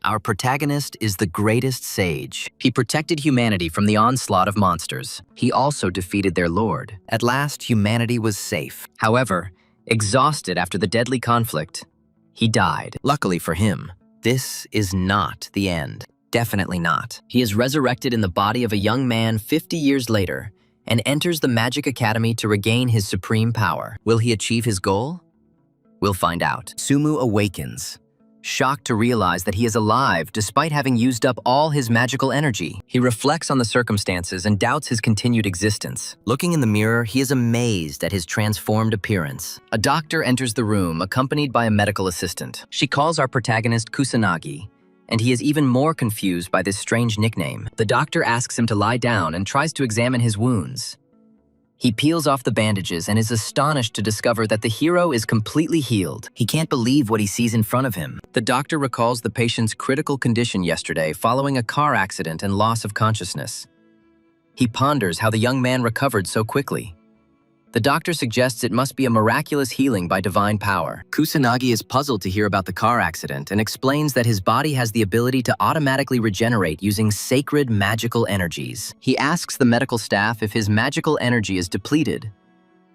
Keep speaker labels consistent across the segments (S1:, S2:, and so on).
S1: Our protagonist is the greatest sage. He protected humanity from the onslaught of monsters. He also defeated their lord. At last, humanity was safe. However, exhausted after the deadly conflict, he died. Luckily for him, this is not the end. Definitely not. He is resurrected in the body of a young man 50 years later and enters the Magic Academy to regain his supreme power. Will he achieve his goal? We'll find out. Sumu awakens, shocked to realize that he is alive despite having used up all his magical energy. He reflects on the circumstances and doubts his continued existence. Looking in the mirror, he is amazed at his transformed appearance. A doctor enters the room, accompanied by a medical assistant. She calls our protagonist Kusanagi, and he is even more confused by this strange nickname. The doctor asks him to lie down and tries to examine his wounds. He peels off the bandages and is astonished to discover that the hero is completely healed. He can't believe what he sees in front of him. The doctor recalls the patient's critical condition yesterday following a car accident and loss of consciousness. He ponders how the young man recovered so quickly. The doctor suggests it must be a miraculous healing by divine power. Kusanagi is puzzled to hear about the car accident and explains that his body has the ability to automatically regenerate using sacred magical energies. He asks the medical staff if his magical energy is depleted,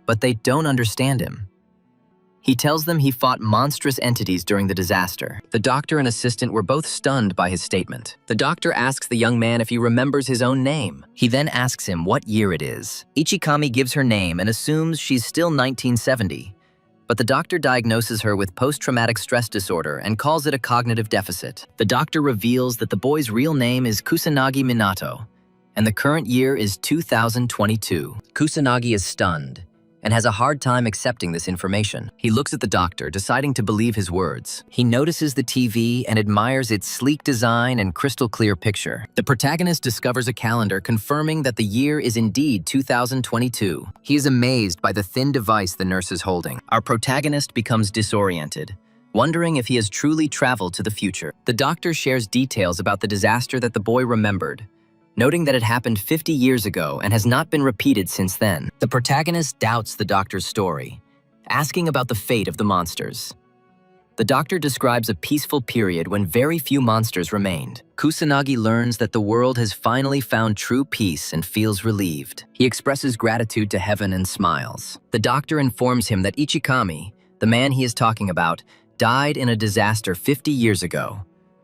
S1: but they don't understand him. He tells them he fought monstrous entities during the disaster. The doctor and assistant were both stunned by his statement. The doctor asks the young man if he remembers his own name. He then asks him what year it is. Ichikami gives her name and assumes she's still 1970. But the doctor diagnoses her with post-traumatic stress disorder and calls it a cognitive deficit. The doctor reveals that the boy's real name is Kusanagi Minato, and the current year is 2022. Kusanagi is stunned and has a hard time accepting this information. He looks at the doctor, deciding to believe his words. He notices the TV and admires its sleek design and crystal clear picture. The protagonist discovers a calendar confirming that the year is indeed 2022. He is amazed by the thin device the nurse is holding. Our protagonist becomes disoriented, wondering if he has truly traveled to the future. The doctor shares details about the disaster that the boy remembered, noting that it happened 50 years ago and has not been repeated since then. The protagonist doubts the doctor's story, asking about the fate of the monsters. The doctor describes a peaceful period when very few monsters remained. Kusanagi learns that the world has finally found true peace and feels relieved. He expresses gratitude to heaven and smiles. The doctor informs him that Ichikami, the man he is talking about, died in a disaster 50 years ago.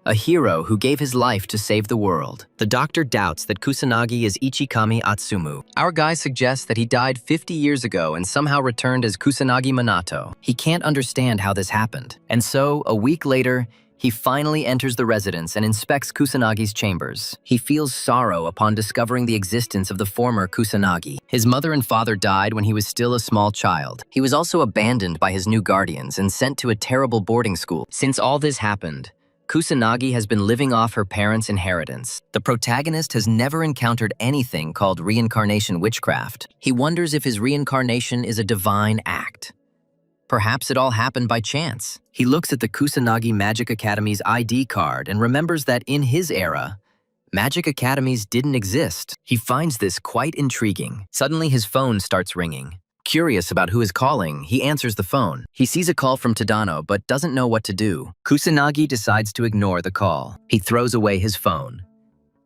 S1: A hero who gave his life to save the world. The doctor doubts that Kusanagi is Ichikami Atsumu. Our guy suggests that he died 50 years ago and somehow returned as Kusanagi Minato. He can't understand how this happened. And so, a week later, he finally enters the residence and inspects Kusanagi's chambers. He feels sorrow upon discovering the existence of the former Kusanagi. His mother and father died when he was still a small child. He was also abandoned by his new guardians and sent to a terrible boarding school. Since all this happened, Kusanagi has been living off her parents' inheritance. The protagonist has never encountered anything called reincarnation witchcraft. He wonders if his reincarnation is a divine act. Perhaps it all happened by chance. He looks at the Kusanagi Magic Academy's ID card and remembers that in his era, Magic Academies didn't exist. He finds this quite intriguing. Suddenly his phone starts ringing. Curious about who is calling, he answers the phone. He sees a call from Tadano but doesn't know what to do. Kusanagi decides to ignore the call. He throws away his phone.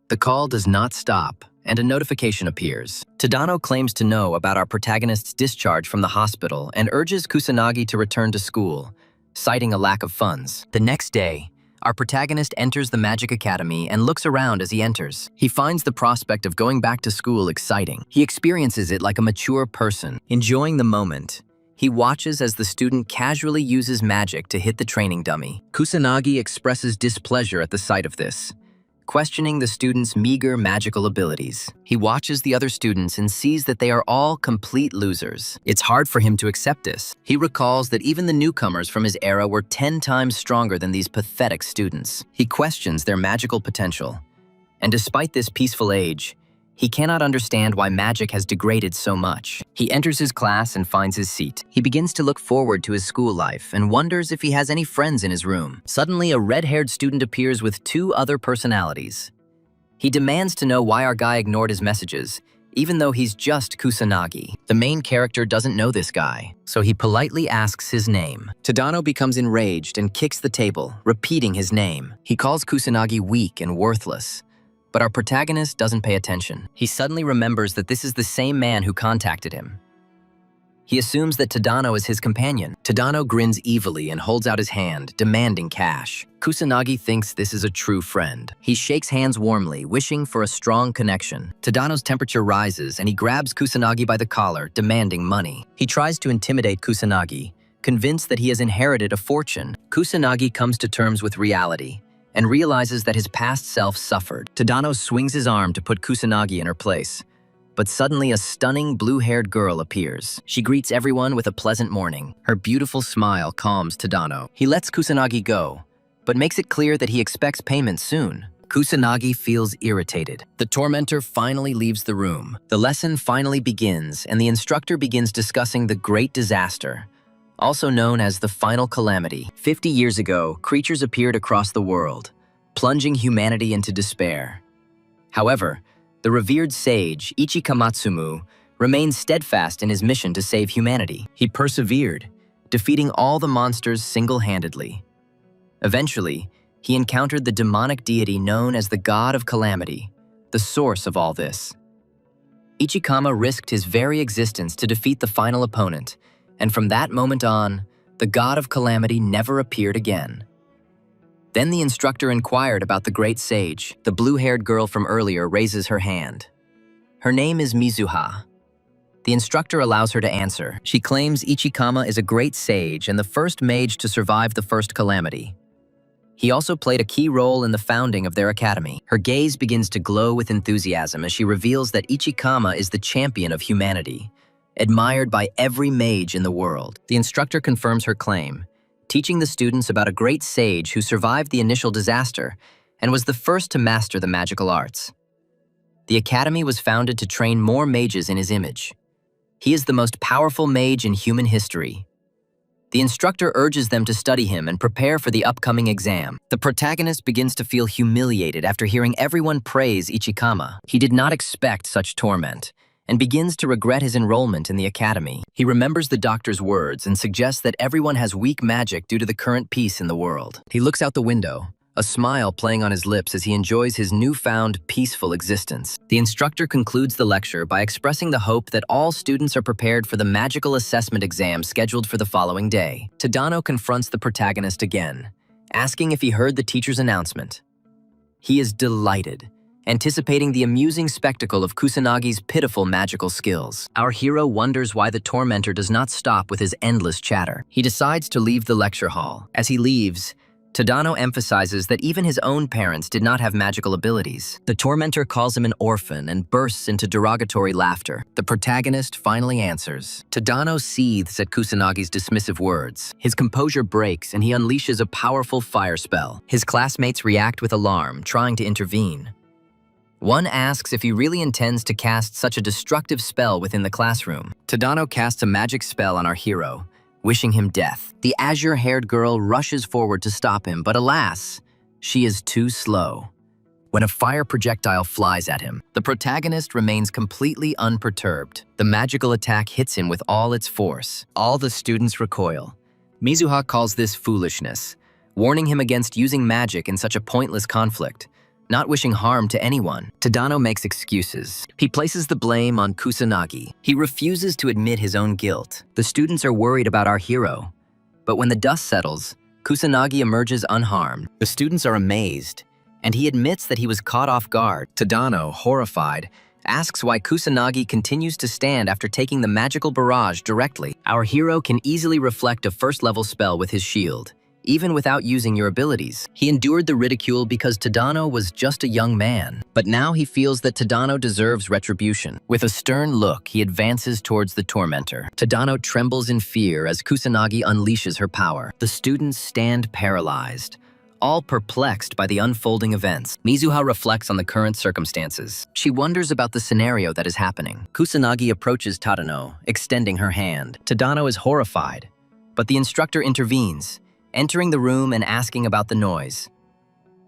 S1: The call does not stop, and a notification appears. Tadano claims to know about our protagonist's discharge from the hospital and urges Kusanagi to return to school, citing a lack of funds. The next day, our protagonist enters the Magic Academy and looks around as he enters. He finds the prospect of going back to school exciting. He experiences it like a mature person. Enjoying the moment, he watches as the student casually uses magic to hit the training dummy. Kusanagi expresses displeasure at the sight of this, questioning the student's meager magical abilities. He watches the other students and sees that they are all complete losers. It's hard for him to accept this. He recalls that even the newcomers from his era were 10 times stronger than these pathetic students. He questions their magical potential. And despite this peaceful age, he cannot understand why magic has degraded so much. He enters his class and finds his seat. He begins to look forward to his school life and wonders if he has any friends in his room. Suddenly, a red-haired student appears with 2 other personalities. He demands to know why our guy ignored his messages, even though he's just Kusanagi. The main character doesn't know this guy, so he politely asks his name. Tadano becomes enraged and kicks the table, repeating his name. He calls Kusanagi weak and worthless, but our protagonist doesn't pay attention. He suddenly remembers that this is the same man who contacted him. He assumes that Tadano is his companion. Tadano grins evilly and holds out his hand, demanding cash. Kusanagi thinks this is a true friend. He shakes hands warmly, wishing for a strong connection. Tadano's temperature rises and he grabs Kusanagi by the collar, demanding money. He tries to intimidate Kusanagi, convinced that he has inherited a fortune. Kusanagi comes to terms with reality and realizes that his past self suffered. Tadano swings his arm to put Kusanagi in her place. But suddenly a stunning blue-haired girl appears. She greets everyone with a pleasant morning. Her beautiful smile calms Tadano. He lets Kusanagi go, but makes it clear that he expects payment soon. Kusanagi feels irritated. The tormentor finally leaves the room. The lesson finally begins, and the instructor begins discussing the Great Disaster, also known as the Final Calamity. 50 years ago, creatures appeared across the world, plunging humanity into despair. However, the revered sage, Ichikamatsumu, remained steadfast in his mission to save humanity. He persevered, defeating all the monsters single-handedly. Eventually, he encountered the demonic deity known as the God of Calamity, the source of all this. Ichikama risked his very existence to defeat the final opponent, and from that moment on, the God of Calamity never appeared again. Then the instructor inquired about the great sage. The blue-haired girl from earlier raises her hand. Her name is Mizuha. The instructor allows her to answer. She claims Ichikama is a great sage and the first mage to survive the first calamity. He also played a key role in the founding of their academy. Her gaze begins to glow with enthusiasm as she reveals that Ichikama is the champion of humanity, admired by every mage in the world. The instructor confirms her claim, teaching the students about a great sage who survived the initial disaster and was the first to master the magical arts. The academy was founded to train more mages in his image. He is the most powerful mage in human history. The instructor urges them to study him and prepare for the upcoming exam. The protagonist begins to feel humiliated after hearing everyone praise Ichikama. He did not expect such torment, and begins to regret his enrollment in the academy. He remembers the doctor's words and suggests that everyone has weak magic due to the current peace in the world. He looks out the window, a smile playing on his lips as he enjoys his newfound peaceful existence. The instructor concludes the lecture by expressing the hope that all students are prepared for the magical assessment exam scheduled for the following day. Tadano confronts the protagonist again, asking if he heard the teacher's announcement. He is delighted, anticipating the amusing spectacle of Kusanagi's pitiful magical skills. Our hero wonders why the tormentor does not stop with his endless chatter. He decides to leave the lecture hall. As he leaves, Tadano emphasizes that even his own parents did not have magical abilities. The tormentor calls him an orphan and bursts into derogatory laughter. The protagonist finally answers. Tadano seethes at Kusanagi's dismissive words. His composure breaks and he unleashes a powerful fire spell. His classmates react with alarm, trying to intervene. One asks if he really intends to cast such a destructive spell within the classroom. Tadano casts a magic spell on our hero, wishing him death. The azure-haired girl rushes forward to stop him, but alas, she is too slow. When a fire projectile flies at him, the protagonist remains completely unperturbed. The magical attack hits him with all its force. All the students recoil. Mizuha calls this foolishness, warning him against using magic in such a pointless conflict, not wishing harm to anyone. Tadano makes excuses. He places the blame on Kusanagi. He refuses to admit his own guilt. The students are worried about our hero, but when the dust settles, Kusanagi emerges unharmed. The students are amazed, and he admits that he was caught off guard. Tadano, horrified, asks why Kusanagi continues to stand after taking the magical barrage directly. Our hero can easily reflect a first-level spell with his shield, even without using your abilities. He endured the ridicule because Tadano was just a young man. But now he feels that Tadano deserves retribution. With a stern look, he advances towards the tormentor. Tadano trembles in fear as Kusanagi unleashes her power. The students stand paralyzed, all perplexed by the unfolding events. Mizuha reflects on the current circumstances. She wonders about the scenario that is happening. Kusanagi approaches Tadano, extending her hand. Tadano is horrified, but the instructor intervenes, entering the room and asking about the noise.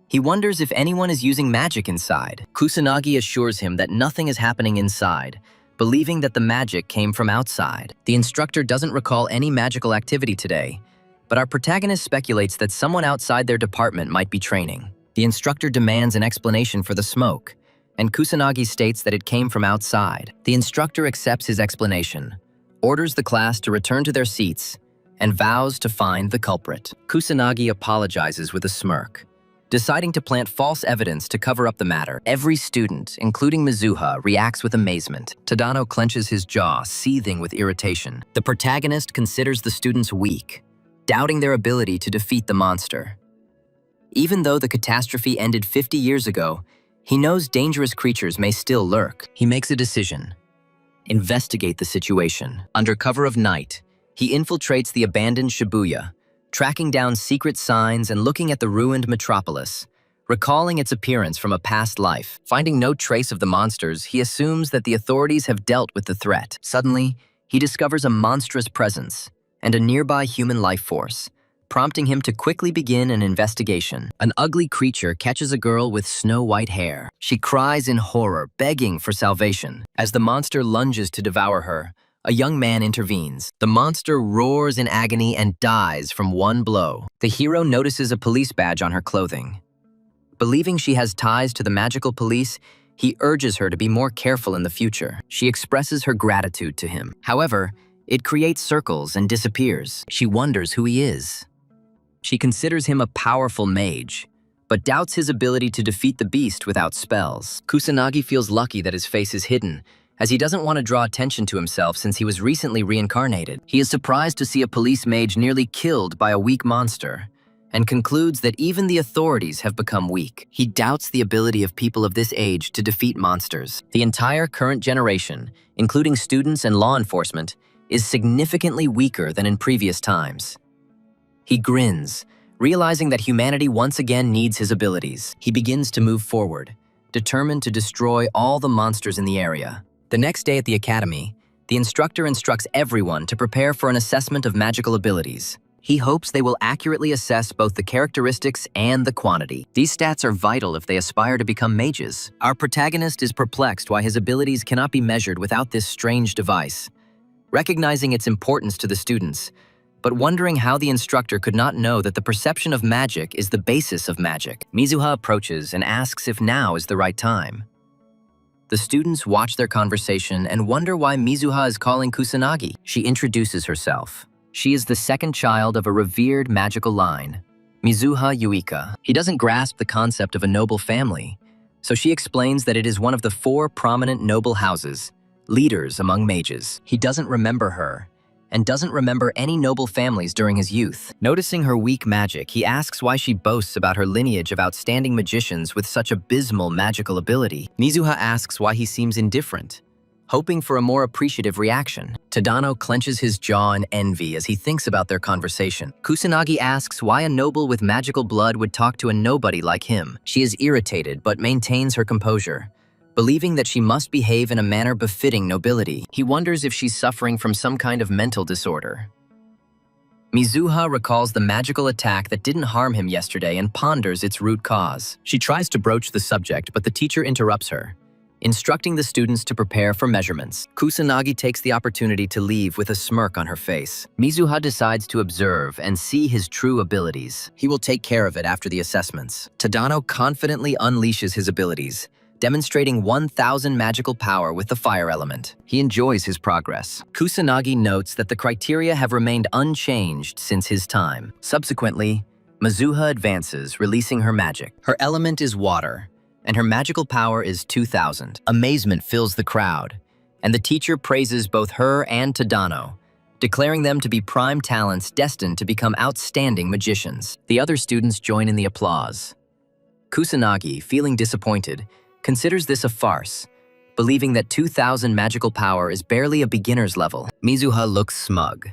S1: He wonders if anyone is using magic inside. Kusanagi assures him that nothing is happening inside, believing that the magic came from outside. The instructor doesn't recall any magical activity today, but our protagonist speculates that someone outside their department might be training. The instructor demands an explanation for the smoke, and Kusanagi states that it came from outside. The instructor accepts his explanation, orders the class to return to their seats, and vows to find the culprit. Kusanagi apologizes with a smirk, deciding to plant false evidence to cover up the matter. Every student, including Mizuha, reacts with amazement. Tadano clenches his jaw, seething with irritation. The protagonist considers the students weak, doubting their ability to defeat the monster. Even though the catastrophe ended 50 years ago, he knows dangerous creatures may still lurk. He makes a decision. Investigate the situation. Under cover of night, he infiltrates the abandoned Shibuya, tracking down secret signs and looking at the ruined metropolis, recalling its appearance from a past life. Finding no trace of the monsters, he assumes that the authorities have dealt with the threat. Suddenly, he discovers a monstrous presence and a nearby human life force, prompting him to quickly begin an investigation. An ugly creature catches a girl with snow-white hair. She cries in horror, begging for salvation. As the monster lunges to devour her, a young man intervenes. The monster roars in agony and dies from one blow. The hero notices a police badge on her clothing. Believing she has ties to the magical police, he urges her to be more careful in the future. She expresses her gratitude to him. However, it creates circles and disappears. She wonders who he is. She considers him a powerful mage, but doubts his ability to defeat the beast without spells. Kusanagi feels lucky that his face is hidden, as he doesn't want to draw attention to himself since he was recently reincarnated. He is surprised to see a police mage nearly killed by a weak monster, and concludes that even the authorities have become weak. He doubts the ability of people of this age to defeat monsters. The entire current generation, including students and law enforcement, is significantly weaker than in previous times. He grins, realizing that humanity once again needs his abilities. He begins to move forward, determined to destroy all the monsters in the area. The next day at the academy, the instructor instructs everyone to prepare for an assessment of magical abilities. He hopes they will accurately assess both the characteristics and the quantity. These stats are vital if they aspire to become mages. Our protagonist is perplexed why his abilities cannot be measured without this strange device. Recognizing its importance to the students, but wondering how the instructor could not know that the perception of magic is the basis of magic. Mizuha approaches and asks if now is the right time. The students watch their conversation and wonder why Mizuha is calling Kusanagi. She introduces herself. She is the second child of a revered magical line, Mizuha Yuika. He doesn't grasp the concept of a noble family, so she explains that it is one of the 4 prominent noble houses, leaders among mages. He doesn't remember her, and doesn't remember any noble families during his youth. Noticing her weak magic, he asks why she boasts about her lineage of outstanding magicians with such abysmal magical ability. Mizuha asks why he seems indifferent, hoping for a more appreciative reaction. Tadano clenches his jaw in envy as he thinks about their conversation. Kusanagi asks why a noble with magical blood would talk to a nobody like him. She is irritated but maintains her composure, believing that she must behave in a manner befitting nobility. He wonders if she's suffering from some kind of mental disorder. Mizuha recalls the magical attack that didn't harm him yesterday and ponders its root cause. She tries to broach the subject, but the teacher interrupts her, instructing the students to prepare for measurements. Kusanagi takes the opportunity to leave with a smirk on her face. Mizuha decides to observe and see his true abilities. He will take care of it after the assessments. Tadano confidently unleashes his abilities, demonstrating 1,000 magical power with the fire element. He enjoys his progress. Kusanagi notes that the criteria have remained unchanged since his time. Subsequently, Mizuha advances, releasing her magic. Her element is water, and her magical power is 2,000. Amazement fills the crowd, and the teacher praises both her and Tadano, declaring them to be prime talents destined to become outstanding magicians. The other students join in the applause. Kusanagi, feeling disappointed, considers this a farce, believing that 2,000 magical power is barely a beginner's level. Mizuha looks smug.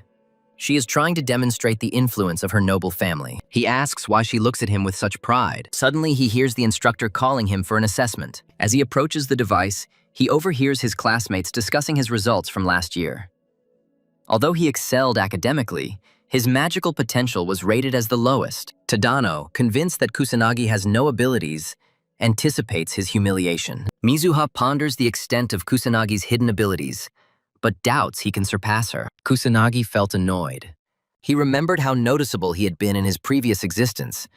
S1: She is trying to demonstrate the influence of her noble family. He asks why she looks at him with such pride. Suddenly, he hears the instructor calling him for an assessment. As he approaches the device, he overhears his classmates discussing his results from last year. Although he excelled academically, his magical potential was rated as the lowest. Tadano, convinced that Kusanagi has no abilities, anticipates his humiliation. Mizuha ponders the extent of Kusanagi's hidden abilities, but doubts he can surpass her. Kusanagi felt annoyed. He remembered how noticeable he had been in his previous existence,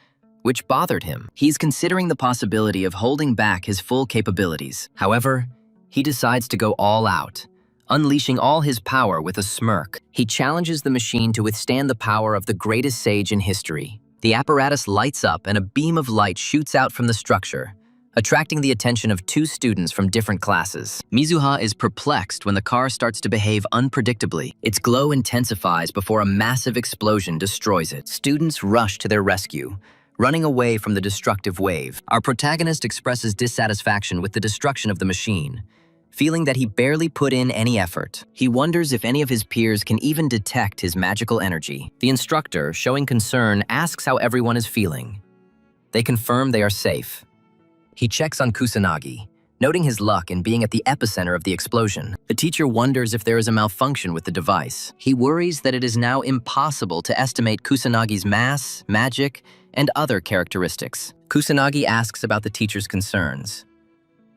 S1: which bothered him. He's considering the possibility of holding back his full capabilities. However, he decides to go all out, unleashing all his power with a smirk. He challenges the machine to withstand the power of the greatest sage in history. The apparatus lights up and a beam of light shoots out from the structure, attracting the attention of two students from different classes. Mizuha is perplexed when the car starts to behave unpredictably. Its glow intensifies before a massive explosion destroys it. Students rush to their rescue, running away from the destructive wave. Our protagonist expresses dissatisfaction with the destruction of the machine, feeling that he barely put in any effort. He wonders if any of his peers can even detect his magical energy. The instructor, showing concern, asks how everyone is feeling. They confirm they are safe. He checks on Kusanagi, noting his luck in being at the epicenter of the explosion. The teacher wonders if there is a malfunction with the device. He worries that it is now impossible to estimate Kusanagi's mass, magic, and other characteristics. Kusanagi asks about the teacher's concerns.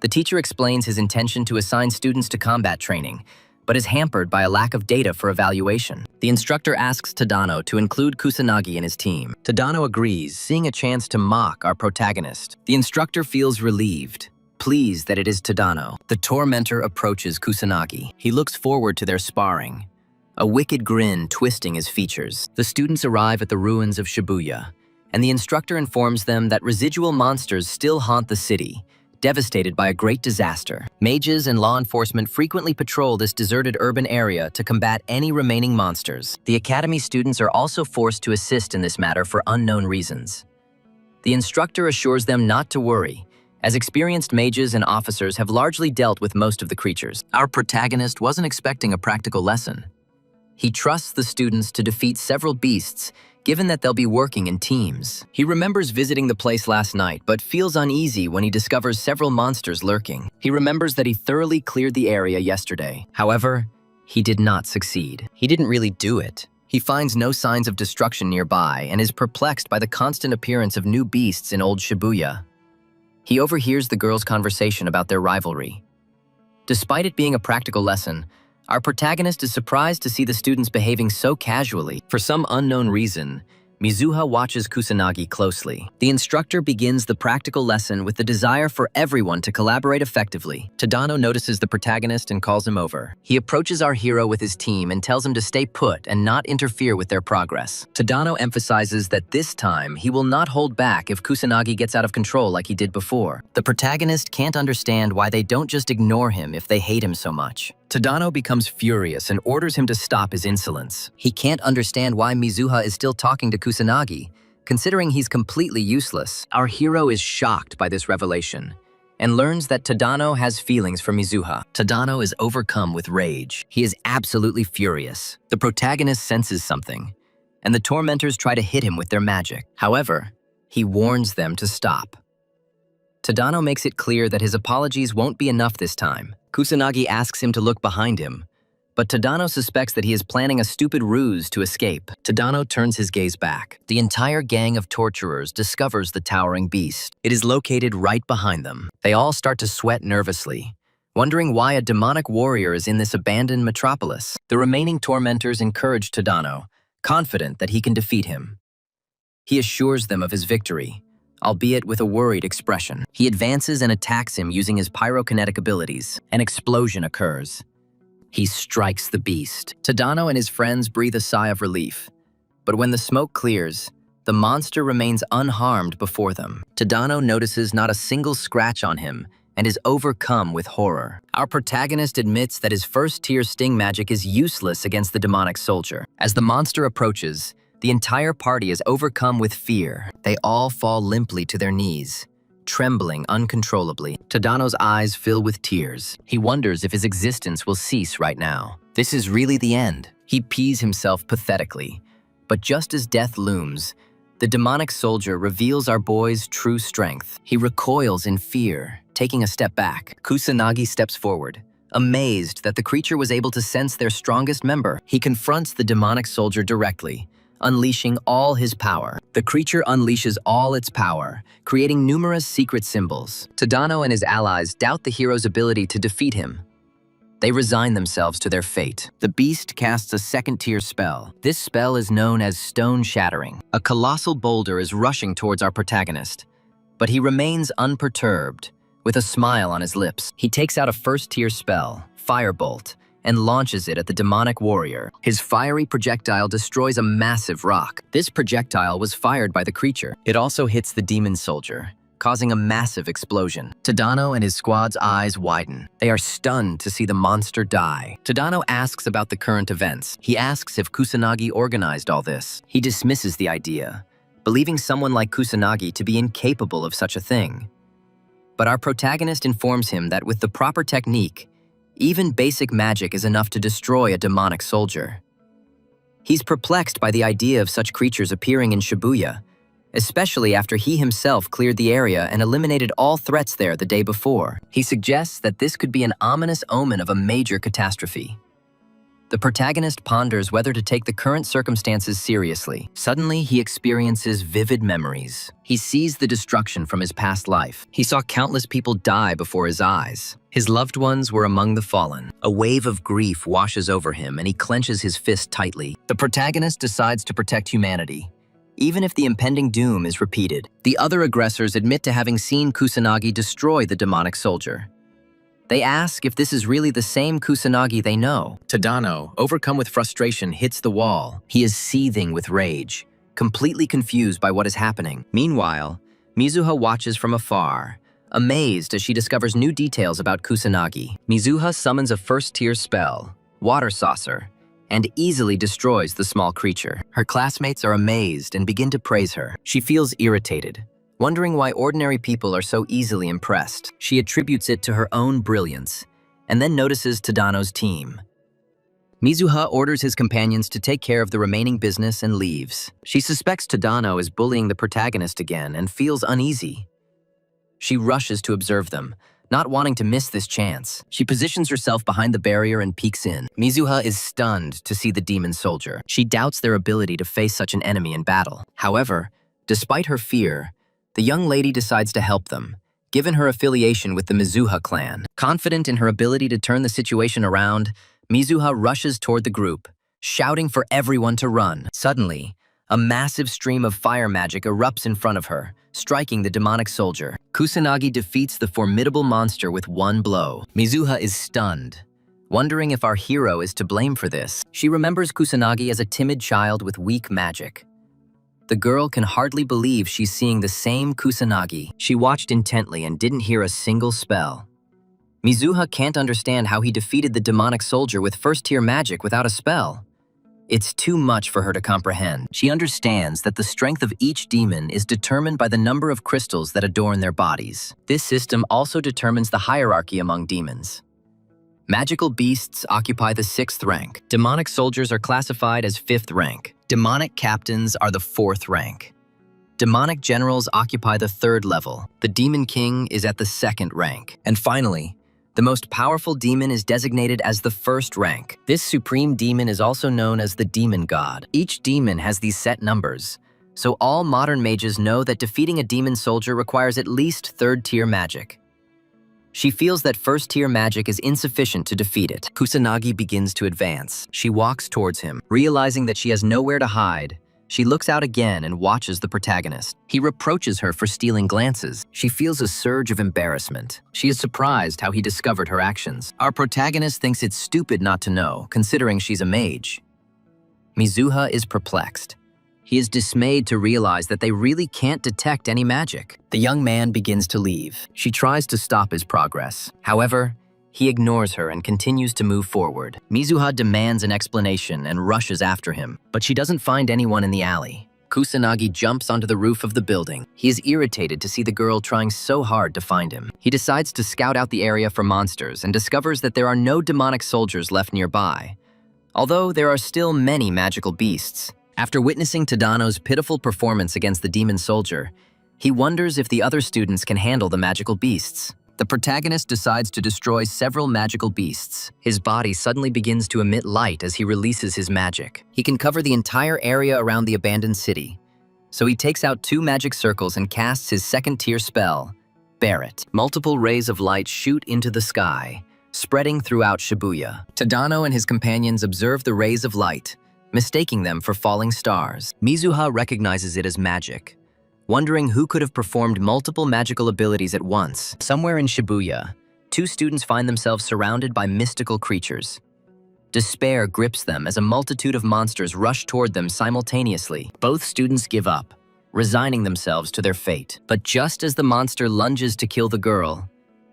S1: The teacher explains his intention to assign students to combat training, but is hampered by a lack of data for evaluation. The instructor asks Tadano to include Kusanagi in his team. Tadano agrees, seeing a chance to mock our protagonist. The instructor feels relieved, pleased that it is Tadano. The tormentor approaches Kusanagi. He looks forward to their sparring, a wicked grin twisting his features. The students arrive at the ruins of Shibuya, and the instructor informs them that residual monsters still haunt the city, devastated by a great disaster. Mages and law enforcement frequently patrol this deserted urban area to combat any remaining monsters. The academy students are also forced to assist in this matter for unknown reasons. The instructor assures them not to worry, as experienced mages and officers have largely dealt with most of the creatures. Our protagonist wasn't expecting a practical lesson. He trusts the students to defeat several beasts, given that they'll be working in teams. He remembers visiting the place last night, but feels uneasy when he discovers several monsters lurking. He remembers that he thoroughly cleared the area yesterday. However, he did not succeed. He didn't really do it. He finds no signs of destruction nearby and is perplexed by the constant appearance of new beasts in old Shibuya. He overhears the girls' conversation about their rivalry. Despite it being a practical lesson, our protagonist is surprised to see the students behaving so casually. For some unknown reason, Mizuha watches Kusanagi closely. The instructor begins the practical lesson with the desire for everyone to collaborate effectively. Tadano notices the protagonist and calls him over. He approaches our hero with his team and tells him to stay put and not interfere with their progress. Tadano emphasizes that this time he will not hold back if Kusanagi gets out of control like he did before. The protagonist can't understand why they don't just ignore him if they hate him so much. Tadano becomes furious and orders him to stop his insolence. He can't understand why Mizuha is still talking to Kusanagi, considering he's completely useless. Our hero is shocked by this revelation and learns that Tadano has feelings for Mizuha. Tadano is overcome with rage. He is absolutely furious. The protagonist senses something, and the tormentors try to hit him with their magic. However, he warns them to stop. Tadano makes it clear that his apologies won't be enough this time. Kusanagi asks him to look behind him, but Tadano suspects that he is planning a stupid ruse to escape. Tadano turns his gaze back. The entire gang of torturers discovers the towering beast. It is located right behind them. They all start to sweat nervously, wondering why a demonic warrior is in this abandoned metropolis. The remaining tormentors encourage Tadano, confident that he can defeat him. He assures them of his victory, albeit with a worried expression. He advances and attacks him using his pyrokinetic abilities. An explosion occurs. He strikes the beast. Tadano and his friends breathe a sigh of relief, but when the smoke clears, the monster remains unharmed before them. Tadano notices not a single scratch on him and is overcome with horror. Our protagonist admits that his first-tier sting magic is useless against the demonic soldier. As the monster approaches, the entire party is overcome with fear. They all fall limply to their knees, trembling uncontrollably. Tadano's eyes fill with tears. He wonders if his existence will cease right now. This is really the end. He pees himself pathetically. But just as death looms, the demonic soldier reveals our boy's true strength. He recoils in fear, taking a step back. Kusanagi steps forward, amazed that the creature was able to sense their strongest member. He confronts the demonic soldier directly, unleashing all his power. The creature unleashes all its power, creating numerous secret symbols. Tadano and his allies doubt the hero's ability to defeat him. They resign themselves to their fate. The beast casts a second-tier spell. This spell is known as Stone Shattering. A colossal boulder is rushing towards our protagonist, but he remains unperturbed, with a smile on his lips. He takes out a first-tier spell, Firebolt, and launches it at the demonic warrior. His fiery projectile destroys a massive rock. This projectile was fired by the creature. It also hits the demon soldier, causing a massive explosion. Tadano and his squad's eyes widen. They are stunned to see the monster die. Tadano asks about the current events. He asks if Kusanagi organized all this. He dismisses the idea, believing someone like Kusanagi to be incapable of such a thing. But our protagonist informs him that with the proper technique, even basic magic is enough to destroy a demonic soldier. He's perplexed by the idea of such creatures appearing in Shibuya, especially after he himself cleared the area and eliminated all threats there the day before. He suggests that this could be an ominous omen of a major catastrophe. The protagonist ponders whether to take the current circumstances seriously. Suddenly, he experiences vivid memories. He sees the destruction from his past life. He saw countless people die before his eyes. His loved ones were among the fallen. A wave of grief washes over him, and he clenches his fist tightly. The protagonist decides to protect humanity, even if the impending doom is repeated. The other aggressors admit to having seen Kusanagi destroy the demonic soldier. They ask if this is really the same Kusanagi they know. Tadano, overcome with frustration, hits the wall. He is seething with rage, completely confused by what is happening. Meanwhile, Mizuha watches from afar, amazed as she discovers new details about Kusanagi. Mizuha summons a first-tier spell, Water Saucer, and easily destroys the small creature. Her classmates are amazed and begin to praise her. She feels irritated, wondering why ordinary people are so easily impressed. She attributes it to her own brilliance, and then notices Tadano's team. Mizuha orders his companions to take care of the remaining business and leaves. She suspects Tadano is bullying the protagonist again and feels uneasy. She rushes to observe them, not wanting to miss this chance. She positions herself behind the barrier and peeks in. Mizuha is stunned to see the demon soldier. She doubts their ability to face such an enemy in battle. However, despite her fear, the young lady decides to help them, given her affiliation with the Mizuha clan. Confident in her ability to turn the situation around, Mizuha rushes toward the group, shouting for everyone to run. Suddenly, a massive stream of fire magic erupts in front of her, striking the demonic soldier. Kusanagi defeats the formidable monster with one blow. Mizuha is stunned, wondering if our hero is to blame for this. She remembers Kusanagi as a timid child with weak magic. The girl can hardly believe she's seeing the same Kusanagi. She watched intently and didn't hear a single spell. Mizuha can't understand how he defeated the demonic soldier with first-tier magic without a spell. It's too much for her to comprehend. She understands that the strength of each demon is determined by the number of crystals that adorn their bodies. This system also determines the hierarchy among demons. Magical beasts occupy the 6th rank. Demonic soldiers are classified as 5th rank. Demonic captains are the 4th rank. Demonic generals occupy the 3rd level. The demon king is at the 2nd rank. And finally, the most powerful demon is designated as the 1st rank. This supreme demon is also known as the demon god. Each demon has these set numbers, so all modern mages know that defeating a demon soldier requires at least 3rd-tier magic. She feels that 1st-tier magic is insufficient to defeat it. Kusanagi begins to advance. She walks towards him. Realizing that she has nowhere to hide, she looks out again and watches the protagonist. He reproaches her for stealing glances. She feels a surge of embarrassment. She is surprised how he discovered her actions. Our protagonist thinks it's stupid not to know, considering she's a mage. Mizuha is perplexed. He is dismayed to realize that they really can't detect any magic. The young man begins to leave. She tries to stop his progress. However, he ignores her and continues to move forward. Mizuha demands an explanation and rushes after him, but she doesn't find anyone in the alley. Kusanagi jumps onto the roof of the building. He is irritated to see the girl trying so hard to find him. He decides to scout out the area for monsters and discovers that there are no demonic soldiers left nearby, although there are still many magical beasts. After witnessing Tadano's pitiful performance against the demon soldier, he wonders if the other students can handle the magical beasts. The protagonist decides to destroy several magical beasts. His body suddenly begins to emit light as he releases his magic. He can cover the entire area around the abandoned city. So he takes out 2 magic circles and casts his second-tier spell, Barret. Multiple rays of light shoot into the sky, spreading throughout Shibuya. Tadano and his companions observe the rays of light, mistaking them for falling stars. Mizuha recognizes it as magic, wondering who could have performed multiple magical abilities at once. Somewhere in Shibuya, 2 students find themselves surrounded by mystical creatures. Despair grips them as a multitude of monsters rush toward them simultaneously. Both students give up, resigning themselves to their fate. But just as the monster lunges to kill the girl,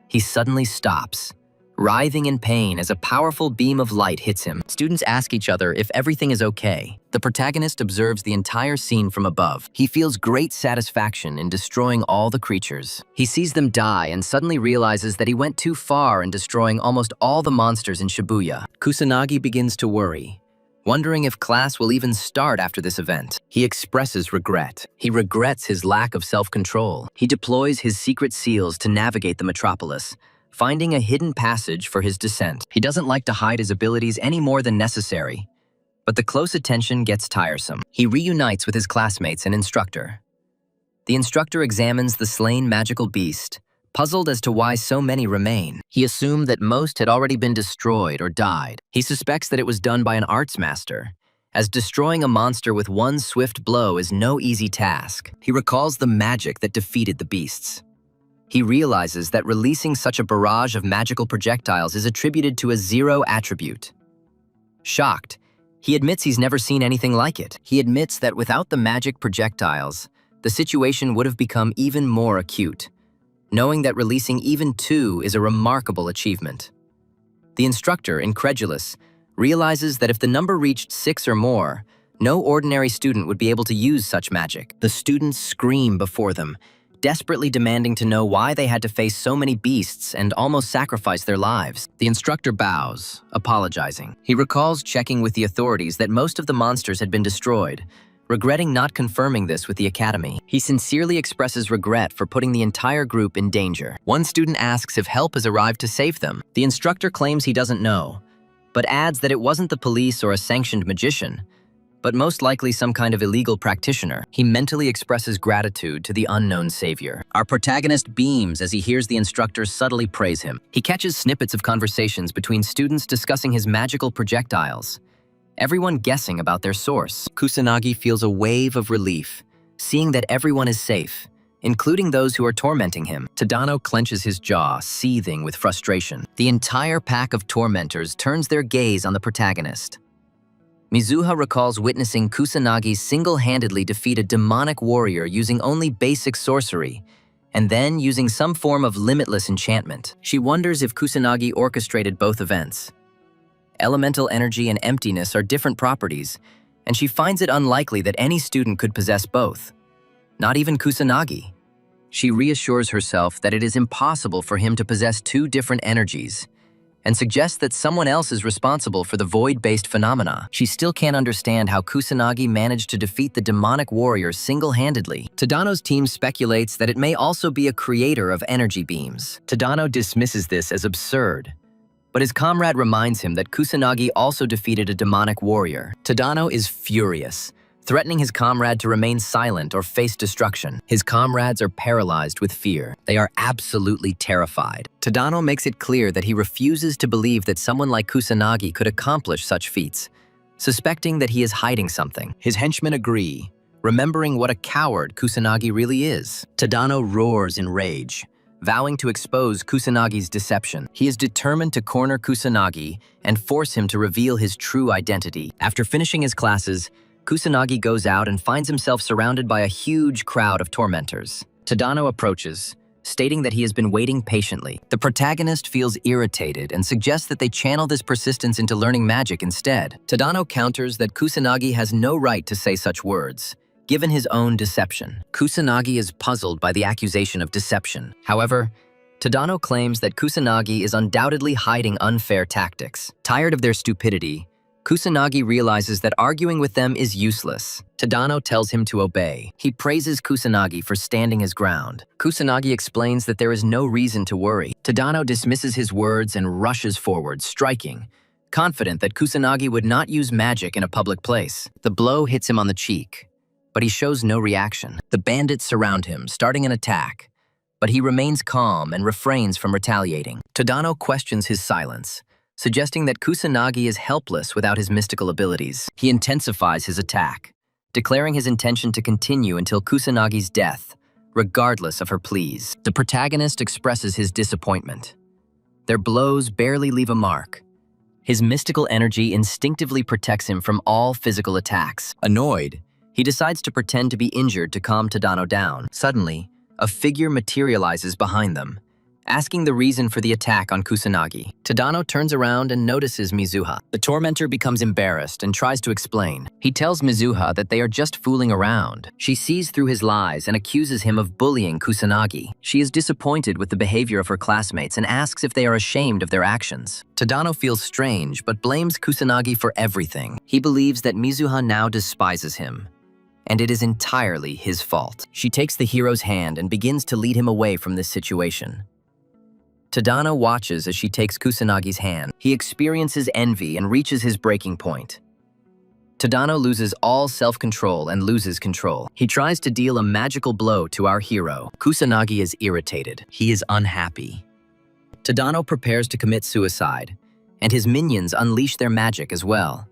S1: he suddenly stops, writhing in pain as a powerful beam of light hits him. Students ask each other if everything is okay. The protagonist observes the entire scene from above. He feels great satisfaction in destroying all the creatures. He sees them die and suddenly realizes that he went too far in destroying almost all the monsters in Shibuya. Kusanagi begins to worry, wondering if class will even start after this event. He expresses regret. He regrets his lack of self-control. He deploys his secret seals to navigate the metropolis, finding a hidden passage for his descent. He doesn't like to hide his abilities any more than necessary, but the close attention gets tiresome. He reunites with his classmates and instructor. The instructor examines the slain magical beast, puzzled as to why so many remain. He assumed that most had already been destroyed or died. He suspects that it was done by an arts master, as destroying a monster with one swift blow is no easy task. He recalls the magic that defeated the beasts. He realizes that releasing such a barrage of magical projectiles is attributed to a 0 attribute. Shocked, he admits he's never seen anything like it. He admits that without the magic projectiles, the situation would have become even more acute, knowing that releasing even 2 is a remarkable achievement. The instructor, incredulous, realizes that if the number reached 6 or more, no ordinary student would be able to use such magic. The students scream before them, desperately demanding to know why they had to face so many beasts and almost sacrifice their lives. The instructor bows, apologizing. He recalls checking with the authorities that most of the monsters had been destroyed, regretting not confirming this with the academy. He sincerely expresses regret for putting the entire group in danger. One student asks if help has arrived to save them. The instructor claims he doesn't know, but adds that it wasn't the police or a sanctioned magician, but most likely some kind of illegal practitioner. He mentally expresses gratitude to the unknown savior. Our protagonist beams as he hears the instructor subtly praise him. He catches snippets of conversations between students discussing his magical projectiles, everyone guessing about their source. Kusanagi feels a wave of relief, seeing that everyone is safe, including those who are tormenting him. Tadano clenches his jaw, seething with frustration. The entire pack of tormentors turns their gaze on the protagonist. Mizuha recalls witnessing Kusanagi single-handedly defeat a demonic warrior using only basic sorcery, and then using some form of limitless enchantment. She wonders if Kusanagi orchestrated both events. Elemental energy and emptiness are different properties, and she finds it unlikely that any student could possess both. Not even Kusanagi. She reassures herself that it is impossible for him to possess 2 different energies, and suggests that someone else is responsible for the void-based phenomena. She still can't understand how Kusanagi managed to defeat the demonic warrior single-handedly. Tadano's team speculates that it may also be a creator of energy beams. Tadano dismisses this as absurd, but his comrade reminds him that Kusanagi also defeated a demonic warrior. Tadano is furious, threatening his comrade to remain silent or face destruction. His comrades are paralyzed with fear. They are absolutely terrified. Tadano makes it clear that he refuses to believe that someone like Kusanagi could accomplish such feats, suspecting that he is hiding something. His henchmen agree, remembering what a coward Kusanagi really is. Tadano roars in rage, vowing to expose Kusanagi's deception. He is determined to corner Kusanagi and force him to reveal his true identity. After finishing his classes, Kusanagi goes out and finds himself surrounded by a huge crowd of tormentors. Tadano approaches, stating that he has been waiting patiently. The protagonist feels irritated and suggests that they channel this persistence into learning magic instead. Tadano counters that Kusanagi has no right to say such words, given his own deception. Kusanagi is puzzled by the accusation of deception. However, Tadano claims that Kusanagi is undoubtedly hiding unfair tactics. Tired of their stupidity, Kusanagi realizes that arguing with them is useless. Tadano tells him to obey. He praises Kusanagi for standing his ground. Kusanagi explains that there is no reason to worry. Tadano dismisses his words and rushes forward, striking, confident that Kusanagi would not use magic in a public place. The blow hits him on the cheek, but he shows no reaction. The bandits surround him, starting an attack, but he remains calm and refrains from retaliating. Tadano questions his silence, suggesting that Kusanagi is helpless without his mystical abilities. He intensifies his attack, declaring his intention to continue until Kusanagi's death, regardless of her pleas. The protagonist expresses his disappointment. Their blows barely leave a mark. His mystical energy instinctively protects him from all physical attacks. Annoyed, he decides to pretend to be injured to calm Tadano down. Suddenly, a figure materializes behind them, asking the reason for the attack on Kusanagi. Tadano turns around and notices Mizuha. The tormentor becomes embarrassed and tries to explain. He tells Mizuha that they are just fooling around. She sees through his lies and accuses him of bullying Kusanagi. She is disappointed with the behavior of her classmates and asks if they are ashamed of their actions. Tadano feels strange but blames Kusanagi for everything. He believes that Mizuha now despises him, and it is entirely his fault. She takes the hero's hand and begins to lead him away from this situation. Tadano watches as she takes Kusanagi's hand. He experiences envy and reaches his breaking point. Tadano loses all self-control and loses control. He tries to deal a magical blow to our hero. Kusanagi is irritated. He is unhappy. Tadano prepares to commit suicide, and his minions unleash their magic as well.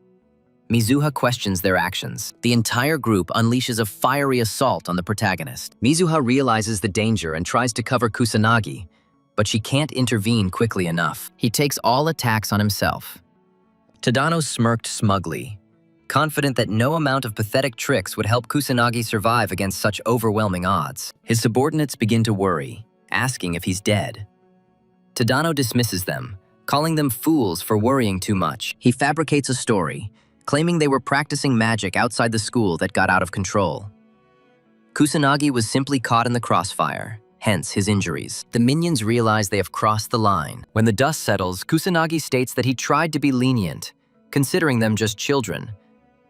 S1: Mizuha questions their actions. The entire group unleashes a fiery assault on the protagonist. Mizuha realizes the danger and tries to cover Kusanagi, but she can't intervene quickly enough. He takes all attacks on himself. Tadano smirked smugly, confident that no amount of pathetic tricks would help Kusanagi survive against such overwhelming odds. His subordinates begin to worry, asking if he's dead. Tadano dismisses them, calling them fools for worrying too much. He fabricates a story, claiming they were practicing magic outside the school that got out of control. Kusanagi was simply caught in the crossfire, hence his injuries. The minions realize they have crossed the line. When the dust settles, Kusanagi states that he tried to be lenient, considering them just children,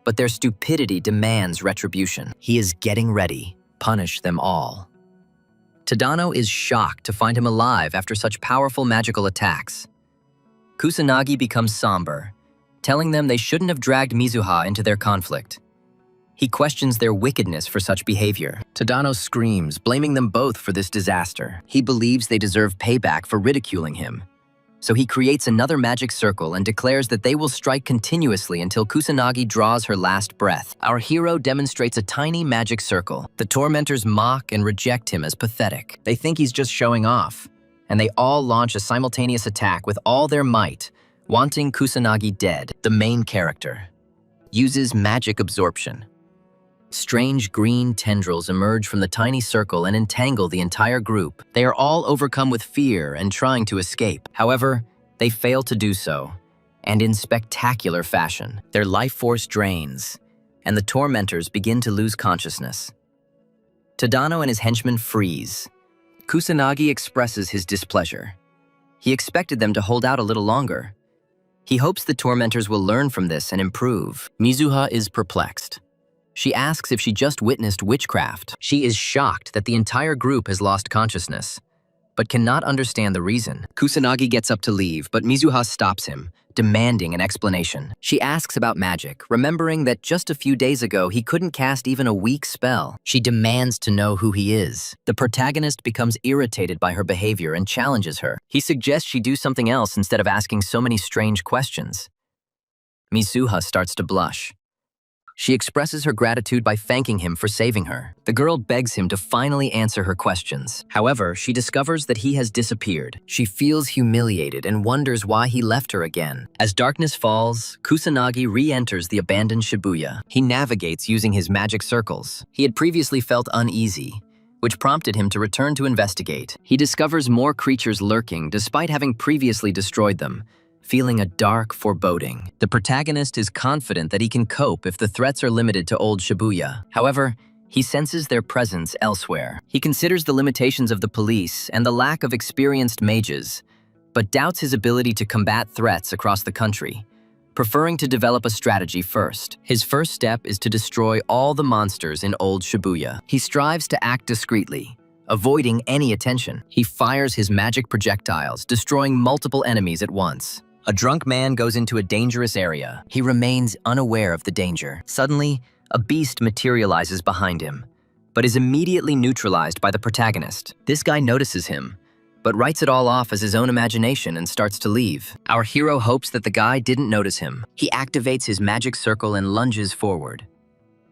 S1: but their stupidity demands retribution. He is getting ready. Punish them all. Tadano is shocked to find him alive after such powerful magical attacks. Kusanagi becomes somber, telling them they shouldn't have dragged Mizuha into their conflict. He questions their wickedness for such behavior. Tadano screams, blaming them both for this disaster. He believes they deserve payback for ridiculing him. So he creates another magic circle and declares that they will strike continuously until Kusanagi draws her last breath. Our hero demonstrates a tiny magic circle. The tormentors mock and reject him as pathetic. They think he's just showing off, and they all launch a simultaneous attack with all their might, wanting Kusanagi dead. The main character uses magic absorption. Strange green tendrils emerge from the tiny circle and entangle the entire group. They are all overcome with fear and trying to escape. However, they fail to do so, and in spectacular fashion. Their life force drains, and the tormentors begin to lose consciousness. Tadano and his henchmen freeze. Kusanagi expresses his displeasure. He expected them to hold out a little longer. He hopes the tormentors will learn from this and improve. Mizuha is perplexed. She asks if she just witnessed witchcraft. She is shocked that the entire group has lost consciousness, but cannot understand the reason. Kusanagi gets up to leave, but Mizuha stops him, demanding an explanation. She asks about magic, remembering that just a few days ago he couldn't cast even a weak spell. She demands to know who he is. The protagonist becomes irritated by her behavior and challenges her. He suggests she do something else instead of asking so many strange questions. Mizuha starts to blush. She expresses her gratitude by thanking him for saving her. The girl begs him to finally answer her questions. However, she discovers that he has disappeared. She feels humiliated and wonders why he left her again. As darkness falls, Kusanagi re-enters the abandoned Shibuya. He navigates using his magic circles. He had previously felt uneasy, which prompted him to return to investigate. He discovers more creatures lurking despite having previously destroyed them, feeling a dark foreboding. The protagonist is confident that he can cope if the threats are limited to old Shibuya. However, he senses their presence elsewhere. He considers the limitations of the police and the lack of experienced mages, but doubts his ability to combat threats across the country. preferring to develop a strategy first. His first step is to destroy all the monsters in Old Shibuya. He strives to act discreetly, avoiding any attention. He fires his magic projectiles, destroying multiple enemies at once. A drunk man goes into a dangerous area. He remains unaware of the danger. Suddenly, a beast materializes behind him, but is immediately neutralized by the protagonist. This guy notices him, but writes it all off as his own imagination and starts to leave. Our hero hopes that the guy didn't notice him. He activates his magic circle and lunges forward.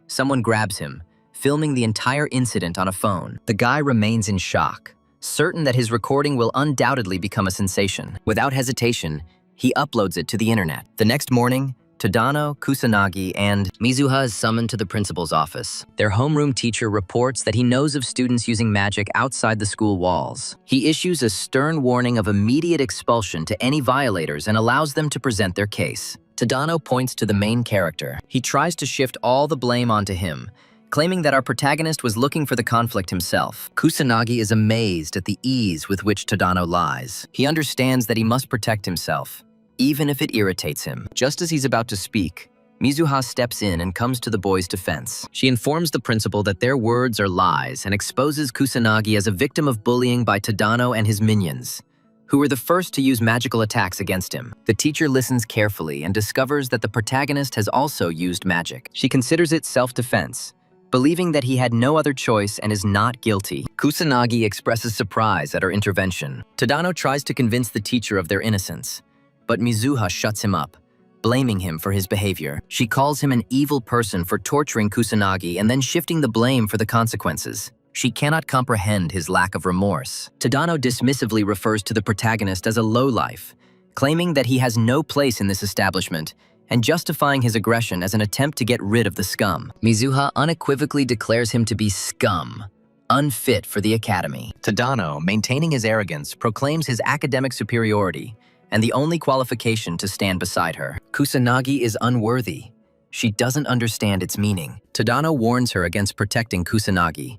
S1: Someone grabs him, filming the entire incident on a phone. The guy remains in shock, certain that his recording will undoubtedly become a sensation. Without hesitation, he uploads it to the internet. The next morning, Tadano, Kusanagi, and Mizuha is summoned to the principal's office. Their homeroom teacher reports that he knows of students using magic outside the school walls. He issues a stern warning of immediate expulsion to any violators and allows them to present their case. Tadano points to the main character. He tries to shift all the blame onto him, claiming that our protagonist was looking for the conflict himself. Kusanagi is amazed at the ease with which Tadano lies. He understands that he must protect himself, even if it irritates him. Just as he's about to speak, Mizuha steps in and comes to the boy's defense. She informs the principal that their words are lies and exposes Kusanagi as a victim of bullying by Tadano and his minions, who were the first to use magical attacks against him. The teacher listens carefully and discovers that the protagonist has also used magic. She considers it self-defense, believing that he had no other choice and is not guilty. Kusanagi expresses surprise at her intervention. Tadano tries to convince the teacher of their innocence, but Mizuha shuts him up, blaming him for his behavior. She calls him an evil person for torturing Kusanagi and then shifting the blame for the consequences. She cannot comprehend his lack of remorse. Tadano dismissively refers to the protagonist as a lowlife, claiming that he has no place in this establishment and justifying his aggression as an attempt to get rid of the scum. Mizuha unequivocally declares him to be scum, unfit for the academy. Tadano, maintaining his arrogance, proclaims his academic superiority and the only qualification to stand beside her. Kusanagi is unworthy. She doesn't understand its meaning. Tadano warns her against protecting Kusanagi,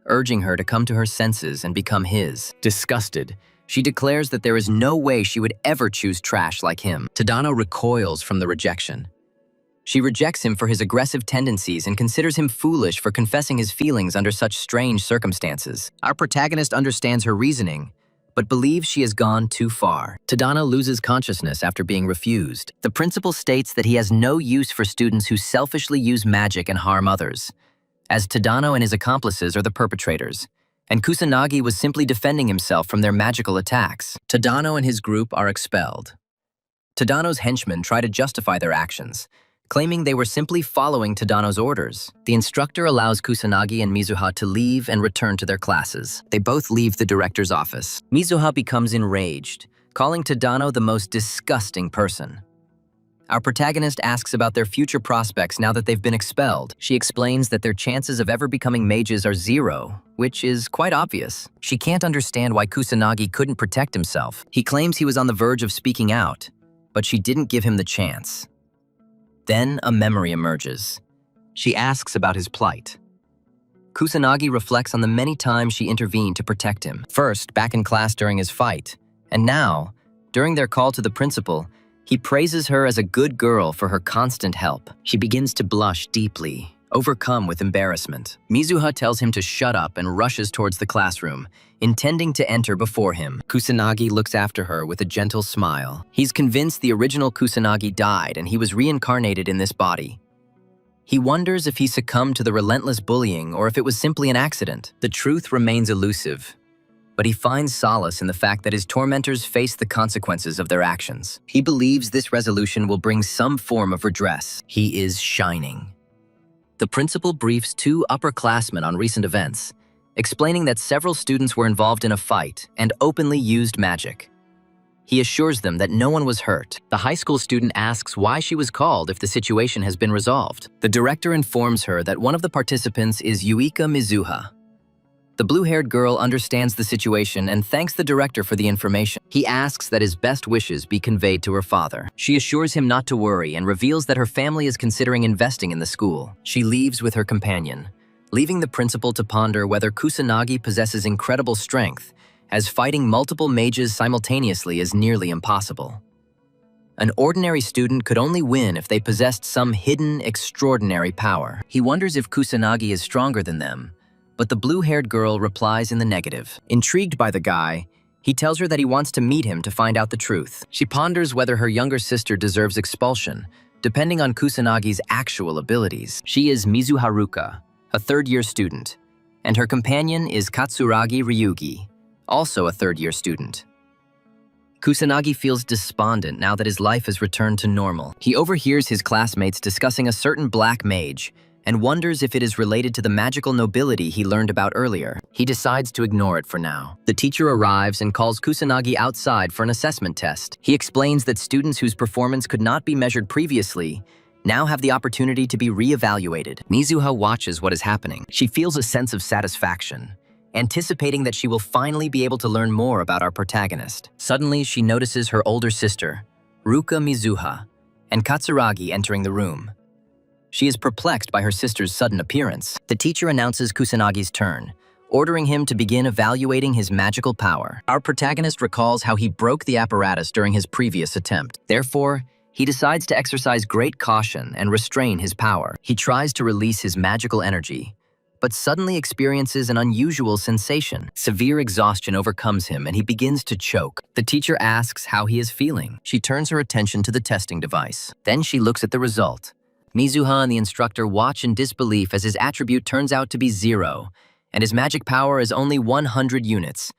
S1: urging her to come to her senses and become his. Disgusted, she declares that there is no way she would ever choose trash like him. Tadano recoils from the rejection. She rejects him for his aggressive tendencies and considers him foolish for confessing his feelings under such strange circumstances. Our protagonist understands her reasoning, but believes she has gone too far. Tadano loses consciousness after being refused. The principal states that he has no use for students who selfishly use magic and harm others, as Tadano and his accomplices are the perpetrators, and Kusanagi was simply defending himself from their magical attacks. Tadano and his group are expelled. Tadano's henchmen try to justify their actions, claiming they were simply following Tadano's orders. The instructor allows Kusanagi and Mizuha to leave and return to their classes. They both leave the director's office. Mizuha becomes enraged, calling Tadano the most disgusting person. Our protagonist asks about their future prospects now that they've been expelled. She explains that their chances of ever becoming mages are zero, which is quite obvious. She can't understand why Kusanagi couldn't protect himself. He claims he was on the verge of speaking out, but she didn't give him the chance. Then a memory emerges. She asks about his plight. Kusanagi reflects on the many times she intervened to protect him. First, back in class during his fight, and now, during their call to the principal, he praises her as a good girl for her constant help. She begins to blush deeply, overcome with embarrassment. Mizuha tells him to shut up and rushes towards the classroom, intending to enter before him. Kusanagi looks after her with a gentle smile. He's convinced the original Kusanagi died and he was reincarnated in this body. He wonders if he succumbed to the relentless bullying or if it was simply an accident. The truth remains elusive, but he finds solace in the fact that his tormentors face the consequences of their actions. He believes this resolution will bring some form of redress. He is shining. The principal briefs two upperclassmen on recent events, explaining that several students were involved in a fight and openly used magic. He assures them that no one was hurt. The high school student asks why she was called if the situation has been resolved. The director informs her that one of the participants is Yuika Mizuha. The blue-haired girl understands the situation and thanks the director for the information. He asks that his best wishes be conveyed to her father. She assures him not to worry and reveals that her family is considering investing in the school. She leaves with her companion, leaving the principal to ponder whether Kusanagi possesses incredible strength, as fighting multiple mages simultaneously is nearly impossible. An ordinary student could only win if they possessed some hidden, extraordinary power. He wonders if Kusanagi is stronger than them, but the blue-haired girl replies in the negative. Intrigued by the guy, he tells her that he wants to meet him to find out the truth. She ponders whether her younger sister deserves expulsion, depending on Kusanagi's actual abilities. She is Mizu Haruka, a third-year student, and her companion is Katsuragi Ryugi, also a third-year student. Kusanagi feels despondent now that his life has returned to normal. He overhears his classmates discussing a certain black mage and wonders if it is related to the magical nobility he learned about earlier. He decides to ignore it for now. The teacher arrives and calls Kusanagi outside for an assessment test. He explains that students whose performance could not be measured previously now have the opportunity to be re-evaluated. Mizuha watches what is happening. She feels a sense of satisfaction, anticipating that she will finally be able to learn more about our protagonist. Suddenly, she notices her older sister, Ruka Mizuha, and Katsuragi entering the room. She is perplexed by her sister's sudden appearance. The teacher announces Kusanagi's turn, ordering him to begin evaluating his magical power. Our protagonist recalls how he broke the apparatus during his previous attempt. Therefore, he decides to exercise great caution and restrain his power. He tries to release his magical energy, but suddenly experiences an unusual sensation. Severe exhaustion overcomes him and he begins to choke. The teacher asks how he is feeling. She turns her attention to the testing device. Then she looks at the result. Mizuha and the instructor watch in disbelief as his attribute turns out to be 0, and his magic power is only 100 units,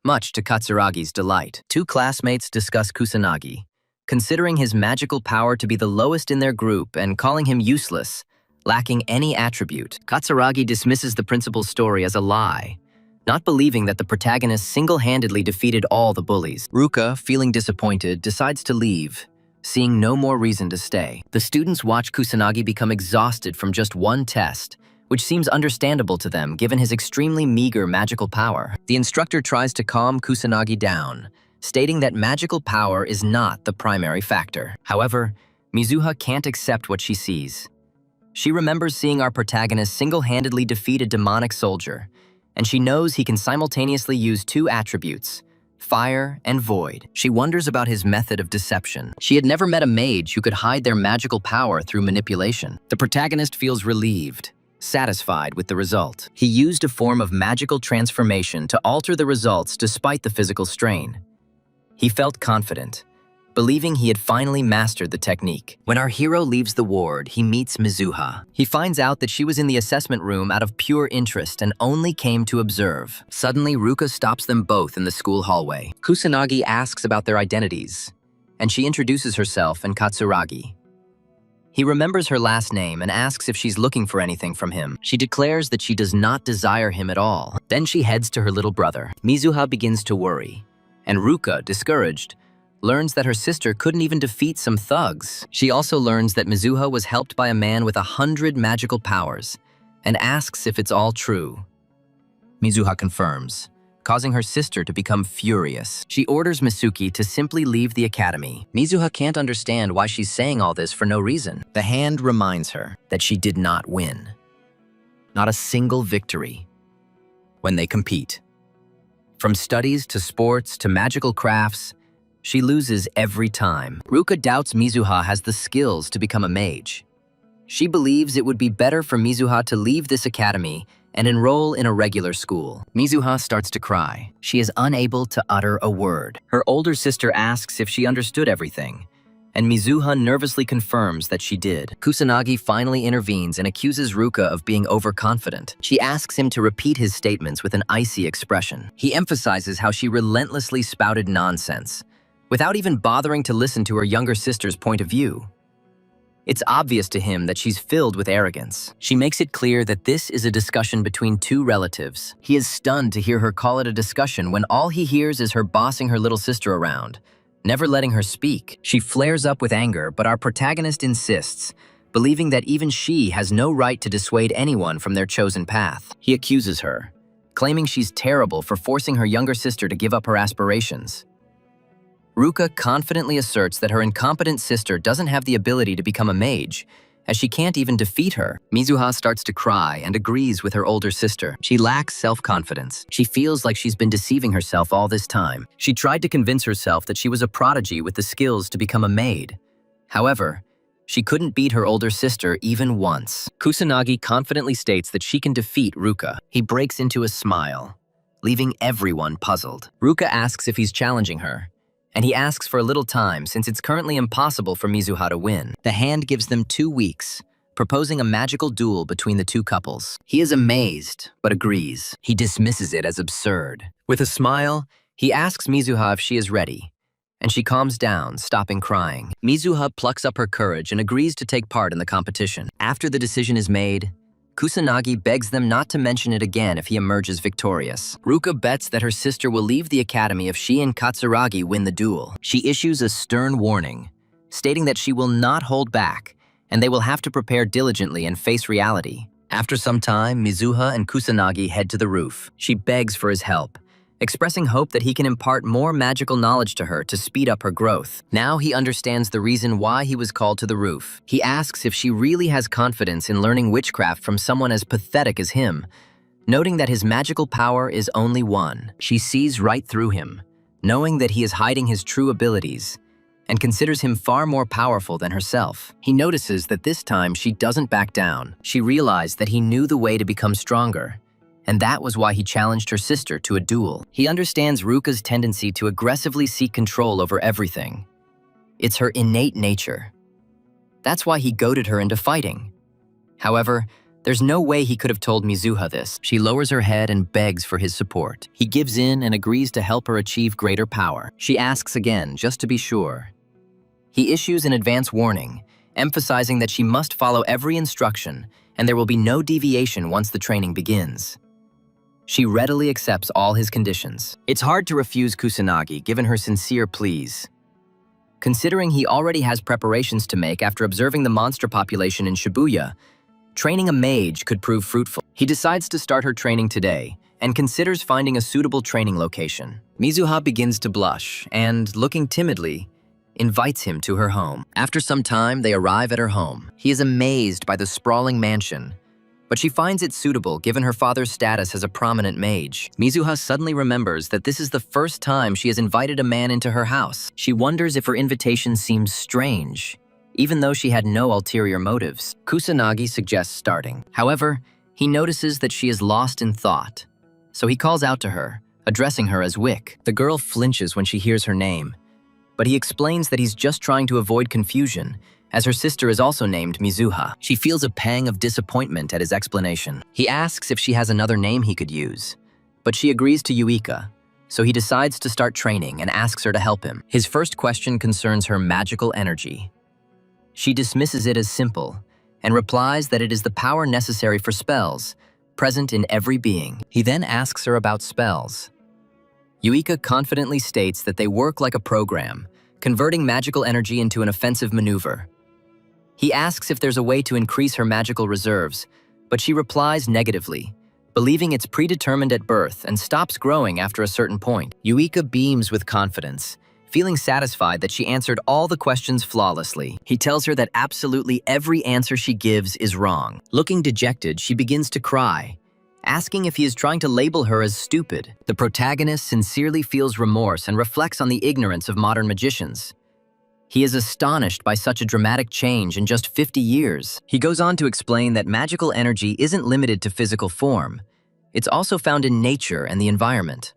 S1: much to Katsuragi's delight. Two classmates discuss Kusanagi, considering his magical power to be the lowest in their group and calling him useless, lacking any attribute. Katsuragi dismisses the principal's story as a lie, not believing that the protagonist single-handedly defeated all the bullies. Ruka, feeling disappointed, decides to leave, seeing no more reason to stay. The students watch Kusanagi become exhausted from just one test, which seems understandable to them given his extremely meager magical power. The instructor tries to calm Kusanagi down, stating that magical power is not the primary factor. However, Mizuha can't accept what she sees. She remembers seeing our protagonist single-handedly defeat a demonic soldier, and she knows he can simultaneously use two attributes, fire and void. She wonders about his method of deception. She had never met a mage who could hide their magical power through manipulation. The protagonist feels relieved, satisfied with the result. He used a form of magical transformation to alter the results despite the physical strain. He felt confident, believing he had finally mastered the technique. When our hero leaves the ward, he meets Mizuha. He finds out that she was in the assessment room out of pure interest and only came to observe. Suddenly, Ruka stops them both in the school hallway. Kusanagi asks about their identities, and she introduces herself and Katsuragi. He remembers her last name and asks if she's looking for anything from him. She declares that she does not desire him at all. Then she heads to her little brother. Mizuha begins to worry, and Ruka, discouraged, learns that her sister couldn't even defeat some thugs. She also learns that Mizuha was helped by a man with 100 magical powers and asks if it's all true. Mizuha confirms, causing her sister to become furious. She orders Misuki to simply leave the academy. Mizuha can't understand why she's saying all this for no reason. The hand reminds her that she did not win. Not a single victory when they compete. From studies to sports to magical crafts, she loses every time. Ruka doubts Mizuha has the skills to become a mage. She believes it would be better for Mizuha to leave this academy and enroll in a regular school. Mizuha starts to cry. She is unable to utter a word. Her older sister asks if she understood everything, and Mizuha nervously confirms that she did. Kusanagi finally intervenes and accuses Ruka of being overconfident. She asks him to repeat his statements with an icy expression. He emphasizes how she relentlessly spouted nonsense, without even bothering to listen to her younger sister's point of view. It's obvious to him that she's filled with arrogance. She makes it clear that this is a discussion between two relatives. He is stunned to hear her call it a discussion when all he hears is her bossing her little sister around, never letting her speak. She flares up with anger, but our protagonist insists, believing that even she has no right to dissuade anyone from their chosen path. He accuses her, claiming she's terrible for forcing her younger sister to give up her aspirations. Ruka confidently asserts that her incompetent sister doesn't have the ability to become a mage, as she can't even defeat her. Mizuha starts to cry and agrees with her older sister. She lacks self-confidence. She feels like she's been deceiving herself all this time. She tried to convince herself that she was a prodigy with the skills to become a maid. However, she couldn't beat her older sister even once. Kusanagi confidently states that she can defeat Ruka. He breaks into a smile, leaving everyone puzzled. Ruka asks if he's challenging her, and he asks for a little time since it's currently impossible for Mizuha to win. The hand gives them 2 weeks, proposing a magical duel between the two couples. He is amazed, but agrees. He dismisses it as absurd. With a smile, he asks Mizuha if she is ready, and she calms down, stopping crying. Mizuha plucks up her courage and agrees to take part in the competition. After the decision is made, Kusanagi begs them not to mention it again if he emerges victorious. Ruka bets that her sister will leave the academy if she and Katsuragi win the duel. She issues a stern warning, stating that she will not hold back, and they will have to prepare diligently and face reality. After some time, Mizuha and Kusanagi head to the roof. She begs for his help, expressing hope that he can impart more magical knowledge to her to speed up her growth. Now he understands the reason why he was called to the roof. He asks if she really has confidence in learning witchcraft from someone as pathetic as him, noting that his magical power is only one. She sees right through him, knowing that he is hiding his true abilities, and considers him far more powerful than herself. He notices that this time she doesn't back down. She realized that he knew the way to become stronger, and that was why he challenged her sister to a duel. He understands Ruka's tendency to aggressively seek control over everything. It's her innate nature. That's why he goaded her into fighting. However, there's no way he could have told Mizuha this. She lowers her head and begs for his support. He gives in and agrees to help her achieve greater power. She asks again, just to be sure. He issues an advance warning, emphasizing that she must follow every instruction and there will be no deviation once the training begins. She readily accepts all his conditions. It's hard to refuse Kusanagi given her sincere pleas. Considering he already has preparations to make after observing the monster population in Shibuya, training a mage could prove fruitful. He decides to start her training today and considers finding a suitable training location. Mizuha begins to blush and, looking timidly, invites him to her home. After some time, they arrive at her home. He is amazed by the sprawling mansion, but she finds it suitable given her father's status as a prominent mage. Mizuha suddenly remembers that this is the first time she has invited a man into her house. She wonders if her invitation seems strange, even though she had no ulterior motives. Kusanagi suggests starting. However, he notices that she is lost in thought, so he calls out to her, addressing her as Wick. The girl flinches when she hears her name, but he explains that he's just trying to avoid confusion, as her sister is also named Mizuha. She feels a pang of disappointment at his explanation. He asks if she has another name he could use, but she agrees to Yuika, so he decides to start training and asks her to help him. His first question concerns her magical energy. She dismisses it as simple and replies that it is the power necessary for spells, present in every being. He then asks her about spells. Yuika confidently states that they work like a program, converting magical energy into an offensive maneuver. He asks if there's a way to increase her magical reserves, but she replies negatively, believing it's predetermined at birth and stops growing after a certain point. Yuika beams with confidence, feeling satisfied that she answered all the questions flawlessly. He tells her that absolutely every answer she gives is wrong. Looking dejected, she begins to cry, asking if he is trying to label her as stupid. The protagonist sincerely feels remorse and reflects on the ignorance of modern magicians. He is astonished by such a dramatic change in just 50 years. He goes on to explain that magical energy isn't limited to physical form. It's also found in nature and the environment.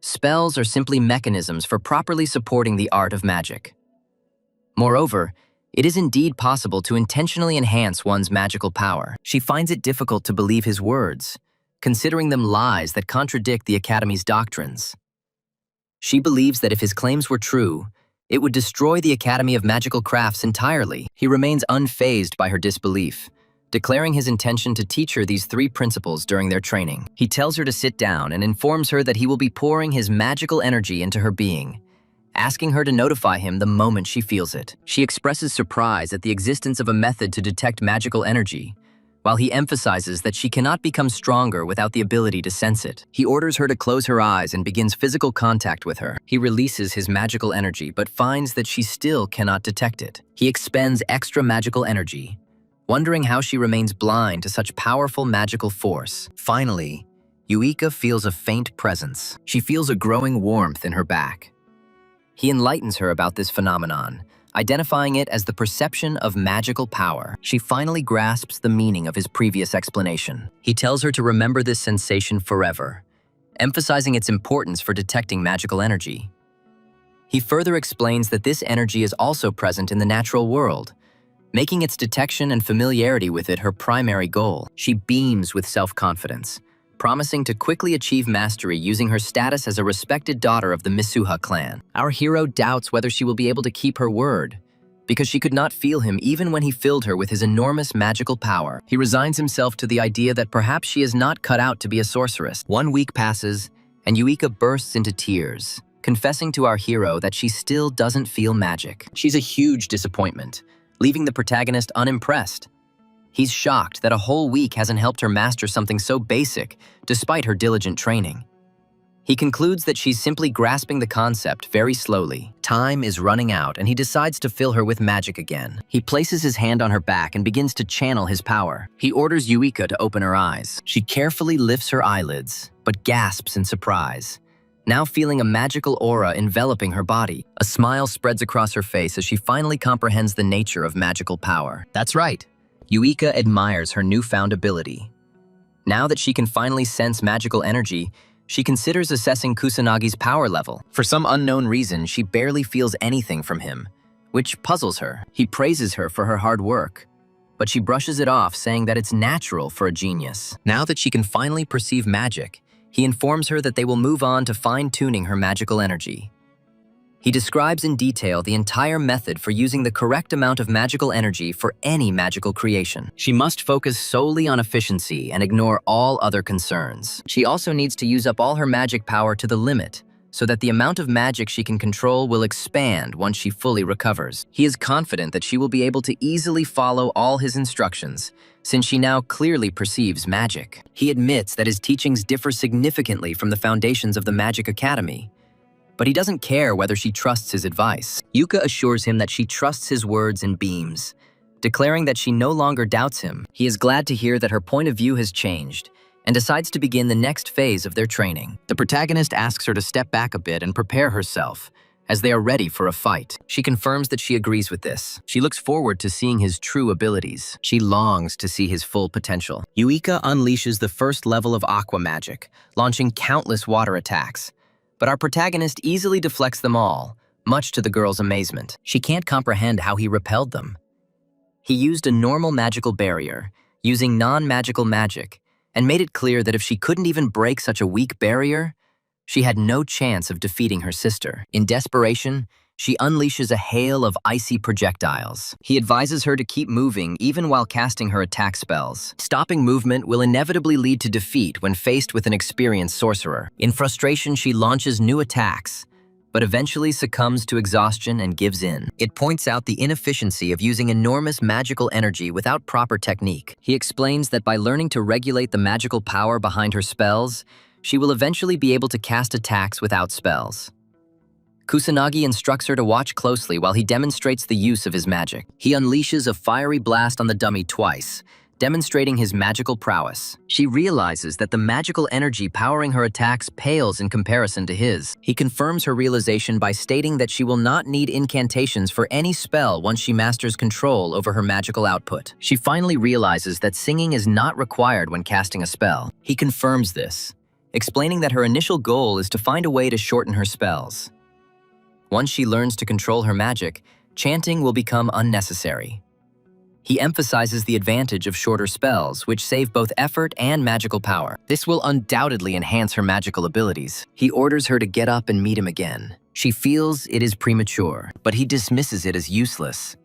S1: Spells are simply mechanisms for properly supporting the art of magic. Moreover, it is indeed possible to intentionally enhance one's magical power. She finds it difficult to believe his words, considering them lies that contradict the Academy's doctrines. She believes that if his claims were true, it would destroy the Academy of Magical Crafts entirely. He remains unfazed by her disbelief, declaring his intention to teach her these 3 principles during their training. He tells her to sit down and informs her that he will be pouring his magical energy into her being, asking her to notify him the moment she feels it. She expresses surprise at the existence of a method to detect magical energy, while he emphasizes that she cannot become stronger without the ability to sense it. He orders her to close her eyes and begins physical contact with her. He releases his magical energy but finds that she still cannot detect it. He expends extra magical energy, wondering how she remains blind to such powerful magical force. Finally, Yuika feels a faint presence. She feels a growing warmth in her back. He enlightens her about this phenomenon, identifying it as the perception of magical power. She finally grasps the meaning of his previous explanation. He tells her to remember this sensation forever, emphasizing its importance for detecting magical energy. He further explains that this energy is also present in the natural world, making its detection and familiarity with it her primary goal. She beams with self-confidence, promising to quickly achieve mastery using her status as a respected daughter of the Misuha clan. Our hero doubts whether she will be able to keep her word, because she could not feel him even when he filled her with his enormous magical power. He resigns himself to the idea that perhaps she is not cut out to be a sorceress. 1 week passes, and Yuika bursts into tears, confessing to our hero that she still doesn't feel magic. She's a huge disappointment, leaving the protagonist unimpressed. He's shocked that a whole week hasn't helped her master something so basic, despite her diligent training. He concludes that she's simply grasping the concept very slowly. Time is running out, and he decides to fill her with magic again. He places his hand on her back and begins to channel his power. He orders Yuika to open her eyes. She carefully lifts her eyelids, but gasps in surprise, now feeling a magical aura enveloping her body. A smile spreads across her face as she finally comprehends the nature of magical power. That's right. Yuika admires her newfound ability. Now that she can finally sense magical energy, she considers assessing Kusanagi's power level. For some unknown reason, she barely feels anything from him, which puzzles her. He praises her for her hard work, but she brushes it off, saying that it's natural for a genius. Now that she can finally perceive magic, he informs her that they will move on to fine-tuning her magical energy. He describes in detail the entire method for using the correct amount of magical energy for any magical creation. She must focus solely on efficiency and ignore all other concerns. She also needs to use up all her magic power to the limit, so that the amount of magic she can control will expand once she fully recovers. He is confident that she will be able to easily follow all his instructions, since she now clearly perceives magic. He admits that his teachings differ significantly from the foundations of the Magic Academy, but he doesn't care whether she trusts his advice. Yuka assures him that she trusts his words and beams, declaring that she no longer doubts him. He is glad to hear that her point of view has changed, and decides to begin the next phase of their training. The protagonist asks her to step back a bit and prepare herself, as they are ready for a fight. She confirms that she agrees with this. She looks forward to seeing his true abilities. She longs to see his full potential. Yuika unleashes the first level of aqua magic, launching countless water attacks. But our protagonist easily deflects them all, much to the girl's amazement. She can't comprehend how he repelled them. He used a normal magical barrier, using non-magical magic, and made it clear that if she couldn't even break such a weak barrier, she had no chance of defeating her sister. In desperation, she unleashes a hail of icy projectiles. He advises her to keep moving even while casting her attack spells. Stopping movement will inevitably lead to defeat when faced with an experienced sorcerer. In frustration, she launches new attacks, but eventually succumbs to exhaustion and gives in. It points out the inefficiency of using enormous magical energy without proper technique. He explains that by learning to regulate the magical power behind her spells, she will eventually be able to cast attacks without spells. Kusanagi instructs her to watch closely while he demonstrates the use of his magic. He unleashes a fiery blast on the dummy twice, demonstrating his magical prowess. She realizes that the magical energy powering her attacks pales in comparison to his. He confirms her realization by stating that she will not need incantations for any spell once she masters control over her magical output. She finally realizes that singing is not required when casting a spell. He confirms this, explaining that her initial goal is to find a way to shorten her spells. Once she learns to control her magic, chanting will become unnecessary. He emphasizes the advantage of shorter spells, which save both effort and magical power. This will undoubtedly enhance her magical abilities. He orders her to get up and meet him again. She feels it is premature, but he dismisses it as useless,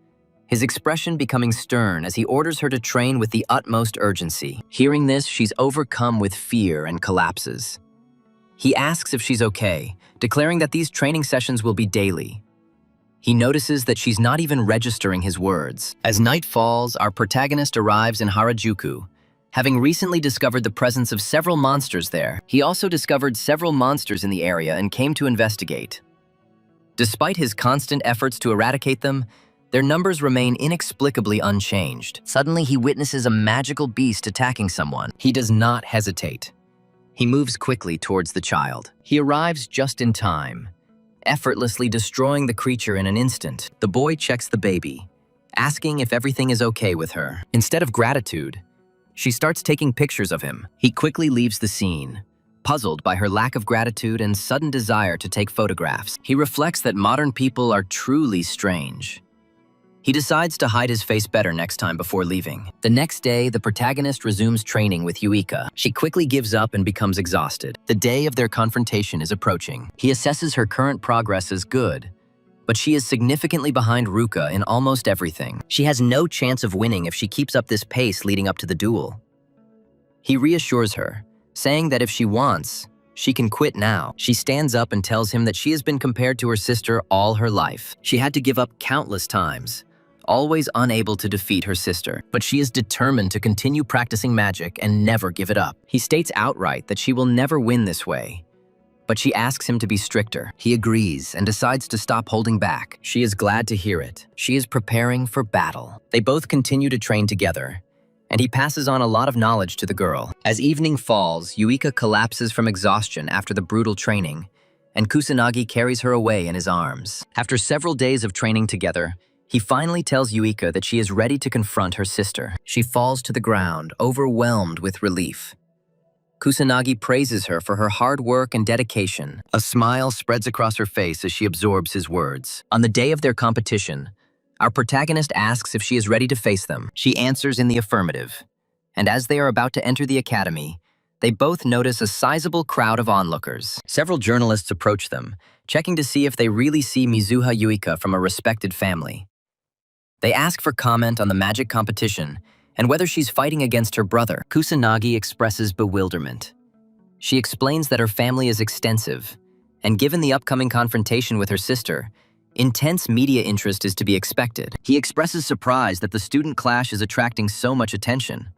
S1: his expression becoming stern as he orders her to train with the utmost urgency. Hearing this, she's overcome with fear and collapses. He asks if she's okay, declaring that these training sessions will be daily. He notices that she's not even registering his words. As night falls, our protagonist arrives in Harajuku, having recently discovered the presence of several monsters there. He also discovered several monsters in the area and came to investigate. Despite his constant efforts to eradicate them, Their numbers remain inexplicably unchanged. Suddenly, he witnesses a magical beast attacking someone. He does not hesitate. He moves quickly towards the child. He arrives just in time, effortlessly destroying the creature in an instant. The boy checks the baby, asking if everything is okay with her. Instead of gratitude, she starts taking pictures of him. He quickly leaves the scene, puzzled by her lack of gratitude and sudden desire to take photographs. He reflects that modern people are truly strange. He decides to hide his face better next time before leaving. The next day, the protagonist resumes training with Yuika. She quickly gives up and becomes exhausted. The day of their confrontation is approaching. He assesses her current progress as good, but she is significantly behind Ruka in almost everything. She has no chance of winning if she keeps up this pace leading up to the duel. He reassures her, saying that if she wants, she can quit now. She stands up and tells him that she has been compared to her sister all her life. She had to give up countless times, always unable to defeat her sister, but she is determined to continue practicing magic and never give it up. He states outright that she will never win this way, but she asks him to be stricter. He agrees and decides to stop holding back. She is glad to hear it. She is preparing for battle. They both continue to train together, and he passes on a lot of knowledge to the girl. As evening falls, Yuika collapses from exhaustion after the brutal training, and Kusanagi carries her away in his arms. After several days of training together, he finally tells Yuika that she is ready to confront her sister. She falls to the ground, overwhelmed with relief. Kusanagi praises her for her hard work and dedication. A smile spreads across her face as she absorbs his words. On the day of their competition, our protagonist asks if she is ready to face them. She answers in the affirmative. And as they are about to enter the academy, they both notice a sizable crowd of onlookers. Several journalists approach them, checking to see if they really see Mizuha Yuika from a respected family. They ask for comment on the magic competition and whether she's fighting against her brother. Kusanagi expresses bewilderment. She explains that her family is extensive, and given the upcoming confrontation with her sister, intense media interest is to be expected. He expresses surprise that the student clash is attracting so much attention.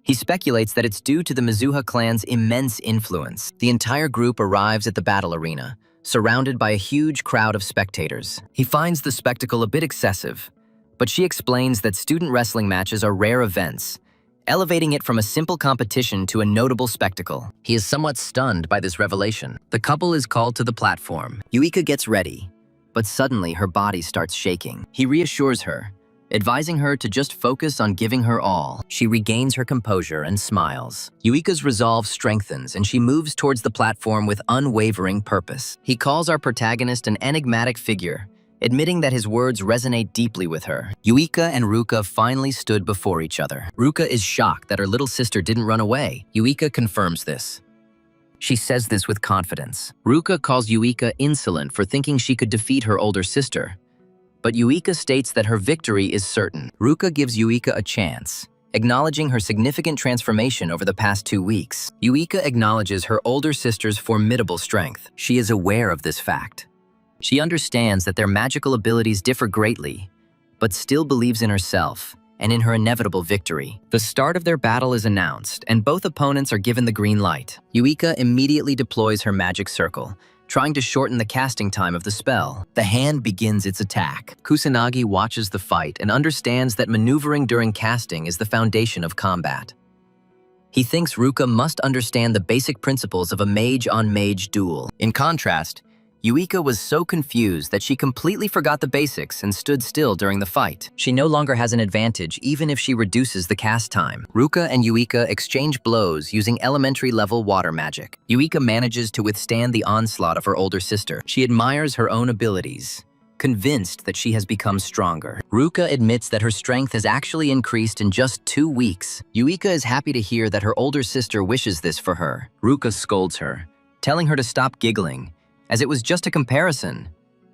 S1: He speculates that it's due to the Mizuha clan's immense influence. The entire group arrives at the battle arena, surrounded by a huge crowd of spectators. He finds the spectacle a bit excessive, but she explains that student wrestling matches are rare events, elevating it from a simple competition to a notable spectacle. He is somewhat stunned by this revelation. The couple is called to the platform. Yuika gets ready, but suddenly her body starts shaking. He reassures her, advising her to just focus on giving her all. She regains her composure and smiles. Yuika's resolve strengthens and she moves towards the platform with unwavering purpose. He calls our protagonist an enigmatic figure, admitting that his words resonate deeply with her. Yuika and Ruka finally stood before each other. Ruka is shocked that her little sister didn't run away. Yuika confirms this. She says this with confidence. Ruka calls Yuika insolent for thinking she could defeat her older sister, but Yuika states that her victory is certain. Ruka gives Yuika a chance, acknowledging her significant transformation over the past 2 weeks. Yuika acknowledges her older sister's formidable strength. She is aware of this fact. She understands that their magical abilities differ greatly, but still believes in herself and in her inevitable victory. The start of their battle is announced, and both opponents are given the green light. Yuika immediately deploys her magic circle, trying to shorten the casting time of the spell. The hand begins its attack. Kusanagi watches the fight and understands that maneuvering during casting is the foundation of combat. He thinks Ruka must understand the basic principles of a mage-on-mage duel. In contrast, Yuika was so confused that she completely forgot the basics and stood still during the fight. She no longer has an advantage even if she reduces the cast time. Ruka and Yuika exchange blows using elementary-level water magic. Yuika manages to withstand the onslaught of her older sister. She admires her own abilities, convinced that she has become stronger. Ruka admits that her strength has actually increased in just 2 weeks. Yuika is happy to hear that her older sister wishes this for her. Ruka scolds her, telling her to stop giggling, as it was just a comparison.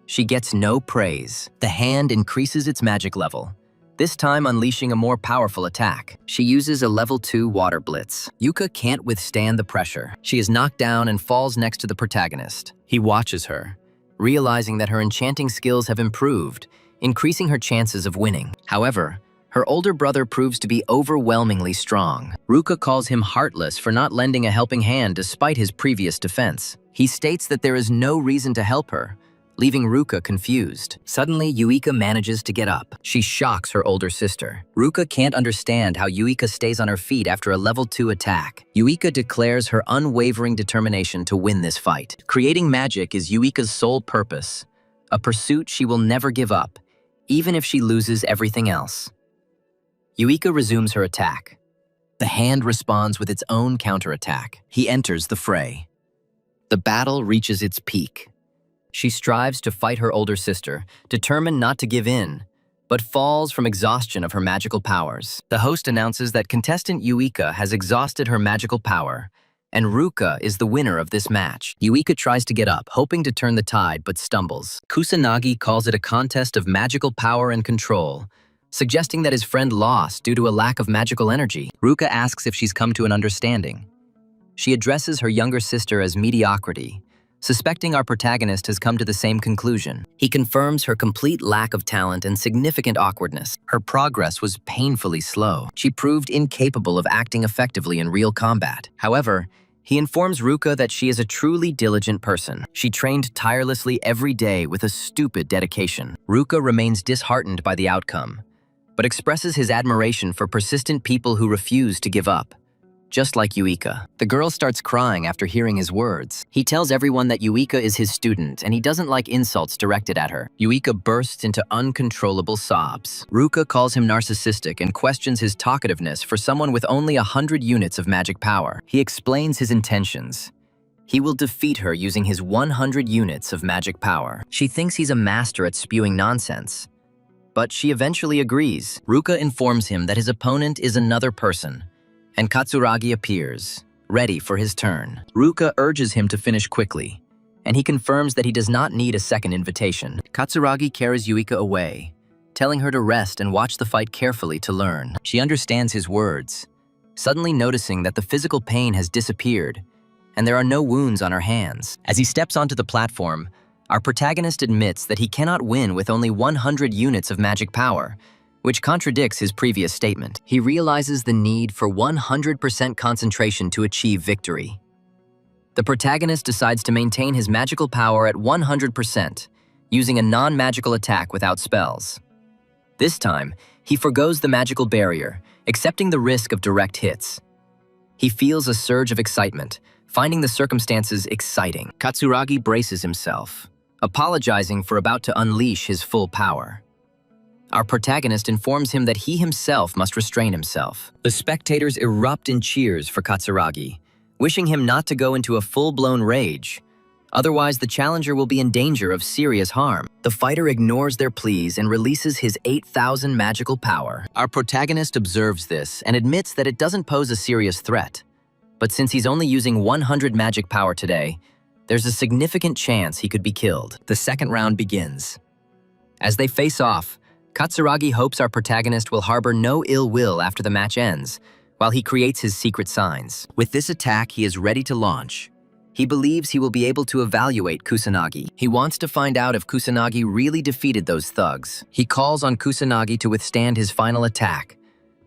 S1: She gets no praise. The hand increases its magic level, this time unleashing a more powerful attack. She uses a level 2 water blitz. Yuka can't withstand the pressure. She is knocked down and falls next to the protagonist. He watches her, realizing that her enchanting skills have improved, increasing her chances of winning. However, her older brother proves to be overwhelmingly strong. Ruka calls him heartless for not lending a helping hand despite his previous defense. He states that there is no reason to help her, leaving Ruka confused. Suddenly, Yuika manages to get up. She shocks her older sister. Ruka can't understand how Yuika stays on her feet after a level 2 attack. Yuika declares her unwavering determination to win this fight. Creating magic is Yuika's sole purpose, a pursuit she will never give up, even if she loses everything else. Yuika resumes her attack. The hand responds with its own counterattack. He enters the fray. The battle reaches its peak. She strives to fight her older sister, determined not to give in, but falls from exhaustion of her magical powers. The host announces that contestant Yuika has exhausted her magical power, and Ruka is the winner of this match. Yuika tries to get up, hoping to turn the tide, but stumbles. Kusanagi calls it a contest of magical power and control, suggesting that his friend lost due to a lack of magical energy. Ruka asks if she's come to an understanding. She addresses her younger sister as mediocrity, suspecting our protagonist has come to the same conclusion. He confirms her complete lack of talent and significant awkwardness. Her progress was painfully slow. She proved incapable of acting effectively in real combat. However, he informs Ruka that she is a truly diligent person. She trained tirelessly every day with a stupid dedication. Ruka remains disheartened by the outcome, but expresses his admiration for persistent people who refuse to give up. Just like Yuika. The girl starts crying after hearing his words. He tells everyone that Yuika is his student and he doesn't like insults directed at her. Yuika bursts into uncontrollable sobs. Ruka calls him narcissistic and questions his talkativeness for someone with only 100 units of magic power. He explains his intentions. He will defeat her using his 100 units of magic power. She thinks he's a master at spewing nonsense, but she eventually agrees. Ruka informs him that his opponent is another person, and Katsuragi appears, ready for his turn. Ruka urges him to finish quickly, and he confirms that he does not need a second invitation. Katsuragi carries Yuika away, telling her to rest and watch the fight carefully to learn. She understands his words, suddenly noticing that the physical pain has disappeared, and there are no wounds on her hands. As he steps onto the platform, our protagonist admits that he cannot win with only 100 units of magic power, which contradicts his previous statement. He realizes the need for 100% concentration to achieve victory. The protagonist decides to maintain his magical power at 100%, using a non-magical attack without spells. This time, he forgoes the magical barrier, accepting the risk of direct hits. He feels a surge of excitement, finding the circumstances exciting. Katsuragi braces himself, apologizing for about to unleash his full power. Our protagonist informs him that he himself must restrain himself. The spectators erupt in cheers for Katsuragi, wishing him not to go into a full-blown rage. Otherwise, the challenger will be in danger of serious harm. The fighter ignores their pleas and releases his 8,000 magical power. Our protagonist observes this and admits that it doesn't pose a serious threat. But since he's only using 100 magic power today, there's a significant chance he could be killed. The second round begins. As they face off, Katsuragi hopes our protagonist will harbor no ill will after the match ends, while he creates his secret signs. With this attack, he is ready to launch. He believes he will be able to evaluate Kusanagi. He wants to find out if Kusanagi really defeated those thugs. He calls on Kusanagi to withstand his final attack,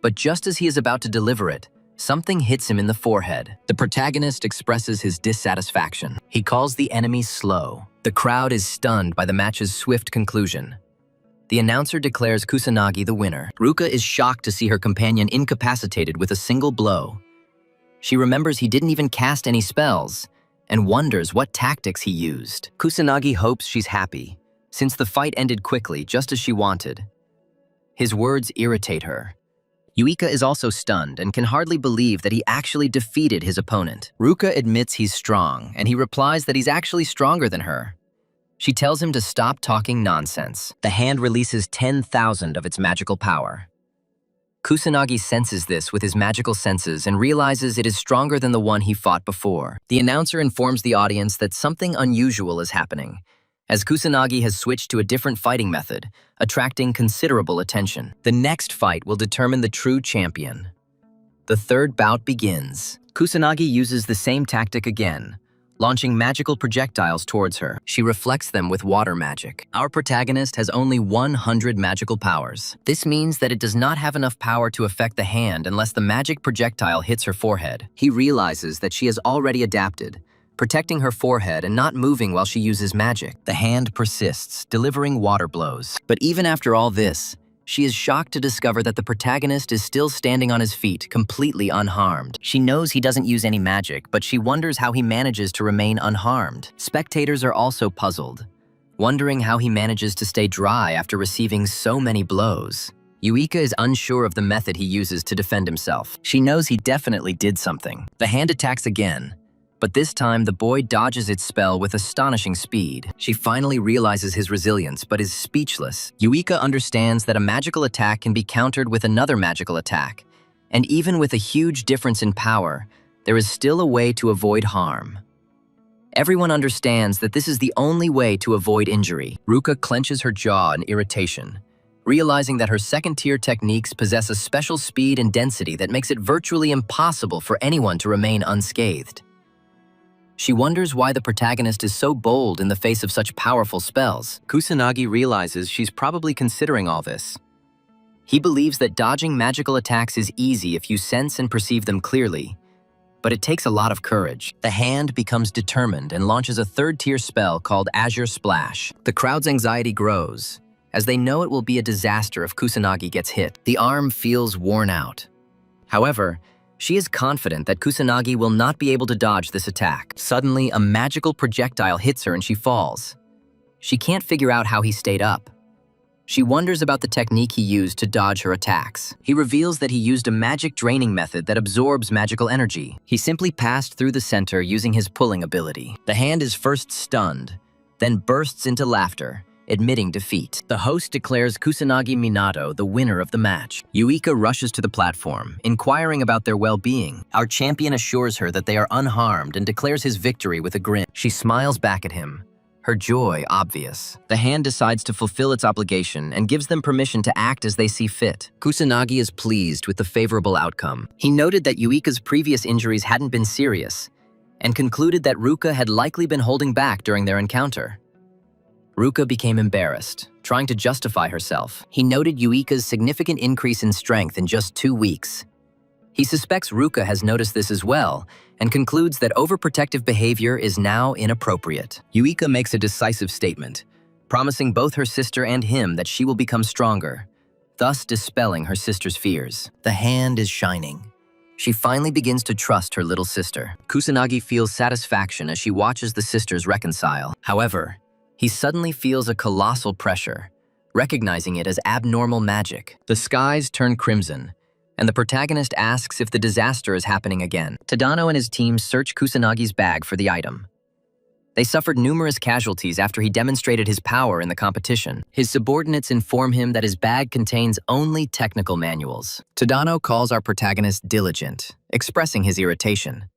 S1: but just as he is about to deliver it, something hits him in the forehead. The protagonist expresses his dissatisfaction. He calls the enemy slow. The crowd is stunned by the match's swift conclusion. The announcer declares Kusanagi the winner. Ruka is shocked to see her companion incapacitated with a single blow. She remembers he didn't even cast any spells, and wonders what tactics he used. Kusanagi hopes she's happy, since the fight ended quickly, just as she wanted. His words irritate her. Yuika is also stunned and can hardly believe that he actually defeated his opponent. Ruka admits he's strong, and he replies that he's actually stronger than her. She tells him to stop talking nonsense. The hand releases 10,000 of its magical power. Kusanagi senses this with his magical senses and realizes it is stronger than the one he fought before. The announcer informs the audience that something unusual is happening, as Kusanagi has switched to a different fighting method, attracting considerable attention. The next fight will determine the true champion. The third bout begins. Kusanagi uses the same tactic again, launching magical projectiles towards her. She reflects them with water magic. Our protagonist has only 100 magical powers. This means that it does not have enough power to affect the hand unless the magic projectile hits her forehead. He realizes that she has already adapted, protecting her forehead and not moving while she uses magic. The hand persists, delivering water blows. But even after all this, she is shocked to discover that the protagonist is still standing on his feet, completely unharmed. She knows he doesn't use any magic, but she wonders how he manages to remain unharmed. Spectators are also puzzled, wondering how he manages to stay dry after receiving so many blows. Yuika is unsure of the method he uses to defend himself. She knows he definitely did something. The hand attacks again, but this time the boy dodges its spell with astonishing speed. She finally realizes his resilience, but is speechless. Yuika understands that a magical attack can be countered with another magical attack, and even with a huge difference in power, there is still a way to avoid harm. Everyone understands that this is the only way to avoid injury. Ruka clenches her jaw in irritation, realizing that her second-tier techniques possess a special speed and density that makes it virtually impossible for anyone to remain unscathed. She wonders why the protagonist is so bold in the face of such powerful spells. Kusanagi realizes she's probably considering all this. He believes that dodging magical attacks is easy if you sense and perceive them clearly, but it takes a lot of courage. The hand becomes determined and launches a third-tier spell called Azure Splash. The crowd's anxiety grows, as they know it will be a disaster if Kusanagi gets hit. The arm feels worn out. However, she is confident that Kusanagi will not be able to dodge this attack. Suddenly, a magical projectile hits her and she falls. She can't figure out how he stayed up. She wonders about the technique he used to dodge her attacks. He reveals that he used a magic draining method that absorbs magical energy. He simply passed through the center using his pulling ability. The hand is first stunned, then bursts into laughter, admitting defeat. The host declares Kusanagi Minato the winner of the match. Yuika rushes to the platform, inquiring about their well-being. Our champion assures her that they are unharmed and declares his victory with a grin. She smiles back at him, her joy obvious. The hand decides to fulfill its obligation and gives them permission to act as they see fit. Kusanagi is pleased with the favorable outcome. He noted that Yuika's previous injuries hadn't been serious, and concluded that Ruka had likely been holding back during their encounter. Ruka became embarrassed, trying to justify herself. He noted Yuika's significant increase in strength in just 2 weeks. He suspects Ruka has noticed this as well, and concludes that overprotective behavior is now inappropriate. Yuika makes a decisive statement, promising both her sister and him that she will become stronger, thus dispelling her sister's fears. The hand is shining. She finally begins to trust her little sister. Kusanagi feels satisfaction as she watches the sisters reconcile. However, he suddenly feels a colossal pressure, recognizing it as abnormal magic. The skies turn crimson, and the protagonist asks if the disaster is happening again. Tadano and his team search Kusanagi's bag for the item. They suffered numerous casualties after he demonstrated his power in the competition. His subordinates inform him that his bag contains only technical manuals. Tadano calls our protagonist diligent, expressing his irritation.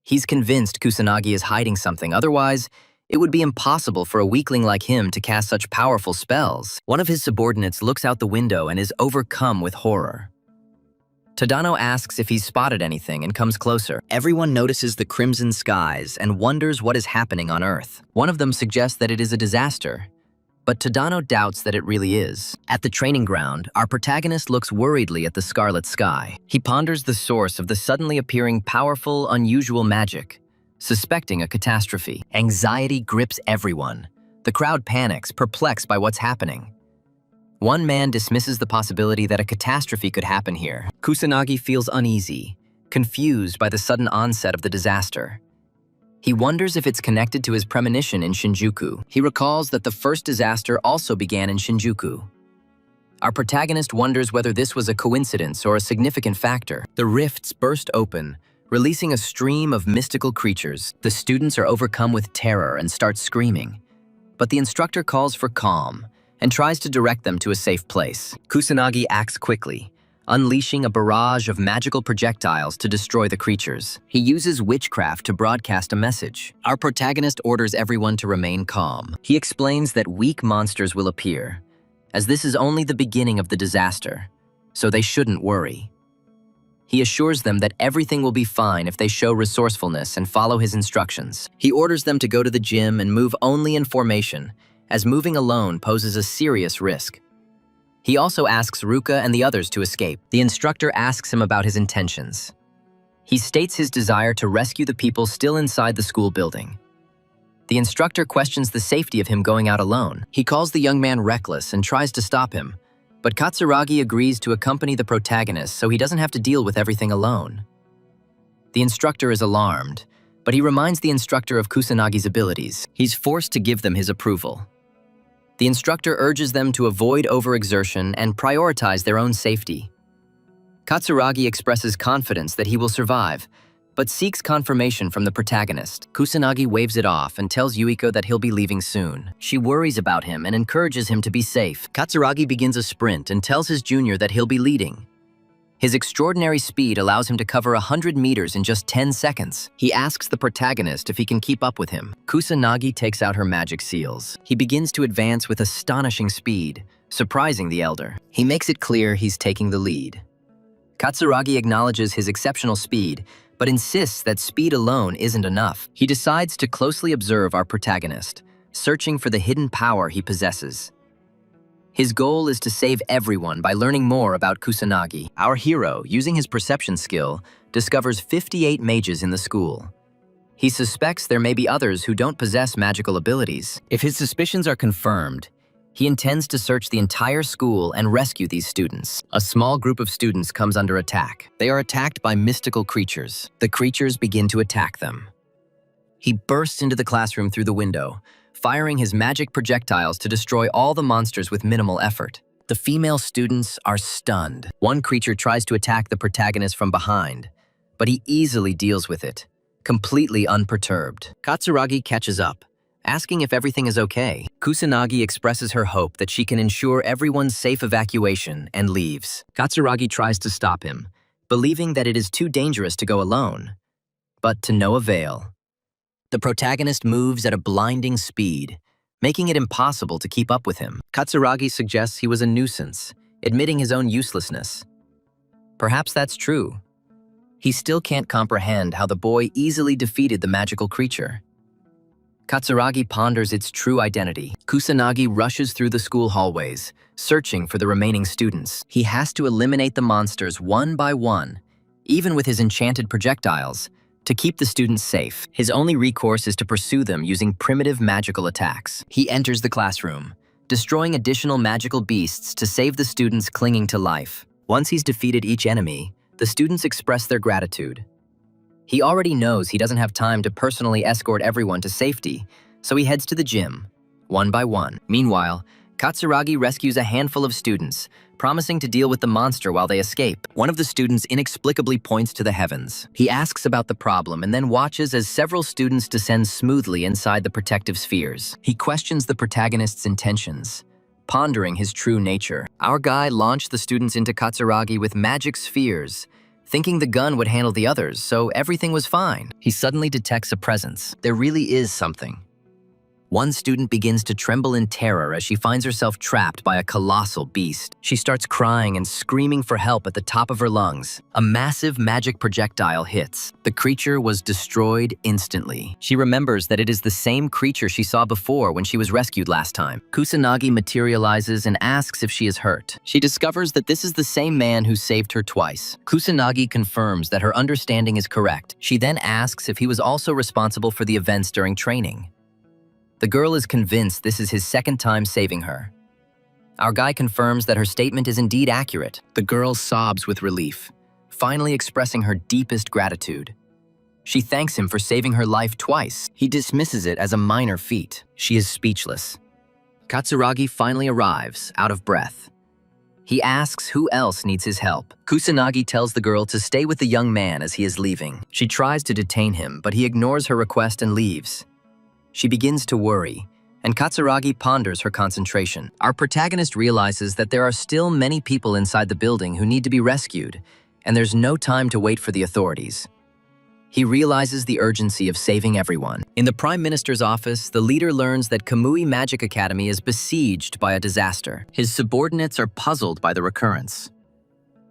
S1: He's convinced Kusanagi is hiding something, otherwise, it would be impossible for a weakling like him to cast such powerful spells. One of his subordinates looks out the window and is overcome with horror. Tadano asks if he's spotted anything and comes closer. Everyone notices the crimson skies and wonders what is happening on Earth. One of them suggests that it is a disaster, but Tadano doubts that it really is. At the training ground, our protagonist looks worriedly at the scarlet sky. He ponders the source of the suddenly appearing powerful, unusual magic, suspecting a catastrophe. Anxiety grips everyone. The crowd panics, perplexed by what's happening. One man dismisses the possibility that a catastrophe could happen here. Kusanagi feels uneasy, confused by the sudden onset of the disaster. He wonders if it's connected to his premonition in Shinjuku. He recalls that the first disaster also began in Shinjuku. Our protagonist wonders whether this was a coincidence or a significant factor. The rifts burst open, releasing a stream of mystical creatures. The students are overcome with terror and start screaming. But the instructor calls for calm and tries to direct them to a safe place. Kusanagi acts quickly, unleashing a barrage of magical projectiles to destroy the creatures. He uses witchcraft to broadcast a message. Our protagonist orders everyone to remain calm. He explains that weak monsters will appear, as this is only the beginning of the disaster, so they shouldn't worry. He assures them that everything will be fine if they show resourcefulness and follow his instructions. He orders them to go to the gym and move only in formation, as moving alone poses a serious risk. He also asks Ruka and the others to escape. The instructor asks him about his intentions. He states his desire to rescue the people still inside the school building. The instructor questions the safety of him going out alone. He calls the young man reckless and tries to stop him, but Katsuragi agrees to accompany the protagonist so he doesn't have to deal with everything alone. The instructor is alarmed, but he reminds the instructor of Kusanagi's abilities. He's forced to give them his approval. The instructor urges them to avoid overexertion and prioritize their own safety. Katsuragi expresses confidence that he will survive, but seeks confirmation from the protagonist. Kusanagi waves it off and tells Yuiko that he'll be leaving soon. She worries about him and encourages him to be safe. Katsuragi begins a sprint and tells his junior that he'll be leading. His extraordinary speed allows him to cover 100 meters in just 10 seconds. He asks the protagonist if he can keep up with him. Kusanagi takes out her magic seals. He begins to advance with astonishing speed, surprising the elder. He makes it clear he's taking the lead. Katsuragi acknowledges his exceptional speed, but insists that speed alone isn't enough. He decides to closely observe our protagonist, searching for the hidden power he possesses. His goal is to save everyone by learning more about Kusanagi. Our hero, using his perception skill, discovers 58 mages in the school. He suspects there may be others who don't possess magical abilities. If his suspicions are confirmed, he intends to search the entire school and rescue these students. A small group of students comes under attack. They are attacked by mystical creatures. The creatures begin to attack them. He bursts into the classroom through the window, firing his magic projectiles to destroy all the monsters with minimal effort. The female students are stunned. One creature tries to attack the protagonist from behind, but he easily deals with it, completely unperturbed. Katsuragi catches up, asking if everything is okay. Kusanagi expresses her hope that she can ensure everyone's safe evacuation and leaves. Katsuragi tries to stop him, believing that it is too dangerous to go alone, but to no avail. The protagonist moves at a blinding speed, making it impossible to keep up with him. Katsuragi suggests he was a nuisance, admitting his own uselessness. Perhaps that's true. He still can't comprehend how the boy easily defeated the magical creature. Katsuragi ponders its true identity. Kusanagi rushes through the school hallways, searching for the remaining students. He has to eliminate the monsters one by one, even with his enchanted projectiles, to keep the students safe. His only recourse is to pursue them using primitive magical attacks. He enters the classroom, destroying additional magical beasts to save the students clinging to life. Once he's defeated each enemy, the students express their gratitude. He already knows he doesn't have time to personally escort everyone to safety, so he heads to the gym, one by one. Meanwhile, Katsuragi rescues a handful of students, promising to deal with the monster while they escape. One of the students inexplicably points to the heavens. He asks about the problem and then watches as several students descend smoothly inside the protective spheres. He questions the protagonist's intentions, pondering his true nature. Our guy launched the students into Katsuragi with magic spheres, thinking the gun would handle the others, so everything was fine. He suddenly detects a presence. There really is something. One student begins to tremble in terror as she finds herself trapped by a colossal beast. She starts crying and screaming for help at the top of her lungs. A massive magic projectile hits. The creature was destroyed instantly. She remembers that it is the same creature she saw before when she was rescued last time. Kusanagi materializes and asks if she is hurt. She discovers that this is the same man who saved her twice. Kusanagi confirms that her understanding is correct. She then asks if he was also responsible for the events during training. The girl is convinced this is his second time saving her. Our guy confirms that her statement is indeed accurate. The girl sobs with relief, finally expressing her deepest gratitude. She thanks him for saving her life twice. He dismisses it as a minor feat. She is speechless. Katsuragi finally arrives, out of breath. He asks who else needs his help. Kusanagi tells the girl to stay with the young man as he is leaving. She tries to detain him, but he ignores her request and leaves. She begins to worry, and Katsuragi ponders her concentration. Our protagonist realizes that there are still many people inside the building who need to be rescued, and there's no time to wait for the authorities. He realizes the urgency of saving everyone. In the Prime Minister's office, the leader learns that Kamui Magic Academy is besieged by a disaster. His subordinates are puzzled by the recurrence.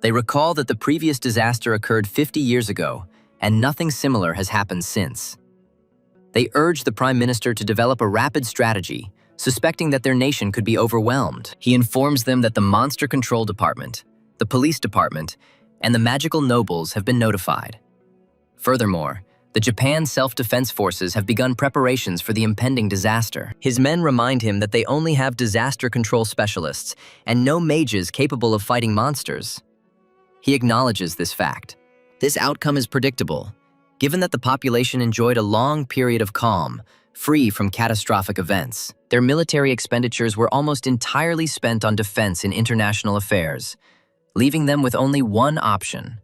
S1: They recall that the previous disaster occurred 50 years ago, and nothing similar has happened since. They urge the Prime Minister to develop a rapid strategy, suspecting that their nation could be overwhelmed. He informs them that the Monster Control Department, the Police Department, and the Magical Nobles have been notified. Furthermore, the Japan Self-Defense Forces have begun preparations for the impending disaster. His men remind him that they only have disaster control specialists and no mages capable of fighting monsters. He acknowledges this fact. This outcome is predictable, given that the population enjoyed a long period of calm, free from catastrophic events. Their military expenditures were almost entirely spent on defense in international affairs, leaving them with only one option: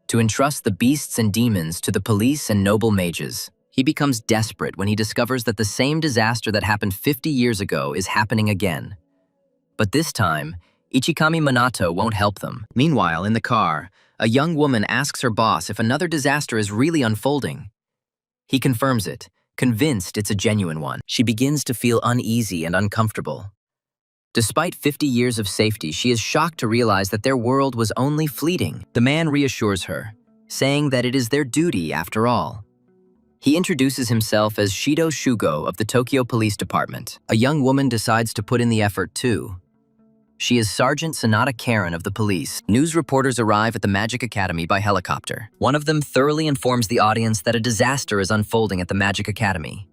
S1: to entrust the beasts and demons to the police and noble mages. He becomes desperate when he discovers that the same disaster that happened 50 years ago is happening again. But this time, Ichikami Minato won't help them. Meanwhile, in the car, a young woman asks her boss if another disaster is really unfolding. He confirms it, convinced it's a genuine one. She begins to feel uneasy and uncomfortable. Despite 50 years of safety, she is shocked to realize that their world was only fleeting. The man reassures her, saying that it is their duty after all. He introduces himself as Shido Shugo of the Tokyo Police Department. A young woman decides to put in the effort too. She is Sergeant Sonata Karen of the police. News reporters arrive at the Magic Academy by helicopter. One of them thoroughly informs the audience that a disaster is unfolding at the Magic Academy.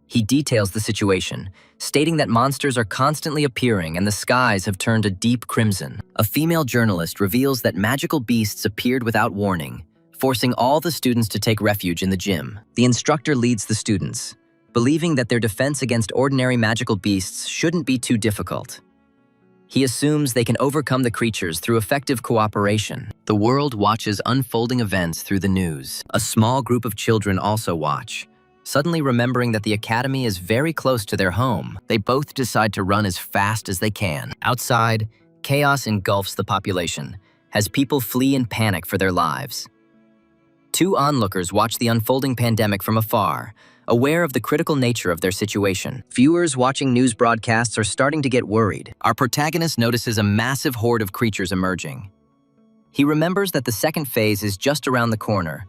S1: He details the situation, stating that monsters are constantly appearing and the skies have turned a deep crimson. A female journalist reveals that magical beasts appeared without warning, forcing all the students to take refuge in the gym. The instructor leads the students, believing that their defense against ordinary magical beasts shouldn't be too difficult. He assumes they can overcome the creatures through effective cooperation. The world watches unfolding events through the news. A small group of children also watch, suddenly remembering that the academy is very close to their home. They both decide to run as fast as they can. Outside, chaos engulfs the population, as people flee in panic for their lives. Two onlookers watch the unfolding pandemic from afar, aware of the critical nature of their situation. Viewers watching news broadcasts are starting to get worried. Our protagonist notices a massive horde of creatures emerging. He remembers that the second phase is just around the corner,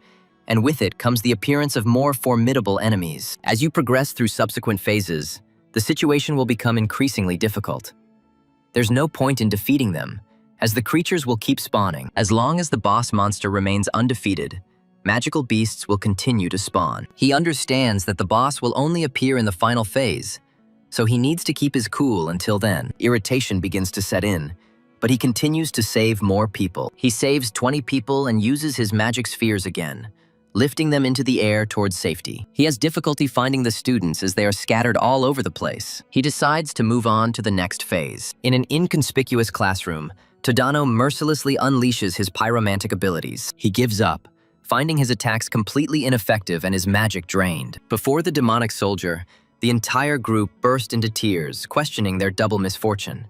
S1: and with it comes the appearance of more formidable enemies. As you progress through subsequent phases, the situation will become increasingly difficult. There's no point in defeating them, as the creatures will keep spawning. As long as the boss monster remains undefeated, magical beasts will continue to spawn. He understands that the boss will only appear in the final phase, so he needs to keep his cool until then. Irritation begins to set in, but he continues to save more people. He saves 20 people and uses his magic spheres again, lifting them into the air towards safety. He has difficulty finding the students as they are scattered all over the place. He decides to move on to the next phase. In an inconspicuous classroom, Tadano mercilessly unleashes his pyromantic abilities. He gives up, finding his attacks completely ineffective and his magic drained. Before the demonic soldier, the entire group burst into tears, questioning their double misfortune.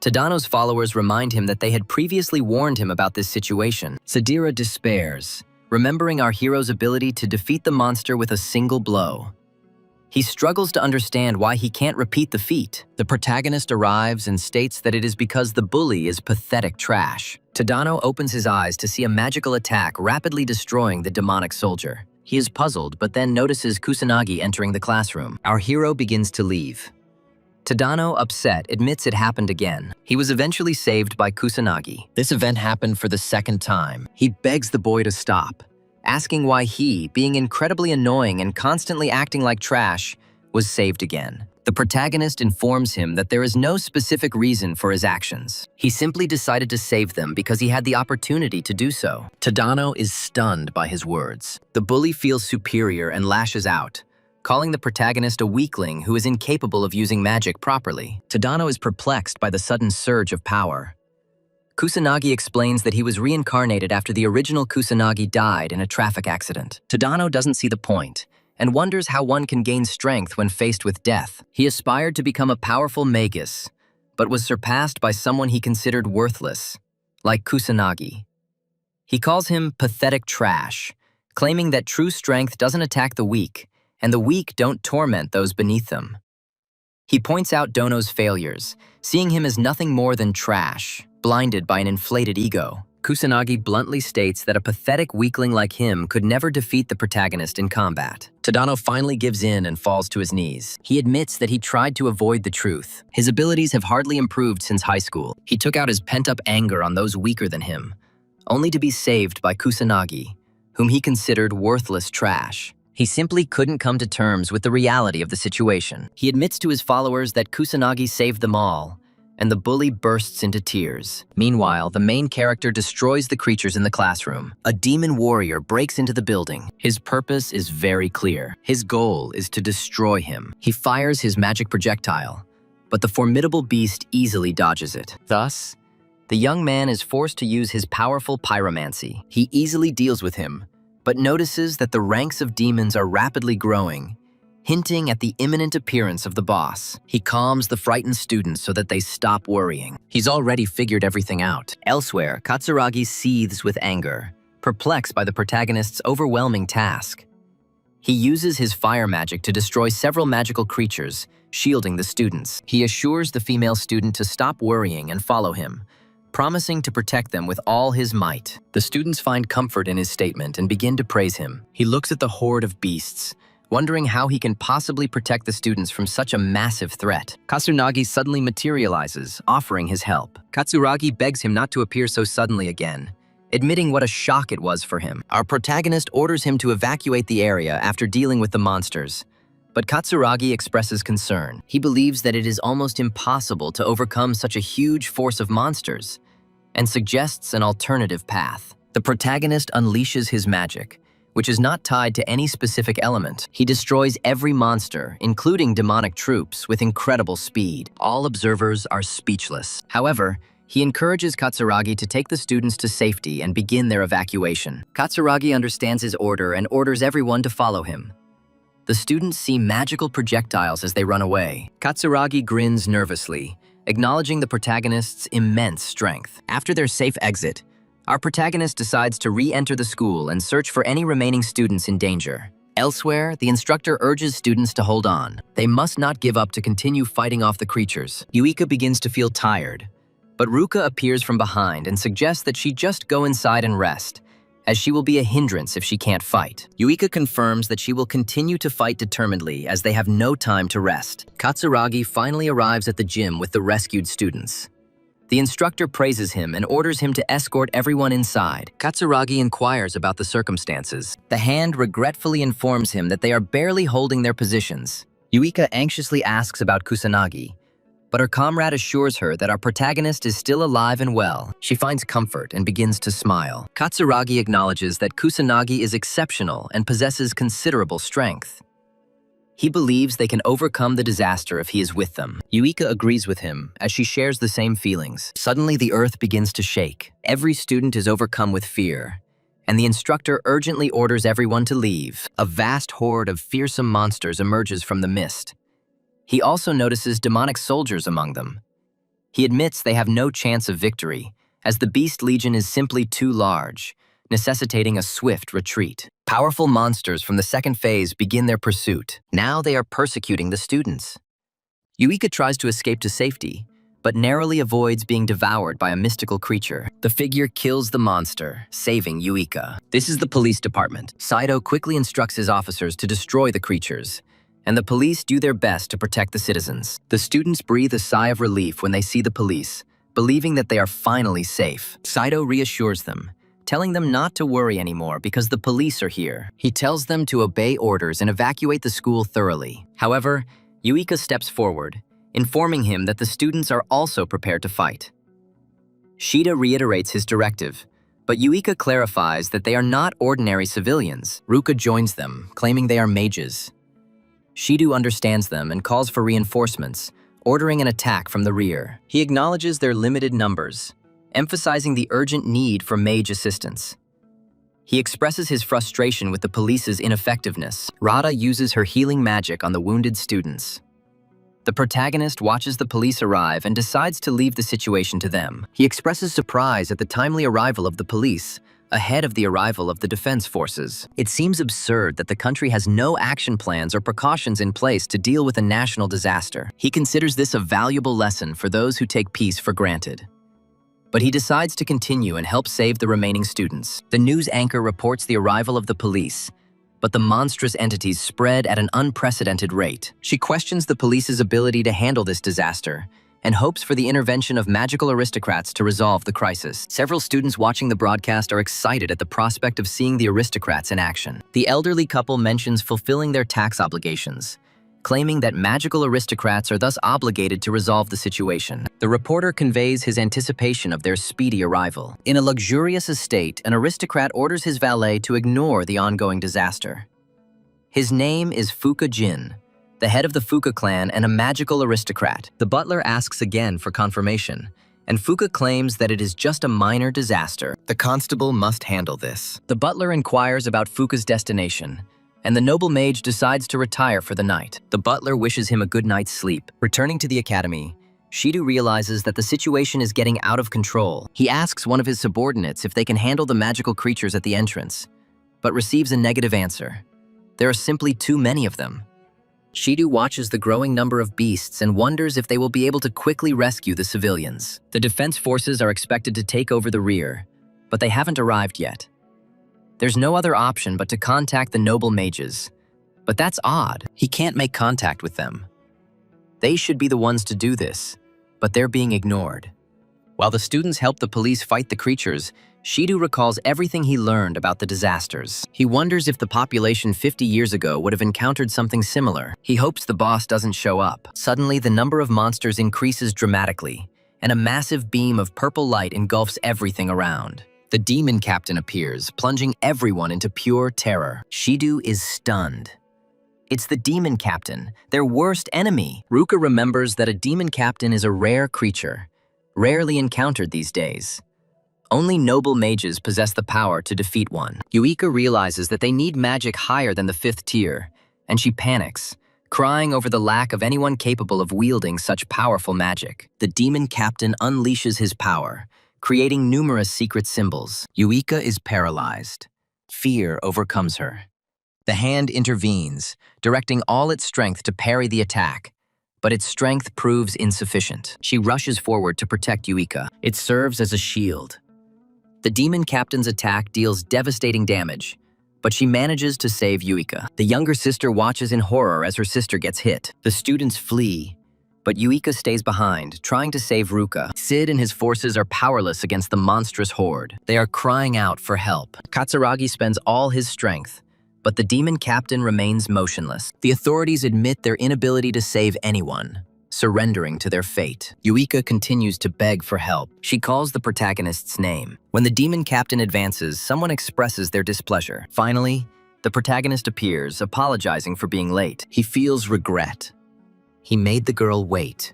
S1: Tadano's followers remind him that they had previously warned him about this situation. Sadira despairs, remembering our hero's ability to defeat the monster with a single blow. He struggles to understand why he can't repeat the feat. The protagonist arrives and states that it is because the bully is pathetic trash. Tadano opens his eyes to see a magical attack rapidly destroying the demonic soldier. He is puzzled, but then notices Kusanagi entering the classroom. Our hero begins to leave. Tadano, upset, admits it happened again. He was eventually saved by Kusanagi. This event happened for the second time. He begs the boy to stop, asking why he, being incredibly annoying and constantly acting like trash, was saved again. The protagonist informs him that there is no specific reason for his actions. He simply decided to save them because he had the opportunity to do so. Tadano is stunned by his words. The bully feels superior and lashes out, calling the protagonist a weakling who is incapable of using magic properly. Tadano is perplexed by the sudden surge of power. Kusanagi explains that he was reincarnated after the original Kusanagi died in a traffic accident. Tadano doesn't see the point, and wonders how one can gain strength when faced with death. He aspired to become a powerful magus, but was surpassed by someone he considered worthless, like Kusanagi. He calls him pathetic trash, claiming that true strength doesn't attack the weak, and the weak don't torment those beneath them. He points out Dono's failures, seeing him as nothing more than trash, blinded by an inflated ego. Kusanagi bluntly states that a pathetic weakling like him could never defeat the protagonist in combat. Tadano finally gives in and falls to his knees. He admits that he tried to avoid the truth. His abilities have hardly improved since high school. He took out his pent-up anger on those weaker than him, only to be saved by Kusanagi, whom he considered worthless trash. He simply couldn't come to terms with the reality of the situation. He admits to his followers that Kusanagi saved them all, and the bully bursts into tears. Meanwhile, the main character destroys the creatures in the classroom. A demon warrior breaks into the building. His purpose is very clear. His goal is to destroy him. He fires his magic projectile, but the formidable beast easily dodges it. Thus, the young man is forced to use his powerful pyromancy. He easily deals with him, but notices that the ranks of demons are rapidly growing, hinting at the imminent appearance of the boss. He calms the frightened students so that they stop worrying. He's already figured everything out. Elsewhere, Katsuragi seethes with anger, perplexed by the protagonist's overwhelming task. He uses his fire magic to destroy several magical creatures, shielding the students. He assures the female student to stop worrying and follow him, promising to protect them with all his might. The students find comfort in his statement and begin to praise him. He looks at the horde of beasts, wondering how he can possibly protect the students from such a massive threat. Katsuragi suddenly materializes, offering his help. Katsuragi begs him not to appear so suddenly again, admitting what a shock it was for him. Our protagonist orders him to evacuate the area after dealing with the monsters, but Katsuragi expresses concern. He believes that it is almost impossible to overcome such a huge force of monsters, and suggests an alternative path. The protagonist unleashes his magic, which is not tied to any specific element. He destroys every monster, including demonic troops, with incredible speed. All observers are speechless. However, he encourages Katsuragi to take the students to safety and begin their evacuation. Katsuragi understands his order and orders everyone to follow him. The students see magical projectiles as they run away. Katsuragi grins nervously, acknowledging the protagonist's immense strength. After their safe exit, our protagonist decides to re-enter the school and search for any remaining students in danger. Elsewhere, the instructor urges students to hold on. They must not give up to continue fighting off the creatures. Yuika begins to feel tired, but Ruka appears from behind and suggests that she just go inside and rest, as she will be a hindrance if she can't fight. Yuika confirms that she will continue to fight determinedly as they have no time to rest. Katsuragi finally arrives at the gym with the rescued students. The instructor praises him and orders him to escort everyone inside. Katsuragi inquires about the circumstances. The hand regretfully informs him that they are barely holding their positions. Yuika anxiously asks about Kusanagi, but her comrade assures her that our protagonist is still alive and well. She finds comfort and begins to smile. Katsuragi acknowledges that Kusanagi is exceptional and possesses considerable strength. He believes they can overcome the disaster if he is with them. Yuika agrees with him, as she shares the same feelings. Suddenly, the earth begins to shake. Every student is overcome with fear, and the instructor urgently orders everyone to leave. A vast horde of fearsome monsters emerges from the mist. He also notices demonic soldiers among them. He admits they have no chance of victory, as the Beast Legion is simply too large, necessitating a swift retreat. Powerful monsters from the second phase begin their pursuit. Now they are persecuting the students. Yuika tries to escape to safety, but narrowly avoids being devoured by a mystical creature. The figure kills the monster, saving Yuika. This is the police department. Saito quickly instructs his officers to destroy the creatures, and the police do their best to protect the citizens. The students breathe a sigh of relief when they see the police, believing that they are finally safe. Saito reassures them, telling them not to worry anymore because the police are here. He tells them to obey orders and evacuate the school thoroughly. However, Yuika steps forward, informing him that the students are also prepared to fight. Shida reiterates his directive, but Yuika clarifies that they are not ordinary civilians. Ruka joins them, claiming they are mages. Shidu understands them and calls for reinforcements, ordering an attack from the rear. He acknowledges their limited numbers, emphasizing the urgent need for mage assistance. He expresses his frustration with the police's ineffectiveness. Rada uses her healing magic on the wounded students. The protagonist watches the police arrive and decides to leave the situation to them. He expresses surprise at the timely arrival of the police, ahead of the arrival of the defense forces. It seems absurd that the country has no action plans or precautions in place to deal with a national disaster. He considers this a valuable lesson for those who take peace for granted. But he decides to continue and help save the remaining students. The news anchor reports the arrival of the police, but the monstrous entities spread at an unprecedented rate. She questions the police's ability to handle this disaster and hopes for the intervention of magical aristocrats to resolve the crisis. Several students watching the broadcast are excited at the prospect of seeing the aristocrats in action. The elderly couple mentions fulfilling their tax obligations, claiming that magical aristocrats are thus obligated to resolve the situation. The reporter conveys his anticipation of their speedy arrival. In a luxurious estate, an aristocrat orders his valet to ignore the ongoing disaster. His name is Fuka Jin, the head of the Fuka clan and a magical aristocrat. The butler asks again for confirmation, and Fuka claims that it is just a minor disaster. The constable must handle this. The butler inquires about Fuka's destination, and the noble mage decides to retire for the night. The butler wishes him a good night's sleep. Returning to the academy, Shidu realizes that the situation is getting out of control. He asks one of his subordinates if they can handle the magical creatures at the entrance, but receives a negative answer. There are simply too many of them. Shidu watches the growing number of beasts and wonders if they will be able to quickly rescue the civilians. The defense forces are expected to take over the rear, but they haven't arrived yet. There's no other option but to contact the noble mages. But that's odd. He can't make contact with them. They should be the ones to do this, but they're being ignored. While the students help the police fight the creatures, Shidu recalls everything he learned about the disasters. He wonders if the population 50 years ago would have encountered something similar. He hopes the boss doesn't show up. Suddenly, the number of monsters increases dramatically, and a massive beam of purple light engulfs everything around. The demon captain appears, plunging everyone into pure terror. Shidu is stunned. It's the demon captain, their worst enemy. Ruka remembers that a demon captain is a rare creature, rarely encountered these days. Only noble mages possess the power to defeat one. Yuika realizes that they need magic higher than the 5th tier, and she panics, crying over the lack of anyone capable of wielding such powerful magic. The demon captain unleashes his power, creating numerous secret symbols. Yuika is paralyzed. Fear overcomes her. The hand intervenes, directing all its strength to parry the attack, but its strength proves insufficient. She rushes forward to protect Yuika. It serves as a shield. The demon captain's attack deals devastating damage, but she manages to save Yuika. The younger sister watches in horror as her sister gets hit. The students flee, but Yuika stays behind, trying to save Ruka. Sid and his forces are powerless against the monstrous horde. They are crying out for help. Katsuragi spends all his strength, but the demon captain remains motionless. The authorities admit their inability to save anyone, surrendering to their fate. Yuika continues to beg for help. She calls the protagonist's name. When the demon captain advances, someone expresses their displeasure. Finally, the protagonist appears, apologizing for being late. He feels regret. He made the girl wait.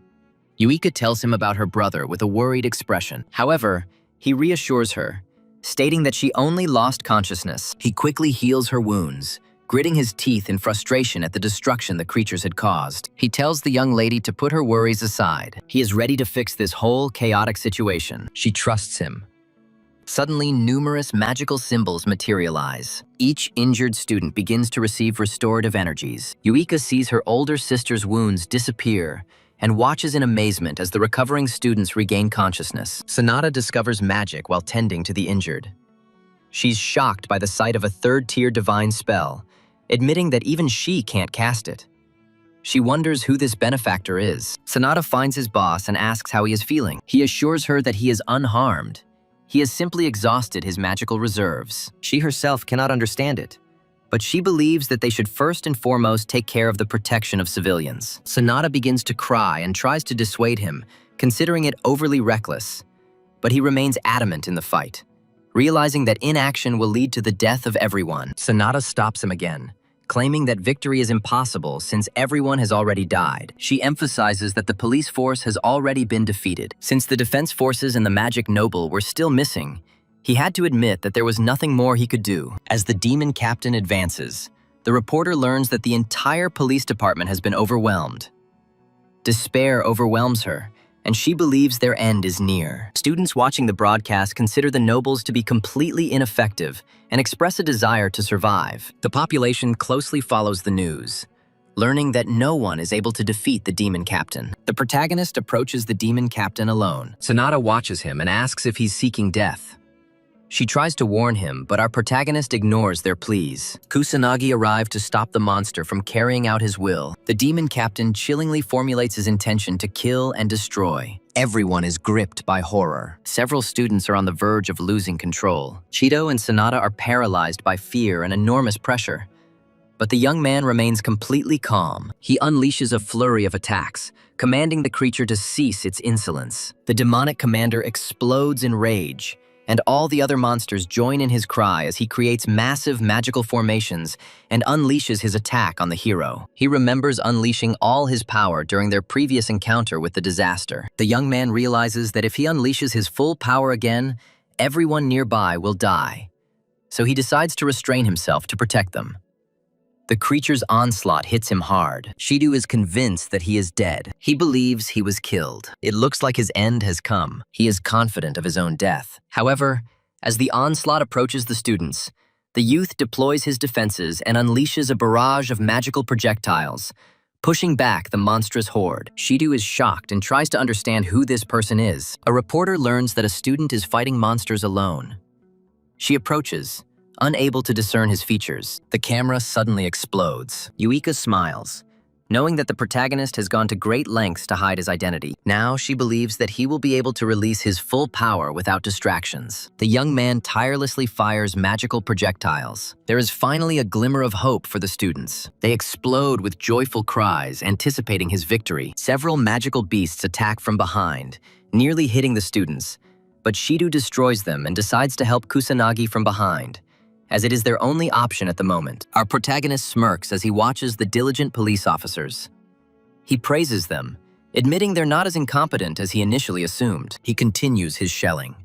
S1: Yuika tells him about her brother with a worried expression. However, he reassures her, stating that she only lost consciousness. He quickly heals her wounds, gritting his teeth in frustration at the destruction the creatures had caused. He tells the young lady to put her worries aside. He is ready to fix this whole chaotic situation. She trusts him. Suddenly, numerous magical symbols materialize. Each injured student begins to receive restorative energies. Yuika sees her older sister's wounds disappear and watches in amazement as the recovering students regain consciousness. Sonata discovers magic while tending to the injured. She's shocked by the sight of a 3rd-tier divine spell, admitting that even she can't cast it. She wonders who this benefactor is. Sonata finds his boss and asks how he is feeling. He assures her that he is unharmed. He has simply exhausted his magical reserves. She herself cannot understand it, but she believes that they should first and foremost take care of the protection of civilians. Sonata begins to cry and tries to dissuade him, considering it overly reckless, but he remains adamant in the fight, realizing that inaction will lead to the death of everyone. Sonata stops him again, claiming that victory is impossible since everyone has already died. She emphasizes that the police force has already been defeated. Since the defense forces and the magic noble were still missing, he had to admit that there was nothing more he could do. As the demon captain advances, the reporter learns that the entire police department has been overwhelmed. Despair overwhelms her, and she believes their end is near. Students watching the broadcast consider the nobles to be completely ineffective and express a desire to survive. The population closely follows the news, learning that no one is able to defeat the demon captain. The protagonist approaches the demon captain alone. Sonata watches him and asks if he's seeking death. She tries to warn him, but our protagonist ignores their pleas. Kusanagi arrived to stop the monster from carrying out his will. The demon captain chillingly formulates his intention to kill and destroy. Everyone is gripped by horror. Several students are on the verge of losing control. Chido and Sonata are paralyzed by fear and enormous pressure. But the young man remains completely calm. He unleashes a flurry of attacks, commanding the creature to cease its insolence. The demonic commander explodes in rage, and all the other monsters join in his cry as he creates massive magical formations and unleashes his attack on the hero. He remembers unleashing all his power during their previous encounter with the disaster. The young man realizes that if he unleashes his full power again, everyone nearby will die. So he decides to restrain himself to protect them. The creature's onslaught hits him hard. Shido is convinced that he is dead. He believes he was killed. It looks like his end has come. He is confident of his own death. However, as the onslaught approaches the students, the youth deploys his defenses and unleashes a barrage of magical projectiles, pushing back the monstrous horde. Shido is shocked and tries to understand who this person is. A reporter learns that a student is fighting monsters alone. She approaches, unable to discern his features. The camera suddenly explodes. Yuika smiles, knowing that the protagonist has gone to great lengths to hide his identity. Now she believes that he will be able to release his full power without distractions. The young man tirelessly fires magical projectiles. There is finally a glimmer of hope for the students. They explode with joyful cries, anticipating his victory. Several magical beasts attack from behind, nearly hitting the students, but Shido destroys them and decides to help Kusanagi from behind, as it is their only option at the moment. Our protagonist smirks as he watches the diligent police officers. He praises them, admitting they're not as incompetent as he initially assumed. He continues his shelling.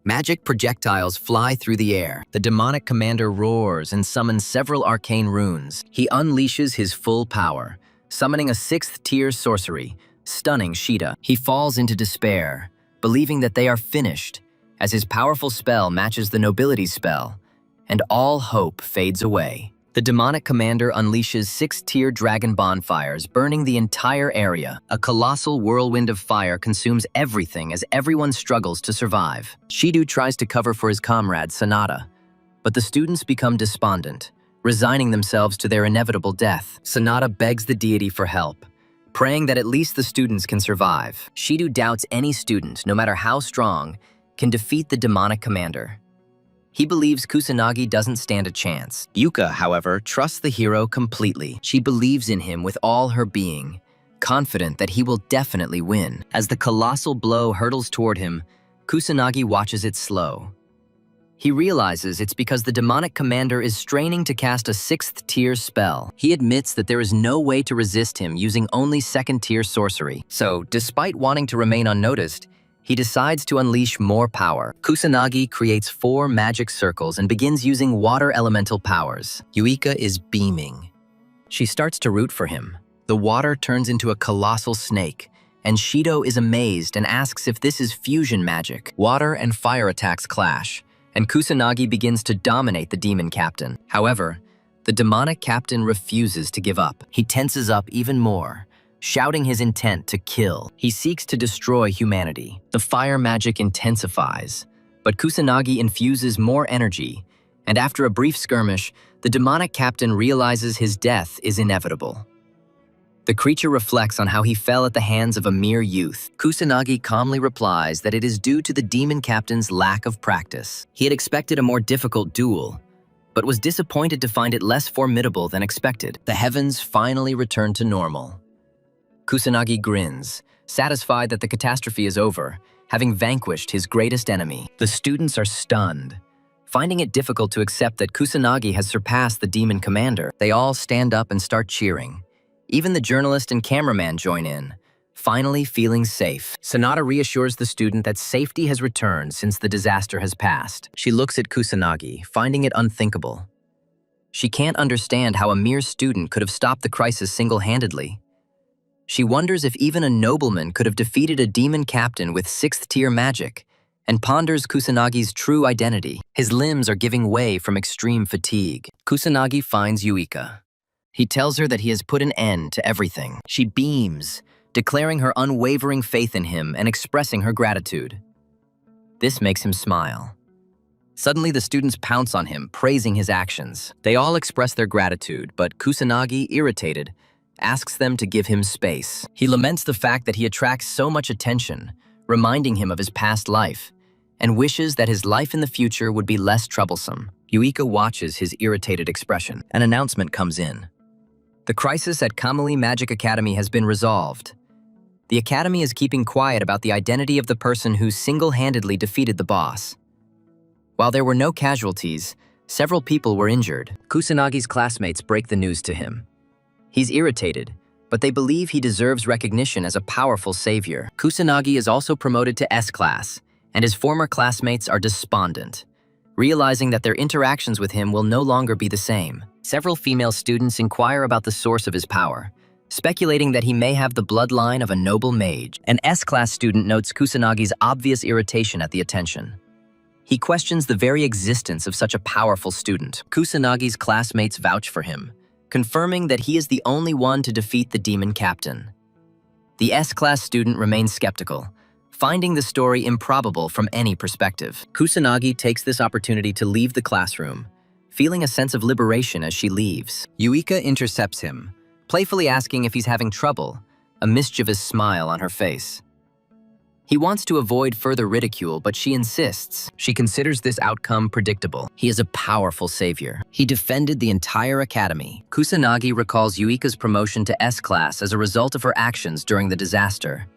S1: Magic projectiles fly through the air. The demonic commander roars and summons several arcane runes. He unleashes his full power, summoning a 6th-tier sorcery, stunning Shida. He falls into despair, believing that they are finished, as his powerful spell matches the nobility spell, and all hope fades away. The demonic commander unleashes 6-tier dragon bonfires, burning the entire area. A colossal whirlwind of fire consumes everything as everyone struggles to survive. Shido tries to cover for his comrade, Sonata, but the students become despondent, resigning themselves to their inevitable death. Sonata begs the deity for help, praying that at least the students can survive. Shido doubts any student, no matter how strong, can defeat the demonic commander. He believes Kusanagi doesn't stand a chance. Yuka, however, trusts the hero completely. She believes in him with all her being, confident that he will definitely win. As the colossal blow hurtles toward him, Kusanagi watches it slow. He realizes it's because the demonic commander is straining to cast a 6th-tier spell. He admits that there is no way to resist him using only 2nd-tier sorcery. So, despite wanting to remain unnoticed, he decides to unleash more power. Kusanagi creates 4 magic circles and begins using water elemental powers. Yuika is beaming. She starts to root for him. The water turns into a colossal snake, and Shido is amazed and asks if this is fusion magic. Water and fire attacks clash, and Kusanagi begins to dominate the demon captain. However, the demonic captain refuses to give up. He tenses up even more, shouting his intent to kill. He seeks to destroy humanity. The fire magic intensifies, but Kusanagi infuses more energy, and after a brief skirmish, the demonic captain realizes his death is inevitable. The creature reflects on how he fell at the hands of a mere youth. Kusanagi calmly replies that it is due to the demon captain's lack of practice. He had expected a more difficult duel, but was disappointed to find it less formidable than expected. The heavens finally return to normal. Kusanagi grins, satisfied that the catastrophe is over, having vanquished his greatest enemy. The students are stunned, finding it difficult to accept that Kusanagi has surpassed the demon commander. They all stand up and start cheering. Even the journalist and cameraman join in, finally feeling safe. Sonata reassures the student that safety has returned since the disaster has passed. She looks at Kusanagi, finding it unthinkable. She can't understand how a mere student could have stopped the crisis single-handedly. She wonders if even a nobleman could have defeated a demon captain with 6th-tier magic, and ponders Kusanagi's true identity. His limbs are giving way from extreme fatigue. Kusanagi finds Yuika. He tells her that he has put an end to everything. She beams, declaring her unwavering faith in him and expressing her gratitude. This makes him smile. Suddenly, the students pounce on him, praising his actions. They all express their gratitude, but Kusanagi, irritated, asks them to give him space. He laments the fact that he attracts so much attention, reminding him of his past life, and wishes that his life in the future would be less troublesome. Yuika watches his irritated expression. An announcement comes in. The crisis at Kamali Magic Academy has been resolved. The academy is keeping quiet about the identity of the person who single-handedly defeated the boss. While there were no casualties, several people were injured. Kusanagi's classmates break the news to him. He's irritated, but they believe he deserves recognition as a powerful savior. Kusanagi is also promoted to S-class, and his former classmates are despondent, realizing that their interactions with him will no longer be the same. Several female students inquire about the source of his power, speculating that he may have the bloodline of a noble mage. An S-class student notes Kusanagi's obvious irritation at the attention. He questions the very existence of such a powerful student. Kusanagi's classmates vouch for him, confirming that he is the only one to defeat the demon captain. The S-class student remains skeptical, finding the story improbable from any perspective. Kusanagi takes this opportunity to leave the classroom, feeling a sense of liberation as she leaves. Yuika intercepts him, playfully asking if he's having trouble, a mischievous smile on her face. He wants to avoid further ridicule, but she insists. She considers this outcome predictable. He is a powerful savior. He defended the entire academy. Kusanagi recalls Yuika's promotion to S-class as a result of her actions during the disaster,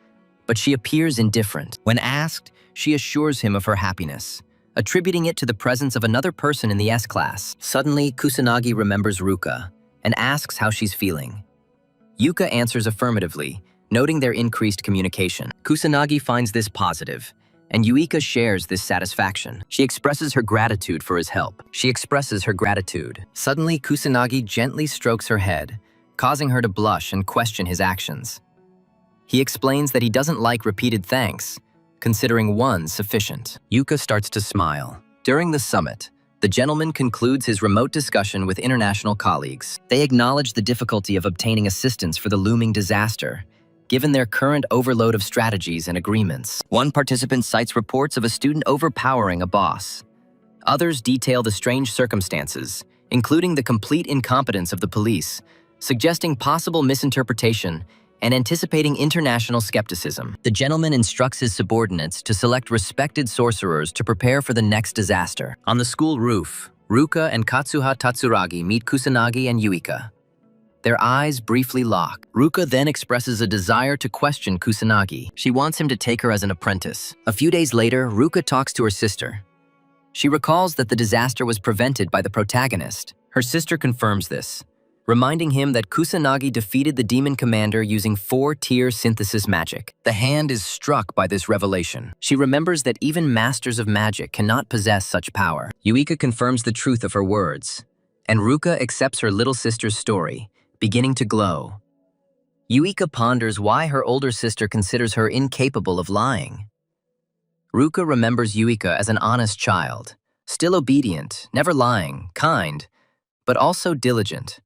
S1: but she appears indifferent. When asked, she assures him of her happiness, attributing it to the presence of another person in the S-class. Suddenly, Kusanagi remembers Ruka and asks how she's feeling. Yuka answers affirmatively, noting their increased communication. Kusanagi finds this positive, and Yuika shares this satisfaction. She expresses her gratitude for his help. Suddenly, Kusanagi gently strokes her head, causing her to blush and question his actions. He explains that he doesn't like repeated thanks, considering one sufficient. Yuka starts to smile. During the summit, the gentleman concludes his remote discussion with international colleagues. They acknowledge the difficulty of obtaining assistance for the looming disaster, given their current overload of strategies and agreements. One participant cites reports of a student overpowering a boss. Others detail the strange circumstances, including the complete incompetence of the police, suggesting possible misinterpretation and anticipating international skepticism. The gentleman instructs his subordinates to select respected sorcerers to prepare for the next disaster. On the school roof, Ruka and Katsuha Tatsuragi meet Kusanagi and Yuika. Their eyes briefly lock. Ruka then expresses a desire to question Kusanagi. She wants him to take her as an apprentice. A few days later, Ruka talks to her sister. She recalls that the disaster was prevented by the protagonist. Her sister confirms this, reminding him that Kusanagi defeated the demon commander using 4-tier synthesis magic. The hand is struck by this revelation. She remembers that even masters of magic cannot possess such power. Yuika confirms the truth of her words, and Ruka accepts her little sister's story, beginning to glow. Yuika ponders why her older sister considers her incapable of lying. Ruka remembers Yuika as an honest child, still obedient, never lying, kind, but also diligent.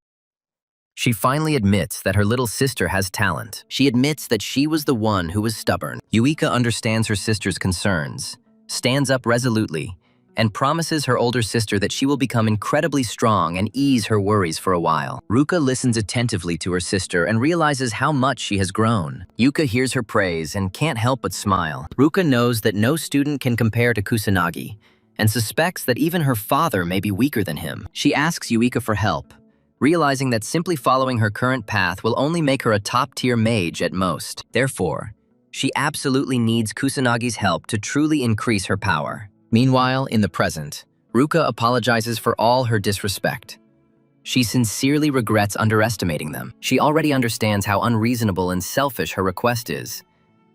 S1: She finally admits that her little sister has talent. She admits that she was the one who was stubborn. Yuika understands her sister's concerns, stands up resolutely, and promises her older sister that she will become incredibly strong and ease her worries for a while. Ruka listens attentively to her sister and realizes how much she has grown. Yuka hears her praise and can't help but smile. Ruka knows that no student can compare to Kusanagi and suspects that even her father may be weaker than him. She asks Yuika for help, realizing that simply following her current path will only make her a top-tier mage at most. Therefore, she absolutely needs Kusanagi's help to truly increase her power. Meanwhile, in the present, Ruka apologizes for all her disrespect. She sincerely regrets underestimating them. She already understands how unreasonable and selfish her request is,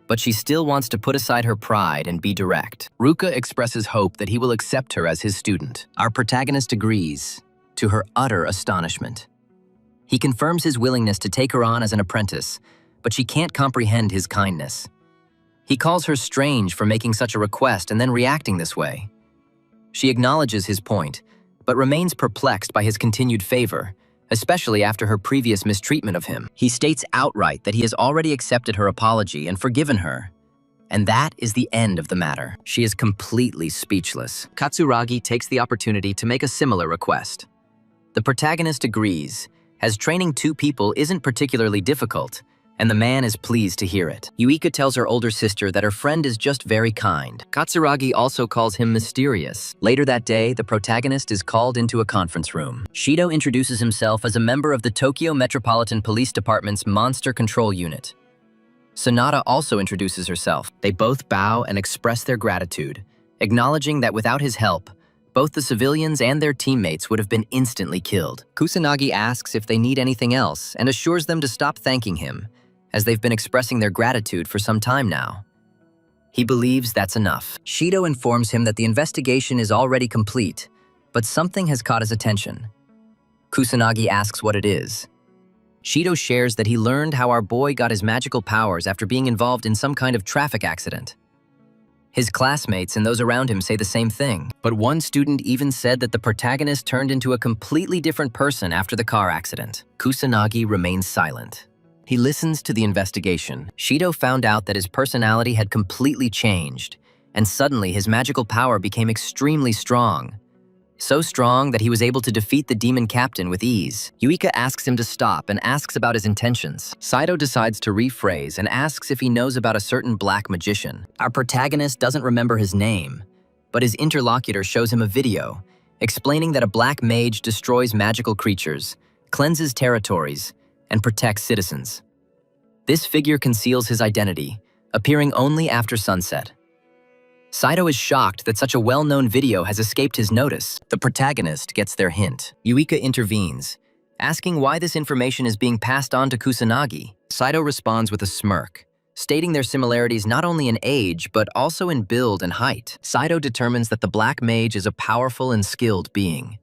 S1: but she still wants to put aside her pride and be direct. Ruka expresses hope that he will accept her as his student. Our protagonist agrees, to her utter astonishment. He confirms his willingness to take her on as an apprentice, but she can't comprehend his kindness. He calls her strange for making such a request and then reacting this way. She acknowledges his point, but remains perplexed by his continued favor, especially after her previous mistreatment of him. He states outright that he has already accepted her apology and forgiven her, And that is the end of the matter. She is completely speechless. Katsuragi takes the opportunity to make a similar request. The protagonist agrees, as training two people isn't particularly difficult, and the man is pleased to hear it. Yuika tells her older sister that her friend is just very kind. Katsuragi also calls him mysterious. Later that day, the protagonist is called into a conference room. Shido introduces himself as a member of the Tokyo Metropolitan Police Department's Monster Control Unit. Sonata also introduces herself. They both bow and express their gratitude, acknowledging that without his help, both the civilians and their teammates would have been instantly killed. Kusanagi asks if they need anything else and assures them to stop thanking him, as they've been expressing their gratitude for some time now. He believes that's enough. Shido informs him that the investigation is already complete, but something has caught his attention. Kusanagi asks what it is. Shido shares that he learned how our boy got his magical powers after being involved in some kind of traffic accident. His classmates and those around him say the same thing, but one student even said that the protagonist turned into a completely different person after the car accident. Kusanagi remains silent. He listens to the investigation. Shido found out that his personality had completely changed, and suddenly his magical power became extremely strong. So strong that he was able to defeat the demon captain with ease. Yuika asks him to stop and asks about his intentions. Saito decides to rephrase and asks if he knows about a certain black magician. Our protagonist doesn't remember his name, but his interlocutor shows him a video explaining that a black mage destroys magical creatures, cleanses territories, and protects citizens. This figure conceals his identity, appearing only after sunset. Saito is shocked that such a well-known video has escaped his notice. The protagonist gets their hint. Yuika intervenes, asking why this information is being passed on to Kusanagi. Saito responds with a smirk, stating their similarities not only in age, but also in build and height. Saito determines that the black mage is a powerful and skilled being.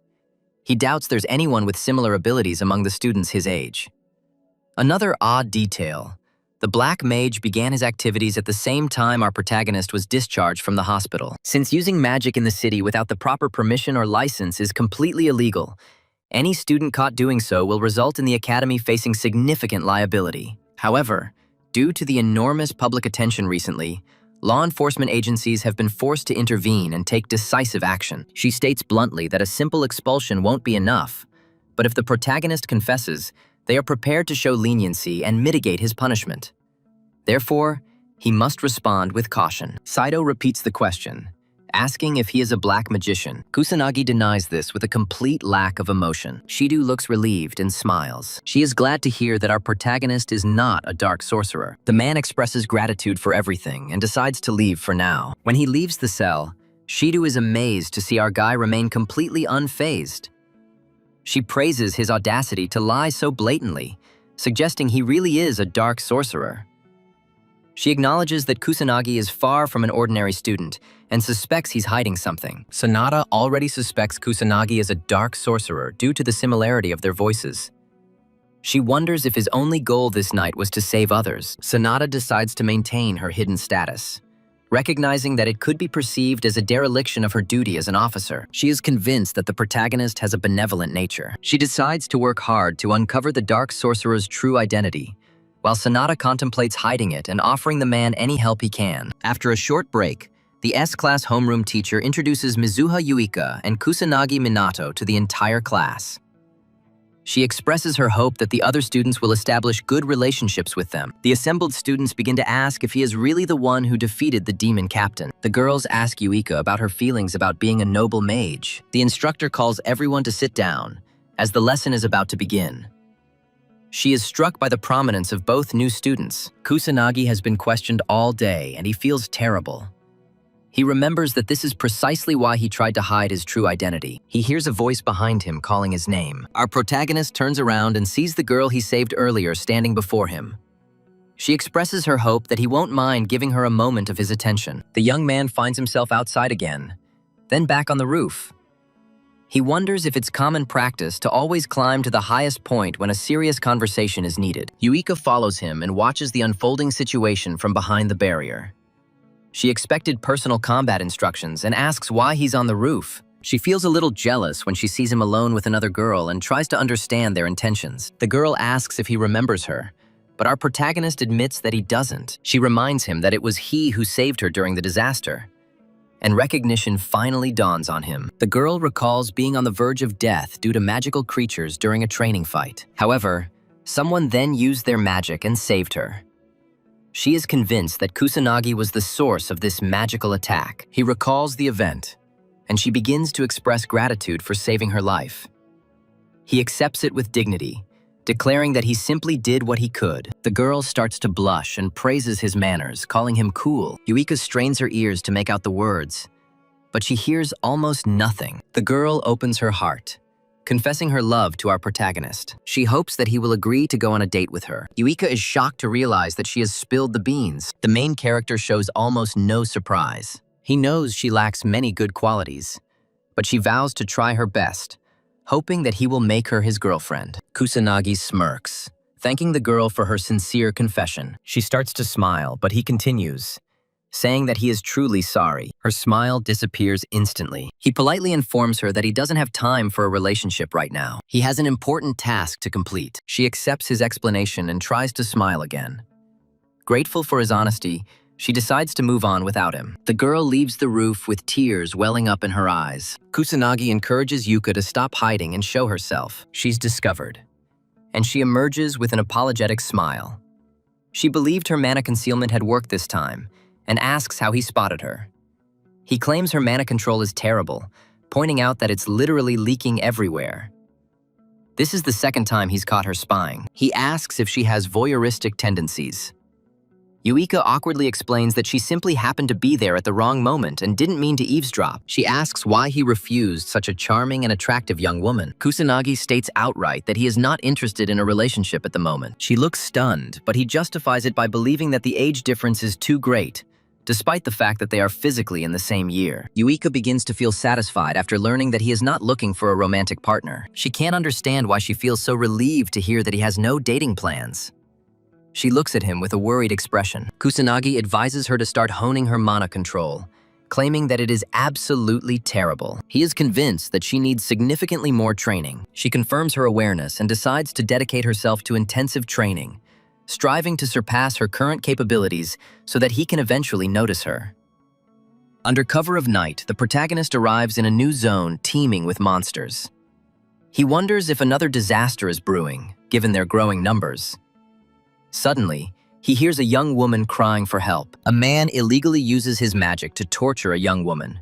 S1: He doubts there's anyone with similar abilities among the students his age. Another odd detail: the black mage began his activities at the same time our protagonist was discharged from the hospital. Since using magic in the city without the proper permission or license is completely illegal, any student caught doing so will result in the academy facing significant liability. However, due to the enormous public attention recently, law enforcement agencies have been forced to intervene and take decisive action. She states bluntly that a simple expulsion won't be enough, but if the protagonist confesses, they are prepared to show leniency and mitigate his punishment. Therefore, he must respond with caution. Saito repeats the question, asking if he is a black magician. Kusanagi denies this with a complete lack of emotion. Shido looks relieved and smiles. She is glad to hear that our protagonist is not a dark sorcerer. The man expresses gratitude for everything and decides to leave for now. When he leaves the cell, Shido is amazed to see our guy remain completely unfazed. She praises his audacity to lie so blatantly, suggesting he really is a dark sorcerer. She acknowledges that Kusanagi is far from an ordinary student and suspects he's hiding something. Sonata already suspects Kusanagi is a dark sorcerer due to the similarity of their voices. She wonders if his only goal this night was to save others. Sonata decides to maintain her hidden status, recognizing that it could be perceived as a dereliction of her duty as an officer. She is convinced that the protagonist has a benevolent nature. She decides to work hard to uncover the dark sorcerer's true identity, while Sonata contemplates hiding it and offering the man any help he can. After a short break, the S-class homeroom teacher introduces Mizuha Yuika and Kusanagi Minato to the entire class. She expresses her hope that the other students will establish good relationships with them. The assembled students begin to ask if he is really the one who defeated the demon captain. The girls ask Yuika about her feelings about being a noble mage. The instructor calls everyone to sit down, as the lesson is about to begin. She is struck by the prominence of both new students. Kusanagi has been questioned all day, and he feels terrible. He remembers that this is precisely why he tried to hide his true identity. He hears a voice behind him calling his name. Our protagonist turns around and sees the girl he saved earlier standing before him. She expresses her hope that he won't mind giving her a moment of his attention. The young man finds himself outside again, then back on the roof. He wonders if it's common practice to always climb to the highest point when a serious conversation is needed. Yuika follows him and watches the unfolding situation from behind the barrier. She expected personal combat instructions and asks why he's on the roof. She feels a little jealous when she sees him alone with another girl and tries to understand their intentions. The girl asks if he remembers her, but our protagonist admits that he doesn't. She reminds him that it was he who saved her during the disaster. And recognition finally dawns on him. The girl recalls being on the verge of death due to magical creatures during a training fight. However, someone then used their magic and saved her. She is convinced that Kusanagi was the source of this magical attack. He recalls the event, and she begins to express gratitude for saving her life. He accepts it with dignity, declaring that he simply did what he could. The girl starts to blush and praises his manners, calling him cool. Yuika strains her ears to make out the words, but she hears almost nothing. The girl opens her heart, confessing her love to our protagonist. She hopes that he will agree to go on a date with her. Yuika is shocked to realize that she has spilled the beans. The main character shows almost no surprise. He knows she lacks many good qualities, but she vows to try her best, hoping that he will make her his girlfriend. Kusanagi smirks, thanking the girl for her sincere confession. She starts to smile, but he continues, saying that he is truly sorry. Her smile disappears instantly. He politely informs her that he doesn't have time for a relationship right now. He has an important task to complete. She accepts his explanation and tries to smile again. Grateful for his honesty, she decides to move on without him. The girl leaves the roof with tears welling up in her eyes. Kusanagi encourages Yuka to stop hiding and show herself. She's discovered, and she emerges with an apologetic smile. She believed her mana concealment had worked this time, and asks how he spotted her. He claims her mana control is terrible, pointing out that it's literally leaking everywhere. This is the second time he's caught her spying. He asks if she has voyeuristic tendencies. Yuika awkwardly explains that she simply happened to be there at the wrong moment and didn't mean to eavesdrop. She asks why he refused such a charming and attractive young woman. Kusanagi states outright that he is not interested in a relationship at the moment. She looks stunned, but he justifies it by believing that the age difference is too great, despite the fact that they are physically in the same year. Yuika begins to feel satisfied after learning that he is not looking for a romantic partner. She can't understand why she feels so relieved to hear that he has no dating plans. She looks at him with a worried expression. Kusanagi advises her to start honing her mana control, claiming that it is absolutely terrible. He is convinced that she needs significantly more training. She confirms her awareness and decides to dedicate herself to intensive training, striving to surpass her current capabilities so that he can eventually notice her. Under cover of night, the protagonist arrives in a new zone teeming with monsters. He wonders if another disaster is brewing, given their growing numbers. Suddenly, he hears a young woman crying for help. A man illegally uses his magic to torture a young woman.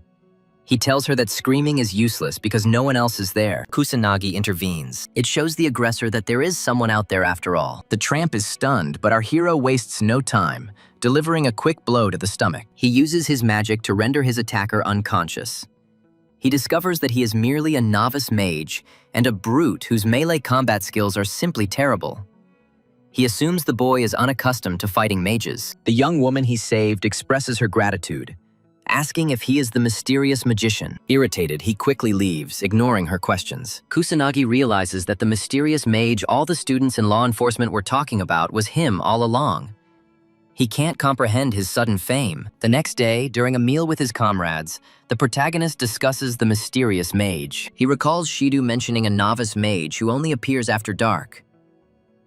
S1: He tells her that screaming is useless because no one else is there. Kusanagi intervenes. It shows the aggressor that there is someone out there after all. The tramp is stunned, but our hero wastes no time, delivering a quick blow to the stomach. He uses his magic to render his attacker unconscious. He discovers that he is merely a novice mage and a brute whose melee combat skills are simply terrible. He assumes the boy is unaccustomed to fighting mages. The young woman he saved expresses her gratitude, asking if he is the mysterious magician. Irritated, he quickly leaves, ignoring her questions. Kusanagi realizes that the mysterious mage all the students in law enforcement were talking about was him all along. He can't comprehend his sudden fame. The next day, during a meal with his comrades, the protagonist discusses the mysterious mage. He recalls Shidu mentioning a novice mage who only appears after dark.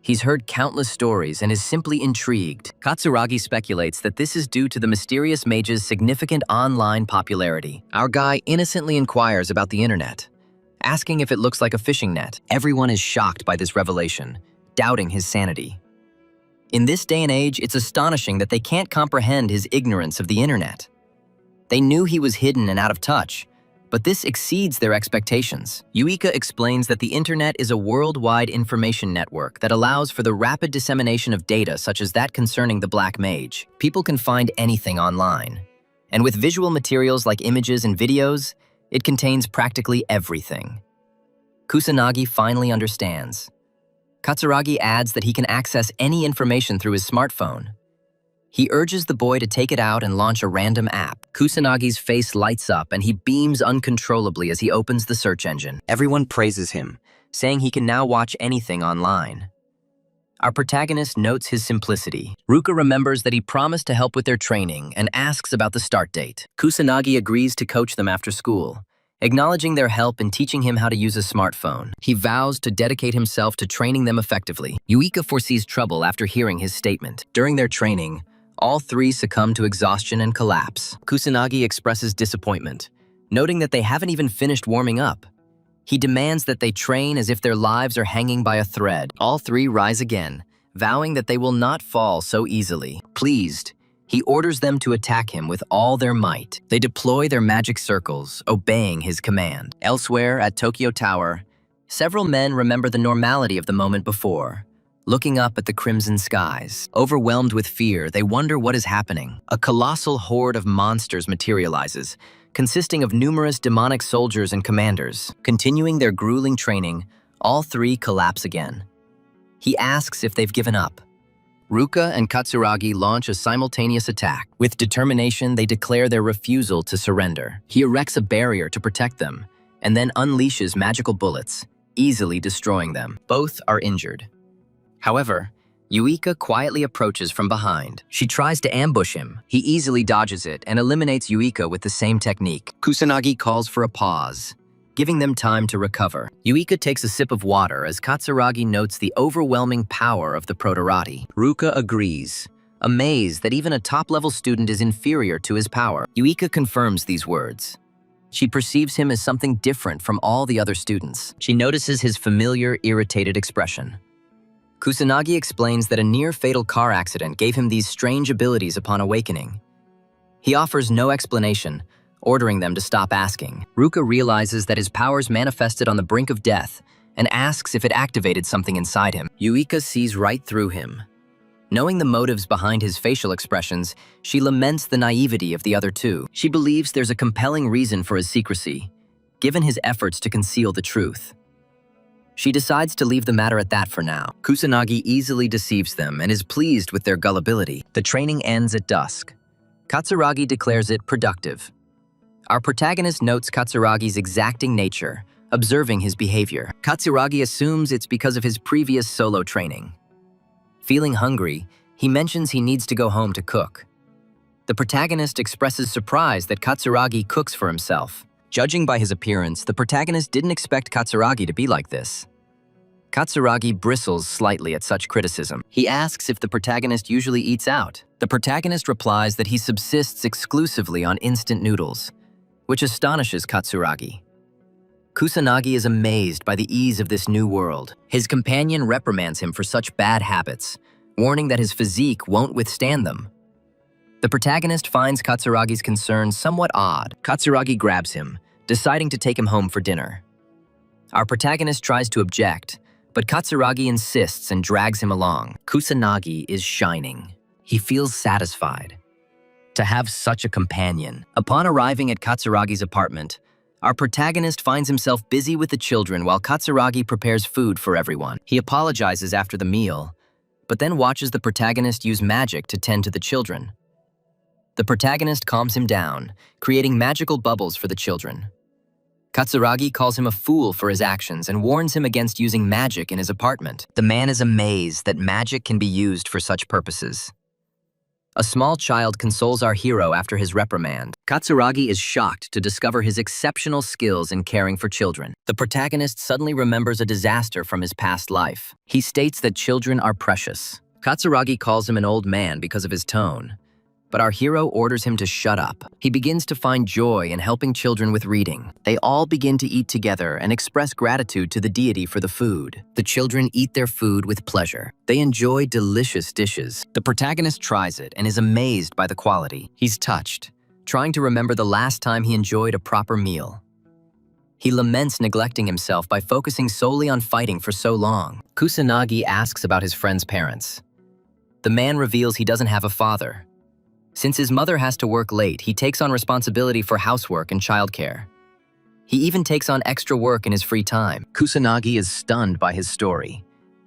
S1: He's heard countless stories and is simply intrigued. Katsuragi speculates that this is due to the mysterious mage's significant online popularity. Our guy innocently inquires about the internet, asking if it looks like a fishing net. Everyone is shocked by this revelation, doubting his sanity. In this day and age, it's astonishing that they can't comprehend his ignorance of the internet. They knew he was hidden and out of touch, but this exceeds their expectations. Yuika explains that the internet is a worldwide information network that allows for the rapid dissemination of data such as that concerning the Black Mage. People can find anything online. And with visual materials like images and videos, it contains practically everything. Kusanagi finally understands. Katsuragi adds that he can access any information through his smartphone. He urges the boy to take it out and launch a random app. Kusanagi's face lights up and he beams uncontrollably as he opens the search engine. Everyone praises him, saying he can now watch anything online. Our protagonist notes his simplicity. Ruka remembers that he promised to help with their training and asks about the start date. Kusanagi agrees to coach them after school, acknowledging their help and teaching him how to use a smartphone. He vows to dedicate himself to training them effectively. Yuika foresees trouble after hearing his statement. During their training, all three succumb to exhaustion and collapse. Kusanagi expresses disappointment, noting that they haven't even finished warming up. He demands that they train as if their lives are hanging by a thread. All three rise again, vowing that they will not fall so easily. Pleased, he orders them to attack him with all their might. They deploy their magic circles, obeying his command. Elsewhere, at Tokyo Tower, several men remember the normality of the moment before, looking up at the crimson skies. Overwhelmed with fear, they wonder what is happening. A colossal horde of monsters materializes, consisting of numerous demonic soldiers and commanders. Continuing their grueling training, all three collapse again. He asks if they've given up. Ruka and Katsuragi launch a simultaneous attack. With determination, they declare their refusal to surrender. He erects a barrier to protect them, and then unleashes magical bullets, easily destroying them. Both are injured. However, Yuika quietly approaches from behind. She tries to ambush him. He easily dodges it and eliminates Yuika with the same technique. Kusanagi calls for a pause, giving them time to recover. Yuika takes a sip of water as Katsuragi notes the overwhelming power of the Protorati. Ruka agrees, amazed that even a top-level student is inferior to his power. Yuika confirms these words. She perceives him as something different from all the other students. She notices his familiar, irritated expression. Kusanagi explains that a near-fatal car accident gave him these strange abilities upon awakening. He offers no explanation, ordering them to stop asking. Ruka realizes that his powers manifested on the brink of death and asks if it activated something inside him. Yuika sees right through him. Knowing the motives behind his facial expressions, she laments the naivety of the other two. She believes there's a compelling reason for his secrecy, given his efforts to conceal the truth. She decides to leave the matter at that for now. Kusanagi easily deceives them and is pleased with their gullibility. The training ends at dusk. Katsuragi declares it productive. Our protagonist notes Katsuragi's exacting nature, observing his behavior. Katsuragi assumes it's because of his previous solo training. Feeling hungry, he mentions he needs to go home to cook. The protagonist expresses surprise that Katsuragi cooks for himself. Judging by his appearance, the protagonist didn't expect Katsuragi to be like this. Katsuragi bristles slightly at such criticism. He asks if the protagonist usually eats out. The protagonist replies that he subsists exclusively on instant noodles, which astonishes Katsuragi. Kusanagi is amazed by the ease of this new world. His companion reprimands him for such bad habits, warning that his physique won't withstand them. The protagonist finds Katsuragi's concern somewhat odd. Katsuragi grabs him, deciding to take him home for dinner. Our protagonist tries to object, but Katsuragi insists and drags him along. Kusanagi is shining. He feels satisfied to have such a companion. Upon arriving at Katsuragi's apartment, our protagonist finds himself busy with the children while Katsuragi prepares food for everyone. He apologizes after the meal, but then watches the protagonist use magic to tend to the children. The protagonist calms him down, creating magical bubbles for the children. Katsuragi calls him a fool for his actions and warns him against using magic in his apartment. The man is amazed that magic can be used for such purposes. A small child consoles our hero after his reprimand. Katsuragi is shocked to discover his exceptional skills in caring for children. The protagonist suddenly remembers a disaster from his past life. He states that children are precious. Katsuragi calls him an old man because of his tone, but our hero orders him to shut up. He begins to find joy in helping children with reading. They all begin to eat together and express gratitude to the deity for the food. The children eat their food with pleasure. They enjoy delicious dishes. The protagonist tries it and is amazed by the quality. He's touched, trying to remember the last time he enjoyed a proper meal. He laments neglecting himself by focusing solely on fighting for so long. Kusanagi asks about his friend's parents. The man reveals he doesn't have a father. Since his mother has to work late, he takes on responsibility for housework and childcare. He even takes on extra work in his free time. Kusanagi is stunned by his story,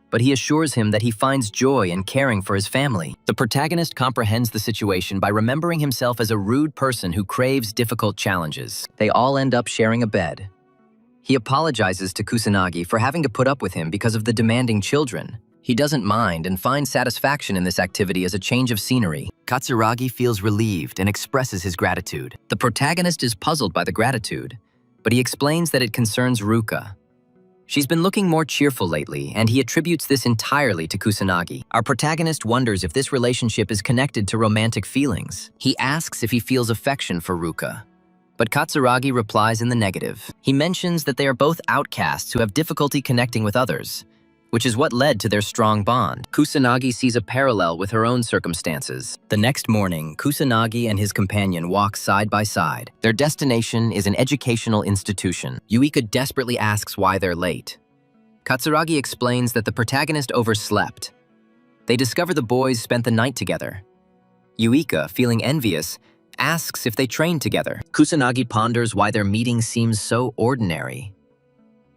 S1: but he assures him that he finds joy in caring for his family. The protagonist comprehends the situation by remembering himself as a rude person who craves difficult challenges. They all end up sharing a bed. He apologizes to Kusanagi for having to put up with him because of the demanding children. He doesn't mind and finds satisfaction in this activity as a change of scenery. Katsuragi feels relieved and expresses his gratitude. The protagonist is puzzled by the gratitude, but he explains that it concerns Ruka. She's been looking more cheerful lately, and he attributes this entirely to Kusanagi. Our protagonist wonders if this relationship is connected to romantic feelings. He asks if he feels affection for Ruka, but Katsuragi replies in the negative. He mentions that they are both outcasts who have difficulty connecting with others, which is what led to their strong bond. Kusanagi sees a parallel with her own circumstances. The next morning, Kusanagi and his companion walk side by side. Their destination is an educational institution. Yuika desperately asks why they're late. Katsuragi explains that the protagonist overslept. They discover the boys spent the night together. Yuika, feeling envious, asks if they trained together. Kusanagi ponders why their meeting seems so ordinary.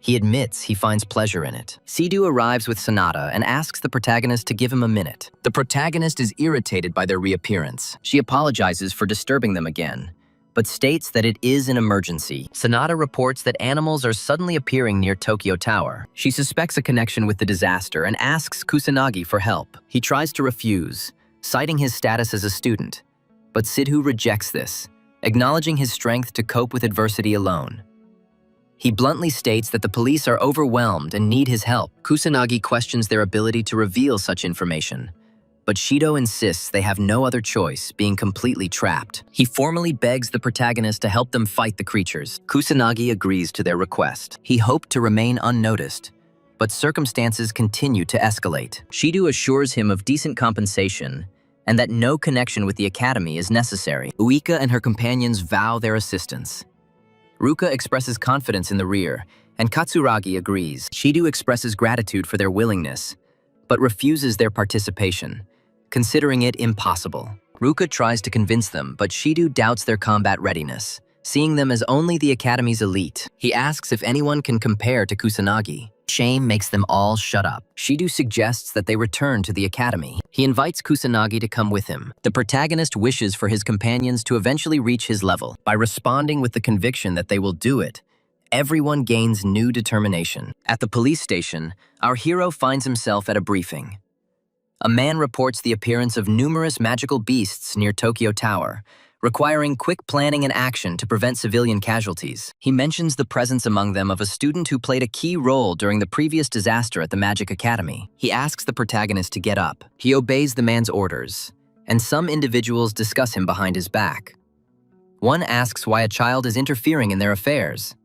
S1: He admits he finds pleasure in it. Sidhu arrives with Sonata and asks the protagonist to give him a minute. The protagonist is irritated by their reappearance. She apologizes for disturbing them again, but states that it is an emergency. Sonata reports that animals are suddenly appearing near Tokyo Tower. She suspects a connection with the disaster and asks Kusanagi for help. He tries to refuse, citing his status as a student, but Sidhu rejects this, acknowledging his strength to cope with adversity alone. He bluntly states that the police are overwhelmed and need his help. Kusanagi questions their ability to reveal such information, but Shido insists they have no other choice, being completely trapped. He formally begs the protagonist to help them fight the creatures. Kusanagi agrees to their request. He hoped to remain unnoticed, but circumstances continue to escalate. Shido assures him of decent compensation and that no connection with the academy is necessary. Uika and her companions vow their assistance. Ruka expresses confidence in the rear, and Katsuragi agrees. Shido expresses gratitude for their willingness, but refuses their participation, considering it impossible. Ruka tries to convince them, but Shido doubts their combat readiness, seeing them as only the academy's elite. He asks if anyone can compare to Kusanagi. Shame makes them all shut up. Shido suggests that they return to the academy. He invites Kusanagi to come with him. The protagonist wishes for his companions to eventually reach his level. By responding with the conviction that they will do it, everyone gains new determination. At the police station, our hero finds himself at a briefing. A man reports the appearance of numerous magical beasts near Tokyo Tower, requiring quick planning and action to prevent civilian casualties. He mentions the presence among them of a student who played a key role during the previous disaster at the Magic Academy. He asks the protagonist to get up. He obeys the man's orders, and some individuals discuss him behind his back. One asks why a child is interfering in their affairs.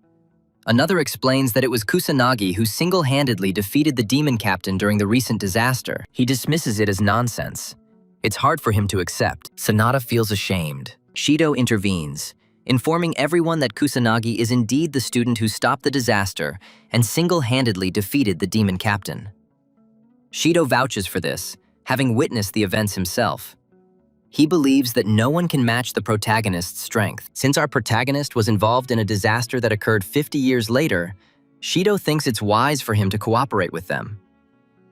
S1: Another explains that it was Kusanagi who single-handedly defeated the demon captain during the recent disaster. He dismisses it as nonsense. It's hard for him to accept. Sonata feels ashamed. Shido intervenes, informing everyone that Kusanagi is indeed the student who stopped the disaster and single-handedly defeated the demon captain. Shido vouches for this, having witnessed the events himself. He believes that no one can match the protagonist's strength. Since our protagonist was involved in a disaster that occurred 50 years later, Shido thinks it's wise for him to cooperate with them.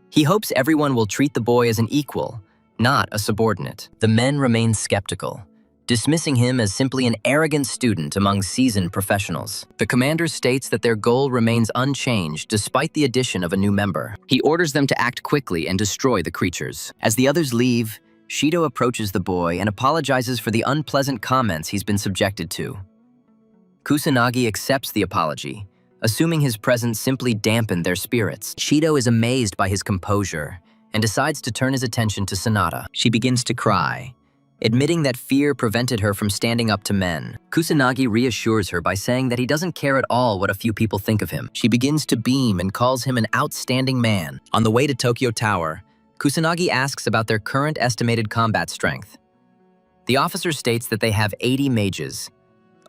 S1: He hopes everyone will treat the boy as an equal, not a subordinate. The men remain skeptical, dismissing him as simply an arrogant student among seasoned professionals. The commander states that their goal remains unchanged despite the addition of a new member. He orders them to act quickly and destroy the creatures. As the others leave, Shido approaches the boy and apologizes for the unpleasant comments he's been subjected to. Kusanagi accepts the apology, assuming his presence simply dampened their spirits. Shido is amazed by his composure and decides to turn his attention to Sonata. She begins to cry, admitting that fear prevented her from standing up to men. Kusanagi reassures her by saying that he doesn't care at all what a few people think of him. She begins to beam and calls him an outstanding man. On the way to Tokyo Tower, Kusanagi asks about their current estimated combat strength. The officer states that they have 80 mages.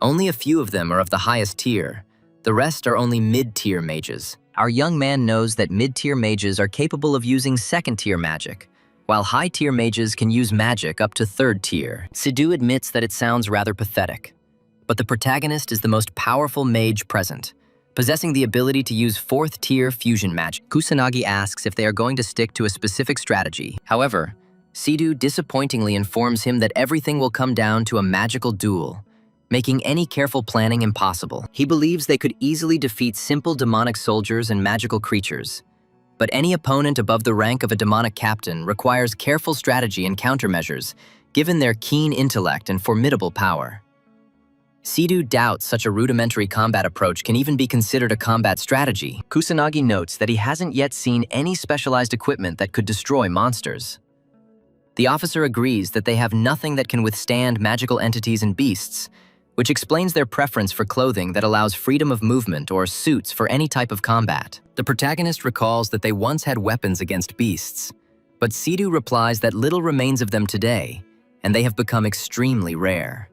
S1: Only a few of them are of the highest tier. The rest are only mid-tier mages. Our young man knows that mid-tier mages are capable of using second-tier magic, while high-tier mages can use magic up to third tier. Sidhu admits that it sounds rather pathetic, but the protagonist is the most powerful mage present, possessing the ability to use fourth-tier fusion magic. Kusanagi asks if they are going to stick to a specific strategy. However, Sidhu disappointingly informs him that everything will come down to a magical duel, making any careful planning impossible. He believes they could easily defeat simple demonic soldiers and magical creatures, but any opponent above the rank of a demonic captain requires careful strategy and countermeasures, given their keen intellect and formidable power. Sidhu doubts such a rudimentary combat approach can even be considered a combat strategy. Kusanagi notes that he hasn't yet seen any specialized equipment that could destroy monsters. The officer agrees that they have nothing that can withstand magical entities and beasts, which explains their preference for clothing that allows freedom of movement or suits for any type of combat. The protagonist recalls that they once had weapons against beasts, but Sidhu replies that little remains of them today, and they have become extremely rare.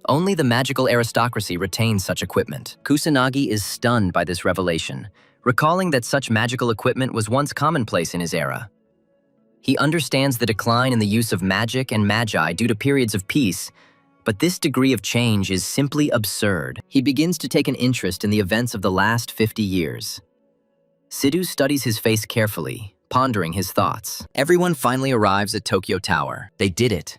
S1: Only the magical aristocracy retains such equipment. Kusanagi is stunned by this revelation, recalling that such magical equipment was once commonplace in his era. He understands the decline in the use of magic and magi due to periods of peace, but this degree of change is simply absurd. He begins to take an interest in the events of the last 50 years. Sidhu studies his face carefully, pondering his thoughts. Everyone finally arrives at Tokyo Tower. They did it.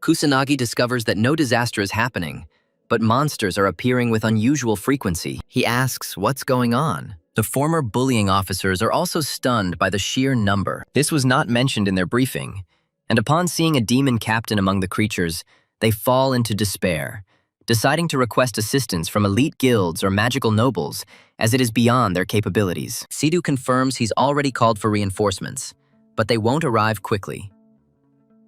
S1: Kusanagi discovers that no disaster is happening, but monsters are appearing with unusual frequency. He asks what's going on. The former bullying officers are also stunned by the sheer number. This was not mentioned in their briefing, and upon seeing a demon captain among the creatures, they fall into despair, deciding to request assistance from elite guilds or magical nobles, as it is beyond their capabilities. Sidhu confirms he's already called for reinforcements, but they won't arrive quickly.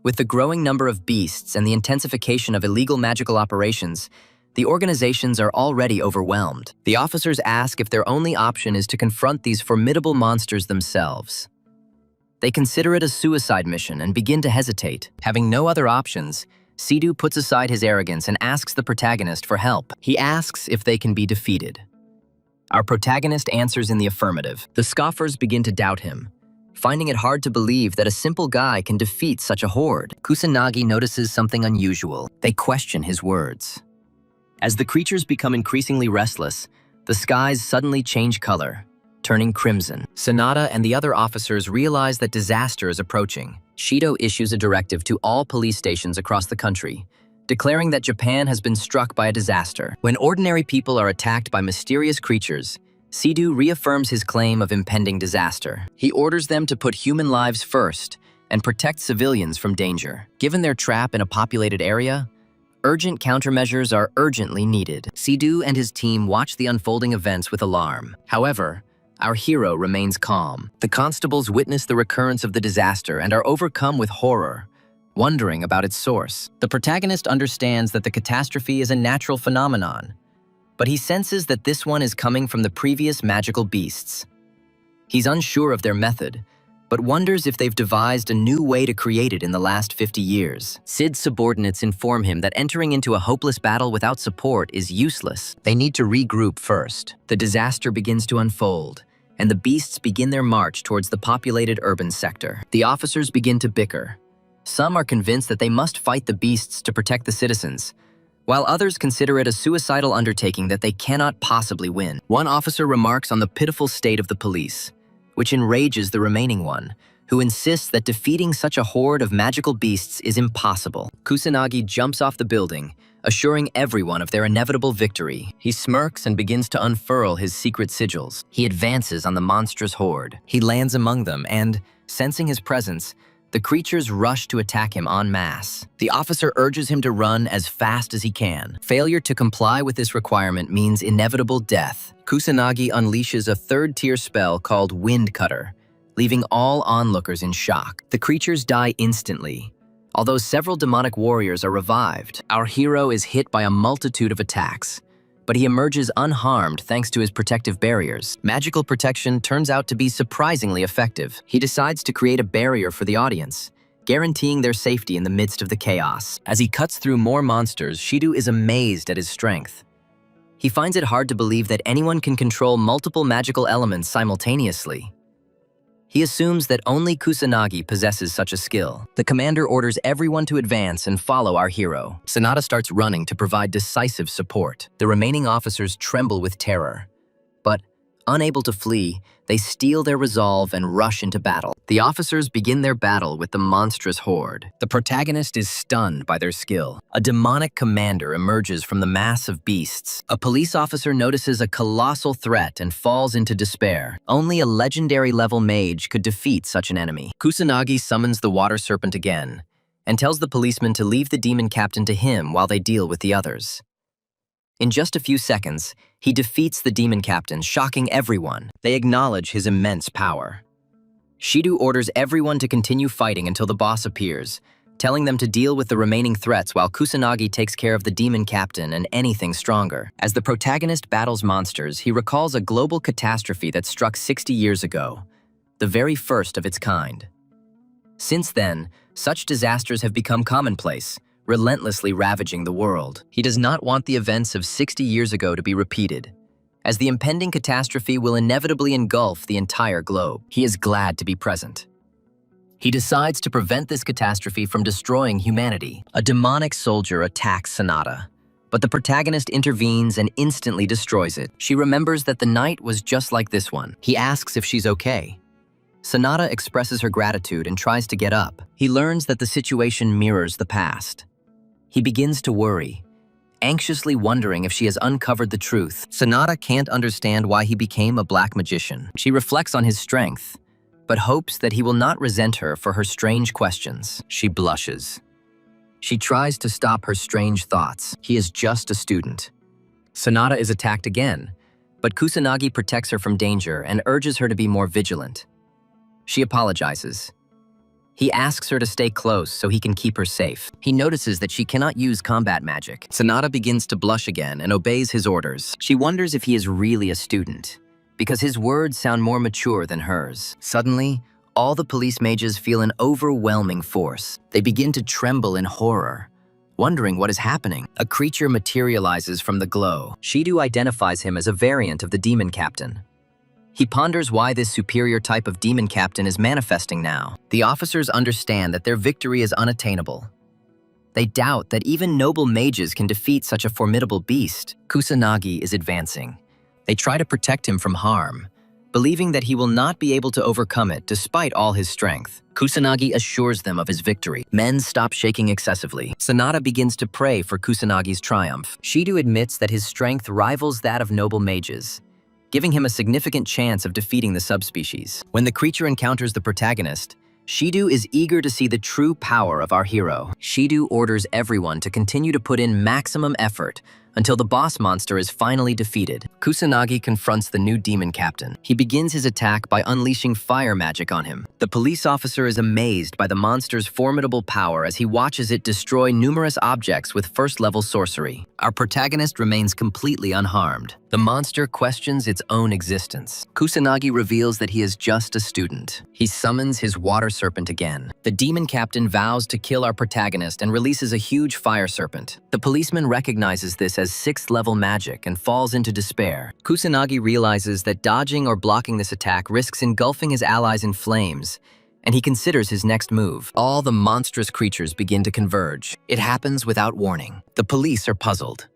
S1: With the growing number of beasts and the intensification of illegal magical operations, the organizations are already overwhelmed. The officers ask if their only option is to confront these formidable monsters themselves. They consider it a suicide mission and begin to hesitate. Having no other options, Sidhu puts aside his arrogance and asks the protagonist for help. He asks if they can be defeated. Our protagonist answers in the affirmative. The scoffers begin to doubt him, finding it hard to believe that a simple guy can defeat such a horde. Kusanagi notices something unusual. They question his words. As the creatures become increasingly restless, the skies suddenly change color, turning crimson. Sanada and the other officers realize that disaster is approaching. Shido issues a directive to all police stations across the country, declaring that Japan has been struck by a disaster. When ordinary people are attacked by mysterious creatures, Sidhu reaffirms his claim of impending disaster. He orders them to put human lives first and protect civilians from danger. Given their trap in a populated area, urgent countermeasures are urgently needed. Sidhu and his team watch the unfolding events with alarm. However, our hero remains calm. The constables witness the recurrence of the disaster and are overcome with horror, wondering about its source. The protagonist understands that the catastrophe is a natural phenomenon, but he senses that this one is coming from the previous magical beasts. He's unsure of their method, but wonders if they've devised a new way to create it in the last 50 years. Sid's subordinates inform him that entering into a hopeless battle without support is useless. They need to regroup first. The disaster begins to unfold, and the beasts begin their march towards the populated urban sector. The officers begin to bicker. Some are convinced that they must fight the beasts to protect the citizens, while others consider it a suicidal undertaking that they cannot possibly win. One officer remarks on the pitiful state of the police, which enrages the remaining one, who insists that defeating such a horde of magical beasts is impossible. Kusanagi jumps off the building, assuring everyone of their inevitable victory. He smirks and begins to unfurl his secret sigils. He advances on the monstrous horde. He lands among them and, sensing his presence, the creatures rush to attack him en masse. The officer urges him to run as fast as he can. Failure to comply with this requirement means inevitable death. Kusanagi unleashes a third-tier spell called Wind Cutter, leaving all onlookers in shock. The creatures die instantly, although several demonic warriors are revived. Our hero is hit by a multitude of attacks, but he emerges unharmed thanks to his protective barriers. Magical protection turns out to be surprisingly effective. He decides to create a barrier for the audience, guaranteeing their safety in the midst of the chaos. As he cuts through more monsters, Sidhu is amazed at his strength. He finds it hard to believe that anyone can control multiple magical elements simultaneously. He assumes that only Kusanagi possesses such a skill. The commander orders everyone to advance and follow our hero. Sanada starts running to provide decisive support. The remaining officers tremble with terror, but unable to flee, they steel their resolve and rush into battle. The officers begin their battle with the monstrous horde. The protagonist is stunned by their skill. A demonic commander emerges from the mass of beasts. A police officer notices a colossal threat and falls into despair. Only a legendary-level mage could defeat such an enemy. Kusanagi summons the water serpent again and tells the policeman to leave the demon captain to him while they deal with the others. In just a few seconds, he defeats the demon captain, shocking everyone. They acknowledge his immense power. Shidu orders everyone to continue fighting until the boss appears, telling them to deal with the remaining threats while Kusanagi takes care of the demon captain and anything stronger. As the protagonist battles monsters, he recalls a global catastrophe that struck 60 years ago, the very first of its kind. Since then, such disasters have become commonplace, relentlessly ravaging the world. He does not want the events of 60 years ago to be repeated, as the impending catastrophe will inevitably engulf the entire globe. He is glad to be present. He decides to prevent this catastrophe from destroying humanity. A demonic soldier attacks Sanada, but the protagonist intervenes and instantly destroys it. She remembers that the night was just like this one. He asks if she's okay. Sanada expresses her gratitude and tries to get up. He learns that the situation mirrors the past. He begins to worry, anxiously wondering if she has uncovered the truth. Sanada can't understand why he became a black magician. She reflects on his strength, but hopes that he will not resent her for her strange questions. She blushes. She tries to stop her strange thoughts. He is just a student. Sanada is attacked again, but Kusanagi protects her from danger and urges her to be more vigilant. She apologizes. He asks her to stay close so he can keep her safe. He notices that she cannot use combat magic. Sanada begins to blush again and obeys his orders. She wonders if he is really a student, because his words sound more mature than hers. Suddenly, all the police mages feel an overwhelming force. They begin to tremble in horror, wondering what is happening. A creature materializes from the glow. Shidu identifies him as a variant of the demon captain. He ponders why this superior type of demon captain is manifesting now. The officers understand that their victory is unattainable. They doubt that even noble mages can defeat such a formidable beast. Kusanagi is advancing. They try to protect him from harm, believing that he will not be able to overcome it despite all his strength. Kusanagi assures them of his victory. Men stop shaking excessively. Sanada begins to pray for Kusanagi's triumph. Shidu admits that his strength rivals that of noble mages, giving him a significant chance of defeating the subspecies. When the creature encounters the protagonist, Shidu is eager to see the true power of our hero. Shidu orders everyone to continue to put in maximum effort until the boss monster is finally defeated. Kusanagi confronts the new demon captain. He begins his attack by unleashing fire magic on him. The police officer is amazed by the monster's formidable power as he watches it destroy numerous objects with first-level sorcery. Our protagonist remains completely unharmed. The monster questions its own existence. Kusanagi reveals that he is just a student. He summons his water serpent again. The demon captain vows to kill our protagonist and releases a huge fire serpent. The policeman recognizes this as 6th-level magic and falls into despair. Kusanagi realizes that dodging or blocking this attack risks engulfing his allies in flames, and he considers his next move. All the monstrous creatures begin to converge. It happens without warning. The police are puzzled.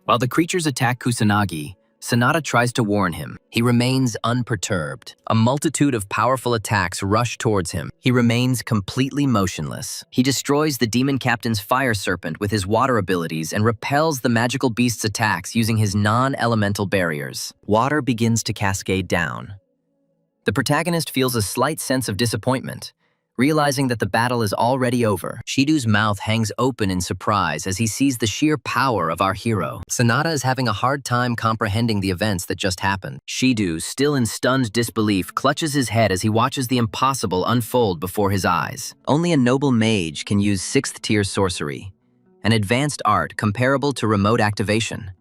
S1: While the creatures attack Kusanagi, Sanada tries to warn him. He remains unperturbed. A multitude of powerful attacks rush towards him. He remains completely motionless. He destroys the demon captain's fire serpent with his water abilities and repels the magical beast's attacks using his non-elemental barriers. Water begins to cascade down. The protagonist feels a slight sense of disappointment, realizing that the battle is already over. Shidu's mouth hangs open in surprise as he sees the sheer power of our hero. Sanada is having a hard time comprehending the events that just happened. Shidu, still in stunned disbelief, clutches his head as he watches the impossible unfold before his eyes. Only a noble mage can use 6th-tier sorcery, an advanced art comparable to remote activation.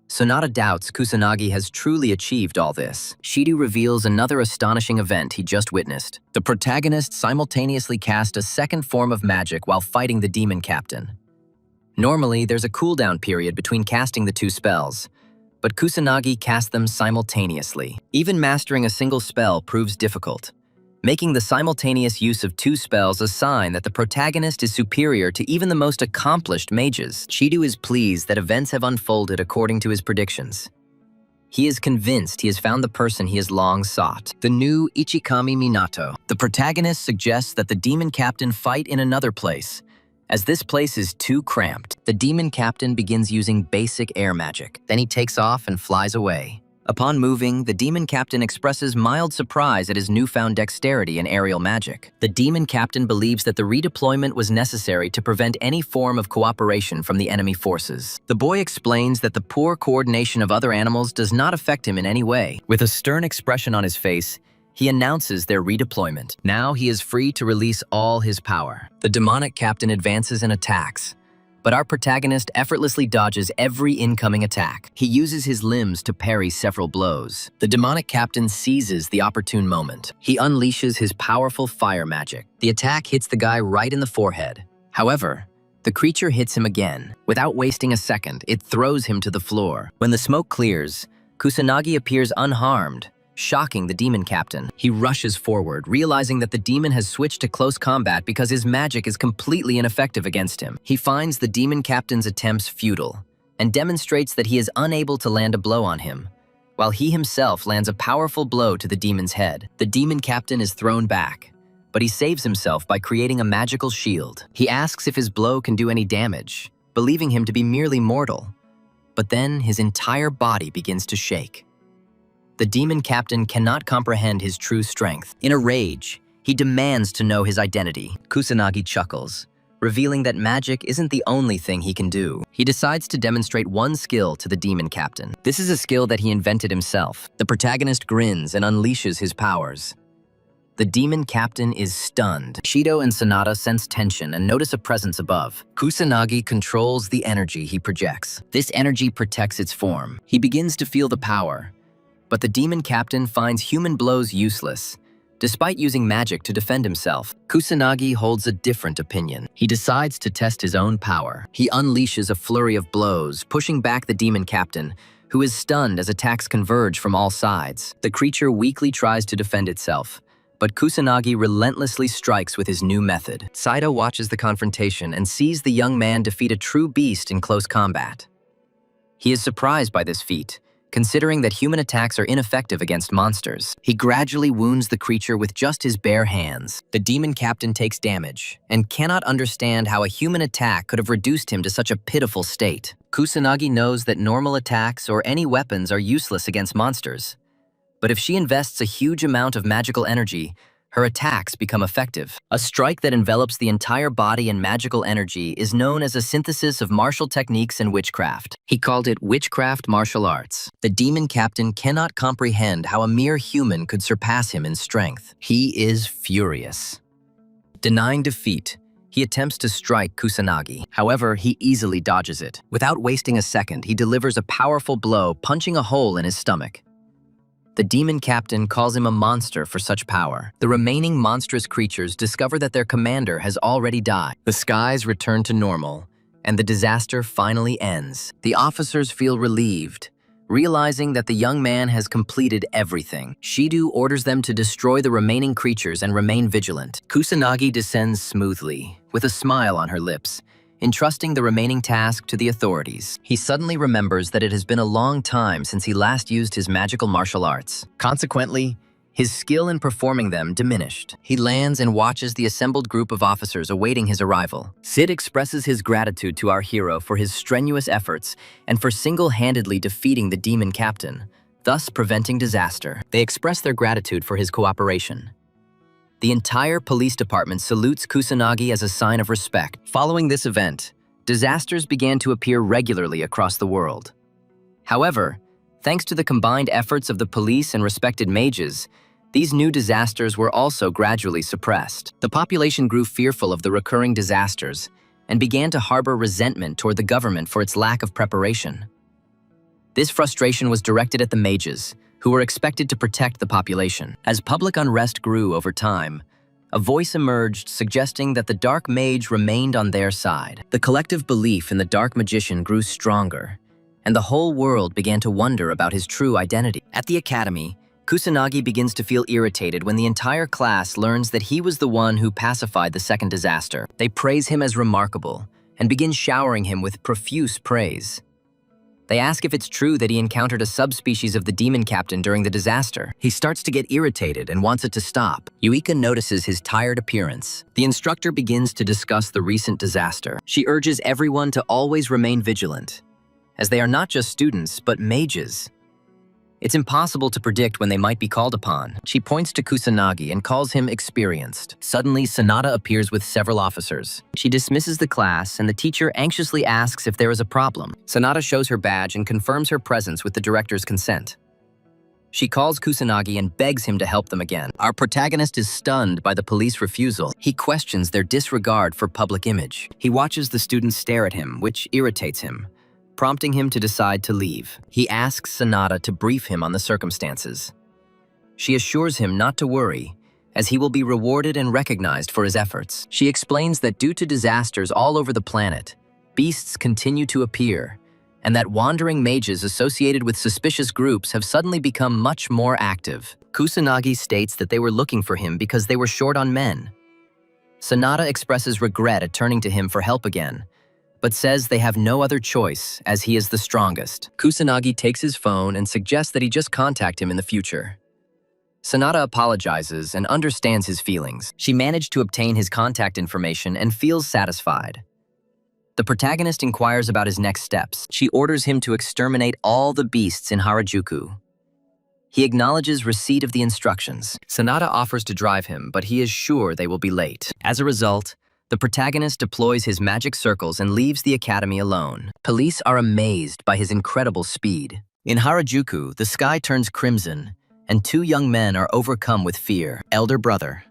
S1: Sanada doubts Kusanagi has truly achieved all this. Shidu reveals another astonishing event he just witnessed. The protagonist simultaneously cast a second form of magic while fighting the demon captain. Normally, there's a cooldown period between casting the two spells, but Kusanagi cast them simultaneously. Even mastering a single spell proves difficult, making the simultaneous use of two spells a sign that the protagonist is superior to even the most accomplished mages. Shidu is pleased that events have unfolded according to his predictions. He is convinced he has found the person he has long sought, the new Ichikami Minato. The protagonist suggests that the demon captain fight in another place, as this place is too cramped. The demon captain begins using basic air magic. Then he takes off and flies away. Upon moving, the demon captain expresses mild surprise at his newfound dexterity in aerial magic. The demon captain believes that the redeployment was necessary to prevent any form of cooperation from the enemy forces. The boy explains that the poor coordination of other animals does not affect him in any way. With a stern expression on his face, he announces their redeployment. Now he is free to release all his power. The demonic captain advances and attacks, but our protagonist effortlessly dodges every incoming attack. He uses his limbs to parry several blows. The demonic captain seizes the opportune moment. He unleashes his powerful fire magic. The attack hits the guy right in the forehead. However, the creature hits him again. Without wasting a second, it throws him to the floor. When the smoke clears, Kusanagi appears unharmed, shocking the demon captain. He rushes forward, realizing that the demon has switched to close combat because his magic is completely ineffective against him. He finds the demon captain's attempts futile and demonstrates that he is unable to land a blow on him, while he himself lands a powerful blow to the demon's head. The demon captain is thrown back, but he saves himself by creating a magical shield. He asks if his blow can do any damage, believing him to be merely mortal. But then his entire body begins to shake. The demon captain cannot comprehend his true strength. In a rage, he demands to know his identity. Kusanagi chuckles, revealing that magic isn't the only thing he can do. He decides to demonstrate one skill to the demon captain. This is a skill that he invented himself. The protagonist grins and unleashes his powers. The demon captain is stunned. Shido and Sonata sense tension and notice a presence above. Kusanagi controls the energy he projects. This energy protects its form. He begins to feel the power, but the demon captain finds human blows useless, despite using magic to defend himself. Kusanagi holds a different opinion. He decides to test his own power. He unleashes a flurry of blows, pushing back the demon captain, who is stunned as attacks converge from all sides. The creature weakly tries to defend itself, but Kusanagi relentlessly strikes with his new method. Saito watches the confrontation and sees the young man defeat a true beast in close combat. He is surprised by this feat, considering that human attacks are ineffective against monsters. He gradually wounds the creature with just his bare hands. The demon captain takes damage and cannot understand how a human attack could have reduced him to such a pitiful state. Kusanagi knows that normal attacks or any weapons are useless against monsters. But if she invests a huge amount of magical energy, her attacks become effective. A strike that envelops the entire body in magical energy is known as a synthesis of martial techniques and witchcraft. He called it witchcraft martial arts. The demon captain cannot comprehend how a mere human could surpass him in strength. He is furious. Denying defeat, he attempts to strike Kusanagi. However, he easily dodges it. Without wasting a second, he delivers a powerful blow, punching a hole in his stomach. The demon captain calls him a monster for such power. The remaining monstrous creatures discover that their commander has already died. The skies return to normal, and the disaster finally ends. The officers feel relieved, realizing that the young man has completed everything. Shido orders them to destroy the remaining creatures and remain vigilant. Kusanagi descends smoothly, with a smile on her lips, entrusting the remaining task to the authorities. He suddenly remembers that it has been a long time since he last used his magical martial arts. Consequently, his skill in performing them diminished. He lands and watches the assembled group of officers awaiting his arrival. Sid expresses his gratitude to our hero for his strenuous efforts and for single-handedly defeating the demon captain, thus preventing disaster. They express their gratitude for his cooperation. The entire police department salutes Kusanagi as a sign of respect. Following this event, disasters began to appear regularly across the world. However, thanks to the combined efforts of the police and respected mages, these new disasters were also gradually suppressed. The population grew fearful of the recurring disasters and began to harbor resentment toward the government for its lack of preparation. This frustration was directed at the mages, who were expected to protect the population. As public unrest grew over time, a voice emerged suggesting that the dark mage remained on their side. The collective belief in the dark magician grew stronger, and the whole world began to wonder about his true identity. At the academy, Kusanagi begins to feel irritated when the entire class learns that he was the one who pacified the second disaster. They praise him as remarkable and begin showering him with profuse praise. They ask if it's true that he encountered a subspecies of the demon captain during the disaster. He starts to get irritated and wants it to stop. Yuika notices his tired appearance. The instructor begins to discuss the recent disaster. She urges everyone to always remain vigilant, as they are not just students, but mages. It's impossible to predict when they might be called upon. She points to Kusanagi and calls him experienced. Suddenly, Sanada appears with several officers. She dismisses the class, and the teacher anxiously asks if there is a problem. Sanada shows her badge and confirms her presence with the director's consent. She calls Kusanagi and begs him to help them again. Our protagonist is stunned by the police refusal. He questions their disregard for public image. He watches the students stare at him, which irritates him, prompting him to decide to leave. He asks Sanada to brief him on the circumstances. She assures him not to worry, as he will be rewarded and recognized for his efforts. She explains that due to disasters all over the planet, beasts continue to appear, and that wandering mages associated with suspicious groups have suddenly become much more active. Kusanagi states that they were looking for him because they were short on men. Sanada expresses regret at turning to him for help again, but says they have no other choice as he is the strongest. Kusanagi takes his phone and suggests that he just contact him in the future. Sanada apologizes and understands his feelings. She managed to obtain his contact information and feels satisfied. The protagonist inquires about his next steps. She orders him to exterminate all the beasts in Harajuku. He acknowledges receipt of the instructions. Sanada offers to drive him, but he is sure they will be late. As a result, the protagonist deploys his magic circles and leaves the academy alone. Police are amazed by his incredible speed. In Harajuku, the sky turns crimson, and two young men are overcome with fear. Elder brother.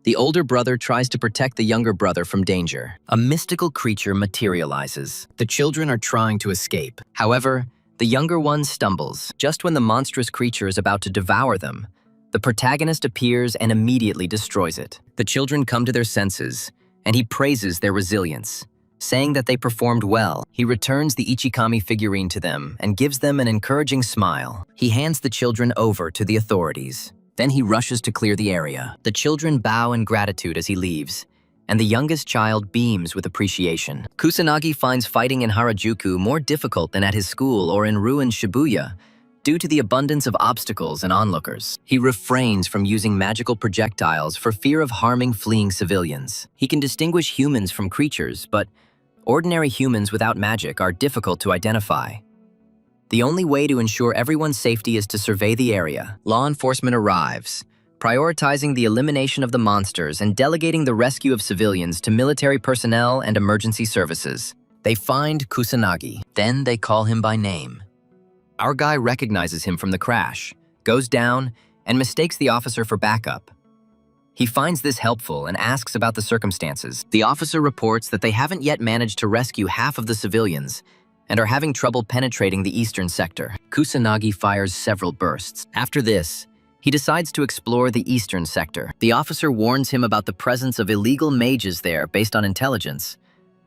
S1: The older brother tries to protect the younger brother from danger. A mystical creature materializes. The children are trying to escape. However, the younger one stumbles. Just when the monstrous creature is about to devour them, the protagonist appears and immediately destroys it. The children come to their senses, and he praises their resilience, saying that they performed well. He returns the Ichikami figurine to them and gives them an encouraging smile. He hands the children over to the authorities. Then he rushes to clear the area. The children bow in gratitude as he leaves, and the youngest child beams with appreciation. Kusanagi finds fighting in Harajuku more difficult than at his school or in ruined Shibuya, due to the abundance of obstacles and onlookers. He refrains from using magical projectiles for fear of harming fleeing civilians. He can distinguish humans from creatures, but ordinary humans without magic are difficult to identify. The only way to ensure everyone's safety is to survey the area. Law enforcement arrives, prioritizing the elimination of the monsters and delegating the rescue of civilians to military personnel and emergency services. They find Kusanagi. Then they call him by name. Our guy recognizes him from the crash, goes down, and mistakes the officer for backup. He finds this helpful and asks about the circumstances. The officer reports that they haven't yet managed to rescue half of the civilians and are having trouble penetrating the eastern sector. Kusanagi fires several bursts. After this, he decides to explore the eastern sector. The officer warns him about the presence of illegal mages there based on intelligence,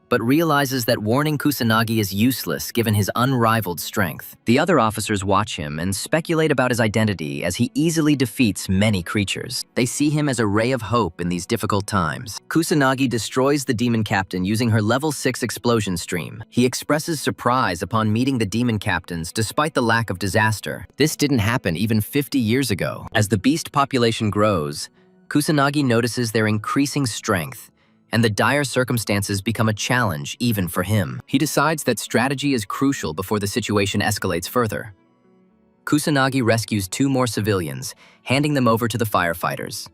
S1: but realizes that warning Kusanagi is useless given his unrivaled strength. The other officers watch him and speculate about his identity as he easily defeats many creatures. They see him as a ray of hope in these difficult times. Kusanagi destroys the demon captain using her level 6 explosion stream. He expresses surprise upon meeting the demon captains despite the lack of disaster. This didn't happen even 50 years ago. As the beast population grows, Kusanagi notices their increasing strength, and the dire circumstances become a challenge even for him. He decides that strategy is crucial before the situation escalates further. Kusanagi rescues 2 more civilians, handing them over to the firefighters.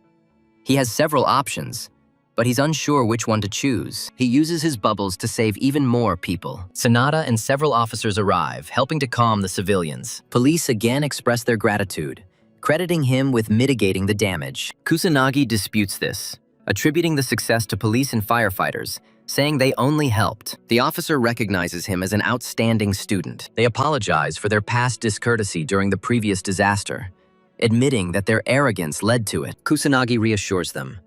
S1: He has several options, but he's unsure which one to choose. He uses his bubbles to save even more people. Sanada and several officers arrive, helping to calm the civilians. Police again express their gratitude, crediting him with mitigating the damage. Kusanagi disputes this, attributing the success to police and firefighters, saying they only helped. The officer recognizes him as an outstanding student. They apologize for their past discourtesy during the previous disaster, admitting that their arrogance led to it. Kusanagi reassures them,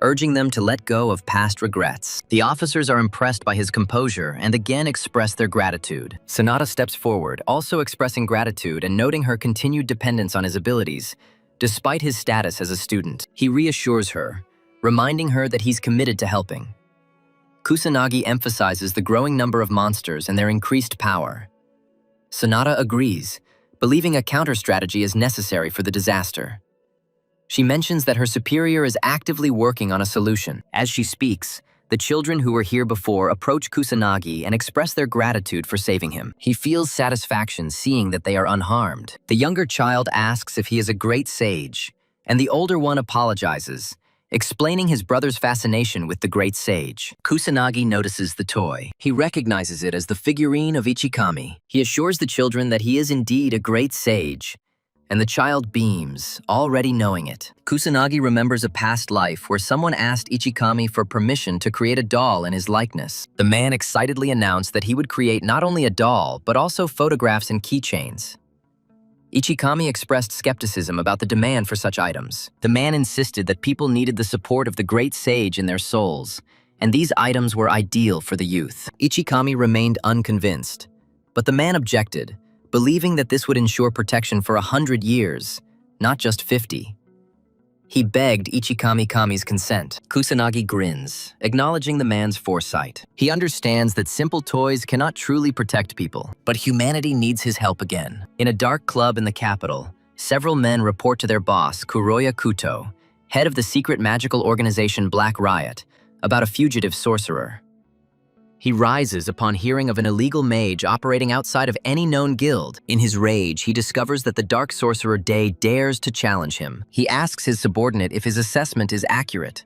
S1: urging them to let go of past regrets. The officers are impressed by his composure and again express their gratitude. Sanada steps forward, also expressing gratitude and noting her continued dependence on his abilities, despite his status as a student. He reassures her, reminding her that he's committed to helping. Kusanagi emphasizes the growing number of monsters and their increased power. Sanada agrees, believing a counter-strategy is necessary for the disaster. She mentions that her superior is actively working on a solution. As she speaks, The children who were here before approach Kusanagi and express their gratitude for saving him. He feels satisfaction seeing that they are unharmed. The younger child asks if he is a great sage, and the older one apologizes, explaining his brother's fascination with the great sage. Kusanagi notices the toy. He recognizes it as the figurine of Ichikami. He assures the children that he is indeed a great sage, and the child beams, already knowing it. Kusanagi remembers a past life where someone asked Ichikami for permission to create a doll in his likeness. The man excitedly announced that he would create not only a doll, but also photographs and keychains. Ichikami expressed skepticism about the demand for such items. The man insisted that people needed the support of the great sage in their souls, and these items were ideal for the youth. Ichikami remained unconvinced, but the man objected, believing that this would ensure protection for 100 years, not just 50. He begged Ichikami-kami's consent. Kusanagi grins, acknowledging the man's foresight. He understands that simple toys cannot truly protect people, but humanity needs his help again. In a dark club in the capital, several men report to their boss, Kuroya Kuto, head of the secret magical organization Black Riot, about a fugitive sorcerer. He rises upon hearing of an illegal mage operating outside of any known guild. In his rage, he discovers that the dark sorcerer Day dares to challenge him. He asks his subordinate if his assessment is accurate,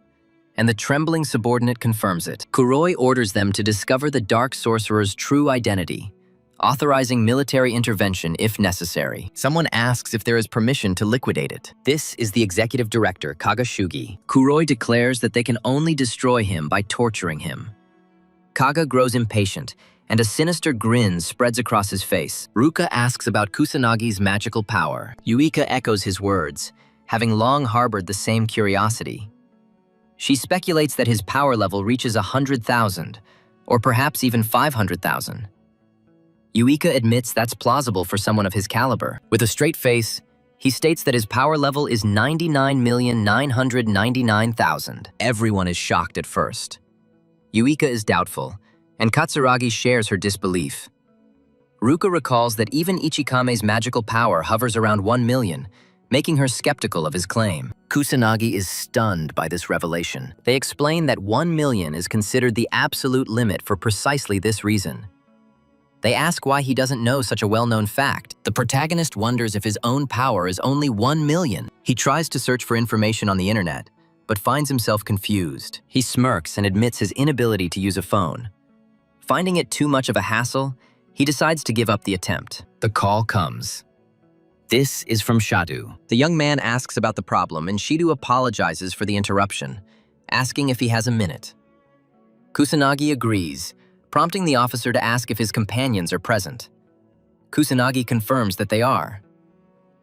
S1: and the trembling subordinate confirms it. Kuroi orders them to discover the dark sorcerer's true identity, authorizing military intervention if necessary. Someone asks if there is permission to liquidate it. This is the executive director, Kagashugi. Kuroi declares that they can only destroy him by torturing him. Kaga grows impatient, and a sinister grin spreads across his face. Ruka asks about Kusanagi's magical power. Yuika echoes his words, having long harbored the same curiosity. She speculates that his power level reaches 100,000, or perhaps even 500,000. Yuika admits that's plausible for someone of his caliber. With a straight face, he states that his power level is 99,999,000. Everyone is shocked at first. Yuika is doubtful, and Katsuragi shares her disbelief. Ruka recalls that even Ichikame's magical power hovers around 1 million, making her skeptical of his claim. Kusanagi is stunned by this revelation. They explain that 1 million is considered the absolute limit for precisely this reason. They ask why he doesn't know such a well-known fact. The protagonist wonders if his own power is only 1 million. He tries to search for information on the internet, but finds himself confused. He smirks and admits his inability to use a phone. Finding it too much of a hassle, he decides to give up the attempt. The call comes. This is from Shadu. The young man asks about the problem, and Shidu apologizes for the interruption, asking if he has a minute. Kusanagi agrees, prompting the officer to ask if his companions are present. Kusanagi confirms that they are.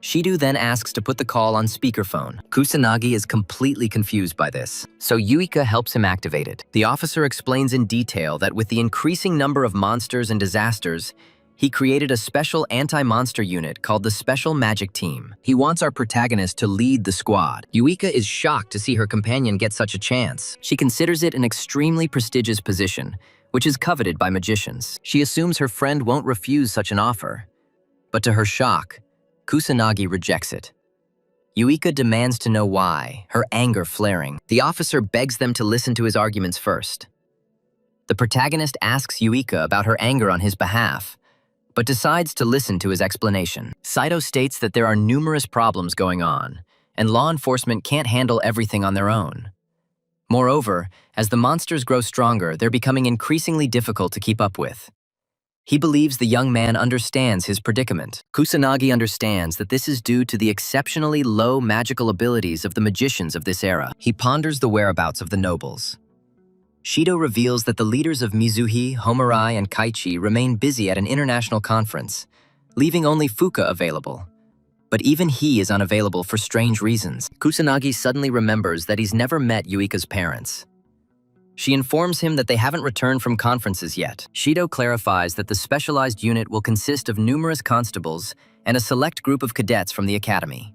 S1: Shidu then asks to put the call on speakerphone. Kusanagi is completely confused by this, so Yuika helps him activate it. The officer explains in detail that with the increasing number of monsters and disasters, he created a special anti-monster unit called the Special Magic Team. He wants our protagonist to lead the squad. Yuika is shocked to see her companion get such a chance. She considers it an extremely prestigious position, which is coveted by magicians. She assumes her friend won't refuse such an offer, but to her shock, Kusanagi rejects it. Yuika demands to know why, her anger flaring. The officer begs them to listen to his arguments first. The protagonist asks Yuika about her anger on his behalf, but decides to listen to his explanation. Saito states that there are numerous problems going on, and law enforcement can't handle everything on their own. Moreover, as the monsters grow stronger, they're becoming increasingly difficult to keep up with. He believes the young man understands his predicament. Kusanagi understands that this is due to the exceptionally low magical abilities of the magicians of this era. He ponders the whereabouts of the nobles. Shido reveals that the leaders of Mizuhi, Homarai, and Kaichi remain busy at an international conference, leaving only Fuka available. But even he is unavailable for strange reasons. Kusanagi suddenly remembers that he's never met Yuika's parents. She informs him that they haven't returned from conferences yet. Shido clarifies that the specialized unit will consist of numerous constables and a select group of cadets from the academy.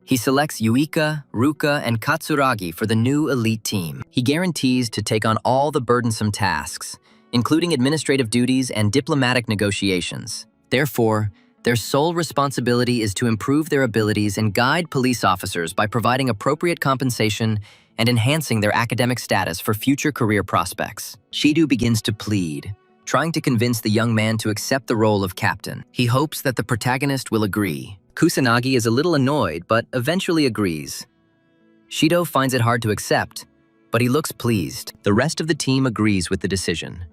S1: He selects Yuika, Ruka, and Katsuragi for the new elite team. He guarantees to take on all the burdensome tasks, including administrative duties and diplomatic negotiations. Therefore, their sole responsibility is to improve their abilities and guide police officers by providing appropriate compensation and enhancing their academic status for future career prospects. Shido begins to plead, trying to convince the young man to accept the role of captain. He hopes that the protagonist will agree. Kusanagi is a little annoyed, but eventually agrees. Shido finds it hard to accept, but he looks pleased. The rest of the team agrees with the decision.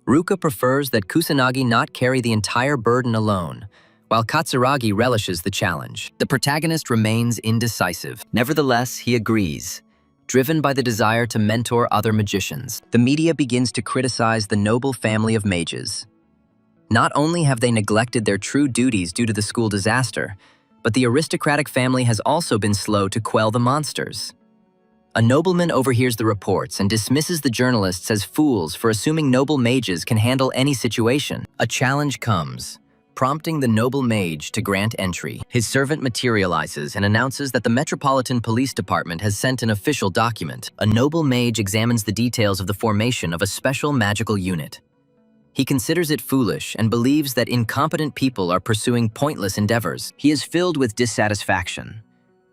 S1: Ruka prefers that Kusanagi not carry the entire burden alone, while Katsuragi relishes the challenge. The protagonist remains indecisive. Nevertheless, he agrees, driven by the desire to mentor other magicians. The media begins to criticize the noble family of mages. Not only have they neglected their true duties due to the school disaster, but the aristocratic family has also been slow to quell the monsters. A nobleman overhears the reports and dismisses the journalists as fools for assuming noble mages can handle any situation. A challenge comes, prompting the noble mage to grant entry. His servant materializes and announces that the Metropolitan Police Department has sent an official document. A noble mage examines the details of the formation of a special magical unit. He considers it foolish and believes that incompetent people are pursuing pointless endeavors. He is filled with dissatisfaction,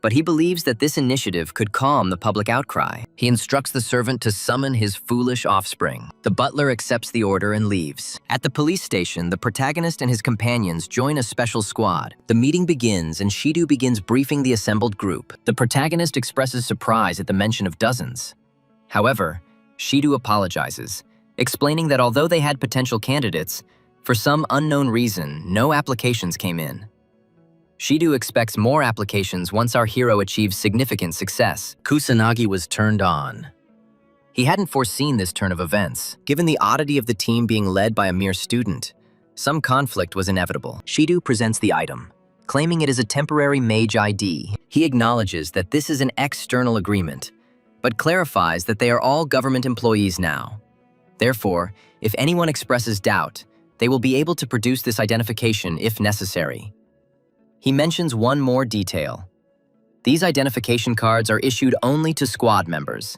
S1: but he believes that this initiative could calm the public outcry. He instructs the servant to summon his foolish offspring. The butler accepts the order and leaves. At the police station, the protagonist and his companions join a special squad. The meeting begins and Shido begins briefing the assembled group. The protagonist expresses surprise at the mention of dozens. However, Shido apologizes, explaining that although they had potential candidates, for some unknown reason, no applications came in. Shido expects more applications once our hero achieves significant success. Kusanagi was turned on. He hadn't foreseen this turn of events. Given the oddity of the team being led by a mere student, some conflict was inevitable. Shido presents the item, claiming it is a temporary mage ID. He acknowledges that this is an external agreement, but clarifies that they are all government employees now. Therefore, if anyone expresses doubt, they will be able to produce this identification if necessary. He mentions one more detail. These identification cards are issued only to squad members.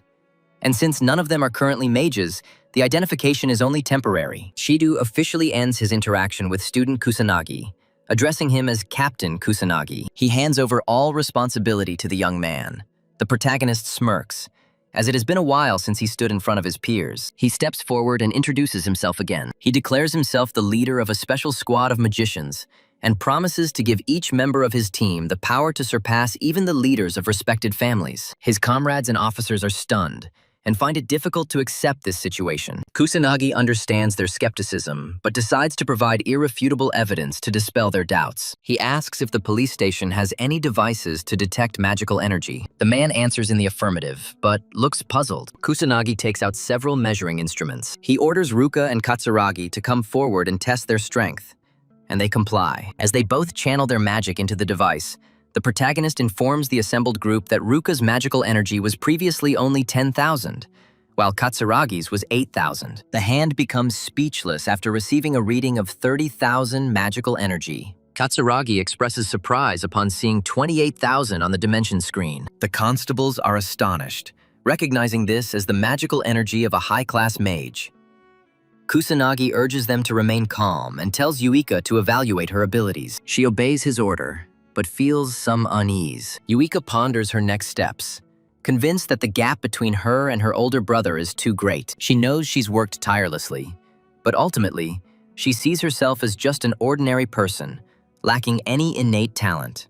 S1: And since none of them are currently mages, the identification is only temporary. Shido officially ends his interaction with student Kusanagi, addressing him as Captain Kusanagi. He hands over all responsibility to the young man. The protagonist smirks, as it has been a while since he stood in front of his peers. He steps forward and introduces himself again. He declares himself the leader of a special squad of magicians, and promises to give each member of his team the power to surpass even the leaders of respected families. His comrades and officers are stunned and find it difficult to accept this situation. Kusanagi understands their skepticism, but decides to provide irrefutable evidence to dispel their doubts. He asks if the police station has any devices to detect magical energy. The man answers in the affirmative, but looks puzzled. Kusanagi takes out several measuring instruments. He orders Ruka and Katsuragi to come forward and test their strength, and they comply. As they both channel their magic into the device, the protagonist informs the assembled group that Ruka's magical energy was previously only 10,000, while Katsuragi's was 8,000. The hand becomes speechless after receiving a reading of 30,000 magical energy. Katsuragi expresses surprise upon seeing 28,000 on the dimension screen. The constables are astonished, recognizing this as the magical energy of a high-class mage. Kusanagi urges them to remain calm and tells Yuika to evaluate her abilities. She obeys his order, but feels some unease. Yuika ponders her next steps, convinced that the gap between her and her older brother is too great. She knows she's worked tirelessly, but ultimately, she sees herself as just an ordinary person, lacking any innate talent.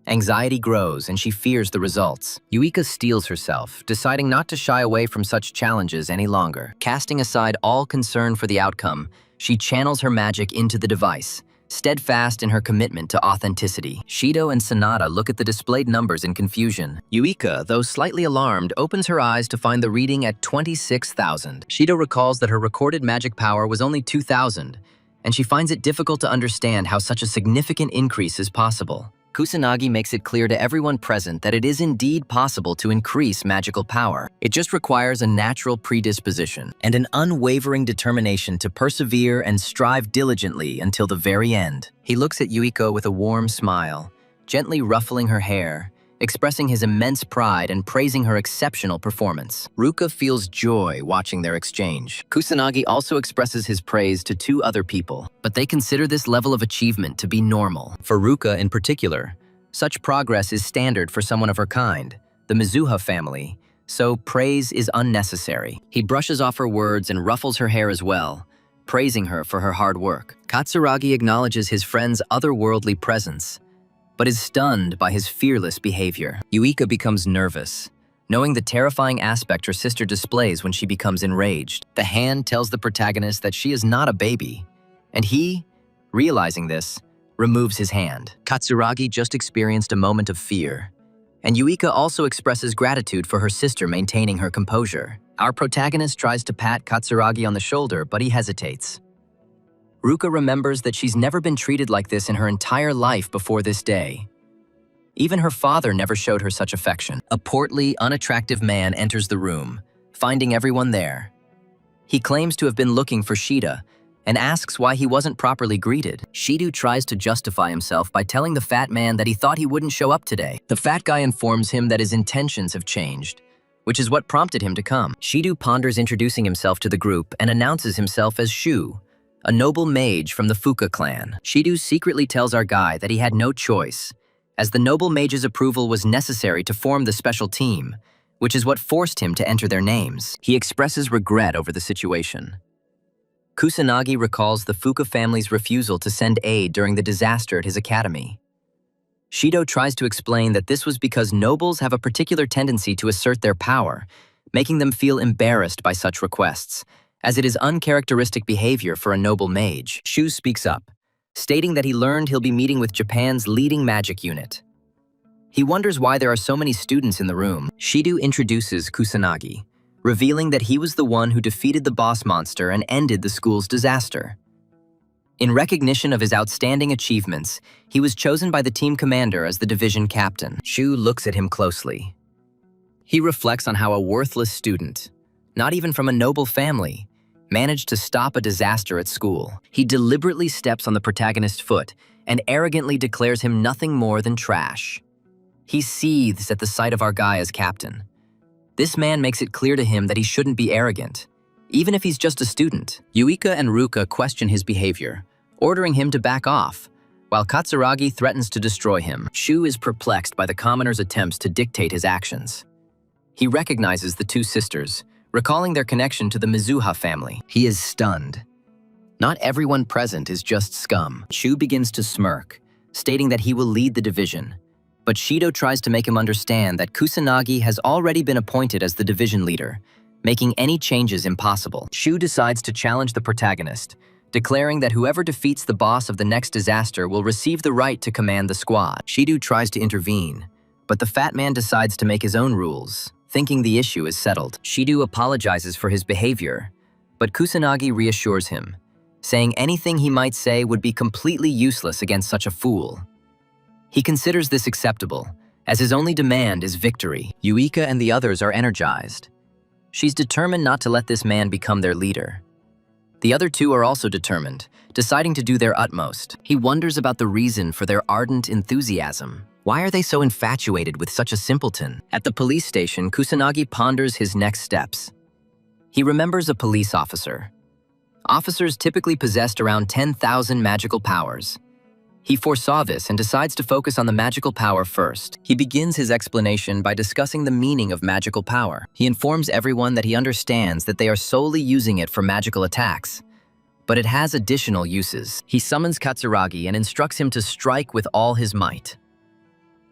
S1: Anxiety grows and she fears the results. Yuika steels herself, deciding not to shy away from such challenges any longer. Casting aside all concern for the outcome, she channels her magic into the device, steadfast in her commitment to authenticity. Shido and Sanada look at the displayed numbers in confusion. Yuika, though slightly alarmed, opens her eyes to find the reading at 26,000. Shido recalls that her recorded magic power was only 2,000, and she finds it difficult to understand how such a significant increase is possible. Kusanagi makes it clear to everyone present that it is indeed possible to increase magical power. It just requires a natural predisposition and an unwavering determination to persevere and strive diligently until the very end. He looks at Yuiko with a warm smile, gently ruffling her hair, expressing his immense pride and praising her exceptional performance. Ruka feels joy watching their exchange. Kusanagi also expresses his praise to two other people, but they consider this level of achievement to be normal. For Ruka in particular, such progress is standard for someone of her kind, the Mizuha family, so praise is unnecessary. He brushes off her words and ruffles her hair as well, praising her for her hard work. Katsuragi acknowledges his friend's otherworldly presence, but is stunned by his fearless behavior. Yuika becomes nervous, knowing the terrifying aspect her sister displays when she becomes enraged. The hand tells the protagonist that she is not a baby, and he, realizing this, removes his hand. Katsuragi just experienced a moment of fear, and Yuika also expresses gratitude for her sister maintaining her composure. Our protagonist tries to pat Katsuragi on the shoulder, but he hesitates. Ruka remembers that she's never been treated like this in her entire life before this day. Even her father never showed her such affection. A portly, unattractive man enters the room, finding everyone there. He claims to have been looking for Shida and asks why he wasn't properly greeted. Shidu tries to justify himself by telling the fat man that he thought he wouldn't show up today. The fat guy informs him that his intentions have changed, which is what prompted him to come. Shidu ponders introducing himself to the group and announces himself as Shu, a noble mage from the Fuka clan. Shidu secretly tells our guy that he had no choice, as the noble mage's approval was necessary to form the special team, which is what forced him to enter their names. He expresses regret over the situation. Kusanagi recalls the Fuka family's refusal to send aid during the disaster at his academy. Shido tries to explain that this was because nobles have a particular tendency to assert their power, making them feel embarrassed by such requests, as it is uncharacteristic behavior for a noble mage. Shu speaks up, stating that he learned he'll be meeting with Japan's leading magic unit. He wonders why there are so many students in the room. Shidu introduces Kusanagi, revealing that he was the one who defeated the boss monster and ended the school's disaster. In recognition of his outstanding achievements, he was chosen by the team commander as the division captain. Shu looks at him closely. He reflects on how a worthless student, not even from a noble family, managed to stop a disaster at school. He deliberately steps on the protagonist's foot and arrogantly declares him nothing more than trash. He seethes at the sight of our guy as captain. This man makes it clear to him that he shouldn't be arrogant, even if he's just a student. Yuika and Ruka question his behavior, ordering him to back off, while Katsuragi threatens to destroy him. Shu is perplexed by the commoner's attempts to dictate his actions. He recognizes the two sisters, recalling their connection to the Mizuha family. He is stunned. Not everyone present is just scum. Shu begins to smirk, stating that he will lead the division. But Shido tries to make him understand that Kusanagi has already been appointed as the division leader, making any changes impossible. Shu decides to challenge the protagonist, declaring that whoever defeats the boss of the next disaster will receive the right to command the squad. Shido tries to intervene, but the fat man decides to make his own rules, thinking the issue is settled. Shido apologizes for his behavior, but Kusanagi reassures him, saying anything he might say would be completely useless against such a fool. He considers this acceptable, as his only demand is victory. Yuika and the others are energized. She's determined not to let this man become their leader. The other two are also determined, deciding to do their utmost. He wonders about the reason for their ardent enthusiasm. Why are they so infatuated with such a simpleton? At the police station, Kusanagi ponders his next steps. He remembers a police officer. Officers typically possessed around 10,000 magical powers. He foresaw this and decides to focus on the magical power first. He begins his explanation by discussing the meaning of magical power. He informs everyone that he understands that they are solely using it for magical attacks, but it has additional uses. He summons Katsuragi and instructs him to strike with all his might.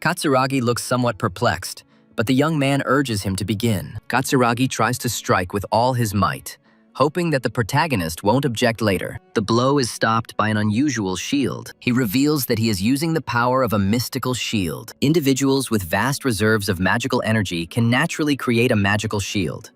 S1: Katsuragi looks somewhat perplexed, but the young man urges him to begin. Katsuragi tries to strike with all his might, hoping that the protagonist won't object later. The blow is stopped by an unusual shield. He reveals that he is using the power of a mystical shield. Individuals with vast reserves of magical energy can naturally create a magical shield.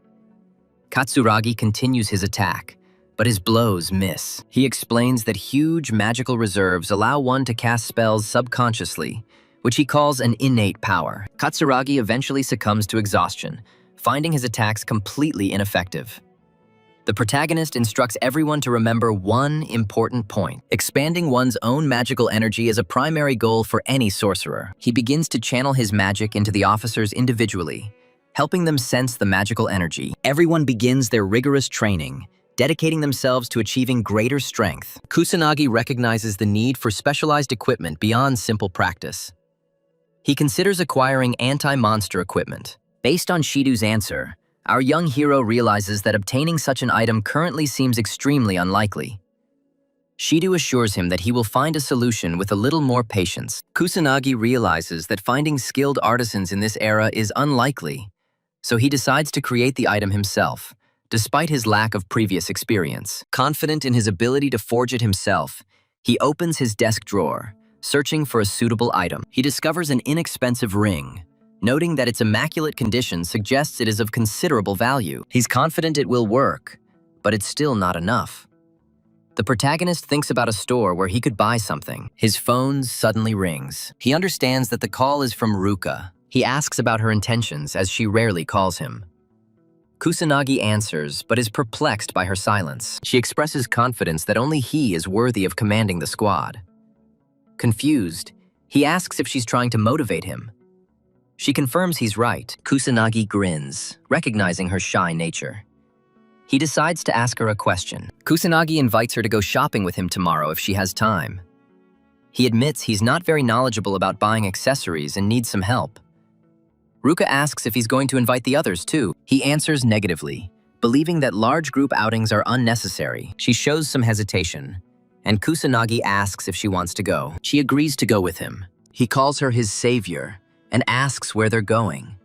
S1: Katsuragi continues his attack, but his blows miss. He explains that huge magical reserves allow one to cast spells subconsciously, which he calls an innate power. Katsuragi eventually succumbs to exhaustion, finding his attacks completely ineffective. The protagonist instructs everyone to remember one important point. Expanding one's own magical energy is a primary goal for any sorcerer. He begins to channel his magic into the officers individually, helping them sense the magical energy. Everyone begins their rigorous training, dedicating themselves to achieving greater strength. Kusanagi recognizes the need for specialized equipment beyond simple practice. He considers acquiring anti-monster equipment. Based on Shidu's answer, our young hero realizes that obtaining such an item currently seems extremely unlikely. Shidu assures him that he will find a solution with a little more patience. Kusanagi realizes that finding skilled artisans in this era is unlikely, so he decides to create the item himself, despite his lack of previous experience. Confident in his ability to forge it himself, he opens his desk drawer, searching for a suitable item. He discovers an inexpensive ring, noting that its immaculate condition suggests it is of considerable value. He's confident it will work, but it's still not enough. The protagonist thinks about a store where he could buy something. His phone suddenly rings. He understands that the call is from Ruka. He asks about her intentions, as she rarely calls him. Kusanagi answers, but is perplexed by her silence. She expresses confidence that only he is worthy of commanding the squad. Confused, he asks if she's trying to motivate him. She confirms he's right. Kusanagi grins, recognizing her shy nature. He decides to ask her a question. Kusanagi invites her to go shopping with him tomorrow if she has time. He admits he's not very knowledgeable about buying accessories and needs some help. Ruka asks if he's going to invite the others too. He answers negatively, believing that large group outings are unnecessary. She shows some hesitation, and Kusanagi asks if she wants to go. She agrees to go with him. He calls her his savior and asks where they're going.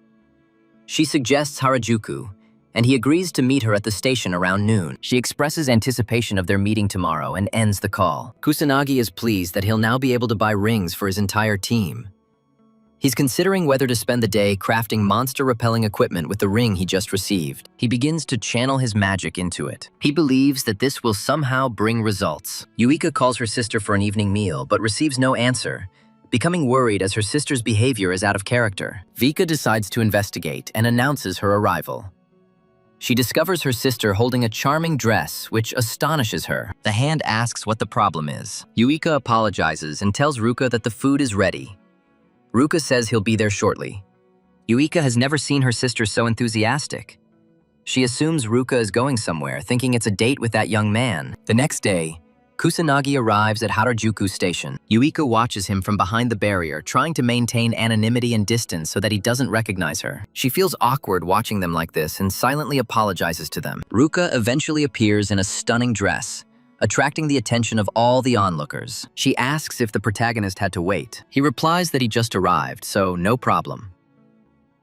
S1: She suggests Harajuku, and he agrees to meet her at the station around noon. She expresses anticipation of their meeting tomorrow and ends the call. Kusanagi is pleased that he'll now be able to buy rings for his entire team. He's considering whether to spend the day crafting monster-repelling equipment with the ring he just received. He begins to channel his magic into it. He believes that this will somehow bring results. Yuika calls her sister for an evening meal, but receives no answer, becoming worried as her sister's behavior is out of character. Vika decides to investigate and announces her arrival. She discovers her sister holding a charming dress, which astonishes her. The hand asks what the problem is. Yuika apologizes and tells Ruka that the food is ready. Ruka says he'll be there shortly. Yuika has never seen her sister so enthusiastic. She assumes Ruka is going somewhere, thinking it's a date with that young man. The next day, Kusanagi arrives at Harajuku Station. Yuika watches him from behind the barrier, trying to maintain anonymity and distance so that he doesn't recognize her. She feels awkward watching them like this and silently apologizes to them. Ruka eventually appears in a stunning dress, attracting the attention of all the onlookers. She asks if the protagonist had to wait. He replies that he just arrived, so no problem.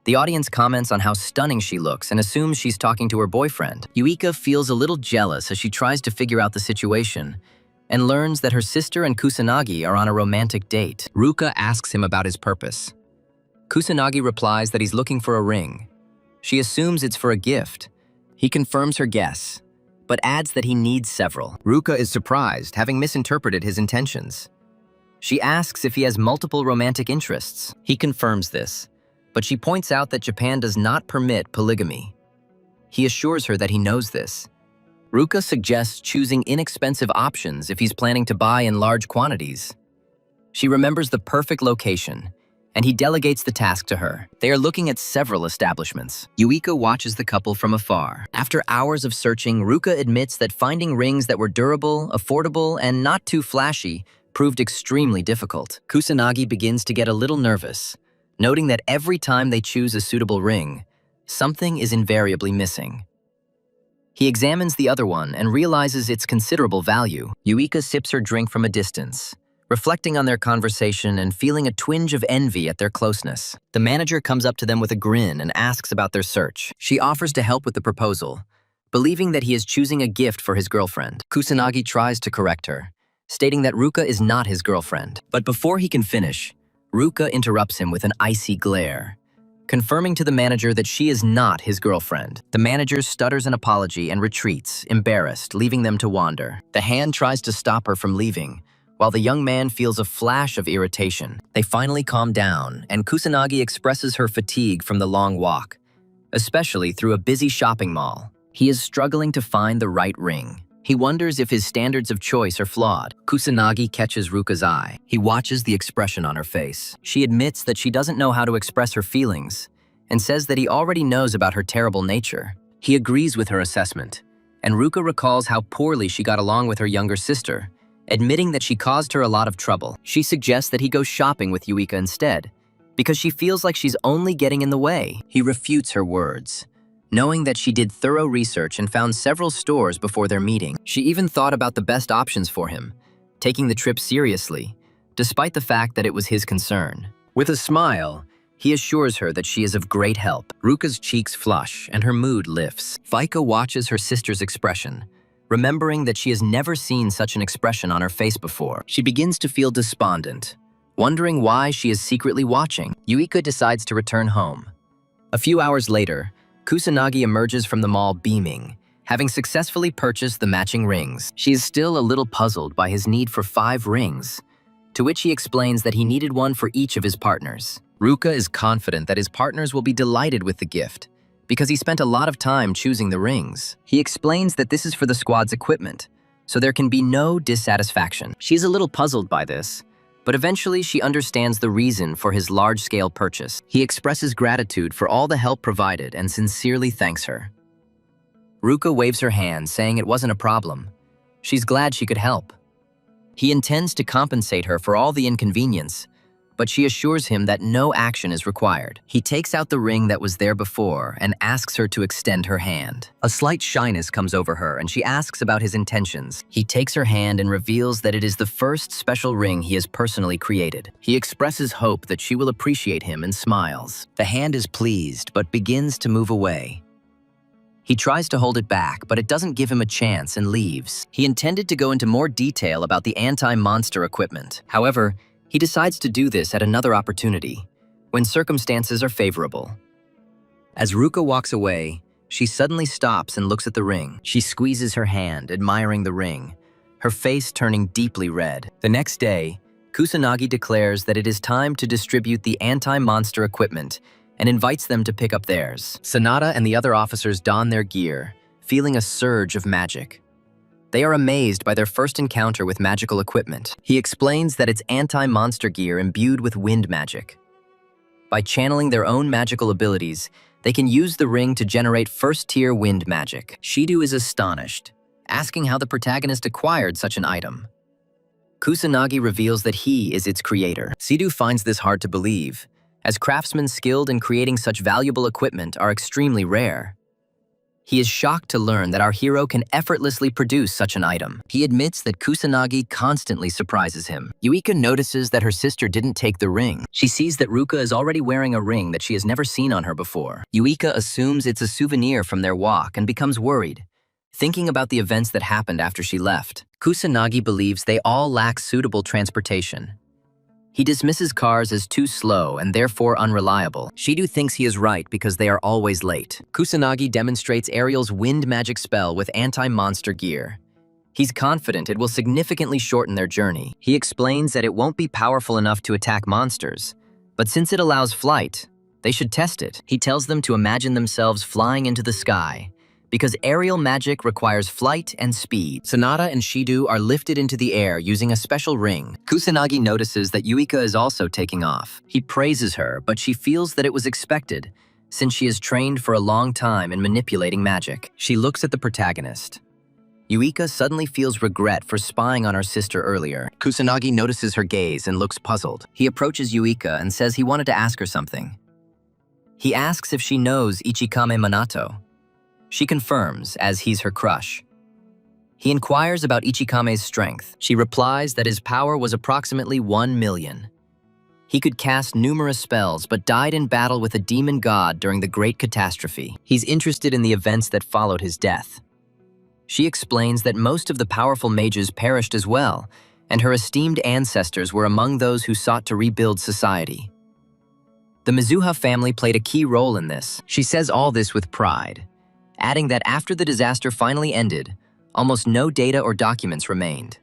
S1: The audience comments on how stunning she looks and assumes she's talking to her boyfriend. Yuika feels a little jealous as she tries to figure out the situation and learns that her sister and Kusanagi are on a romantic date. Ruka asks him about his purpose. Kusanagi replies that he's looking for a ring. She assumes it's for a gift. He confirms her guess, but adds that he needs several. Ruka is surprised, having misinterpreted his intentions. She asks if he has multiple romantic interests. He confirms this, but she points out that Japan does not permit polygamy. He assures her that he knows this. Ruka suggests choosing inexpensive options if he's planning to buy in large quantities. She remembers the perfect location, and he delegates the task to her. They are looking at several establishments. Yuika watches the couple from afar. After hours of searching, Ruka admits that finding rings that were durable, affordable, and not too flashy proved extremely difficult. Kusanagi begins to get a little nervous, noting that every time they choose a suitable ring, something is invariably missing. He examines the other one and realizes its considerable value. Yuika sips her drink from a distance, reflecting on their conversation and feeling a twinge of envy at their closeness. The manager comes up to them with a grin and asks about their search. She offers to help with the proposal, believing that he is choosing a gift for his girlfriend. Kusanagi tries to correct her, stating that Ruka is not his girlfriend. But before he can finish, Ruka interrupts him with an icy glare, confirming to the manager that she is not his girlfriend. The manager stutters an apology and retreats, embarrassed, leaving them to wander. The hand tries to stop her from leaving, while the young man feels a flash of irritation. They finally calm down, and Kusanagi expresses her fatigue from the long walk, especially through a busy shopping mall. He is struggling to find the right ring. He wonders if his standards of choice are flawed. Kusanagi catches Ruka's eye. He watches the expression on her face. She admits that she doesn't know how to express her feelings and says that he already knows about her terrible nature. He agrees with her assessment, and Ruka recalls how poorly she got along with her younger sister, admitting that she caused her a lot of trouble. She suggests that he go shopping with Yuika instead, because she feels like she's only getting in the way. He refutes her words, knowing that she did thorough research and found several stores before their meeting. She even thought about the best options for him, taking the trip seriously, despite the fact that it was his concern. With a smile, he assures her that she is of great help. Ruka's cheeks flush and her mood lifts. Vika watches her sister's expression, remembering that she has never seen such an expression on her face before. She begins to feel despondent, wondering why she is secretly watching. Yuika decides to return home. A few hours later, Kusanagi emerges from the mall beaming, having successfully purchased the matching rings. She is still a little puzzled by his need for 5 rings, to which he explains that he needed one for each of his partners. Ruka is confident that his partners will be delighted with the gift, because he spent a lot of time choosing the rings. He explains that this is for the squad's equipment, so there can be no dissatisfaction. She's a little puzzled by this, but eventually she understands the reason for his large-scale purchase. He expresses gratitude for all the help provided and sincerely thanks her. Ruka waves her hand, saying it wasn't a problem. She's glad she could help. He intends to compensate her for all the inconvenience, but she assures him that no action is required. He takes out the ring that was there before and asks her to extend her hand. A slight shyness comes over her and she asks about his intentions. He takes her hand and reveals that it is the first special ring he has personally created. He expresses hope that she will appreciate him and smiles. The hand is pleased but begins to move away. He tries to hold it back, but it doesn't give him a chance and leaves. He intended to go into more detail about the anti-monster equipment. However, he decides to do this at another opportunity, when circumstances are favorable. As Ruka walks away, she suddenly stops and looks at the ring. She squeezes her hand, admiring the ring, her face turning deeply red. The next day, Kusanagi declares that it is time to distribute the anti-monster equipment and invites them to pick up theirs. Sanada and the other officers don their gear, feeling a surge of magic. They are amazed by their first encounter with magical equipment. He explains that it's anti-monster gear imbued with wind magic. By channeling their own magical abilities, they can use the ring to generate first-tier wind magic. Shidu is astonished, asking how the protagonist acquired such an item. Kusanagi reveals that he is its creator. Shidu finds this hard to believe, as craftsmen skilled in creating such valuable equipment are extremely rare. He is shocked to learn that our hero can effortlessly produce such an item. He admits that Kusanagi constantly surprises him. Yuika notices that her sister didn't take the ring. She sees that Ruka is already wearing a ring that she has never seen on her before. Yuika assumes it's a souvenir from their walk and becomes worried, thinking about the events that happened after she left. Kusanagi believes they all lack suitable transportation. He dismisses cars as too slow and therefore unreliable. Shidu thinks he is right because they are always late. Kusanagi demonstrates Ariel's wind magic spell with anti-monster gear. He's confident it will significantly shorten their journey. He explains that it won't be powerful enough to attack monsters, but since it allows flight, they should test it. He tells them to imagine themselves flying into the sky, because aerial magic requires flight and speed. Sanada and Shidu are lifted into the air using a special ring. Kusanagi notices that Yuika is also taking off. He praises her, but she feels that it was expected, since she has trained for a long time in manipulating magic. She looks at the protagonist. Yuika suddenly feels regret for spying on her sister earlier. Kusanagi notices her gaze and looks puzzled. He approaches Yuika and says he wanted to ask her something. He asks if she knows Ichikame Minato. She confirms, as he's her crush. He inquires about Ichikame's strength. She replies that his power was approximately 1 million. He could cast numerous spells, but died in battle with a demon god during the Great Catastrophe. He's interested in the events that followed his death. She explains that most of the powerful mages perished as well, and her esteemed ancestors were among those who sought to rebuild society. The Mizuha family played a key role in this. She says all this with pride, adding that after the disaster finally ended, almost no data or documents remained.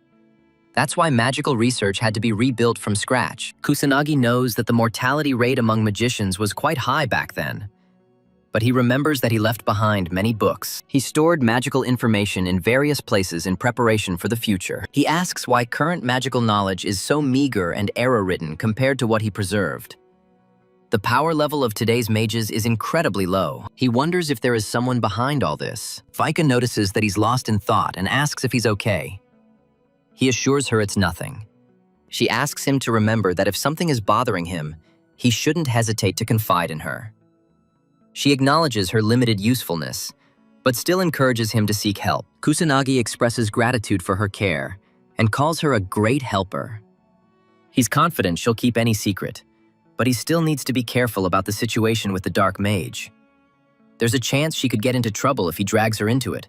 S1: That's why magical research had to be rebuilt from scratch. Kusanagi knows that the mortality rate among magicians was quite high back then, but he remembers that he left behind many books. He stored magical information in various places in preparation for the future. He asks why current magical knowledge is so meager and error-ridden compared to what he preserved. The power level of today's mages is incredibly low. He wonders if there is someone behind all this. Vika notices that he's lost in thought and asks if he's okay. He assures her it's nothing. She asks him to remember that if something is bothering him, he shouldn't hesitate to confide in her. She acknowledges her limited usefulness, but still encourages him to seek help. Kusanagi expresses gratitude for her care and calls her a great helper. He's confident she'll keep any secret, but he still needs to be careful about the situation with the dark mage. There's a chance she could get into trouble if he drags her into it,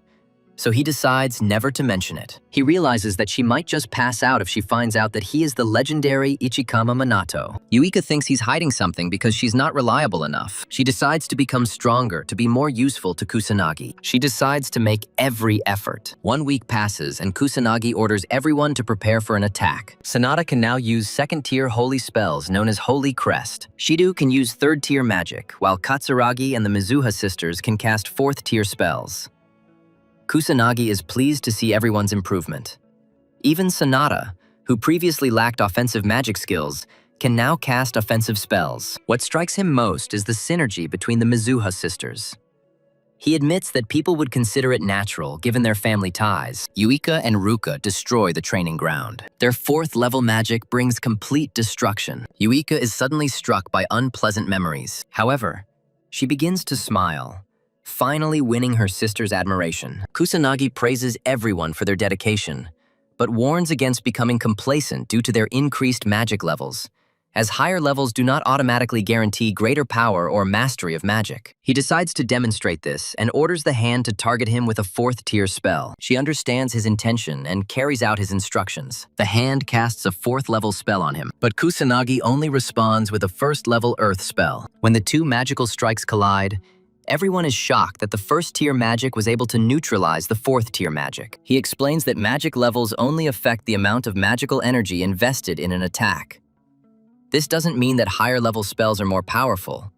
S1: so he decides never to mention it. He realizes that she might just pass out if she finds out that he is the legendary Ichikama Minato. Yuika thinks he's hiding something because she's not reliable enough. She decides to become stronger to be more useful to Kusanagi. She decides to make every effort. 1 week passes and Kusanagi orders everyone to prepare for an attack. Sanada can now use second-tier holy spells known as Holy Crest. Shido can use third-tier magic, while Katsuragi and the Mizuha sisters can cast fourth-tier spells. Kusanagi is pleased to see everyone's improvement. Even Sanada, who previously lacked offensive magic skills, can now cast offensive spells. What strikes him most is the synergy between the Mizuha sisters. He admits that people would consider it natural given their family ties. Yuika and Ruka destroy the training ground. Their fourth-level magic brings complete destruction. Yuika is suddenly struck by unpleasant memories. However, she begins to smile, finally winning her sister's admiration. Kusanagi praises everyone for their dedication, but warns against becoming complacent due to their increased magic levels, as higher levels do not automatically guarantee greater power or mastery of magic. He decides to demonstrate this and orders the hand to target him with a fourth-tier spell. She understands his intention and carries out his instructions. The hand casts a fourth-level spell on him, but Kusanagi only responds with a first-level earth spell. When the two magical strikes collide, everyone is shocked that the first-tier magic was able to neutralize the fourth-tier magic. He explains that magic levels only affect the amount of magical energy invested in an attack. This doesn't mean that higher-level spells are more powerful.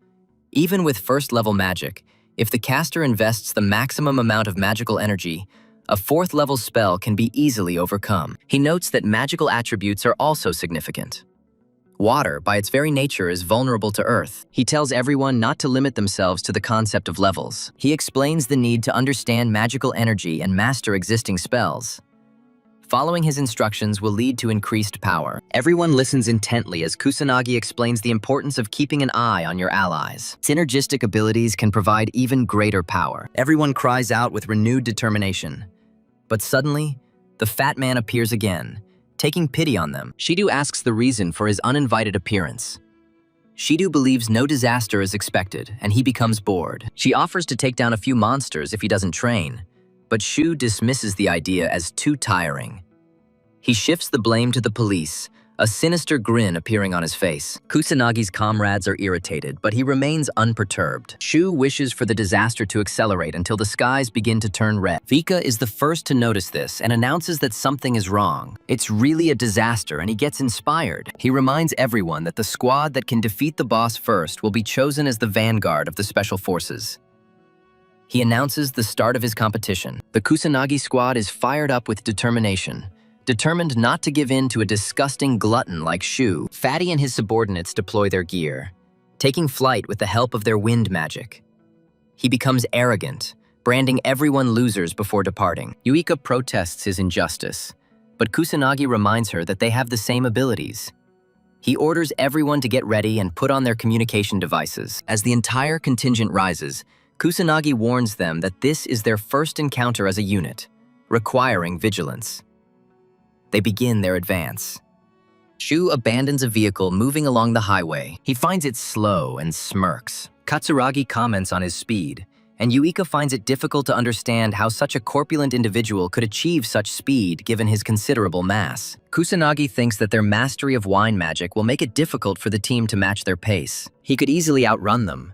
S1: Even with first-level magic, if the caster invests the maximum amount of magical energy, a fourth-level spell can be easily overcome. He notes that magical attributes are also significant. Water, by its very nature, is vulnerable to earth. He tells everyone not to limit themselves to the concept of levels. He explains the need to understand magical energy and master existing spells. Following his instructions will lead to increased power. Everyone listens intently as Kusanagi explains the importance of keeping an eye on your allies. Synergistic abilities can provide even greater power. Everyone cries out with renewed determination. But suddenly, the fat man appears again, taking pity on them. Shido asks the reason for his uninvited appearance. Shido believes no disaster is expected, and he becomes bored. She offers to take down a few monsters if he doesn't train, but Shu dismisses the idea as too tiring. He shifts the blame to the police, a sinister grin appearing on his face. Kusanagi's comrades are irritated, but he remains unperturbed. Shu wishes for the disaster to accelerate until the skies begin to turn red. Vika is the first to notice this and announces that something is wrong. It's really a disaster, and he gets inspired. He reminds everyone that the squad that can defeat the boss first will be chosen as the vanguard of the special forces. He announces the start of his competition. The Kusanagi squad is fired up with determination, determined not to give in to a disgusting glutton like Shu. Fatty and his subordinates deploy their gear, taking flight with the help of their wind magic. He becomes arrogant, branding everyone losers before departing. Yuika protests his injustice, but Kusanagi reminds her that they have the same abilities. He orders everyone to get ready and put on their communication devices. As the entire contingent rises, Kusanagi warns them that this is their first encounter as a unit, requiring vigilance. They begin their advance. Shu abandons a vehicle moving along the highway. He finds it slow and smirks. Katsuragi comments on his speed, and Yuika finds it difficult to understand how such a corpulent individual could achieve such speed given his considerable mass. Kusanagi thinks that their mastery of wine magic will make it difficult for the team to match their pace. He could easily outrun them,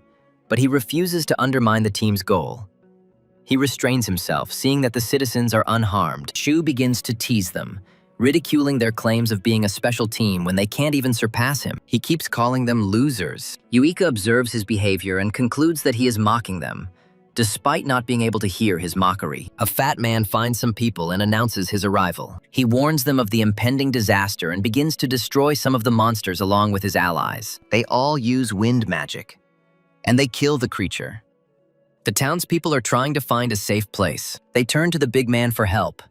S1: but he refuses to undermine the team's goal. He restrains himself, seeing that the citizens are unharmed. Shu begins to tease them, ridiculing their claims of being a special team when they can't even surpass him. He keeps calling them losers. Yuika observes his behavior and concludes that he is mocking them, despite not being able to hear his mockery. A fat man finds some people and announces his arrival. He warns them of the impending disaster and begins to destroy some of the monsters along with his allies. They all use wind magic, and they kill the creature. The townspeople are trying to find a safe place. They turn to the big man for help,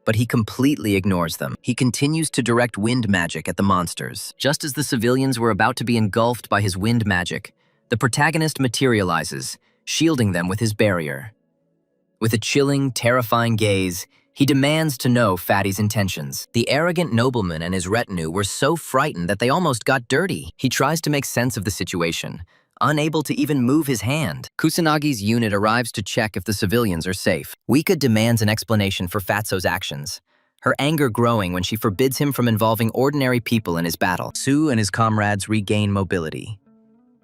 S1: but he completely ignores them. He continues to direct wind magic at the monsters. Just as the civilians were about to be engulfed by his wind magic, the protagonist materializes, shielding them with his barrier. With a chilling, terrifying gaze, he demands to know Fatty's intentions. The arrogant nobleman and his retinue were so frightened that they almost got dirty. He tries to make sense of the situation, unable to even move his hand. Kusanagi's unit arrives to check if the civilians are safe. Wika demands an explanation for Fatso's actions, her anger growing when she forbids him from involving ordinary people in his battle. Su and his comrades regain mobility.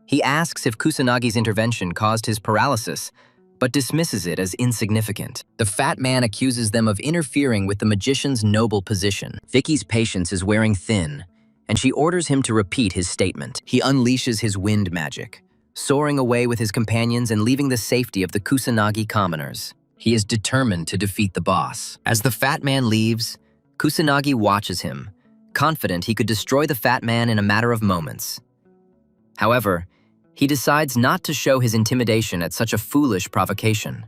S1: He asks if Kusanagi's intervention caused his paralysis, but dismisses it as insignificant. The fat man accuses them of interfering with the magician's noble position. Vicky's patience is wearing thin, and she orders him to repeat his statement. He unleashes his wind magic, soaring away with his companions and leaving the safety of the Kusanagi commoners. He is determined to defeat the boss. As the fat man leaves, Kusanagi watches him, confident he could destroy the fat man in a matter of moments. However, he decides not to show his intimidation at such a foolish provocation.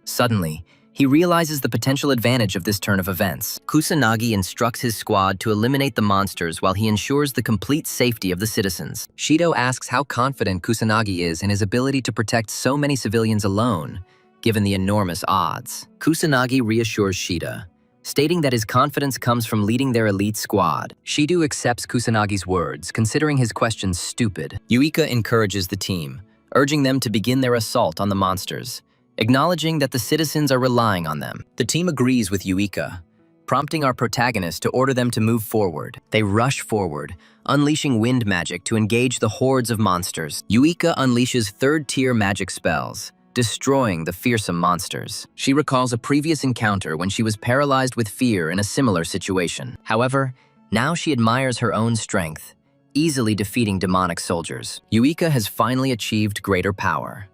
S1: Suddenly, he realizes the potential advantage of this turn of events. Kusanagi instructs his squad to eliminate the monsters while he ensures the complete safety of the citizens. Shido asks how confident Kusanagi is in his ability to protect so many civilians alone, given the enormous odds. Kusanagi reassures Shida, stating that his confidence comes from leading their elite squad. Shido accepts Kusanagi's words, considering his questions stupid. Yuika encourages the team, urging them to begin their assault on the monsters, acknowledging that the citizens are relying on them. The team agrees with Yuika, prompting our protagonist to order them to move forward. They rush forward, unleashing wind magic to engage the hordes of monsters. Yuika unleashes third-tier magic spells, destroying the fearsome monsters. She recalls a previous encounter when she was paralyzed with fear in a similar situation. However, now she admires her own strength, easily defeating demonic soldiers. Yuika has finally achieved greater power.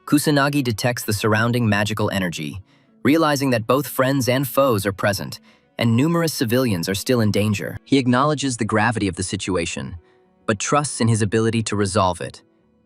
S1: Kusanagi detects the surrounding magical energy, realizing that both friends and foes are present, and numerous civilians are still in danger. He acknowledges the gravity of the situation, but trusts in his ability to resolve it.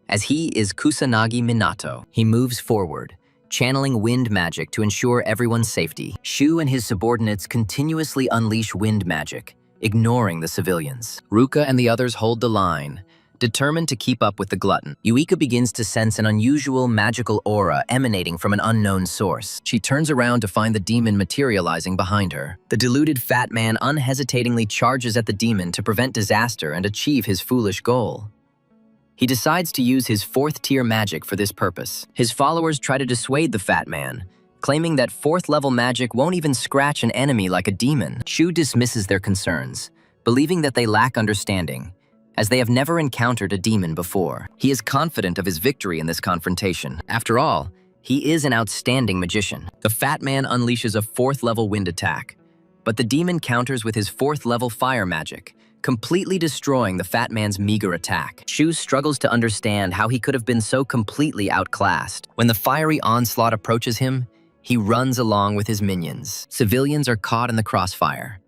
S1: As he is Kusanagi Minato, he moves forward, channeling wind magic to ensure everyone's safety. Shu and his subordinates continuously unleash wind magic, ignoring the civilians. Ruka and the others hold the line, determined to keep up with the glutton. Yuika begins to sense an unusual magical aura emanating from an unknown source. She turns around to find the demon materializing behind her. The deluded fat man unhesitatingly charges at the demon to prevent disaster and achieve his foolish goal. He decides to use his fourth-tier magic for this purpose. His followers try to dissuade the fat man, claiming that fourth-level magic won't even scratch an enemy like a demon. Shu dismisses their concerns, believing that they lack understanding, as they have never encountered a demon before. He is confident of his victory in this confrontation. After all, he is an outstanding magician. The fat man unleashes a fourth-level wind attack, but the demon counters with his fourth-level fire magic, completely destroying the fat man's meager attack. Shu struggles to understand how he could have been so completely outclassed. When the fiery onslaught approaches him, he runs along with his minions. Civilians are caught in the crossfire.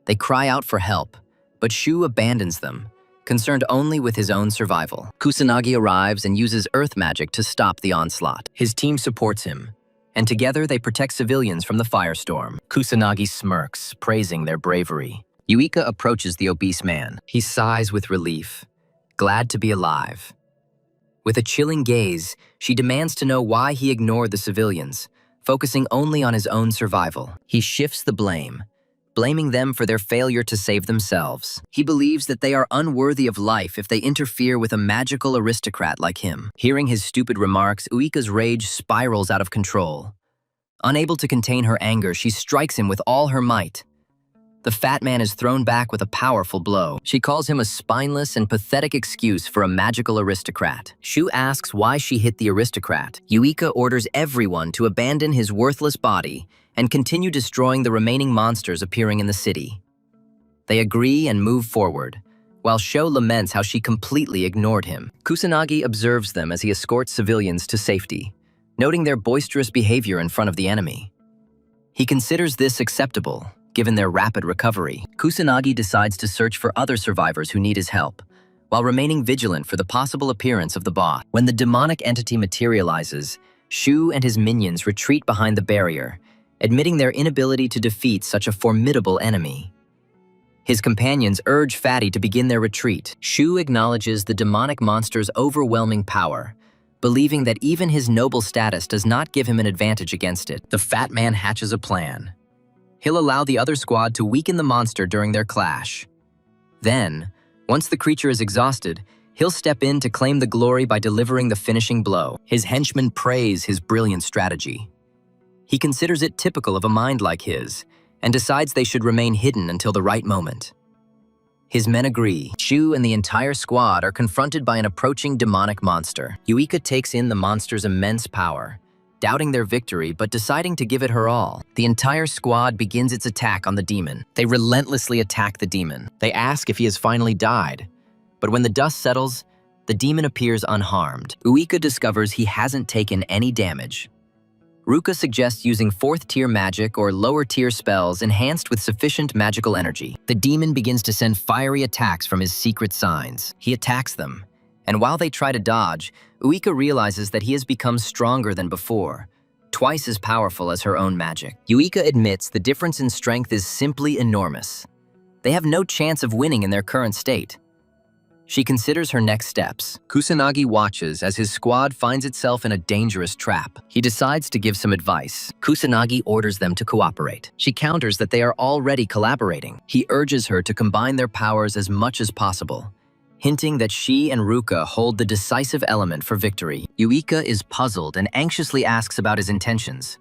S1: They cry out for help, but Shu abandons them, concerned only with his own survival. Kusanagi arrives and uses earth magic to stop the onslaught. His team supports him, and together they protect civilians from the firestorm. Kusanagi smirks, praising their bravery. Yuika approaches the obese man. He sighs with relief, glad to be alive. With a chilling gaze, she demands to know why he ignored the civilians, focusing only on his own survival. He shifts the blame, blaming them for their failure to save themselves. He believes that they are unworthy of life if they interfere with a magical aristocrat like him. Hearing his stupid remarks, Uika's rage spirals out of control. Unable to contain her anger, she strikes him with all her might. The fat man is thrown back with a powerful blow. She calls him a spineless and pathetic excuse for a magical aristocrat. Shu asks why she hit the aristocrat. Yuika orders everyone to abandon his worthless body and continue destroying the remaining monsters appearing in the city. They agree and move forward, while Sho laments how she completely ignored him. Kusanagi observes them as he escorts civilians to safety, noting their boisterous behavior in front of the enemy. He considers this acceptable, given their rapid recovery. Kusanagi decides to search for other survivors who need his help, while remaining vigilant for the possible appearance of the boss. When the demonic entity materializes, Shu and his minions retreat behind the barrier, admitting their inability to defeat such a formidable enemy. His companions urge Fatty to begin their retreat. Shu acknowledges the demonic monster's overwhelming power, believing that even his noble status does not give him an advantage against it. The fat man hatches a plan. He'll allow the other squad to weaken the monster during their clash. Then, once the creature is exhausted, he'll step in to claim the glory by delivering the finishing blow. His henchmen praise his brilliant strategy. He considers it typical of a mind like his, and decides they should remain hidden until the right moment. His men agree. Shu and the entire squad are confronted by an approaching demonic monster. Yuika takes in the monster's immense power, doubting their victory but deciding to give it her all. The entire squad begins its attack on the demon. They relentlessly attack the demon. They ask if he has finally died. But when the dust settles, the demon appears unharmed. Uika discovers he hasn't taken any damage. Ruka suggests using 4th-tier magic or lower-tier spells enhanced with sufficient magical energy. The demon begins to send fiery attacks from his secret signs. He attacks them, and while they try to dodge, Uika realizes that he has become stronger than before, twice as powerful as her own magic. Uika admits the difference in strength is simply enormous. They have no chance of winning in their current state. She considers her next steps. Kusanagi watches as his squad finds itself in a dangerous trap. He decides to give some advice. Kusanagi orders them to cooperate. She counters that they are already collaborating. He urges her to combine their powers as much as possible, hinting that she and Ruka hold the decisive element for victory. Yuika is puzzled and anxiously asks about his intentions,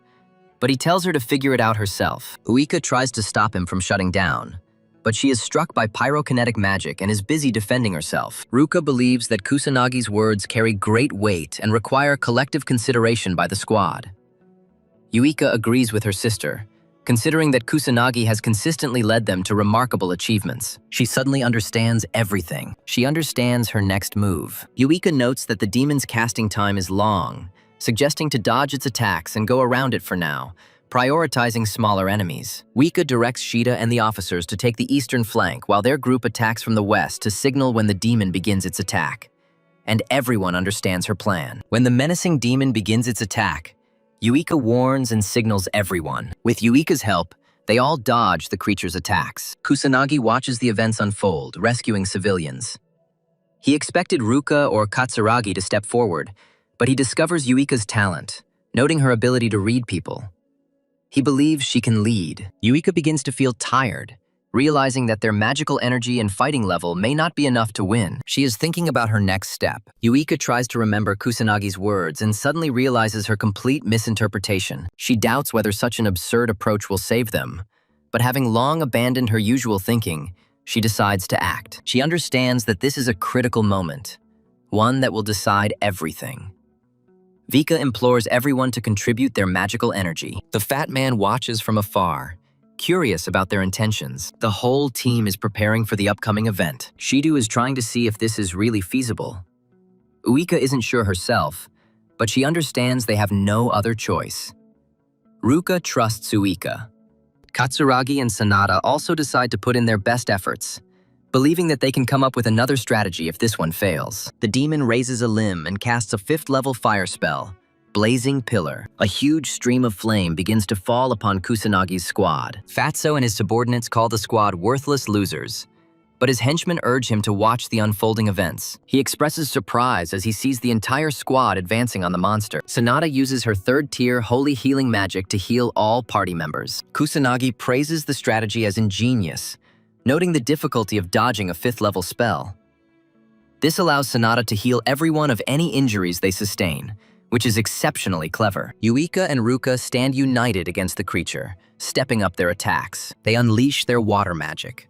S1: but he tells her to figure it out herself. Uika tries to stop him from shutting down, but she is struck by pyrokinetic magic and is busy defending herself. Ruka believes that Kusanagi's words carry great weight and require collective consideration by the squad. Yuika agrees with her sister, considering that Kusanagi has consistently led them to remarkable achievements. She suddenly understands everything. She understands her next move. Yuika notes that the demon's casting time is long, suggesting to dodge its attacks and go around it for now, prioritizing smaller enemies. Wika directs Shida and the officers to take the eastern flank while their group attacks from the west to signal when the demon begins its attack. And everyone understands her plan. When the menacing demon begins its attack, Yuika warns and signals everyone. With Yuika's help, they all dodge the creature's attacks. Kusanagi watches the events unfold, rescuing civilians. He expected Ruka or Katsuragi to step forward, but he discovers Yuika's talent, noting her ability to read people. He believes she can lead. Yuika begins to feel tired, realizing that their magical energy and fighting level may not be enough to win. She is thinking about her next step. Yuika tries to remember Kusanagi's words and suddenly realizes her complete misinterpretation. She doubts whether such an absurd approach will save them, but having long abandoned her usual thinking, she decides to act. She understands that this is a critical moment, one that will decide everything. Vika implores everyone to contribute their magical energy. The fat man watches from afar, curious about their intentions. The whole team is preparing for the upcoming event. Shidu is trying to see if this is really feasible. Uika isn't sure herself, but she understands they have no other choice. Ruka trusts Uika. Katsuragi and Sanada also decide to put in their best efforts, believing that they can come up with another strategy if this one fails. The demon raises a limb and casts a 5th-level fire spell, Blazing Pillar. A huge stream of flame begins to fall upon Kusanagi's squad. Fatso and his subordinates call the squad worthless losers, but his henchmen urge him to watch the unfolding events. He expresses surprise as he sees the entire squad advancing on the monster. Sanada uses her 3rd-tier holy healing magic to heal all party members. Kusanagi praises the strategy as ingenious, noting the difficulty of dodging a 5th-level spell. This allows Sanada to heal everyone of any injuries they sustain, which is exceptionally clever. Yuika and Ruka stand united against the creature, stepping up their attacks. They unleash their water magic.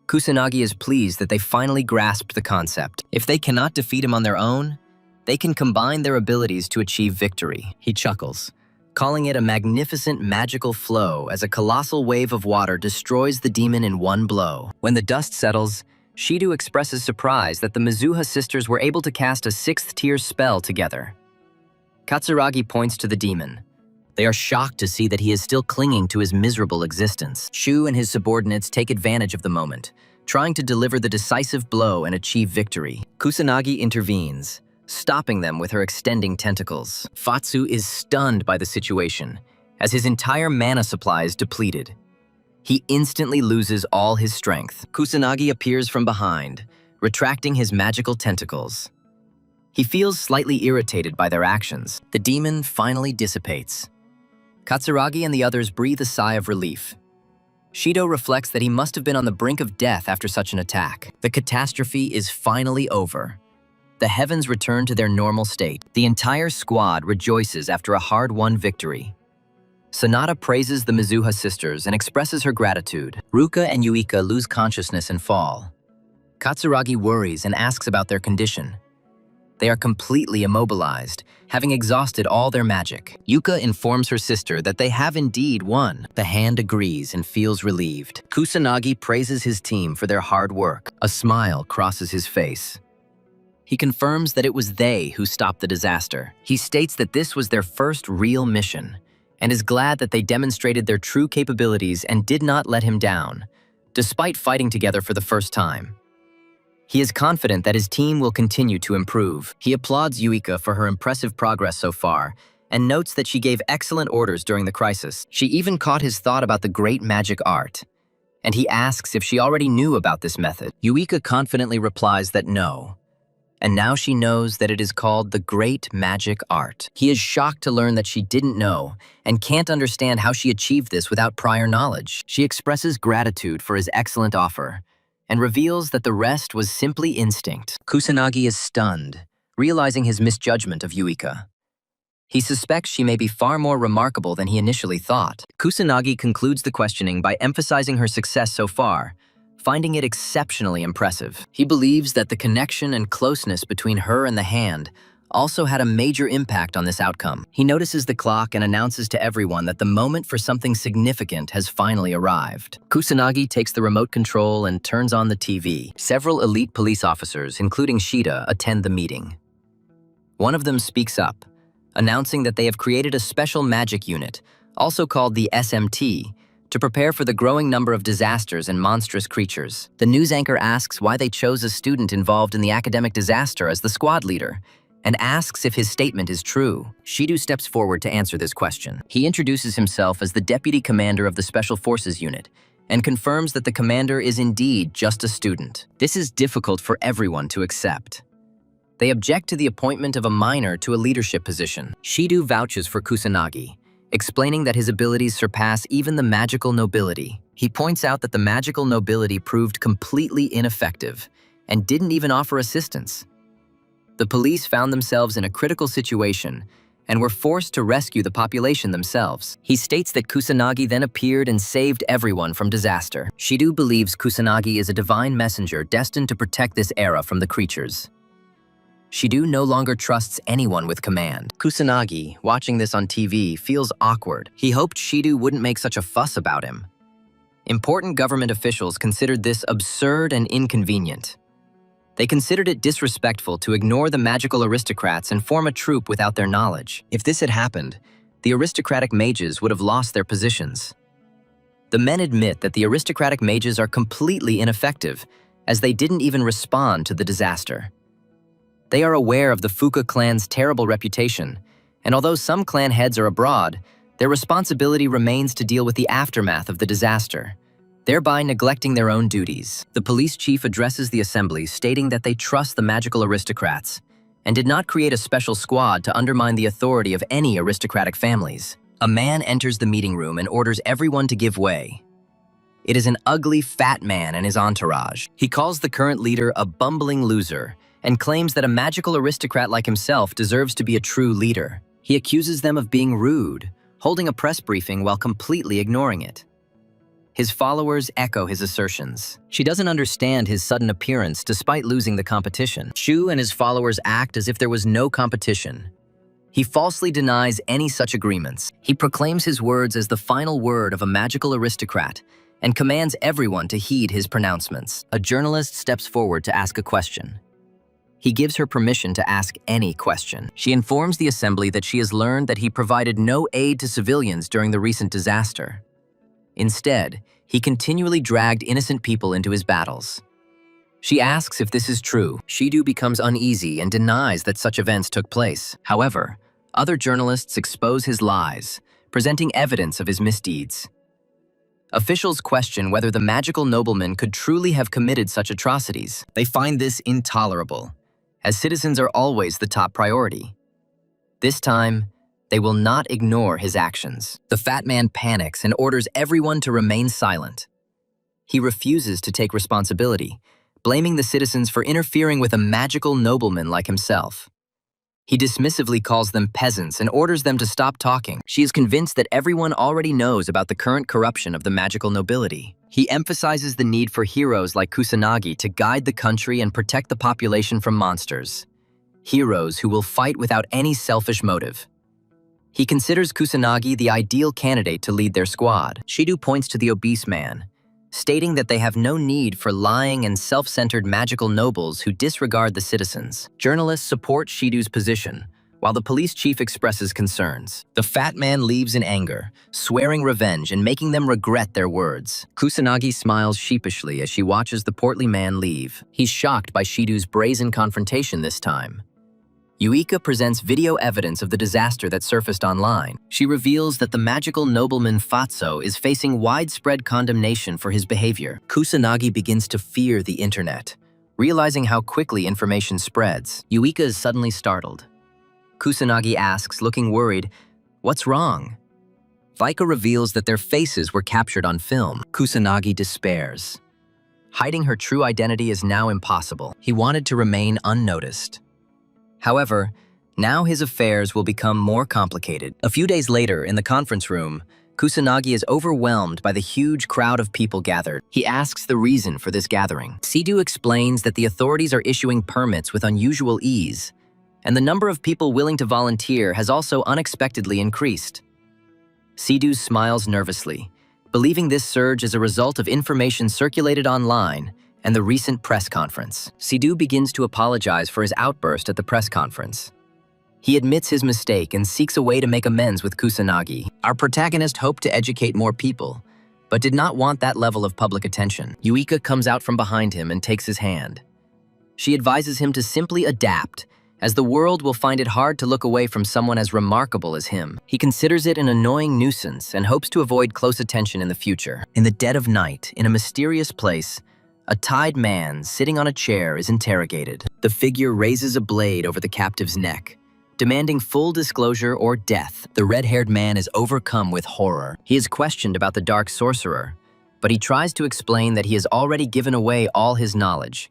S1: Kusanagi is pleased that they finally grasped the concept. If they cannot defeat him on their own, they can combine their abilities to achieve victory. He chuckles, calling it a magnificent magical flow as a colossal wave of water destroys the demon in one blow. When the dust settles, Shidu expresses surprise that the Mizuha sisters were able to cast a 6th-tier spell together. Katsuragi points to the demon. They are shocked to see that he is still clinging to his miserable existence. Shu and his subordinates take advantage of the moment, trying to deliver the decisive blow and achieve victory. Kusanagi intervenes, stopping them with her extending tentacles. Fatsu is stunned by the situation, as his entire mana supply is depleted. He instantly loses all his strength. Kusanagi appears from behind, retracting his magical tentacles. He feels slightly irritated by their actions. The demon finally dissipates. Katsuragi and the others breathe a sigh of relief. Shido reflects that he must have been on the brink of death after such an attack. The catastrophe is finally over. The heavens return to their normal state. The entire squad rejoices after a hard-won victory. Sanada praises the Mizuha sisters and expresses her gratitude. Ruka and Yuika lose consciousness and fall. Katsuragi worries and asks about their condition. They are completely immobilized, having exhausted all their magic. Yuka informs her sister that they have indeed won. The hand agrees and feels relieved. Kusanagi praises his team for their hard work. A smile crosses his face. He confirms that it was they who stopped the disaster. He states that this was their first real mission, and is glad that they demonstrated their true capabilities and did not let him down, despite fighting together for the first time. He is confident that his team will continue to improve. He applauds Yuika for her impressive progress so far, and notes that she gave excellent orders during the crisis. She even caught his thought about the great magic art, and he asks if she already knew about this method. Yuika confidently replies that no, and now she knows that it is called the Great Magic Art. He is shocked to learn that she didn't know and can't understand how she achieved this without prior knowledge. She expresses gratitude for his excellent offer and reveals that the rest was simply instinct. Kusanagi is stunned, realizing his misjudgment of Yuika. He suspects she may be far more remarkable than he initially thought. Kusanagi concludes the questioning by emphasizing her success so far, finding it exceptionally impressive. He believes that the connection and closeness between her and the hand also had a major impact on this outcome. He notices the clock and announces to everyone that the moment for something significant has finally arrived. Kusanagi takes the remote control and turns on the TV. Several elite police officers, including Shida, attend the meeting. One of them speaks up, announcing that they have created a special magic unit, also called the SMT, to prepare for the growing number of disasters and monstrous creatures. The news anchor asks why they chose a student involved in the academic disaster as the squad leader, and asks if his statement is true. Shido steps forward to answer this question. He introduces himself as the deputy commander of the Special Forces Unit, and confirms that the commander is indeed just a student. This is difficult for everyone to accept. They object to the appointment of a minor to a leadership position. Shido vouches for Kusanagi, explaining that his abilities surpass even the magical nobility. He points out that the magical nobility proved completely ineffective and didn't even offer assistance. The police found themselves in a critical situation and were forced to rescue the population themselves. He states that Kusanagi then appeared and saved everyone from disaster. Shido believes Kusanagi is a divine messenger destined to protect this era from the creatures. Shido no longer trusts anyone with command. Kusanagi, watching this on TV, feels awkward. He hoped Shido wouldn't make such a fuss about him. Important government officials considered this absurd and inconvenient. They considered it disrespectful to ignore the magical aristocrats and form a troop without their knowledge. If this had happened, the aristocratic mages would have lost their positions. The men admit that the aristocratic mages are completely ineffective, as they didn't even respond to the disaster. They are aware of the Fuka clan's terrible reputation, and although some clan heads are abroad, their responsibility remains to deal with the aftermath of the disaster, thereby neglecting their own duties. The police chief addresses the assembly, stating that they trust the magical aristocrats and did not create a special squad to undermine the authority of any aristocratic families. A man enters the meeting room and orders everyone to give way. It is an ugly, fat man and his entourage. He calls the current leader a bumbling loser and claims that a magical aristocrat like himself deserves to be a true leader. He accuses them of being rude, holding a press briefing while completely ignoring it. His followers echo his assertions. She doesn't understand his sudden appearance despite losing the competition. Shu and his followers act as if there was no competition. He falsely denies any such agreements. He proclaims his words as the final word of a magical aristocrat and commands everyone to heed his pronouncements. A journalist steps forward to ask a question. He gives her permission to ask any question. She informs the assembly that she has learned that he provided no aid to civilians during the recent disaster. Instead, he continually dragged innocent people into his battles. She asks if this is true. Shido becomes uneasy and denies that such events took place. However, other journalists expose his lies, presenting evidence of his misdeeds. Officials question whether the magical nobleman could truly have committed such atrocities. They find this intolerable, as citizens are always the top priority. This time, they will not ignore his actions. The fat man panics and orders everyone to remain silent. He refuses to take responsibility, blaming the citizens for interfering with a magical nobleman like himself. He dismissively calls them peasants and orders them to stop talking. She is convinced that everyone already knows about the current corruption of the magical nobility. He emphasizes the need for heroes like Kusanagi to guide the country and protect the population from monsters. Heroes who will fight without any selfish motive. He considers Kusanagi the ideal candidate to lead their squad. Shido points to the obese man, stating that they have no need for lying and self-centered magical nobles who disregard the citizens. Journalists support Shido's position, while the police chief expresses concerns. The fat man leaves in anger, swearing revenge and making them regret their words. Kusanagi smiles sheepishly as she watches the portly man leave. He's shocked by Shido's brazen confrontation this time. Yuika presents video evidence of the disaster that surfaced online. She reveals that the magical nobleman Fatso is facing widespread condemnation for his behavior. Kusanagi begins to fear the internet, realizing how quickly information spreads. Yuika is suddenly startled. Kusanagi asks, looking worried, "What's wrong?" Vaika reveals that their faces were captured on film. Kusanagi despairs. Hiding her true identity is now impossible. He wanted to remain unnoticed. However, now his affairs will become more complicated. A few days later, in the conference room, Kusanagi is overwhelmed by the huge crowd of people gathered. He asks the reason for this gathering. Sidhu explains that the authorities are issuing permits with unusual ease, and the number of people willing to volunteer has also unexpectedly increased. Sidhu smiles nervously, believing this surge is a result of information circulated online and the recent press conference. Sidhu begins to apologize for his outburst at the press conference. He admits his mistake and seeks a way to make amends with Kusanagi. Our protagonist hoped to educate more people, but did not want that level of public attention. Yuika comes out from behind him and takes his hand. She advises him to simply adapt, as the world will find it hard to look away from someone as remarkable as him. He considers it an annoying nuisance and hopes to avoid close attention in the future. In the dead of night, in a mysterious place, a tied man sitting on a chair is interrogated. The figure raises a blade over the captive's neck, demanding full disclosure or death. The red-haired man is overcome with horror. He is questioned about the dark sorcerer, but he tries to explain that he has already given away all his knowledge,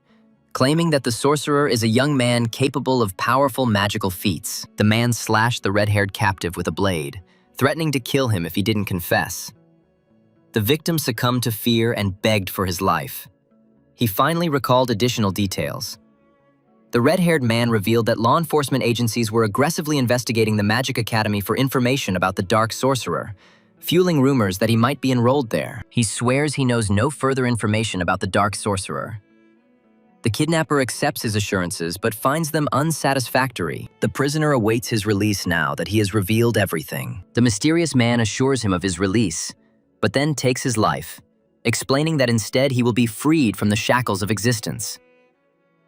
S1: claiming that the sorcerer is a young man capable of powerful magical feats. The man slashed the red-haired captive with a blade, threatening to kill him if he didn't confess. The victim succumbed to fear and begged for his life. He finally recalled additional details. The red-haired man revealed that law enforcement agencies were aggressively investigating the Magic Academy for information about the Dark Sorcerer, fueling rumors that he might be enrolled there. He swears he knows no further information about the Dark Sorcerer. The kidnapper accepts his assurances but finds them unsatisfactory. The prisoner awaits his release now that he has revealed everything. The mysterious man assures him of his release, but then takes his life, explaining that instead he will be freed from the shackles of existence.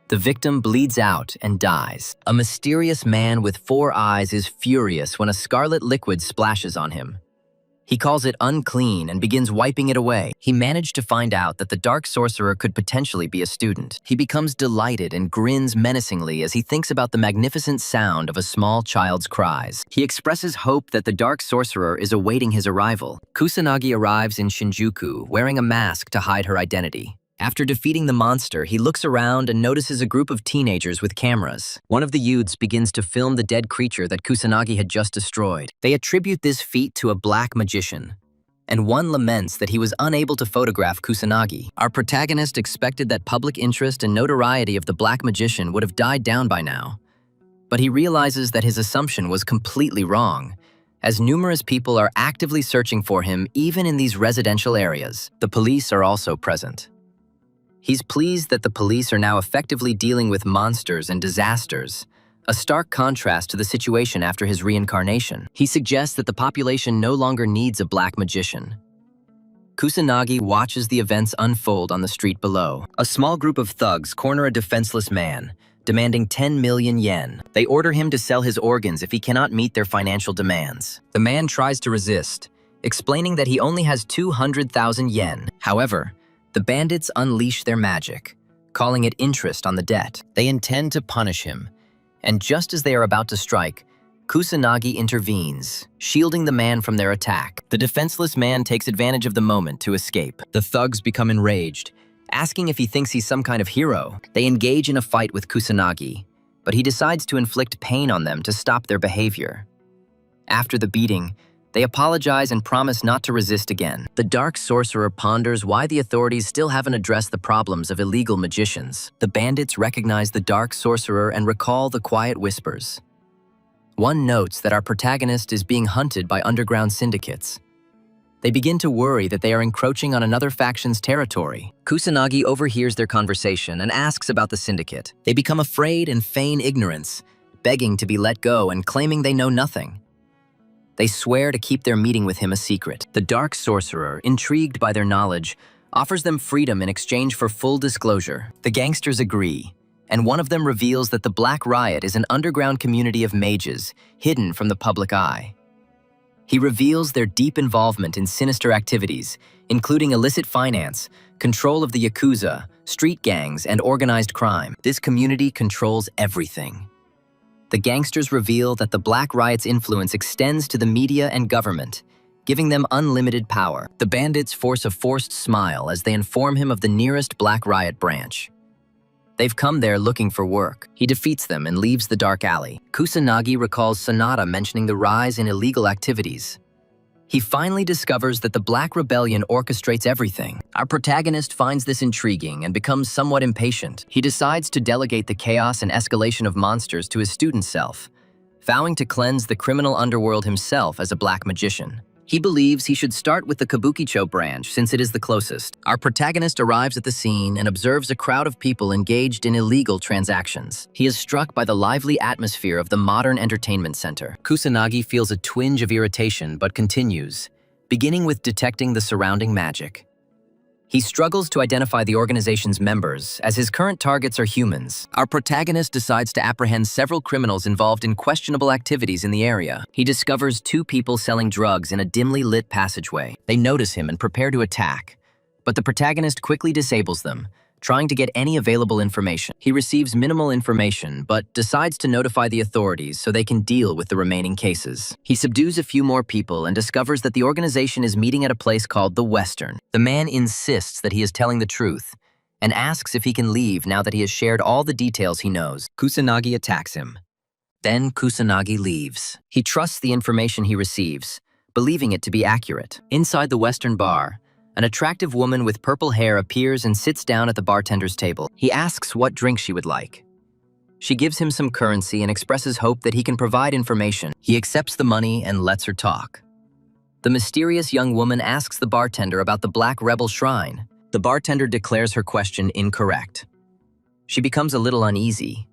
S1: The victim bleeds out and dies. A mysterious man with 4 eyes is furious when a scarlet liquid splashes on him. He calls it unclean and begins wiping it away. He managed to find out that the Dark Sorcerer could potentially be a student. He becomes delighted and grins menacingly as he thinks about the magnificent sound of a small child's cries. He expresses hope that the Dark Sorcerer is awaiting his arrival. Kusanagi arrives in Shinjuku, wearing a mask to hide her identity. After defeating the monster, he looks around and notices a group of teenagers with cameras. One of the youths begins to film the dead creature that Kusanagi had just destroyed. They attribute this feat to a black magician, and one laments that he was unable to photograph Kusanagi. Our protagonist expected that public interest and notoriety of the black magician would have died down by now, but he realizes that his assumption was completely wrong, as numerous people are actively searching for him even in these residential areas. The police are also present. He's pleased that the police are now effectively dealing with monsters and disasters, a stark contrast to the situation after his reincarnation. He suggests that the population no longer needs a black magician. Kusanagi watches the events unfold on the street below. A small group of thugs corner a defenseless man, demanding 10 million yen. They order him to sell his organs if he cannot meet their financial demands. The man tries to resist, explaining that he only has 200,000 yen. However, the bandits unleash their magic, calling it interest on the debt. They intend to punish him, and just as they are about to strike, Kusanagi intervenes, shielding the man from their attack. The defenseless man takes advantage of the moment to escape. The thugs become enraged, asking if he thinks he's some kind of hero. They engage in a fight with Kusanagi, but he decides to inflict pain on them to stop their behavior. After the beating, they apologize and promise not to resist again. The dark sorcerer ponders why the authorities still haven't addressed the problems of illegal magicians. The bandits recognize the dark sorcerer and recall the quiet whispers. One notes that our protagonist is being hunted by underground syndicates. They begin to worry that they are encroaching on another faction's territory. Kusanagi overhears their conversation and asks about the syndicate. They become afraid and feign ignorance, begging to be let go and claiming they know nothing. They swear to keep their meeting with him a secret. The dark sorcerer, intrigued by their knowledge, offers them freedom in exchange for full disclosure. The gangsters agree, and one of them reveals that the Black Riot is an underground community of mages, hidden from the public eye. He reveals their deep involvement in sinister activities, including illicit finance, control of the Yakuza, street gangs, and organized crime. This community controls everything. The gangsters reveal that the Black Riot's influence extends to the media and government, giving them unlimited power. The bandits force a forced smile as they inform him of the nearest Black Riot branch. They've come there looking for work. He defeats them and leaves the dark alley. Kusanagi recalls Sonata mentioning the rise in illegal activities. He finally discovers that the Black Rebellion orchestrates everything. Our protagonist finds this intriguing and becomes somewhat impatient. He decides to delegate the chaos and escalation of monsters to his student self, vowing to cleanse the criminal underworld himself as a black magician. He believes he should start with the Kabukicho branch since it is the closest. Our protagonist arrives at the scene and observes a crowd of people engaged in illegal transactions. He is struck by the lively atmosphere of the modern entertainment center. Kusanagi feels a twinge of irritation but continues, beginning with detecting the surrounding magic. He struggles to identify the organization's members, as his current targets are humans. Our protagonist decides to apprehend several criminals involved in questionable activities in the area. He discovers two people selling drugs in a dimly lit passageway. They notice him and prepare to attack, but the protagonist quickly disables them, trying to get any available information. He receives minimal information, but decides to notify the authorities so they can deal with the remaining cases. He subdues a few more people and discovers that the organization is meeting at a place called the Western. The man insists that he is telling the truth and asks if he can leave now that he has shared all the details he knows. Kusanagi attacks him. Then Kusanagi leaves. He trusts the information he receives, believing it to be accurate. Inside the Western bar, an attractive woman with purple hair appears and sits down at the bartender's table. He asks what drink she would like. She gives him some currency and expresses hope that he can provide information. He accepts the money and lets her talk. The mysterious young woman asks the bartender about the Black Rebel Shrine. The bartender declares her question incorrect. She becomes a little uneasy.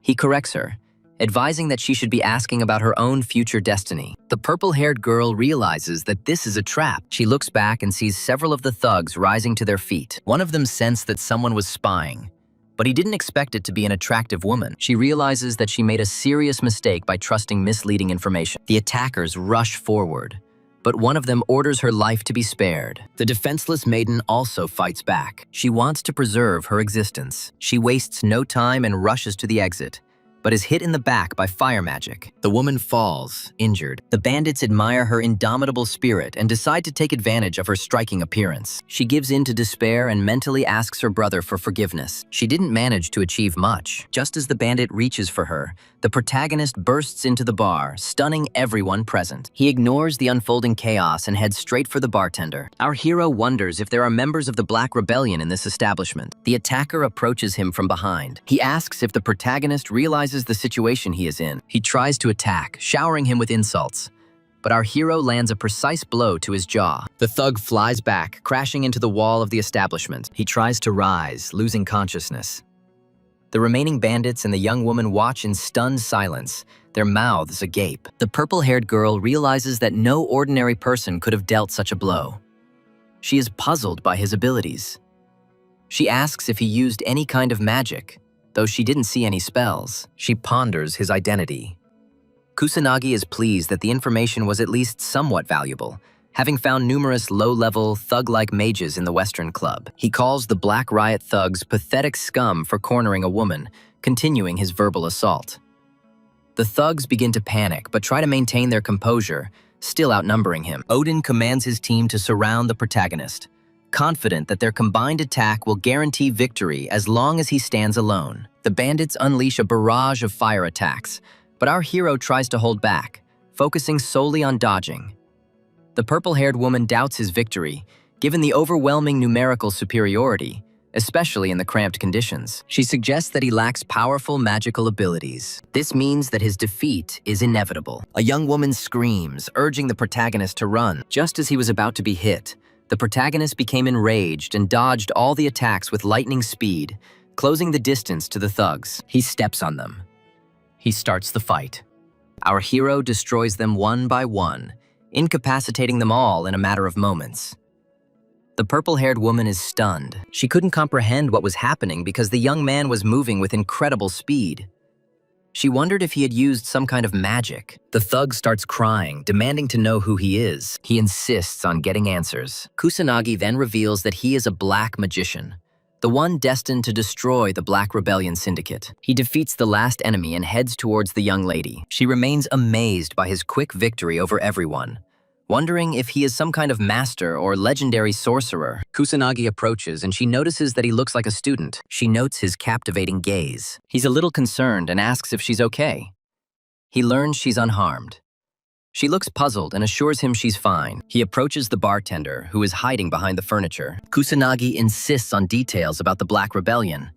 S1: He corrects her, advising that she should be asking about her own future destiny. The purple-haired girl realizes that this is a trap. She looks back and sees several of the thugs rising to their feet. One of them sensed that someone was spying, but he didn't expect it to be an attractive woman. She realizes that she made a serious mistake by trusting misleading information. The attackers rush forward, but one of them orders her life to be spared. The defenseless maiden also fights back. She wants to preserve her existence. She wastes no time and rushes to the exit, but is hit in the back by fire magic. The woman falls, injured. The bandits admire her indomitable spirit and decide to take advantage of her striking appearance. She gives in to despair and mentally asks her brother for forgiveness. She didn't manage to achieve much. Just as the bandit reaches for her, the protagonist bursts into the bar, stunning everyone present. He ignores the unfolding chaos and heads straight for the bartender. Our hero wonders if there are members of the Black Rebellion in this establishment. The attacker approaches him from behind. He asks if the protagonist realizes the situation he is in. He tries to attack, showering him with insults, but our hero lands a precise blow to his jaw. The thug flies back, crashing into the wall of the establishment. He tries to rise, losing consciousness. The remaining bandits and the young woman watch in stunned silence, their mouths agape. The purple-haired girl realizes that no ordinary person could have dealt such a blow. She is puzzled by his abilities. She asks if he used any kind of magic, though she didn't see any spells. She ponders his identity. Kusanagi is pleased that the information was at least somewhat valuable, having found numerous low-level, thug-like mages in the Western Club. He calls the Black Riot thugs pathetic scum for cornering a woman, continuing his verbal assault. The thugs begin to panic, but try to maintain their composure, still outnumbering him. Odin commands his team to surround the protagonist, confident that their combined attack will guarantee victory as long as he stands alone. The bandits unleash a barrage of fire attacks, but our hero tries to hold back, focusing solely on dodging. The purple-haired woman doubts his victory, given the overwhelming numerical superiority, especially in the cramped conditions. She suggests that he lacks powerful magical abilities. This means that his defeat is inevitable. A young woman screams, urging the protagonist to run. Just as he was about to be hit, the protagonist became enraged and dodged all the attacks with lightning speed, closing the distance to the thugs. He steps on them. He starts the fight. Our hero destroys them one by one, incapacitating them all in a matter of moments. The purple-haired woman is stunned. She couldn't comprehend what was happening because the young man was moving with incredible speed. She wondered if he had used some kind of magic. The thug starts crying, demanding to know who he is. He insists on getting answers. Kusanagi then reveals that he is a black magician, the one destined to destroy the Black Rebellion Syndicate. He defeats the last enemy and heads towards the young lady. She remains amazed by his quick victory over everyone, wondering if he is some kind of master or legendary sorcerer. Kusanagi approaches and she notices that he looks like a student. She notes his captivating gaze. He's a little concerned and asks if she's okay. He learns she's unharmed. She looks puzzled and assures him she's fine. He approaches the bartender, who is hiding behind the furniture. Kusanagi insists on details about the Black Rebellion,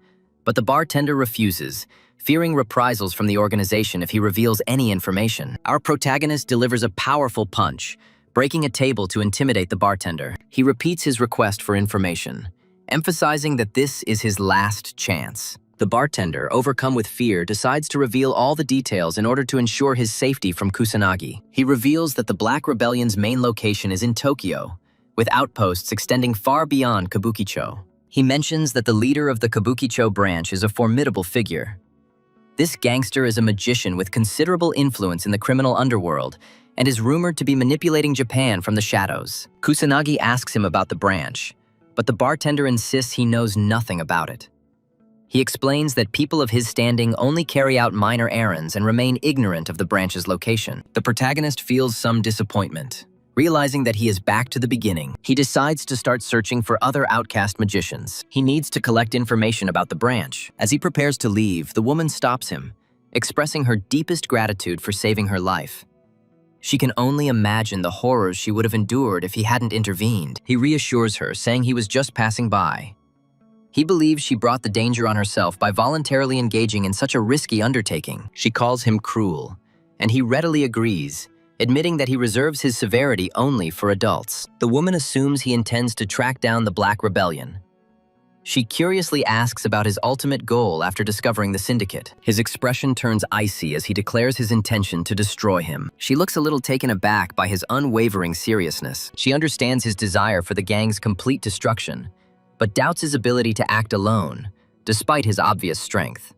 S1: but the bartender refuses, fearing reprisals from the organization if he reveals any information. Our protagonist delivers a powerful punch, breaking a table to intimidate the bartender. He repeats his request for information, emphasizing that this is his last chance. The bartender, overcome with fear, decides to reveal all the details in order to ensure his safety from Kusanagi. He reveals that the Black Rebellion's main location is in Tokyo, with outposts extending far beyond Kabukicho. He mentions that the leader of the Kabukicho branch is a formidable figure. This gangster is a magician with considerable influence in the criminal underworld and is rumored to be manipulating Japan from the shadows. Kusanagi asks him about the branch, but the bartender insists he knows nothing about it. He explains that people of his standing only carry out minor errands and remain ignorant of the branch's location. The protagonist feels some disappointment. Realizing that he is back to the beginning, he decides to start searching for other outcast magicians. He needs to collect information about the branch. As he prepares to leave, the woman stops him, expressing her deepest gratitude for saving her life. She can only imagine the horrors she would have endured if he hadn't intervened. He reassures her, saying he was just passing by. He believes she brought the danger on herself by voluntarily engaging in such a risky undertaking. She calls him cruel, and he readily agrees, admitting that he reserves his severity only for adults. The woman assumes he intends to track down the Black Rebellion. She curiously asks about his ultimate goal after discovering the syndicate. His expression turns icy as he declares his intention to destroy him. She looks a little taken aback by his unwavering seriousness. She understands his desire for the gang's complete destruction, but doubts his ability to act alone, despite his obvious strength.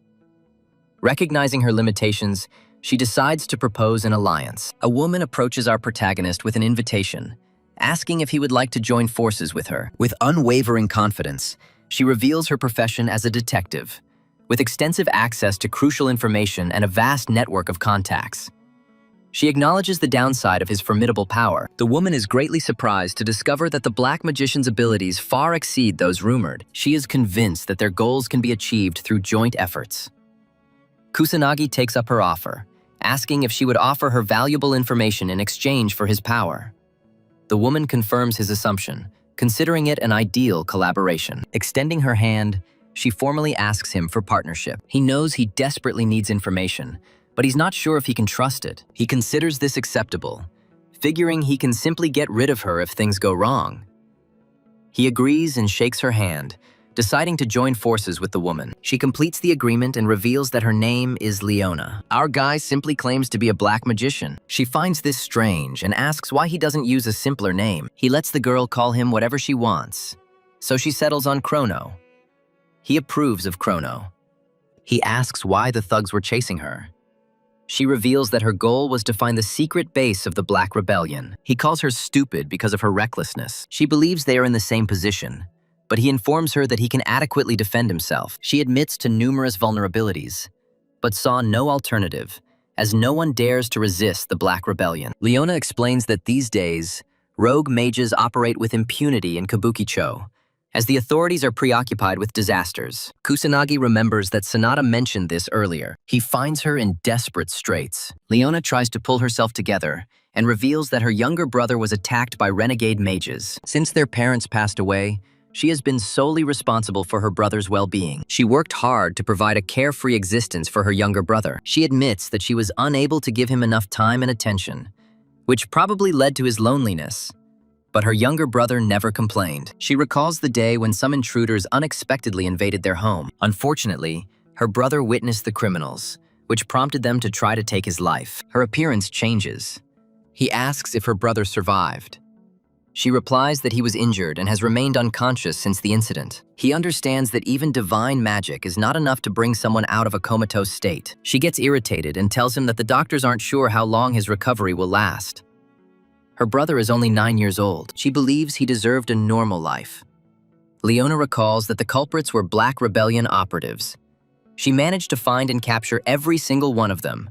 S1: Recognizing her limitations, she decides to propose an alliance. A woman approaches our protagonist with an invitation, asking if he would like to join forces with her. With unwavering confidence, she reveals her profession as a detective, with extensive access to crucial information and a vast network of contacts. She acknowledges the downside of his formidable power. The woman is greatly surprised to discover that the Black Magician's abilities far exceed those rumored. She is convinced that their goals can be achieved through joint efforts. Kusanagi takes up her offer, asking if she would offer her valuable information in exchange for his power. The woman confirms his assumption, considering it an ideal collaboration. Extending her hand, she formally asks him for partnership. He knows he desperately needs information, but he's not sure if he can trust it. He considers this acceptable, figuring he can simply get rid of her if things go wrong. He agrees and shakes her hand, deciding to join forces with the woman. She completes the agreement and reveals that her name is Leona. Our guy simply claims to be a black magician. She finds this strange and asks why he doesn't use a simpler name. He lets the girl call him whatever she wants, so she settles on Chrono. He approves of Chrono. He asks why the thugs were chasing her. She reveals that her goal was to find the secret base of the Black Rebellion. He calls her stupid because of her recklessness. She believes they are in the same position, but he informs her that he can adequately defend himself. She admits to numerous vulnerabilities, but saw no alternative, as no one dares to resist the Black Rebellion. Leona explains that these days, rogue mages operate with impunity in Kabukicho, as the authorities are preoccupied with disasters. Kusanagi remembers that Sonata mentioned this earlier. He finds her in desperate straits. Leona tries to pull herself together and reveals that her younger brother was attacked by renegade mages. Since their parents passed away, she has been solely responsible for her brother's well-being. She worked hard to provide a carefree existence for her younger brother. She admits that she was unable to give him enough time and attention, which probably led to his loneliness. But her younger brother never complained. She recalls the day when some intruders unexpectedly invaded their home. Unfortunately, her brother witnessed the criminals, which prompted them to try to take his life. Her appearance changes. He asks if her brother survived. She replies that he was injured and has remained unconscious since the incident. He understands that even divine magic is not enough to bring someone out of a comatose state. She gets irritated and tells him that the doctors aren't sure how long his recovery will last. Her brother is only 9 years old. She believes he deserved a normal life. Leona recalls that the culprits were Black Rebellion operatives. She managed to find and capture every single one of them,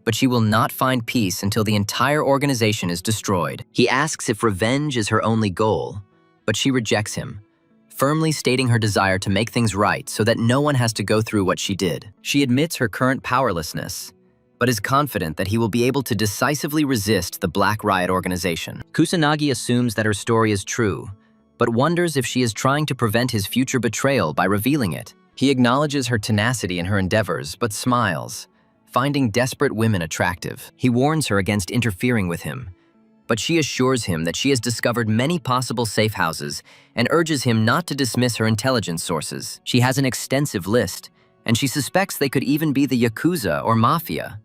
S1: but she will not find peace until the entire organization is destroyed. He asks if revenge is her only goal, but she rejects him, firmly stating her desire to make things right so that no one has to go through what she did. She admits her current powerlessness, but is confident that he will be able to decisively resist the Black Riot organization. Kusanagi assumes that her story is true, but wonders if she is trying to prevent his future betrayal by revealing it. He acknowledges her tenacity in her endeavors, but smiles, finding desperate women attractive. He warns her against interfering with him, but she assures him that she has discovered many possible safe houses and urges him not to dismiss her intelligence sources. She has an extensive list, and she suspects they could even be the Yakuza or Mafia,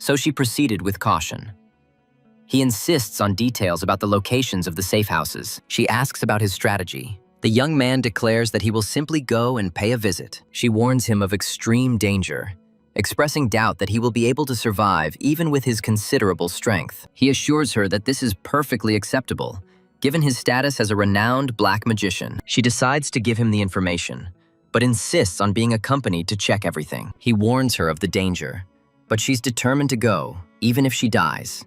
S1: so she proceeded with caution. He insists on details about the locations of the safe houses. She asks about his strategy. The young man declares that he will simply go and pay a visit. She warns him of extreme danger, expressing doubt that he will be able to survive even with his considerable strength. He assures her that this is perfectly acceptable, given his status as a renowned black magician. She decides to give him the information, but insists on being accompanied to check everything. He warns her of the danger, but she's determined to go, even if she dies.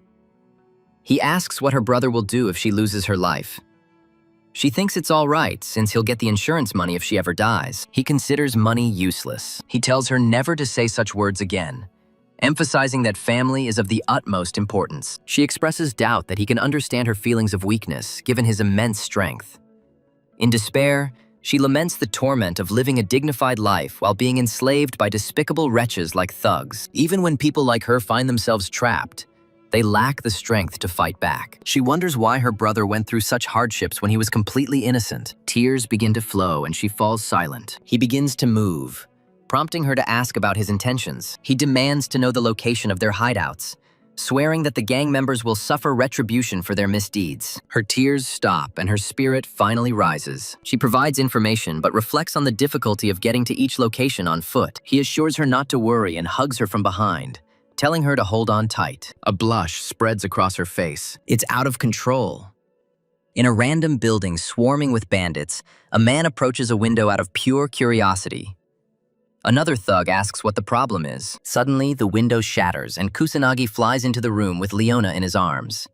S1: He asks what her brother will do if she loses her life. She thinks it's all right, since he'll get the insurance money if she ever dies. He considers money useless. He tells her never to say such words again, emphasizing that family is of the utmost importance. She expresses doubt that he can understand her feelings of weakness, given his immense strength. In despair, she laments the torment of living a dignified life while being enslaved by despicable wretches like thugs. Even when people like her find themselves trapped, they lack the strength to fight back. She wonders why her brother went through such hardships when he was completely innocent. Tears begin to flow and she falls silent. He begins to move, prompting her to ask about his intentions. He demands to know the location of their hideouts, swearing that the gang members will suffer retribution for their misdeeds. Her tears stop and her spirit finally rises. She provides information but reflects on the difficulty of getting to each location on foot. He assures her not to worry and hugs her from behind, telling her to hold on tight. A blush spreads across her face. It's out of control. In a random building swarming with bandits, a man approaches a window out of pure curiosity. Another thug asks what the problem is. Suddenly, the window shatters and Kusanagi flies into the room with Leona in his arms.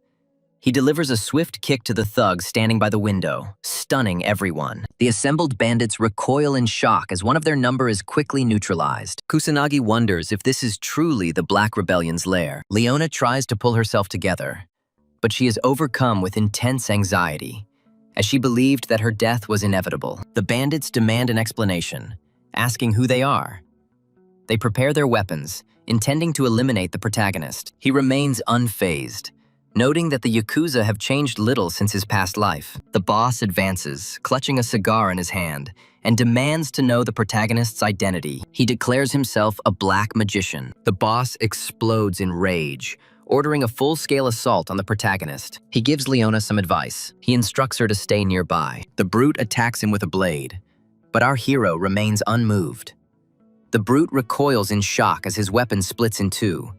S1: He delivers a swift kick to the thug standing by the window, stunning everyone. The assembled bandits recoil in shock as one of their number is quickly neutralized. Kusanagi wonders if this is truly the Black Rebellion's lair. Leona tries to pull herself together, but she is overcome with intense anxiety, as she believed that her death was inevitable. The bandits demand an explanation, asking who they are. They prepare their weapons, intending to eliminate the protagonist. He remains unfazed, noting that the Yakuza have changed little since his past life. The boss advances, clutching a cigar in his hand, and demands to know the protagonist's identity. He declares himself a black magician. The boss explodes in rage, ordering a full-scale assault on the protagonist. He gives Leona some advice. He instructs her to stay nearby. The brute attacks him with a blade, but our hero remains unmoved. The brute recoils in shock as his weapon splits in two.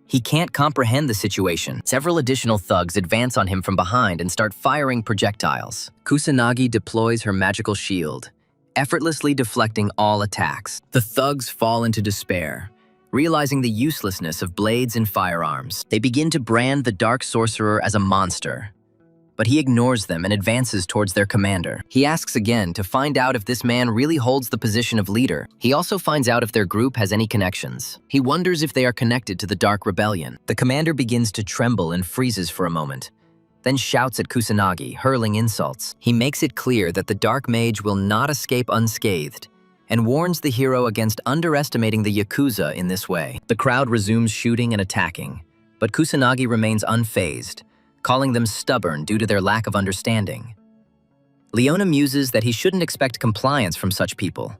S1: He can't comprehend the situation. Several additional thugs advance on him from behind and start firing projectiles. Kusanagi deploys her magical shield, effortlessly deflecting all attacks. The thugs fall into despair, realizing the uselessness of blades and firearms. They begin to brand the Dark Sorcerer as a monster, but he ignores them and advances towards their commander. He asks again to find out if this man really holds the position of leader. He also finds out if their group has any connections. He wonders if they are connected to the Dark Rebellion. The commander begins to tremble and freezes for a moment, then shouts at Kusanagi, hurling insults. He makes it clear that the Dark Mage will not escape unscathed, and warns the hero against underestimating the Yakuza in this way. The crowd resumes shooting and attacking, but Kusanagi remains unfazed, calling them stubborn due to their lack of understanding. Leona muses that he shouldn't expect compliance from such people.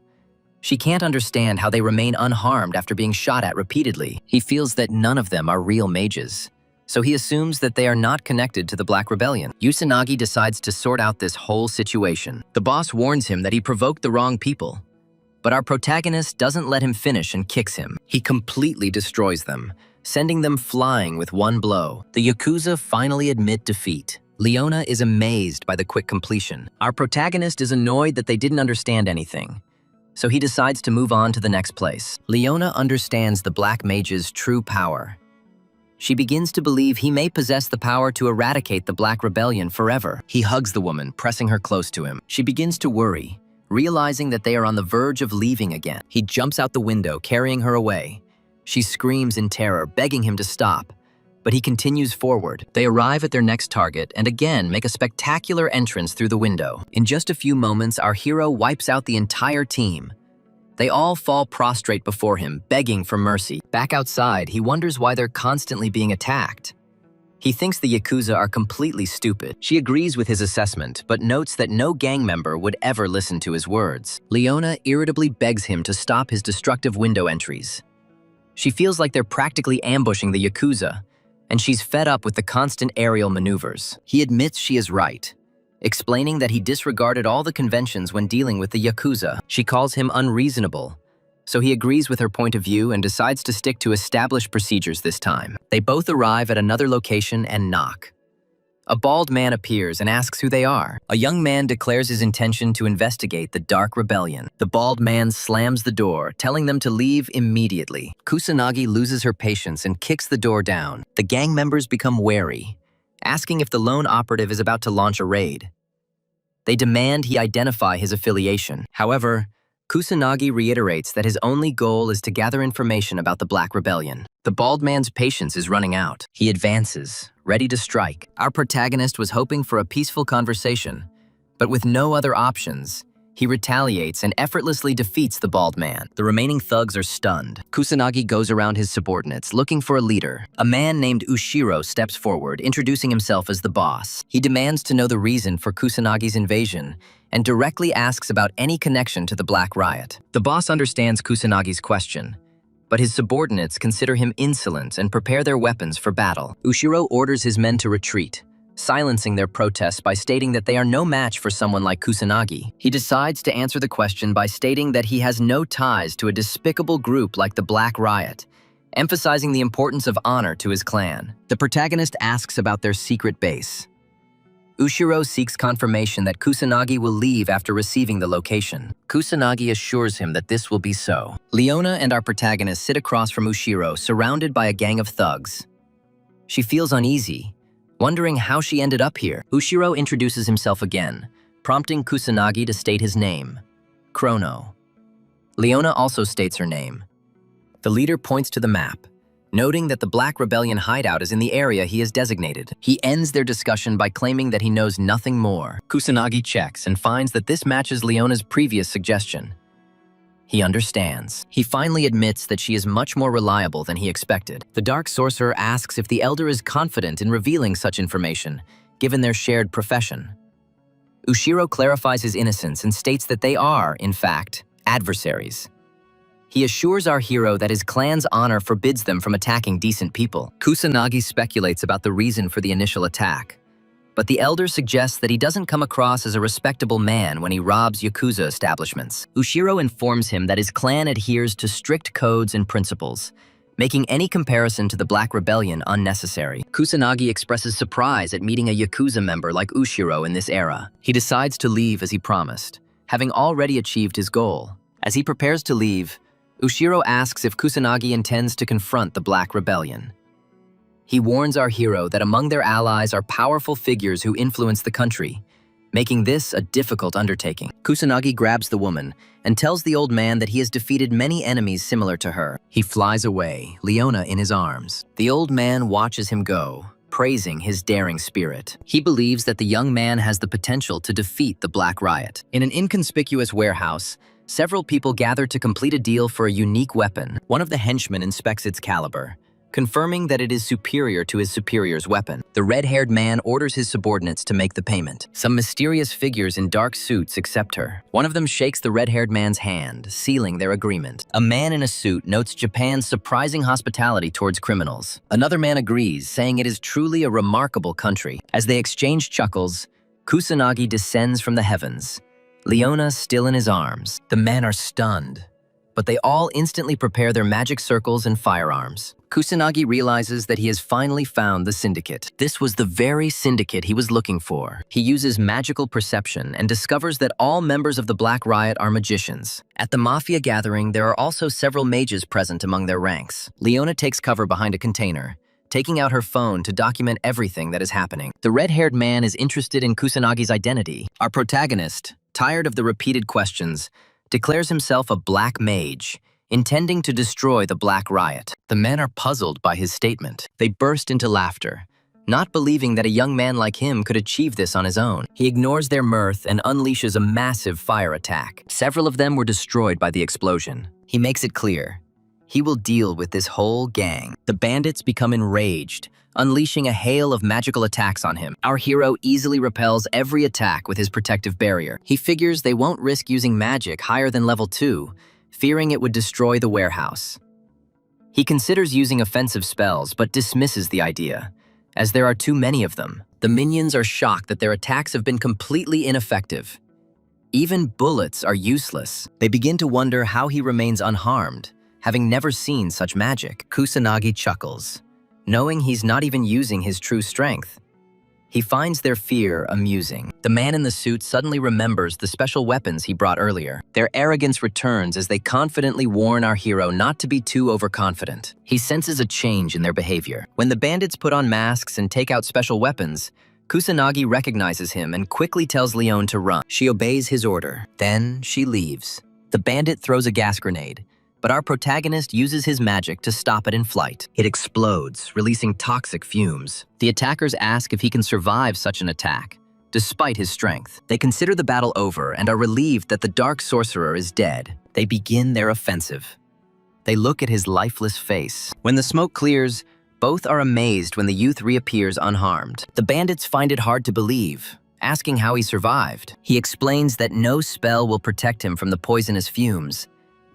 S1: She can't understand how they remain unharmed after being shot at repeatedly. He feels that none of them are real mages, so he assumes that they are not connected to the Black Rebellion. Kusanagi decides to sort out this whole situation. The boss warns him that he provoked the wrong people, but our protagonist doesn't let him finish and kicks him. He completely destroys them, sending them flying with one blow. The Yakuza finally admit defeat. Leona is amazed by the quick completion. Our protagonist is annoyed that they didn't understand anything, so he decides to move on to the next place. Leona understands the Black Mage's true power. She begins to believe he may possess the power to eradicate the Black Rebellion forever. He hugs the woman, pressing her close to him. She begins to worry, realizing that they are on the verge of leaving again. He jumps out the window, carrying her away. She screams in terror, begging him to stop, but he continues forward. They arrive at their next target and again make a spectacular entrance through the window. In just a few moments, our hero wipes out the entire team. They all fall prostrate before him, begging for mercy. Back outside, he wonders why they're constantly being attacked. He thinks the Yakuza are completely stupid. She agrees with his assessment, but notes that no gang member would ever listen to his words. Leona irritably begs him to stop his destructive window entries. She feels like they're practically ambushing the Yakuza, and she's fed up with the constant aerial maneuvers. He admits she is right, explaining that he disregarded all the conventions when dealing with the Yakuza. She calls him unreasonable, so he agrees with her point of view and decides to stick to established procedures this time. They both arrive at another location and knock. A bald man appears and asks who they are. A young man declares his intention to investigate the Dark Rebellion. The bald man slams the door, telling them to leave immediately. Kusanagi loses her patience and kicks the door down. The gang members become wary, asking if the lone operative is about to launch a raid. They demand he identify his affiliation. However, Kusanagi reiterates that his only goal is to gather information about the Black Rebellion. The bald man's patience is running out. He advances, ready to strike. Our protagonist was hoping for a peaceful conversation, but with no other options, he retaliates and effortlessly defeats the bald man. The remaining thugs are stunned. Kusanagi goes around his subordinates, looking for a leader. A man named Ushiro steps forward, introducing himself as the boss. He demands to know the reason for Kusanagi's invasion and directly asks about any connection to the Black Riot. The boss understands Kusanagi's question, but his subordinates consider him insolent and prepare their weapons for battle. Ushiro orders his men to retreat, silencing their protests by stating that they are no match for someone like Kusanagi. He decides to answer the question by stating that he has no ties to a despicable group like the Black Riot, emphasizing the importance of honor to his clan. The protagonist asks about their secret base. Ushiro seeks confirmation that Kusanagi will leave after receiving the location. Kusanagi assures him that this will be so. Leona and our protagonist sit across from Ushiro, surrounded by a gang of thugs. She feels uneasy, wondering how she ended up here. Ushiro introduces himself again, prompting Kusanagi to state his name, Chrono. Leona also states her name. The leader points to the map, noting that the Black Rebellion hideout is in the area he has designated. He ends their discussion by claiming that he knows nothing more. Kusanagi checks and finds that this matches Leona's previous suggestion. He understands. He finally admits that she is much more reliable than he expected. The Dark Sorcerer asks if the Elder is confident in revealing such information, given their shared profession. Ushiro clarifies his innocence and states that they are, in fact, adversaries. He assures our hero that his clan's honor forbids them from attacking decent people. Kusanagi speculates about the reason for the initial attack, but the elder suggests that he doesn't come across as a respectable man when he robs Yakuza establishments. Ushiro informs him that his clan adheres to strict codes and principles, making any comparison to the Black Rebellion unnecessary. Kusanagi expresses surprise at meeting a Yakuza member like Ushiro in this era. He decides to leave as he promised, having already achieved his goal. As he prepares to leave, Ushiro asks if Kusanagi intends to confront the Black Rebellion. He warns our hero that among their allies are powerful figures who influence the country, making this a difficult undertaking. Kusanagi grabs the woman and tells the old man that he has defeated many enemies similar to her. He flies away, Leona in his arms. The old man watches him go, praising his daring spirit. He believes that the young man has the potential to defeat the Black Riot. In an inconspicuous warehouse, several people gather to complete a deal for a unique weapon. One of the henchmen inspects its caliber, confirming that it is superior to his superior's weapon. The red-haired man orders his subordinates to make the payment. Some mysterious figures in dark suits accept her. One of them shakes the red-haired man's hand, sealing their agreement. A man in a suit notes Japan's surprising hospitality towards criminals. Another man agrees, saying it is truly a remarkable country. As they exchange chuckles, Kusanagi descends from the heavens, Leona still in his arms. The men are stunned, but they all instantly prepare their magic circles and firearms. Kusanagi realizes that he has finally found the syndicate. This was the very syndicate he was looking for. He uses magical perception and discovers that all members of the Black Riot are magicians. At the Mafia gathering, there are also several mages present among their ranks. Leona takes cover behind a container, taking out her phone to document everything that is happening. The red-haired man is interested in Kusanagi's identity. Our protagonist, tired of the repeated questions, declares himself a black mage, intending to destroy the Black Riot. The men are puzzled by his statement. They burst into laughter, not believing that a young man like him could achieve this on his own. He ignores their mirth and unleashes a massive fire attack. Several of them were destroyed by the explosion. He makes it clear he will deal with this whole gang. The bandits become enraged, unleashing a hail of magical attacks on him. Our hero easily repels every attack with his protective barrier. He figures they won't risk using magic higher than level 2, fearing it would destroy the warehouse. He considers using offensive spells, but dismisses the idea, as there are too many of them. The minions are shocked that their attacks have been completely ineffective. Even bullets are useless. They begin to wonder how he remains unharmed, having never seen such magic. Kusanagi chuckles, knowing he's not even using his true strength. He finds their fear amusing. The man in the suit suddenly remembers the special weapons he brought earlier. Their arrogance returns as they confidently warn our hero not to be too overconfident. He senses a change in their behavior. When the bandits put on masks and take out special weapons, Kusanagi recognizes him and quickly tells Leon to run. She obeys his order. Then she leaves. The bandit throws a gas grenade, but our protagonist uses his magic to stop it in flight. It explodes, releasing toxic fumes. The attackers ask if he can survive such an attack, despite his strength. They consider the battle over and are relieved that the dark sorcerer is dead. They begin their offensive. They look at his lifeless face. When the smoke clears, both are amazed when the youth reappears unharmed. The bandits find it hard to believe, asking how he survived. He explains that no spell will protect him from the poisonous fumes,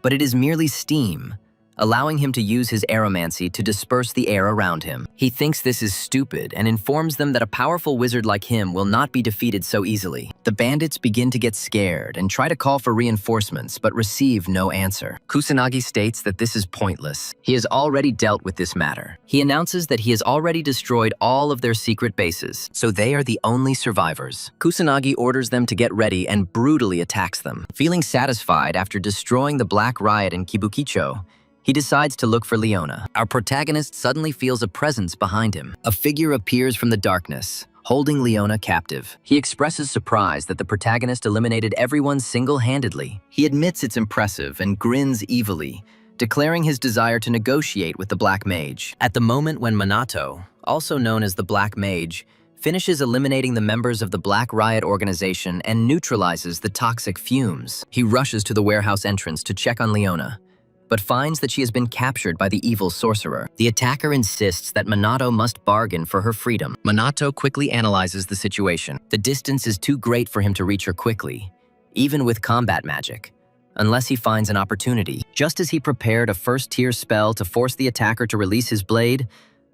S1: but it is merely steam, allowing him to use his aeromancy to disperse the air around him. He thinks this is stupid and informs them that a powerful wizard like him will not be defeated so easily. The bandits begin to get scared and try to call for reinforcements, but receive no answer. Kusanagi states that this is pointless. He has already dealt with this matter. He announces that he has already destroyed all of their secret bases, so they are the only survivors. Kusanagi orders them to get ready and brutally attacks them. Feeling satisfied after destroying the Black Riot in Kibukicho, he decides to look for Leona. Our protagonist suddenly feels a presence behind him. A figure appears from the darkness, holding Leona captive. He expresses surprise that the protagonist eliminated everyone single-handedly. He admits it's impressive and grins evilly, declaring his desire to negotiate with the Black Mage. At the moment when Minato, also known as the Black Mage, finishes eliminating the members of the Black Riot organization and neutralizes the toxic fumes, he rushes to the warehouse entrance to check on Leona, but finds that she has been captured by the evil sorcerer. The attacker insists that Minato must bargain for her freedom. Minato quickly analyzes the situation. The distance is too great for him to reach her quickly, even with combat magic, unless he finds an opportunity. Just as he prepared a first-tier spell to force the attacker to release his blade,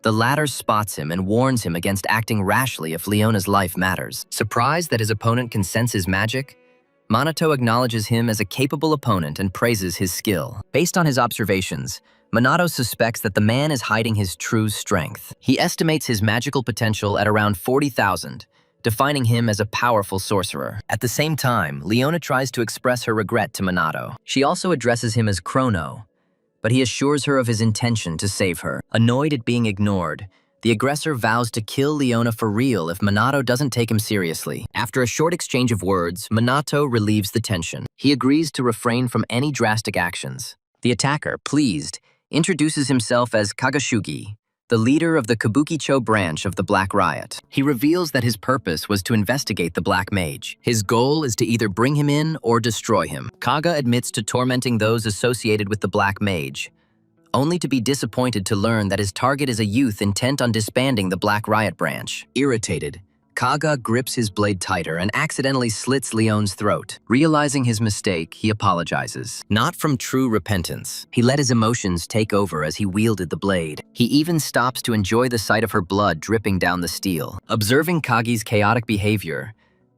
S1: The latter spots him and warns him against acting rashly if Leona's life matters. Surprised that his opponent can sense his magic, Minato acknowledges him as a capable opponent and praises his skill. Based on his observations, Minato suspects that the man is hiding his true strength. He estimates his magical potential at around 40,000, defining him as a powerful sorcerer. At the same time, Leona tries to express her regret to Minato. She also addresses him as Chrono, but he assures her of his intention to save her. Annoyed at being ignored, the aggressor vows to kill Leona for real if Minato doesn't take him seriously. After a short exchange of words, Minato relieves the tension. He agrees to refrain from any drastic actions. The attacker, pleased, introduces himself as Kagashugi, the leader of the Kabukicho branch of the Black Riot. He reveals that his purpose was to investigate the Black Mage. His goal is to either bring him in or destroy him. Kaga admits to tormenting those associated with the Black Mage, only to be disappointed to learn that his target is a youth intent on disbanding the Black Riot branch. Irritated, Kaga grips his blade tighter and accidentally slits Leon's throat. Realizing his mistake, he apologizes. Not from true repentance. He let his emotions take over as he wielded the blade. He even stops to enjoy the sight of her blood dripping down the steel. Observing Kagi's chaotic behavior,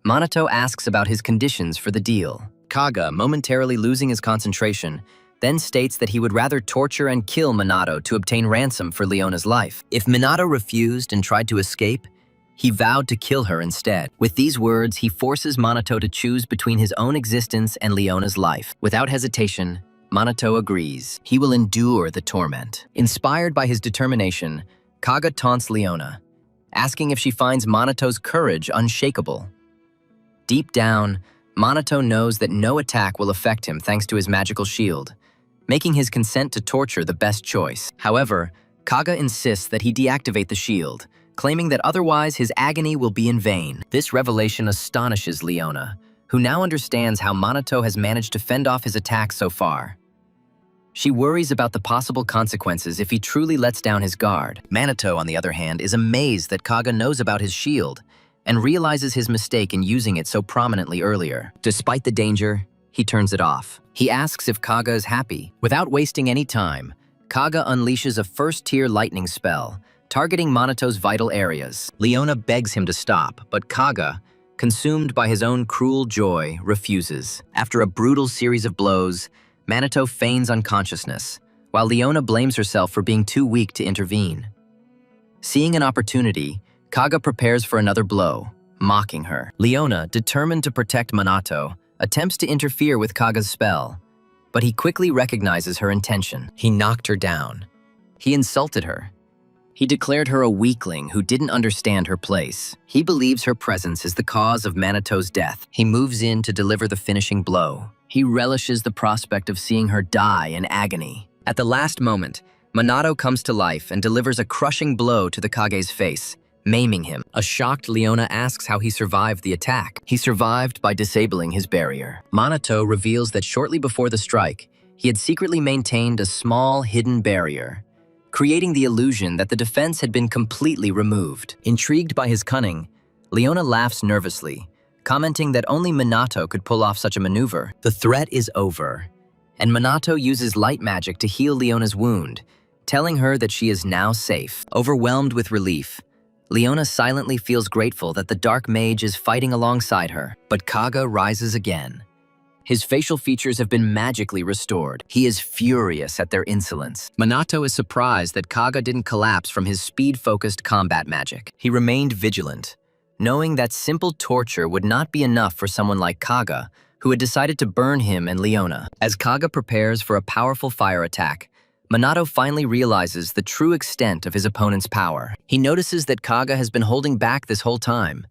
S1: Minato asks about his conditions for the deal. Kaga, momentarily losing his concentration, then states that he would rather torture and kill Minato to obtain ransom for Leona's life. If Minato refused and tried to escape, he vowed to kill her instead. With these words, he forces Minato to choose between his own existence and Leona's life. Without hesitation, Minato agrees. He will endure the torment. Inspired by his determination, Kaga taunts Leona, asking if she finds Manato's courage unshakable. Deep down, Minato knows that no attack will affect him thanks to his magical shield, making his consent to torture the best choice. However, Kaga insists that he deactivate the shield, claiming that otherwise his agony will be in vain. This revelation astonishes Leona, who now understands how Minato has managed to fend off his attacks so far. She worries about the possible consequences if he truly lets down his guard. Minato, on the other hand, is amazed that Kaga knows about his shield and realizes his mistake in using it so prominently earlier. Despite the danger, he turns it off. He asks if Kaga is happy. Without wasting any time, Kaga unleashes a first-tier lightning spell, targeting Manato's vital areas. Leona begs him to stop, but Kaga, consumed by his own cruel joy, refuses. After a brutal series of blows, Minato feigns unconsciousness, while Leona blames herself for being too weak to intervene. Seeing an opportunity, Kaga prepares for another blow, mocking her. Leona, determined to protect Minato, attempts to interfere with Kaga's spell, but he quickly recognizes her intention. He knocked her down. He insulted her. He declared her a weakling who didn't understand her place. He believes her presence is the cause of Manato's death. He moves in to deliver the finishing blow. He relishes the prospect of seeing her die in agony. At the last moment, Minato comes to life and delivers a crushing blow to the Kage's face, maiming him. A shocked Leona asks how he survived the attack. He survived by disabling his barrier. Minato reveals that shortly before the strike, he had secretly maintained a small hidden barrier, creating the illusion that the defense had been completely removed. Intrigued by his cunning, Leona laughs nervously, commenting that only Minato could pull off such a maneuver. The threat is over, and Minato uses light magic to heal Leona's wound, telling her that she is now safe. Overwhelmed with relief, Leona silently feels grateful that the Dark Mage is fighting alongside her. But Kaga rises again. His facial features have been magically restored. He is furious at their insolence. Minato is surprised that Kaga didn't collapse from his speed-focused combat magic. He remained vigilant, knowing that simple torture would not be enough for someone like Kaga, who had decided to burn him and Leona. As Kaga prepares for a powerful fire attack, Minato finally realizes the true extent of his opponent's power. He notices that Kaga has been holding back this whole time,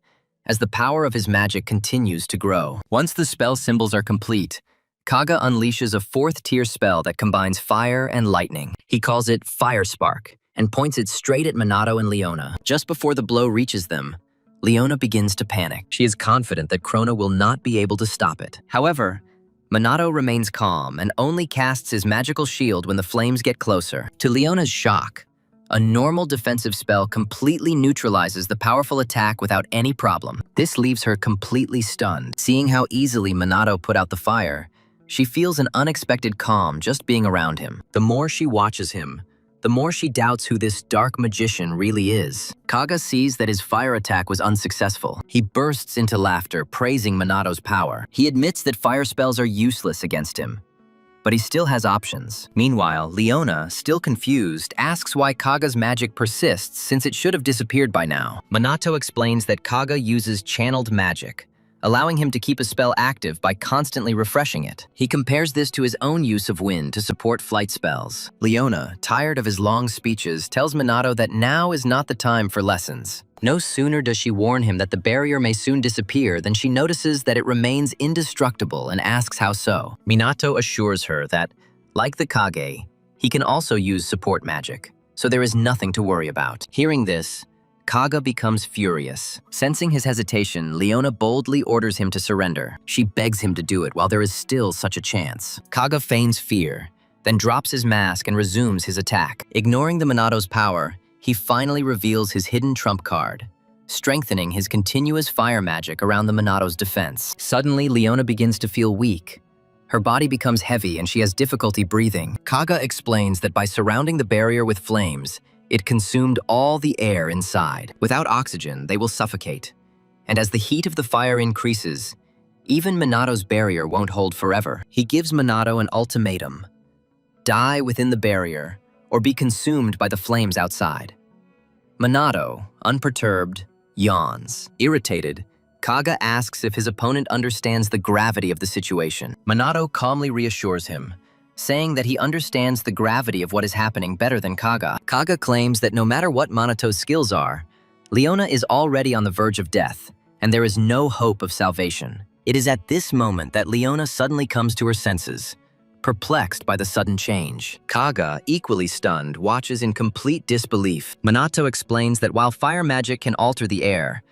S1: as the power of his magic continues to grow. Once the spell symbols are complete, Kaga unleashes a fourth-tier spell that combines fire and lightning. He calls it Fire Spark and points it straight at Minato and Leona. Just before the blow reaches them, Leona begins to panic. She is confident that Chrono will not be able to stop it. However, Minato remains calm and only casts his magical shield when the flames get closer. To Leona's shock, a normal defensive spell completely neutralizes the powerful attack without any problem. This leaves her completely stunned. Seeing how easily Minato put out the fire, she feels an unexpected calm just being around him. The more she watches him, the more she doubts who this dark magician really is. Kaga sees that his fire attack was unsuccessful. He bursts into laughter, praising Minato's power. He admits that fire spells are useless against him, but he still has options. Meanwhile, Leona, still confused, asks why Kaga's magic persists since it should have disappeared by now. Minato explains that Kaga uses channeled magic, allowing him to keep a spell active by constantly refreshing it. He compares this to his own use of wind to support flight spells. Leona, tired of his long speeches, tells Minato that now is not the time for lessons. No sooner does she warn him that the barrier may soon disappear than she notices that it remains indestructible and asks how so. Minato assures her that, like the Kage, he can also use support magic, so there is nothing to worry about. Hearing this, Kaga becomes furious. Sensing his hesitation, Leona boldly orders him to surrender. She begs him to do it while there is still such a chance. Kaga feigns fear, then drops his mask and resumes his attack. Ignoring the Minato's power, he finally reveals his hidden trump card, strengthening his continuous fire magic around the Minato's defense. Suddenly, Leona begins to feel weak. Her body becomes heavy and she has difficulty breathing. Kaga explains that by surrounding the barrier with flames, it consumed all the air inside. Without oxygen, they will suffocate. And as the heat of the fire increases, even Minato's barrier won't hold forever. He gives Minato an ultimatum: die within the barrier, or be consumed by the flames outside. Minato, unperturbed, yawns. Irritated, Kaga asks if his opponent understands the gravity of the situation. Minato calmly reassures him, saying that he understands the gravity of what is happening better than Kaga. Kaga claims that no matter what Minato's skills are, Leona is already on the verge of death, and there is no hope of salvation. It is at this moment that Leona suddenly comes to her senses, perplexed by the sudden change. Kaga, equally stunned, watches in complete disbelief. Minato explains that while fire magic can alter the air,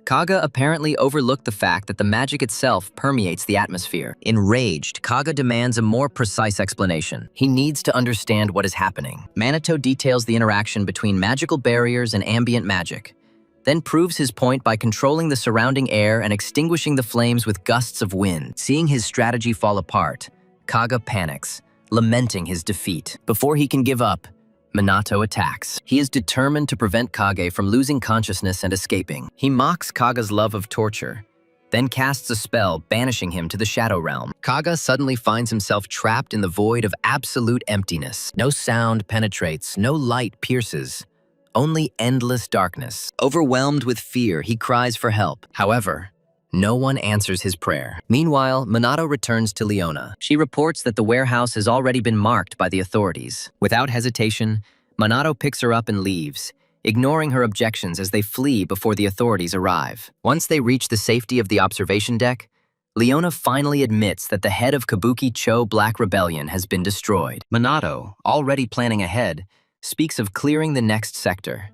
S1: Kaga apparently overlooked the fact that the magic itself permeates the atmosphere. Enraged, Kaga demands a more precise explanation. He needs to understand what is happening. Minato details the interaction between magical barriers and ambient magic, then proves his point by controlling the surrounding air and extinguishing the flames with gusts of wind. Seeing his strategy fall apart, Kaga panics, lamenting his defeat. Before he can give up, Minato attacks. He is determined to prevent Kage from losing consciousness and escaping. He mocks Kaga's love of torture, then casts a spell banishing him to the Shadow Realm. Kaga suddenly finds himself trapped in the void of absolute emptiness. No sound penetrates, no light pierces, only endless darkness. Overwhelmed with fear, he cries for help. However, no one answers his prayer. Meanwhile, Minato returns to Leona. She reports that the warehouse has already been marked by the authorities. Without hesitation, Minato picks her up and leaves, ignoring her objections as they flee before the authorities arrive. Once they reach the safety of the observation deck, Leona finally admits that the head of Kabuki-cho Black Rebellion has been destroyed. Minato, already planning ahead, speaks of clearing the next sector.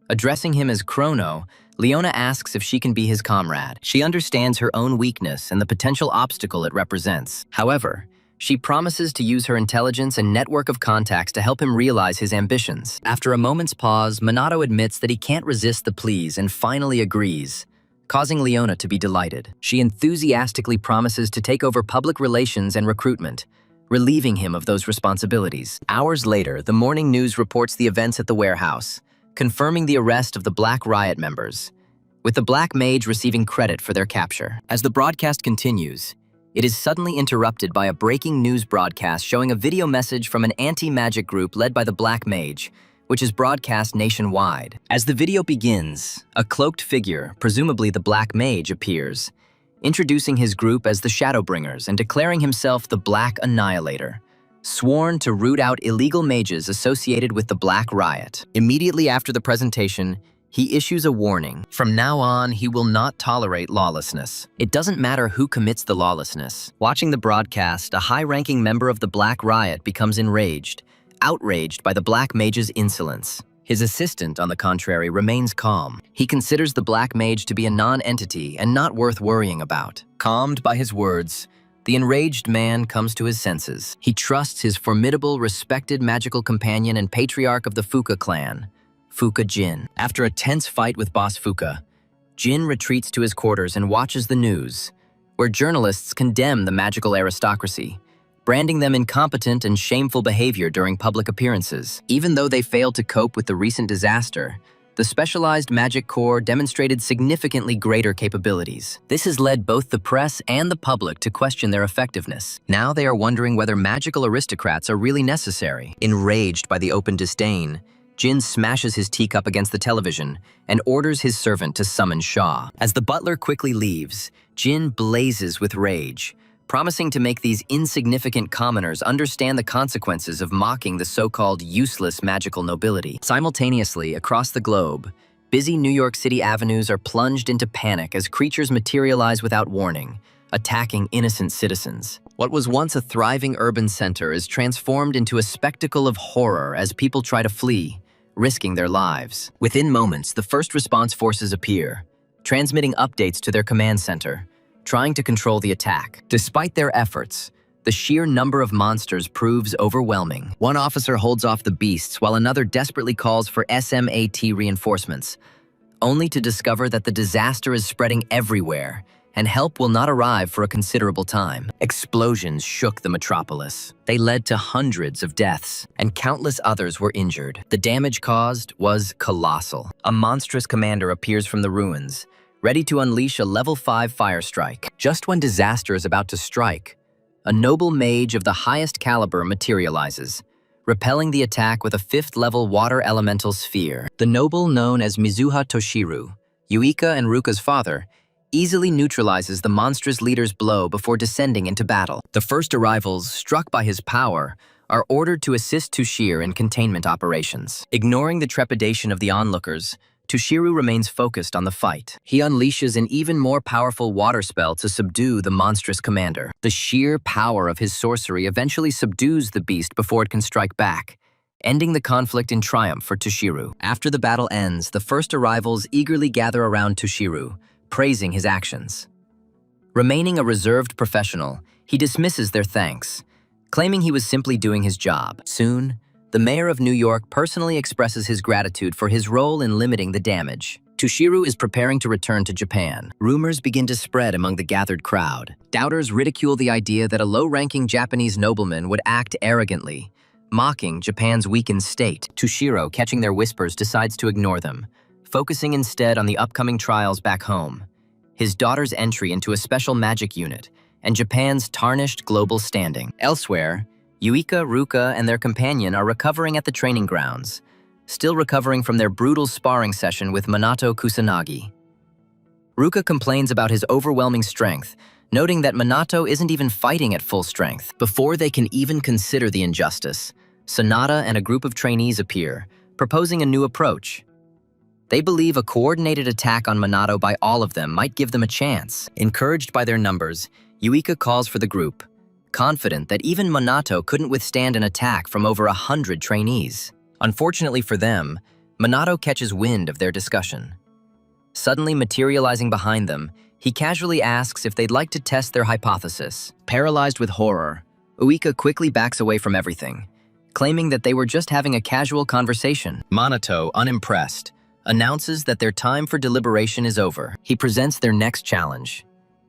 S1: Addressing him as Chrono, Leona asks if she can be his comrade. She understands her own weakness and the potential obstacle it represents. However, she promises to use her intelligence and network of contacts to help him realize his ambitions. After a moment's pause, Minato admits that he can't resist the pleas and finally agrees, causing Leona to be delighted. She enthusiastically promises to take over public relations and recruitment, relieving him of those responsibilities. Hours later, the morning news reports the events at the warehouse, confirming the arrest of the Black Riot members, with the Black Mage receiving credit for their capture. As the broadcast continues, it is suddenly interrupted by a breaking news broadcast showing a video message from an anti-magic group led by the Black Mage, which is broadcast nationwide. As the video begins, a cloaked figure, presumably the Black Mage, appears, introducing his group as the Shadowbringers and declaring himself the Black Annihilator, sworn to root out illegal mages associated with the Black Riot. Immediately after the presentation, he issues a warning. From now on, he will not tolerate lawlessness. It doesn't matter who commits the lawlessness. Watching the broadcast, a high-ranking member of the Black Riot becomes enraged, outraged by the Black Mage's insolence. His assistant, on the contrary, remains calm. He considers the Black Mage to be a non-entity and not worth worrying about. Calmed by his words, the enraged man comes to his senses. He trusts his formidable, respected magical companion and patriarch of the Fuka clan, Fuka Jin. After a tense fight with boss Fuka, Jin retreats to his quarters and watches the news, where journalists condemn the magical aristocracy, branding them incompetent and shameful behavior during public appearances. Even though they failed to cope with the recent disaster, the specialized magic corps demonstrated significantly greater capabilities. This has led both the press and the public to question their effectiveness. Now they are wondering whether magical aristocrats are really necessary. Enraged by the open disdain, Jin smashes his teacup against the television and orders his servant to summon Shaw. As the butler quickly leaves, Jin blazes with rage, promising to make these insignificant commoners understand the consequences of mocking the so-called useless magical nobility. Simultaneously, across the globe, busy New York City avenues are plunged into panic as creatures materialize without warning, attacking innocent citizens. What was once a thriving urban center is transformed into a spectacle of horror as people try to flee, risking their lives. Within moments, the first response forces appear, transmitting updates to their command center, trying to control the attack. Despite their efforts, the sheer number of monsters proves overwhelming. One officer holds off the beasts while another desperately calls for SMAT reinforcements, only to discover that the disaster is spreading everywhere and help will not arrive for a considerable time. Explosions shook the metropolis. They led to hundreds of deaths, and countless others were injured. The damage caused was colossal. A monstrous commander appears from the ruins, ready to unleash a level 5 fire strike. Just when disaster is about to strike, a noble mage of the highest caliber materializes, repelling the attack with a 5th level water elemental sphere. The noble, known as Mizuha Toshiru, Yuika and Ruka's father, easily neutralizes the monstrous leader's blow before descending into battle. The first arrivals, struck by his power, are ordered to assist Toshiro in containment operations. Ignoring the trepidation of the onlookers, Toshiro remains focused on the fight. He unleashes an even more powerful water spell to subdue the monstrous commander. The sheer power of his sorcery eventually subdues the beast before it can strike back, ending the conflict in triumph for Toshiro. After the battle ends, the first arrivals eagerly gather around Toshiro, praising his actions. Remaining a reserved professional, he dismisses their thanks, claiming he was simply doing his job. Soon, the mayor of New York personally expresses his gratitude for his role in limiting the damage. Toshiro is preparing to return to Japan. Rumors begin to spread among the gathered crowd. Doubters ridicule the idea that a low-ranking Japanese nobleman would act arrogantly, mocking Japan's weakened state. Toshiro, catching their whispers, decides to ignore them, focusing instead on the upcoming trials back home, his daughter's entry into a special magic unit, and Japan's tarnished global standing. Elsewhere, Yuika, Ruka, and their companion are recovering at the training grounds, still recovering from their brutal sparring session with Minato Kusanagi. Ruka complains about his overwhelming strength, noting that Minato isn't even fighting at full strength. Before they can even consider the injustice, Sonata and a group of trainees appear, proposing a new approach. They believe a coordinated attack on Minato by all of them might give them a chance. Encouraged by their numbers, Yuika calls for the group, confident that even Minato couldn't withstand an attack from over 100 trainees. Unfortunately for them, Minato catches wind of their discussion. Suddenly materializing behind them, he casually asks if they'd like to test their hypothesis. Paralyzed with horror, Uika quickly backs away from everything, claiming that they were just having a casual conversation. Minato, unimpressed, announces that their time for deliberation is over. He presents their next challenge,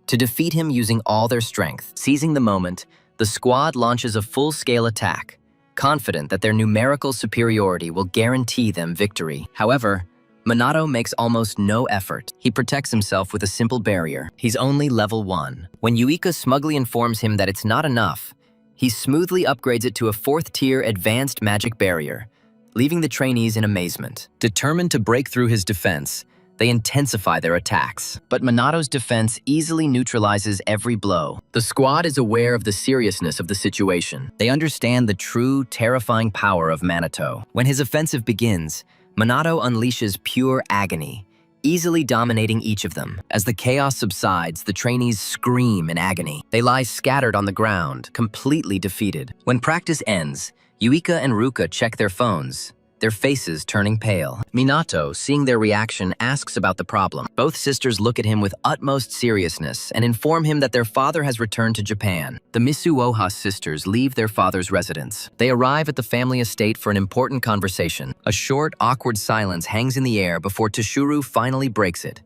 S1: to defeat him using all their strength. Seizing the moment, the squad launches a full-scale attack, confident that their numerical superiority will guarantee them victory. However, Minato makes almost no effort. He protects himself with a simple barrier. He's only level 1. When Yuika smugly informs him that it's not enough, he smoothly upgrades it to a 4th-tier advanced magic barrier, leaving the trainees in amazement. Determined to break through his defense, they intensify their attacks. But Minato's defense easily neutralizes every blow. The squad is aware of the seriousness of the situation. They understand the true, terrifying power of Minato. When his offensive begins, Minato unleashes pure agony, easily dominating each of them. As the chaos subsides, the trainees scream in agony. They lie scattered on the ground, completely defeated. When practice ends, Yuika and Ruka check their phones, their faces turning pale. Minato, seeing their reaction, asks about the problem. Both sisters look at him with utmost seriousness and inform him that their father has returned to Japan. The Misuoha sisters leave their father's residence. They arrive at the family estate for an important conversation. A short, awkward silence hangs in the air before Toshiro finally breaks it,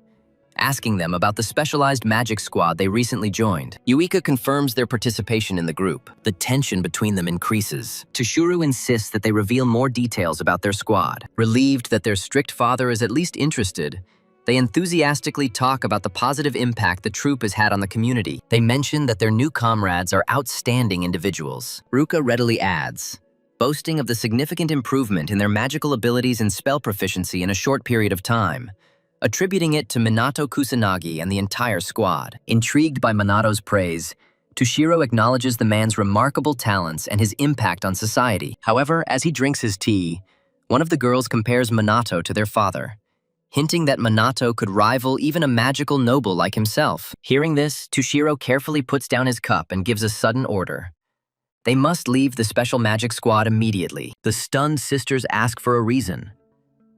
S1: asking them about the specialized magic squad they recently joined. Yuika confirms their participation in the group. The tension between them increases. Toshiro insists that they reveal more details about their squad. Relieved that their strict father is at least interested, they enthusiastically talk about the positive impact the troop has had on the community. They mention that their new comrades are outstanding individuals. Ruka readily adds, boasting of the significant improvement in their magical abilities and spell proficiency in a short period of time, attributing it to Minato Kusanagi and the entire squad. Intrigued by Minato's praise, Toshiro acknowledges the man's remarkable talents and his impact on society. However, as he drinks his tea, one of the girls compares Minato to their father, hinting that Minato could rival even a magical noble like himself. Hearing this, Toshiro carefully puts down his cup and gives a sudden order. They must leave the special magic squad immediately. The stunned sisters ask for a reason.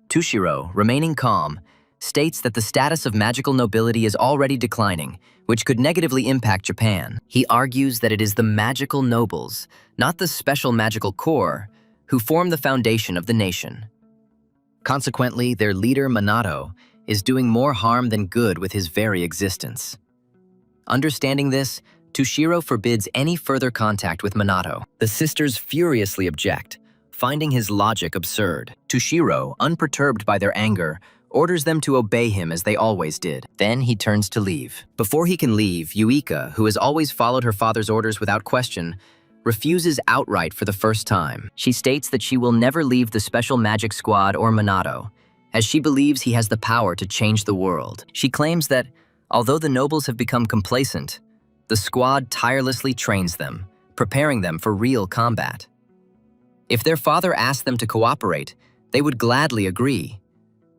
S1: Toshiro, remaining calm, states that the status of magical nobility is already declining, which could negatively impact Japan. He argues that it is the magical nobles, not the special magical corps, who form the foundation of the nation. Consequently, their leader, Minato, is doing more harm than good with his very existence. Understanding this, Toshiro forbids any further contact with Minato. The sisters furiously object, finding his logic absurd. Toshiro, unperturbed by their anger, orders them to obey him as they always did. Then he turns to leave. Before he can leave, Yuika, who has always followed her father's orders without question, refuses outright for the first time. She states that she will never leave the special magic squad or Minato, as she believes he has the power to change the world. She claims that, although the nobles have become complacent, the squad tirelessly trains them, preparing them for real combat. If their father asked them to cooperate, they would gladly agree.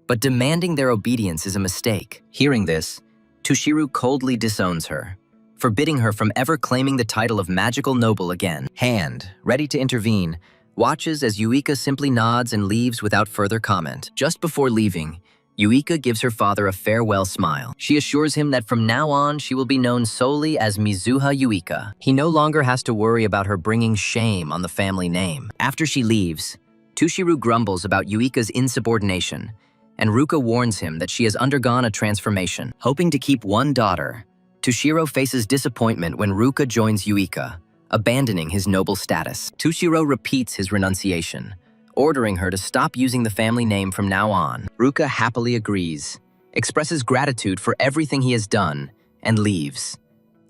S1: But demanding their obedience is a mistake. Hearing this, Toshiro coldly disowns her, forbidding her from ever claiming the title of magical noble again. Hand, ready to intervene, watches as Yuika simply nods and leaves without further comment. Just before leaving, Yuika gives her father a farewell smile. She assures him that from now on she will be known solely as Mizuha Yuika. He no longer has to worry about her bringing shame on the family name. After she leaves, Toshiro grumbles about Yuika's insubordination, and Ruka warns him that she has undergone a transformation. Hoping to keep one daughter, Toshiro faces disappointment when Ruka joins Yuika, abandoning his noble status. Toshiro repeats his renunciation, ordering her to stop using the family name from now on. Ruka happily agrees, expresses gratitude for everything he has done, and leaves,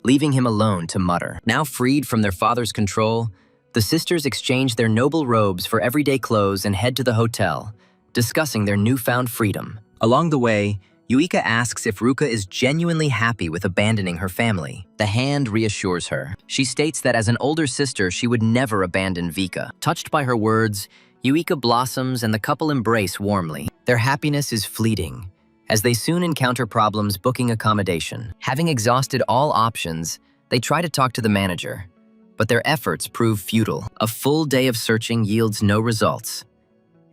S1: leaving him alone to mutter. Now freed from their father's control, the sisters exchange their noble robes for everyday clothes and head to the hotel, discussing their newfound freedom. Along the way, Yuika asks if Ruka is genuinely happy with abandoning her family. The hand reassures her. She states that as an older sister, she would never abandon Vika. Touched by her words, Yuika blossoms and the couple embrace warmly. Their happiness is fleeting, as they soon encounter problems booking accommodation. Having exhausted all options, they try to talk to the manager, but their efforts prove futile. A full day of searching yields no results.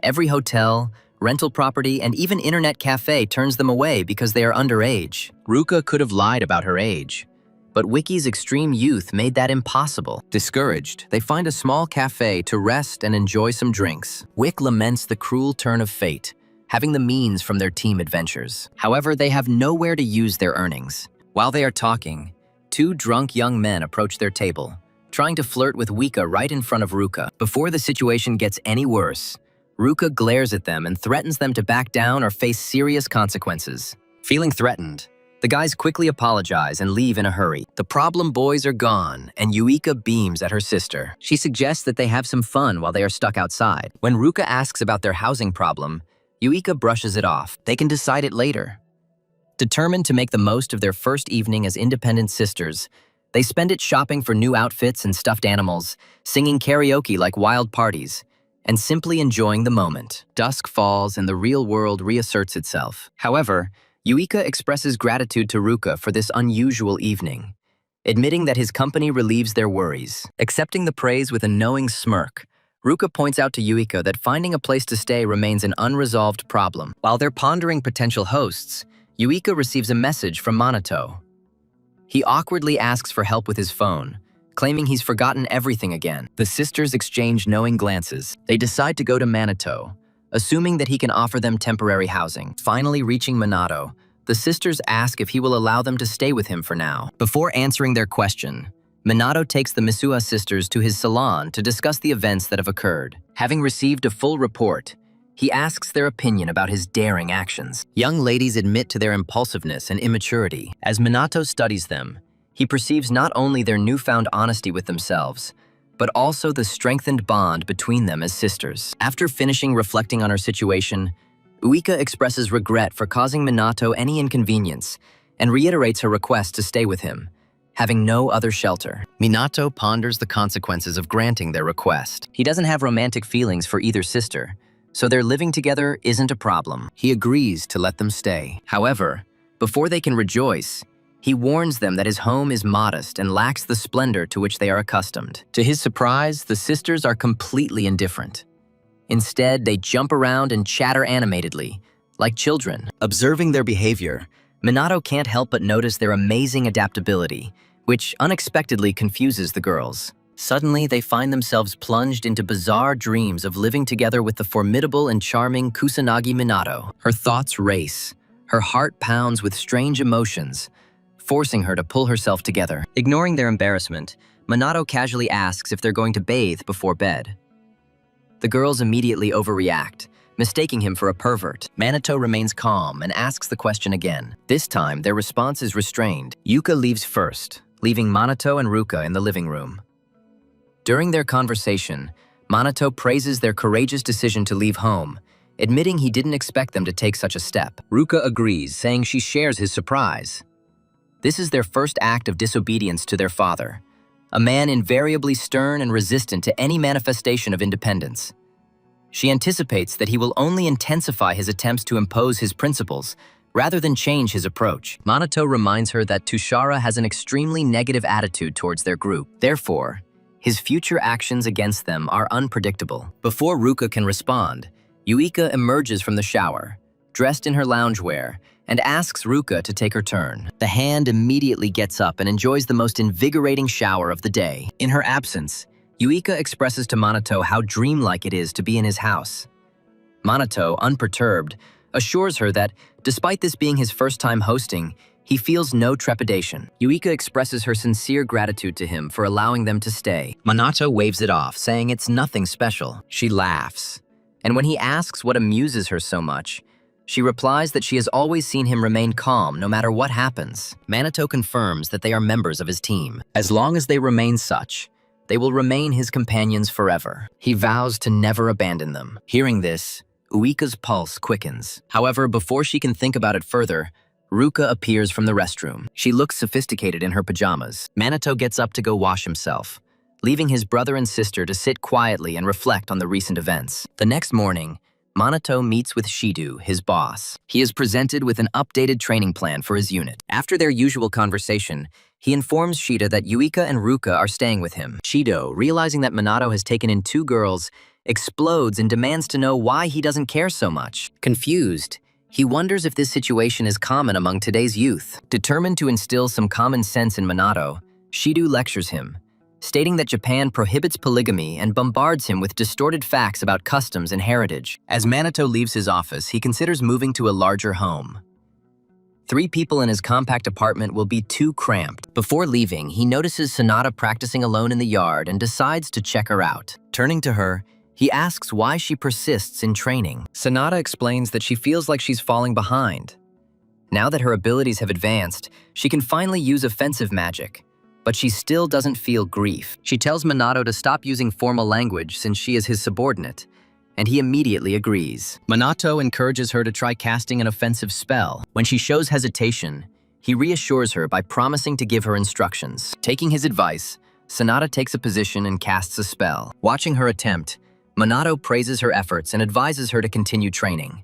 S1: Every hotel, rental property, and even internet cafe turns them away because they are underage. Ruka could have lied about her age, but Wiki's extreme youth made that impossible. Discouraged, they find a small cafe to rest and enjoy some drinks. Wick laments the cruel turn of fate, having the means from their team adventures. However, they have nowhere to use their earnings. While they are talking, two drunk young men approach their table, trying to flirt with Wika right in front of Ruka. Before the situation gets any worse, Ruka glares at them and threatens them to back down or face serious consequences. Feeling threatened, the guys quickly apologize and leave in a hurry. The problem boys are gone, and Yuika beams at her sister. She suggests that they have some fun while they are stuck outside. When Ruka asks about their housing problem, Yuika brushes it off. They can decide it later. Determined to make the most of their first evening as independent sisters, they spend it shopping for new outfits and stuffed animals, singing karaoke like wild parties, and simply enjoying the moment. Dusk falls and the real world reasserts itself. However, Yuika expresses gratitude to Ruka for this unusual evening, admitting that his company relieves their worries. Accepting the praise with a knowing smirk, Ruka points out to Yuika that finding a place to stay remains an unresolved problem. While they're pondering potential hosts, Yuika receives a message from Minato. He awkwardly asks for help with his phone, claiming he's forgotten everything again. The sisters exchange knowing glances. They decide to go to Minato, assuming that he can offer them temporary housing. Finally reaching Minato, The sisters ask if he will allow them to stay with him for now. Before answering their question, Minato takes the Misuha sisters to his salon to discuss the events that have occurred. Having received a full report, he asks their opinion about his daring actions. Young ladies admit to their impulsiveness and immaturity. As Minato studies them, he perceives not only their newfound honesty with themselves, but also the strengthened bond between them as sisters. After finishing reflecting on her situation, Uika expresses regret for causing Minato any inconvenience and reiterates her request to stay with him, having no other shelter. Minato ponders the consequences of granting their request. He doesn't have romantic feelings for either sister, so their living together isn't a problem. He agrees to let them stay. However, before they can rejoice, he warns them that his home is modest and lacks the splendor to which they are accustomed. To his surprise, the sisters are completely indifferent. Instead, they jump around and chatter animatedly, like children. Observing their behavior, Minato can't help but notice their amazing adaptability, which unexpectedly confuses the girls. Suddenly, they find themselves plunged into bizarre dreams of living together with the formidable and charming Kusanagi Minato. Her thoughts race. Her heart pounds with strange emotions, forcing her to pull herself together. Ignoring their embarrassment, Minato casually asks if they're going to bathe before bed. The girls immediately overreact, mistaking him for a pervert. Minato remains calm and asks the question again. This time, their response is restrained. Yuka leaves first, leaving Minato and Ruka in the living room. During their conversation, Minato praises their courageous decision to leave home, admitting he didn't expect them to take such a step. Ruka agrees, saying she shares his surprise. This is their first act of disobedience to their father, a man invariably stern and resistant to any manifestation of independence. She anticipates that he will only intensify his attempts to impose his principles, rather than change his approach. Minato reminds her that Tushara has an extremely negative attitude towards their group. Therefore, his future actions against them are unpredictable. Before Ruka can respond, Yuika emerges from the shower, dressed in her loungewear, and asks Ruka to take her turn. The hand immediately gets up and enjoys the most invigorating shower of the day. In her absence, Yuika expresses to Minato how dreamlike it is to be in his house. Minato, unperturbed, assures her that, despite this being his first time hosting, he feels no trepidation. Yuika expresses her sincere gratitude to him for allowing them to stay. Minato waves it off, saying it's nothing special. She laughs, and when he asks what amuses her so much, she replies that she has always seen him remain calm no matter what happens. Minato confirms that they are members of his team. As long as they remain such, they will remain his companions forever. He vows to never abandon them. Hearing this, Uika's pulse quickens. However, before she can think about it further, Ruka appears from the restroom. She looks sophisticated in her pajamas. Minato gets up to go wash himself, leaving his brother and sister to sit quietly and reflect on the recent events. The next morning, Minato meets with Shido, his boss. He is presented with an updated training plan for his unit. After their usual conversation, he informs Shida that Yuika and Ruka are staying with him. Shido, realizing that Minato has taken in 2 girls, explodes and demands to know why he doesn't care so much. Confused, he wonders if this situation is common among today's youth. Determined to instill some common sense in Minato, Shido lectures him, stating that Japan prohibits polygamy and bombards him with distorted facts about customs and heritage. As Minato leaves his office, he considers moving to a larger home. 3 people in his compact apartment will be too cramped. Before leaving, he notices Sanada practicing alone in the yard and decides to check her out. Turning to her, he asks why she persists in training. Sanada explains that she feels like she's falling behind. Now that her abilities have advanced, she can finally use offensive magic, but she still doesn't feel grief. She tells Minato to stop using formal language since she is his subordinate, and he immediately agrees. Minato encourages her to try casting an offensive spell. When she shows hesitation, he reassures her by promising to give her instructions. Taking his advice, Sanada takes a position and casts a spell. Watching her attempt, Minato praises her efforts and advises her to continue training.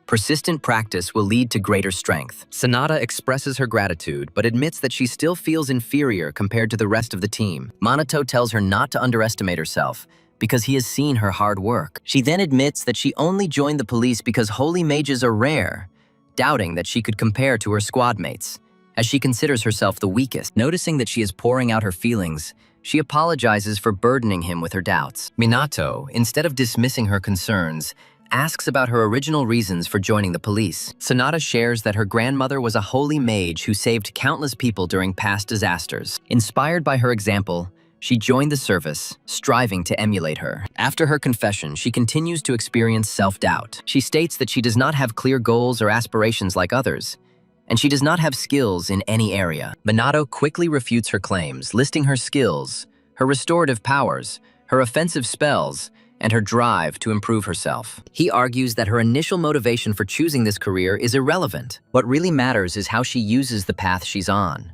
S1: Persistent practice will lead to greater strength. Sanada expresses her gratitude, but admits that she still feels inferior compared to the rest of the team. Minato tells her not to underestimate herself, because he has seen her hard work. She then admits that she only joined the police because holy mages are rare, doubting that she could compare to her squad mates, as she considers herself the weakest. Noticing that she is pouring out her feelings, she apologizes for burdening him with her doubts. Minato, instead of dismissing her concerns, asks about her original reasons for joining the police. Sonata shares that her grandmother was a holy mage who saved countless people during past disasters. Inspired by her example, she joined the service, striving to emulate her. After her confession, she continues to experience self-doubt. She states that she does not have clear goals or aspirations like others, and she does not have skills in any area. Minato quickly refutes her claims, listing her skills, her restorative powers, her offensive spells, and her drive to improve herself. He argues that her initial motivation for choosing this career is irrelevant. What really matters is how she uses the path she's on.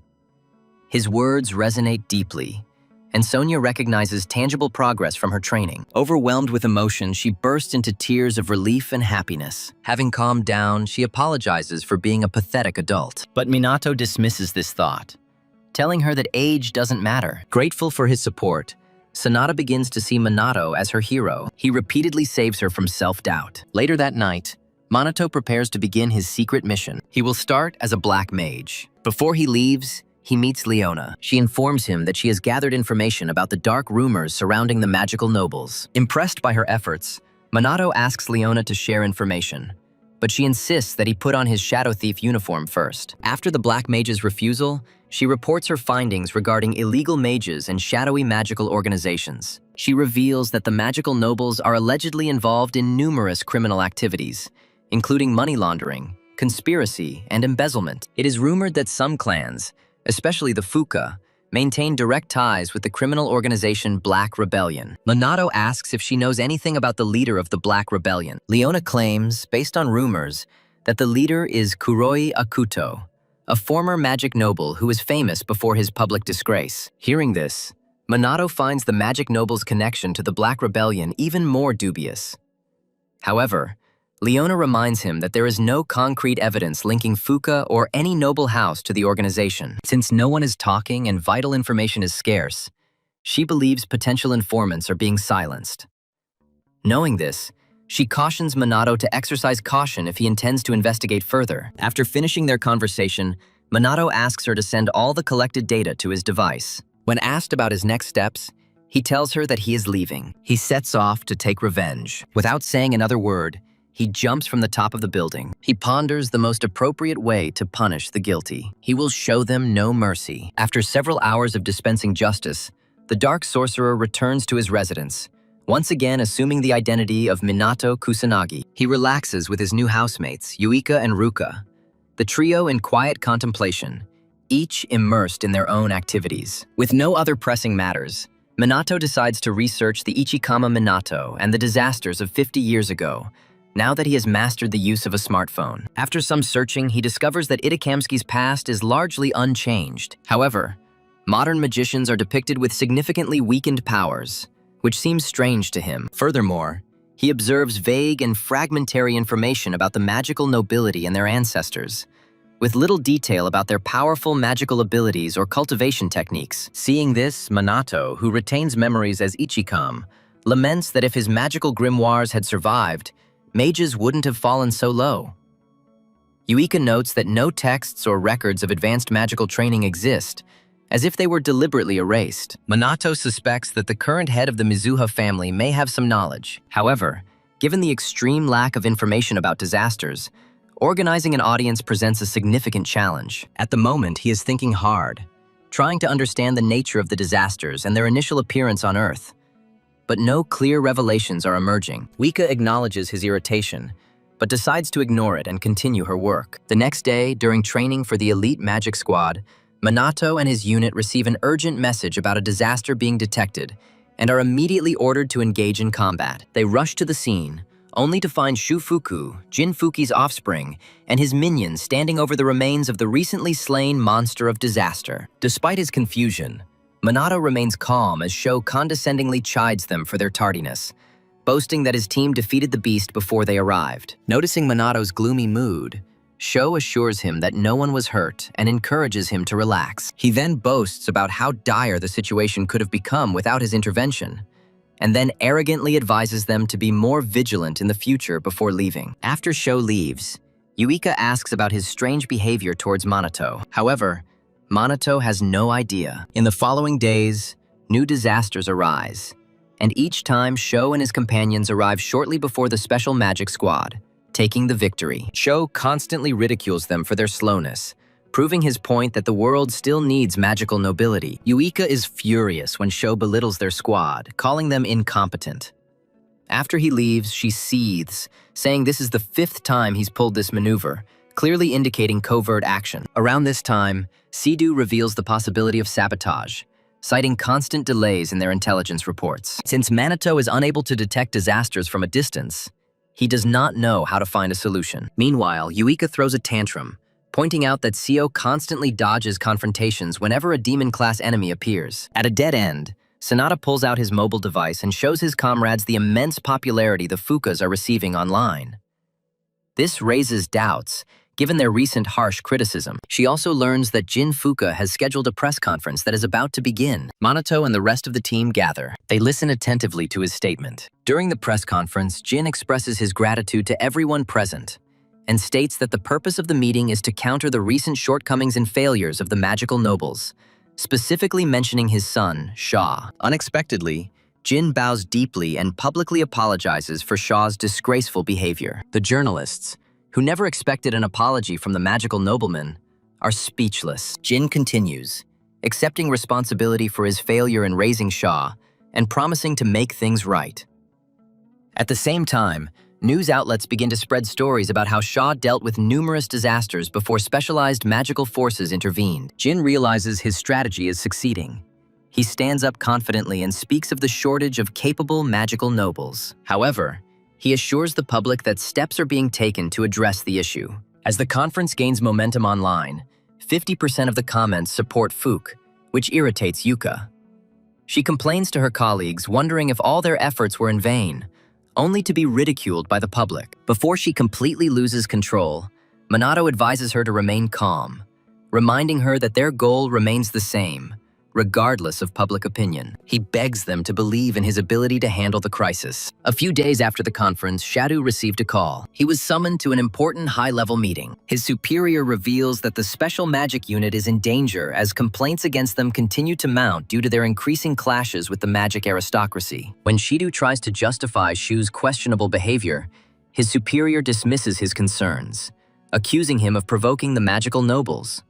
S1: His words resonate deeply, and Sonia recognizes tangible progress from her training. Overwhelmed with emotion, she bursts into tears of relief and happiness. Having calmed down, she apologizes for being a pathetic adult. But Minato dismisses this thought, telling her that age doesn't matter. Grateful for his support, Sonata begins to see Minato as her hero. He repeatedly saves her from self-doubt. Later that night, Minato prepares to begin his secret mission. He will start as a black mage. Before he leaves, he meets Leona. She informs him that she has gathered information about the dark rumors surrounding the magical nobles. Impressed by her efforts, Minato asks Leona to share information, but she insists that he put on his Shadow Thief uniform first. After the Black Mage's refusal, she reports her findings regarding illegal mages and shadowy magical organizations. She reveals that the magical nobles are allegedly involved in numerous criminal activities, including money laundering, conspiracy, and embezzlement. It is rumored that some clans, especially the Fuka, maintain direct ties with the criminal organization Black Rebellion. Minato asks if she knows anything about the leader of the Black Rebellion. Leona claims, based on rumors, that the leader is Kuroi Akuto, a former magic noble who was famous before his public disgrace. Hearing this, Minato finds the magic noble's connection to the Black Rebellion even more dubious. However, Leona reminds him that there is no concrete evidence linking Fuka or any noble house to the organization. Since no one is talking and vital information is scarce, she believes potential informants are being silenced. Knowing this, she cautions Minato to exercise caution if he intends to investigate further. After finishing their conversation, Minato asks her to send all the collected data to his device. When asked about his next steps, he tells her that he is leaving. He sets off to take revenge. Without saying another word, he jumps from the top of the building. He ponders the most appropriate way to punish the guilty. He will show them no mercy. After several hours of dispensing justice, the Dark Sorcerer returns to his residence, once again assuming the identity of Minato Kusanagi. He relaxes with his new housemates, Yuika and Ruka, the trio in quiet contemplation, each immersed in their own activities. With no other pressing matters, Minato decides to research the Ichikama Minato and the disasters of 50 years ago, now that he has mastered the use of a smartphone. After some searching, he discovers that Itakamski's past is largely unchanged. However, modern magicians are depicted with significantly weakened powers, which seems strange to him. Furthermore, he observes vague and fragmentary information about the magical nobility and their ancestors, with little detail about their powerful magical abilities or cultivation techniques. Seeing this, Minato, who retains memories as Ichikam, laments that if his magical grimoires had survived, mages wouldn't have fallen so low. Yuika notes that no texts or records of advanced magical training exist, as if they were deliberately erased. Minato suspects that the current head of the Mizuha family may have some knowledge. However, given the extreme lack of information about disasters, organizing an audience presents a significant challenge. At the moment, he is thinking hard, trying to understand the nature of the disasters and their initial appearance on Earth. But no clear revelations are emerging. Wika acknowledges his irritation, but decides to ignore it and continue her work. The next day, during training for the elite magic squad, Minato and his unit receive an urgent message about a disaster being detected and are immediately ordered to engage in combat. They rush to the scene, only to find Shufuku, Jinfuki's offspring, and his minions standing over the remains of the recently slain monster of disaster. Despite his confusion, Minato remains calm as Sho condescendingly chides them for their tardiness, boasting that his team defeated the beast before they arrived. Noticing Minato's gloomy mood, Sho assures him that no one was hurt and encourages him to relax. He then boasts about how dire the situation could have become without his intervention, and then arrogantly advises them to be more vigilant in the future before leaving. After Sho leaves, Yuika asks about his strange behavior towards Minato. However, Minato has no idea. In the following days, new disasters arise, And each time, Sho and his companions arrive shortly before the special magic squad, taking the victory. Sho constantly ridicules them for their slowness, proving his point that the world still needs magical nobility. Yuika is furious when Sho belittles their squad, calling them incompetent. After he leaves, she seethes, saying this is the 5th time he's pulled this maneuver, clearly indicating covert action. Around this time, Sidu reveals the possibility of sabotage, citing constant delays in their intelligence reports. Since Minato is unable to detect disasters from a distance, he does not know how to find a solution. Meanwhile, Yuika throws a tantrum, pointing out that Seo constantly dodges confrontations whenever a demon-class enemy appears. At a dead end, Sonata pulls out his mobile device and shows his comrades the immense popularity the Fukas are receiving online. This raises doubts, given their recent harsh criticism. She also learns that Jin Fuka has scheduled a press conference that is about to begin. Minato and the rest of the team gather. They listen attentively to his statement. During the press conference, Jin expresses his gratitude to everyone present and states that the purpose of the meeting is to counter the recent shortcomings and failures of the magical nobles, specifically mentioning his son, Sha. Unexpectedly, Jin bows deeply and publicly apologizes for Sha's disgraceful behavior. The journalists, who never expected an apology from the magical nobleman, are speechless. Jin continues, accepting responsibility for his failure in raising Sha and promising to make things right. At the same time, news outlets begin to spread stories about how Sha dealt with numerous disasters before specialized magical forces intervened. Jin realizes his strategy is succeeding. He stands up confidently and speaks of the shortage of capable magical nobles. However, he assures the public that steps are being taken to address the issue. As the conference gains momentum online, 50% of the comments support Fook, which irritates Yuka. She complains to her colleagues, wondering if all their efforts were in vain, only to be ridiculed by the public. Before she completely loses control, Minato advises her to remain calm, reminding her that their goal remains the same, regardless of public opinion. He begs them to believe in his ability to handle the crisis. A few days after the conference, Shadow received a call. He was summoned to an important high-level meeting. His superior reveals that the special magic unit is in danger as complaints against them continue to mount due to their increasing clashes with the magic aristocracy. When Shidu tries to justify Shu's questionable behavior, his superior dismisses his concerns, accusing him of provoking the magical nobles.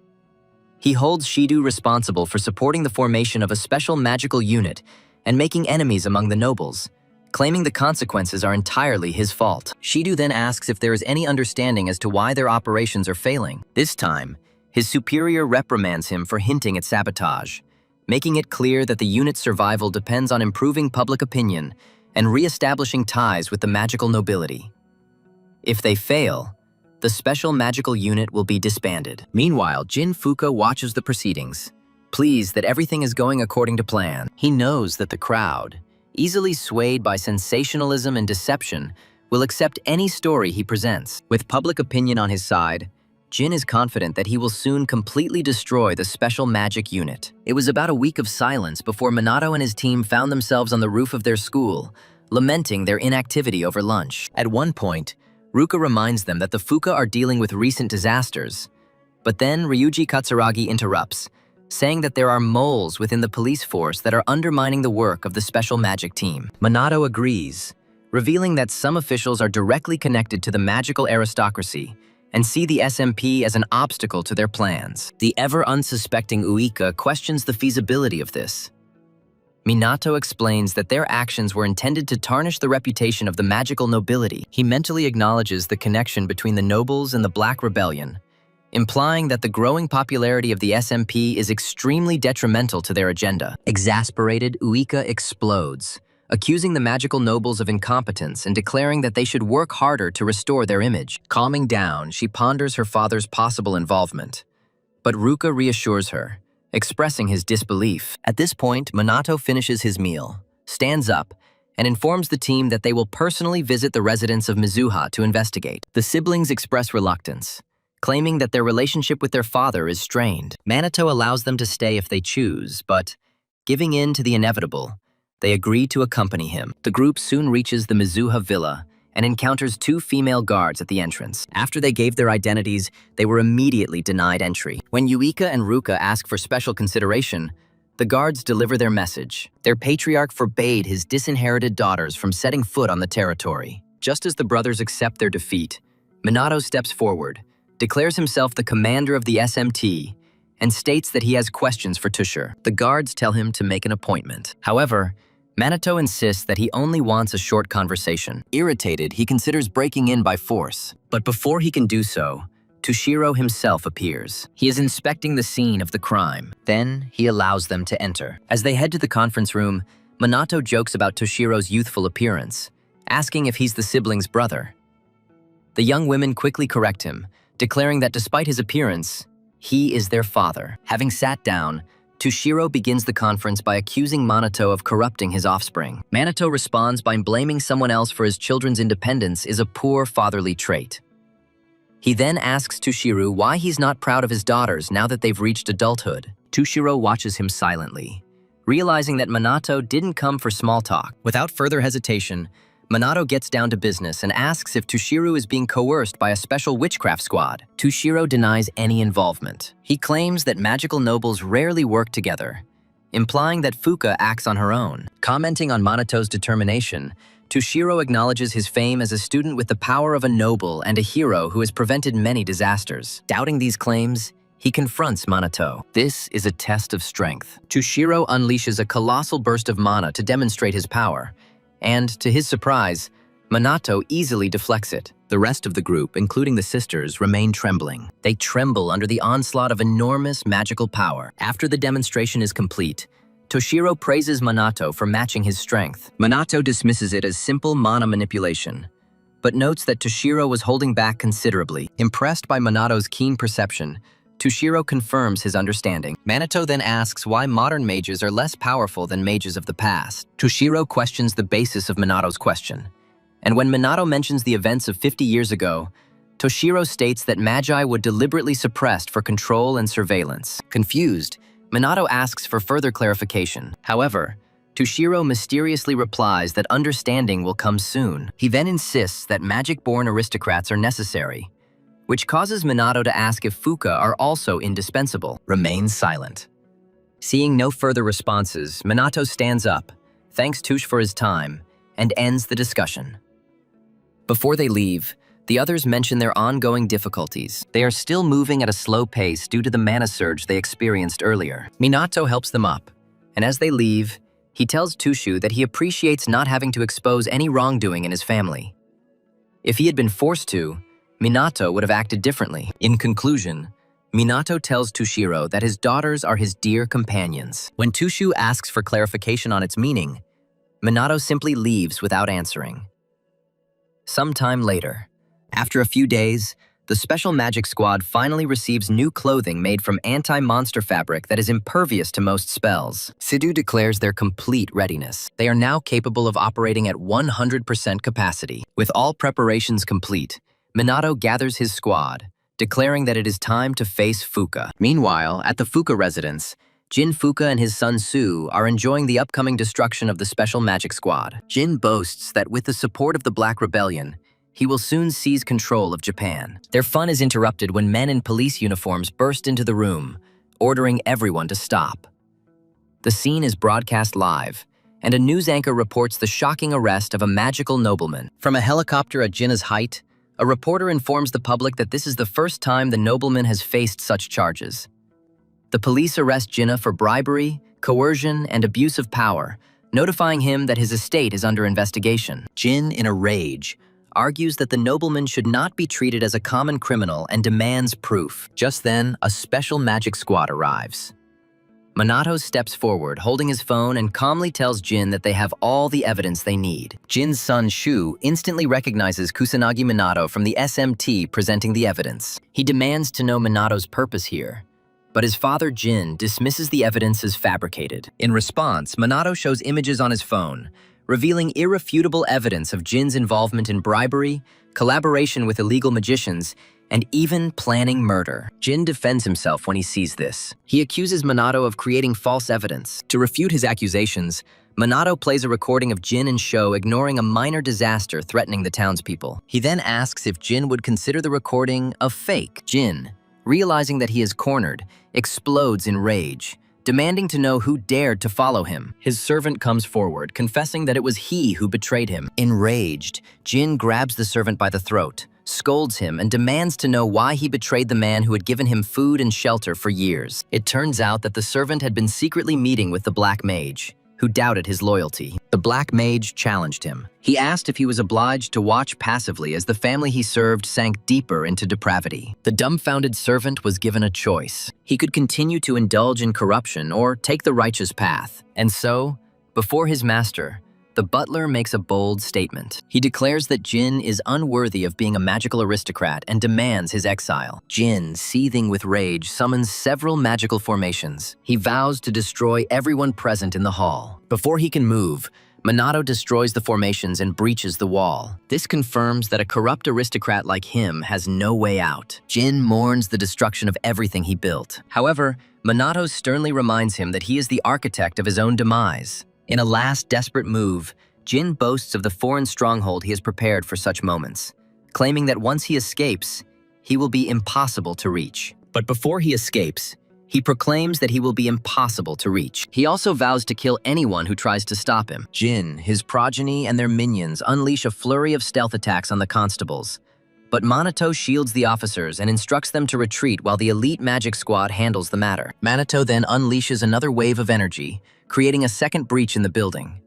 S1: He holds Shidu responsible for supporting the formation of a special magical unit and making enemies among the nobles, claiming the consequences are entirely his fault. Shidu then asks if there is any understanding as to why their operations are failing. This time, his superior reprimands him for hinting at sabotage, making it clear that the unit's survival depends on improving public opinion and re-establishing ties with the magical nobility. If they fail, the special magical unit will be disbanded. Meanwhile, Jin Fuka watches the proceedings, pleased that everything is going according to plan. He knows that the crowd, easily swayed by sensationalism and deception, will accept any story he presents. With public opinion on his side, Jin is confident that he will soon completely destroy the special magic unit. It was about a week of silence before Minato and his team found themselves on the roof of their school, lamenting their inactivity over lunch. At one point, Ruka reminds them that the Fuka are dealing with recent disasters, but then Ryuji Katsuragi interrupts, saying that there are moles within the police force that are undermining the work of the special magic team. Minato agrees, revealing that some officials are directly connected to the magical aristocracy and see the SMP as an obstacle to their plans. The ever-unsuspecting Uika questions the feasibility of this. Minato explains that their actions were intended to tarnish the reputation of the magical nobility. He mentally acknowledges the connection between the nobles and the Black Rebellion, implying that the growing popularity of the SMP is extremely detrimental to their agenda. Exasperated, Uika explodes, accusing the magical nobles of incompetence and declaring that they should work harder to restore their image. Calming down, she ponders her father's possible involvement, but Ruka reassures her, expressing his disbelief. At this point, Minato finishes his meal, stands up, and informs the team that they will personally visit the residence of Mizuha to investigate. The siblings express reluctance, claiming that their relationship with their father is strained. Minato allows them to stay if they choose, but, giving in to the inevitable, they agree to accompany him. The group soon reaches the Mizuha villa and encounters two female guards at the entrance. After they gave their identities, they were immediately denied entry. When Yuika and Ruka ask for special consideration, The guards deliver their message. Their patriarch forbade his disinherited daughters from setting foot on the territory. Just as the brothers accept their defeat, Minato steps forward, declares himself the commander of the SMT, and states that he has questions for Tushar. The guards tell him to make an appointment. However, Minato insists that he only wants a short conversation. Irritated, he considers breaking in by force. But before he can do so, Tushiro himself appears. He is inspecting the scene of the crime. Then, he allows them to enter. As they head to the conference room, Minato jokes about Toshiro's youthful appearance, asking if he's the sibling's brother. The young women quickly correct him, declaring that despite his appearance, he is their father. Having sat down, Tushiro begins the conference by accusing Minato of corrupting his offspring. Minato responds by blaming someone else for his children's independence is a poor fatherly trait. He then asks Tushiro why he's not proud of his daughters now that they've reached adulthood. Tushiro watches him silently, realizing that Minato didn't come for small talk. Without further hesitation, Minato gets down to business and asks if Tushiro is being coerced by a special witchcraft squad. Tushiro denies any involvement. He claims that magical nobles rarely work together, implying that Fuka acts on her own. Commenting on Minato's determination, Tushiro acknowledges his fame as a student with the power of a noble and a hero who has prevented many disasters. Doubting these claims, he confronts Minato. This is a test of strength. Tushiro unleashes a colossal burst of mana to demonstrate his power, and, to his surprise, Minato easily deflects it. The rest of the group, including the sisters, remain trembling. They tremble under the onslaught of enormous magical power. After the demonstration is complete, Toshiro praises Minato for matching his strength. Minato dismisses it as simple mana manipulation, but notes that Toshiro was holding back considerably. Impressed by Minato's keen perception, Toshiro confirms his understanding. Minato then asks why modern mages are less powerful than mages of the past. Toshiro questions the basis of Minato's question, and when Minato mentions the events of 50 years ago, Toshiro states that magi were deliberately suppressed for control and surveillance. Confused, Minato asks for further clarification. However, Toshiro mysteriously replies that understanding will come soon. He then insists that magic-born aristocrats are necessary, which causes Minato to ask if Fuka are also indispensable. Remains silent. Seeing no further responses, Minato stands up, thanks Tush for his time, and ends the discussion. Before they leave, the others mention their ongoing difficulties. They are still moving at a slow pace due to the mana surge they experienced earlier. Minato helps them up, and as they leave, he tells Tushu that he appreciates not having to expose any wrongdoing in his family. If he had been forced to, Minato would have acted differently. In conclusion, Minato tells Tushiro that his daughters are his dear companions. When Tushu asks for clarification on its meaning, Minato simply leaves without answering. Sometime later, after a few days, the Special Magic Squad finally receives new clothing made from anti-monster fabric that is impervious to most spells. Sidhu declares their complete readiness. They are now capable of operating at 100% capacity. With all preparations complete, Minato gathers his squad, declaring that it is time to face Fuka. Meanwhile, at the Fuka residence, Jin Fuka and his son Su are enjoying the upcoming destruction of the Special Magic Squad. Jin boasts that with the support of the Black Rebellion, he will soon seize control of Japan. Their fun is interrupted when men in police uniforms burst into the room, ordering everyone to stop. The scene is broadcast live, and a news anchor reports the shocking arrest of a magical nobleman. From a helicopter at Jinna's height, a reporter informs the public that this is the first time the nobleman has faced such charges. The police arrest Jinna for bribery, coercion, and abuse of power, notifying him that his estate is under investigation. Jin, in a rage, argues that the nobleman should not be treated as a common criminal and demands proof. Just then, a special magic squad arrives. Minato steps forward, holding his phone, and calmly tells Jin that they have all the evidence they need. Jin's son Shu instantly recognizes Kusanagi Minato from the SMT presenting the evidence. He demands to know Minato's purpose here, but his father Jin dismisses the evidence as fabricated. In response, Minato shows images on his phone, revealing irrefutable evidence of Jin's involvement in bribery, collaboration with illegal magicians, and even planning murder. Jin defends himself when he sees this. He accuses Minato of creating false evidence. To refute his accusations, Minato plays a recording of Jin and Sho ignoring a minor disaster threatening the townspeople. He then asks if Jin would consider the recording a fake. Jin, realizing that he is cornered, explodes in rage, demanding to know who dared to follow him. His servant comes forward, confessing that it was he who betrayed him. Enraged, Jin grabs the servant by the throat, scolds him, and demands to know why he betrayed the man who had given him food and shelter for years. It turns out that the servant had been secretly meeting with the Black Mage, who doubted his loyalty. The Black Mage challenged him. He asked if he was obliged to watch passively as the family he served sank deeper into depravity. The dumbfounded servant was given a choice. He could continue to indulge in corruption or take the righteous path. And so, before his master, the butler makes a bold statement. He declares that Jin is unworthy of being a magical aristocrat and demands his exile. Jin, seething with rage, summons several magical formations. He vows to destroy everyone present in the hall. Before he can move, Minato destroys the formations and breaches the wall. This confirms that a corrupt aristocrat like him has no way out. Jin mourns the destruction of everything he built. However, Minato sternly reminds him that he is the architect of his own demise. In a last desperate move, Jin boasts of the foreign stronghold he has prepared for such moments, claiming that once he escapes, he will be impossible to reach. But before he escapes, he proclaims that he will be impossible to reach. He also vows to kill anyone who tries to stop him. Jin, his progeny, and their minions unleash a flurry of stealth attacks on the constables. But Minato shields the officers and instructs them to retreat while the elite magic squad handles the matter. Minato then unleashes another wave of energy, creating a second breach in the building.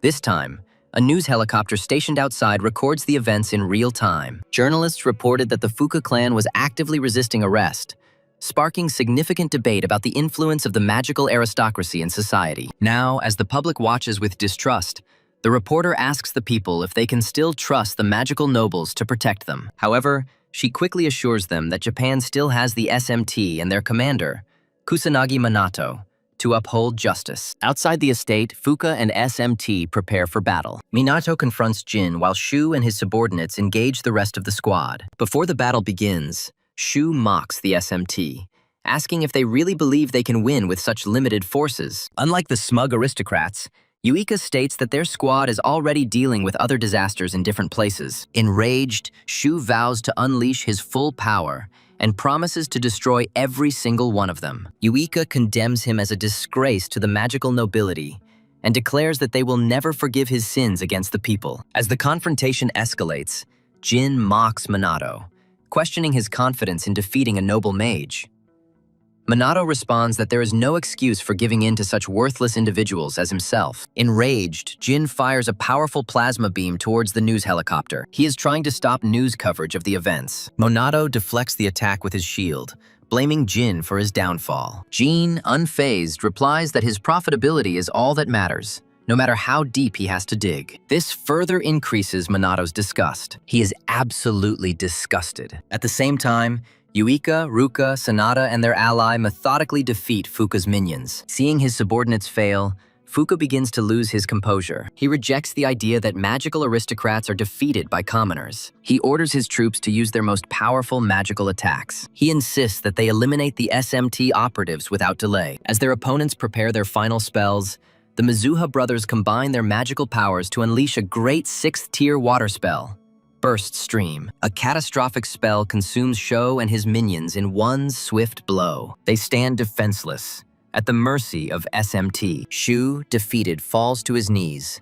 S1: This time, a news helicopter stationed outside records the events in real time. Journalists reported that the Fuka clan was actively resisting arrest, sparking significant debate about the influence of the magical aristocracy in society. Now, as the public watches with distrust, the reporter asks the people if they can still trust the magical nobles to protect them. However, she quickly assures them that Japan still has the SMT and their commander, Kusanagi Minato, to uphold justice. Outside the estate, Fuka and SMT prepare for battle. Minato confronts Jin while Shu and his subordinates engage the rest of the squad. Before the battle begins, Shu mocks the SMT, asking if they really believe they can win with such limited forces. Unlike the smug aristocrats, Yuika states that their squad is already dealing with other disasters in different places. Enraged, Shu vows to unleash his full power and promises to destroy every single one of them. Yuika condemns him as a disgrace to the magical nobility and declares that they will never forgive his sins against the people. As the confrontation escalates, Jin mocks Minato, questioning his confidence in defeating a noble mage. Minato responds that there is no excuse for giving in to such worthless individuals as himself. Enraged, Jin fires a powerful plasma beam towards the news helicopter. He is trying to stop news coverage of the events. Minato deflects the attack with his shield, blaming Jin for his downfall. Jin, unfazed, replies that his profitability is all that matters, no matter how deep he has to dig. This further increases Minato's disgust. He is absolutely disgusted. At the same time, Yuika, Ruka, Sanada, and their ally methodically defeat Fuka's minions. Seeing his subordinates fail, Fuka begins to lose his composure. He rejects the idea that magical aristocrats are defeated by commoners. He orders his troops to use their most powerful magical attacks. He insists that they eliminate the SMT operatives without delay. As their opponents prepare their final spells, the Mizuha brothers combine their magical powers to unleash a great 6th-tier water spell, Burst Stream. A catastrophic spell consumes Sho and his minions in one swift blow. They stand defenseless, at the mercy of SMT. Shu, defeated, falls to his knees.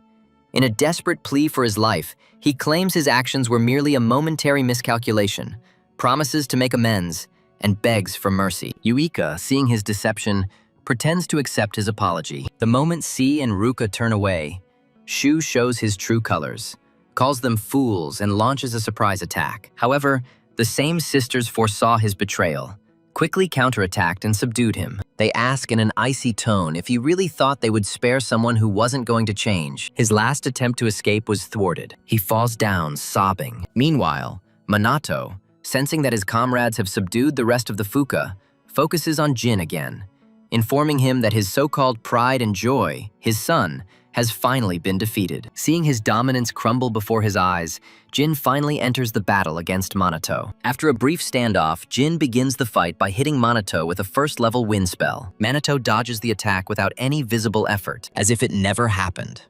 S1: In a desperate plea for his life, he claims his actions were merely a momentary miscalculation, promises to make amends, and begs for mercy. Yuika, seeing his deception, pretends to accept his apology. The moment C and Ruka turn away, Shu shows his true colors, calls them fools, and launches a surprise attack. However, the same sisters foresaw his betrayal, quickly counterattacked and subdued him. They ask in an icy tone if he really thought they would spare someone who wasn't going to change. His last attempt to escape was thwarted. He falls down, sobbing. Meanwhile, Minato, sensing that his comrades have subdued the rest of the Fuka, focuses on Jin again, informing him that his so-called pride and joy, his son, has finally been defeated. Seeing his dominance crumble before his eyes, Jin finally enters the battle against Minato. After a brief standoff, Jin begins the fight by hitting Minato with a first-level wind spell. Minato dodges the attack without any visible effort, as if it never happened.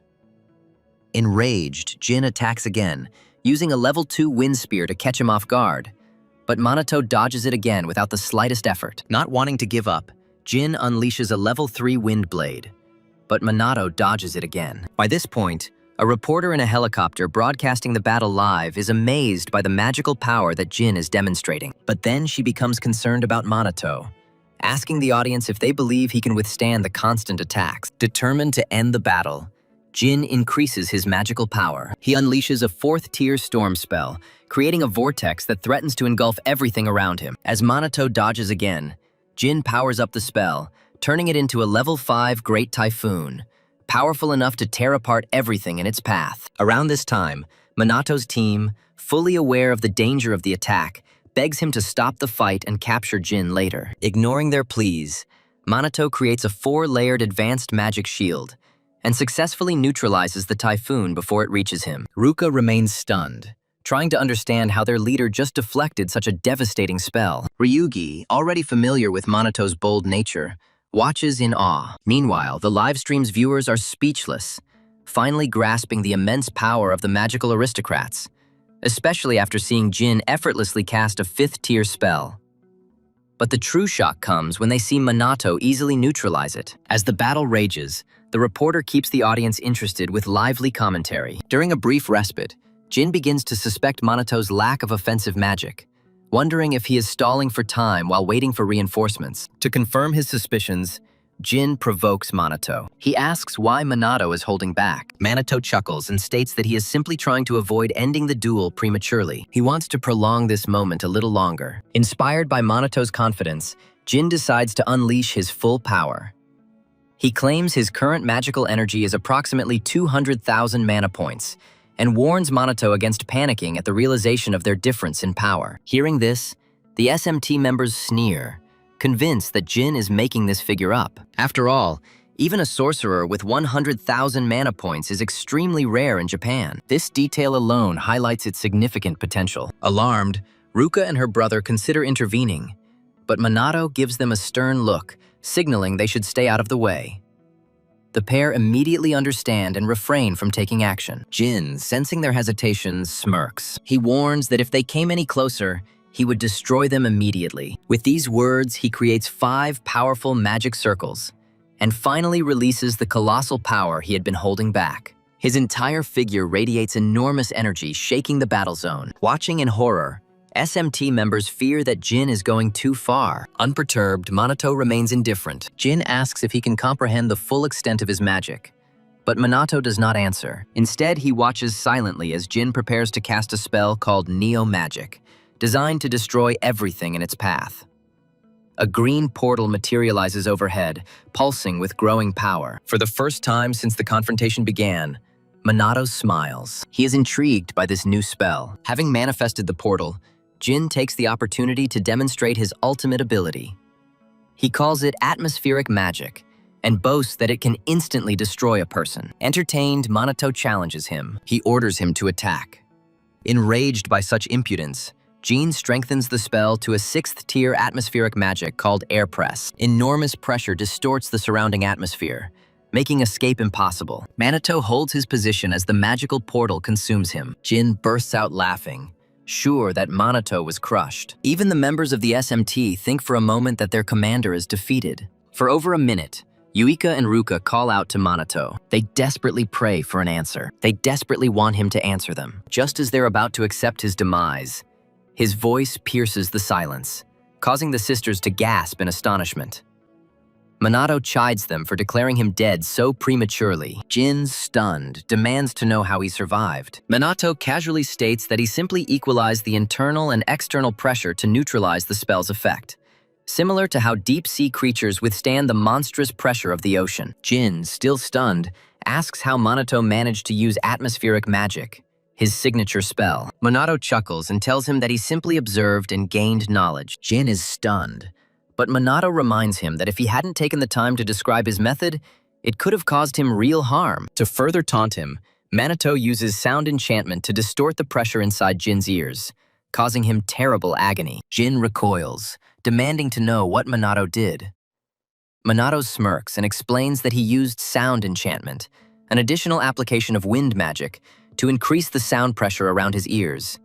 S1: Enraged, Jin attacks again, using a level 2 wind spear to catch him off guard. But Minato dodges it again without the slightest effort. Not wanting to give up, Jin unleashes a level 3 wind blade, but Minato dodges it again. By this point, a reporter in a helicopter broadcasting the battle live is amazed by the magical power that Jin is demonstrating. But then she becomes concerned about Minato, asking the audience if they believe he can withstand the constant attacks. Determined to end the battle, Jin increases his magical power. He unleashes a 4th-tier storm spell, creating a vortex that threatens to engulf everything around him. As Minato dodges again, Jin powers up the spell, turning it into a level 5 Great Typhoon, powerful enough to tear apart everything in its path. Around this time, Minato's team, fully aware of the danger of the attack, begs him to stop the fight and capture Jin later. Ignoring their pleas, Minato creates a 4-layered advanced magic shield and successfully neutralizes the typhoon before it reaches him. Ruka remains stunned, trying to understand how their leader just deflected such a devastating spell. Ryugi, already familiar with Minato's bold nature, watches in awe. Meanwhile, the livestream's viewers are speechless, finally grasping the immense power of the magical aristocrats, especially after seeing Jin effortlessly cast a 5th-tier spell. But the true shock comes when they see Minato easily neutralize it. As the battle rages, the reporter keeps the audience interested with lively commentary. During a brief respite, Jin begins to suspect Minato's lack of offensive magic, wondering if he is stalling for time while waiting for reinforcements. To confirm his suspicions, Jin provokes Minato. He asks why Minato is holding back. Minato chuckles and states that he is simply trying to avoid ending the duel prematurely. He wants to prolong this moment a little longer. Inspired by Minato's confidence, Jin decides to unleash his full power. He claims his current magical energy is approximately 200,000 mana points, and warns Minato against panicking at the realization of their difference in power. Hearing this, the SMT members sneer, convinced that Jin is making this figure up. After all, even a sorcerer with 100,000 mana points is extremely rare in Japan. This detail alone highlights its significant potential. Alarmed, Ruka and her brother consider intervening, but Minato gives them a stern look, signaling they should stay out of the way. The pair immediately understand and refrain from taking action. Jin, sensing their hesitations, smirks. He warns that if they came any closer, he would destroy them immediately. With these words, he creates 5 powerful magic circles and finally releases the colossal power he had been holding back. His entire figure radiates enormous energy, shaking the battle zone. Watching in horror, SMT members fear that Jin is going too far. Unperturbed, Minato remains indifferent. Jin asks if he can comprehend the full extent of his magic, but Minato does not answer. Instead, he watches silently as Jin prepares to cast a spell called Neo Magic, designed to destroy everything in its path. A green portal materializes overhead, pulsing with growing power. For the first time since the confrontation began, Minato smiles. He is intrigued by this new spell. Having manifested the portal, Jin takes the opportunity to demonstrate his ultimate ability. He calls it atmospheric magic and boasts that it can instantly destroy a person. Entertained, Minato challenges him. He orders him to attack. Enraged by such impudence, Jin strengthens the spell to a 6th-tier atmospheric magic called Air Press. Enormous pressure distorts the surrounding atmosphere, making escape impossible. Minato holds his position as the magical portal consumes him. Jin bursts out laughing, sure that Minato was crushed. Even the members of the SMT think for a moment that their commander is defeated. For over a minute, Yuika and Ruka call out to Minato. They desperately pray for an answer. They desperately want him to answer them. Just as they're about to accept his demise, his voice pierces the silence, causing the sisters to gasp in astonishment. Minato chides them for declaring him dead so prematurely. Jin, stunned, demands to know how he survived. Minato casually states that he simply equalized the internal and external pressure to neutralize the spell's effect, similar to how deep-sea creatures withstand the monstrous pressure of the ocean. Jin, still stunned, asks how Minato managed to use atmospheric magic, his signature spell. Minato chuckles and tells him that he simply observed and gained knowledge. Jin is stunned, but Minato reminds him that if he hadn't taken the time to describe his method, it could have caused him real harm. To further taunt him, Minato uses sound enchantment to distort the pressure inside Jin's ears, causing him terrible agony. Jin recoils, demanding to know what Minato did. Minato smirks and explains that he used sound enchantment, an additional application of wind magic, to increase the sound pressure around his ears,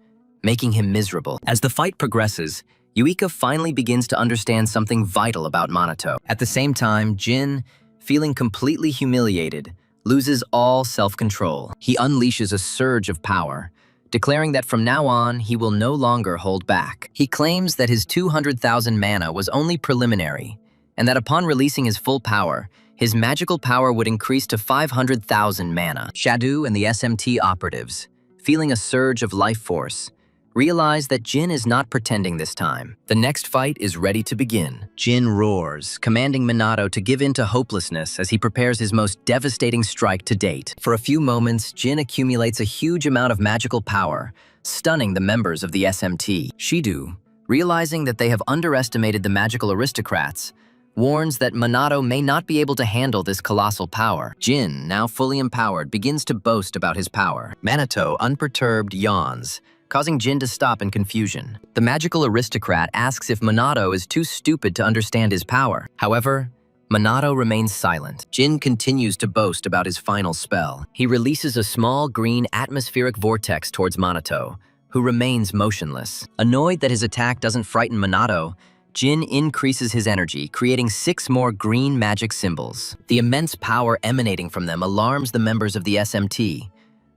S1: making him miserable. As the fight progresses, Yuika finally begins to understand something vital about Minato. At the same time, Jin, feeling completely humiliated, loses all self-control. He unleashes a surge of power, declaring that from now on, he will no longer hold back. He claims that his 200,000 mana was only preliminary, and that upon releasing his full power, his magical power would increase to 500,000 mana. Shadu and the SMT operatives, feeling a surge of life force, realize that Jin is not pretending this time. The next fight is ready to begin. Jin roars, commanding Minato to give in to hopelessness as he prepares his most devastating strike to date. For a few moments, Jin accumulates a huge amount of magical power, stunning the members of the SMT. Shidu, realizing that they have underestimated the magical aristocrats, warns that Minato may not be able to handle this colossal power. Jin, now fully empowered, begins to boast about his power. Minato, unperturbed, yawns, causing Jin to stop in confusion. The magical aristocrat asks if Minato is too stupid to understand his power. However, Minato remains silent. Jin continues to boast about his final spell. He releases a small green atmospheric vortex towards Minato, who remains motionless. Annoyed that his attack doesn't frighten Minato, Jin increases his energy, creating 6 more green magic symbols. The immense power emanating from them alarms the members of the SMT,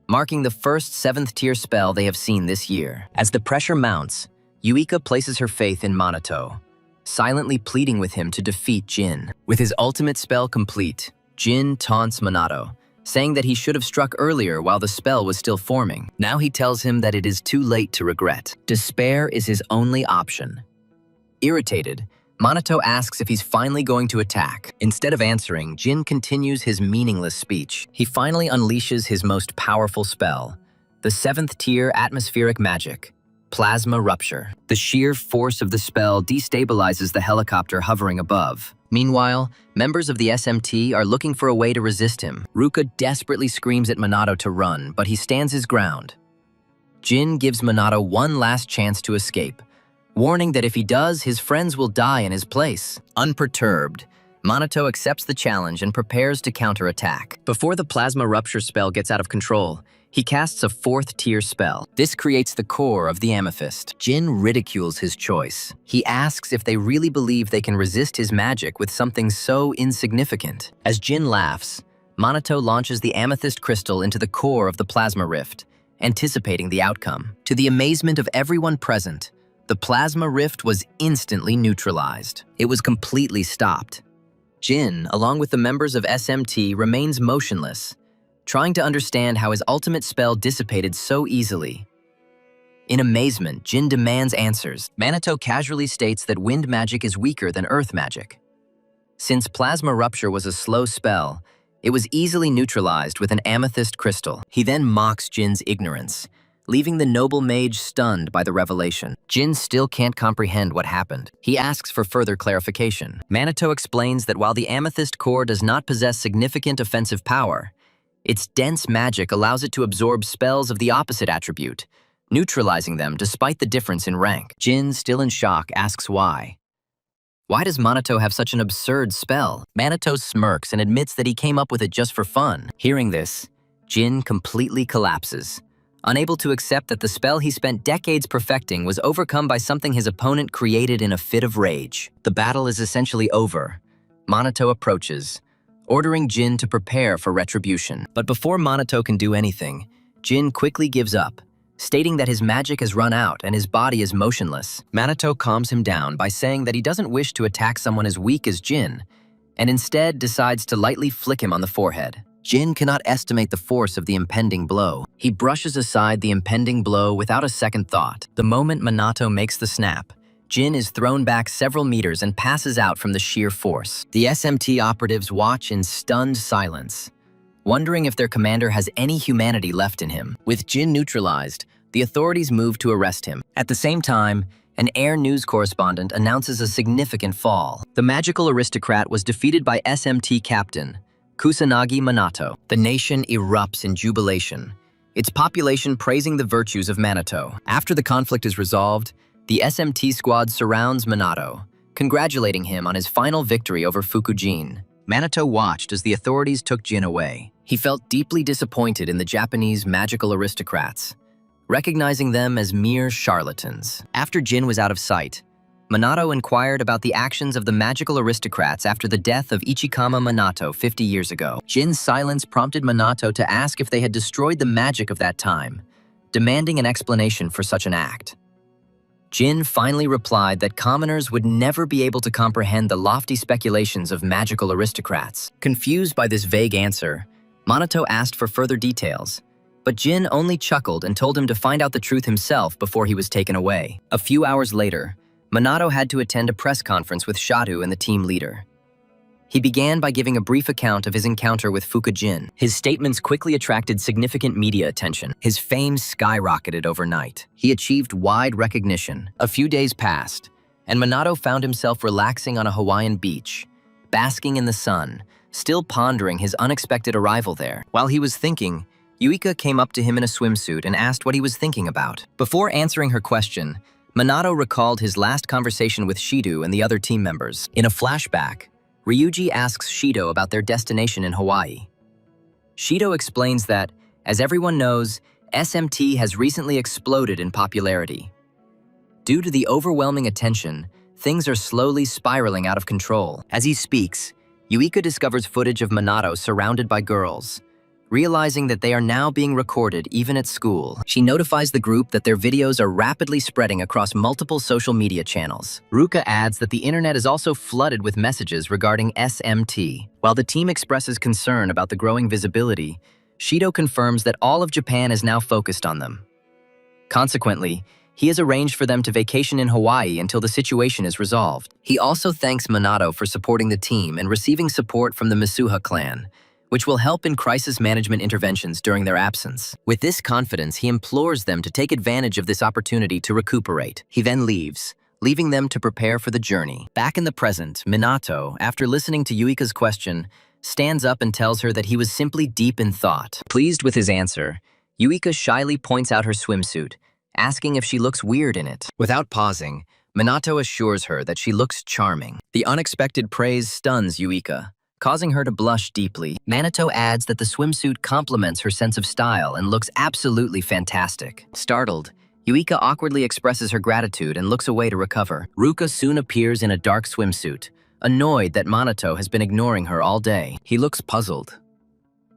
S1: marking the first 7th-tier spell they have seen this year. As the pressure mounts, Yuika places her faith in Minato, silently pleading with him to defeat Jin. With his ultimate spell complete, Jin taunts Minato, saying that he should have struck earlier while the spell was still forming. Now he tells him that it is too late to regret. Despair is his only option. Irritated, Minato asks if he's finally going to attack. Instead of answering, Jin continues his meaningless speech. He finally unleashes his most powerful spell, the 7th-tier atmospheric magic, Plasma Rupture. The sheer force of the spell destabilizes the helicopter hovering above. Meanwhile, members of the SMT are looking for a way to resist him. Ruka desperately screams at Minato to run, but he stands his ground. Jin gives Minato one last chance to escape, warning that if he does, his friends will die in his place. Unperturbed, Minato accepts the challenge and prepares to counterattack. Before the Plasma Rupture spell gets out of control, he casts a 4th-tier spell. This creates the core of the amethyst. Jin ridicules his choice. He asks if they really believe they can resist his magic with something so insignificant. As Jin laughs, Minato launches the amethyst crystal into the core of the plasma rift, anticipating the outcome. To the amazement of everyone present, the plasma rift was instantly neutralized. It was completely stopped. Jin, along with the members of SMT, remains motionless, trying to understand how his ultimate spell dissipated so easily. In amazement, Jin demands answers. Minato casually states that wind magic is weaker than earth magic. Since Plasma Rupture was a slow spell, it was easily neutralized with an amethyst crystal. He then mocks Jin's ignorance, leaving the noble mage stunned by the revelation. Jin still can't comprehend what happened. He asks for further clarification. Minato explains that while the amethyst core does not possess significant offensive power, its dense magic allows it to absorb spells of the opposite attribute, neutralizing them despite the difference in rank. Jin, still in shock, asks why. Why does Minato have such an absurd spell? Minato smirks and admits that he came up with it just for fun. Hearing this, Jin completely collapses, unable to accept that the spell he spent decades perfecting was overcome by something his opponent created in a fit of rage. The battle is essentially over. Minato approaches, ordering Jin to prepare for retribution. But before Minato can do anything, Jin quickly gives up, stating that his magic has run out and his body is motionless. Minato calms him down by saying that he doesn't wish to attack someone as weak as Jin, and instead decides to lightly flick him on the forehead. Jin cannot estimate the force of the impending blow. He brushes aside the impending blow without a second thought. The moment Minato makes the snap, Jin is thrown back several meters and passes out from the sheer force. The SMT operatives watch in stunned silence, wondering if their commander has any humanity left in him. With Jin neutralized, the authorities move to arrest him. At the same time, an Air News correspondent announces a significant fall. The magical aristocrat was defeated by SMT captain Kusanagi Minato. The nation erupts in jubilation, its population praising the virtues of Minato. After the conflict is resolved, the SMT squad surrounds Minato, congratulating him on his final victory over Fukujin. Minato watched as the authorities took Jin away. He felt deeply disappointed in the Japanese magical aristocrats, recognizing them as mere charlatans. After Jin was out of sight, Minato inquired about the actions of the magical aristocrats after the death of Ichikama Minato 50 years ago. Jin's silence prompted Minato to ask if they had destroyed the magic of that time, demanding an explanation for such an act. Jin finally replied that commoners would never be able to comprehend the lofty speculations of magical aristocrats. Confused by this vague answer, Minato asked for further details, but Jin only chuckled and told him to find out the truth himself before he was taken away. A few hours later, Minato had to attend a press conference with Shadu and the team leader. He began by giving a brief account of his encounter with Fukujin. His statements quickly attracted significant media attention. His fame skyrocketed overnight. He achieved wide recognition. A few days passed, and Minato found himself relaxing on a Hawaiian beach, basking in the sun, still pondering his unexpected arrival there. While he was thinking, Yuika came up to him in a swimsuit and asked what he was thinking about. Before answering her question, Minato recalled his last conversation with Shido and the other team members. In a flashback, Ryuji asks Shido about their destination in Hawaii. Shido explains that, as everyone knows, SMT has recently exploded in popularity. Due to the overwhelming attention, things are slowly spiraling out of control. As he speaks, Yuika discovers footage of Minato surrounded by girls. Realizing that they are now being recorded even at school, she notifies the group that their videos are rapidly spreading across multiple social media channels. Ruka adds that the internet is also flooded with messages regarding SMT. While the team expresses concern about the growing visibility, Shido confirms that all of Japan is now focused on them. Consequently, he has arranged for them to vacation in Hawaii until the situation is resolved. He also thanks Minato for supporting the team and receiving support from the Misuha clan, which will help in crisis management interventions during their absence. With this confidence, he implores them to take advantage of this opportunity to recuperate. He then leaves, leaving them to prepare for the journey. Back in the present, Minato, after listening to Yuika's question, stands up and tells her that he was simply deep in thought. Pleased with his answer, Yuika shyly points out her swimsuit, asking if she looks weird in it. Without pausing, Minato assures her that she looks charming. The unexpected praise stuns Yuika, causing her to blush deeply. Minato adds that the swimsuit complements her sense of style and looks absolutely fantastic. Startled, Yuika awkwardly expresses her gratitude and looks away to recover. Ruka soon appears in a dark swimsuit, annoyed that Minato has been ignoring her all day. He looks puzzled.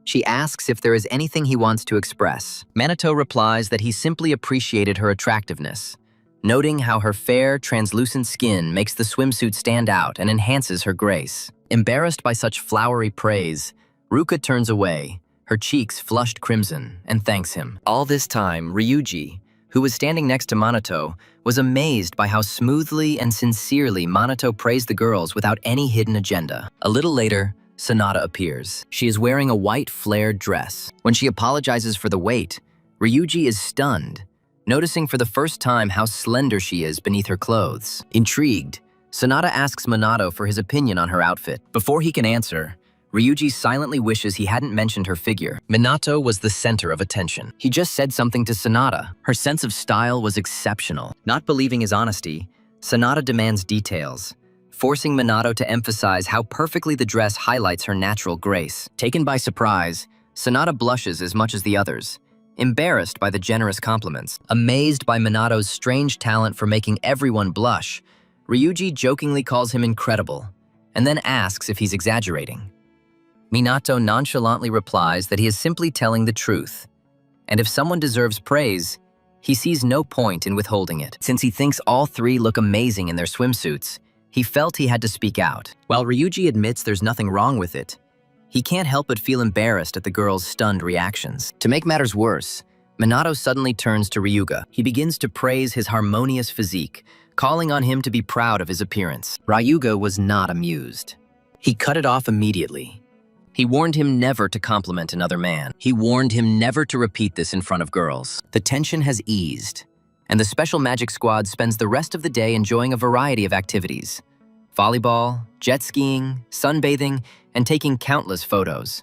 S1: She asks if there is anything he wants to express. Minato replies that he simply appreciated her attractiveness, noting how her fair, translucent skin makes the swimsuit stand out and enhances her grace. Embarrassed by such flowery praise, Ruka turns away, her cheeks flushed crimson, and thanks him. All this time, Ryuji, who was standing next to Minato, was amazed by how smoothly and sincerely Minato praised the girls without any hidden agenda. A little later, Sanada appears. She is wearing a white flared dress. When she apologizes for the weight, Ryuji is stunned, noticing for the first time how slender she is beneath her clothes. Intrigued, Sanada asks Minato for his opinion on her outfit. Before he can answer, Ryuji silently wishes he hadn't mentioned her figure. Minato was the center of attention. He just said something to Sanada. Her sense of style was exceptional. Not believing his honesty, Sanada demands details, forcing Minato to emphasize how perfectly the dress highlights her natural grace. Taken by surprise, Sanada blushes as much as the others, embarrassed by the generous compliments. Amazed by Minato's strange talent for making everyone blush, Ryuji jokingly calls him incredible, and then asks if he's exaggerating. Minato nonchalantly replies that he is simply telling the truth, and if someone deserves praise, he sees no point in withholding it. Since he thinks all three look amazing in their swimsuits, he felt he had to speak out. While Ryuji admits there's nothing wrong with it, he can't help but feel embarrassed at the girls' stunned reactions. To make matters worse, Minato suddenly turns to Ryuga. He begins to praise his harmonious physique, calling on him to be proud of his appearance. Ryuga was not amused. He cut it off immediately. He warned him never to compliment another man. He warned him never to repeat this in front of girls. The tension has eased, and the Special Magic Squad spends the rest of the day enjoying a variety of activities: volleyball, jet skiing, sunbathing, and taking countless photos.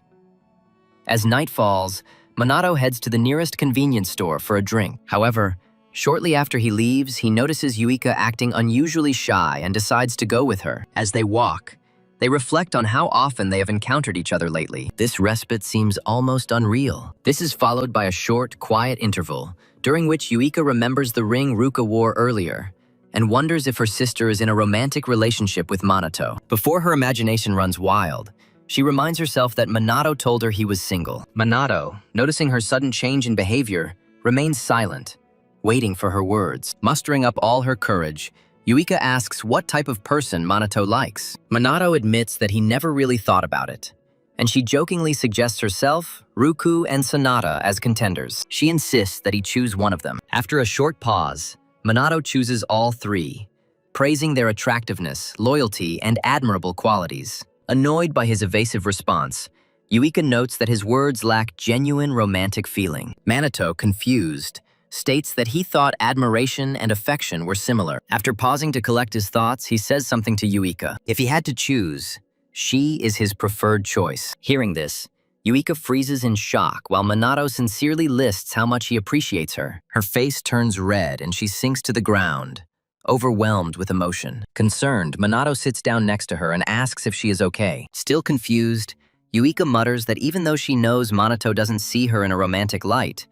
S1: As night falls, Minato heads to the nearest convenience store for a drink. However, shortly after he leaves, he notices Yuika acting unusually shy and decides to go with her. As they walk, they reflect on how often they have encountered each other lately. This respite seems almost unreal. This is followed by a short, quiet interval, during which Yuika remembers the ring Ruka wore earlier, and wonders if her sister is in a romantic relationship with Minato. Before her imagination runs wild, she reminds herself that Minato told her he was single. Minato, noticing her sudden change in behavior, remains silent, waiting for her words. Mustering up all her courage, Yuika asks what type of person Minato likes. Minato admits that he never really thought about it, and she jokingly suggests herself, Ruku, and Sonata as contenders. She insists that he choose one of them. After a short pause, Minato chooses all three, praising their attractiveness, loyalty, and admirable qualities. Annoyed by his evasive response, Yuika notes that his words lack genuine romantic feeling. Minato, confused, states that he thought admiration and affection were similar. After pausing to collect his thoughts, he says something to Yuika. If he had to choose, she is his preferred choice. Hearing this, Yuika freezes in shock while Minato sincerely lists how much he appreciates her. Her face turns red and she sinks to the ground, overwhelmed with emotion. Concerned, Minato sits down next to her and asks if she is okay. Still confused, Yuika mutters that even though she knows Minato doesn't see her in a romantic light,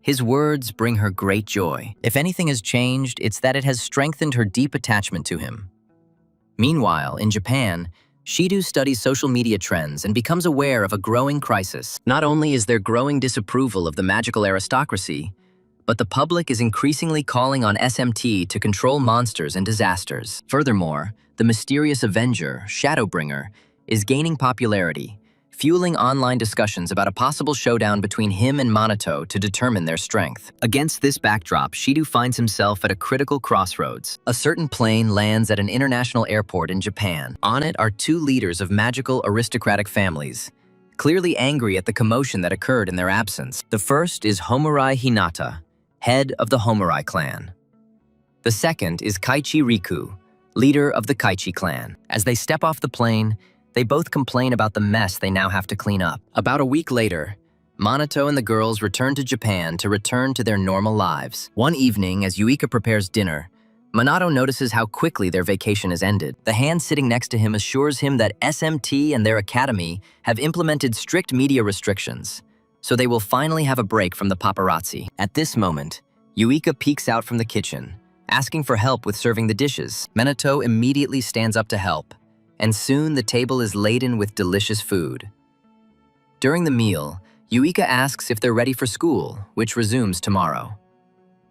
S1: his words bring her great joy. If anything has changed, it's that it has strengthened her deep attachment to him. Meanwhile, in Japan, Shidu studies social media trends and becomes aware of a growing crisis. Not only is there growing disapproval of the magical aristocracy, but the public is increasingly calling on SMT to control monsters and disasters. Furthermore, the mysterious Avenger, Shadowbringer, is gaining popularity, fueling online discussions about a possible showdown between him and Minato to determine their strength. Against this backdrop, Shidu finds himself at a critical crossroads. A certain plane lands at an international airport in Japan. On it are two leaders of magical aristocratic families, clearly angry at the commotion that occurred in their absence. The first is Homurai Hinata, head of the Homurai clan. The second is Kaichi Riku, leader of the Kaichi clan. As they step off the plane, they both complain about the mess they now have to clean up. About a week later, Minato and the girls return to Japan to return to their normal lives. One evening, as Yuika prepares dinner, Minato notices how quickly their vacation has ended. The hand sitting next to him assures him that SMT and their academy have implemented strict media restrictions, so they will finally have a break from the paparazzi. At this moment, Yuika peeks out from the kitchen, asking for help with serving the dishes. Minato immediately stands up to help, and soon the table is laden with delicious food. During the meal, Yuika asks if they're ready for school, which resumes tomorrow.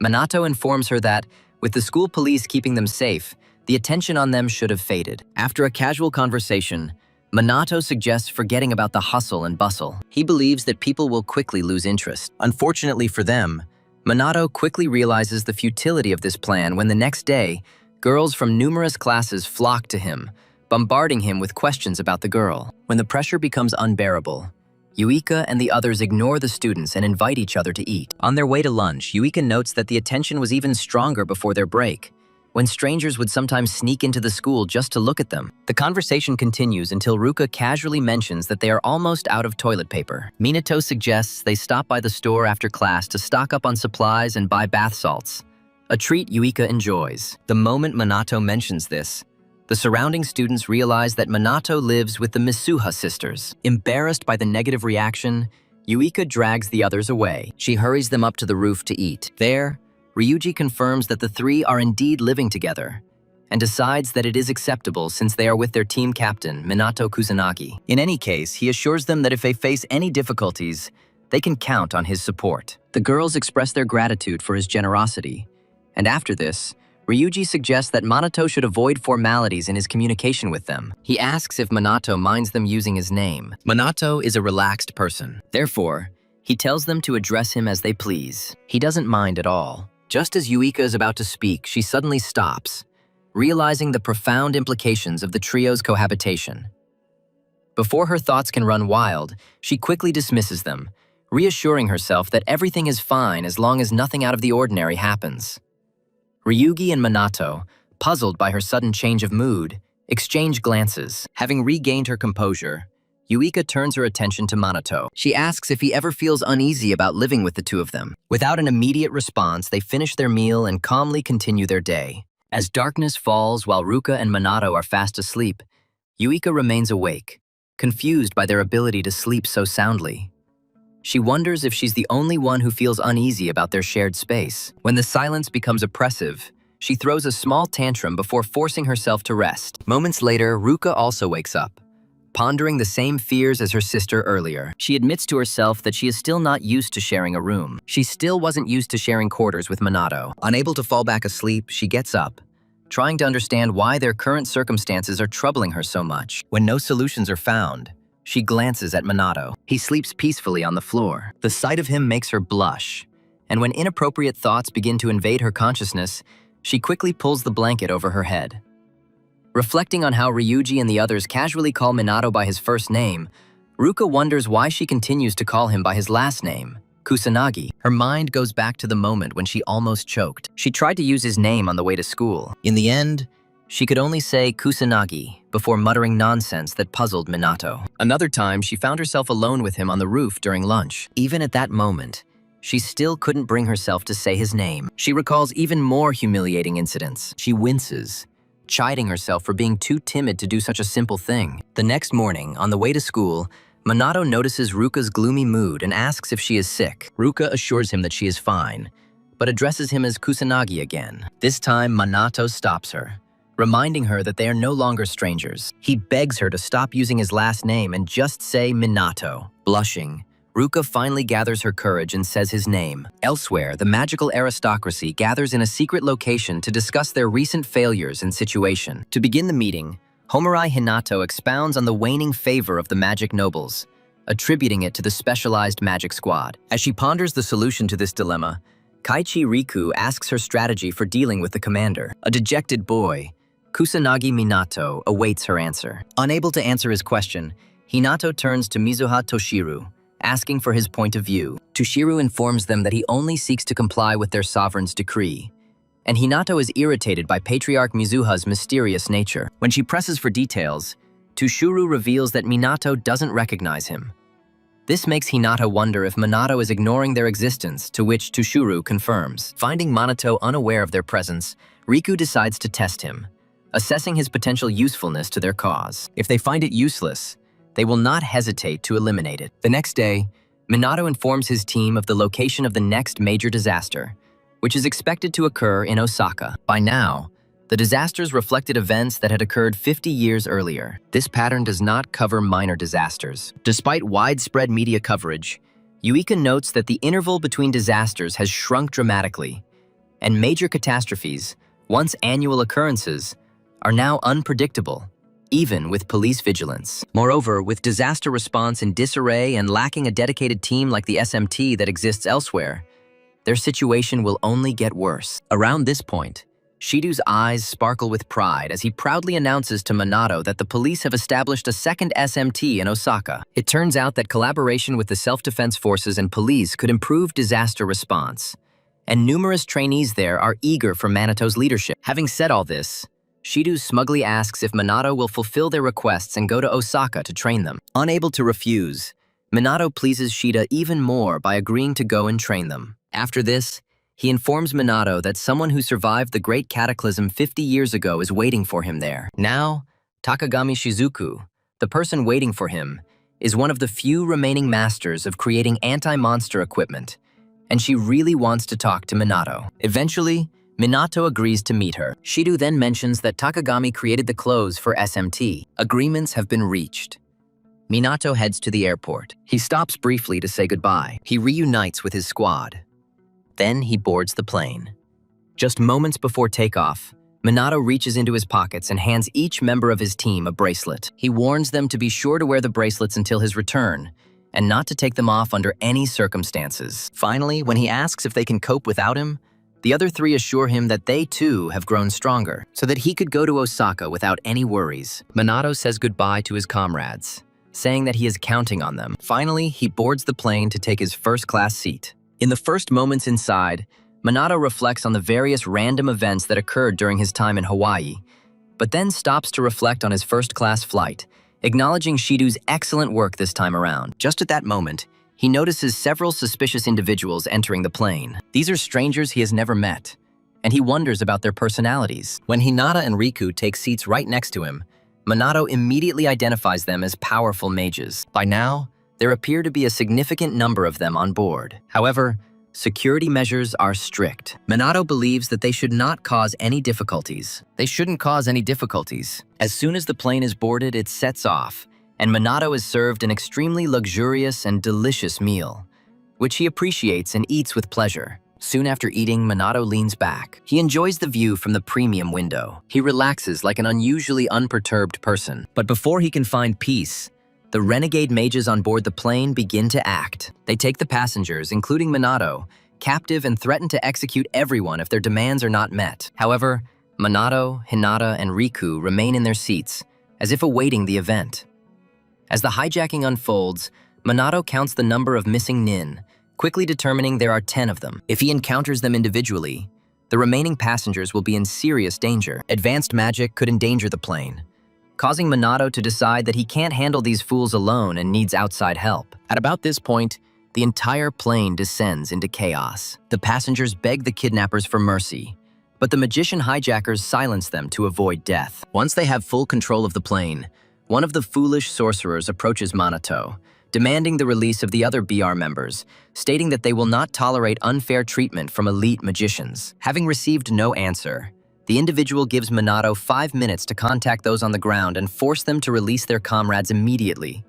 S1: Minato informs her that, with the school police keeping them safe, the attention on them should have faded. After a casual conversation, Minato suggests forgetting about the hustle and bustle. He believes that people will quickly lose interest. Unfortunately for them, Minato quickly realizes the futility of this plan when the next day, girls from numerous classes flock to him, bombarding him with questions about the girl. When the pressure becomes unbearable, Yuika and the others ignore the students and invite each other to eat. On their way to lunch, Yuika notes that the attention was even stronger before their break, when strangers would sometimes sneak into the school just to look at them. The conversation continues until Ruka casually mentions that they are almost out of toilet paper. Minato suggests they stop by the store after class to stock up on supplies and buy bath salts, a treat Yuika enjoys. The moment Minato mentions this, the surrounding students realize that Minato lives with the Misuha sisters. Embarrassed by the negative reaction, Yuika drags the others away. She hurries them up to the roof to eat. There, Ryuji confirms that the three are indeed living together, and decides that it is acceptable since they are with their team captain, Minato Kusanagi. In any case, he assures them that if they face any difficulties, they can count on his support. The girls express their gratitude for his generosity, and after this, Ryuji suggests that Minato should avoid formalities in his communication with them. He asks if Minato minds them using his name. Minato is a relaxed person. Therefore, he tells them to address him as they please. He doesn't mind at all. Just as Yuika is about to speak, she suddenly stops, realizing the profound implications of the trio's cohabitation. Before her thoughts can run wild, she quickly dismisses them, reassuring herself that everything is fine as long as nothing out of the ordinary happens. Ryugi and Minato, puzzled by her sudden change of mood, exchange glances. Having regained her composure, Yuika turns her attention to Minato. She asks if he ever feels uneasy about living with the two of them. Without an immediate response, they finish their meal and calmly continue their day. As darkness falls while Ruka and Minato are fast asleep, Yuika remains awake, confused by their ability to sleep so soundly. She wonders if she's the only one who feels uneasy about their shared space. When the silence becomes oppressive, She throws a small tantrum before forcing herself to rest. Moments later, Ruka also wakes up, pondering the same fears as her sister earlier. She admits to herself that she is still not used to sharing a room. She still wasn't used to sharing quarters with Minato. Unable to fall back asleep, she gets up, trying to understand why their current circumstances are troubling her so much. When no solutions are found, she glances at Minato. He sleeps peacefully on the floor. The sight of him makes her blush, and when inappropriate thoughts begin to invade her consciousness, she quickly pulls the blanket over her head. Reflecting on how Ryuji and the others casually call Minato by his first name, Ruka wonders why she continues to call him by his last name, Kusanagi. Her mind goes back to the moment when she almost choked. She tried to use his name on the way to school. In the end, she could only say Kusanagi before muttering nonsense that puzzled Minato. Another time, she found herself alone with him on the roof during lunch. Even at that moment, she still couldn't bring herself to say his name. She recalls even more humiliating incidents. She winces, chiding herself for being too timid to do such a simple thing. The next morning, on the way to school, Minato notices Ruka's gloomy mood and asks if she is sick. Ruka assures him that she is fine, but addresses him as Kusanagi again. This time, Minato stops her, reminding her that they are no longer strangers. He begs her to stop using his last name and just say Minato. Blushing, Ruka finally gathers her courage and says his name. Elsewhere, the magical aristocracy gathers in a secret location to discuss their recent failures and situation. To begin the meeting, Homarai Hinato expounds on the waning favor of the magic nobles, attributing it to the specialized magic squad. As she ponders the solution to this dilemma, Kaichi Riku asks her strategy for dealing with the commander. A dejected boy, Kusanagi Minato, awaits her answer. Unable to answer his question, Hinato turns to Mizuha Toshiru, asking for his point of view. Toshiru informs them that he only seeks to comply with their sovereign's decree, and Hinato is irritated by Patriarch Mizuha's mysterious nature. When she presses for details, Toshiru reveals that Minato doesn't recognize him. This makes Hinato wonder if Minato is ignoring their existence, to which Toshiru confirms. Finding Minato unaware of their presence, Riku decides to test him, assessing his potential usefulness to their cause. If they find it useless, they will not hesitate to eliminate it. The next day, Minato informs his team of the location of the next major disaster, which is expected to occur in Osaka. By now, the disasters reflected events that had occurred 50 years earlier. This pattern does not cover minor disasters. Despite widespread media coverage, Yuika notes that the interval between disasters has shrunk dramatically, and major catastrophes, once annual occurrences, are now unpredictable, even with police vigilance. Moreover, with disaster response in disarray and lacking a dedicated team like the SMT that exists elsewhere, their situation will only get worse. Around this point, Shido's eyes sparkle with pride as he proudly announces to Minato that the police have established a second SMT in Osaka. It turns out that collaboration with the self-defense forces and police could improve disaster response, and numerous trainees there are eager for Manito's leadership. Having said all this, Shido smugly asks if Minato will fulfill their requests and go to Osaka to train them. Unable to refuse, Minato pleases Shida even more by agreeing to go and train them. After this, he informs Minato that someone who survived the Great Cataclysm 50 years ago is waiting for him there. Now, Takagami Shizuku, the person waiting for him, is one of the few remaining masters of creating anti-monster equipment, and she really wants to talk to Minato. Eventually, Minato agrees to meet her. Shido then mentions that Takagami created the clothes for SMT. Agreements have been reached. Minato heads to the airport. He stops briefly to say goodbye. He reunites with his squad. Then he boards the plane. Just moments before takeoff, Minato reaches into his pockets and hands each member of his team a bracelet. He warns them to be sure to wear the bracelets until his return, and not to take them off under any circumstances. Finally, when he asks if they can cope without him, the other three assure him that they too have grown stronger, so that he could go to Osaka without any worries. Minato says goodbye to his comrades, saying that he is counting on them. Finally, he boards the plane to take his first-class seat. In the first moments inside, Minato reflects on the various random events that occurred during his time in Hawaii, but then stops to reflect on his first-class flight, acknowledging Shido's excellent work this time around. Just at that moment, he notices several suspicious individuals entering the plane. These are strangers he has never met, and he wonders about their personalities. When Hinata and Riku take seats right next to him, Minato immediately identifies them as powerful mages. By now, there appear to be a significant number of them on board. However, Security measures are strict. Minato believes that they should not cause any difficulties. They shouldn't cause any difficulties. As soon as the plane is boarded, it sets off, and Minato is served an extremely luxurious and delicious meal, which he appreciates and eats with pleasure. Soon after eating, Minato leans back. He enjoys the view from the premium window. He relaxes like an unusually unperturbed person. But before he can find peace, the renegade mages on board the plane begin to act. They take the passengers, including Minato, captive and threaten to execute everyone if their demands are not met. However, Minato, Hinata, and Riku remain in their seats, as if awaiting the event. As the hijacking unfolds, Minato counts the number of missing nin, quickly determining there are 10 of them. If he encounters them individually, the remaining passengers will be in serious danger. Advanced magic could endanger the plane, causing Minato to decide that he can't handle these fools alone and needs outside help. At about this point, the entire plane descends into chaos. The passengers beg the kidnappers for mercy, but the magician hijackers silence them to avoid death. Once they have full control of the plane, one of the foolish sorcerers approaches Minato, demanding the release of the other BR members, stating that they will not tolerate unfair treatment from elite magicians. Having received no answer, the individual gives Minato 5 minutes to contact those on the ground and force them to release their comrades immediately.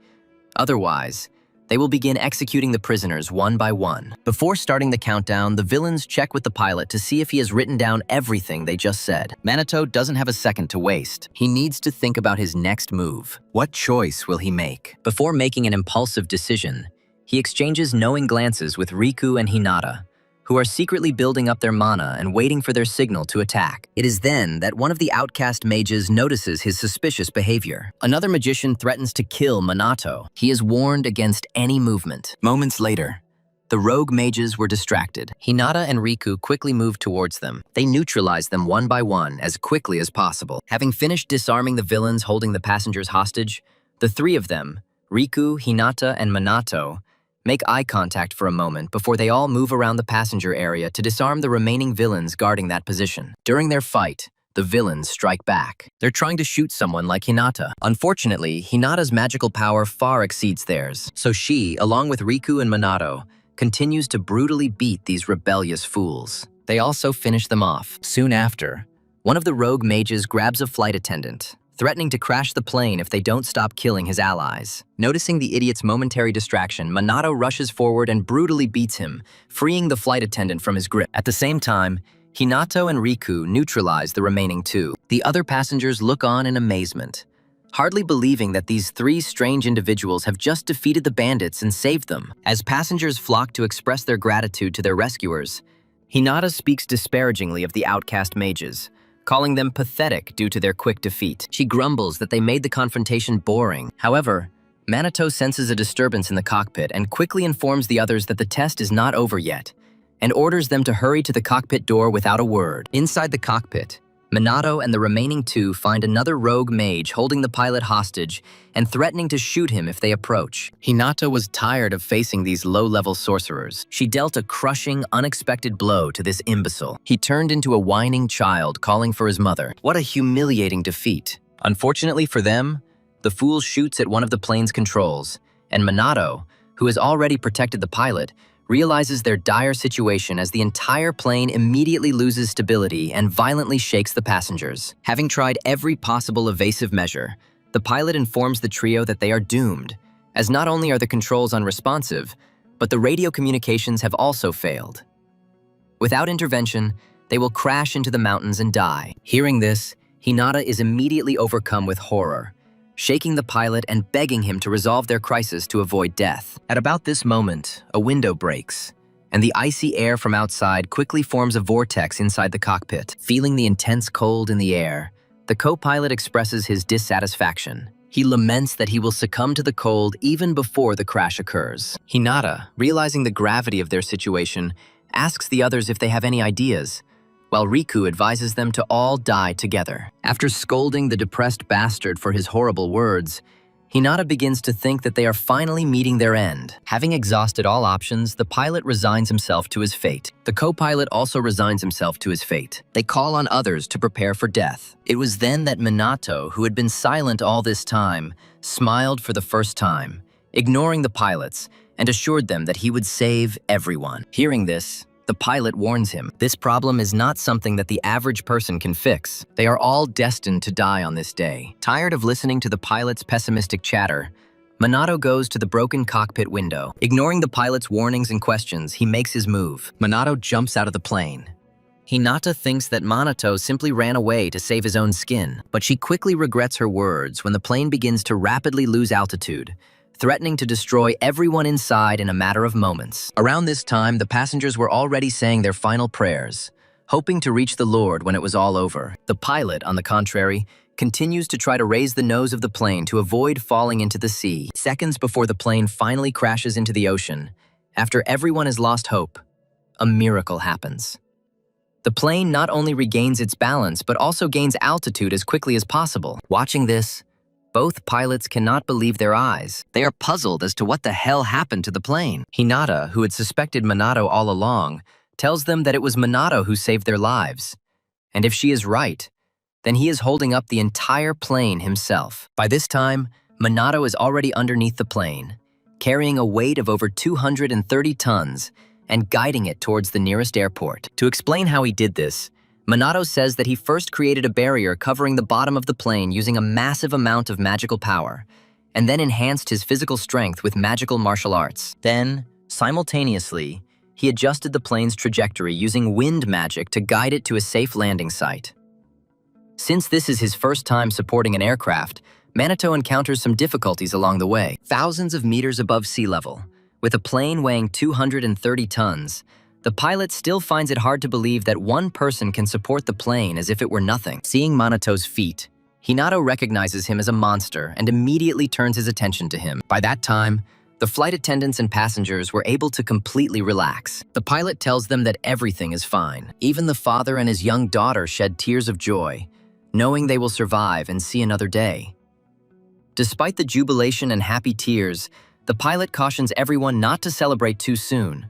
S1: Otherwise, they will begin executing the prisoners one by one. Before starting the countdown, the villains check with the pilot to see if he has written down everything they just said. Minato doesn't have a second to waste. He needs to think about his next move. What choice will he make? Before making an impulsive decision, he exchanges knowing glances with Riku and Hinata, who are secretly building up their mana and waiting for their signal to attack. It is then that one of the outcast mages notices his suspicious behavior. Another magician threatens to kill Minato. He is warned against any movement. Moments later, the rogue mages were distracted. Hinata and Riku quickly moved towards them. They neutralized them one by one as quickly as possible. Having finished disarming the villains holding the passengers hostage, the three of them, Riku, Hinata, and Minato, make eye contact for a moment before they all move around the passenger area to disarm the remaining villains guarding that position. During their fight, the villains strike back. They're trying to shoot someone like Hinata. Unfortunately, Hinata's magical power far exceeds theirs, so she, along with Riku and Minato, continues to brutally beat these rebellious fools. They also finish them off. Soon after, one of the rogue mages grabs a flight attendant, threatening to crash the plane if they don't stop killing his allies. Noticing the idiot's momentary distraction, Minato rushes forward and brutally beats him, freeing the flight attendant from his grip. At the same time, Hinata and Riku neutralize the remaining two. The other passengers look on in amazement, hardly believing that these three strange individuals have just defeated the bandits and saved them. As passengers flock to express their gratitude to their rescuers, Hinata speaks disparagingly of the outcast mages, calling them pathetic due to their quick defeat. She grumbles that they made the confrontation boring. However, Minato senses a disturbance in the cockpit and quickly informs the others that the test is not over yet, and orders them to hurry to the cockpit door without a word. Inside the cockpit, Minato and the remaining two find another rogue mage holding the pilot hostage and threatening to shoot him if they approach. Hinata was tired of facing these low-level sorcerers. She dealt a crushing, unexpected blow to this imbecile. He turned into a whining child calling for his mother. What a humiliating defeat. Unfortunately for them, the fool shoots at one of the plane's controls, and Minato, who has already protected the pilot, realizes their dire situation as the entire plane immediately loses stability and violently shakes the passengers. Having tried every possible evasive measure, the pilot informs the trio that they are doomed, as not only are the controls unresponsive, but the radio communications have also failed. Without intervention, they will crash into the mountains and die. Hearing this, Hinata is immediately overcome with horror, shaking the pilot and begging him to resolve their crisis to avoid death. At about this moment, a window breaks, and the icy air from outside quickly forms a vortex inside the cockpit. Feeling the intense cold in the air, the co-pilot expresses his dissatisfaction. He laments that he will succumb to the cold even before the crash occurs. Hinata, realizing the gravity of their situation, asks the others if they have any ideas, while Riku advises them to all die together. After scolding the depressed bastard for his horrible words, Hinata begins to think that they are finally meeting their end. Having exhausted all options, the pilot resigns himself to his fate. The co-pilot also resigns himself to his fate. They call on others to prepare for death. It was then that Minato, who had been silent all this time, smiled for the first time, ignoring the pilots, and assured them that he would save everyone. Hearing this, the pilot warns him, this problem is not something that the average person can fix. They are all destined to die on this day. Tired of listening to the pilot's pessimistic chatter, Minato goes to the broken cockpit window. Ignoring the pilot's warnings and questions, he makes his move. Minato jumps out of the plane. Hinata thinks that Minato simply ran away to save his own skin, but she quickly regrets her words when the plane begins to rapidly lose altitude, threatening to destroy everyone inside in a matter of moments. Around this time, the passengers were already saying their final prayers, hoping to reach the Lord when it was all over. The pilot, on the contrary, continues to try to raise the nose of the plane to avoid falling into the sea. Seconds before the plane finally crashes into the ocean, after everyone has lost hope, a miracle happens. The plane not only regains its balance, but also gains altitude as quickly as possible. Watching this, both pilots cannot believe their eyes. They are puzzled as to what the hell happened to the plane. Hinata, who had suspected Minato all along, tells them that it was Minato who saved their lives. And if she is right, then he is holding up the entire plane himself. By this time, Minato is already underneath the plane, carrying a weight of over 230 tons and guiding it towards the nearest airport. To explain how he did this, Minato says that he first created a barrier covering the bottom of the plane using a massive amount of magical power, and then enhanced his physical strength with magical martial arts. Then, simultaneously, he adjusted the plane's trajectory using wind magic to guide it to a safe landing site. Since this is his first time supporting an aircraft, Minato encounters some difficulties along the way. Thousands of meters above sea level, with a plane weighing 230 tons, the pilot still finds it hard to believe that one person can support the plane as if it were nothing. Seeing Minato's feat, Hinata recognizes him as a monster and immediately turns his attention to him. By that time, the flight attendants and passengers were able to completely relax. The pilot tells them that everything is fine. Even the father and his young daughter shed tears of joy, knowing they will survive and see another day. Despite the jubilation and happy tears, the pilot cautions everyone not to celebrate too soon,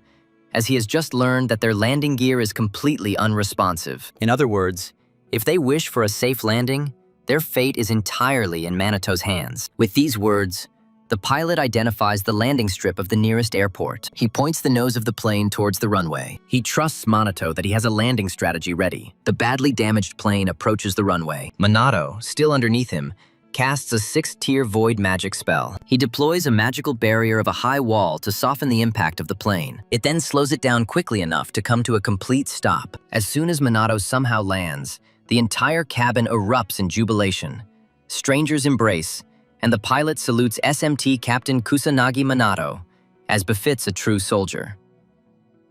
S1: as he has just learned that their landing gear is completely unresponsive. In other words, if they wish for a safe landing, their fate is entirely in Minato's hands. With these words, the pilot identifies the landing strip of the nearest airport. He points the nose of the plane towards the runway. He trusts Minato that he has a landing strategy ready. The badly damaged plane approaches the runway. Minato, still underneath him, casts a 6-tier void magic spell. He deploys a magical barrier of a high wall to soften the impact of the plane. It then slows it down quickly enough to come to a complete stop. As soon as Minato somehow lands, the entire cabin erupts in jubilation. Strangers embrace, and the pilot salutes SMT Captain Kusanagi Minato, as befits a true soldier.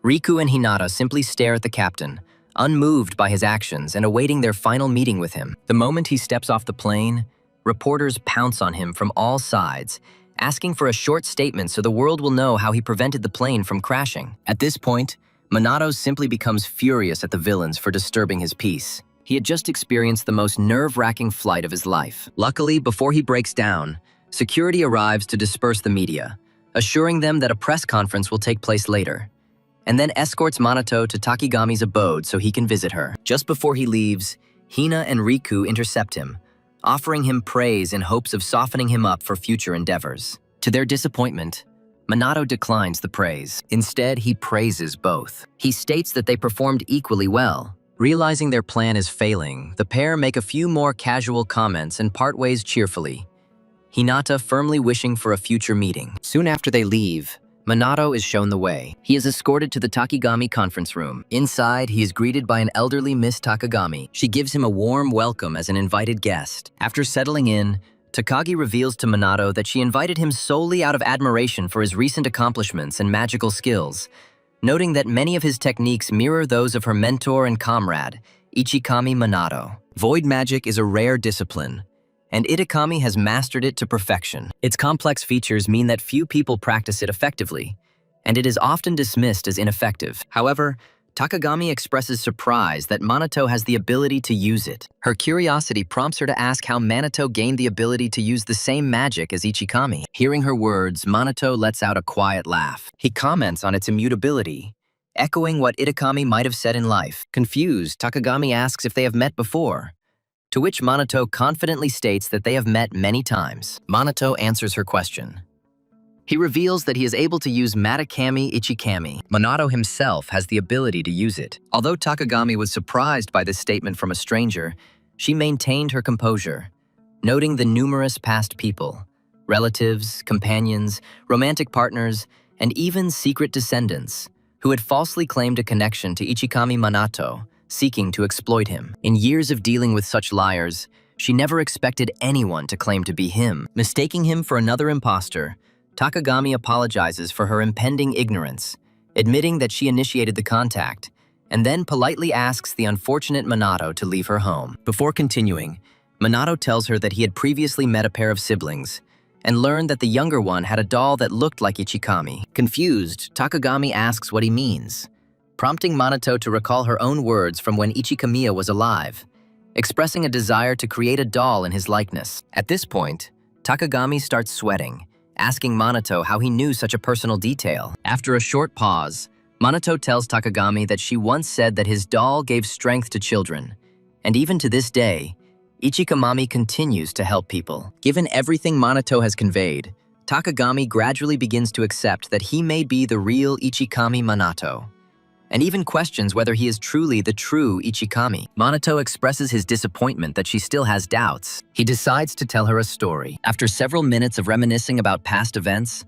S1: Riku and Hinata simply stare at the captain, unmoved by his actions and awaiting their final meeting with him. The moment he steps off the plane, reporters pounce on him from all sides, asking for a short statement so the world will know how he prevented the plane from crashing. At this point, Minato simply becomes furious at the villains for disturbing his peace. He had just experienced the most nerve-wracking flight of his life. Luckily, before he breaks down, security arrives to disperse the media, assuring them that a press conference will take place later, and then escorts Minato to Takigami's abode so he can visit her. Just before he leaves, Hina and Riku intercept him, offering him praise in hopes of softening him up for future endeavors. To their disappointment, Minato declines the praise. Instead, he praises both. He states that they performed equally well. Realizing their plan is failing, the pair make a few more casual comments and part ways cheerfully, Hinata firmly wishing for a future meeting. Soon after they leave, Minato is shown the way. He is escorted to the Takigami conference room. Inside, he is greeted by an elderly Miss Takagami. She gives him a warm welcome as an invited guest. After settling in, Takagi reveals to Minato that she invited him solely out of admiration for his recent accomplishments and magical skills, noting that many of his techniques mirror those of her mentor and comrade, Ichikami Minato. Void magic is a rare discipline, and Itakami has mastered it to perfection. Its complex features mean that few people practice it effectively, and it is often dismissed as ineffective. However, Takagami expresses surprise that Minato has the ability to use it. Her curiosity prompts her to ask how Minato gained the ability to use the same magic as Ichikami. Hearing her words, Minato lets out a quiet laugh. He comments on its immutability, echoing what Itakami might have said in life. Confused, Takagami asks if they have met before, to which Minato confidently states that they have met many times. Minato answers her question. He reveals that he is able to use Matakami Ichikami. Minato himself has the ability to use it. Although Takagami was surprised by this statement from a stranger, she maintained her composure, noting the numerous past people, relatives, companions, romantic partners, and even secret descendants who had falsely claimed a connection to Ichikami Minato, seeking to exploit him. In years of dealing with such liars, she never expected anyone to claim to be him. Mistaking him for another imposter, Takagami apologizes for her impending ignorance, admitting that she initiated the contact, and then politely asks the unfortunate Minato to leave her home. Before continuing, Minato tells her that he had previously met a pair of siblings, and learned that the younger one had a doll that looked like Ichikami. Confused, Takagami asks what he means, prompting Minato to recall her own words from when Ichikamiya was alive, expressing a desire to create a doll in his likeness. At this point, Takagami starts sweating, asking Minato how he knew such a personal detail. After a short pause, Minato tells Takagami that she once said that his doll gave strength to children, and even to this day, Ichikamami continues to help people. Given everything Minato has conveyed, Takagami gradually begins to accept that he may be the real Ichikami Minato, and even questions whether he is truly the true Ichikami. Minato expresses his disappointment that she still has doubts. He decides to tell her a story. After several minutes of reminiscing about past events,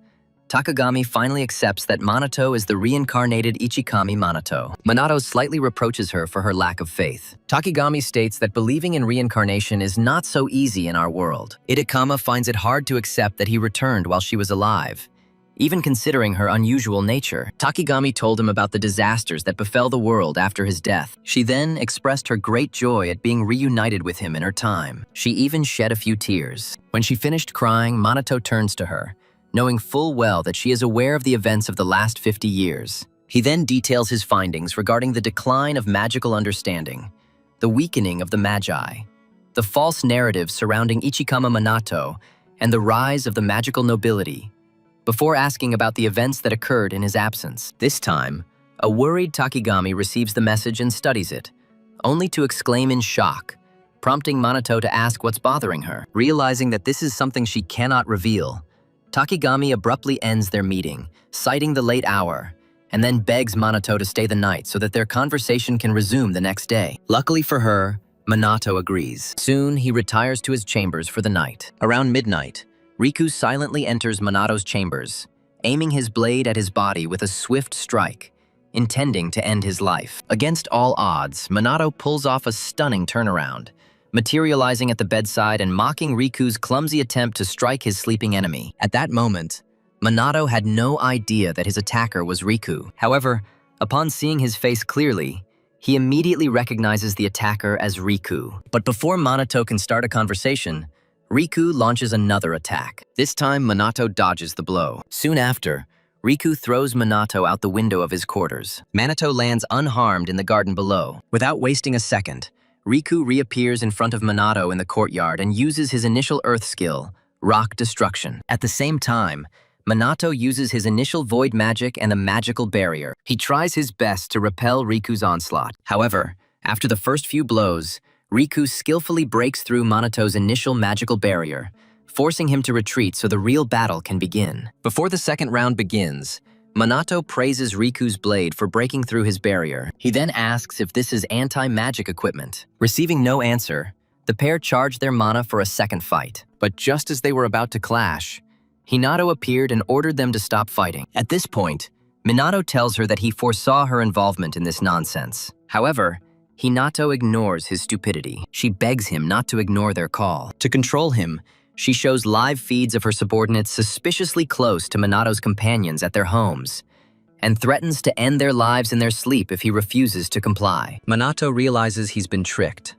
S1: Takagami finally accepts that Minato is the reincarnated Ichikami Minato. Minato slightly reproaches her for her lack of faith. Takagami states that believing in reincarnation is not so easy in our world. Ichikama finds it hard to accept that he returned while she was alive, even considering her unusual nature. Takagami told him about the disasters that befell the world after his death. She then expressed her great joy at being reunited with him in her time. She even shed a few tears. When she finished crying, Minato turns to her, knowing full well that she is aware of the events of the last 50 years. He then details his findings regarding the decline of magical understanding, the weakening of the Magi, the false narratives surrounding Ichikama Minato, and the rise of the magical nobility, before asking about the events that occurred in his absence. This time, a worried Takagami receives the message and studies it, only to exclaim in shock, prompting Minato to ask what's bothering her. Realizing that this is something she cannot reveal, Takagami abruptly ends their meeting, citing the late hour, and then begs Minato to stay the night so that their conversation can resume the next day. Luckily for her, Minato agrees. Soon, he retires to his chambers for the night. Around midnight, Riku silently enters Minato's chambers, aiming his blade at his body with a swift strike, intending to end his life. Against all odds, Minato pulls off a stunning turnaround, materializing at the bedside and mocking Riku's clumsy attempt to strike his sleeping enemy. At that moment, Minato had no idea that his attacker was Riku. However, upon seeing his face clearly, he immediately recognizes the attacker as Riku. But before Minato can start a conversation, Riku launches another attack. This time, Minato dodges the blow. Soon after, Riku throws Minato out the window of his quarters. Minato lands unharmed in the garden below. Without wasting a second, Riku reappears in front of Minato in the courtyard and uses his initial earth skill, Rock Destruction. At the same time, Minato uses his initial void magic and the magical barrier. He tries his best to repel Riku's onslaught. However, after the first few blows, Riku skillfully breaks through Minato's initial magical barrier, forcing him to retreat so the real battle can begin. Before the second round begins, Minato praises Riku's blade for breaking through his barrier. He then asks if this is anti-magic equipment. Receiving no answer, the pair charge their mana for a second fight. But just as they were about to clash, Hinata appeared and ordered them to stop fighting. At this point, Minato tells her that he foresaw her involvement in this nonsense. However, Hinata ignores his stupidity. She begs him not to ignore their call. To control him, she shows live feeds of her subordinates suspiciously close to Minato's companions at their homes, and threatens to end their lives in their sleep if he refuses to comply. Minato realizes he's been tricked.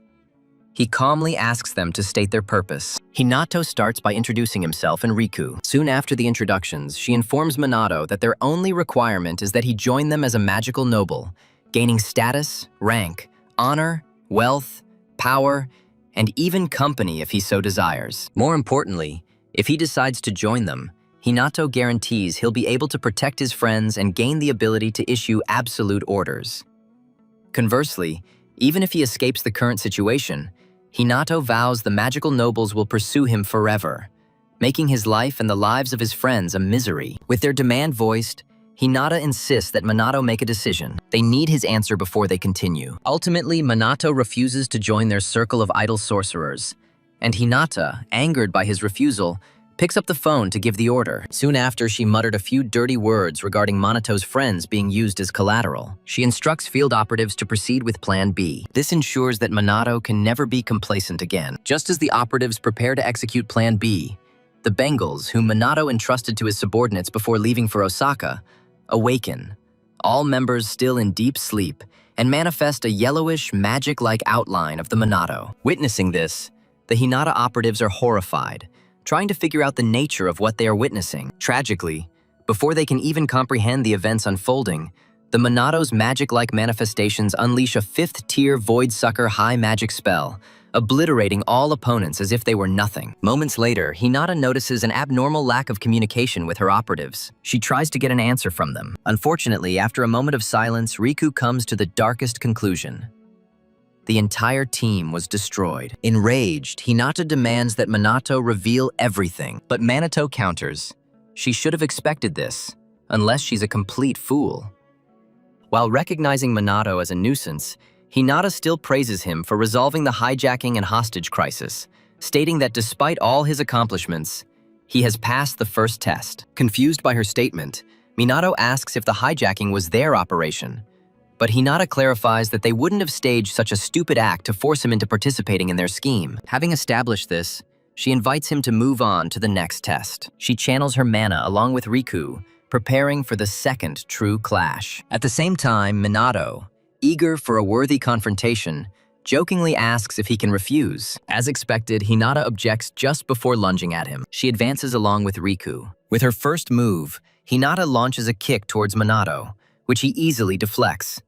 S1: He calmly asks them to state their purpose. Hinata starts by introducing himself and Riku. Soon after the introductions, she informs Minato that their only requirement is that he join them as a magical noble, gaining status, rank, honor, wealth, power, and even company if he so desires. More importantly, if he decides to join them, Hinata guarantees he'll be able to protect his friends and gain the ability to issue absolute orders. Conversely, even if he escapes the current situation, Hinata vows the magical nobles will pursue him forever, making his life and the lives of his friends a misery. With their demand voiced, Hinata insists that Minato make a decision. They need his answer before they continue. Ultimately, Minato refuses to join their circle of idle sorcerers, and Hinata, angered by his refusal, picks up the phone to give the order. Soon after, she muttered a few dirty words regarding Manato's friends being used as collateral. She instructs field operatives to proceed with Plan B. This ensures that Minato can never be complacent again. Just as the operatives prepare to execute Plan B, the Bengals, whom Minato entrusted to his subordinates before leaving for Osaka, awaken, all members still in deep sleep, and manifest a yellowish, magic-like outline of the Minato. Witnessing this, the Hinata operatives are horrified, trying to figure out the nature of what they are witnessing. Tragically, before they can even comprehend the events unfolding, the Minato's magic-like manifestations unleash a 5th-tier Void-Sucker high magic spell, obliterating all opponents as if they were nothing. Moments later, Hinata notices an abnormal lack of communication with her operatives. She tries to get an answer from them. Unfortunately, after a moment of silence, Riku comes to the darkest conclusion. The entire team was destroyed. Enraged, Hinata demands that Minato reveal everything, but Minato counters. She should have expected this, unless she's a complete fool. While recognizing Minato as a nuisance, Hinata still praises him for resolving the hijacking and hostage crisis, stating that despite all his accomplishments, he has passed the first test. Confused by her statement, Minato asks if the hijacking was their operation, but Hinata clarifies that they wouldn't have staged such a stupid act to force him into participating in their scheme. Having established this, she invites him to move on to the next test. She channels her mana along with Riku, preparing for the second true clash. At the same time, Minato, eager for a worthy confrontation, jokingly asks if he can refuse. As expected, Hinata objects just before lunging at him. She advances along with Riku. With her first move, Hinata launches a kick towards Minato, which he easily deflects.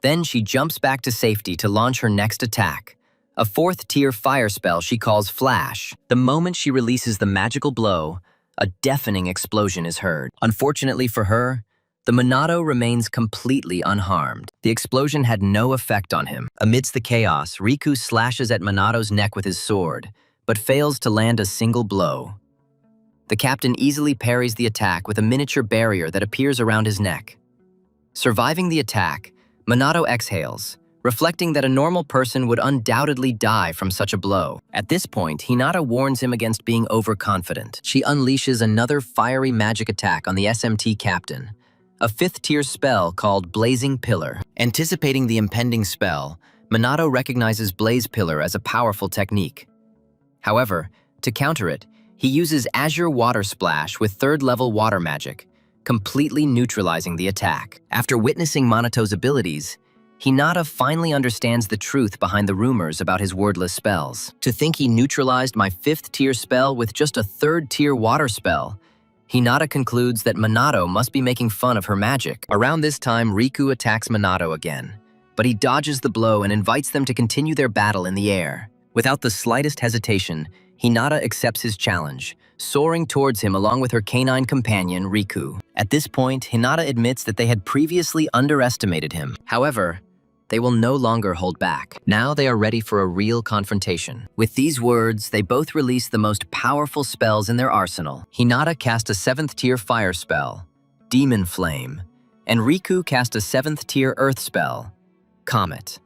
S1: Then she jumps back to safety to launch her next attack, a 4th-tier fire spell she calls Flash. The moment she releases the magical blow, a deafening explosion is heard. Unfortunately for her, the Minato remains completely unharmed. The explosion had no effect on him. Amidst the chaos, Riku slashes at Minato's neck with his sword, but fails to land a single blow. The captain easily parries the attack with a miniature barrier that appears around his neck. Surviving the attack, Minato exhales, reflecting that a normal person would undoubtedly die from such a blow. At this point, Hinata warns him against being overconfident. She unleashes another fiery magic attack on the SMT captain, a 5th-tier spell called Blazing Pillar. Anticipating the impending spell, Minato recognizes Blaze Pillar as a powerful technique. However, to counter it, he uses Azure Water Splash with 3rd-level water magic, completely neutralizing the attack. After witnessing Minato's abilities, Hinata finally understands the truth behind the rumors about his wordless spells. To think he neutralized my 5th-tier spell with just a 3rd-tier water spell, Hinata concludes that Minato must be making fun of her magic. Around this time, Riku attacks Minato again, but he dodges the blow and invites them to continue their battle in the air. Without the slightest hesitation, Hinata accepts his challenge, soaring towards him along with her canine companion, Riku. At this point, Hinata admits that they had previously underestimated him. However, they will no longer hold back. Now they are ready for a real confrontation. With these words, they both release the most powerful spells in their arsenal. Hinata cast a 7th-tier fire spell, Demon Flame, and Riku cast a 7th-tier earth spell, Comet.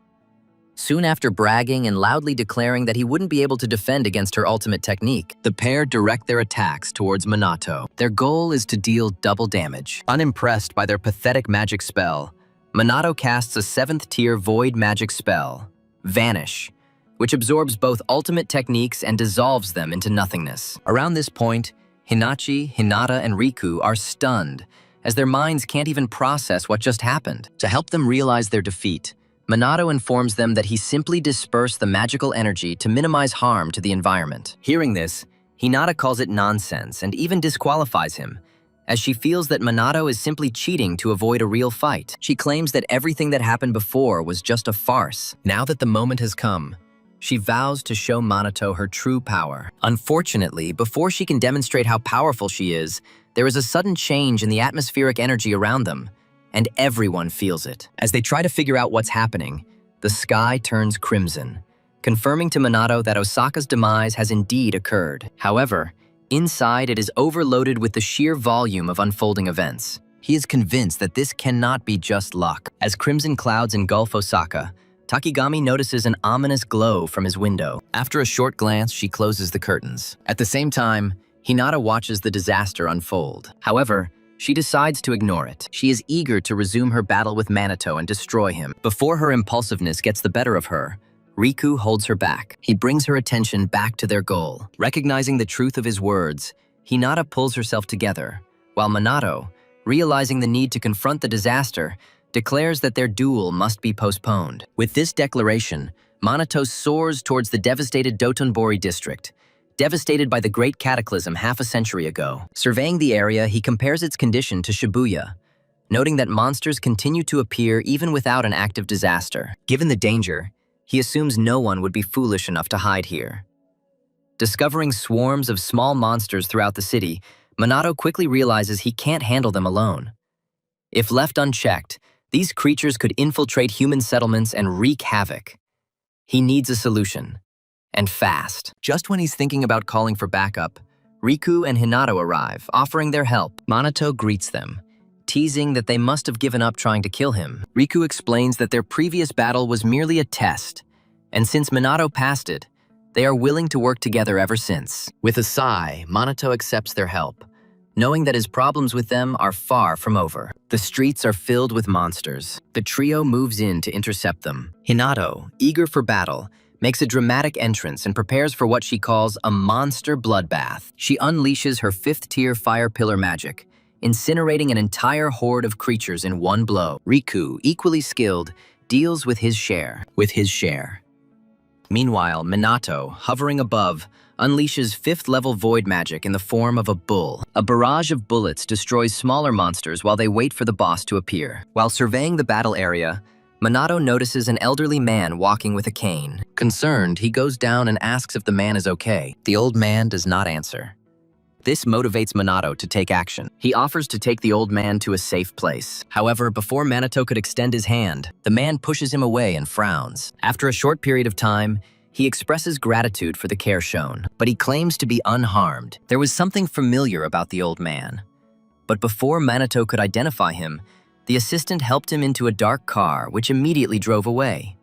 S1: Soon after bragging and loudly declaring that he wouldn't be able to defend against her ultimate technique, the pair direct their attacks towards Minato. Their goal is to deal double damage. Unimpressed by their pathetic magic spell, Minato casts a 7th-tier void magic spell, Vanish, which absorbs both ultimate techniques and dissolves them into nothingness. Around this point, Hinachi, Hinata, and Riku are stunned, as their minds can't even process what just happened. To help them realize their defeat, Minato informs them that he simply dispersed the magical energy to minimize harm to the environment. Hearing this, Hinata calls it nonsense and even disqualifies him, as she feels that Minato is simply cheating to avoid a real fight. She claims that everything that happened before was just a farce. Now that the moment has come, she vows to show Minato her true power. Unfortunately, before she can demonstrate how powerful she is, there is a sudden change in the atmospheric energy around them, and everyone feels it. As they try to figure out what's happening, the sky turns crimson, confirming to Minato that Osaka's demise has indeed occurred. However, Inside, it is overloaded with the sheer volume of unfolding events. He is convinced that this cannot be just luck. As crimson clouds engulf Osaka, Takigami notices an ominous glow from his window. After a short glance, she closes the curtains. At the same time, Hinata watches the disaster unfold. However, she decides to ignore it. She is eager to resume her battle with Minato and destroy him. Before her impulsiveness gets the better of her, Riku holds her back. He brings her attention back to their goal. Recognizing the truth of his words, Hinata pulls herself together, while Minato, realizing the need to confront the disaster, declares that their duel must be postponed. With this declaration, Minato soars towards the devastated Dotonbori district, devastated by the Great Cataclysm half a century ago. Surveying the area, he compares its condition to Shibuya, noting that monsters continue to appear even without an active disaster. Given the danger, he assumes no one would be foolish enough to hide here. Discovering swarms of small monsters throughout the city, Minato quickly realizes he can't handle them alone. If left unchecked, these creatures could infiltrate human settlements and wreak havoc. He needs a solution, and fast. Just when he's thinking about calling for backup, Riku and Hinata arrive, offering their help. Minato greets them, teasing that they must have given up trying to kill him. Riku explains that their previous battle was merely a test, and since Minato passed it, they are willing to work together ever since. With a sigh, Minato accepts their help, knowing that his problems with them are far from over. The streets are filled with monsters. The trio moves in to intercept them. Hinata, eager for battle, makes a dramatic entrance and prepares for what she calls a monster bloodbath. She unleashes her 5th-tier fire pillar magic, incinerating an entire horde of creatures in one blow. Riku, equally skilled, deals with his share. Meanwhile, Minato, hovering above, unleashes 5th-level void magic in the form of a bull. A barrage of bullets destroys smaller monsters while they wait for the boss to appear. While surveying the battle area, Minato notices an elderly man walking with a cane. Concerned, he goes down and asks if the man is okay. The old man does not answer. This motivates Minato to take action. He offers to take the old man to a safe place. However, before Minato could extend his hand, the man pushes him away and frowns. After a short period of time, he expresses gratitude for the care shown, but he claims to be unharmed. There was something familiar about the old man. But before Minato could identify him, the assistant helped him into a dark car, which immediately drove away.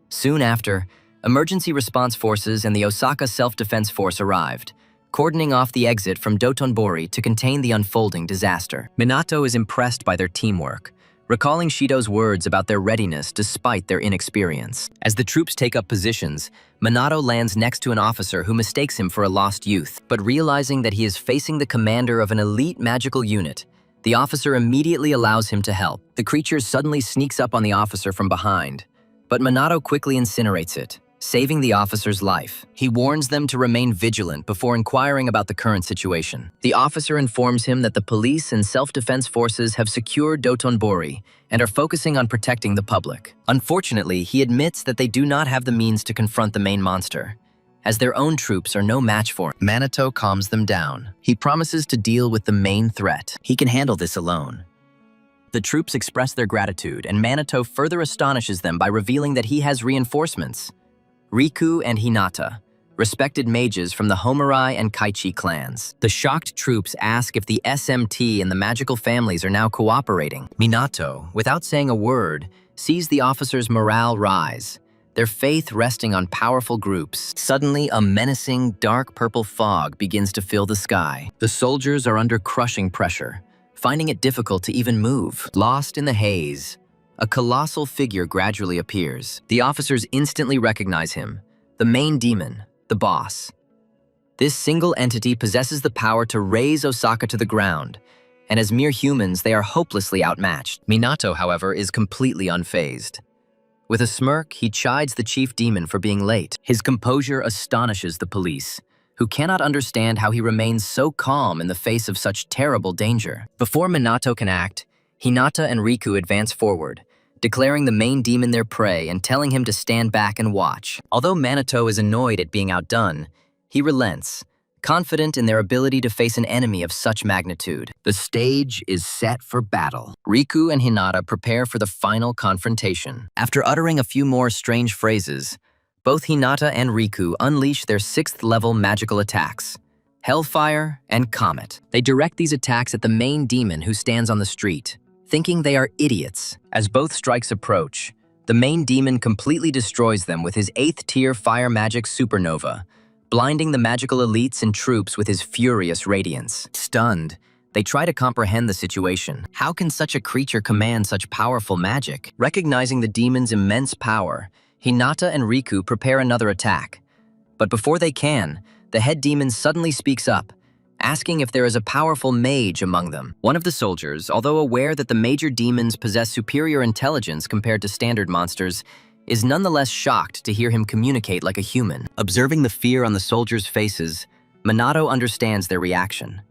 S1: Soon after, emergency response forces and the Osaka Self-Defense Force arrived, cordoning off the exit from Dotonbori to contain the unfolding disaster. Minato is impressed by their teamwork, recalling Shido's words about their readiness despite their inexperience. As the troops take up positions, Minato lands next to an officer who mistakes him for a lost youth, but realizing that he is facing the commander of an elite magical unit, the officer immediately allows him to help. The creature suddenly sneaks up on the officer from behind, but Minato quickly incinerates it, saving the officer's life. He warns them to remain vigilant before inquiring about the current situation. The officer informs him that the police and self-defense forces have secured Dotonbori and are focusing on protecting the public. Unfortunately, he admits that they do not have the means to confront the main monster, as their own troops are no match for him. Minato calms them down. He promises to deal with the main threat. He can handle this alone. The troops express their gratitude, and Minato further astonishes them by revealing that he has reinforcements. Riku and Hinata, respected mages from the Homarai and Kaichi clans. The shocked troops ask if the SMT and the magical families are now cooperating. Minato, without saying a word, sees the officers' morale rise, their faith resting on powerful groups. Suddenly, a menacing, dark purple fog begins to fill the sky. The soldiers are under crushing pressure, finding it difficult to even move. Lost in the haze, a colossal figure gradually appears. The officers instantly recognize him, the main demon, the boss. This single entity possesses the power to raze Osaka to the ground, and as mere humans, they are hopelessly outmatched. Minato, however, is completely unfazed. With a smirk, he chides the chief demon for being late. His composure astonishes the police, who cannot understand how he remains so calm in the face of such terrible danger. Before Minato can act, Hinata and Riku advance forward, declaring the main demon their prey and telling him to stand back and watch. Although Minato is annoyed at being outdone, he relents, confident in their ability to face an enemy of such magnitude. The stage is set for battle. Riku and Hinata prepare for the final confrontation. After uttering a few more strange phrases, both Hinata and Riku unleash their 6th-level magical attacks, Hellfire, and Comet. They direct these attacks at the main demon who stands on the street, thinking they are idiots. As both strikes approach, the main demon completely destroys them with his 8th-tier fire magic supernova, blinding the magical elites and troops with his furious radiance. Stunned, they try to comprehend the situation. How can such a creature command such powerful magic? Recognizing the demon's immense power, Hinata and Riku prepare another attack. But before they can, the head demon suddenly speaks up, asking if there is a powerful mage among them. One of the soldiers, although aware that the major demons possess superior intelligence compared to standard monsters, is nonetheless shocked to hear him communicate like a human. Observing the fear on the soldiers' faces, Minato understands their reaction.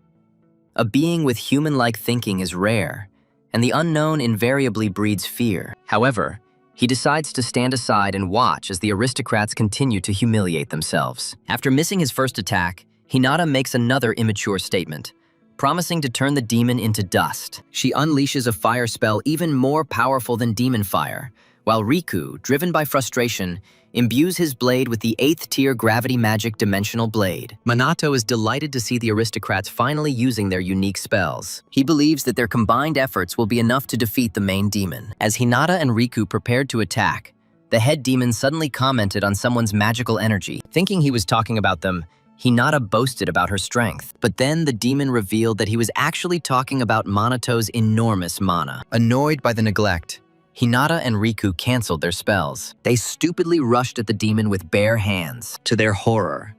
S1: A being with human-like thinking is rare, and the unknown invariably breeds fear. However, he decides to stand aside and watch as the aristocrats continue to humiliate themselves. After missing his first attack, Hinata makes another immature statement, promising to turn the demon into dust. She unleashes a fire spell even more powerful than demon fire, while Riku, driven by frustration, imbues his blade with the 8th-tier gravity magic dimensional blade. Minato is delighted to see the aristocrats finally using their unique spells. He believes that their combined efforts will be enough to defeat the main demon. As Hinata and Riku prepared to attack, the head demon suddenly commented on someone's magical energy. Thinking he was talking about them, Hinata boasted about her strength. But then the demon revealed that he was actually talking about Manato's enormous mana. Annoyed by the neglect, Hinata and Riku canceled their spells. They stupidly rushed at the demon with bare hands. To their horror,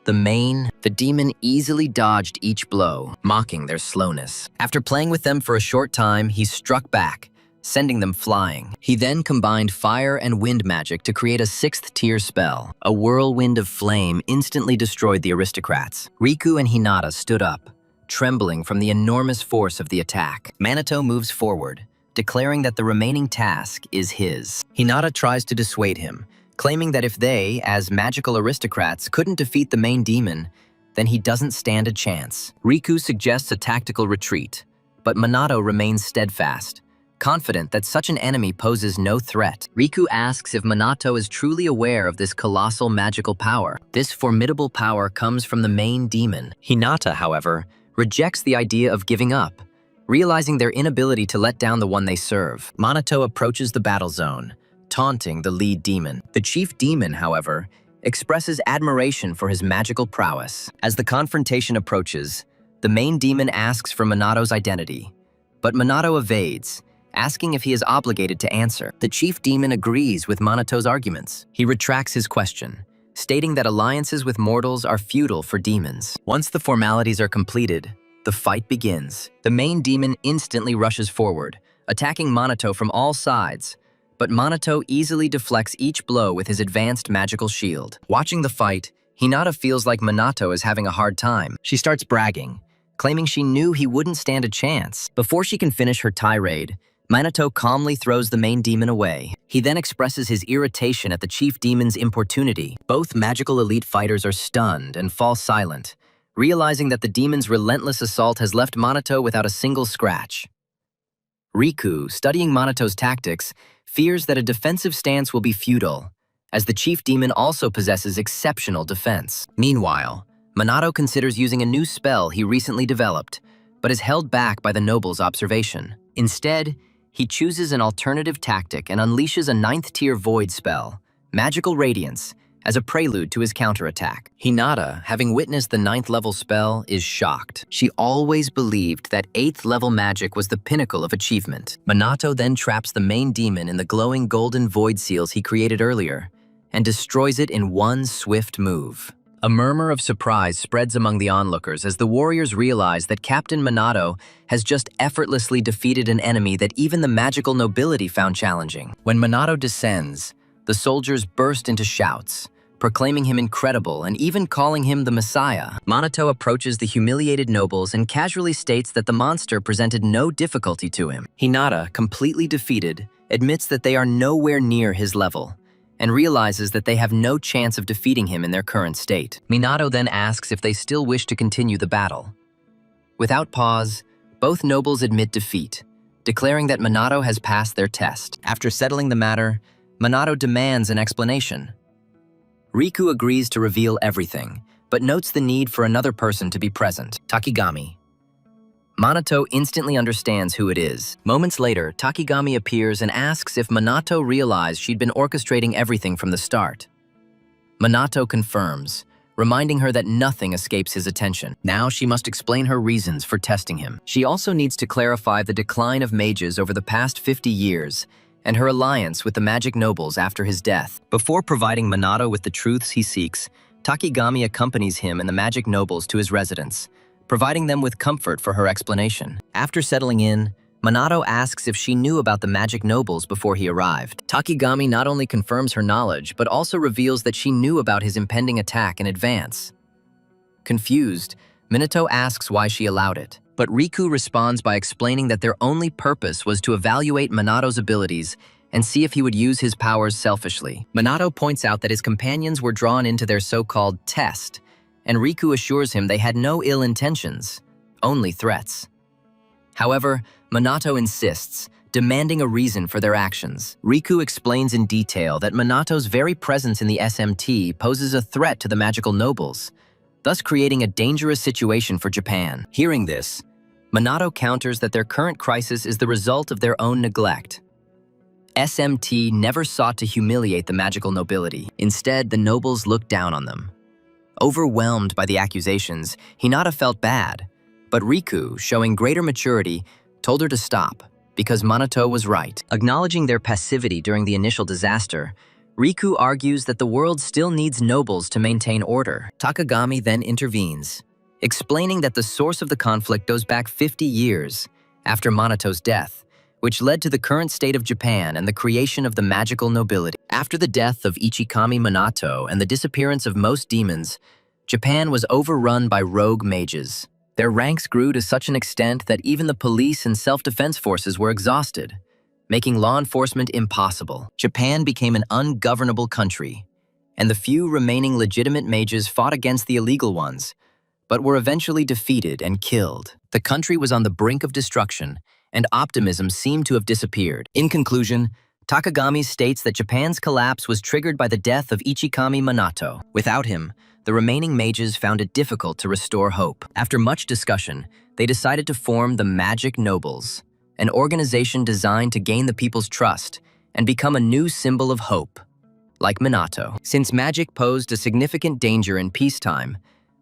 S1: the demon easily dodged each blow, mocking their slowness. After playing with them for a short time, he struck back, sending them flying. He then combined fire and wind magic to create a 6th-tier spell. A whirlwind of flame instantly destroyed the aristocrats. Riku and Hinata stood up, trembling from the enormous force of the attack. Minato moves forward, declaring that the remaining task is his. Hinata tries to dissuade him, claiming that if they, as magical aristocrats, couldn't defeat the main demon, then he doesn't stand a chance. Riku suggests a tactical retreat, but Minato remains steadfast, confident that such an enemy poses no threat. Riku asks if Minato is truly aware of this colossal magical power. This formidable power comes from the main demon. Hinata, however, rejects the idea of giving up, realizing their inability to let down the one they serve. Minato approaches the battle zone, taunting the lead demon. The chief demon, however, expresses admiration for his magical prowess. As the confrontation approaches, the main demon asks for Minato's identity, but Minato evades, asking if he is obligated to answer. The chief demon agrees with Minato's arguments. He retracts his question, stating that alliances with mortals are futile for demons. Once the formalities are completed, the fight begins. The main demon instantly rushes forward, attacking Minato from all sides, but Minato easily deflects each blow with his advanced magical shield. Watching the fight, Hinata feels like Minato is having a hard time. She starts bragging, claiming she knew he wouldn't stand a chance. Before she can finish her tirade, Minato calmly throws the main demon away. He then expresses his irritation at the chief demon's importunity. Both magical elite fighters are stunned and fall silent, realizing that the demon's relentless assault has left Minato without a single scratch. Riku, studying Minato's tactics, fears that a defensive stance will be futile, as the chief demon also possesses exceptional defense. Meanwhile, Minato considers using a new spell he recently developed, but is held back by the noble's observation. Instead, he chooses an alternative tactic and unleashes a 9th-tier void spell, Magical Radiance, as a prelude to his counterattack. Hinata, having witnessed the 9th-level spell, is shocked. She always believed that 8th-level magic was the pinnacle of achievement. Minato then traps the main demon in the glowing golden void seals he created earlier, and destroys it in one swift move. A murmur of surprise spreads among the onlookers as the warriors realize that Captain Minato has just effortlessly defeated an enemy that even the magical nobility found challenging. When Minato descends, the soldiers burst into shouts, proclaiming him incredible and even calling him the Messiah. Minato approaches the humiliated nobles and casually states that the monster presented no difficulty to him. Hinata, completely defeated, admits that they are nowhere near his level, and realizes that they have no chance of defeating him in their current state. Minato then asks if they still wish to continue the battle. Without pause, both nobles admit defeat, declaring that Minato has passed their test. After settling the matter, Minato demands an explanation. Riku agrees to reveal everything, but notes the need for another person to be present, Takigami. Minato instantly understands who it is. Moments later, Takigami appears and asks if Minato realized she'd been orchestrating everything from the start. Minato confirms, reminding her that nothing escapes his attention. Now she must explain her reasons for testing him. She also needs to clarify the decline of mages over the past 50 years and her alliance with the magic nobles after his death. Before providing Minato with the truths he seeks, Takigami accompanies him and the magic nobles to his residence, providing them with comfort for her explanation. After settling in, Minato asks if she knew about the magic nobles before he arrived. Takigami not only confirms her knowledge, but also reveals that she knew about his impending attack in advance. Confused, Minato asks why she allowed it, but Riku responds by explaining that their only purpose was to evaluate Minato's abilities and see if he would use his powers selfishly. Minato points out that his companions were drawn into their so-called test, and Riku assures him they had no ill intentions, only threats. However, Minato insists, demanding a reason for their actions. Riku explains in detail that Minato's very presence in the SMT poses a threat to the magical nobles, thus creating a dangerous situation for Japan. Hearing this, Minato counters that their current crisis is the result of their own neglect. SMT never sought to humiliate the magical nobility. Instead, the nobles looked down on them. Overwhelmed by the accusations, Hinata felt bad, but Riku, showing greater maturity, told her to stop, because Minato was right. Acknowledging their passivity during the initial disaster, Riku argues that the world still needs nobles to maintain order. Takagami then intervenes, explaining that the source of the conflict goes back 50 years after Minato's death, which led to the current state of Japan and the creation of the magical nobility. After the death of Ichikami Minato and the disappearance of most demons, Japan was overrun by rogue mages. Their ranks grew to such an extent that even the police and self-defense forces were exhausted, making law enforcement impossible. Japan became an ungovernable country, and the few remaining legitimate mages fought against the illegal ones, but were eventually defeated and killed. The country was on the brink of destruction, and optimism seemed to have disappeared. In conclusion, Takagami states that Japan's collapse was triggered by the death of Ichikami Minato. Without him, the remaining mages found it difficult to restore hope. After much discussion, they decided to form the Magic Nobles, an organization designed to gain the people's trust and become a new symbol of hope. Like Minato, since magic posed a significant danger in peacetime,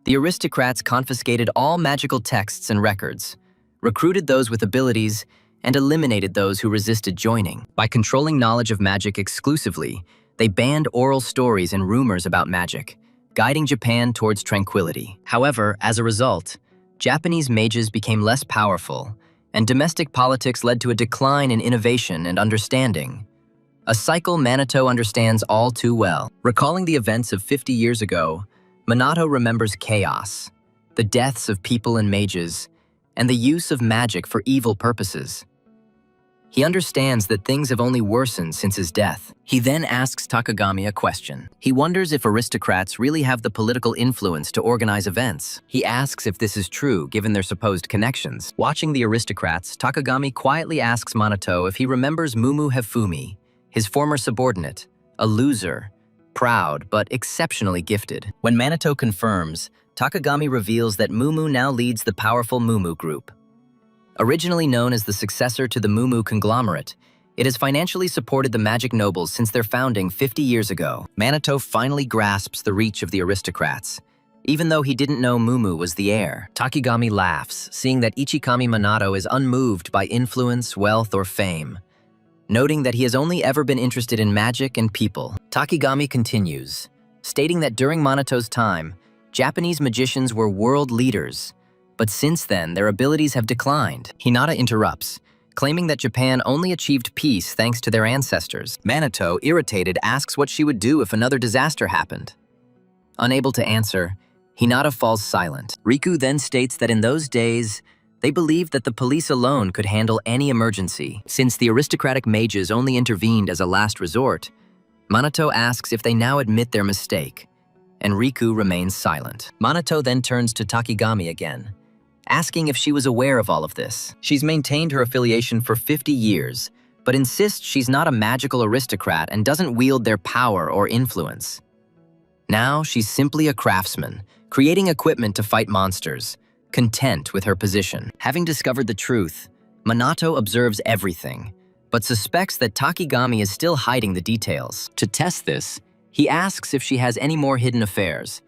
S1: the aristocrats confiscated all magical texts and records, recruited those with abilities, and eliminated those who resisted joining. By controlling knowledge of magic exclusively, they banned oral stories and rumors about magic, guiding Japan towards tranquility. However, as a result, Japanese mages became less powerful, and domestic politics led to a decline in innovation and understanding. A cycle Minato understands all too well. Recalling the events of 50 years ago, Minato remembers chaos, the deaths of people and mages, and the use of magic for evil purposes. He understands that things have only worsened since his death. He then asks Takagami a question. He wonders if aristocrats really have the political influence to organize events. He asks if this is true, given their supposed connections. Watching the aristocrats, Takagami quietly asks Minato if he remembers Mumu Hefumi, his former subordinate, a loser, proud, but exceptionally gifted. When Minato confirms, Takagami reveals that Mumu now leads the powerful Mumu Group. Originally known as the successor to the Mumu conglomerate, it has financially supported the Magic Nobles since their founding 50 years ago. Minato finally grasps the reach of the aristocrats, even though he didn't know Mumu was the heir. Takigami laughs, seeing that Ichikami Minato is unmoved by influence, wealth, or fame, noting that he has only ever been interested in magic and people. Takigami continues, stating that during Minato's time, Japanese magicians were world leaders, but since then, their abilities have declined. Hinata interrupts, claiming that Japan only achieved peace thanks to their ancestors. Minato, irritated, asks what she would do if another disaster happened. Unable to answer, Hinata falls silent. Riku then states that in those days, they believed that the police alone could handle any emergency. Since the aristocratic mages only intervened as a last resort, Minato asks if they now admit their mistake, and Riku remains silent. Minato then turns to Takigami again, asking if she was aware of all of this. She's maintained her affiliation for 50 years, but insists she's not a magical aristocrat and doesn't wield their power or influence. Now she's simply a craftsman, creating equipment to fight monsters, content with her position. Having discovered the truth, Minato observes everything, but suspects that Takigami is still hiding the details. To test this, he asks if she has any more hidden affairs,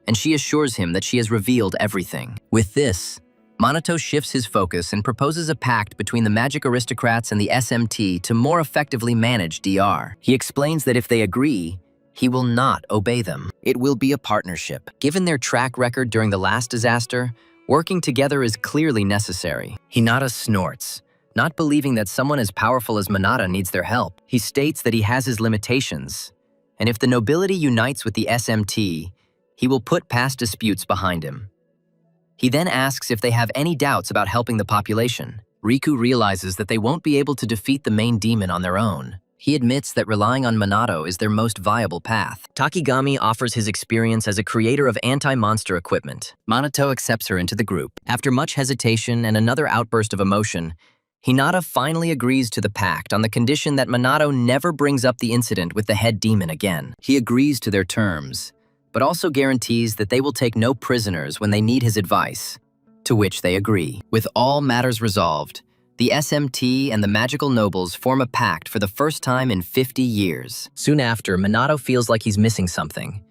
S1: and she assures him that she has revealed everything. With this, Minato shifts his focus and proposes a pact between the magic aristocrats and the SMT to more effectively manage DR. He explains that if they agree, he will not obey them. It will be a partnership. Given their track record during the last disaster, working together is clearly necessary. Hinata snorts, not believing that someone as powerful as Minato needs their help. He states that he has his limitations, and if the nobility unites with the SMT, he will put past disputes behind him. He then asks if they have any doubts about helping the population. Riku realizes that they won't be able to defeat the main demon on their own. He admits that relying on Minato is their most viable path. Takigami offers his experience as a creator of anti-monster equipment. Minato accepts her into the group. After much hesitation and another outburst of emotion, Hinata finally agrees to the pact on the condition that Minato never brings up the incident with the head demon again. He agrees to their terms, but also guarantees that they will take no prisoners when they need his advice, to which they agree. With all matters resolved, the SMT and the magical nobles form a pact for the first time in 50 years. Soon after, Minato feels like he's missing something,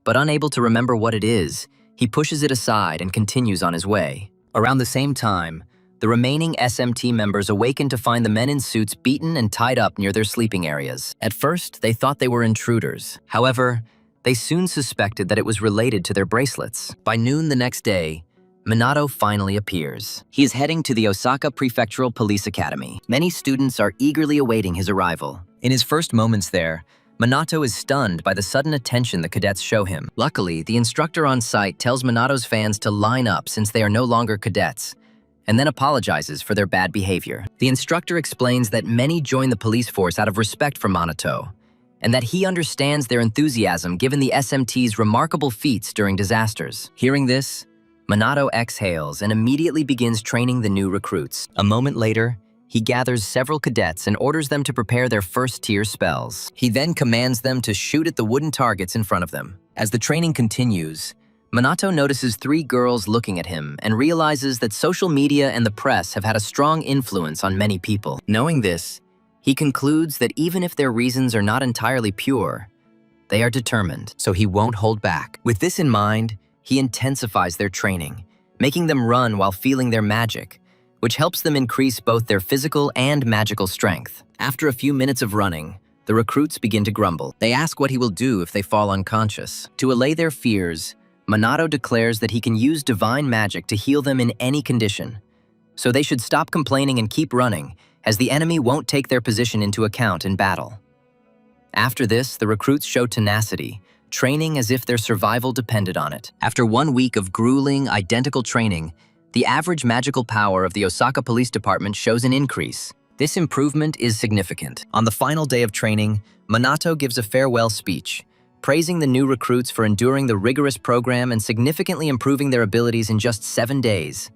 S1: but unable to remember what it is, he pushes it aside and continues on his way. Around the same time, the remaining SMT members awaken to find the men in suits beaten and tied up near their sleeping areas. At first, they thought they were intruders. However, they soon suspected that it was related to their bracelets. By noon the next day, Minato finally appears. He is heading to the Osaka Prefectural Police Academy. Many students are eagerly awaiting his arrival. In his first moments there, Minato is stunned by the sudden attention the cadets show him. Luckily, the instructor on site tells Minato's fans to line up since they are no longer cadets, and then apologizes for their bad behavior. The instructor explains that many join the police force out of respect for Minato, and that he understands their enthusiasm given the SMT's remarkable feats during disasters. Hearing this, Minato exhales and immediately begins training the new recruits. A moment later, he gathers several cadets and orders them to prepare their first-tier spells. He then commands them to shoot at the wooden targets in front of them. As the training continues, Minato notices 3 girls looking at him and realizes that social media and the press have had a strong influence on many people. Knowing this, he concludes that even if their reasons are not entirely pure, they are determined, so he won't hold back. With this in mind, he intensifies their training, making them run while feeling their magic, which helps them increase both their physical and magical strength. After a few minutes of running, the recruits begin to grumble. They ask what he will do if they fall unconscious. To allay their fears, Minato declares that he can use divine magic to heal them in any condition, so they should stop complaining and keep running, as the enemy won't take their position into account in battle. After this, the recruits show tenacity, training as if their survival depended on it. After 1 week of grueling, identical training, the average magical power of the Osaka Police Department shows an increase. This improvement is significant. On the final day of training, Minato gives a farewell speech, praising the new recruits for enduring the rigorous program and significantly improving their abilities in just 7 days.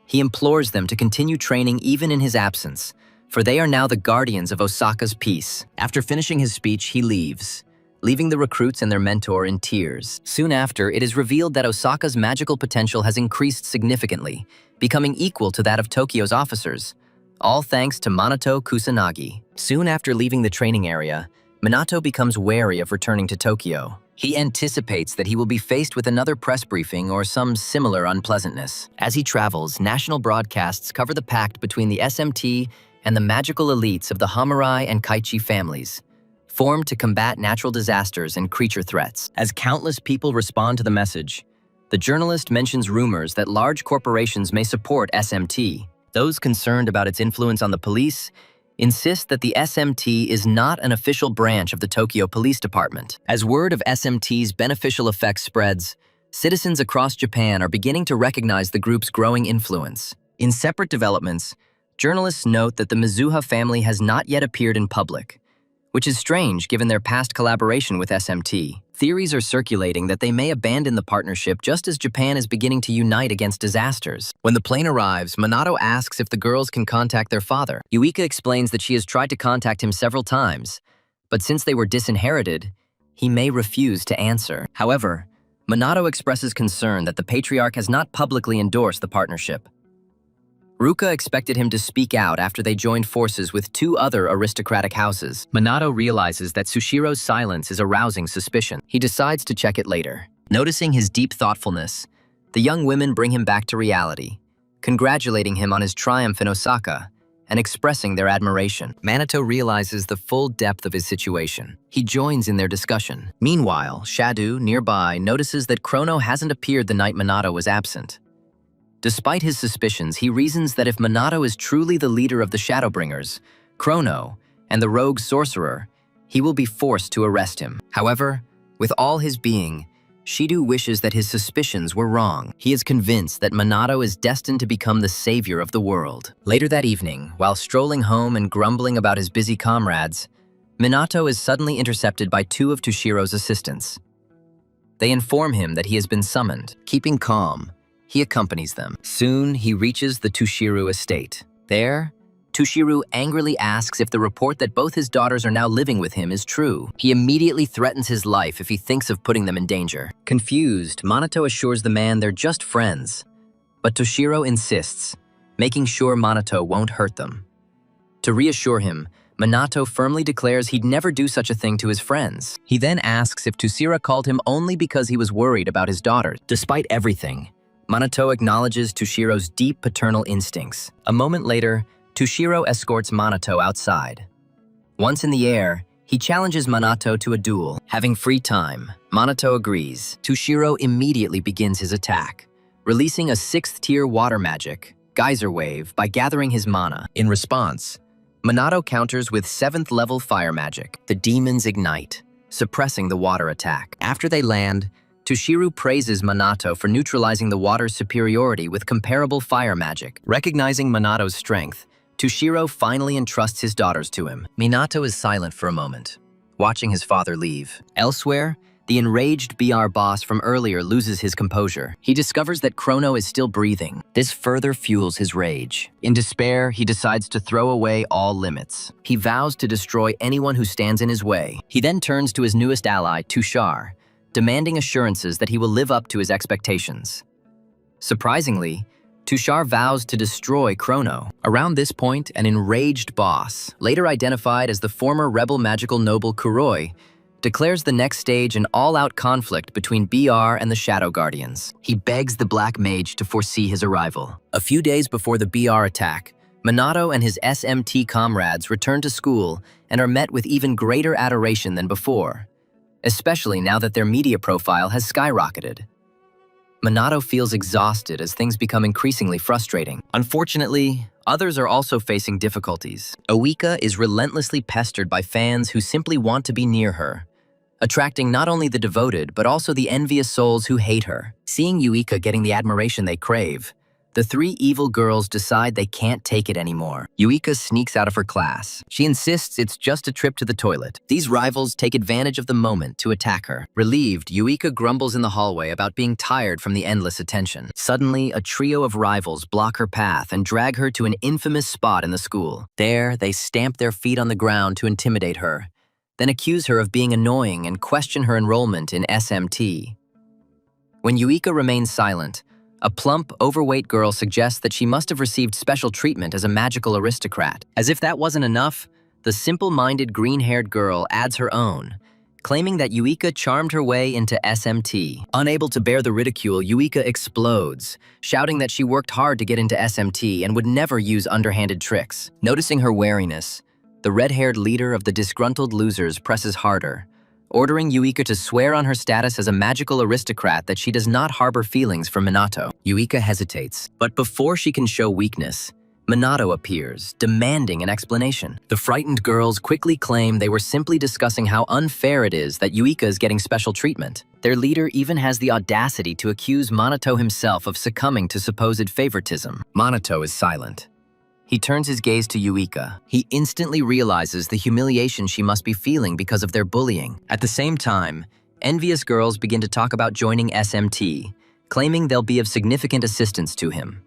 S1: He implores them to continue training even in his absence, for they are now the guardians of Osaka's peace. After finishing his speech, he leaves, leaving the recruits and their mentor in tears. Soon after, it is revealed that Osaka's magical potential has increased significantly, becoming equal to that of Tokyo's officers, all thanks to Minato Kusanagi. Soon after leaving the training area, Minato becomes wary of returning to Tokyo. He anticipates that he will be faced with another press briefing or some similar unpleasantness. As he travels, national broadcasts cover the pact between the SMT and the magical elites of the Hamurai and Kaichi families, formed to combat natural disasters and creature threats. As countless people respond to the message, the journalist mentions rumors that large corporations may support SMT. Those concerned about its influence on the police insist that the SMT is not an official branch of the Tokyo Police Department. As word of SMT's beneficial effects spreads, citizens across Japan are beginning to recognize the group's growing influence. In separate developments, journalists note that the Mizuha family has not yet appeared in public, which is strange given their past collaboration with SMT. Theories are circulating that they may abandon the partnership just as Japan is beginning to unite against disasters. When the plane arrives, Minato asks if the girls can contact their father. Yuika explains that she has tried to contact him several times, but since they were disinherited, he may refuse to answer. However, Minato expresses concern that the patriarch has not publicly endorsed the partnership. Ruka expected him to speak out after they joined forces with two other aristocratic houses. Minato realizes that Sushiro's silence is arousing suspicion. He decides to check it later. Noticing his deep thoughtfulness, the young women bring him back to reality, congratulating him on his triumph in Osaka and expressing their admiration. Minato realizes the full depth of his situation. He joins in their discussion. Meanwhile, Shadu, nearby, notices that Chrono hasn't appeared the night Minato was absent. Despite his suspicions, he reasons that if Minato is truly the leader of the Shadowbringers, Chrono, and the rogue sorcerer, he will be forced to arrest him. However, with all his being, Shidu wishes that his suspicions were wrong. He is convinced that Minato is destined to become the savior of the world. Later that evening, while strolling home and grumbling about his busy comrades, Minato is suddenly intercepted by two of Toshiro's assistants. They inform him that he has been summoned. Keeping calm, he accompanies them. Soon, he reaches the Toshiru estate. There, Toshiru angrily asks if the report that both his daughters are now living with him is true. He immediately threatens his life if he thinks of putting them in danger. Confused, Minato assures the man they're just friends. But Toshiro insists, making sure Minato won't hurt them. To reassure him, Minato firmly declares he'd never do such a thing to his friends. He then asks if Toshiro called him only because he was worried about his daughters. Despite everything, Minato acknowledges Toshiro's deep paternal instincts. A moment later, Toshiro escorts Minato outside. Once in the air, he challenges Minato to a duel. Having free time, Minato agrees. Toshiro immediately begins his attack, releasing a 6th-tier water magic, Geyser Wave, by gathering his mana. In response, Minato counters with 7th-level fire magic. The demons ignite, suppressing the water attack. After they land, Toshiro praises Minato for neutralizing the water's superiority with comparable fire magic. Recognizing Minato's strength, Toshiro finally entrusts his daughters to him. Minato is silent for a moment, watching his father leave. Elsewhere, the enraged BR boss from earlier loses his composure. He discovers that Chrono is still breathing. This further fuels his rage. In despair, he decides to throw away all limits. He vows to destroy anyone who stands in his way. He then turns to his newest ally, Tushar, demanding assurances that he will live up to his expectations. Surprisingly, Tushar vows to destroy Chrono. Around this point, an enraged boss, later identified as the former rebel magical noble Kuroi, declares the next stage an all-out conflict between BR and the Shadow Guardians. He begs the Black Mage to foresee his arrival. A few days before the BR attack, Minato and his SMT comrades return to school and are met with even greater adoration than before, especially now that their media profile has skyrocketed. Minato feels exhausted as things become increasingly frustrating. Unfortunately, others are also facing difficulties. Oika is relentlessly pestered by fans who simply want to be near her, attracting not only the devoted but also the envious souls who hate her. Seeing Yuika getting the admiration they crave, the three evil girls decide they can't take it anymore. Yuika sneaks out of her class. She insists it's just a trip to the toilet. These rivals take advantage of the moment to attack her. Relieved, Yuika grumbles in the hallway about being tired from the endless attention. Suddenly, a trio of rivals block her path and drag her to an infamous spot in the school. There, they stamp their feet on the ground to intimidate her, then accuse her of being annoying and question her enrollment in SMT. When Yuika remains silent, a plump, overweight girl suggests that she must have received special treatment as a magical aristocrat. As if that wasn't enough, the simple-minded green-haired girl adds her own, claiming that Yuika charmed her way into SMT. Unable to bear the ridicule, Yuika explodes, shouting that she worked hard to get into SMT and would never use underhanded tricks. Noticing her wariness, the red-haired leader of the disgruntled losers presses harder, ordering Yuika to swear on her status as a magical aristocrat that she does not harbor feelings for Minato. Yuika hesitates, but before she can show weakness, Minato appears, demanding an explanation. The frightened girls quickly claim they were simply discussing how unfair it is that Yuika is getting special treatment. Their leader even has the audacity to accuse Minato himself of succumbing to supposed favoritism. Minato is silent. He turns his gaze to Yuika. He instantly realizes the humiliation she must be feeling because of their bullying. At the same time, envious girls begin to talk about joining SMT, claiming they'll be of significant assistance to him.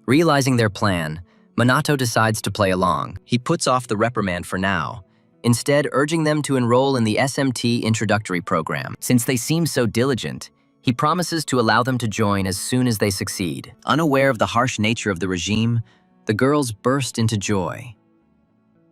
S1: Realizing their plan, Minato decides to play along. He puts off the reprimand for now, instead urging them to enroll in the SMT introductory program. Since they seem so diligent, he promises to allow them to join as soon as they succeed. Unaware of the harsh nature of the regime, the girls burst into joy.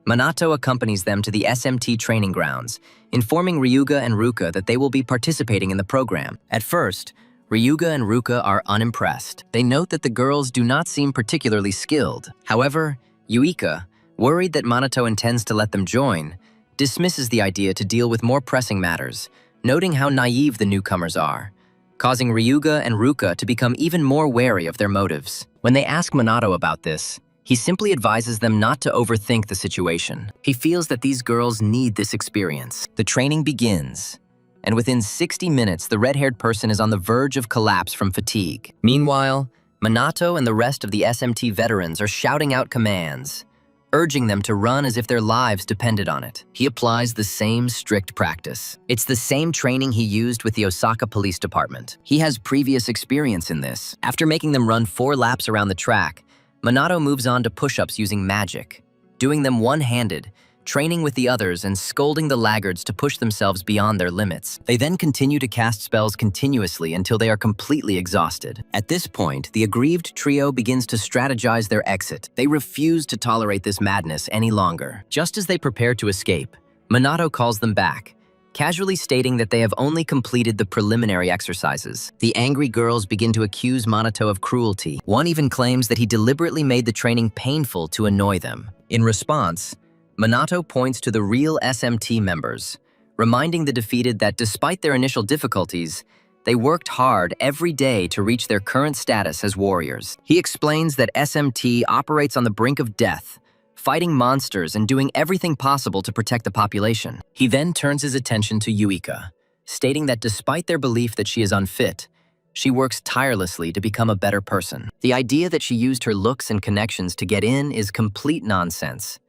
S1: Minato accompanies them to the SMT training grounds, informing Ryuga and Ruka that they will be participating in the program. At first, Ryuga and Ruka are unimpressed. They note that the girls do not seem particularly skilled. However, Yuika, worried that Minato intends to let them join, dismisses the idea to deal with more pressing matters, noting how naive the newcomers are, causing Ryuga and Ruka to become even more wary of their motives. When they ask Minato about this, he simply advises them not to overthink the situation. He feels that these girls need this experience. The training begins, and within 60 minutes, the red-haired person is on the verge of collapse from fatigue. Meanwhile, Minato and the rest of the SMT veterans are shouting out commands, urging them to run as if their lives depended on it. He applies the same strict practice. It's the same training he used with the Osaka Police Department. He has previous experience in this. After making them run 4 laps around the track, Minato moves on to push-ups using magic, doing them one-handed, training with the others and scolding the laggards to push themselves beyond their limits. They then continue to cast spells continuously until they are completely exhausted. At this point, the aggrieved trio begins to strategize their exit. They refuse to tolerate this madness any longer. Just as they prepare to escape, Minato calls them back, casually stating that they have only completed the preliminary exercises. The angry girls begin to accuse Minato of cruelty. One even claims that he deliberately made the training painful to annoy them. In response, Minato points to the real SMT members, reminding the defeated that despite their initial difficulties, they worked hard every day to reach their current status as warriors. He explains that SMT operates on the brink of death, fighting monsters and doing everything possible to protect the population. He then turns his attention to Yuika, stating that despite their belief that she is unfit, she works tirelessly to become a better person. The idea that she used her looks and connections to get in is complete nonsense.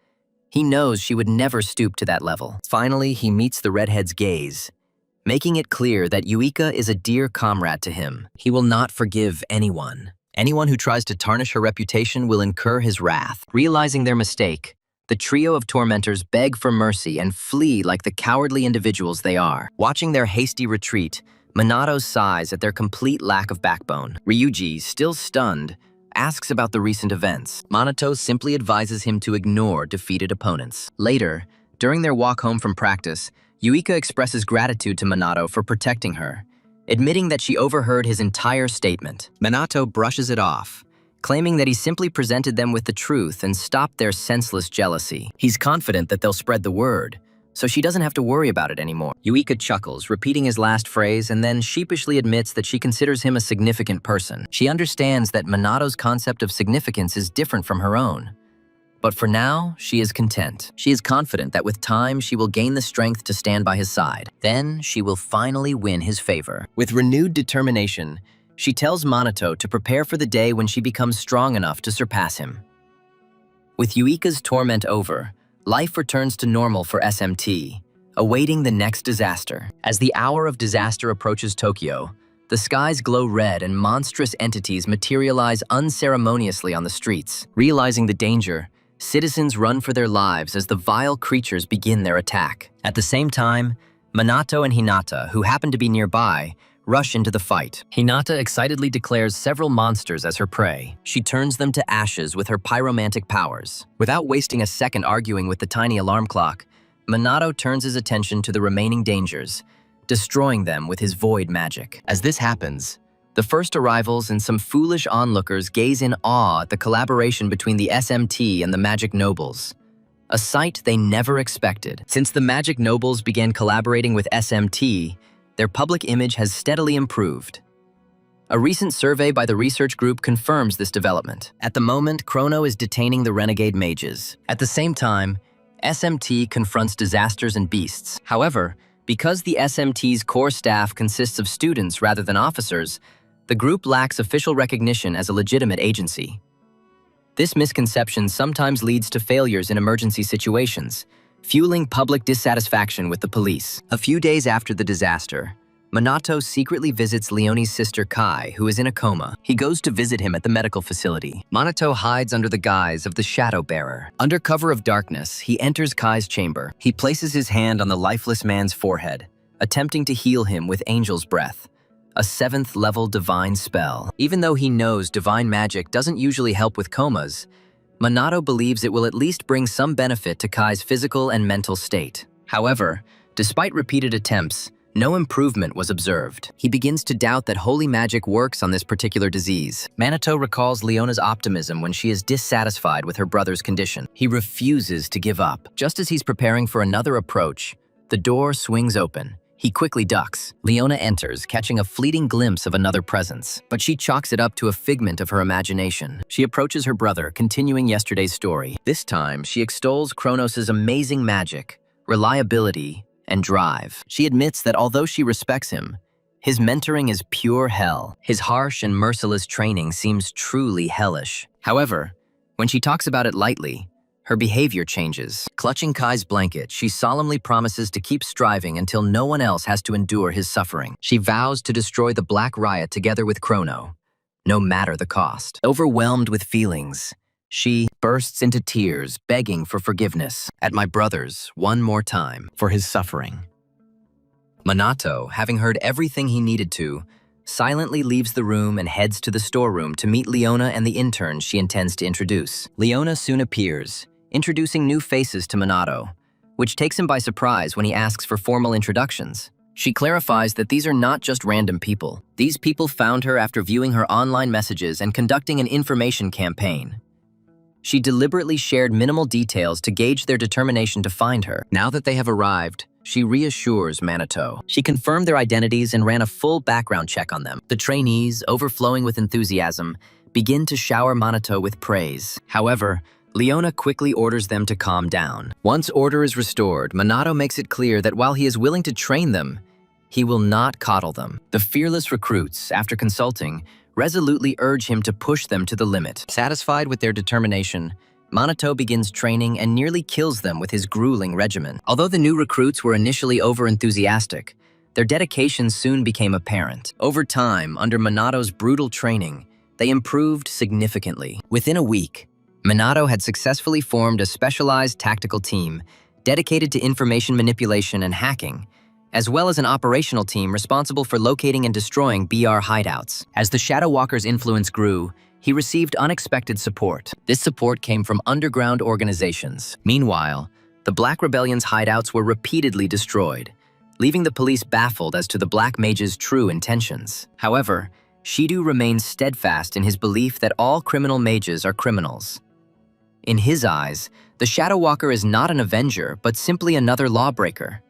S1: He knows she would never stoop to that level. Finally, he meets the redhead's gaze, making it clear that Yuika is a dear comrade to him. He will not forgive anyone. Anyone who tries to tarnish her reputation will incur his wrath. Realizing their mistake, the trio of tormentors beg for mercy and flee like the cowardly individuals they are. Watching their hasty retreat, Minato sighs at their complete lack of backbone. Ryuji, still stunned, asks about the recent events. Minato simply advises him to ignore defeated opponents. Later, during their walk home from practice, Yuika expresses gratitude to Minato for protecting her, admitting that she overheard his entire statement. Minato brushes it off, claiming that he simply presented them with the truth and stopped their senseless jealousy. He's confident that they'll spread the word, so she doesn't have to worry about it anymore. Yuika chuckles, repeating his last phrase, and then sheepishly admits that she considers him a significant person. She understands that Minato's concept of significance is different from her own. But for now, she is content. She is confident that with time, she will gain the strength to stand by his side. Then, she will finally win his favor. With renewed determination, she tells Minato to prepare for the day when she becomes strong enough to surpass him. With Yuika's torment over, life returns to normal for SMT, awaiting the next disaster. As the hour of disaster approaches Tokyo, the skies glow red and monstrous entities materialize unceremoniously on the streets. Realizing the danger, citizens run for their lives as the vile creatures begin their attack. At the same time, Minato and Hinata, who happen to be nearby, rush into the fight. Hinata excitedly declares several monsters as her prey. She turns them to ashes with her pyromantic powers. Without wasting a second arguing with the tiny alarm clock, Minato turns his attention to the remaining dangers, destroying them with his void magic. As this happens, the first arrivals and some foolish onlookers gaze in awe at the collaboration between the SMT and the Magic Nobles, a sight they never expected. Since the Magic Nobles began collaborating with SMT, their public image has steadily improved. A recent survey by the research group confirms this development. At the moment, Chrono is detaining the renegade mages. At the same time, SMT confronts disasters and beasts. However, because the SMT's core staff consists of students rather than officers, the group lacks official recognition as a legitimate agency. This misconception sometimes leads to failures in emergency situations, fueling public dissatisfaction with the police. A few days after the disaster, Minato secretly visits Leone's sister Kai, who is in a coma. He goes to visit him at the medical facility. Minato hides under the guise of the Shadow Bearer. Under cover of darkness, he enters Kai's chamber. He places his hand on the lifeless man's forehead, attempting to heal him with angel's breath, a 7th-level divine spell. Even though he knows divine magic doesn't usually help with comas, Minato believes it will at least bring some benefit to Kai's physical and mental state. However, despite repeated attempts, no improvement was observed. He begins to doubt that holy magic works on this particular disease. Minato recalls Leona's optimism when she is dissatisfied with her brother's condition. He refuses to give up. Just as he's preparing for another approach, the door swings open. He quickly ducks. Leona enters, catching a fleeting glimpse of another presence, but she chalks it up to a figment of her imagination. She approaches her brother, continuing yesterday's story. This time, she extols Kronos' amazing magic, reliability, and drive. She admits that although she respects him, his mentoring is pure hell. His harsh and merciless training seems truly hellish. However, when she talks about it lightly, her behavior changes. Clutching Kai's blanket, she solemnly promises to keep striving until no one else has to endure his suffering. She vows to destroy the Black Riot together with Chrono, no matter the cost. Overwhelmed with feelings, she bursts into tears, begging for forgiveness at my brother's one more time for his suffering. Minato, having heard everything he needed to, silently leaves the room and heads to the storeroom to meet Leona and the intern she intends to introduce. Leona soon appears, introducing new faces to Minato, which takes him by surprise when he asks for formal introductions. She clarifies that these are not just random people. These people found her after viewing her online messages and conducting an information campaign. She deliberately shared minimal details to gauge their determination to find her. Now that they have arrived, she reassures Minato. She confirmed their identities and ran a full background check on them. The trainees, overflowing with enthusiasm, begin to shower Minato with praise. However, Leona quickly orders them to calm down. Once order is restored, Minato makes it clear that while he is willing to train them, he will not coddle them. The fearless recruits, after consulting, resolutely urge him to push them to the limit. Satisfied with their determination, Minato begins training and nearly kills them with his grueling regimen. Although the new recruits were initially over-enthusiastic, their dedication soon became apparent. Over time, under Minato's brutal training, they improved significantly. Within a week, Minato had successfully formed a specialized tactical team dedicated to information manipulation and hacking, as well as an operational team responsible for locating and destroying BR hideouts. As the Shadow Walker's influence grew, he received unexpected support. This support came from underground organizations. Meanwhile, the Black Rebellion's hideouts were repeatedly destroyed, leaving the police baffled as to the Black Mage's true intentions. However, Shido remains steadfast in his belief that all criminal mages are criminals. In his eyes, the Shadow Walker is not an avenger, but simply another lawbreaker.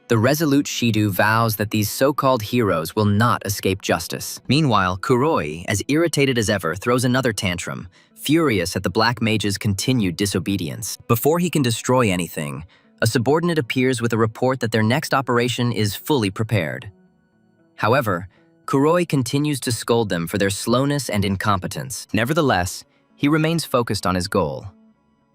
S1: The resolute Shido vows that these so-called heroes will not escape justice. Meanwhile, Kuroi, as irritated as ever, throws another tantrum, furious at the Black Mage's continued disobedience. Before he can destroy anything, a subordinate appears with a report that their next operation is fully prepared. However, Kuroi continues to scold them for their slowness and incompetence. Nevertheless, he remains focused on his goal.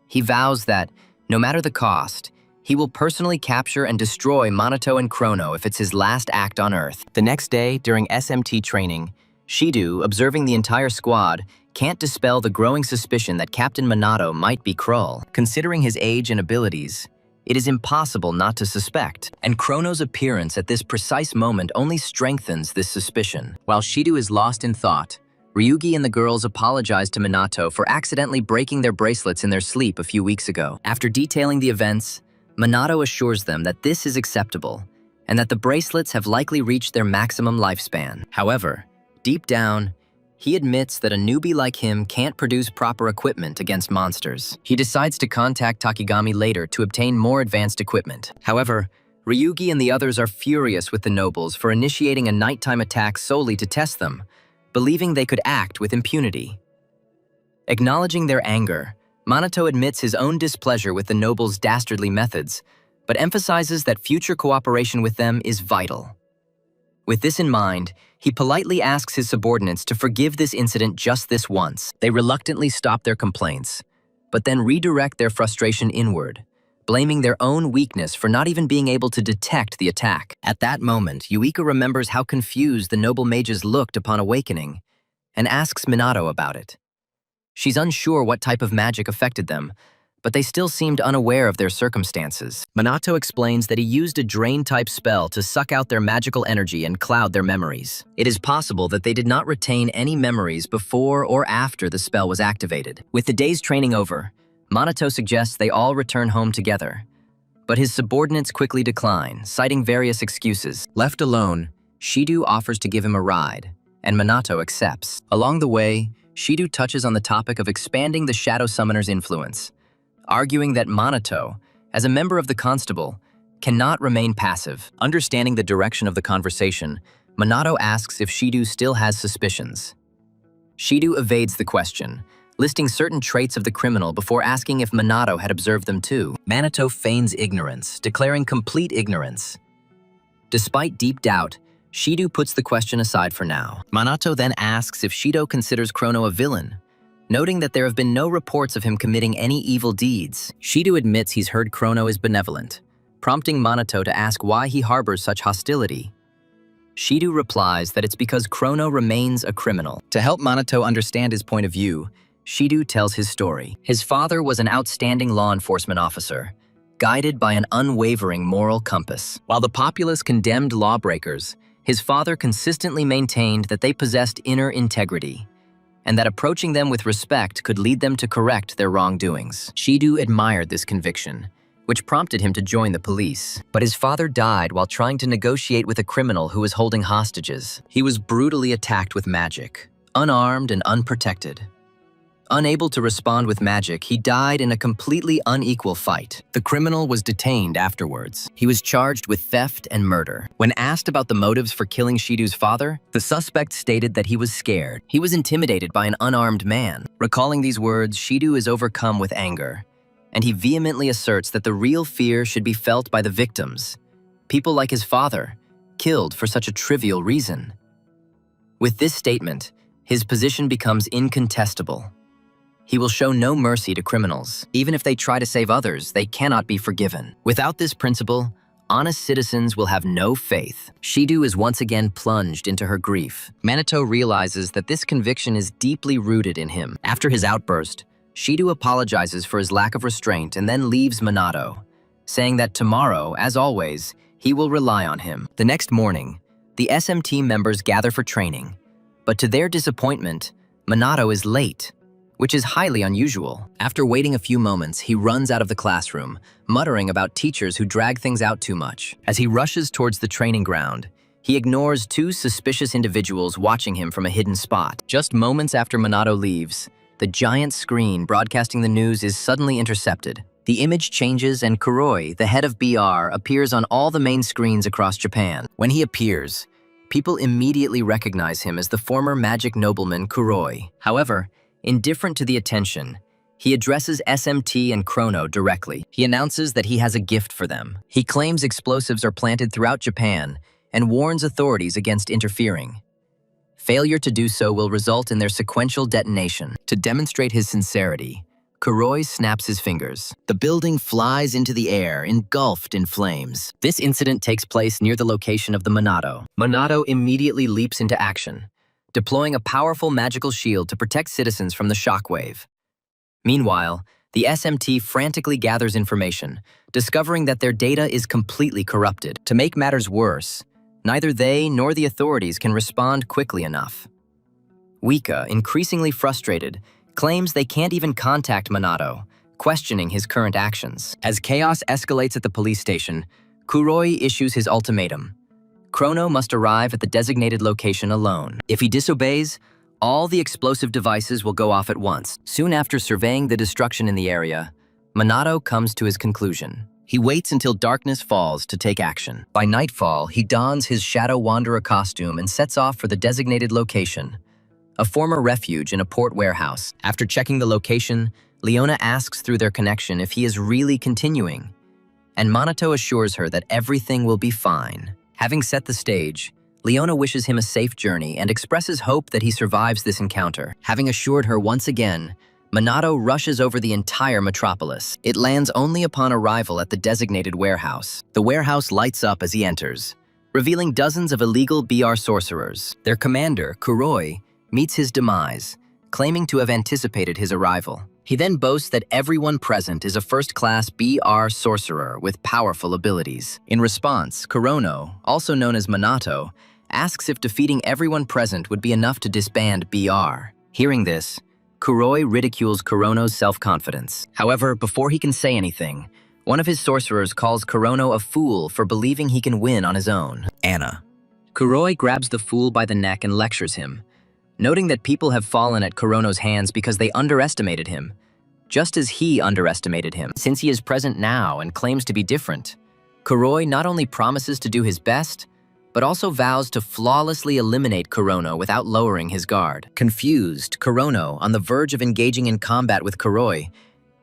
S1: He vows that, no matter the cost, he will personally capture and destroy Minato and Chrono if it's his last act on Earth. The next day, during SMT training, Shido, observing the entire squad, can't dispel the growing suspicion that Captain Minato might be Krull. Considering his age and abilities, it is impossible not to suspect, and Chrono's appearance at this precise moment only strengthens this suspicion. While Shido is lost in thought, Ryugi and the girls apologize to Minato for accidentally breaking their bracelets in their sleep a few weeks ago. After detailing the events, Minato assures them that this is acceptable and that the bracelets have likely reached their maximum lifespan. However, deep down, he admits that a newbie like him can't produce proper equipment against monsters. He decides to contact Takigami later to obtain more advanced equipment. However, Ryugi and the others are furious with the nobles for initiating a nighttime attack solely to test them, believing they could act with impunity. Acknowledging their anger, Minato admits his own displeasure with the nobles' dastardly methods, but emphasizes that future cooperation with them is vital. With this in mind, he politely asks his subordinates to forgive this incident just this once. They reluctantly stop their complaints, but then redirect their frustration inward, blaming their own weakness for not even being able to detect the attack. At that moment, Yuika remembers how confused the noble mages looked upon awakening and asks Minato about it. She's unsure what type of magic affected them, but they still seemed unaware of their circumstances. Minato explains that he used a drain-type spell to suck out their magical energy and cloud their memories. It is possible that they did not retain any memories before or after the spell was activated. With the day's training over, Minato suggests they all return home together, but his subordinates quickly decline, citing various excuses. Left alone, Shido offers to give him a ride, and Minato accepts. Along the way, Shido touches on the topic of expanding the Shadow Summoner's influence, arguing that Minato, as a member of the Constable, cannot remain passive. Understanding the direction of the conversation, Minato asks if Shido still has suspicions. Shido evades the question, listing certain traits of the criminal before asking if Minato had observed them too. Minato feigns ignorance, declaring complete ignorance. Despite deep doubt, Shido puts the question aside for now. Minato then asks if Shido considers Chrono a villain, noting that there have been no reports of him committing any evil deeds. Shido admits he's heard Chrono is benevolent, prompting Minato to ask why he harbors such hostility. Shido replies that it's because Chrono remains a criminal. To help Minato understand his point of view, Shido tells his story. His father was an outstanding law enforcement officer, guided by an unwavering moral compass. While the populace condemned lawbreakers, his father consistently maintained that they possessed inner integrity, and that approaching them with respect could lead them to correct their wrongdoings. Shido admired this conviction, which prompted him to join the police. But his father died while trying to negotiate with a criminal who was holding hostages. He was brutally attacked with magic, unarmed and unprotected. Unable to respond with magic, he died in a completely unequal fight. The criminal was detained afterwards. He was charged with theft and murder. When asked about the motives for killing Shido's father, the suspect stated that he was scared. He was intimidated by an unarmed man. Recalling these words, Shido is overcome with anger, and he vehemently asserts that the real fear should be felt by the victims, people like his father, killed for such a trivial reason. With this statement, his position becomes incontestable. He will show no mercy to criminals. Even if they try to save others, they cannot be forgiven. Without this principle, honest citizens will have no faith. Shido is once again plunged into her grief. Minato realizes that this conviction is deeply rooted in him. After his outburst, Shido apologizes for his lack of restraint and then leaves Minato, saying that tomorrow, as always, he will rely on him. The next morning, the SMT members gather for training, but to their disappointment, Minato is late, which is highly unusual. After waiting a few moments, he runs out of the classroom, muttering about teachers who drag things out too much. As he rushes towards the training ground, he ignores two suspicious individuals watching him from a hidden spot. Just moments after Minato leaves, the giant screen broadcasting the news is suddenly intercepted. The image changes and Kuroi, the head of BR, appears on all the main screens across Japan. When he appears, people immediately recognize him as the former magic nobleman Kuroi. However, indifferent to the attention, he addresses SMT and Chrono directly. He announces that he has a gift for them. He claims explosives are planted throughout Japan and warns authorities against interfering. Failure to do so will result in their sequential detonation. To demonstrate his sincerity, Kuroi snaps his fingers. The building flies into the air, engulfed in flames. This incident takes place near the location of the Minato. Minato immediately leaps into action, deploying a powerful magical shield to protect citizens from the shockwave. Meanwhile, the SMT frantically gathers information, discovering that their data is completely corrupted. To make matters worse, neither they nor the authorities can respond quickly enough. Wika, increasingly frustrated, claims they can't even contact Minato, questioning his current actions. As chaos escalates at the police station, Kuroi issues his ultimatum. Chrono must arrive at the designated location alone. If he disobeys, all the explosive devices will go off at once. Soon after surveying the destruction in the area, Minato comes to his conclusion. He waits until darkness falls to take action. By nightfall, he dons his Shadow Wanderer costume and sets off for the designated location, a former refuge in a port warehouse. After checking the location, Leona asks through their connection if he is really continuing, and Minato assures her that everything will be fine. Having set the stage, Leona wishes him a safe journey and expresses hope that he survives this encounter. Having assured her once again, Minato rushes over the entire metropolis. It lands only upon arrival at the designated warehouse. The warehouse lights up as he enters, revealing dozens of illegal BR sorcerers. Their commander, Kuroi, meets his demise, claiming to have anticipated his arrival. He then boasts that everyone present is a first-class BR sorcerer with powerful abilities. In response, Kurono, also known as Minato, asks if defeating everyone present would be enough to disband BR. Hearing this, Kuroi ridicules Kurono's self-confidence. However, before he can say anything, one of his sorcerers calls Kurono a fool for believing he can win on his own. Anna. Kuroi grabs the fool by the neck and lectures him, noting that people have fallen at Kurono's hands because they underestimated him, just as he underestimated him. Since he is present now and claims to be different, Kuroi not only promises to do his best, but also vows to flawlessly eliminate Kurono without lowering his guard. Confused, Kurono, on the verge of engaging in combat with Kuroi,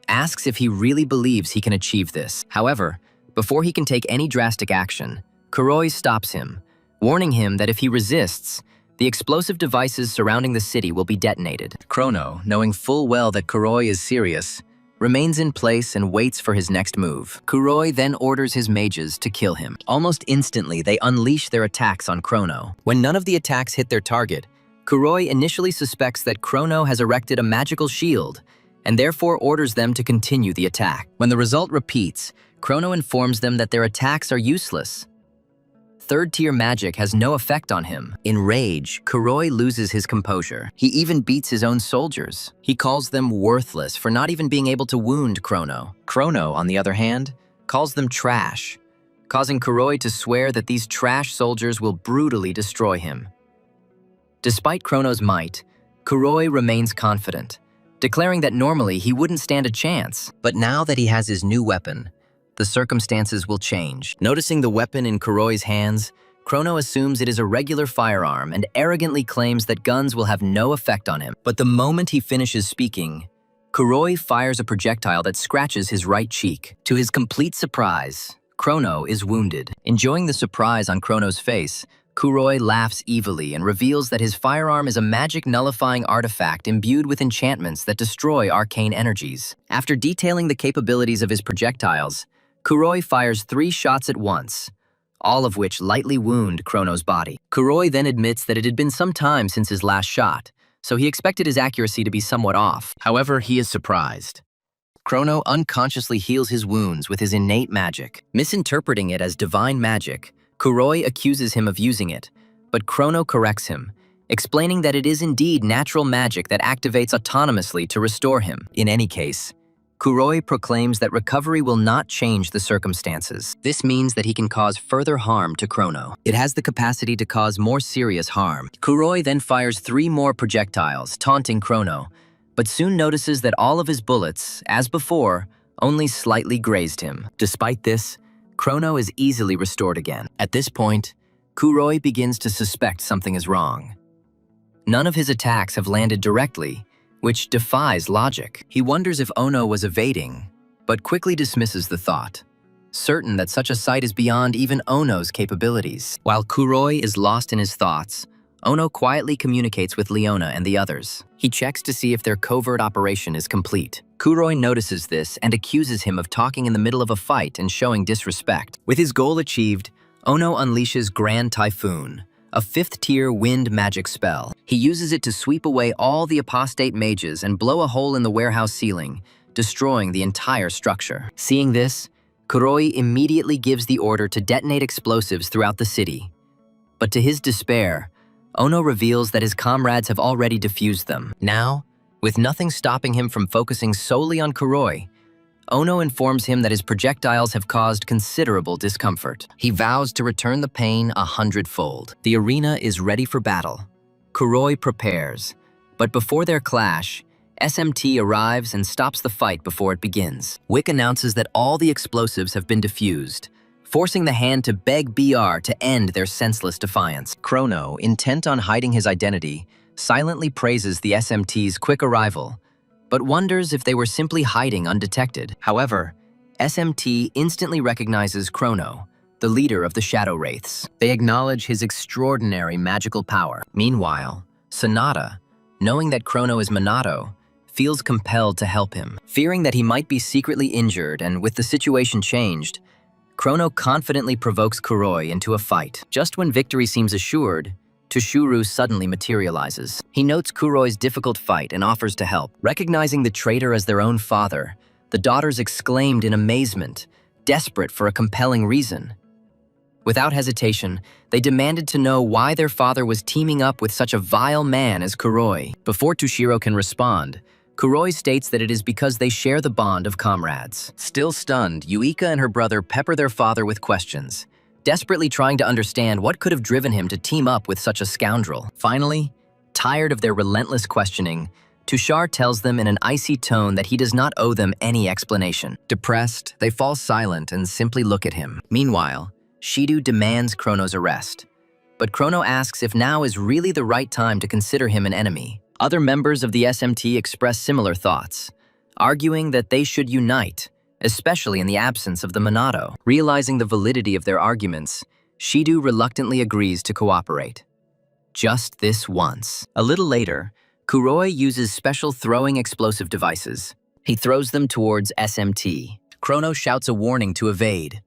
S1: asks if he really believes he can achieve this. However, before he can take any drastic action, Kuroi stops him, warning him that if he resists, the explosive devices surrounding the city will be detonated. Kurono, knowing full well that Kuroi is serious, remains in place and waits for his next move. Kuroi then orders his mages to kill him. Almost instantly, they unleash their attacks on Kurono. When none of the attacks hit their target, Kuroi initially suspects that Kurono has erected a magical shield, and therefore orders them to continue the attack. When the result repeats, Kurono informs them that their attacks are useless. Third-tier magic has no effect on him. In rage, Kuroi loses his composure. He even beats his own soldiers. He calls them worthless for not even being able to wound Kurono. Kurono, on the other hand, calls them trash, causing Kuroi to swear that these trash soldiers will brutally destroy him. Despite Kurono's might, Kuroi remains confident, declaring that normally he wouldn't stand a chance. But now that he has his new weapon, the circumstances will change. Noticing the weapon in Kuroi's hands, Kurono assumes it is a regular firearm and arrogantly claims that guns will have no effect on him. But the moment he finishes speaking, Kuroi fires a projectile that scratches his right cheek. To his complete surprise, Kurono is wounded. Enjoying the surprise on Kurono's face, Kuroi laughs evilly and reveals that his firearm is a magic nullifying artifact imbued with enchantments that destroy arcane energies. After detailing the capabilities of his projectiles, Kuroi fires 3 shots at once, all of which lightly wound Kurono's body. Kuroi then admits that it had been some time since his last shot, so he expected his accuracy to be somewhat off. However, he is surprised. Kurono unconsciously heals his wounds with his innate magic. Misinterpreting it as divine magic, Kuroi accuses him of using it, but Kurono corrects him, explaining that it is indeed natural magic that activates autonomously to restore him. In any case, Kuroi proclaims that recovery will not change the circumstances. This means that he can cause further harm to Kurono. It has the capacity to cause more serious harm. Kuroi then fires 3 more projectiles, taunting Kurono, but soon notices that all of his bullets, as before, only slightly grazed him. Despite this, Kurono is easily restored again. At this point, Kuroi begins to suspect something is wrong. None of his attacks have landed directly, which defies logic. He wonders if Ono was evading, but quickly dismisses the thought, certain that such a sight is beyond even Ono's capabilities. While Kuroi is lost in his thoughts, Ono quietly communicates with Leona and the others. He checks to see if their covert operation is complete. Kuroi notices this and accuses him of talking in the middle of a fight and showing disrespect. With his goal achieved, Ono unleashes Grand Typhoon, a 5th-tier wind magic spell. He uses it to sweep away all the apostate mages and blow a hole in the warehouse ceiling, destroying the entire structure. Seeing this, Kuroi immediately gives the order to detonate explosives throughout the city. But to his despair, Ono reveals that his comrades have already defused them. Now, with nothing stopping him from focusing solely on Kuroi, Ono informs him that his projectiles have caused considerable discomfort. He vows to return the pain 100-fold. The arena is ready for battle. Kuroi prepares, but before their clash, SMT arrives and stops the fight before it begins. Wick announces that all the explosives have been defused, forcing the hand to beg BR to end their senseless defiance. Kurono, intent on hiding his identity, silently praises the SMT's quick arrival, but wonders if they were simply hiding undetected. However, SMT instantly recognizes Kurono, the leader of the Shadow Wraiths. They acknowledge his extraordinary magical power. Meanwhile, Sonata, knowing that Kurono is Minato, feels compelled to help him. Fearing that he might be secretly injured and with the situation changed, Chrono confidently provokes Kuroi into a fight. Just when victory seems assured, Toshiro suddenly materializes. He notes Kuroi's difficult fight and offers to help. Recognizing the traitor as their own father, the daughters exclaimed in amazement, desperate for a compelling reason. Without hesitation, they demanded to know why their father was teaming up with such a vile man as Kuroi. Before Toshiro can respond, Kuroi states that it is because they share the bond of comrades. Still stunned, Yuika and her brother pepper their father with questions, desperately trying to understand what could have driven him to team up with such a scoundrel. Finally, tired of their relentless questioning, Tushar tells them in an icy tone that he does not owe them any explanation. Depressed, they fall silent and simply look at him. Meanwhile, Shido demands Chrono's arrest, but Chrono asks if now is really the right time to consider him an enemy. Other members of the SMT express similar thoughts, arguing that they should unite, especially in the absence of the Minato. Realizing the validity of their arguments, Shido reluctantly agrees to cooperate. Just this once. A little later, Kuroi uses special throwing explosive devices. He throws them towards SMT. Chrono shouts a warning to evade.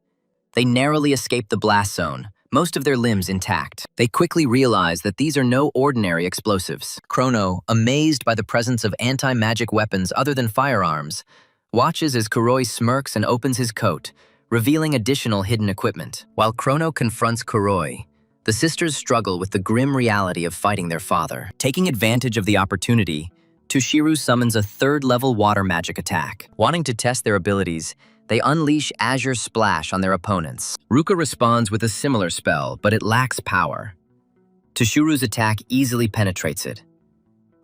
S1: They narrowly escape the blast zone, most of their limbs intact. They quickly realize that these are no ordinary explosives. Chrono, amazed by the presence of anti-magic weapons other than firearms, watches as Kuroi smirks and opens his coat, revealing additional hidden equipment. While Chrono confronts Kuroi, the sisters struggle with the grim reality of fighting their father. Taking advantage of the opportunity, Toshiro summons a third-level water magic attack. Wanting to test their abilities, they unleash Azure Splash on their opponents. Ruka responds with a similar spell, but it lacks power. Toshiro's attack easily penetrates it.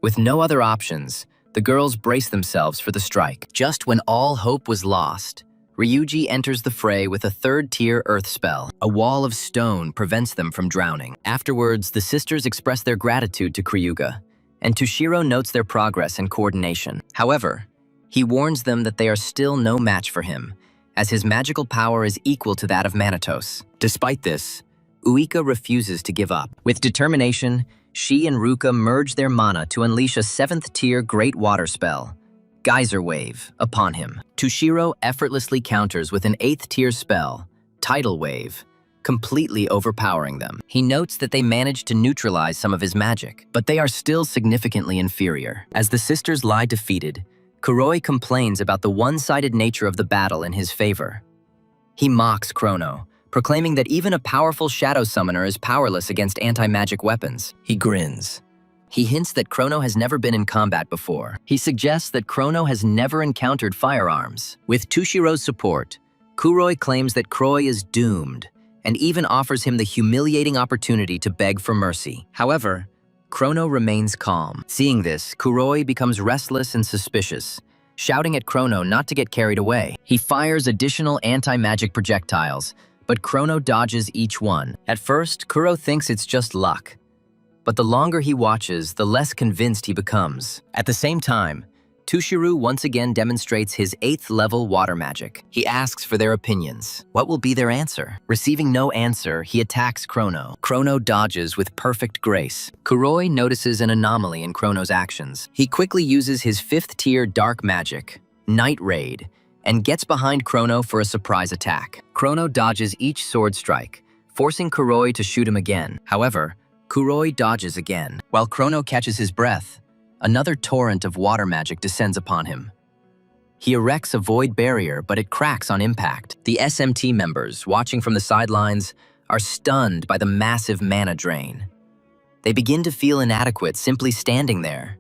S1: With no other options, the girls brace themselves for the strike. Just when all hope was lost, Ryuji enters the fray with a third-tier earth spell. A wall of stone prevents them from drowning. Afterwards, the sisters express their gratitude to Kryuga, and Toshiro notes their progress and coordination. However, he warns them that they are still no match for him, as his magical power is equal to that of Manatos. Despite this, Uika refuses to give up. With determination, she and Ruka merge their mana to unleash a 7th-tier Great Water spell, Geyser Wave, upon him. Toshiro effortlessly counters with an 8th-tier spell, Tidal Wave, completely overpowering them. He notes that they managed to neutralize some of his magic, but they are still significantly inferior. As the sisters lie defeated, Kuroi complains about the one-sided nature of the battle in his favor. He mocks Chrono, proclaiming that even a powerful shadow summoner is powerless against anti-magic weapons. He grins. He hints that Chrono has never been in combat before. He suggests that Chrono has never encountered firearms. With Tushiro's support, Kuroi claims that Kroi is doomed, and even offers him the humiliating opportunity to beg for mercy. However, Chrono remains calm. Seeing this, Kuroi becomes restless and suspicious, shouting at Chrono not to get carried away. He fires additional anti-magic projectiles, but Chrono dodges each one. At first, Kuro thinks it's just luck, but the longer he watches, the less convinced he becomes. At the same time, Tushiro once again demonstrates his 8th-level water magic. He asks for their opinions. What will be their answer? Receiving no answer, he attacks Chrono. Chrono dodges with perfect grace. Kuroi notices an anomaly in Chrono's actions. He quickly uses his 5th-tier dark magic, Night Raid, and gets behind Chrono for a surprise attack. Chrono dodges each sword strike, forcing Kuroi to shoot him again. However, Kuroi dodges again. While Chrono catches his breath, another torrent of water magic descends upon him. He erects a void barrier, but it cracks on impact. The SMT members, watching from the sidelines, are stunned by the massive mana drain. They begin to feel inadequate simply standing there.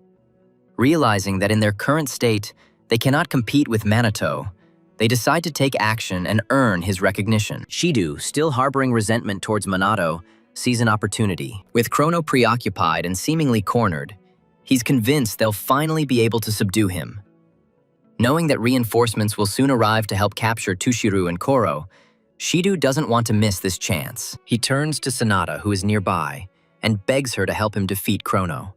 S1: Realizing that in their current state, they cannot compete with Minato, they decide to take action and earn his recognition. Shido, still harboring resentment towards Minato, sees an opportunity. With Chrono preoccupied and seemingly cornered, he's convinced they'll finally be able to subdue him. Knowing that reinforcements will soon arrive to help capture Tushiro and Koro, Shido doesn't want to miss this chance. He turns to Sanada, who is nearby, and begs her to help him defeat Chrono.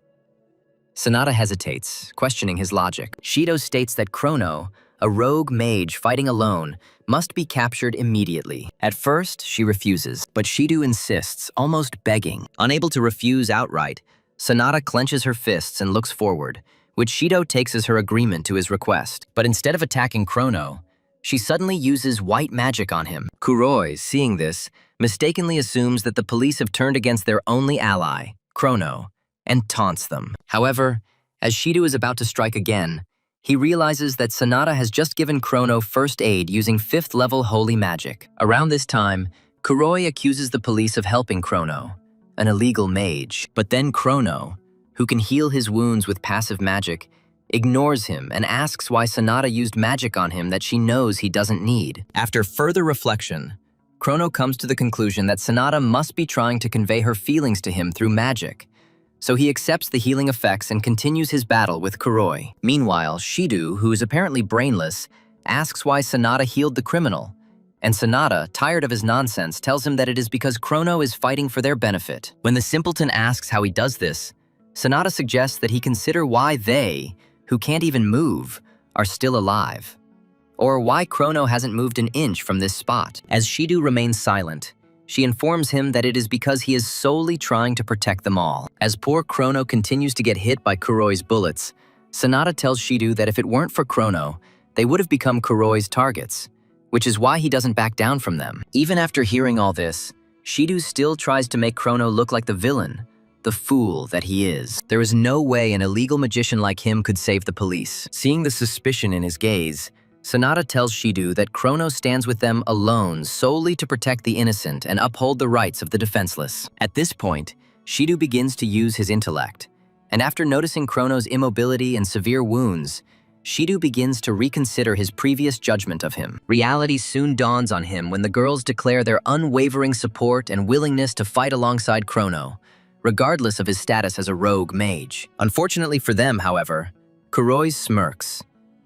S1: Sanada hesitates, questioning his logic. Shido states that Chrono, a rogue mage fighting alone, must be captured immediately. At first, she refuses, but Shido insists, almost begging. Unable to refuse outright, Sanada clenches her fists and looks forward, which Shido takes as her agreement to his request. But instead of attacking Chrono, she suddenly uses white magic on him. Kuroi, seeing this, mistakenly assumes that the police have turned against their only ally, Chrono, and taunts them. However, as Shido is about to strike again, he realizes that Sanada has just given Chrono first aid using 5th level holy magic. Around this time, Kuroi accuses the police of helping Chrono, an illegal mage. But then Chrono, who can heal his wounds with passive magic, ignores him and asks why Sanada used magic on him that she knows he doesn't need. After further reflection, Chrono comes to the conclusion that Sanada must be trying to convey her feelings to him through magic. So he accepts the healing effects and continues his battle with Kuroi. Meanwhile, Shido, who is apparently brainless, asks why Sanada healed the criminal. And Sanada, tired of his nonsense, tells him that it is because Chrono is fighting for their benefit. When the simpleton asks how he does this, Sanada suggests that he consider why they, who can't even move, are still alive. Or why Chrono hasn't moved an inch from this spot. As Shido remains silent, she informs him that it is because he is solely trying to protect them all. As poor Chrono continues to get hit by Kuroi's bullets, Sanada tells Shido that if it weren't for Chrono, they would have become Kuroi's targets, which is why he doesn't back down from them. Even after hearing all this, Shido still tries to make Chrono look like the villain, the fool that he is. There is no way an illegal magician like him could save the police. Seeing the suspicion in his gaze, Sanada tells Shido that Chrono stands with them alone solely to protect the innocent and uphold the rights of the defenseless. At this point, Shido begins to use his intellect, and after noticing Chrono's immobility and severe wounds, Shido begins to reconsider his previous judgment of him. Reality soon dawns on him when the girls declare their unwavering support and willingness to fight alongside Chrono, regardless of his status as a rogue mage. Unfortunately for them, however, Kuroi smirks,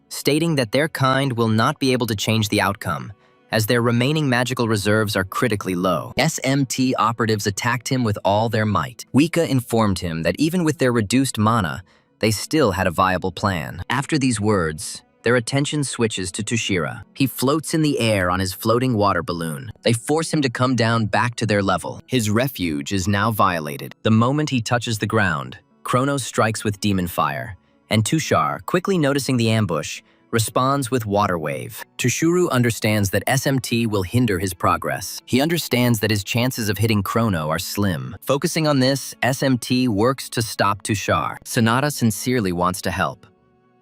S1: stating that their kind will not be able to change the outcome, as their remaining magical reserves are critically low. SMT operatives attacked him with all their might. Wika informed him that even with their reduced mana, they still had a viable plan. After these words, their attention switches to Tushira. He floats in the air on his floating water balloon. They force him to come down back to their level. His refuge is now violated. The moment he touches the ground, Chrono strikes with demon fire, and Tushar, quickly noticing the ambush, responds with water wave. Tushuru understands that SMT will hinder his progress. He understands that his chances of hitting Chrono are slim. Focusing on this, SMT works to stop Tushar. Sanada sincerely wants to help.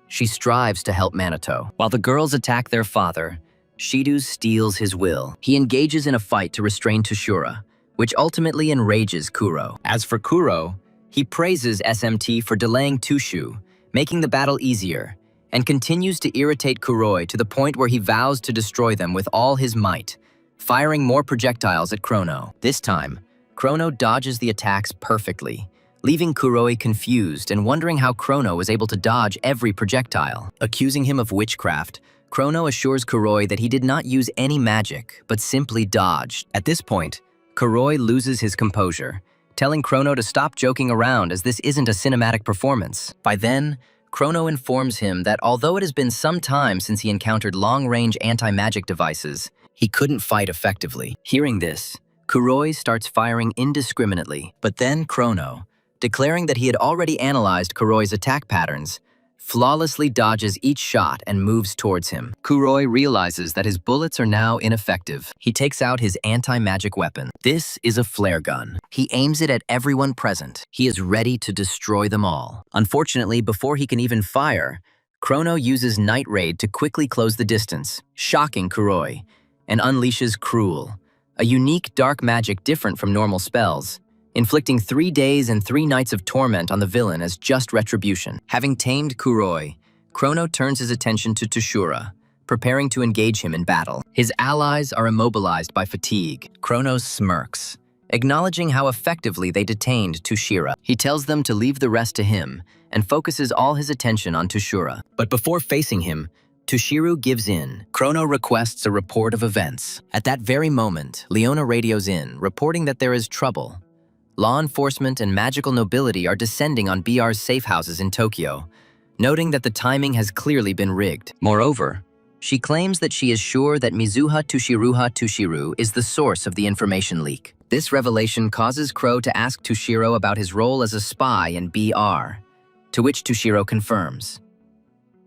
S1: She strives to help Minato. While the girls attack their father, Shido steals his will. He engages in a fight to restrain Tushura, which ultimately enrages Kuro. As for Kuro, he praises SMT for delaying Tushu, making the battle easier, and continues to irritate Kuroi to the point where he vows to destroy them with all his might, firing more projectiles at Chrono. This time, Chrono dodges the attacks perfectly, leaving Kuroi confused and wondering how Chrono was able to dodge every projectile. Accusing him of witchcraft, Chrono assures Kuroi that he did not use any magic, but simply dodged. At this point, Kuroi loses his composure, telling Chrono to stop joking around as this isn't a cinematic performance. By then, Chrono informs him that although it has been some time since he encountered long-range anti-magic devices, he couldn't fight effectively. Hearing this, Kuroi starts firing indiscriminately, but then Chrono, declaring that he had already analyzed Kuroi's attack patterns, flawlessly dodges each shot and moves towards him. Kuroi realizes that his bullets are now ineffective. He takes out his anti-magic weapon. This is a flare gun. He aims it at everyone present. He is ready to destroy them all. Unfortunately, before he can even fire, Chrono uses Night Raid to quickly close the distance, shocking Kuroi, and unleashes Cruel, a unique dark magic different from normal spells, inflicting 3 days and 3 nights of torment on the villain as just retribution. Having tamed Kuroi, Chrono turns his attention to Tushura, preparing to engage him in battle. His allies are immobilized by fatigue. Chrono smirks, acknowledging how effectively they detained Tushira. He tells them to leave the rest to him and focuses all his attention on Tushura. But before facing him, Tushiru gives in. Chrono requests a report of events. At that very moment, Leona radios in, reporting that there is trouble. Law enforcement and magical nobility are descending on BR's safe houses in Tokyo, noting that the timing has clearly been rigged. Moreover, she claims that she is sure that Mizuha Tushiru is the source of the information leak. This revelation causes Crow to ask Tushiro about his role as a spy in BR. to which Toshiro confirms.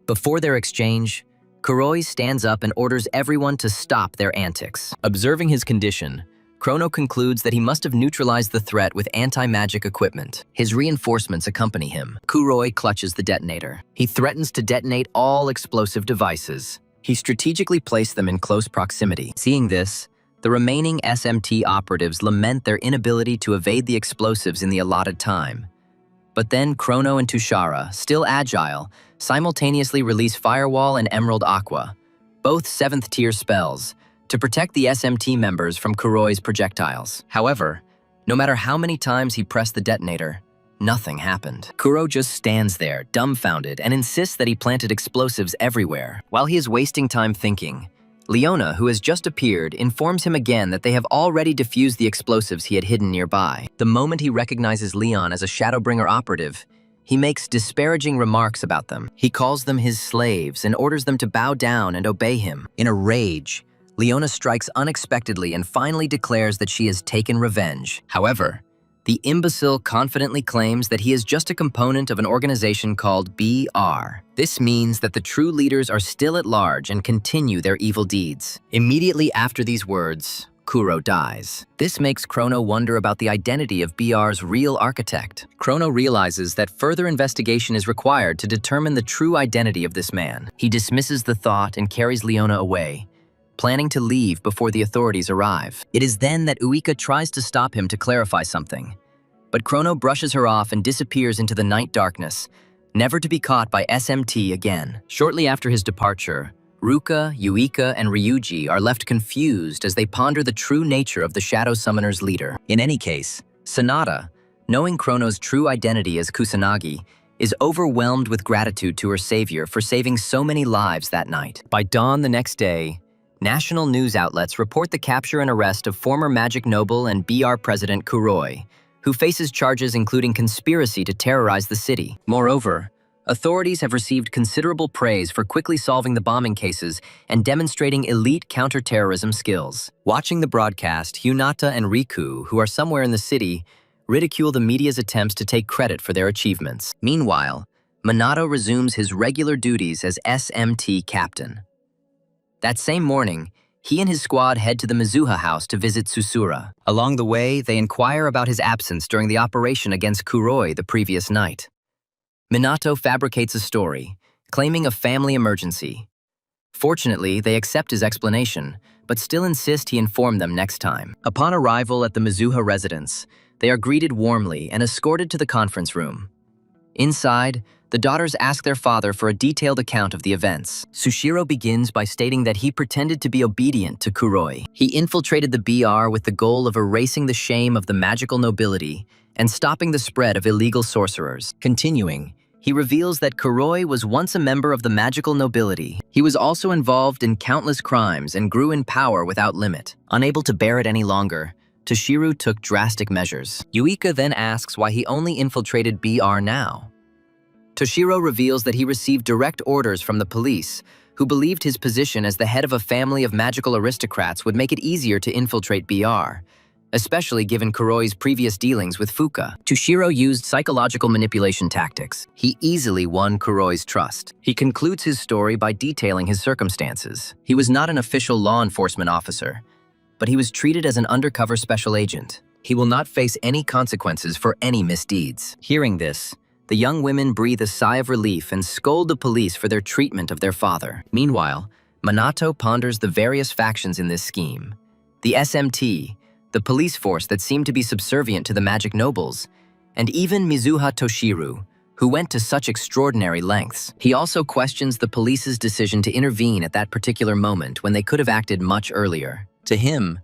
S1: Before their exchange, Kuroi stands up and orders everyone to stop their antics. Observing his condition, Chrono concludes that he must have neutralized the threat with anti-magic equipment. His reinforcements accompany him. Kuroi clutches the detonator. He threatens to detonate all explosive devices. He strategically placed them in close proximity. Seeing this, the remaining SMT operatives lament their inability to evade the explosives in the allotted time. But then Chrono and Tushara, still agile, simultaneously release Firewall and Emerald Aqua, both 7th tier spells, to protect the SMT members from Kuroi's projectiles. However, no matter how many times he pressed the detonator, nothing happened. Kuro just stands there, dumbfounded, and insists that he planted explosives everywhere. While he is wasting time thinking, Leona, who has just appeared, informs him again that they have already defused the explosives he had hidden nearby. The moment he recognizes Leon as a Shadowbringer operative, he makes disparaging remarks about them. He calls them his slaves and orders them to bow down and obey him. In a rage, Leona strikes unexpectedly and finally declares that she has taken revenge. However, the imbecile confidently claims that he is just a component of an organization called BR. This means that the true leaders are still at large and continue their evil deeds. Immediately after these words, Kuro dies. This makes Chrono wonder about the identity of BR's real architect. Chrono realizes that further investigation is required to determine the true identity of this man. He dismisses the thought and carries Leona away, planning to leave before the authorities arrive. It is then that Uika tries to stop him to clarify something, but Chrono brushes her off and disappears into the night darkness, never to be caught by SMT again. Shortly after his departure, Ruka, Uika, and Ryuji are left confused as they ponder the true nature of the Shadow Summoner's leader. In any case, Sanada, knowing Chrono's true identity as Kusanagi, is overwhelmed with gratitude to her savior for saving so many lives that night. By dawn the next day, national news outlets report the capture and arrest of former Magic Noble and BR President Kuroi, who faces charges including conspiracy to terrorize the city. Moreover, authorities have received considerable praise for quickly solving the bombing cases and demonstrating elite counterterrorism skills. Watching the broadcast, Hinata and Riku, who are somewhere in the city, ridicule the media's attempts to take credit for their achievements. Meanwhile, Minato resumes his regular duties as SMT captain. That same morning, he and his squad head to the Mizuha house to visit Susura. Along the way, they inquire about his absence during the operation against Kuroi the previous night. Minato fabricates a story, claiming a family emergency. Fortunately, they accept his explanation, but still insist he inform them next time. Upon arrival at the Mizuha residence, they are greeted warmly and escorted to the conference room. Inside, the daughters ask their father for a detailed account of the events. Sushiro begins by stating that he pretended to be obedient to Kuroi. He infiltrated the BR with the goal of erasing the shame of the magical nobility and stopping the spread of illegal sorcerers. Continuing, he reveals that Kuroi was once a member of the magical nobility. He was also involved in countless crimes and grew in power without limit. Unable to bear it any longer, Toshiru took drastic measures. Yuika then asks why he only infiltrated BR now. Toshiro reveals that he received direct orders from the police, who believed his position as the head of a family of magical aristocrats would make it easier to infiltrate BR, especially given Kuroi's previous dealings with Fuka. Toshiro used psychological manipulation tactics. He easily won Kuroi's trust. He concludes his story by detailing his circumstances. He was not an official law enforcement officer, but he was treated as an undercover special agent. He will not face any consequences for any misdeeds. Hearing this, the young women breathe a sigh of relief and scold the police for their treatment of their father. Meanwhile, Minato ponders the various factions in this scheme. The SMT, the police force that seemed to be subservient to the magic nobles, and even Mizuha Toshiru, who went to such extraordinary lengths. He also questions the police's decision to intervene at that particular moment when they could have acted much earlier. To him,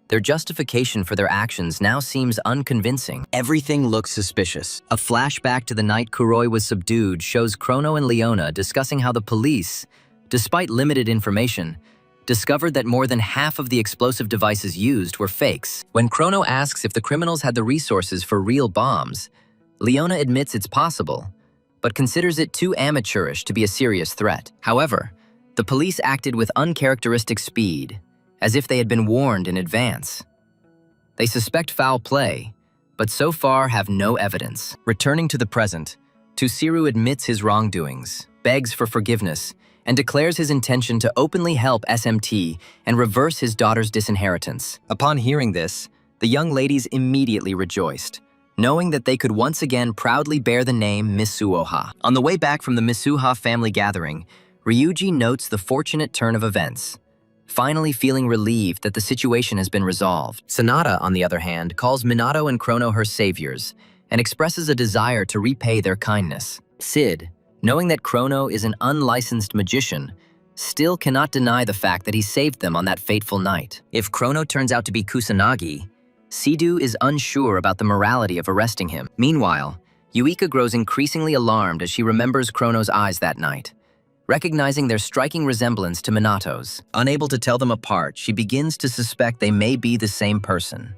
S1: their justification for their actions now seems unconvincing. Everything looks suspicious. A flashback to the night Kuroi was subdued shows Chrono and Leona discussing how the police, despite limited information, discovered that more than half of the explosive devices used were fakes. When Chrono asks if the criminals had the resources for real bombs, Leona admits it's possible, but considers it too amateurish to be a serious threat. However, the police acted with uncharacteristic speed, as if they had been warned in advance. They suspect foul play, but so far have no evidence. Returning to the present, Tusiru admits his wrongdoings, begs for forgiveness, and declares his intention to openly help SMT and reverse his daughter's disinheritance. Upon hearing this, the young ladies immediately rejoiced, knowing that they could once again proudly bear the name Misuoha. On the way back from the Misuha family gathering, Ryuji notes the fortunate turn of events, finally feeling relieved that the situation has been resolved. Sonata, on the other hand, calls Minato and Chrono her saviors and expresses a desire to repay their kindness. Sid, knowing that Chrono is an unlicensed magician, still cannot deny the fact that he saved them on that fateful night. If Chrono turns out to be Kusanagi, Sidhu is unsure about the morality of arresting him. Meanwhile, Yuika grows increasingly alarmed as she remembers Chrono's eyes that night, recognizing their striking resemblance to Minato's. Unable to tell them apart, she begins to suspect they may be the same person.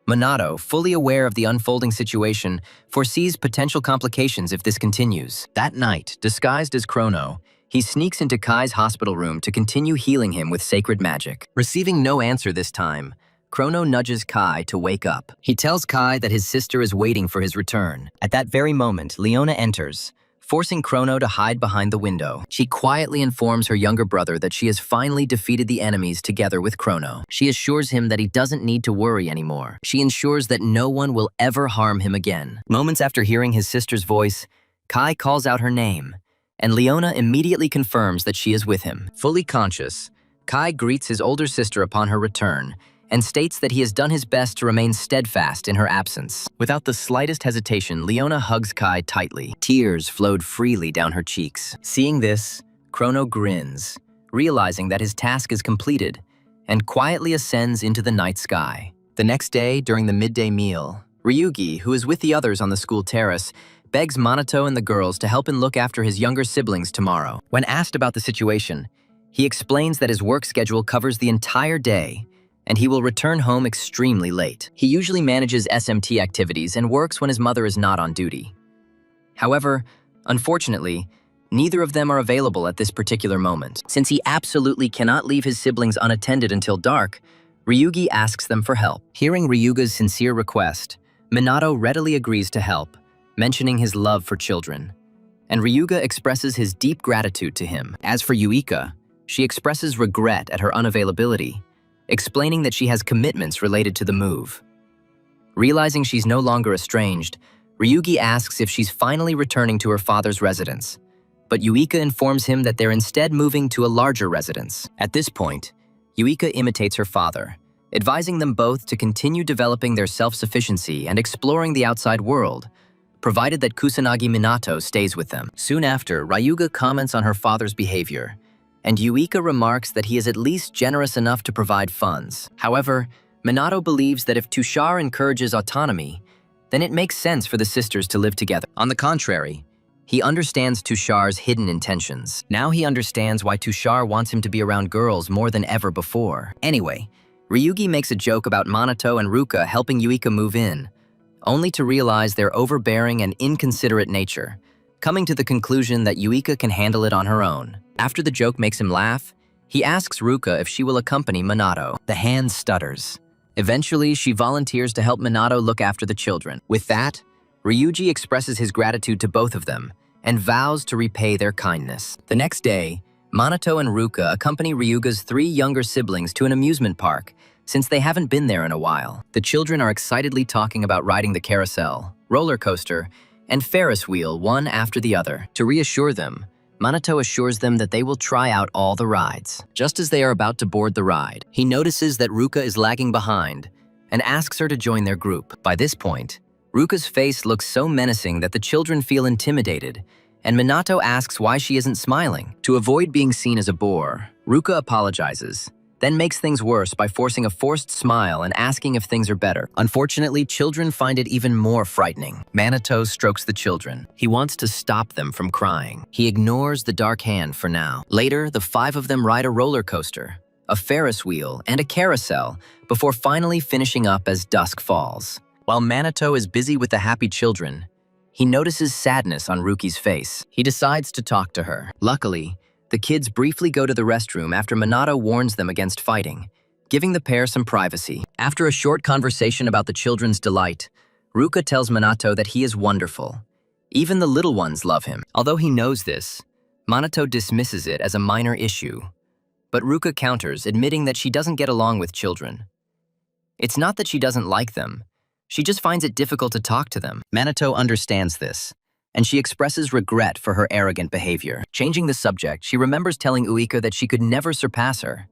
S1: Minato, fully aware of the unfolding situation, foresees potential complications if this continues. That night, disguised as Chrono, he sneaks into Kai's hospital room to continue healing him with sacred magic. Receiving no answer this time, Chrono nudges Kai to wake up. He tells Kai that his sister is waiting for his return. At that very moment, Leona enters, forcing Chrono to hide behind the window. She quietly informs her younger brother that she has finally defeated the enemies together with Chrono. She assures him that he doesn't need to worry anymore. She ensures that no one will ever harm him again. Moments after hearing his sister's voice, Kai calls out her name, and Leona immediately confirms that she is with him. Fully conscious, Kai greets his older sister upon her return and states that he has done his best to remain steadfast in her absence. Without the slightest hesitation, Leona hugs Kai tightly. Tears flowed freely down her cheeks. Seeing this, Chrono grins, realizing that his task is completed, and quietly ascends into the night sky. The next day, during the midday meal, Ryugi, who is with the others on the school terrace, begs Minato and the girls to help him look after his younger siblings tomorrow. When asked about the situation, he explains that his work schedule covers the entire day, and he will return home extremely late. He usually manages SMT activities and works when his mother is not on duty. However, unfortunately, neither of them are available at this particular moment. Since he absolutely cannot leave his siblings unattended until dark, Ryugi asks them for help. Hearing Ryuga's sincere request, Minato readily agrees to help, mentioning his love for children. And Ryuga expresses his deep gratitude to him. As for Yuika, she expresses regret at her unavailability, explaining that she has commitments related to the move. Realizing she's no longer estranged, Ryugi asks if she's finally returning to her father's residence, but Yuika informs him that they're instead moving to a larger residence. At this point, Yuika imitates her father, advising them both to continue developing their self-sufficiency and exploring the outside world, provided that Kusanagi Minato stays with them. Soon after, Ryuga comments on her father's behavior, and Yuika remarks that he is at least generous enough to provide funds. However, Minato believes that if Tushar encourages autonomy, then it makes sense for the sisters to live together. On the contrary, he understands Tushar's hidden intentions. Now he understands why Tushar wants him to be around girls more than ever before. Anyway, Ryugi makes a joke about Minato and Ruka helping Yuika move in, only to realize their overbearing and inconsiderate nature, coming to the conclusion that Yuika can handle it on her own. After the joke makes him laugh, he asks Ruka if she will accompany Minato. The hand stutters. Eventually, she volunteers to help Minato look after the children. With that, Ryuji expresses his gratitude to both of them and vows to repay their kindness. The next day, Minato and Ruka accompany Ryuga's 3 younger siblings to an amusement park, since they haven't been there in a while. The children are excitedly talking about riding the carousel, roller coaster, and Ferris wheel one after the other. To reassure them, Minato assures them that they will try out all the rides. Just as they are about to board the ride, he notices that Ruka is lagging behind and asks her to join their group. By this point, Ruka's face looks so menacing that the children feel intimidated, and Minato asks why she isn't smiling. To avoid being seen as a bore, Ruka apologizes, then makes things worse by forcing a forced smile and asking if things are better. Unfortunately, children find it even more frightening. Minato strokes the children. He wants to stop them from crying. He ignores the dark hand for now. Later, the 5 of them ride a roller coaster, a Ferris wheel, and a carousel before finally finishing up as dusk falls. While Minato is busy with the happy children, he notices sadness on Ruki's face. He decides to talk to her. Luckily, the kids briefly go to the restroom after Minato warns them against fighting, giving the pair some privacy. After a short conversation about the children's delight, Ruka tells Minato that he is wonderful. Even the little ones love him. Although he knows this, Minato dismisses it as a minor issue. But Ruka counters, admitting that she doesn't get along with children. It's not that she doesn't like them. She just finds it difficult to talk to them. Minato understands this, and she expresses regret for her arrogant behavior. Changing the subject, she remembers telling Uika that she could never surpass her.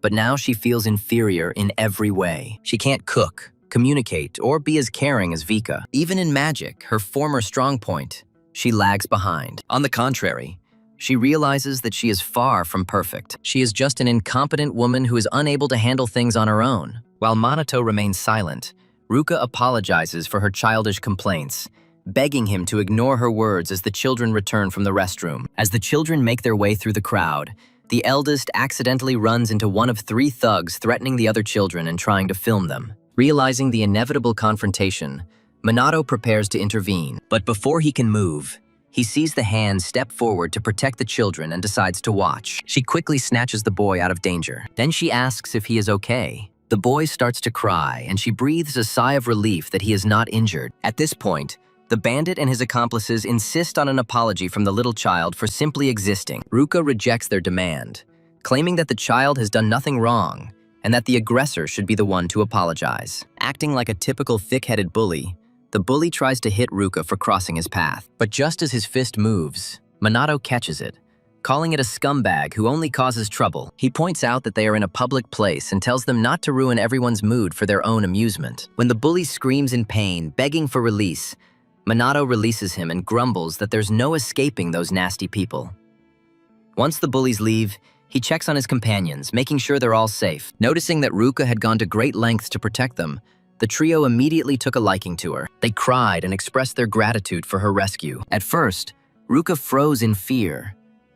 S1: But now she feels inferior in every way. She can't cook, communicate, or be as caring as Vika. Even in magic, her former strong point, she lags behind. On the contrary, she realizes that she is far from perfect. She is just an incompetent woman who is unable to handle things on her own. While Minato remains silent, Ruka apologizes for her childish complaints, begging him to ignore her words as the children return from the restroom. As the children make their way through the crowd, the eldest accidentally runs into one of 3 thugs threatening the other children and trying to film them. Realizing the inevitable confrontation, Minato prepares to intervene. But before he can move, he sees the hand step forward to protect the children and decides to watch. She quickly snatches the boy out of danger. Then she asks if he is okay. The boy starts to cry, and she breathes a sigh of relief that he is not injured. At this point, the bandit and his accomplices insist on an apology from the little child for simply existing. Ruka rejects their demand, claiming that the child has done nothing wrong and that the aggressor should be the one to apologize. Acting like a typical thick-headed bully, the bully tries to hit Ruka for crossing his path. But just as his fist moves, Minato catches it, calling it a scumbag who only causes trouble. He points out that they are in a public place and tells them not to ruin everyone's mood for their own amusement. When the bully screams in pain, begging for release, Minato releases him and grumbles that there's no escaping those nasty people. Once the bullies leave, he checks on his companions, making sure they're all safe. Noticing that Ruka had gone to great lengths to protect them, the trio immediately took a liking to her. They cried and expressed their gratitude for her rescue. At first, Ruka froze in fear,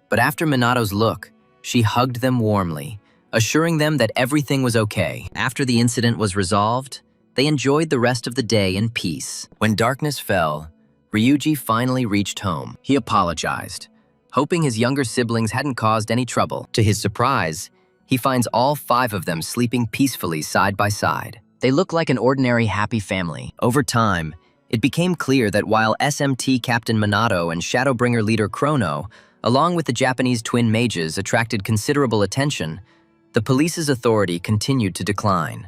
S1: but after Minato's look, she hugged them warmly, assuring them that everything was okay. After the incident was resolved, they enjoyed the rest of the day in peace. When darkness fell, Ryuji finally reached home. He apologized, hoping his younger siblings hadn't caused any trouble. To his surprise, he finds all 5 of them sleeping peacefully side by side. They look like an ordinary happy family. Over time, it became clear that while SMT Captain Minato and Shadowbringer leader Chrono, along with the Japanese twin mages, attracted considerable attention, the police's authority continued to decline.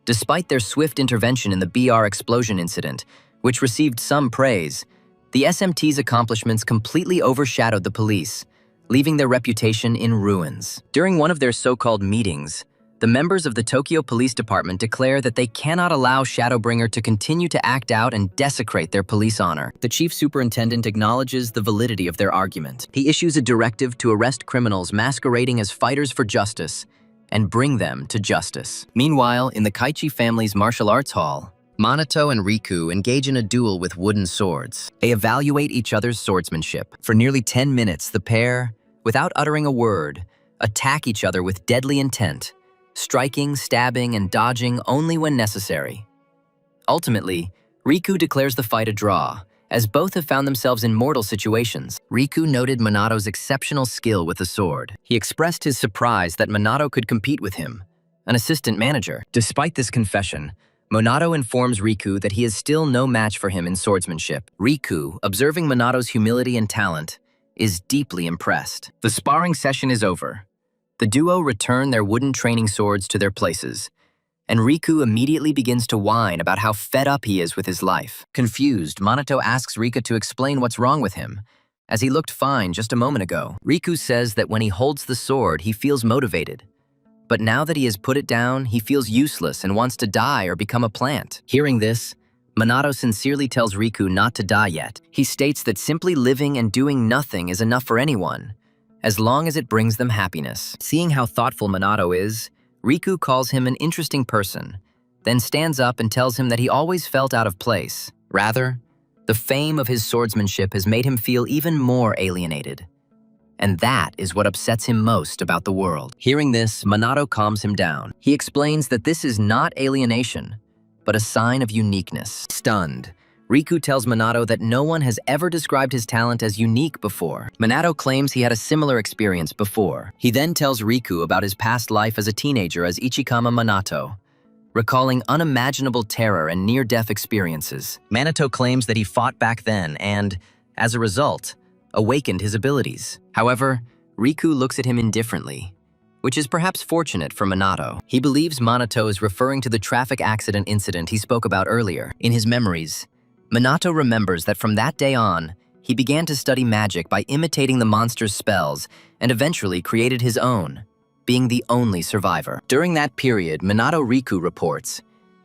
S1: Despite their swift intervention in the BR explosion incident, which received some praise, the SMT's accomplishments completely overshadowed the police, leaving their reputation in ruins. During one of their so-called meetings, the members of the Tokyo Police Department declare that they cannot allow Shadowbringer to continue to act out and desecrate their police honor. The chief superintendent acknowledges the validity of their argument. He issues a directive to arrest criminals masquerading as fighters for justice and bring them to justice. Meanwhile, in the Kaichi family's martial arts hall, Minato and Riku engage in a duel with wooden swords. They evaluate each other's swordsmanship. For nearly 10 minutes, the pair, without uttering a word, attack each other with deadly intent, striking, stabbing, and dodging only when necessary. Ultimately, Riku declares the fight a draw, as both have found themselves in mortal situations. Riku noted Minato's exceptional skill with the sword. He expressed his surprise that Minato could compete with him, an assistant manager. Despite this confession, Minato informs Riku that he is still no match for him in swordsmanship. Riku, observing Minato's humility and talent, is deeply impressed. The sparring session is over. The duo return their wooden training swords to their places, and Riku immediately begins to whine about how fed up he is with his life. Confused, Minato asks Rika to explain what's wrong with him, as he looked fine just a moment ago. Riku says that when he holds the sword, he feels motivated. But now that he has put it down, he feels useless and wants to die or become a plant. Hearing this, Minato sincerely tells Riku not to die yet. He states that simply living and doing nothing is enough for anyone, as long as it brings them happiness. Seeing how thoughtful Minato is, Riku calls him an interesting person, then stands up and tells him that he always felt out of place. Rather, the fame of his swordsmanship has made him feel even more alienated. And that is what upsets him most about the world. Hearing this, Minato calms him down. He explains that this is not alienation, but a sign of uniqueness. Stunned, Riku tells Minato that no one has ever described his talent as unique before. Minato claims he had a similar experience before. He then tells Riku about his past life as a teenager as Ichikama Minato, recalling unimaginable terror and near-death experiences. Minato claims that he fought back then and, as a result, awakened his abilities. However, Riku looks at him indifferently, which is perhaps fortunate for Minato. He believes Minato is referring to the traffic accident incident he spoke about earlier. In his memories, Minato remembers that from that day on, he began to study magic by imitating the monster's spells and eventually created his own, being the only survivor. During that period, Minato Riku reports,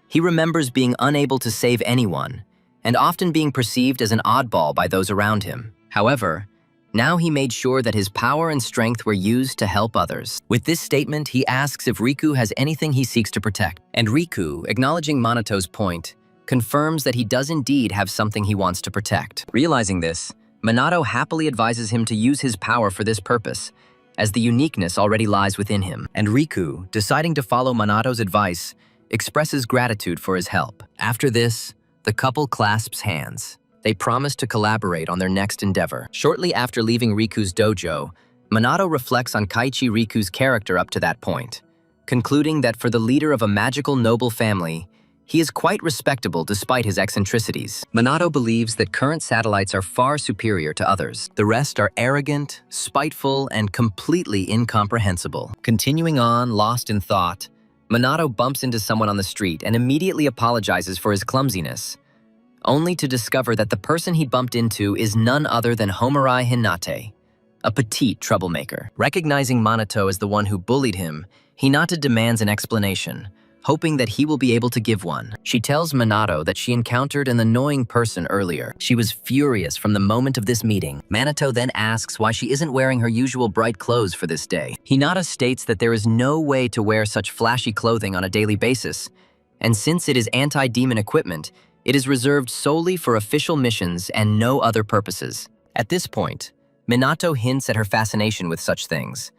S1: he remembers being unable to save anyone and often being perceived as an oddball by those around him. However, now he made sure that his power and strength were used to help others. With this statement, he asks if Riku has anything he seeks to protect. And Riku, acknowledging Minato's point, confirms that he does indeed have something he wants to protect. Realizing this, Minato happily advises him to use his power for this purpose, as the uniqueness already lies within him. And Riku, deciding to follow Minato's advice, expresses gratitude for his help. After this, the couple clasps hands. They promise to collaborate on their next endeavor. Shortly after leaving Riku's dojo, Minato reflects on Kaichi Riku's character up to that point, concluding that for the leader of a magical noble family, he is quite respectable despite his eccentricities. Minato believes that current satellites are far superior to others. The rest are arrogant, spiteful, and completely incomprehensible. Continuing on, lost in thought, Minato bumps into someone on the street and immediately apologizes for his clumsiness, only to discover that the person he bumped into is none other than Homarai Hinata, a petite troublemaker. Recognizing Minato as the one who bullied him, Hinata demands an explanation, hoping that he will be able to give one. She tells Minato that she encountered an annoying person earlier. She was furious from the moment of this meeting. Minato then asks why she isn't wearing her usual bright clothes for this day. Hinata states that there is no way to wear such flashy clothing on a daily basis, and since it is anti-demon equipment, it is reserved solely for official missions and no other purposes. At this point, Minato hints at her fascination with such things,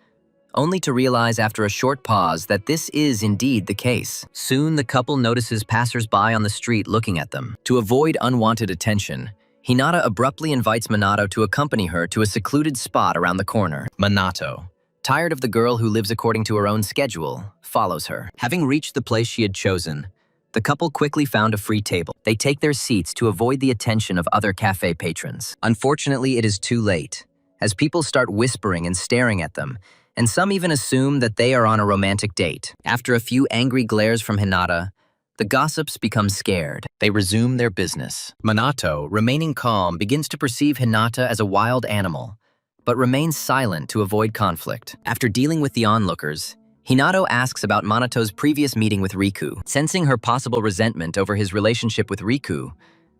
S1: only to realize after a short pause that this is indeed the case. Soon, the couple notices passers-by on the street looking at them. To avoid unwanted attention, Hinata abruptly invites Minato to accompany her to a secluded spot around the corner. Minato, tired of the girl who lives according to her own schedule, follows her. Having reached the place she had chosen, the couple quickly found a free table. They take their seats to avoid the attention of other cafe patrons. Unfortunately, it is too late, as people start whispering and staring at them, and some even assume that they are on a romantic date. After a few angry glares from Hinata, the gossips become scared. They resume their business. Minato, remaining calm, begins to perceive Hinata as a wild animal, but remains silent to avoid conflict. After dealing with the onlookers, Hinata asks about Minato's previous meeting with Riku. Sensing her possible resentment over his relationship with Riku,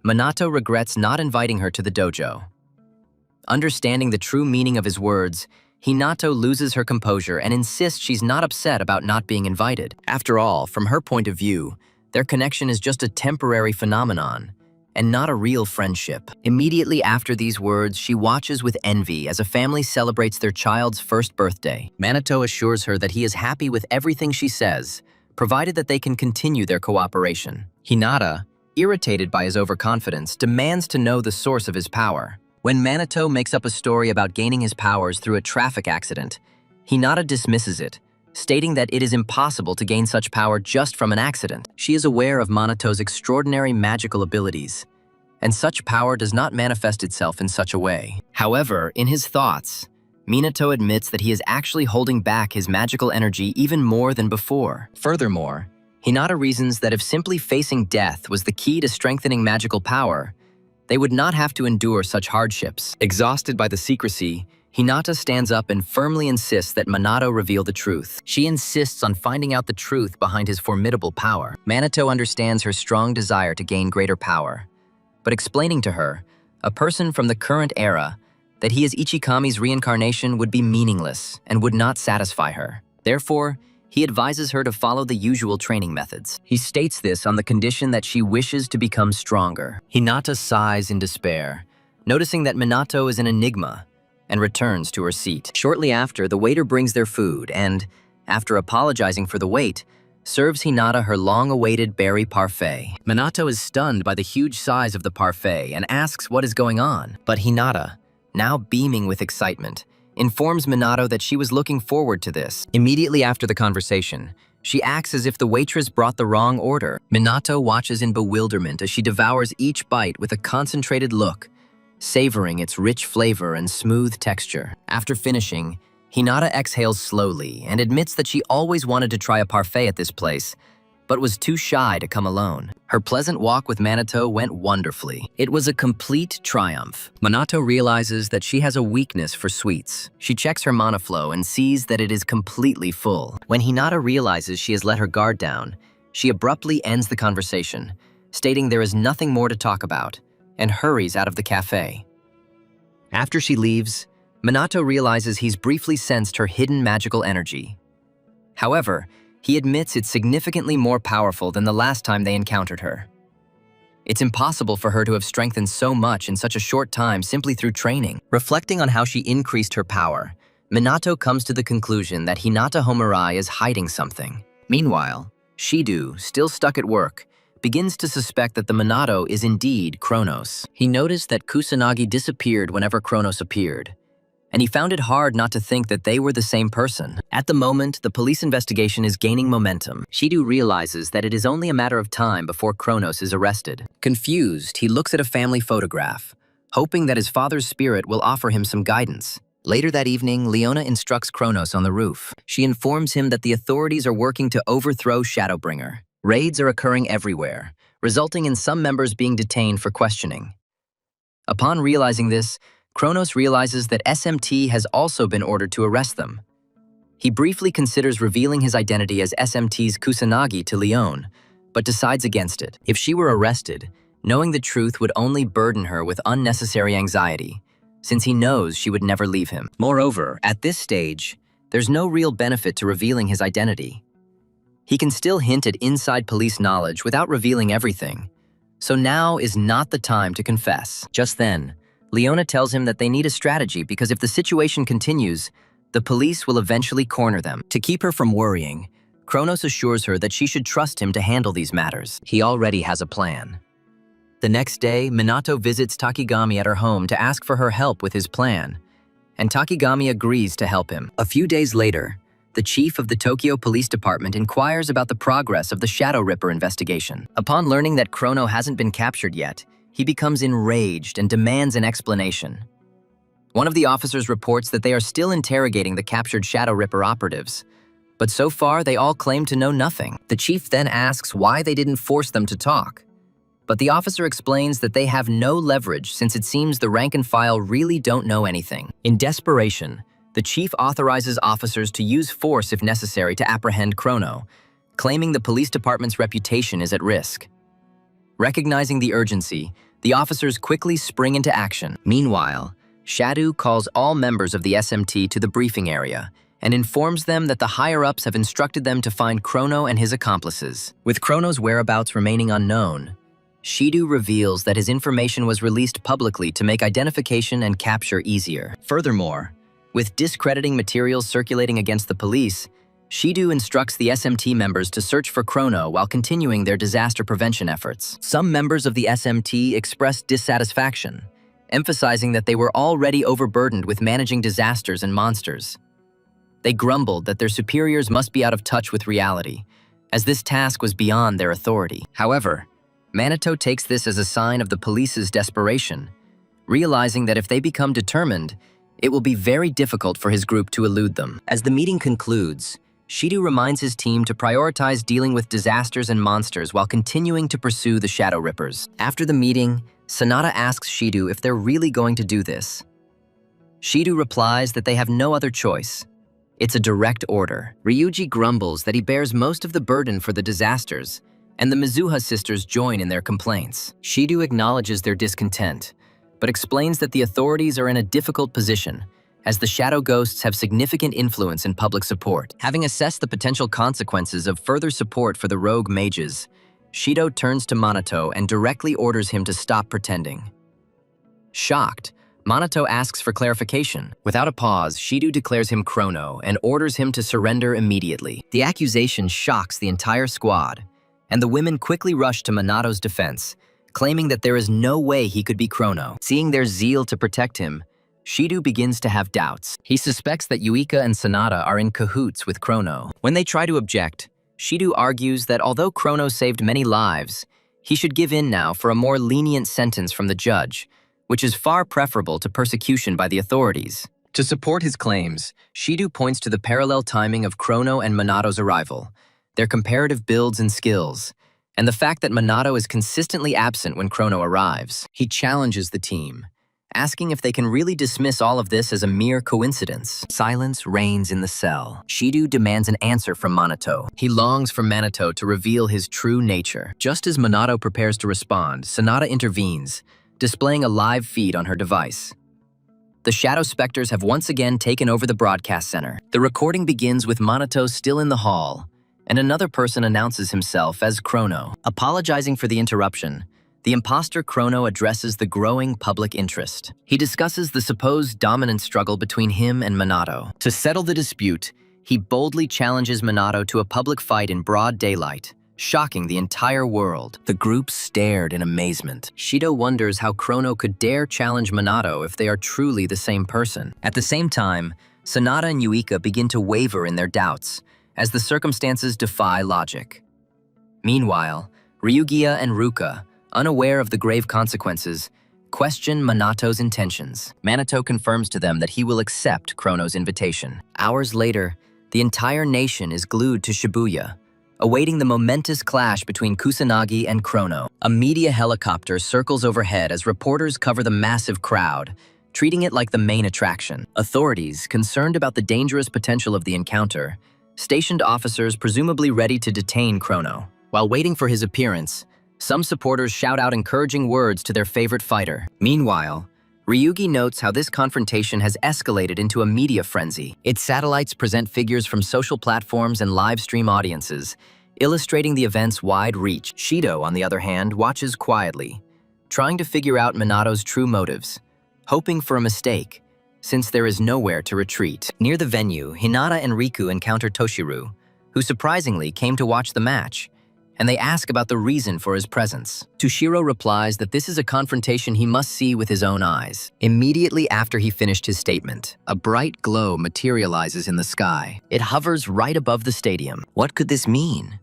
S1: Minato regrets not inviting her to the dojo. Understanding the true meaning of his words, Hinata loses her composure and insists she's not upset about not being invited. After all, from her point of view, their connection is just a temporary phenomenon and not a real friendship. Immediately after these words, she watches with envy as a family celebrates their child's first birthday. Minato assures her that he is happy with everything she says, provided that they can continue their cooperation. Hinata, irritated by his overconfidence, demands to know the source of his power. When Minato makes up a story about gaining his powers through a traffic accident, Hinata dismisses it, stating that it is impossible to gain such power just from an accident. She is aware of Minato's extraordinary magical abilities, and such power does not manifest itself in such a way. However, in his thoughts, Minato admits that he is actually holding back his magical energy even more than before. Furthermore, Hinata reasons that if simply facing death was the key to strengthening magical power, they would not have to endure such hardships. Exhausted by the secrecy, Hinata stands up and firmly insists that Minato reveal the truth. She insists on finding out the truth behind his formidable power. Minato understands her strong desire to gain greater power, but explaining to her, a person from the current era, that he is Ichikami's reincarnation would be meaningless and would not satisfy her. Therefore, he advises her to follow the usual training methods. He states this on the condition that she wishes to become stronger. Hinata sighs in despair, noticing that Minato is an enigma, and returns to her seat. Shortly after, the waiter brings their food and, after apologizing for the wait, serves Hinata her long-awaited berry parfait. Minato is stunned by the huge size of the parfait and asks what is going on. But Hinata, now beaming with excitement, informs Minato that she was looking forward to this. Immediately after the conversation, She acts as if the waitress brought the wrong order. Minato watches in bewilderment as she devours each bite with a concentrated look, savoring its rich flavor and smooth texture. After finishing, Hinata exhales slowly and admits that she always wanted to try a parfait at this place, but was too shy to come alone. Her pleasant walk with Minato went wonderfully. It was a complete triumph. Minato realizes that she has a weakness for sweets. She checks her mana flow and sees that it is completely full. When Hinata realizes she has let her guard down, she abruptly ends the conversation, stating there is nothing more to talk about, and hurries out of the cafe. After she leaves, Minato realizes he's briefly sensed her hidden magical energy. However, he admits it's significantly more powerful than the last time they encountered her. It's impossible for her to have strengthened so much in such a short time simply through training. Reflecting on how she increased her power, Minato comes to the conclusion that Hinata Homarai is hiding something. Meanwhile, Shido, still stuck at work, begins to suspect that the Minato is indeed Kronos. He noticed that Kusanagi disappeared whenever Kronos appeared, and he found it hard not to think that they were the same person. At the moment, the police investigation is gaining momentum. Shido realizes that it is only a matter of time before Kronos is arrested. Confused, he looks at a family photograph, hoping that his father's spirit will offer him some guidance. Later that evening, Leona instructs Kronos on the roof. She informs him that the authorities are working to overthrow Shadowbringer. Raids are occurring everywhere, resulting in some members being detained for questioning. Upon realizing this, Kronos realizes that SMT has also been ordered to arrest them. He briefly considers revealing his identity as SMT's Kusanagi to Leone, but decides against it. If she were arrested, knowing the truth would only burden her with unnecessary anxiety, since he knows she would never leave him. Moreover, at this stage, there's no real benefit to revealing his identity. He can still hint at inside police knowledge without revealing everything, so now is not the time to confess. Just then, Leona tells him that they need a strategy because if the situation continues, the police will eventually corner them. To keep her from worrying, Kronos assures her that she should trust him to handle these matters. He already has a plan. The next day, Minato visits Takigami at her home to ask for her help with his plan, and Takigami agrees to help him. A few days later, the chief of the Tokyo Police Department inquires about the progress of the Shadow Ripper investigation. Upon learning that Chrono hasn't been captured yet, he becomes enraged and demands an explanation. One of the officers reports that they are still interrogating the captured Shadow Ripper operatives, but so far they all claim to know nothing. The chief then asks why they didn't force them to talk, but the officer explains that they have no leverage since it seems the rank and file really don't know anything. In desperation, the chief authorizes officers to use force if necessary to apprehend Chrono, claiming the police department's reputation is at risk. Recognizing the urgency, the officers quickly spring into action. Meanwhile, Shadu calls all members of the SMT to the briefing area and informs them that the higher-ups have instructed them to find Chrono and his accomplices. With Chrono's whereabouts remaining unknown, Shido reveals that his information was released publicly to make identification and capture easier. Furthermore, with discrediting materials circulating against the police, Shido instructs the SMT members to search for Chrono while continuing their disaster prevention efforts. Some members of the SMT expressed dissatisfaction, emphasizing that they were already overburdened with managing disasters and monsters. They grumbled that their superiors must be out of touch with reality, as this task was beyond their authority. However, Minato takes this as a sign of the police's desperation, realizing that if they become determined, it will be very difficult for his group to elude them. As the meeting concludes, Shido reminds his team to prioritize dealing with disasters and monsters while continuing to pursue the Shadow Rippers. After the meeting, Sanada asks Shido if they're really going to do this. Shido replies that they have no other choice. It's a direct order. Ryuji grumbles that he bears most of the burden for the disasters, and the Mizuha sisters join in their complaints. Shido acknowledges their discontent, but explains that the authorities are in a difficult position, as the Shadow Ghosts have significant influence in public support. Having assessed the potential consequences of further support for the rogue mages, Shido turns to Minato and directly orders him to stop pretending. Shocked, Minato asks for clarification. Without a pause, Shido declares him Chrono and orders him to surrender immediately. The accusation shocks the entire squad, and the women quickly rush to Minato's defense, claiming that there is no way he could be Chrono. Seeing their zeal to protect him, Shido begins to have doubts. He suspects that Yuika and Sanada are in cahoots with Chrono. When they try to object, Shido argues that although Chrono saved many lives, he should give in now for a more lenient sentence from the judge, which is far preferable to persecution by the authorities. To support his claims, Shido points to the parallel timing of Chrono and Minato's arrival, their comparative builds and skills, and the fact that Minato is consistently absent when Chrono arrives. He challenges the team, asking if they can really dismiss all of this as a mere coincidence. Silence reigns in the cell. Shido demands an answer from Minato. He longs for Minato to reveal his true nature. Just as Minato prepares to respond, Sonata intervenes, displaying a live feed on her device. The Shadow Specters have once again taken over the broadcast center. The recording begins with Minato still in the hall, and another person announces himself as Chrono. Apologizing for the interruption, the imposter Chrono addresses the growing public interest. He discusses the supposed dominance struggle between him and Minato. To settle the dispute, he boldly challenges Minato to a public fight in broad daylight, shocking the entire world. The group stared in amazement. Shido wonders how Chrono could dare challenge Minato if they are truly the same person. At the same time, Sonata and Yuika begin to waver in their doubts, as the circumstances defy logic. Meanwhile, Ryugia and Ruka, unaware of the grave consequences, question Minato's intentions. Minato confirms to them that he will accept Chrono's invitation. Hours later, the entire nation is glued to Shibuya, awaiting the momentous clash between Kusanagi and Chrono. A media helicopter circles overhead as reporters cover the massive crowd, treating it like the main attraction. Authorities, concerned about the dangerous potential of the encounter, stationed officers presumably ready to detain Chrono. While waiting for his appearance, some supporters shout out encouraging words to their favorite fighter. Meanwhile, Ryugi notes how this confrontation has escalated into a media frenzy. Its satellites present figures from social platforms and live stream audiences, illustrating the event's wide reach. Shido, on the other hand, watches quietly, trying to figure out Minato's true motives, hoping for a mistake, since there is nowhere to retreat. Near the venue, Hinata and Riku encounter Toshiru, who surprisingly came to watch the match, and they ask about the reason for his presence. Toshiro replies that this is a confrontation he must see with his own eyes. Immediately after he finished his statement, a bright glow materializes in the sky. It hovers right above the stadium. What could this mean?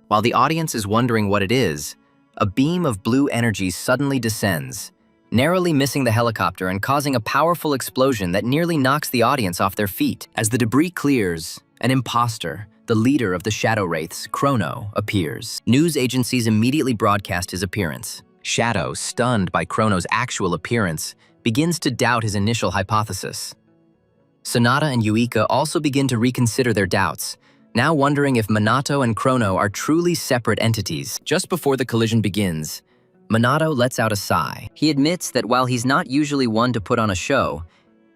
S1: While the audience is wondering what it is, a beam of blue energy suddenly descends, narrowly missing the helicopter and causing a powerful explosion that nearly knocks the audience off their feet. As the debris clears, an imposter, the leader of the Shadow Wraiths, Chrono, appears. News agencies immediately broadcast his appearance. Shadow, stunned by Chrono's actual appearance, begins to doubt his initial hypothesis. Sonata and Yuika also begin to reconsider their doubts, now wondering if Minato and Chrono are truly separate entities. Just before the collision begins, Minato lets out a sigh. He admits that while he's not usually one to put on a show,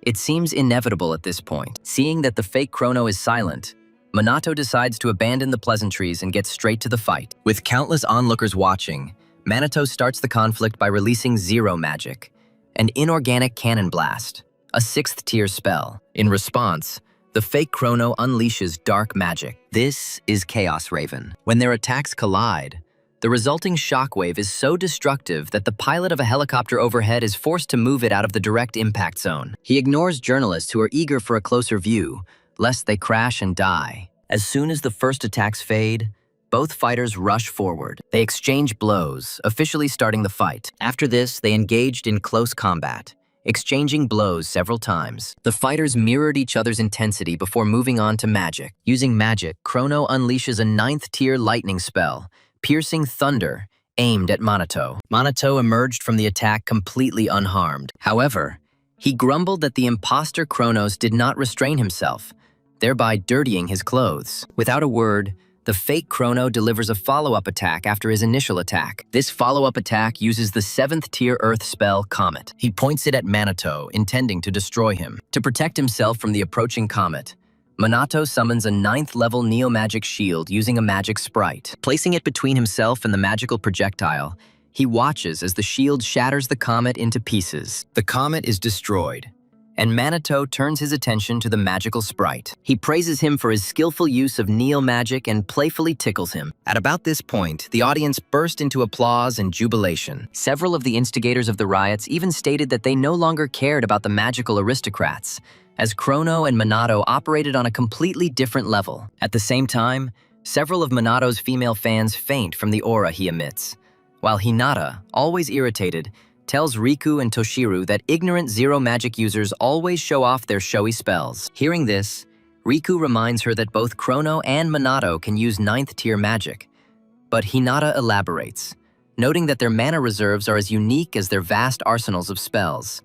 S1: it seems inevitable at this point. Seeing that the fake Chrono is silent, Minato decides to abandon the pleasantries and get straight to the fight. With countless onlookers watching, Minato starts the conflict by releasing Zero Magic, an inorganic cannon blast, a 6th tier spell. In response, the fake Chrono unleashes Dark Magic. This is Chaos Raven. When their attacks collide, the resulting shockwave is so destructive that the pilot of a helicopter overhead is forced to move it out of the direct impact zone. He ignores journalists who are eager for a closer view, lest they crash and die. As soon as the first attacks fade, both fighters rush forward. They exchange blows, officially starting the fight. After this, they engaged in close combat, exchanging blows several times. The fighters mirrored each other's intensity before moving on to magic. Using magic, Chrono unleashes a 9th tier lightning spell, Piercing Thunder, aimed at Minato. Minato emerged from the attack completely unharmed. However, he grumbled that the imposter Chronos did not restrain himself, thereby dirtying his clothes. Without a word, the fake Chrono delivers a follow-up attack after his initial attack. This follow-up attack uses the 7th tier earth spell Comet. He points it at Minato, intending to destroy him. To protect himself from the approaching comet, Minato summons a 9th level Neo-Magic shield using a magic sprite. Placing it between himself and the magical projectile, he watches as the shield shatters the comet into pieces. The comet is destroyed, and Minato turns his attention to the magical sprite. He praises him for his skillful use of Neo-Magic and playfully tickles him. At about this point, the audience burst into applause and jubilation. Several of the instigators of the riots even stated that they no longer cared about the magical aristocrats, as Chrono and Minato operated on a completely different level. At the same time, Several of Minato's female fans faint from the aura he emits, while Hinata, always irritated, tells Riku and Toshiru that ignorant zero magic users always show off their showy spells. Hearing this, Riku reminds her that both Chrono and Minato can use 9th tier magic, but Hinata elaborates, noting that their mana reserves are as unique as their vast arsenals of spells.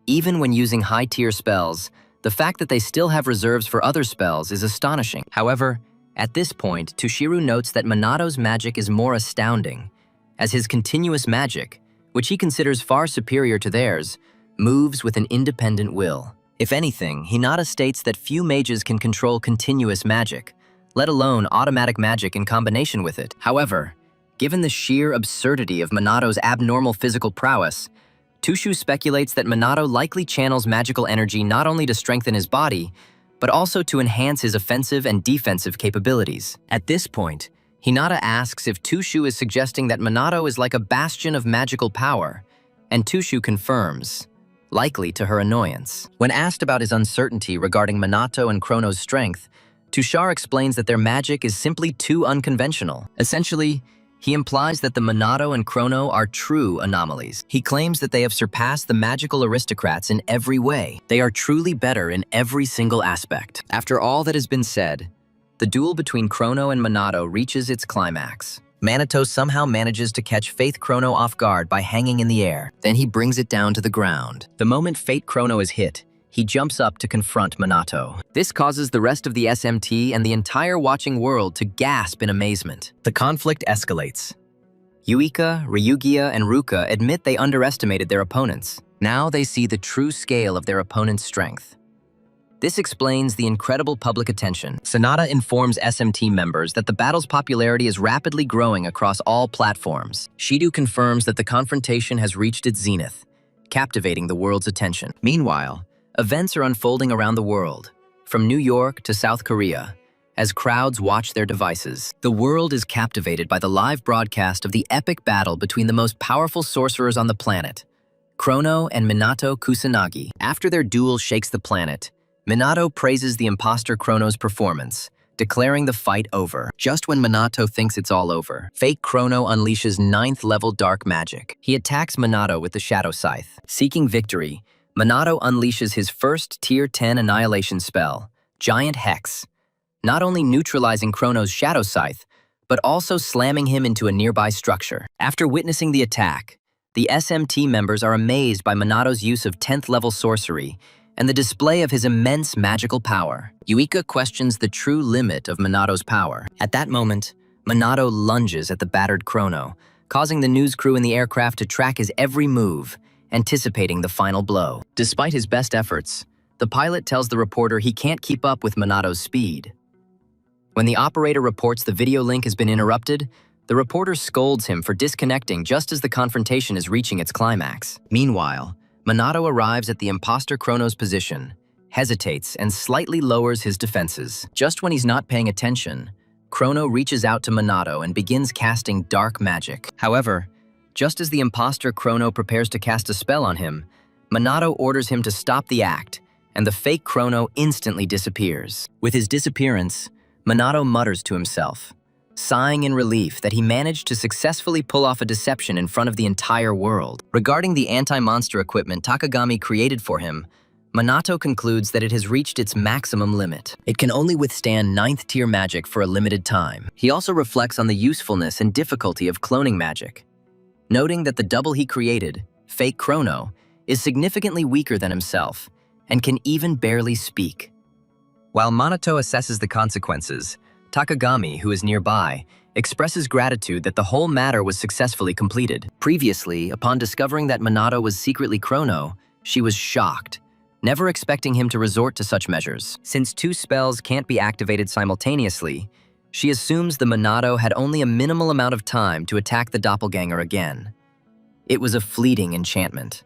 S1: Even when using high-tier spells, the fact that they still have reserves for other spells is astonishing. However, at this point, Toshiru notes that Minato's magic is more astounding, as his continuous magic, which he considers far superior to theirs, moves with an independent will. If anything, Hinata states that few mages can control continuous magic, let alone automatic magic in combination with it. However, given the sheer absurdity of Minato's abnormal physical prowess, Tushu speculates that Minato likely channels magical energy not only to strengthen his body, but also to enhance his offensive and defensive capabilities. At this point, Hinata asks if Tushu is suggesting that Minato is like a bastion of magical power, and Tushu confirms, likely to her annoyance. When asked about his uncertainty regarding Minato and Chrono's strength, Tushar explains that their magic is simply too unconventional. Essentially, he implies that the Minato and Chrono are true anomalies. He claims that they have surpassed the magical aristocrats in every way. They are truly better in every single aspect. After all that has been said, the duel between Chrono and Minato reaches its climax. Minato somehow manages to catch Faith Chrono off guard by hanging in the air. Then he brings it down to the ground. The moment Fate Chrono is hit, he jumps up to confront Minato. This causes the rest of the SMT and the entire watching world to gasp in amazement. The conflict escalates. Yuika, Ryugia, and Ruka admit they underestimated their opponents. Now they see the true scale of their opponent's strength. This explains the incredible public attention. Sonata informs SMT members that the battle's popularity is rapidly growing across all platforms. Shido confirms that the confrontation has reached its zenith, captivating the world's attention. Meanwhile, events are unfolding around the world, from New York to South Korea, as crowds watch their devices. The world is captivated by the live broadcast of the epic battle between the most powerful sorcerers on the planet, Chrono and Minato Kusanagi. After their duel shakes the planet, Minato praises the imposter Chrono's performance, declaring the fight over. Just when Minato thinks it's all over, fake Chrono unleashes 9th level dark magic. He attacks Minato with the Shadow Scythe. Seeking victory, Minato unleashes his first Tier 10 annihilation spell, Giant Hex, not only neutralizing Chrono's Shadow Scythe, but also slamming him into a nearby structure. After witnessing the attack, the SMT members are amazed by Minato's use of 10th level sorcery and the display of his immense magical power. Yuika questions the true limit of Minato's power. At that moment, Minato lunges at the battered Chrono, causing the news crew in the aircraft to track his every move, anticipating the final blow. Despite his best efforts, the pilot tells the reporter he can't keep up with Minato's speed. When the operator reports the video link has been interrupted, the reporter scolds him for disconnecting just as the confrontation is reaching its climax. Meanwhile, Minato arrives at the imposter Chrono's position, hesitates, and slightly lowers his defenses. Just when he's not paying attention, Chrono reaches out to Minato and begins casting dark magic. However, just as the imposter Chrono prepares to cast a spell on him, Minato orders him to stop the act, and the fake Chrono instantly disappears. With his disappearance, Minato mutters to himself, sighing in relief that he managed to successfully pull off a deception in front of the entire world. Regarding the anti-monster equipment Takagami created for him, Minato concludes that it has reached its maximum limit. It can only withstand 9th tier magic for a limited time. He also reflects on the usefulness and difficulty of cloning magic, noting that the double he created, Fake Chrono, is significantly weaker than himself and can even barely speak. While Minato assesses the consequences, Takagami, who is nearby, expresses gratitude that the whole matter was successfully completed. Previously, upon discovering that Minato was secretly Chrono, she was shocked, never expecting him to resort to such measures. Since 2 spells can't be activated simultaneously, she assumes the Minato had only a minimal amount of time to attack the doppelganger again. It was a fleeting enchantment.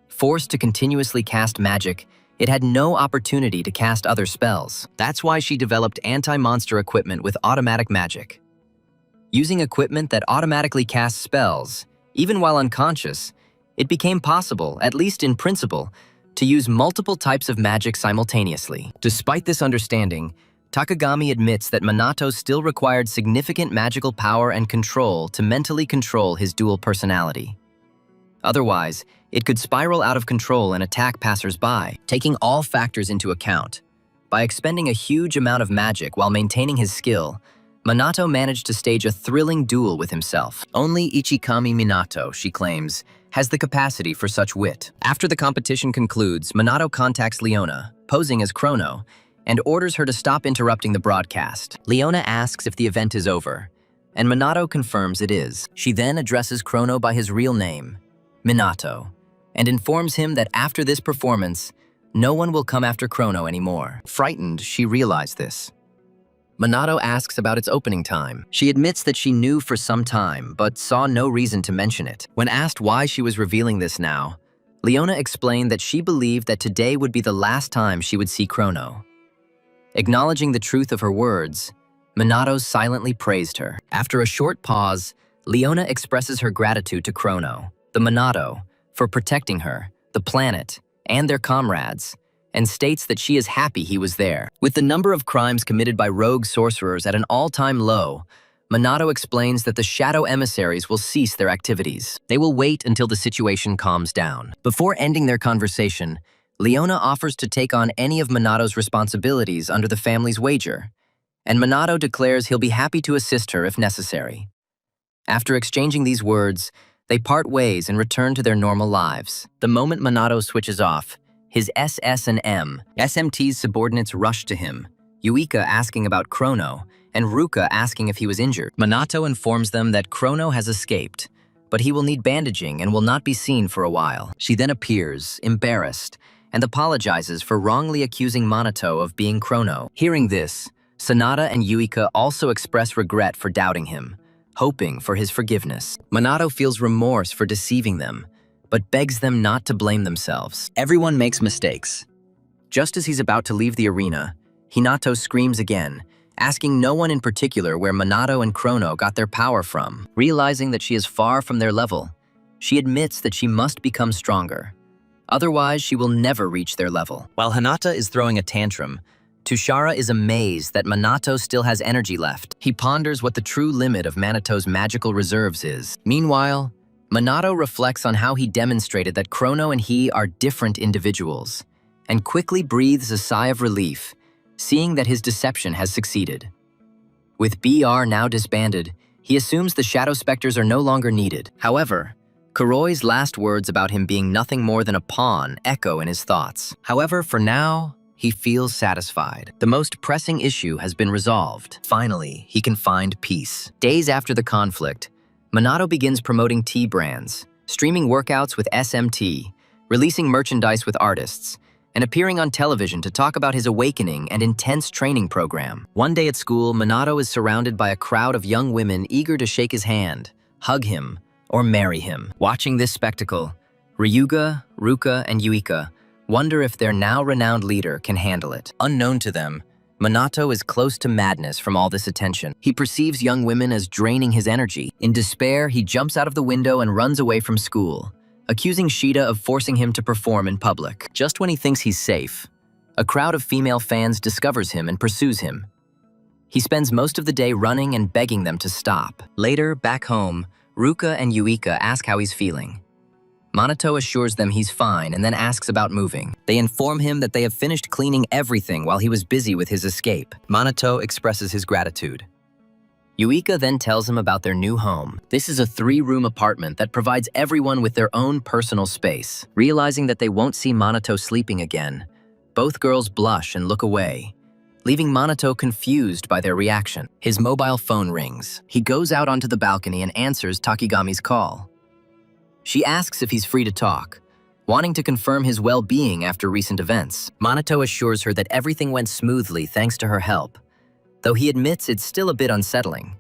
S1: Forced to continuously cast magic, it had no opportunity to cast other spells. That's why she developed anti-monster equipment with automatic magic. Using equipment that automatically casts spells, even while unconscious, it became possible, at least in principle, to use multiple types of magic simultaneously. Despite this understanding, Takagami admits that Minato still required significant magical power and control to mentally control his dual personality. Otherwise, it could spiral out of control and attack passers-by. Taking all factors into account, by expending a huge amount of magic while maintaining his skill, Minato managed to stage a thrilling duel with himself. Only Ichikami Minato, she claims, has the capacity for such wit. After the competition concludes, Minato contacts Leona, posing as Chrono, and orders her to stop interrupting the broadcast. Leona asks if the event is over, and Minato confirms it is. She then addresses Chrono by his real name, Minato, and informs him that after this performance, no one will come after Chrono anymore. Frightened, she realized this. Minato asks about its opening time. She admits that she knew for some time, but saw no reason to mention it. When asked why she was revealing this now, Leona explained that she believed that today would be the last time she would see Chrono. Acknowledging the truth of her words, Minato silently praised her. After a short pause, Leona expresses her gratitude to Chrono, the Minato, for protecting her, the planet, and their comrades, and states that she is happy he was there. With the number of crimes committed by rogue sorcerers at an all-time low, Minato explains that the shadow emissaries will cease their activities. They will wait until the situation calms down. Before ending their conversation, Leona offers to take on any of Minato's responsibilities under the family's wager, and Minato declares he'll be happy to assist her if necessary. After exchanging these words, they part ways and return to their normal lives. The moment Minato switches off, his SS&M, SMT's subordinates rush to him, Yuika asking about Chrono, and Ruka asking if he was injured. Minato informs them that Chrono has escaped, but he will need bandaging and will not be seen for a while. She then appears, embarrassed, and apologizes for wrongly accusing Minato of being Chrono. Hearing this, Sanada and Yuika also express regret for doubting him, hoping for his forgiveness. Minato feels remorse for deceiving them, but begs them not to blame themselves. Everyone makes mistakes. Just as he's about to leave the arena, Hinato screams again, asking no one in particular where Minato and Chrono got their power from. Realizing that she is far from their level, she admits that she must become stronger. Otherwise, she will never reach their level. While Hinata is throwing a tantrum, Tushara is amazed that Minato still has energy left. He ponders what the true limit of Manito's magical reserves is. Meanwhile, Minato reflects on how he demonstrated that Chrono and he are different individuals, and quickly breathes a sigh of relief, seeing that his deception has succeeded. With BR now disbanded, he assumes the Shadow Specters are no longer needed. However, Kuroi's last words about him being nothing more than a pawn echo in his thoughts. However, for now, he feels satisfied. The most pressing issue has been resolved. Finally, he can find peace. Days after the conflict, Minato begins promoting tea brands, streaming workouts with SMT, releasing merchandise with artists, and appearing on television to talk about his awakening and intense training program. One day at school, Minato is surrounded by a crowd of young women eager to shake his hand, hug him, or marry him. Watching this spectacle, Ryuga, Ruka, and Yuika wonder if their now renowned leader can handle it. Unknown to them, Minato is close to madness from all this attention. He perceives young women as draining his energy. In despair, he jumps out of the window and runs away from school, accusing Shida of forcing him to perform in public. Just when he thinks he's safe, a crowd of female fans discovers him and pursues him. He spends most of the day running and begging them to stop. Later, back home, Ruka and Yuika ask how he's feeling. Minato assures them he's fine and then asks about moving. They inform him that they have finished cleaning everything while he was busy with his escape. Minato expresses his gratitude. Yuika then tells him about their new home. This is a 3-room apartment that provides everyone with their own personal space. Realizing that they won't see Minato sleeping again, both girls blush and look away, leaving Minato confused by their reaction. His mobile phone rings. He goes out onto the balcony and answers Takigami's call. She asks if he's free to talk, wanting to confirm his well-being after recent events. Minato assures her that everything went smoothly thanks to her help, though he admits it's still a bit unsettling.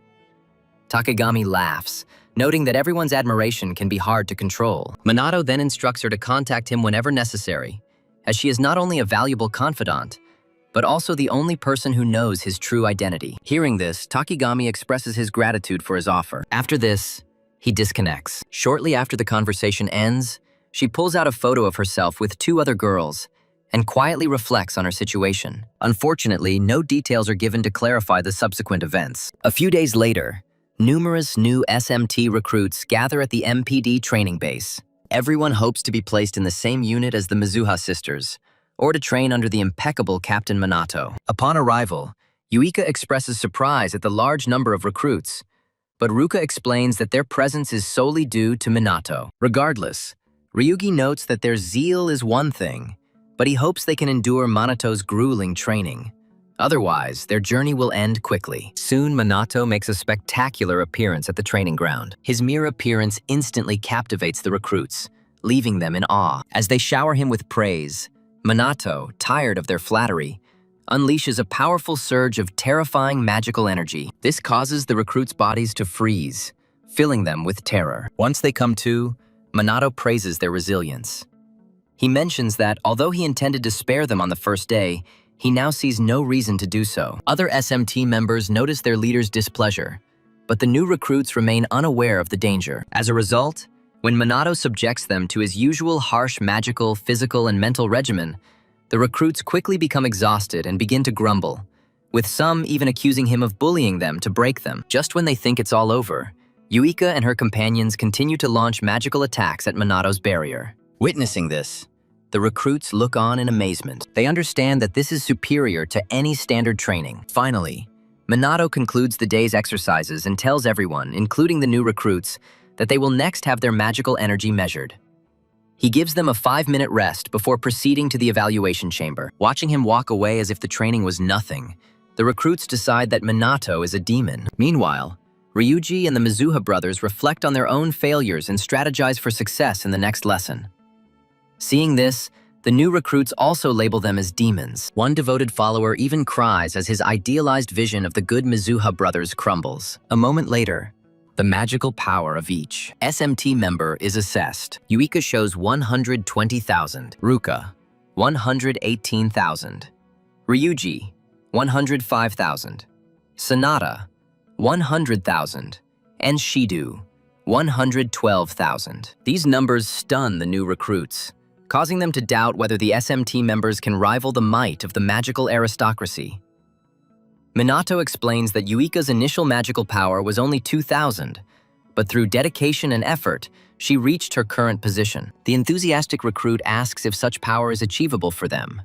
S1: Takigami laughs, noting that everyone's admiration can be hard to control. Minato then instructs her to contact him whenever necessary, as she is not only a valuable confidant, but also the only person who knows his true identity. Hearing this, Takigami expresses his gratitude for his offer. After this, he disconnects. Shortly after the conversation ends, she pulls out a photo of herself with 2 other girls and quietly reflects on her situation. Unfortunately, no details are given to clarify the subsequent events. A few days later, numerous new SMT recruits gather at the MPD training base. Everyone hopes to be placed in the same unit as the Mizuha sisters, or to train under the impeccable Captain Minato. Upon arrival, Yuika expresses surprise at the large number of recruits, but Ruka explains that their presence is solely due to Minato. Regardless, Ryugi notes that their zeal is one thing, but he hopes they can endure Minato's grueling training. Otherwise, their journey will end quickly. Soon, Minato makes a spectacular appearance at the training ground. His mere appearance instantly captivates the recruits, leaving them in awe. As they shower him with praise, Minato, tired of their flattery, unleashes a powerful surge of terrifying magical energy. This causes the recruits' bodies to freeze, filling them with terror. Once they come to, Minato praises their resilience. He mentions that, although he intended to spare them on the first day, he now sees no reason to do so. Other SMT members notice their leader's displeasure, but the new recruits remain unaware of the danger. As a result, when Minato subjects them to his usual harsh magical, physical, and mental regimen, the recruits quickly become exhausted and begin to grumble, with some even accusing him of bullying them to break them. Just when they think it's all over, Yuika and her companions continue to launch magical attacks at Minato's barrier. Witnessing this, the recruits look on in amazement. They understand that this is superior to any standard training. Finally, Minato concludes the day's exercises and tells everyone, including the new recruits, that they will next have their magical energy measured. He gives them a 5-minute rest before proceeding to the evaluation chamber. Watching him walk away as if the training was nothing, the recruits decide that Minato is a demon. Meanwhile, Ryuji and the Mizuha brothers reflect on their own failures and strategize for success in the next lesson. Seeing this, the new recruits also label them as demons. One devoted follower even cries as his idealized vision of the good Mizuha brothers crumbles. A moment later, the magical power of each SMT member is assessed. Yuika shows 120,000, Ruka, 118,000, Ryuji, 105,000, Sanada, 100,000, and Shidu, 112,000. These numbers stun the new recruits, causing them to doubt whether the SMT members can rival the might of the magical aristocracy. Minato explains that Yuika's initial magical power was only 2,000, but through dedication and effort, she reached her current position. The enthusiastic recruit asks if such power is achievable for them.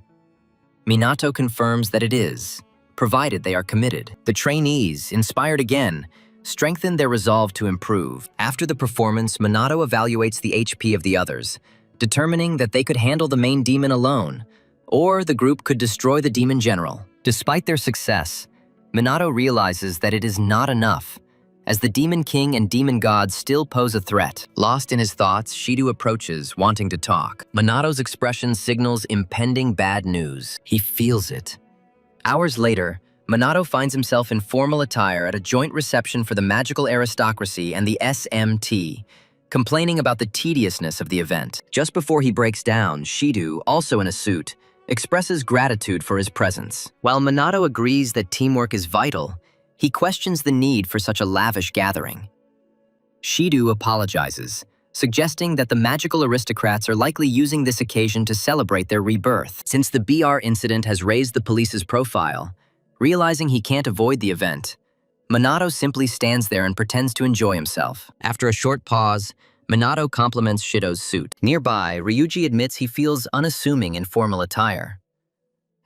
S1: Minato confirms that it is, provided they are committed. The trainees, inspired again, strengthen their resolve to improve. After the performance, Minato evaluates the HP of the others, determining that they could handle the main demon alone, or the group could destroy the demon general. Despite their success, Minato realizes that it is not enough, as the Demon King and Demon God still pose a threat. Lost in his thoughts, Shidu approaches, wanting to talk. Minato's expression signals impending bad news. He feels it. Hours later, Minato finds himself in formal attire at a joint reception for the magical aristocracy and the SMT, complaining about the tediousness of the event. Just before he breaks down, Shidu, also in a suit, expresses gratitude for his presence. While Minato agrees that teamwork is vital, he questions the need for such a lavish gathering. Shidu apologizes, suggesting that the magical aristocrats are likely using this occasion to celebrate their rebirth. Since the BR incident has raised the police's profile, realizing he can't avoid the event, Minato simply stands there and pretends to enjoy himself. After a short pause, Minato compliments Shido's suit. Nearby, Ryuji admits he feels unassuming in formal attire.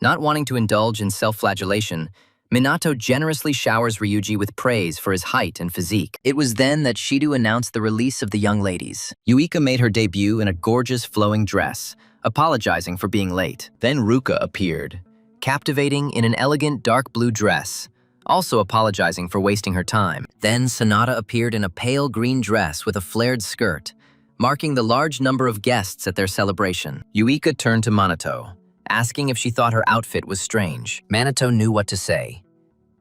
S1: Not wanting to indulge in self-flagellation, Minato generously showers Ryuji with praise for his height and physique. It was then that Shidu announced the release of the young ladies. Yuika made her debut in a gorgeous flowing dress, apologizing for being late. Then Ruka appeared, captivating in an elegant dark blue dress, also apologizing for wasting her time. Then Sanada appeared in a pale green dress with a flared skirt, marking the large number of guests at their celebration. Yuika turned to Minato, asking if she thought her outfit was strange. Minato knew what to say.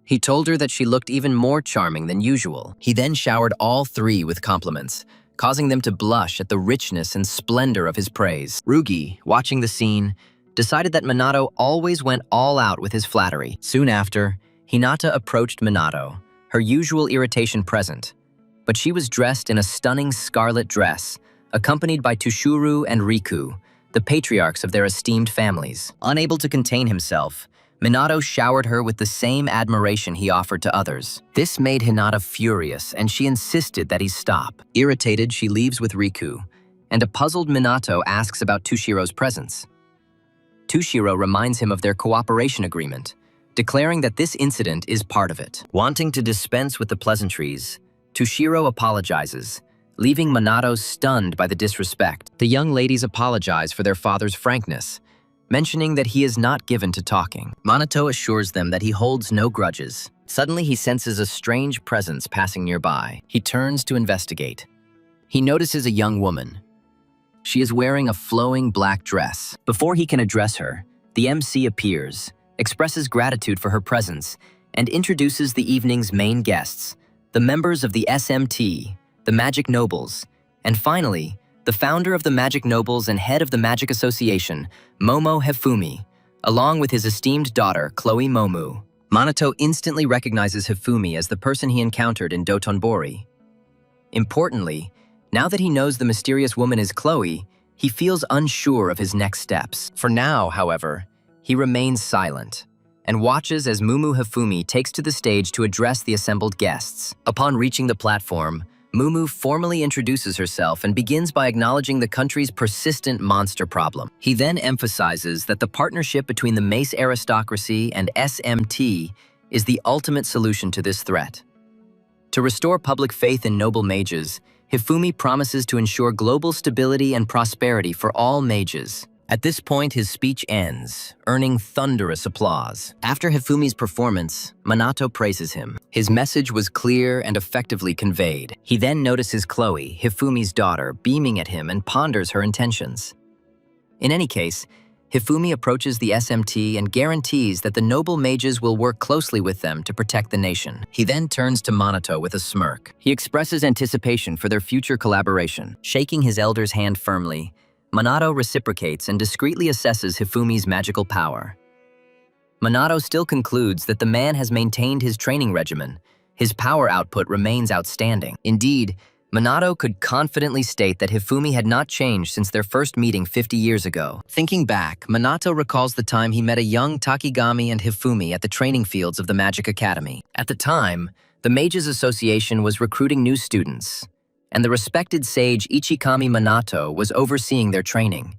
S1: He told her that she looked even more charming than usual. He then showered all three with compliments, causing them to blush at the richness and splendor of his praise. Rugi, watching the scene, decided that Minato always went all out with his flattery. Soon after, Hinata approached Minato, her usual irritation present, but she was dressed in a stunning scarlet dress, accompanied by Tushuru and Riku, the patriarchs of their esteemed families. Unable to contain himself, Minato showered her with the same admiration he offered to others. This made Hinata furious, and she insisted that he stop. Irritated, she leaves with Riku, and a puzzled Minato asks about Tushiro's presence. Tushiro reminds him of their cooperation agreement, declaring that this incident is part of it. Wanting to dispense with the pleasantries, Tushiro apologizes, leaving Minato stunned by the disrespect. The young ladies apologize for their father's frankness, mentioning that he is not given to talking. Minato assures them that he holds no grudges. Suddenly, he senses a strange presence passing nearby. He turns to investigate. He notices a young woman. She is wearing a flowing black dress. Before he can address her, the MC appears, expresses gratitude for her presence, and introduces the evening's main guests, the members of the SMT, the Magic Nobles, and finally, the founder of the Magic Nobles and head of the Magic Association, Momo Hifumi, along with his esteemed daughter, Chloe Momu. Minato instantly recognizes Hifumi as the person he encountered in Dotonbori. Importantly, now that he knows the mysterious woman is Chloe, he feels unsure of his next steps. For now, however, he remains silent and watches as Mumu Hifumi takes to the stage to address the assembled guests. Upon reaching the platform, Mumu formally introduces herself and begins by acknowledging the country's persistent monster problem. He then emphasizes that the partnership between the Mace aristocracy and SMT is the ultimate solution to this threat. To restore public faith in noble mages, Hifumi promises to ensure global stability and prosperity for all mages. At this point, his speech ends, earning thunderous applause. After Hifumi's performance, Minato praises him. His message was clear and effectively conveyed. He then notices Chloe, Hifumi's daughter, beaming at him and ponders her intentions. In any case, Hifumi approaches the SMT and guarantees that the noble mages will work closely with them to protect the nation. He then turns to Minato with a smirk. He expresses anticipation for their future collaboration. Shaking his elder's hand firmly, Minato reciprocates and discreetly assesses Hifumi's magical power. Minato still concludes that the man has maintained his training regimen. His power output remains outstanding. Indeed, Minato could confidently state that Hifumi had not changed since their first meeting 50 years ago. Thinking back, Minato recalls the time he met a young Takigami and Hifumi at the training fields of the Magic Academy. At the time, the Mages Association was recruiting new students, and the respected sage Ichikami Minato was overseeing their training.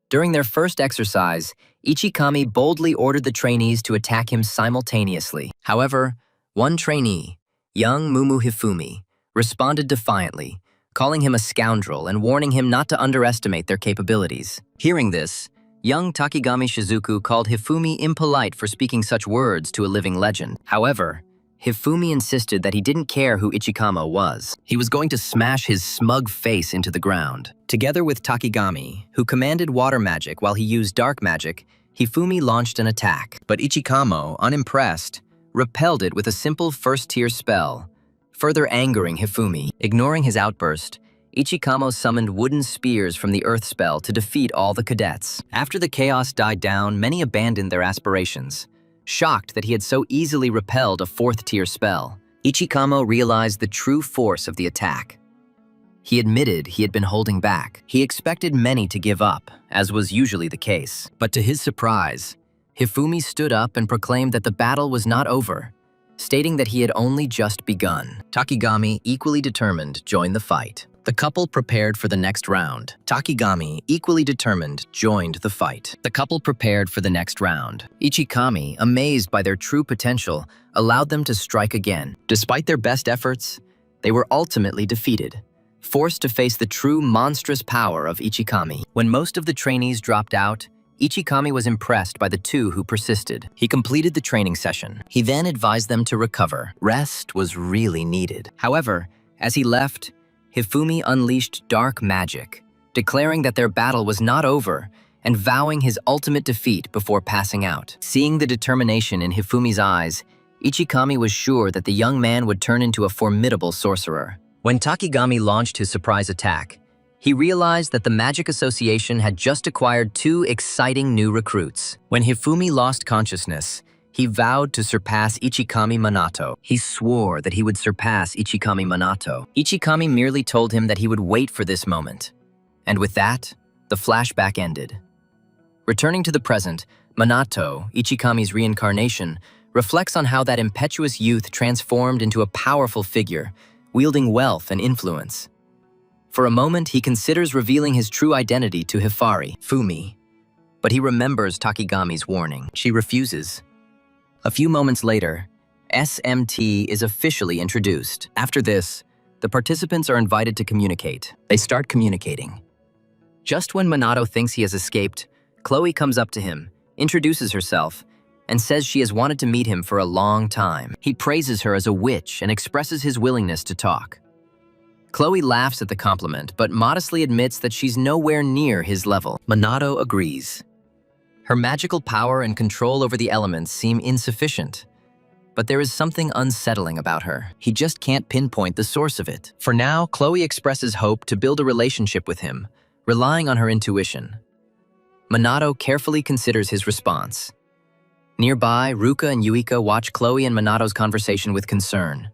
S1: During their first exercise, Ichikami boldly ordered the trainees to attack him simultaneously. However, one trainee, young Mumu Hifumi, responded defiantly, calling him a scoundrel and warning him not to underestimate their capabilities. Hearing this, young Takigami Shizuku called Hifumi impolite for speaking such words to a living legend. However, Hifumi insisted that he didn't care who Ichikama was. He was going to smash his smug face into the ground. Together with Takigami, who commanded water magic while he used dark magic, Hifumi launched an attack. But Ichikamo, unimpressed, repelled it with a simple first-tier spell, further angering Hifumi. Ignoring his outburst, Ichikamo summoned wooden spears from the earth spell to defeat all the cadets. After the chaos died down, many abandoned their aspirations, shocked that he had so easily repelled a fourth-tier spell. Ichikamo realized the true force of the attack. He admitted he had been holding back. He expected many to give up, as was usually the case. But to his surprise, Hifumi stood up and proclaimed that the battle was not over, stating that he had only just begun. Takigami, equally determined, joined the fight. The couple prepared for the next round. Takigami, equally determined, joined the fight. The couple prepared for the next round. Ichikami, amazed by their true potential, allowed them to strike again. Despite their best efforts, they were ultimately defeated, forced to face the true monstrous power of Ichikami. When most of the trainees dropped out, Ichikami was impressed by the two who persisted. He completed the training session. He then advised them to recover. Rest was really needed. However, as he left, Hifumi unleashed dark magic, declaring that their battle was not over and vowing his ultimate defeat before passing out. Seeing the determination in Hifumi's eyes, Ichikami was sure that the young man would turn into a formidable sorcerer. When Takigami launched his surprise attack, he realized that the Magic Association had just acquired two exciting new recruits. When Hifumi lost consciousness, he vowed to surpass Ichikami Minato. He swore that he would surpass Ichikami Minato. Ichikami merely told him that he would wait for this moment. And with that, The flashback ended. Returning to the present, Minato, Ichikami's reincarnation, reflects on how that impetuous youth transformed into a powerful figure, wielding wealth and influence. For a moment, he considers revealing his true identity to Hifari, Fumi, but he remembers Takigami's warning. She refuses. A few moments later, SMT is officially introduced. After this, the participants are invited to communicate. They start communicating. Just when Minato thinks he has escaped, Chloe comes up to him, introduces herself, and says she has wanted to meet him for a long time. He praises her as a witch and expresses his willingness to talk. Chloe laughs at the compliment, but modestly admits that she's nowhere near his level. Minato agrees. Her magical power and control over the elements seem insufficient, but there is something unsettling about her. He just can't pinpoint the source of it. For now, Chloe expresses hope to build a relationship with him, relying on her intuition. Minato carefully considers his response. Nearby, Ruka and Yuika watch Chloe and Minato's conversation with concern.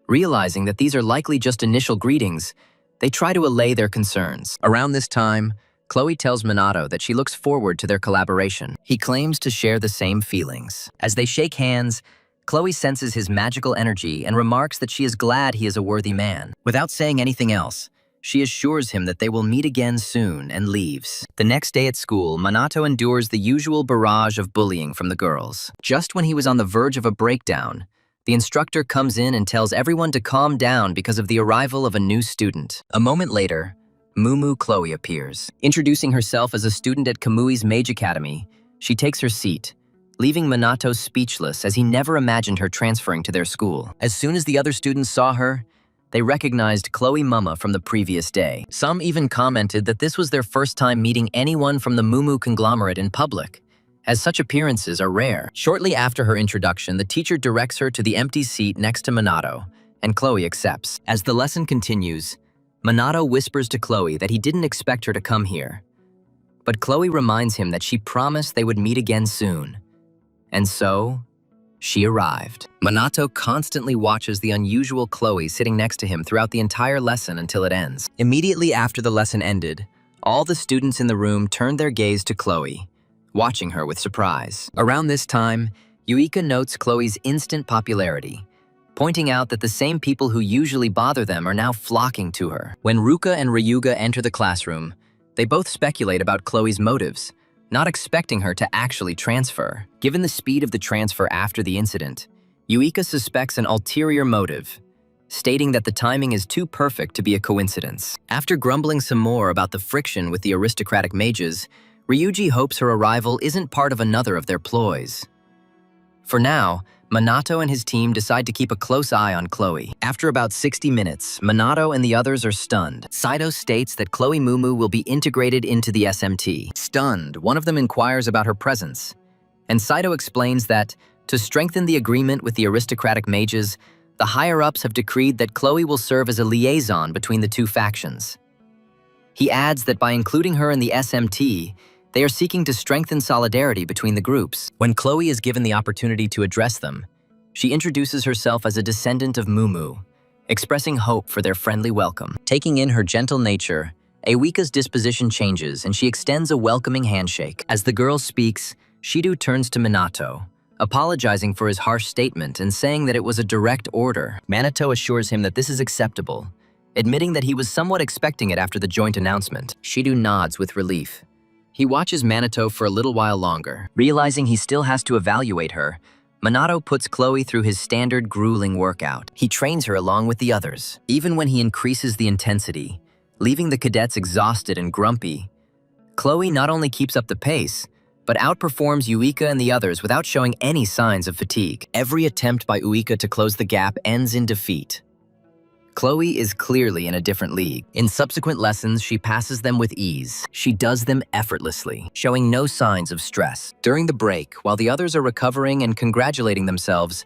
S1: Realizing that these are likely just initial greetings, they try to allay their concerns. Around this time, Chloe tells Minato that she looks forward to their collaboration. He claims to share the same feelings. As they shake hands, Chloe senses his magical energy and remarks that she is glad he is a worthy man. Without saying anything else, she assures him that they will meet again soon and leaves. The next day at school, Minato endures the usual barrage of bullying from the girls. Just when he was on the verge of a breakdown, the instructor comes in and tells everyone to calm down because of the arrival of a new student. A moment later, Mumu Chloe appears. Introducing herself as a student at Kamui's Mage Academy, she takes her seat, leaving Minato speechless as he never imagined her transferring to their school. As soon as the other students saw her, they recognized Chloe Mama from the previous day. Some even commented that this was their first time meeting anyone from the Mumu conglomerate in public, as such appearances are rare. Shortly after her introduction, the teacher directs her to the empty seat next to Minato, and Chloe accepts. As the lesson continues, Minato whispers to Chloe that he didn't expect her to come here. But Chloe reminds him that she promised they would meet again soon. And so, she arrived. Minato constantly watches the unusual Chloe sitting next to him throughout the entire lesson until it ends. Immediately after the lesson ended, all the students in the room turned their gaze to Chloe, watching her with surprise. Around this time, Yuika notes Chloe's instant popularity, pointing out that the same people who usually bother them are now flocking to her. When Ruka and Ryuga enter the classroom, they both speculate about Chloe's motives, not expecting her to actually transfer. Given the speed of the transfer after the incident, Yuika suspects an ulterior motive, stating that the timing is too perfect to be a coincidence. After grumbling some more about the friction with the aristocratic mages, Ryuji hopes her arrival isn't part of another of their ploys. For now, Minato and his team decide to keep a close eye on Chloe. After about 60 minutes, Minato and the others are stunned. Saito states that Chloe Mumu will be integrated into the SMT. Stunned, one of them inquires about her presence, and Saito explains that, to strengthen the agreement with the aristocratic mages, the higher-ups have decreed that Chloe will serve as a liaison between the two factions. He adds that by including her in the SMT, they are seeking to strengthen solidarity between the groups. When Chloe is given the opportunity to address them, she introduces herself as a descendant of Mumu, expressing hope for their friendly welcome. Taking in her gentle nature, Ewika's disposition changes and she extends a welcoming handshake. As the girl speaks, Shido turns to Minato, apologizing for his harsh statement and saying that it was a direct order. Minato assures him that this is acceptable, admitting that he was somewhat expecting it after the joint announcement. Shido nods with relief. He watches Minato for a little while longer. Realizing he still has to evaluate her, Minato puts Chloe through his standard grueling workout. He trains her along with the others. Even when he increases the intensity, leaving the cadets exhausted and grumpy, Chloe not only keeps up the pace, but outperforms Yuika and the others without showing any signs of fatigue. Every attempt by Yuika to close the gap ends in defeat. Chloe is clearly in a different league. In subsequent lessons, she passes them with ease. She does them effortlessly, showing no signs of stress. During the break, while the others are recovering and congratulating themselves,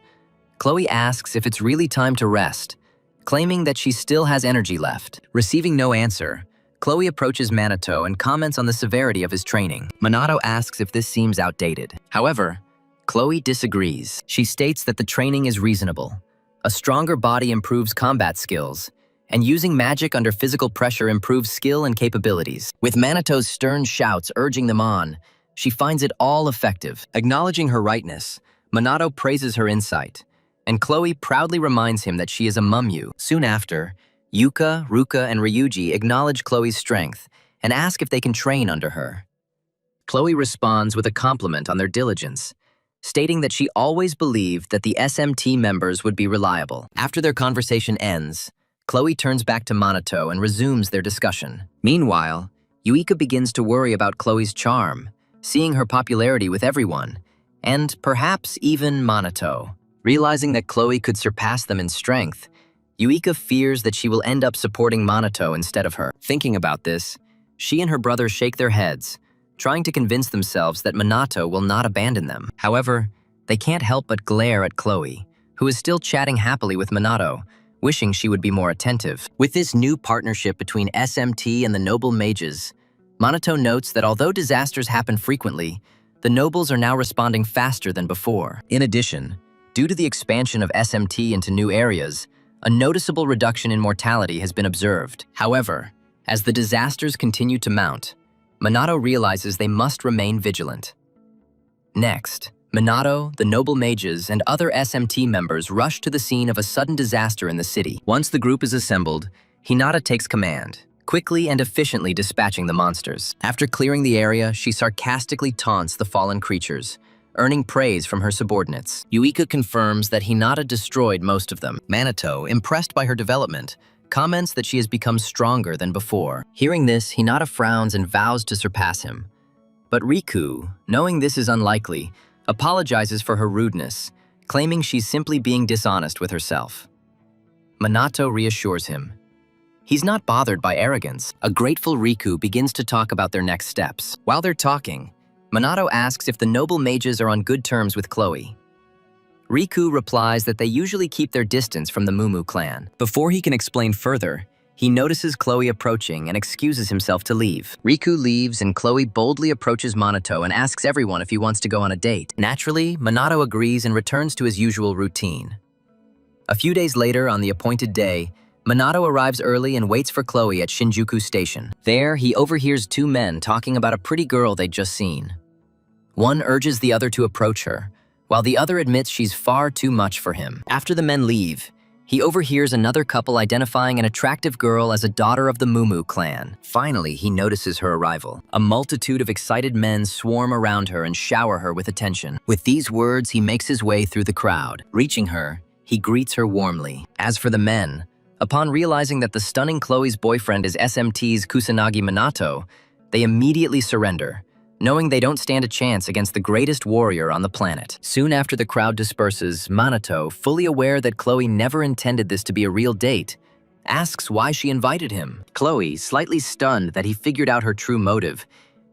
S1: Chloe asks if it's really time to rest, claiming that she still has energy left. Receiving no answer, Chloe approaches Minato and comments on the severity of his training. Minato asks if this seems outdated. However, Chloe disagrees. She states that the training is reasonable. A stronger body improves combat skills, and using magic under physical pressure improves skill and capabilities. With Manito's stern shouts urging them on, she finds it all effective. Acknowledging her rightness, Minato praises her insight, and Chloe proudly reminds him that she is a mumyu. Soon after, Yuka, Ruka, and Ryuji acknowledge Chloe's strength and ask if they can train under her. Chloe responds with a compliment on their diligence, stating that she always believed that the SMT members would be reliable. After their conversation ends, Chloe turns back to Minato and resumes their discussion. Meanwhile, Yuika begins to worry about Chloe's charm, seeing her popularity with everyone, and perhaps even Minato. Realizing that Chloe could surpass them in strength, Yuika fears that she will end up supporting Minato instead of her. Thinking about this, she and her brother shake their heads, trying to convince themselves that Minato will not abandon them. However, they can't help but glare at Chloe, who is still chatting happily with Minato, wishing she would be more attentive. With this new partnership between SMT and the noble mages, Minato notes that although disasters happen frequently, the nobles are now responding faster than before. In addition, due to the expansion of SMT into new areas, a noticeable reduction in mortality has been observed. However, as the disasters continue to mount, Minato realizes they must remain vigilant. Next, Minato, the noble mages, and other SMT members rush to the scene of a sudden disaster in the city. Once the group is assembled, Hinata takes command, quickly and efficiently dispatching the monsters. After clearing the area, she sarcastically taunts the fallen creatures, earning praise from her subordinates. Yuika confirms that Hinata destroyed most of them. Minato, impressed by her development, comments that she has become stronger than before. Hearing this, Hinata frowns and vows to surpass him. But Riku, knowing this is unlikely, apologizes for her rudeness, claiming she's simply being dishonest with herself. Minato reassures him. He's not bothered by arrogance. A grateful Riku begins to talk about their next steps. While they're talking, Minato asks if the noble mages are on good terms with Chloe. Riku replies that they usually keep their distance from the Mumu clan. Before he can explain further, he notices Chloe approaching and excuses himself to leave. Riku leaves and Chloe boldly approaches Minato and asks everyone if he wants to go on a date. Naturally, Minato agrees and returns to his usual routine. A few days later, on the appointed day, Minato arrives early and waits for Chloe at Shinjuku Station. There, he overhears two men talking about a pretty girl they'd just seen. One urges the other to approach her, while the other admits she's far too much for him. After the men leave, he overhears another couple identifying an attractive girl as a daughter of the Mumu clan. Finally, he notices her arrival. A multitude of excited men swarm around her and shower her with attention. With these words, he makes his way through the crowd. Reaching her, he greets her warmly. As for the men, upon realizing that the stunning Chloe's boyfriend is SMT's Kusanagi Minato, they immediately surrender, knowing they don't stand a chance against the greatest warrior on the planet. Soon after the crowd disperses, Minato, fully aware that Chloe never intended this to be a real date, asks why she invited him. Chloe, slightly stunned that he figured out her true motive,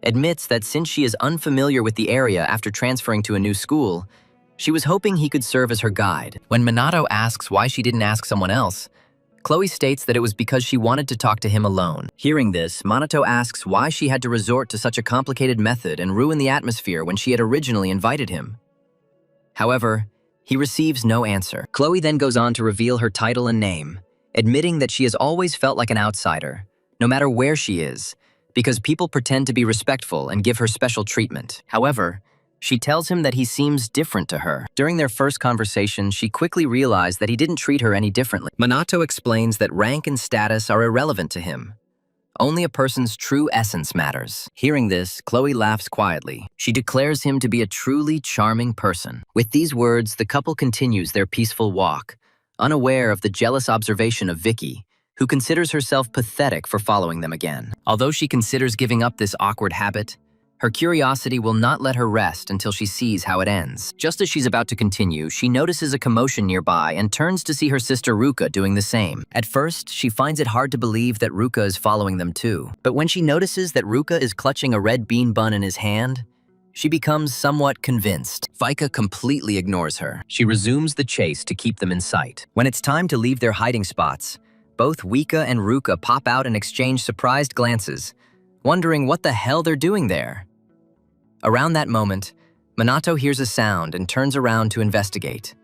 S1: admits that since she is unfamiliar with the area after transferring to a new school, she was hoping he could serve as her guide. When Minato asks why she didn't ask someone else, Chloe states that it was because she wanted to talk to him alone. Hearing this, Minato asks why she had to resort to such a complicated method and ruin the atmosphere when she had originally invited him. However, he receives no answer. Chloe then goes on to reveal her title and name, admitting that she has always felt like an outsider, no matter where she is, because people pretend to be respectful and give her special treatment. However, she tells him that he seems different to her. During their first conversation, she quickly realized that he didn't treat her any differently. Minato explains that rank and status are irrelevant to him. Only a person's true essence matters. Hearing this, Chloe laughs quietly. She declares him to be a truly charming person. With these words, the couple continues their peaceful walk, unaware of the jealous observation of Vicky, who considers herself pathetic for following them again. Although she considers giving up this awkward habit, her curiosity will not let her rest until she sees how it ends. Just as she's about to continue, she notices a commotion nearby and turns to see her sister Ruka doing the same. At first, she finds it hard to believe that Ruka is following them too. But when she notices that Ruka is clutching a red bean bun in his hand, she becomes somewhat convinced. Faika completely ignores her. She resumes the chase to keep them in sight. When it's time to leave their hiding spots, both Wika and Ruka pop out and exchange surprised glances, wondering what the hell they're doing there. Around that moment, Minato hears a sound and turns around to investigate.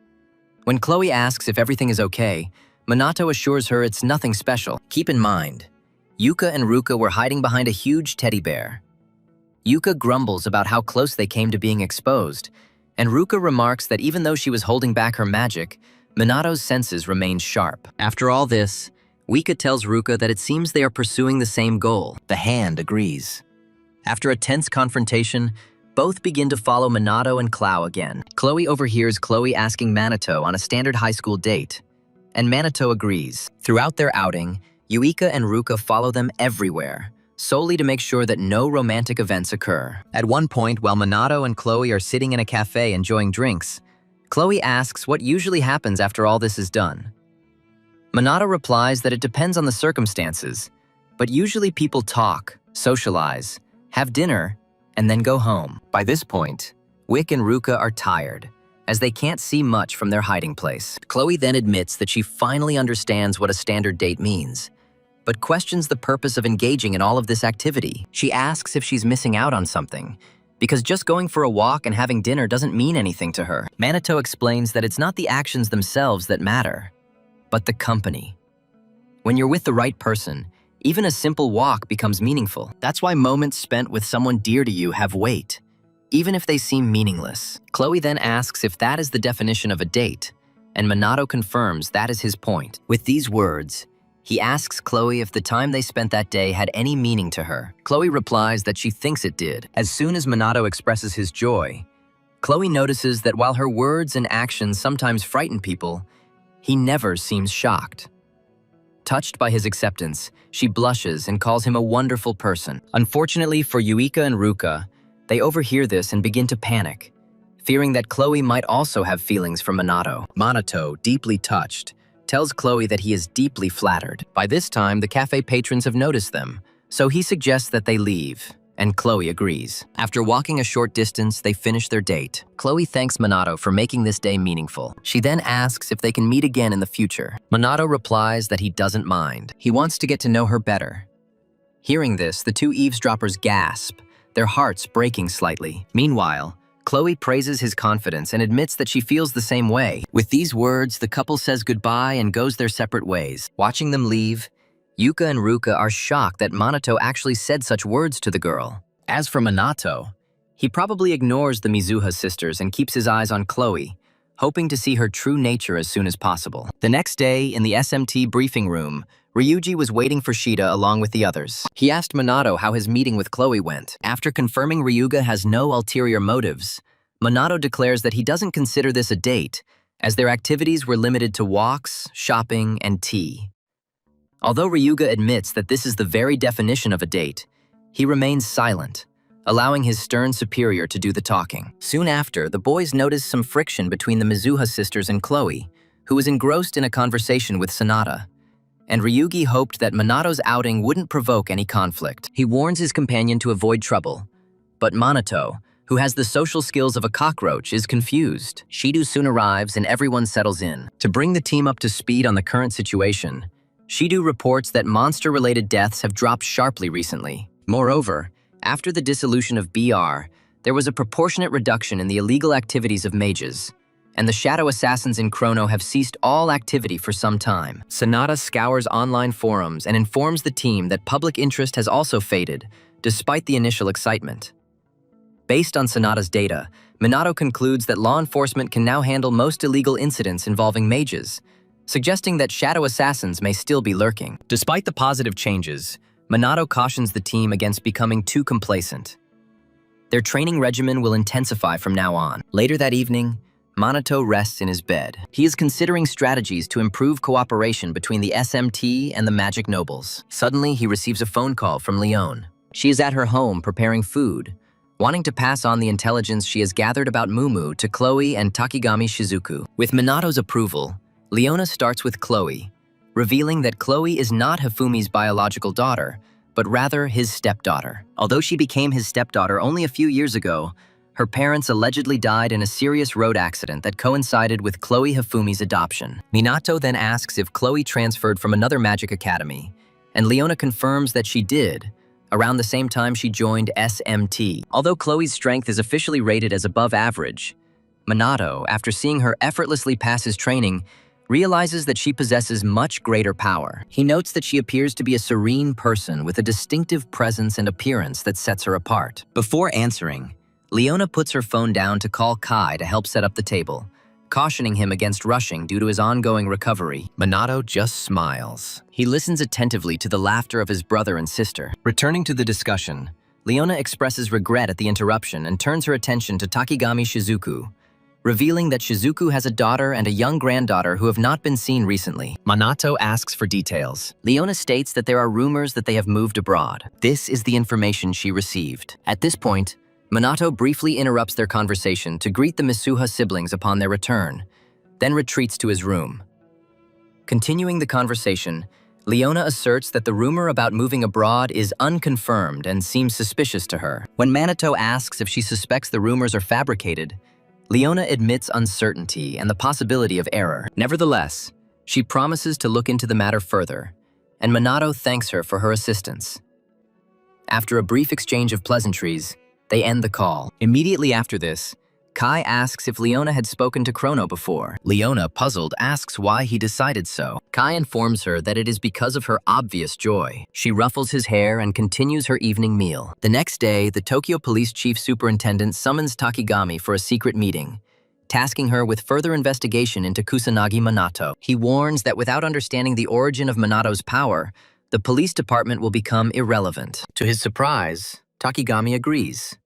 S1: When Chloe asks if everything is okay, Minato assures her it's nothing special. Keep in mind, Yuka and Ruka were hiding behind a huge teddy bear. Yuka grumbles about how close they came to being exposed, and Ruka remarks that even though she was holding back her magic, Minato's senses remained sharp. After all this, Wika tells Ruka that it seems they are pursuing the same goal. The hand agrees. After a tense confrontation, both begin to follow Minato and Clow again. Chloe overhears Chloe asking Minato on a standard high school date, and Minato agrees. Throughout their outing, Yuika and Ruka follow them everywhere, solely to make sure that no romantic events occur. At one point, while Minato and Chloe are sitting in a cafe enjoying drinks, Chloe asks what usually happens after all this is done. Minato replies that it depends on the circumstances, but usually people talk, socialize, have dinner, and then go home. By this point, Wick and Ruka are tired, as they can't see much from their hiding place. Chloe then admits that she finally understands what a standard date means, but questions the purpose of engaging in all of this activity. She asks if she's missing out on something, because just going for a walk and having dinner doesn't mean anything to her. Minato explains that it's not the actions themselves that matter, but the company. When you're with the right person, even a simple walk becomes meaningful. That's why moments spent with someone dear to you have weight, even if they seem meaningless. Chloe then asks if that is the definition of a date, and Minato confirms that is his point. With these words, he asks Chloe if the time they spent that day had any meaning to her. Chloe replies that she thinks it did. As soon as Minato expresses his joy, Chloe notices that while her words and actions sometimes frighten people, he never seems shocked. Touched by his acceptance, she blushes and calls him a wonderful person. Unfortunately for Yuika and Ruka, they overhear this and begin to panic, fearing that Chloe might also have feelings for Minato. Minato, deeply touched, tells Chloe that he is deeply flattered. By this time, the cafe patrons have noticed them, so he suggests that they leave, and Chloe agrees. After walking a short distance, they finish their date. Chloe thanks Minato for making this day meaningful. She then asks if they can meet again in the future. Minato replies that he doesn't mind. He wants to get to know her better. Hearing this, the two eavesdroppers gasp, their hearts breaking slightly. Meanwhile, Chloe praises his confidence and admits that she feels the same way. With these words, the couple says goodbye and goes their separate ways. Watching them leave, Yuka and Ruka are shocked that Minato actually said such words to the girl. As for Minato, he probably ignores the Mizuha sisters and keeps his eyes on Chloe, hoping to see her true nature as soon as possible. The next day, in the SMT briefing room, Ryuji was waiting for Shida along with the others. He asked Minato how his meeting with Chloe went. After confirming Ryuga has no ulterior motives, Minato declares that he doesn't consider this a date, as their activities were limited to walks, shopping, and tea. Although Ryuga admits that this is the very definition of a date, he remains silent, allowing his stern superior to do the talking. Soon after, the boys notice some friction between the Mizuha sisters and Chloe, who was engrossed in a conversation with Sanada, and Ryugi hoped that Minato's outing wouldn't provoke any conflict. He warns his companion to avoid trouble, but Minato, who has the social skills of a cockroach, is confused. Shidu soon arrives and everyone settles in. To bring the team up to speed on the current situation, Shidu reports that monster-related deaths have dropped sharply recently. Moreover, after the dissolution of BR, there was a proportionate reduction in the illegal activities of mages, and the shadow assassins in Chrono have ceased all activity for some time. Sanada scours online forums and informs the team that public interest has also faded, despite the initial excitement. Based on Sanada's data, Minato concludes that law enforcement can now handle most illegal incidents involving mages, suggesting that shadow assassins may still be lurking. Despite the positive changes, Minato cautions the team against becoming too complacent. Their training regimen will intensify from now on. Later that evening, Minato rests in his bed. He is considering strategies to improve cooperation between the SMT and the Magic Nobles. Suddenly, he receives a phone call from Leone. She is at her home preparing food, wanting to pass on the intelligence she has gathered about Mumu to Chloe and Takigami Shizuku. With Minato's approval, Leona starts with Chloe, revealing that Chloe is not Hifumi's biological daughter, but rather his stepdaughter. Although she became his stepdaughter only a few years ago, her parents allegedly died in a serious road accident that coincided with Chloe Hifumi's adoption. Minato then asks if Chloe transferred from another magic academy, and Leona confirms that she did, around the same time she joined SMT. Although Chloe's strength is officially rated as above average, Minato, after seeing her effortlessly pass his training, realizes that she possesses much greater power. He notes that she appears to be a serene person with a distinctive presence and appearance that sets her apart. Before answering, Leona puts her phone down to call Kai to help set up the table, cautioning him against rushing due to his ongoing recovery. Minato just smiles. He listens attentively to the laughter of his brother and sister. Returning to the discussion, Leona expresses regret at the interruption and turns her attention to Takigami Shizuku, revealing that Shizuku has a daughter and a young granddaughter who have not been seen recently. Minato asks for details. Leona states that there are rumors that they have moved abroad. This is the information she received. At this point, Minato briefly interrupts their conversation to greet the Misuha siblings upon their return, then retreats to his room. Continuing the conversation, Leona asserts that the rumor about moving abroad is unconfirmed and seems suspicious to her. When Minato asks if she suspects the rumors are fabricated, Leona admits uncertainty and the possibility of error. Nevertheless, she promises to look into the matter further, and Minato thanks her for her assistance. After a brief exchange of pleasantries, they end the call. Immediately after this, Kai asks if Leona had spoken to Chrono before. Leona, puzzled, asks why he decided so. Kai informs her that it is because of her obvious joy. She ruffles his hair and continues her evening meal. The next day, the Tokyo Police Chief Superintendent summons Takigami for a secret meeting, tasking her with further investigation into Kusanagi Minato. He warns that without understanding the origin of Minato's power, the police department will become irrelevant. To his surprise, Takigami agrees.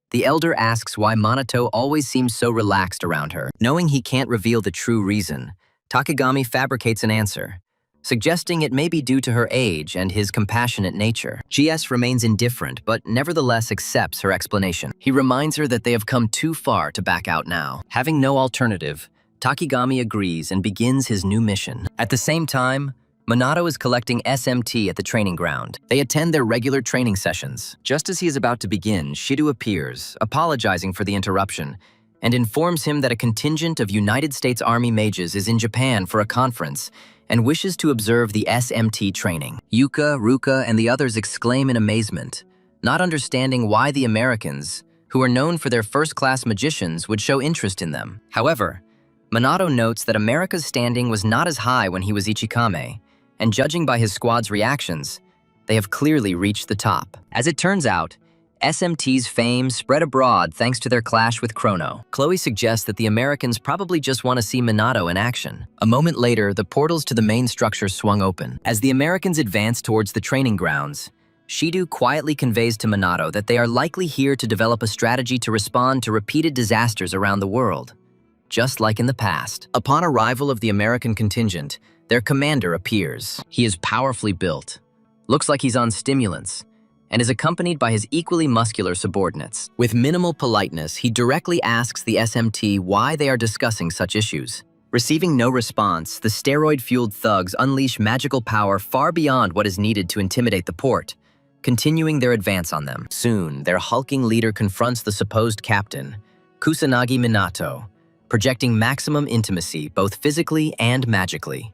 S1: The elder asks why Minato always seems so relaxed around her. Knowing he can't reveal the true reason, Takigami fabricates an answer, suggesting it may be due to her age and his compassionate nature. GS remains indifferent, but nevertheless accepts her explanation. He reminds her that they have come too far to back out now. Having no alternative, Takigami agrees and begins his new mission. At the same time, Minato is collecting SMT at the training ground. They attend their regular training sessions. Just as he is about to begin, Shido appears, apologizing for the interruption, and informs him that a contingent of United States Army mages is in Japan for a conference and wishes to observe the SMT training. Yuka, Ruka, and the others exclaim in amazement, not understanding why the Americans, who are known for their first-class magicians, would show interest in them. However, Minato notes that America's standing was not as high when he was Ichikame, and judging by his squad's reactions, they have clearly reached the top. As it turns out, SMT's fame spread abroad thanks to their clash with Chrono. Chloe suggests that the Americans probably just want to see Minato in action. A moment later, the portals to the main structure swung open. As the Americans advance towards the training grounds, Shido quietly conveys to Minato that they are likely here to develop a strategy to respond to repeated disasters around the world, just like in the past. Upon arrival of the American contingent, their commander appears. He is powerfully built, looks like he's on stimulants, and is accompanied by his equally muscular subordinates. With minimal politeness, he directly asks the SMT why they are discussing such issues. Receiving no response, the steroid-fueled thugs unleash magical power far beyond what is needed to intimidate the port, continuing their advance on them. Soon, their hulking leader confronts the supposed captain, Kusanagi Minato, projecting maximum intimacy both physically and magically.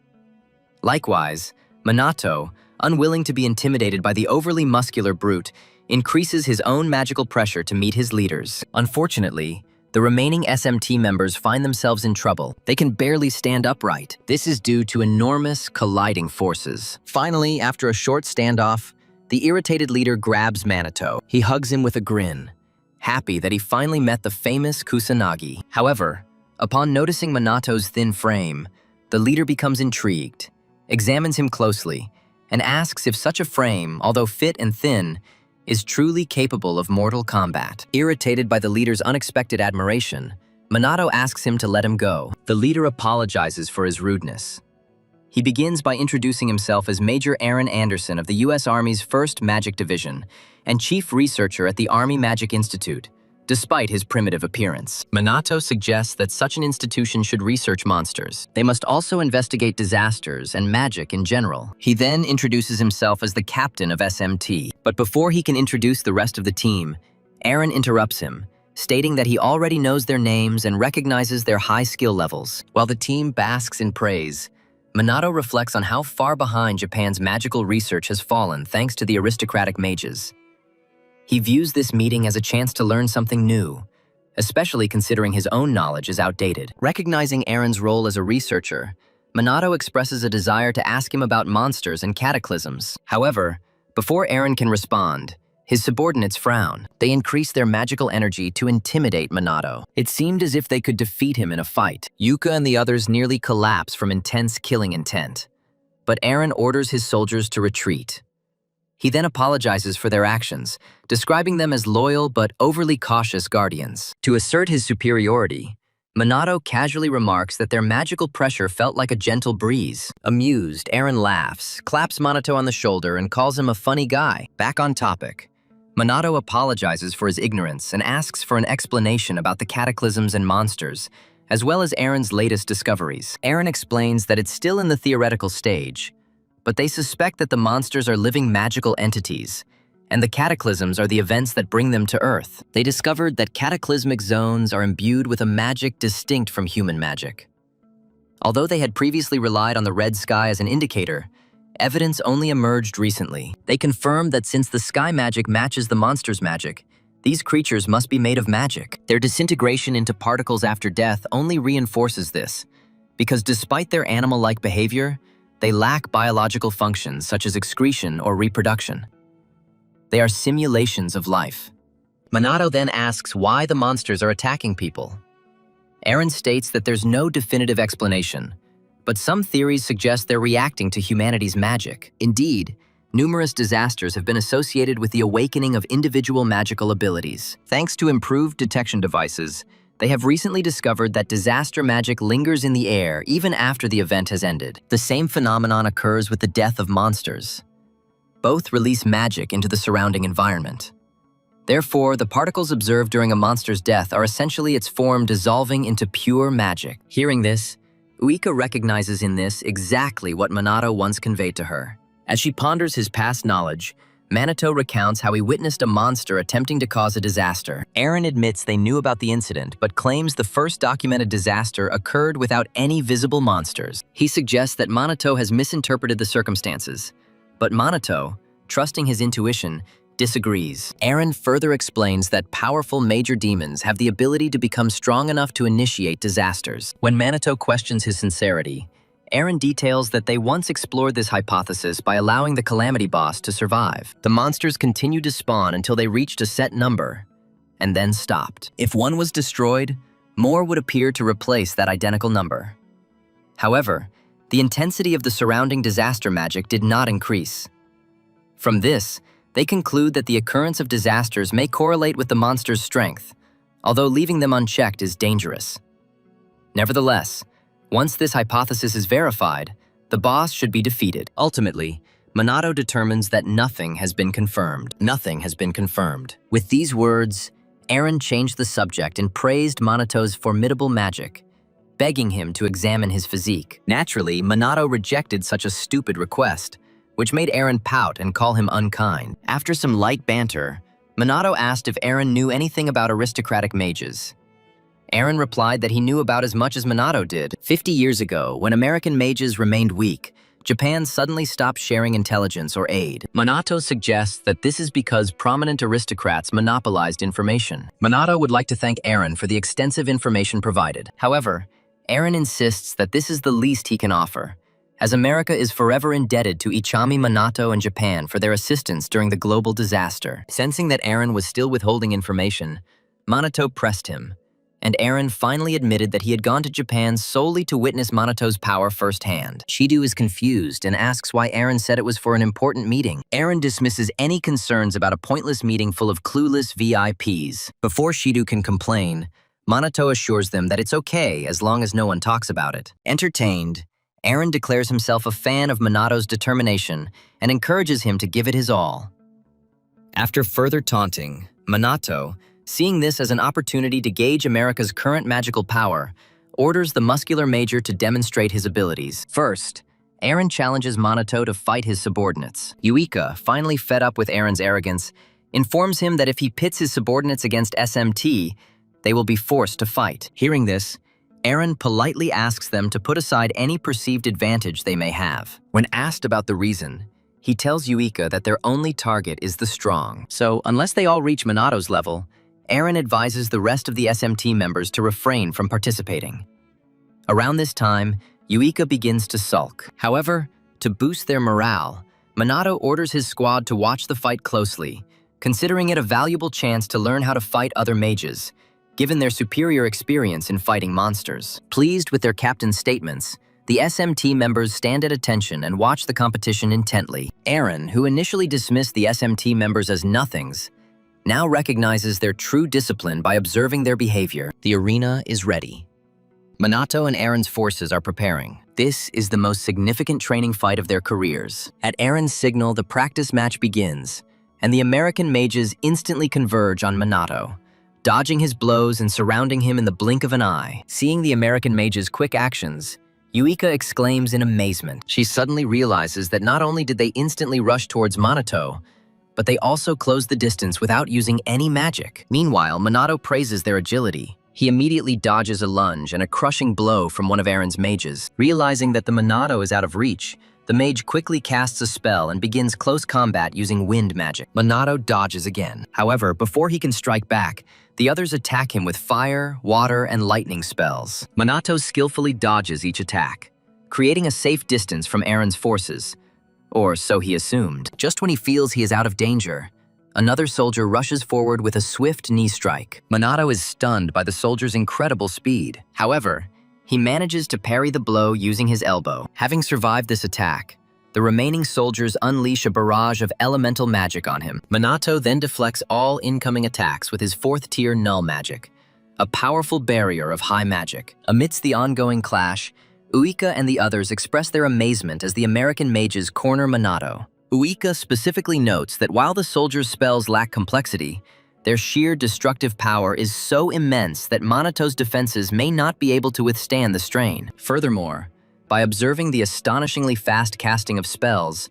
S1: Likewise, Minato, unwilling to be intimidated by the overly muscular brute, increases his own magical pressure to meet his leaders. Unfortunately, the remaining SMT members find themselves in trouble. They can barely stand upright. This is due to enormous colliding forces. Finally, after a short standoff, the irritated leader grabs Minato. He hugs him with a grin, happy that he finally met the famous Kusanagi. However, upon noticing Minato's thin frame, the leader becomes intrigued, examines him closely, and asks if such a frame, although fit and thin, is truly capable of mortal combat. Irritated by the leader's unexpected admiration, Minato asks him to let him go. The leader apologizes for his rudeness. He begins by introducing himself as Major Aaron Anderson of the U.S. Army's 1st Magic Division and Chief Researcher at the Army Magic Institute, despite his primitive appearance. Minato suggests that such an institution should research monsters. They must also investigate disasters and magic in general. He then introduces himself as the captain of SMT. But before he can introduce the rest of the team, Aaron interrupts him, stating that he already knows their names and recognizes their high skill levels. While the team basks in praise, Minato reflects on how far behind Japan's magical research has fallen thanks to the aristocratic mages. He views this meeting as a chance to learn something new, especially considering his own knowledge is outdated. Recognizing Aaron's role as a researcher, Minato expresses a desire to ask him about monsters and cataclysms. However, before Eren can respond, his subordinates frown. They increase their magical energy to intimidate Minato. It seemed as if they could defeat him in a fight. Yuka and the others nearly collapse from intense killing intent. But Eren orders his soldiers to retreat. He then apologizes for their actions, describing them as loyal but overly cautious guardians. To assert his superiority, Minato casually remarks that their magical pressure felt like a gentle breeze. Amused, Eren laughs, claps Minato on the shoulder, and calls him a funny guy. Back on topic, Minato apologizes for his ignorance and asks for an explanation about the cataclysms and monsters, as well as Eren's latest discoveries. Eren explains that it's still in the theoretical stage, but they suspect that the monsters are living magical entities, and the cataclysms are the events that bring them to Earth. They discovered that cataclysmic zones are imbued with a magic distinct from human magic. Although they had previously relied on the red sky as an indicator, evidence only emerged recently. They confirmed that since the sky magic matches the monster's magic, these creatures must be made of magic. Their disintegration into particles after death only reinforces this, because despite their animal-like behavior, they lack biological functions such as excretion or reproduction. They are simulations of life. Minato then asks why the monsters are attacking people. Eren states that there's no definitive explanation, but some theories suggest they're reacting to humanity's magic. Indeed, numerous disasters have been associated with the awakening of individual magical abilities. Thanks to improved detection devices, they have recently discovered that disaster magic lingers in the air even after the event has ended. The same phenomenon occurs with the death of monsters. Both release magic into the surrounding environment. Therefore, the particles observed during a monster's death are essentially its form dissolving into pure magic. Hearing this, Uika recognizes in this exactly what Minato once conveyed to her. As she ponders his past knowledge, Minato recounts how he witnessed a monster attempting to cause a disaster. Eren admits they knew about the incident, but claims the first documented disaster occurred without any visible monsters. He suggests that Minato has misinterpreted the circumstances, but Minato, trusting his intuition, disagrees. Eren further explains that powerful major demons have the ability to become strong enough to initiate disasters. When Minato questions his sincerity, Eren details that they once explored this hypothesis by allowing the Calamity Boss to survive. The monsters continued to spawn until they reached a set number, and then stopped. If one was destroyed, more would appear to replace that identical number. However, the intensity of the surrounding disaster magic did not increase. From this, they conclude that the occurrence of disasters may correlate with the monster's strength, although leaving them unchecked is dangerous. Nevertheless, once this hypothesis is verified, the boss should be defeated. Ultimately, Minato determines that nothing has been confirmed. Nothing has been confirmed. With these words, Eren changed the subject and praised Minato's formidable magic, begging him to examine his physique. Naturally, Minato rejected such a stupid request, which made Eren pout and call him unkind. After some light banter, Minato asked if Eren knew anything about aristocratic mages. Eren replied that he knew about as much as Minato did. 50 years ago, when American mages remained weak, Japan suddenly stopped sharing intelligence or aid. Minato suggests that this is because prominent aristocrats monopolized information. Minato would like to thank Eren for the extensive information provided. However, Eren insists that this is the least he can offer, as America is forever indebted to Ichami, Minato, and Japan for their assistance during the global disaster. Sensing that Eren was still withholding information, Minato pressed him, and Eren finally admitted that he had gone to Japan solely to witness Minato's power firsthand. Shido is confused and asks why Eren said it was for an important meeting. Eren dismisses any concerns about a pointless meeting full of clueless VIPs. Before Shido can complain, Minato assures them that it's okay as long as no one talks about it. Entertained, Eren declares himself a fan of Minato's determination and encourages him to give it his all. After further taunting, Minato, seeing this as an opportunity to gauge America's current magical power, orders the muscular major to demonstrate his abilities. First, Eren challenges Minato to fight his subordinates. Yuika, finally fed up with Eren's arrogance, informs him that if he pits his subordinates against SMT, they will be forced to fight. Hearing this, Eren politely asks them to put aside any perceived advantage they may have. When asked about the reason, he tells Yuika that their only target is the strong. So, unless they all reach Minato's level, Eren advises the rest of the SMT members to refrain from participating. Around this time, Yuika begins to sulk. However, to boost their morale, Minato orders his squad to watch the fight closely, considering it a valuable chance to learn how to fight other mages, given their superior experience in fighting monsters. Pleased with their captain's statements, the SMT members stand at attention and watch the competition intently. Eren, who initially dismissed the SMT members as nothings, now recognizes their true discipline by observing their behavior. The arena is ready. Minato and Eren's forces are preparing. This is the most significant training fight of their careers. At Eren's signal, the practice match begins, and the American mages instantly converge on Minato, dodging his blows and surrounding him in the blink of an eye. Seeing the American mage's quick actions, Yuika exclaims in amazement. She suddenly realizes that not only did they instantly rush towards Minato, but they also closed the distance without using any magic. Meanwhile, Minato praises their agility. He immediately dodges a lunge and a crushing blow from one of Eren's mages. Realizing that the Minato is out of reach, the mage quickly casts a spell and begins close combat using wind magic. Minato dodges again. However, before he can strike back, the others attack him with fire, water, and lightning spells. Minato skillfully dodges each attack, creating a safe distance from Eren's forces. Or so he assumed. Just when he feels he is out of danger, another soldier rushes forward with a swift knee strike. Minato is stunned by the soldier's incredible speed. However, he manages to parry the blow using his elbow. Having survived this attack, the remaining soldiers unleash a barrage of elemental magic on him. Minato then deflects all incoming attacks with his 4th tier null magic, a powerful barrier of high magic. Amidst the ongoing clash, Uika and the others express their amazement as the American mages corner Minato. Uika specifically notes that while the soldiers' spells lack complexity, their sheer destructive power is so immense that Minato's defenses may not be able to withstand the strain. Furthermore, by observing the astonishingly fast casting of spells,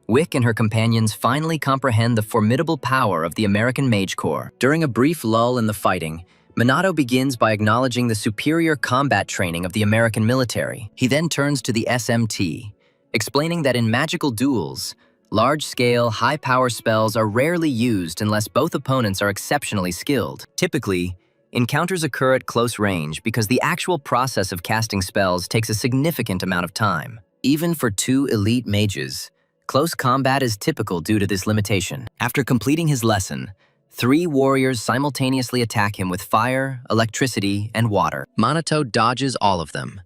S1: Wick and her companions finally comprehend the formidable power of the American Mage Corps. During a brief lull in the fighting, Minato begins by acknowledging the superior combat training of the American military. He then turns to the SMT, explaining that in magical duels, large-scale, high-power spells are rarely used unless both opponents are exceptionally skilled. Typically, encounters occur at close range because the actual process of casting spells takes a significant amount of time. Even for 2 elite mages, close combat is typical due to this limitation. After completing his lesson, 3 warriors simultaneously attack him with fire, electricity, and water. Minato dodges all of them.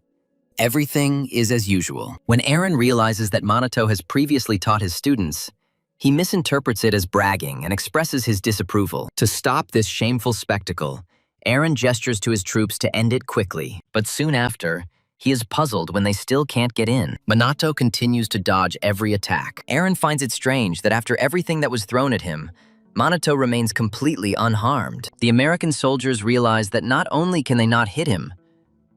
S1: Everything is as usual. When Eren realizes that Minato has previously taught his students, he misinterprets it as bragging and expresses his disapproval. To stop this shameful spectacle, Eren gestures to his troops to end it quickly, but soon after, he is puzzled when they still can't get in. Minato continues to dodge every attack. Eren finds it strange that after everything that was thrown at him, Minato remains completely unharmed. The American soldiers realize that not only can they not hit him,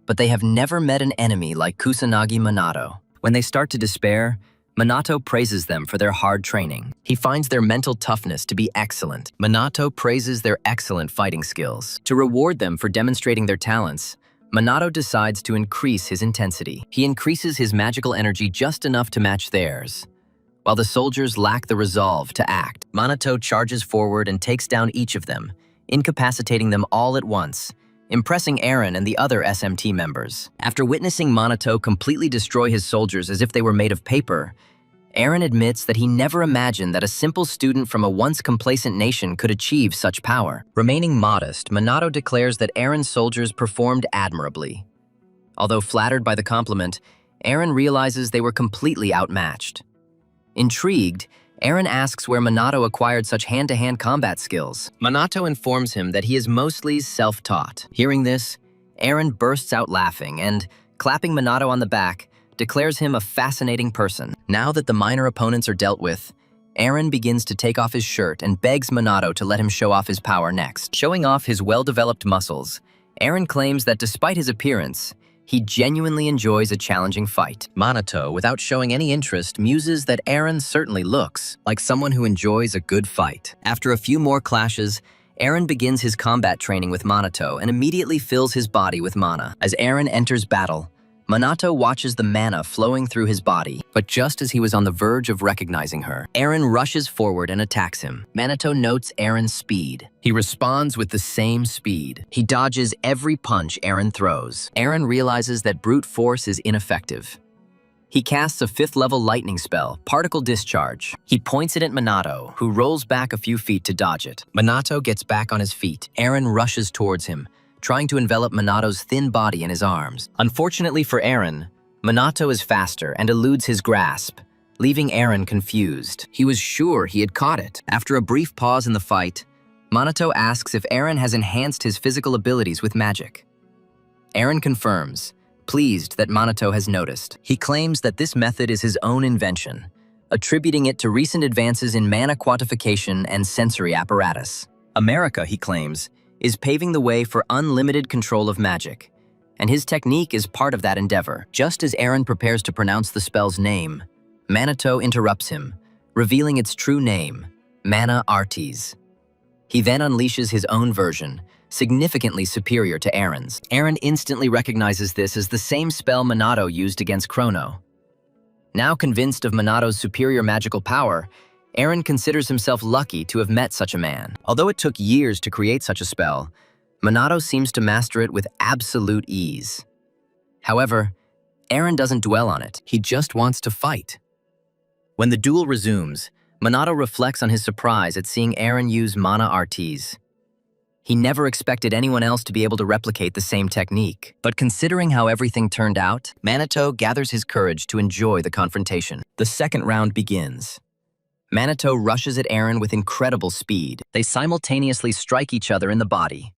S1: but they have never met an enemy like Kusanagi Minato. When they start to despair, Minato praises them for their hard training. He finds their mental toughness to be excellent. Minato praises their excellent fighting skills. To reward them for demonstrating their talents, Minato decides to increase his intensity. He increases his magical energy just enough to match theirs. While the soldiers lack the resolve to act, Minato charges forward and takes down each of them, incapacitating them all at once, impressing Eren and the other SMT members. After witnessing Minato completely destroy his soldiers as if they were made of paper, Eren admits that he never imagined that a simple student from a once complacent nation could achieve such power. Remaining modest, Minato declares that Eren's soldiers performed admirably. Although flattered by the compliment, Eren realizes they were completely outmatched. Intrigued, Eren asks where Minato acquired such hand-to-hand combat skills. Minato informs him that he is mostly self-taught. Hearing this, Eren bursts out laughing and, clapping Minato on the back, declares him a fascinating person. Now that the minor opponents are dealt with, Eren begins to take off his shirt and begs Minato to let him show off his power next. Showing off his well-developed muscles, Eren claims that despite his appearance, he genuinely enjoys a challenging fight. Minato, without showing any interest, muses that Eren certainly looks like someone who enjoys a good fight. After a few more clashes, Eren begins his combat training with Minato and immediately fills his body with mana. As Eren enters battle, Minato watches the mana flowing through his body, but just as he was on the verge of recognizing her, Eren rushes forward and attacks him. Minato notes Eren's speed. He responds with the same speed. He dodges every punch Eren throws. Eren realizes that brute force is ineffective. He casts a 5th-level lightning spell, Particle Discharge. He points it at Minato, who rolls back a few feet to dodge it. Minato gets back on his feet. Eren rushes towards him, trying to envelop Minato's thin body in his arms. Unfortunately for Eren, Minato is faster and eludes his grasp, leaving Eren confused. He was sure he had caught it. After a brief pause in the fight, Minato asks if Eren has enhanced his physical abilities with magic. Eren confirms, pleased that Minato has noticed. He claims that this method is his own invention, attributing it to recent advances in mana quantification and sensory apparatus. America, he claims, is paving the way for unlimited control of magic, and his technique is part of that endeavor. Just as Eren prepares to pronounce the spell's name, Minato interrupts him, revealing its true name, Mana Artes. He then unleashes his own version, significantly superior to Eren's. Eren instantly recognizes this as the same spell Minato used against Chrono. Now convinced of Minato's superior magical power, Eren considers himself lucky to have met such a man. Although it took years to create such a spell, Minato seems to master it with absolute ease. However, Eren doesn't dwell on it. He just wants to fight. When the duel resumes, Minato reflects on his surprise at seeing Eren use Mana Artes. He never expected anyone else to be able to replicate the same technique. But considering how everything turned out, Minato gathers his courage to enjoy the confrontation. The second round begins. Minato rushes at Eren with incredible speed. They simultaneously strike each other in the body.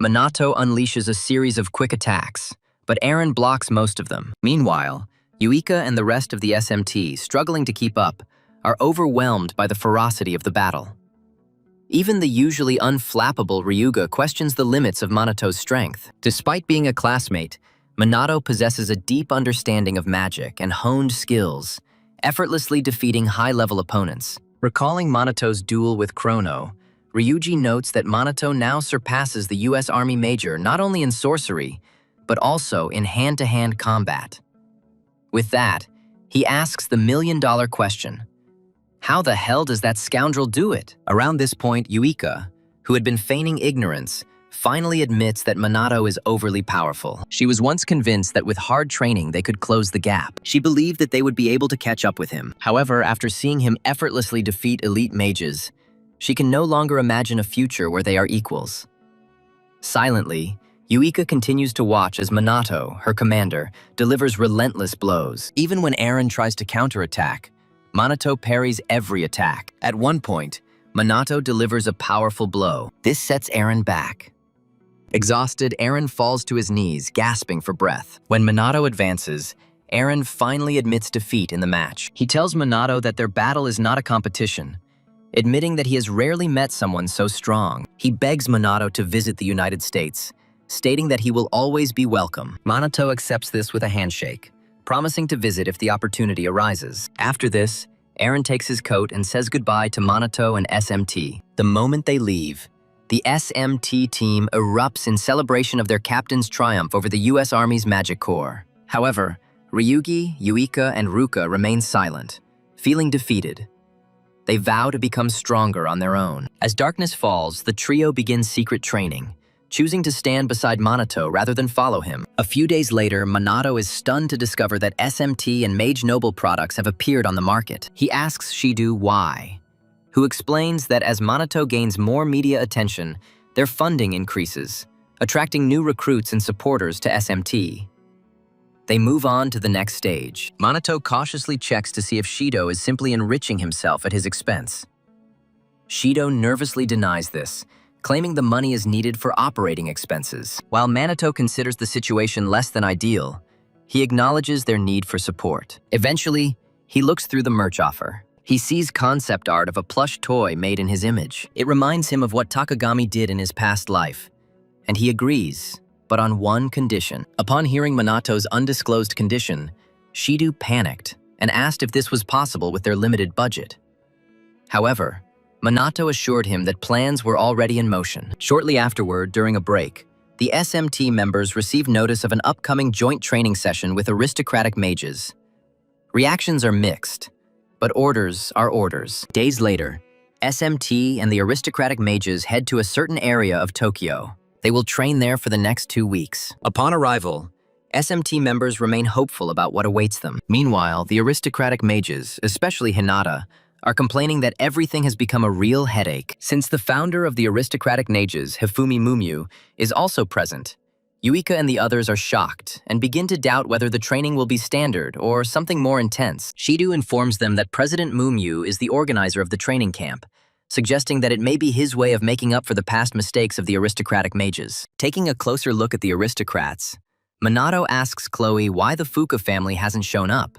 S1: Minato unleashes a series of quick attacks, but Eren blocks most of them. Meanwhile, Yuika and the rest of the SMT, struggling to keep up, are overwhelmed by the ferocity of the battle. Even the usually unflappable Ryuga questions the limits of Minato's strength. Despite being a classmate, Minato possesses a deep understanding of magic and honed skills, effortlessly defeating high-level opponents. Recalling Minato's duel with Chrono, Ryuji notes that Minato now surpasses the US Army Major not only in sorcery, but also in hand-to-hand combat. With that, he asks the million-dollar question: how the hell does that scoundrel do it? Around this point, Yuika, who had been feigning ignorance, finally admits that Minato is overly powerful. She was once convinced that with hard training they could close the gap. She believed that they would be able to catch up with him. However, after seeing him effortlessly defeat elite mages, she can no longer imagine a future where they are equals. Silently, Yuika continues to watch as Minato, her commander, delivers relentless blows. Even when Eren tries to counterattack, Minato parries every attack. At one point, Minato delivers a powerful blow. This sets Eren back. Exhausted, Eren falls to his knees, gasping for breath. When Minato advances, Eren finally admits defeat in the match. He tells Minato that their battle is not a competition, admitting that he has rarely met someone so strong. He begs Minato to visit the United States, stating that he will always be welcome. Minato accepts this with a handshake, promising to visit if the opportunity arises. After this, Eren takes his coat and says goodbye to Minato and SMT. The moment they leave, the SMT team erupts in celebration of their captain's triumph over the US Army's Magic Corps. However, Ryugi, Yuika, and Ruka remain silent, feeling defeated. They vow to become stronger on their own. As darkness falls, the trio begins secret training, choosing to stand beside Minato rather than follow him. A few days later, Minato is stunned to discover that SMT and Mage Noble products have appeared on the market. He asks Shido why, who explains that as Minato gains more media attention, their funding increases, attracting new recruits and supporters to SMT. They move on to the next stage. Minato cautiously checks to see if Shido is simply enriching himself at his expense. Shido nervously denies this, claiming the money is needed for operating expenses. While Minato considers the situation less than ideal, he acknowledges their need for support. Eventually, he looks through the merch offer. He sees concept art of a plush toy made in his image. It reminds him of what Takagami did in his past life, and he agrees, but on one condition. Upon hearing Minato's undisclosed condition, Shido panicked and asked if this was possible with their limited budget. However, Minato assured him that plans were already in motion. Shortly afterward, during a break, the SMT members receive notice of an upcoming joint training session with aristocratic mages. Reactions are mixed, but orders are orders. Days later, SMT and the aristocratic mages head to a certain area of Tokyo. They will train there for the next 2 weeks. Upon arrival, SMT members remain hopeful about what awaits them. Meanwhile, the aristocratic mages, especially Hinata, are complaining that everything has become a real headache. Since the founder of the aristocratic mages, Hifumi Mumyu, is also present, Yuika and the others are shocked and begin to doubt whether the training will be standard or something more intense. Shidu informs them that President Mumyu is the organizer of the training camp, suggesting that it may be his way of making up for the past mistakes of the aristocratic mages. Taking a closer look at the aristocrats, Minato asks Chloe why the Fuka family hasn't shown up.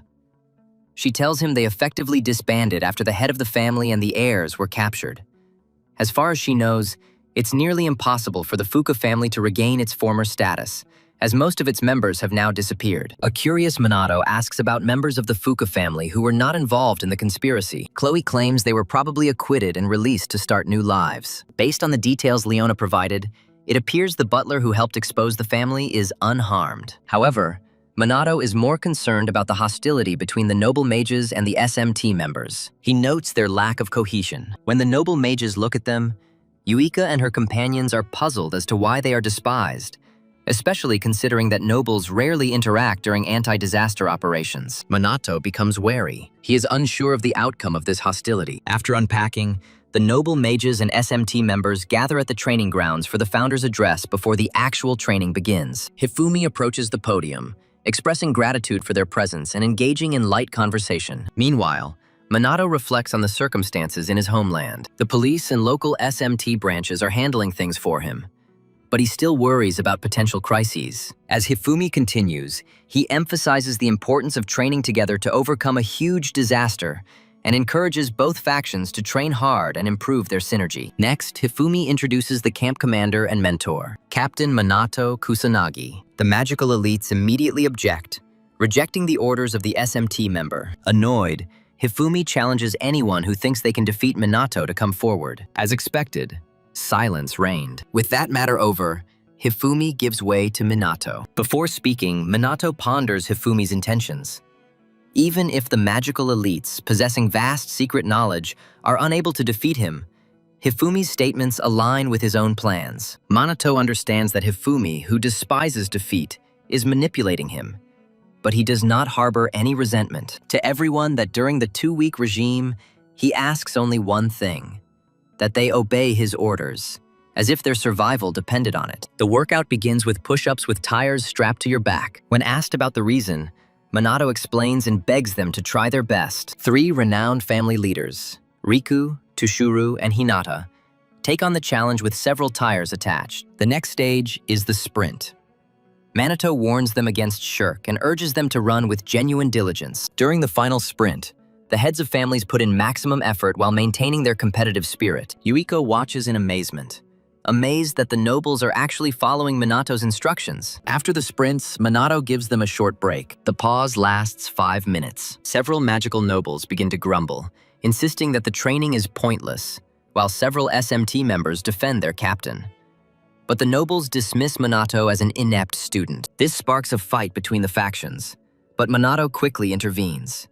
S1: She tells him they effectively disbanded after the head of the family and the heirs were captured. As far as she knows, it's nearly impossible for the Fuka family to regain its former status, as most of its members have now disappeared. A curious Minato asks about members of the Fuka family who were not involved in the conspiracy. Chloe claims they were probably acquitted and released to start new lives. Based on the details Leona provided, it appears the butler who helped expose the family is unharmed. However, Minato is more concerned about the hostility between the noble mages and the SMT members. He notes their lack of cohesion. When the noble mages look at them, Yuika and her companions are puzzled as to why they are despised, especially considering that nobles rarely interact during anti-disaster operations. Minato becomes wary. He is unsure of the outcome of this hostility. After unpacking, the noble mages and SMT members gather at the training grounds for the founder's address before the actual training begins. Hifumi approaches the podium, expressing gratitude for their presence and engaging in light conversation. Meanwhile, Minato reflects on the circumstances in his homeland. The police and local SMT branches are handling things for him, but he still worries about potential crises. As Hifumi continues, he emphasizes the importance of training together to overcome a huge disaster and encourages both factions to train hard and improve their synergy. Next, Hifumi introduces the camp commander and mentor, Captain Minato Kusanagi. The magical elites immediately object, rejecting the orders of the SMT member. Annoyed, Hifumi challenges anyone who thinks they can defeat Minato to come forward. As expected, silence reigned. With that matter over, Hifumi gives way to Minato. Before speaking, Minato ponders Hifumi's intentions. Even if the magical elites, possessing vast secret knowledge, are unable to defeat him, Hifumi's statements align with his own plans. Minato understands that Hifumi, who despises defeat, is manipulating him, but he does not harbor any resentment. To everyone that during the 2-week regime, he asks only one thing: that they obey his orders, as if their survival depended on it. The workout begins with push-ups with tires strapped to your back. When asked about the reason, Minato explains and begs them to try their best. 3 renowned family leaders, Riku, Tushuru, and Hinata, take on the challenge with several tires attached. The next stage is the sprint. Minato warns them against shirk and urges them to run with genuine diligence. During the final sprint, the heads of families put in maximum effort while maintaining their competitive spirit. Yuiko watches in amazement, amazed that the nobles are actually following Minato's instructions. After the sprints, Minato gives them a short break. The pause lasts 5 minutes. Several magical nobles begin to grumble, insisting that the training is pointless, while several SMT members defend their captain. But the nobles dismiss Minato as an inept student. This sparks a fight between the factions, but Minato quickly intervenes.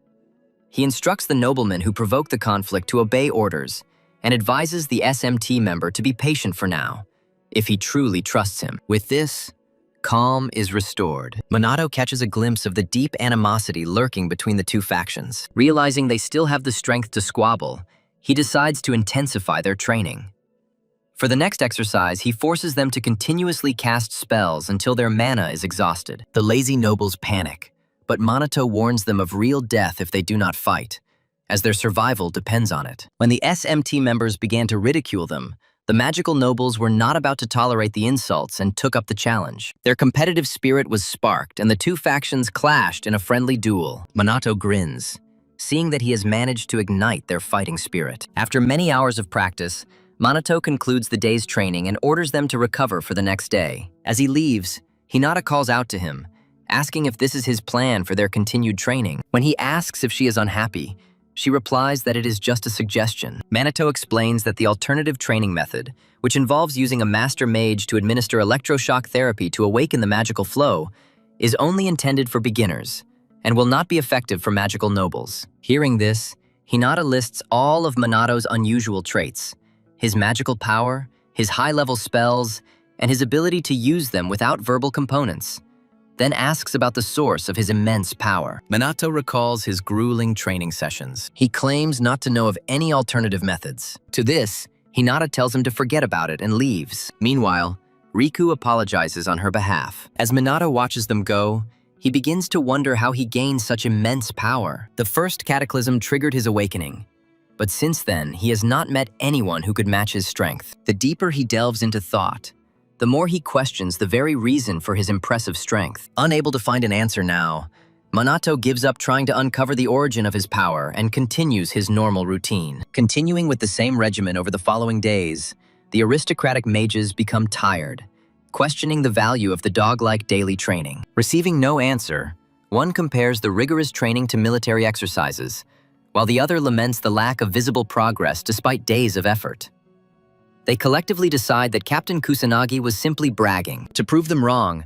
S1: He instructs the noblemen who provoked the conflict to obey orders and advises the SMT member to be patient for now, if he truly trusts him. With this, calm is restored. Minato catches a glimpse of the deep animosity lurking between the two factions. Realizing they still have the strength to squabble, he decides to intensify their training. For the next exercise, he forces them to continuously cast spells until their mana is exhausted. The lazy nobles panic, but Minato warns them of real death if they do not fight, as their survival depends on it. When the SMT members began to ridicule them, the magical nobles were not about to tolerate the insults and took up the challenge. Their competitive spirit was sparked, and the two factions clashed in a friendly duel. Minato grins, seeing that he has managed to ignite their fighting spirit. After many hours of practice, Minato concludes the day's training and orders them to recover for the next day. As he leaves, Hinata calls out to him, asking if this is his plan for their continued training. When he asks if she is unhappy, She replies that it is just a suggestion. Minato explains that the alternative training method, which involves using a master mage to administer electroshock therapy to awaken the magical flow, is only intended for beginners and will not be effective for magical nobles. Hearing this, Hinata lists all of Minato's unusual traits: his magical power, his high-level spells, and his ability to use them without verbal components, then asks about the source of his immense power. Minato recalls his grueling training sessions. He claims not to know of any alternative methods. To this, Hinata tells him to forget about it and leaves. Meanwhile, Riku apologizes on her behalf. As Minato watches them go, he begins to wonder how he gained such immense power. The first cataclysm triggered his awakening, but since then, he has not met anyone who could match his strength. The deeper he delves into thought, the more he questions the very reason for his impressive strength. Unable to find an answer now, Minato gives up trying to uncover the origin of his power and continues his normal routine. Continuing with the same regimen over the following days, the aristocratic mages become tired, questioning the value of the dog-like daily training. Receiving no answer, one compares the rigorous training to military exercises, while the other laments the lack of visible progress despite days of effort. They collectively decide that Captain Kusanagi was simply bragging. To prove them wrong,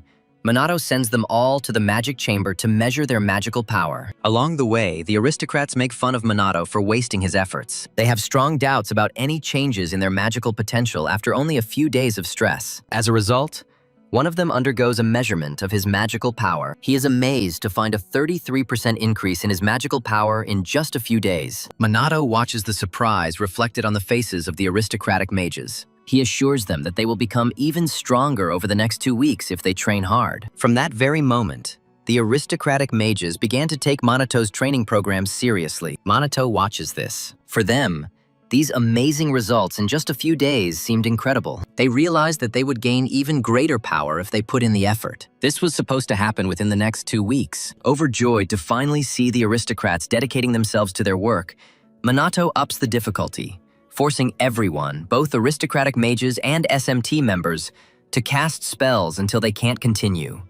S1: Minato sends them all to the magic chamber to measure their magical power. Along the way, the aristocrats make fun of Minato for wasting his efforts. They have strong doubts about any changes in their magical potential after only a few days of stress. As a result, one of them undergoes a measurement of his magical power. He is amazed to find a 33% increase in his magical power in just a few days. Minato watches the surprise reflected on the faces of the aristocratic mages. He assures them that they will become even stronger over the next 2 weeks if they train hard. From that very moment, the aristocratic mages began to take Minato's training program seriously. Minato watches this. For them, these amazing results in just a few days seemed incredible. They realized that they would gain even greater power if they put in the effort. This was supposed to happen within the next 2 weeks. Overjoyed to finally see the aristocrats dedicating themselves to their work, Minato ups the difficulty, forcing everyone, both aristocratic mages and SMT members, to cast spells until they can't continue.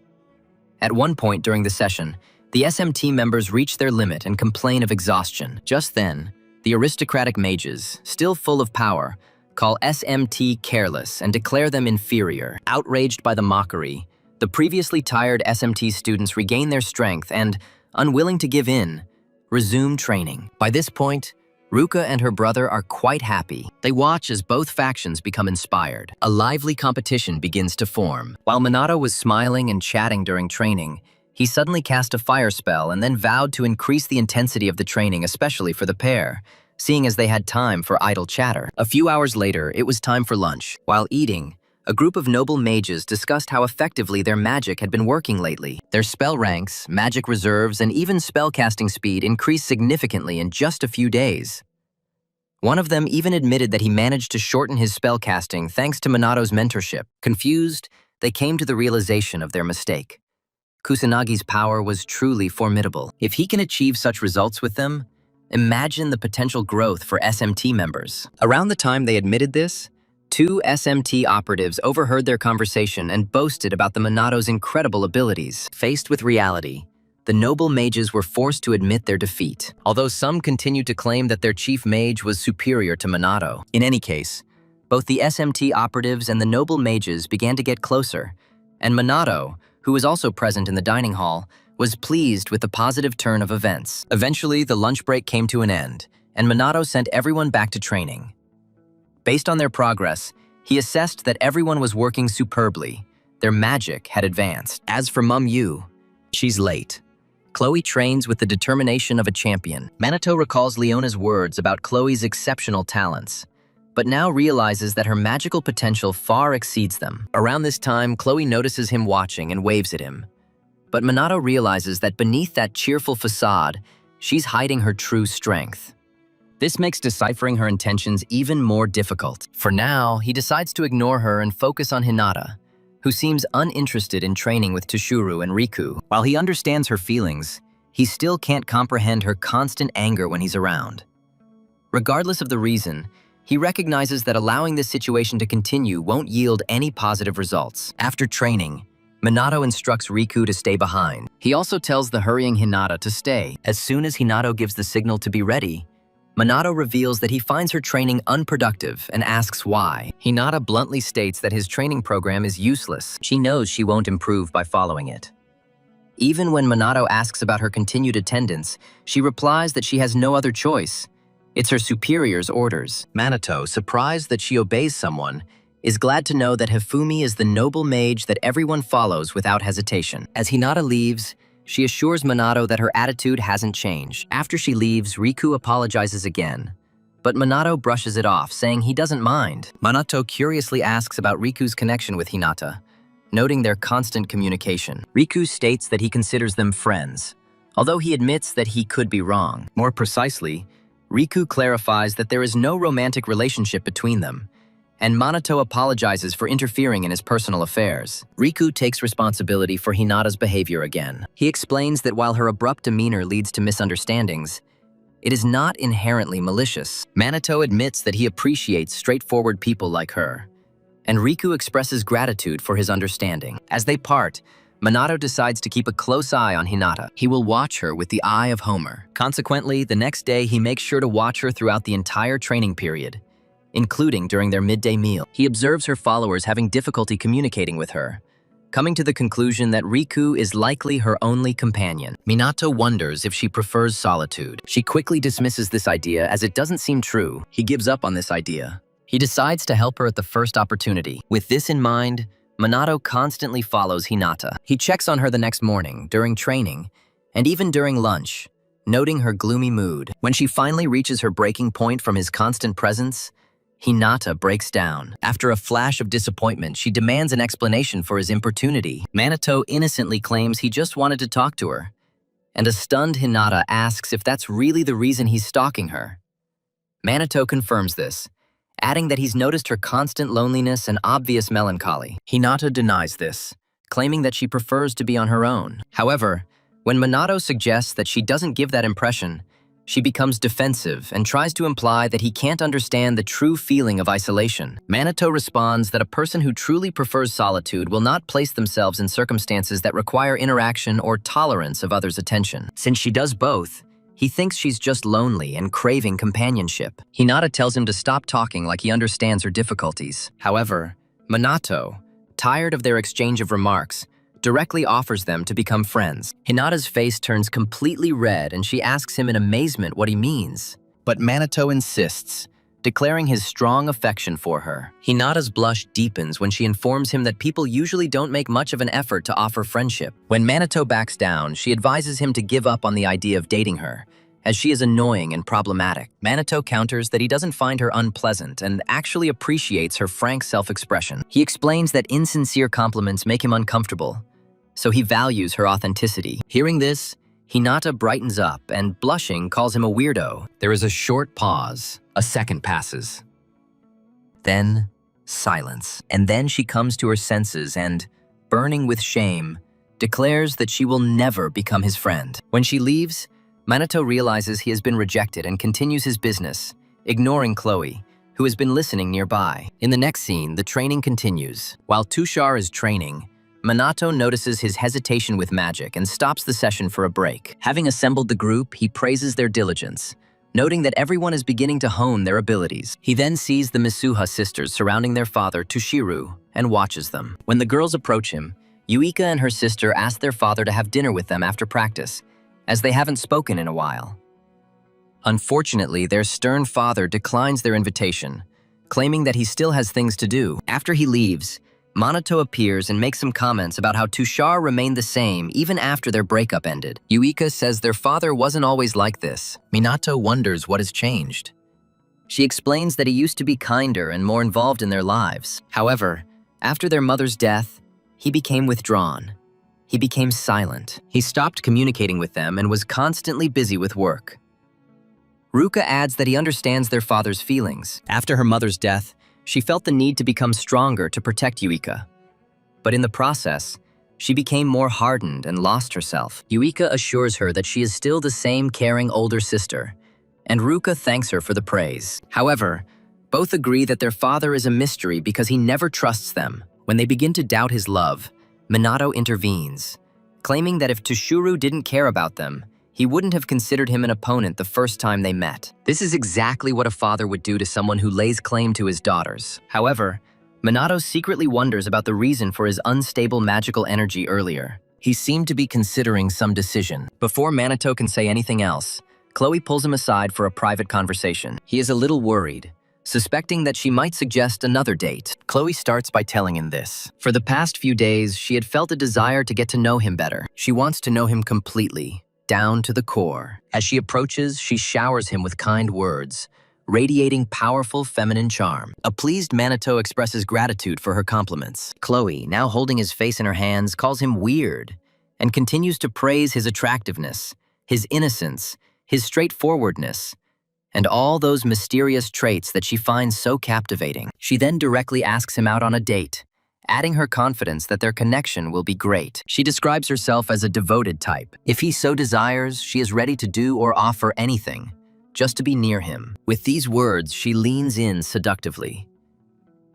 S1: At one point during the session, the SMT members reach their limit and complain of exhaustion. Just then, the aristocratic mages, still full of power, call SMT careless and declare them inferior. Outraged by the mockery, the previously tired SMT students regain their strength and, unwilling to give in, resume training. By this point, Ruka and her brother are quite happy. They watch as both factions become inspired. A lively competition begins to form. While Minato was smiling and chatting during training, he suddenly cast a fire spell and then vowed to increase the intensity of the training, especially for the pair, seeing as they had time for idle chatter. A few hours later, it was time for lunch. While eating, a group of noble mages discussed how effectively their magic had been working lately. Their spell ranks, magic reserves, and even spellcasting speed increased significantly in just a few days. One of them even admitted that he managed to shorten his spellcasting thanks to Minato's mentorship. Confused, they came to the realization of their mistake. Kusanagi's power was truly formidable. If he can achieve such results with them, imagine the potential growth for SMT members. Around the time they admitted this, 2 SMT operatives overheard their conversation and boasted about the Minato's incredible abilities. Faced with reality, the noble mages were forced to admit their defeat, although some continued to claim that their chief mage was superior to Minato. In any case, both the SMT operatives and the noble mages began to get closer, and Minato, who was also present in the dining hall, was pleased with the positive turn of events. Eventually, the lunch break came to an end, and Minato sent everyone back to training. Based on their progress, he assessed that everyone was working superbly. Their magic had advanced. As for Mum Yu, she's late. Chloe trains with the determination of a champion. Minato recalls Leona's words about Chloe's exceptional talents, but now realizes that her magical potential far exceeds them. Around this time, Chloe notices him watching and waves at him. But Minato realizes that beneath that cheerful facade, she's hiding her true strength. This makes deciphering her intentions even more difficult. For now, he decides to ignore her and focus on Hinata, who seems uninterested in training with Toshiro and Riku. While he understands her feelings, he still can't comprehend her constant anger when he's around. Regardless of the reason, he recognizes that allowing this situation to continue won't yield any positive results. After training, Minato instructs Riku to stay behind. He also tells the hurrying Hinata to stay. As soon as Hinata gives the signal to be ready, Minato reveals that he finds her training unproductive and asks why. Hinata bluntly states that his training program is useless. She knows she won't improve by following it. Even when Minato asks about her continued attendance, she replies that she has no other choice. It's her superior's orders. Minato, surprised that she obeys someone, is glad to know that Hifumi is the noble mage that everyone follows without hesitation. As Hinata leaves, she assures Minato that her attitude hasn't changed. After she leaves, Riku apologizes again, but Minato brushes it off, saying he doesn't mind. Minato curiously asks about Riku's connection with Hinata, noting their constant communication. Riku states that he considers them friends, although he admits that he could be wrong. More precisely, Riku clarifies that there is no romantic relationship between them, and Minato apologizes for interfering in his personal affairs. Riku takes responsibility for Hinata's behavior again. He explains that while her abrupt demeanor leads to misunderstandings, it is not inherently malicious. Minato admits that he appreciates straightforward people like her, and Riku expresses gratitude for his understanding. As they part, Minato decides to keep a close eye on Hinata. He will watch her with the eye of Homer. Consequently, the next day he makes sure to watch her throughout the entire training period, including during their midday meal. He observes her followers having difficulty communicating with her, coming to the conclusion that Riku is likely her only companion. Minato wonders if she prefers solitude. She quickly dismisses this idea as it doesn't seem true. He gives up on this idea. He decides to help her at the first opportunity. With this in mind, Minato constantly follows Hinata. He checks on her the next morning, during training, and even during lunch, noting her gloomy mood. When she finally reaches her breaking point from his constant presence, Hinata breaks down. After a flash of disappointment, she demands an explanation for his importunity. Minato innocently claims he just wanted to talk to her, and a stunned Hinata asks if that's really the reason he's stalking her. Minato confirms this, adding that he's noticed her constant loneliness and obvious melancholy. Hinata denies this, claiming that she prefers to be on her own. However, when Minato suggests that she doesn't give that impression, she becomes defensive and tries to imply that he can't understand the true feeling of isolation. Minato responds that a person who truly prefers solitude will not place themselves in circumstances that require interaction or tolerance of others' attention. Since she does both, he thinks she's just lonely and craving companionship. Hinata tells him to stop talking like he understands her difficulties. However, Minato, tired of their exchange of remarks, directly offers them to become friends. Hinata's face turns completely red and she asks him in amazement what he means. But Minato insists, declaring his strong affection for her. Hinata's blush deepens when she informs him that people usually don't make much of an effort to offer friendship. When Minato backs down, she advises him to give up on the idea of dating her, as she is annoying and problematic. Minato counters that he doesn't find her unpleasant and actually appreciates her frank self-expression. He explains that insincere compliments make him uncomfortable, so he values her authenticity. Hearing this, Hinata brightens up and, blushing, calls him a weirdo. There is a short pause. A second passes. Then, silence. And then she comes to her senses and, burning with shame, declares that she will never become his friend. When she leaves, Minato realizes he has been rejected and continues his business, ignoring Chloe, who has been listening nearby. In the next scene, the training continues. While Tushar is training, Minato notices his hesitation with magic and stops the session for a break. Having assembled the group, he praises their diligence, noting that everyone is beginning to hone their abilities. He then sees the Misuha sisters surrounding their father, Tushiru, and watches them. When the girls approach him, Yuika and her sister ask their father to have dinner with them after practice, as they haven't spoken in a while. Unfortunately, their stern father declines their invitation, claiming that he still has things to do. After he leaves, Minato appears and makes some comments about how Tushar remained the same even after their breakup ended. Yuika says their father wasn't always like this. Minato wonders what has changed. She explains that he used to be kinder and more involved in their lives. However, after their mother's death, he became withdrawn. He became silent. He stopped communicating with them and was constantly busy with work. Ruka adds that he understands their father's feelings. After her mother's death, she felt the need to become stronger to protect Yuika. But in the process, she became more hardened and lost herself. Yuika assures her that she is still the same caring older sister, and Ruka thanks her for the praise. However, both agree that their father is a mystery because he never trusts them. When they begin to doubt his love, Minato intervenes, claiming that if Toshiro didn't care about them, he wouldn't have considered him an opponent the first time they met. This is exactly what a father would do to someone who lays claim to his daughters. However, Minato secretly wonders about the reason for his unstable magical energy earlier. He seemed to be considering some decision. Before Minato can say anything else, Chloe pulls him aside for a private conversation. He is a little worried, suspecting that she might suggest another date. Chloe starts by telling him this. For the past few days, she had felt a desire to get to know him better. She wants to know him completely, down to the core. As she approaches, she showers him with kind words, radiating powerful feminine charm. A pleased Minato expresses gratitude for her compliments. Chloe, now holding his face in her hands, calls him weird and continues to praise his attractiveness, his innocence, his straightforwardness, and all those mysterious traits that she finds so captivating. She then directly asks him out on a date, adding her confidence that their connection will be great. She describes herself as a devoted type. If he so desires, she is ready to do or offer anything, just to be near him. With these words, she leans in seductively.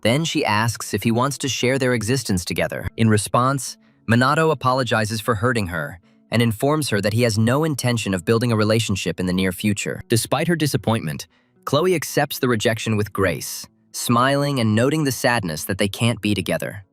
S1: Then she asks if he wants to share their existence together. In response, Minato apologizes for hurting her and informs her that he has no intention of building a relationship in the near future. Despite her disappointment, Chloe accepts the rejection with grace, smiling and noting the sadness that they can't be together.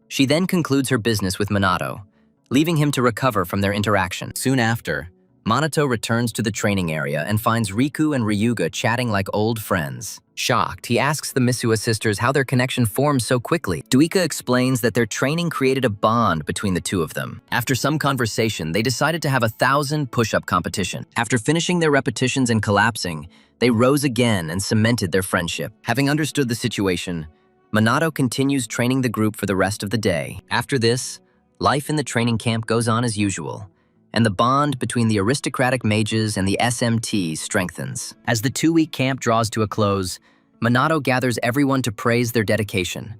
S1: She then concludes her business with Minato, leaving him to recover from their interaction. Soon after, Minato returns to the training area and finds Riku and Ryuga chatting like old friends. Shocked, he asks the Misuha sisters how their connection formed so quickly. Duika explains that their training created a bond between the two of them. After some conversation, they decided to have a 1,000 push-up competition. After finishing their repetitions and collapsing, they rose again and cemented their friendship. Having understood the situation, Minato continues training the group for the rest of the day. After this, life in the training camp goes on as usual, and the bond between the aristocratic mages and the SMT strengthens. As the 2-week camp draws to a close, Minato gathers everyone to praise their dedication.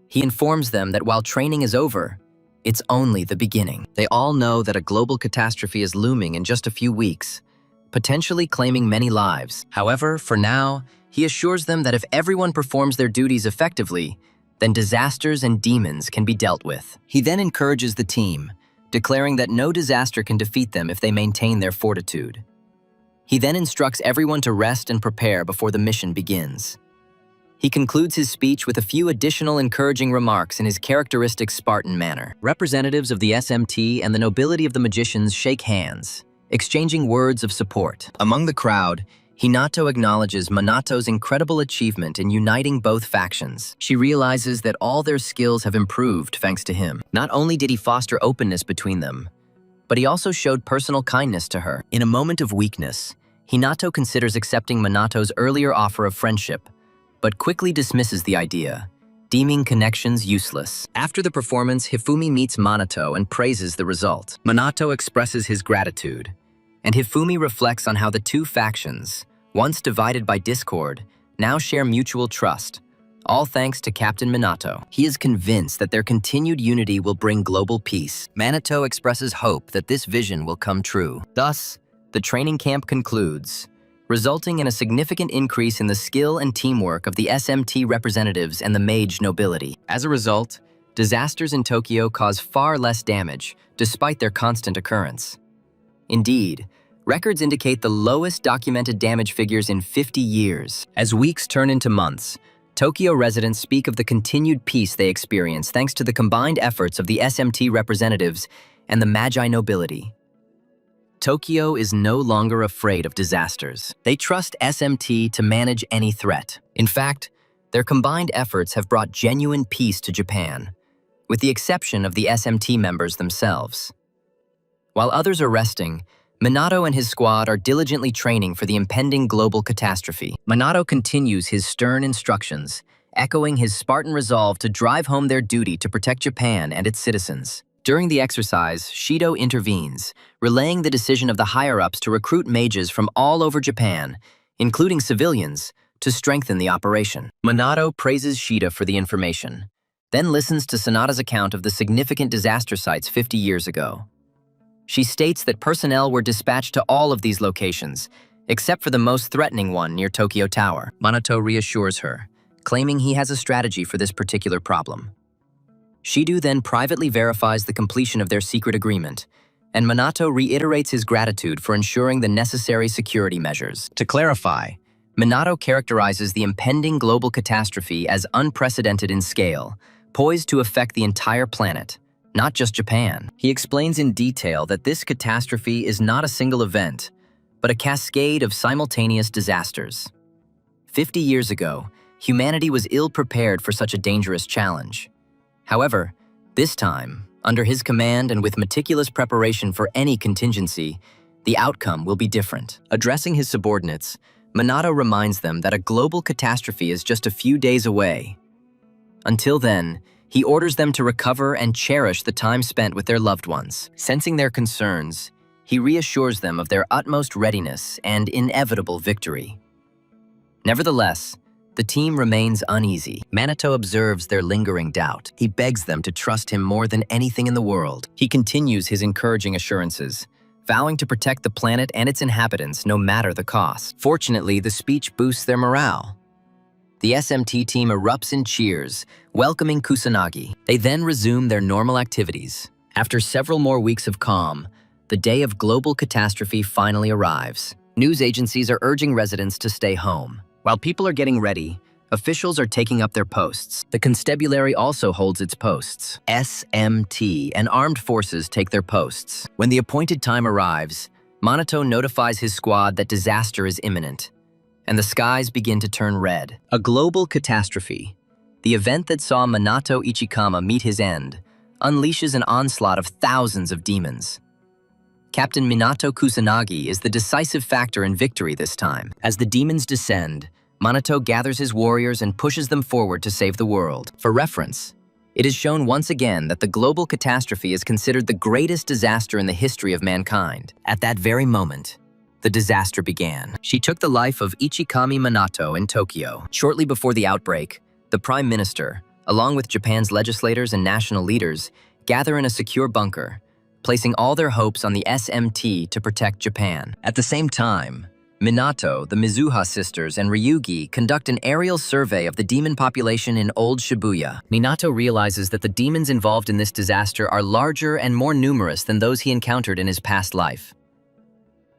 S1: He informs them that while training is over, it's only the beginning. They all know that a global catastrophe is looming in just a few weeks, potentially claiming many lives. However, for now, he assures them that if everyone performs their duties effectively, then disasters and demons can be dealt with. He then encourages the team, declaring that no disaster can defeat them if they maintain their fortitude. He then instructs everyone to rest and prepare before the mission begins. He concludes his speech with a few additional encouraging remarks in his characteristic Spartan manner. Representatives of the SMT and the nobility of the magicians shake hands, exchanging words of support. Among the crowd, Hinato acknowledges Minato's incredible achievement in uniting both factions. She realizes that all their skills have improved thanks to him. Not only did he foster openness between them, but he also showed personal kindness to her. In a moment of weakness, Hinato considers accepting Minato's earlier offer of friendship, but quickly dismisses the idea, deeming connections useless. After the performance, Hifumi meets Minato and praises the result. Minato expresses his gratitude, and Hifumi reflects on how the two factions, once divided by discord, now share mutual trust, all thanks to Captain Minato. He is convinced that their continued unity will bring global peace. Minato expresses hope that this vision will come true. Thus, the training camp concludes, resulting in a significant increase in the skill and teamwork of the SMT representatives and the mage nobility. As a result, disasters in Tokyo cause far less damage, despite their constant occurrence. Indeed, records indicate the lowest documented damage figures in 50 years. As weeks turn into months, Tokyo residents speak of the continued peace they experience thanks to the combined efforts of the SMT representatives and the Magi nobility. Tokyo is no longer afraid of disasters. They trust SMT to manage any threat. In fact, their combined efforts have brought genuine peace to Japan, with the exception of the SMT members themselves. While others are resting, Minato and his squad are diligently training for the impending global catastrophe. Minato continues his stern instructions, echoing his Spartan resolve to drive home their duty to protect Japan and its citizens. During the exercise, Shido intervenes, relaying the decision of the higher-ups to recruit mages from all over Japan, including civilians, to strengthen the operation. Minato praises Shida for the information, then listens to Sanada's account of the significant disaster sites 50 years ago. She states that personnel were dispatched to all of these locations, except for the most threatening one near Tokyo Tower. Minato reassures her, claiming he has a strategy for this particular problem. Shidu then privately verifies the completion of their secret agreement, and Minato reiterates his gratitude for ensuring the necessary security measures. To clarify, Minato characterizes the impending global catastrophe as unprecedented in scale, poised to affect the entire planet, not just Japan. He explains in detail that this catastrophe is not a single event, but a cascade of simultaneous disasters. 50 years ago, humanity was ill-prepared for such a dangerous challenge. However, this time, under his command and with meticulous preparation for any contingency, the outcome will be different. Addressing his subordinates, Minato reminds them that a global catastrophe is just a few days away. Until then, he orders them to recover and cherish the time spent with their loved ones. Sensing their concerns, he reassures them of their utmost readiness and inevitable victory. Nevertheless, the team remains uneasy. Minato observes their lingering doubt. He begs them to trust him more than anything in the world. He continues his encouraging assurances, vowing to protect the planet and its inhabitants no matter the cost. Fortunately, the speech boosts their morale. The SMT team erupts in cheers, welcoming Kusanagi. They then resume their normal activities. After several more weeks of calm, the day of global catastrophe finally arrives. News agencies are urging residents to stay home. While people are getting ready, officials are taking up their posts. The constabulary also holds its posts. SMT and armed forces take their posts. When the appointed time arrives, Minato notifies his squad that disaster is imminent, and the skies begin to turn red. A global catastrophe, the event that saw Minato Ichikama meet his end, unleashes an onslaught of thousands of demons. Captain Minato Kusanagi is the decisive factor in victory this time. As the demons descend, Minato gathers his warriors and pushes them forward to save the world. For reference, it is shown once again that the global catastrophe is considered the greatest disaster in the history of mankind. At that very moment, the disaster began. She took the life of Ichikami Minato in Tokyo. Shortly before the outbreak, the Prime Minister, along with Japan's legislators and national leaders, gather in a secure bunker, placing all their hopes on the SMT to protect Japan. At the same time, Minato, the Mizuha sisters, and Ryugi conduct an aerial survey of the demon population in Old Shibuya. Minato realizes that the demons involved in this disaster are larger and more numerous than those he encountered in his past life.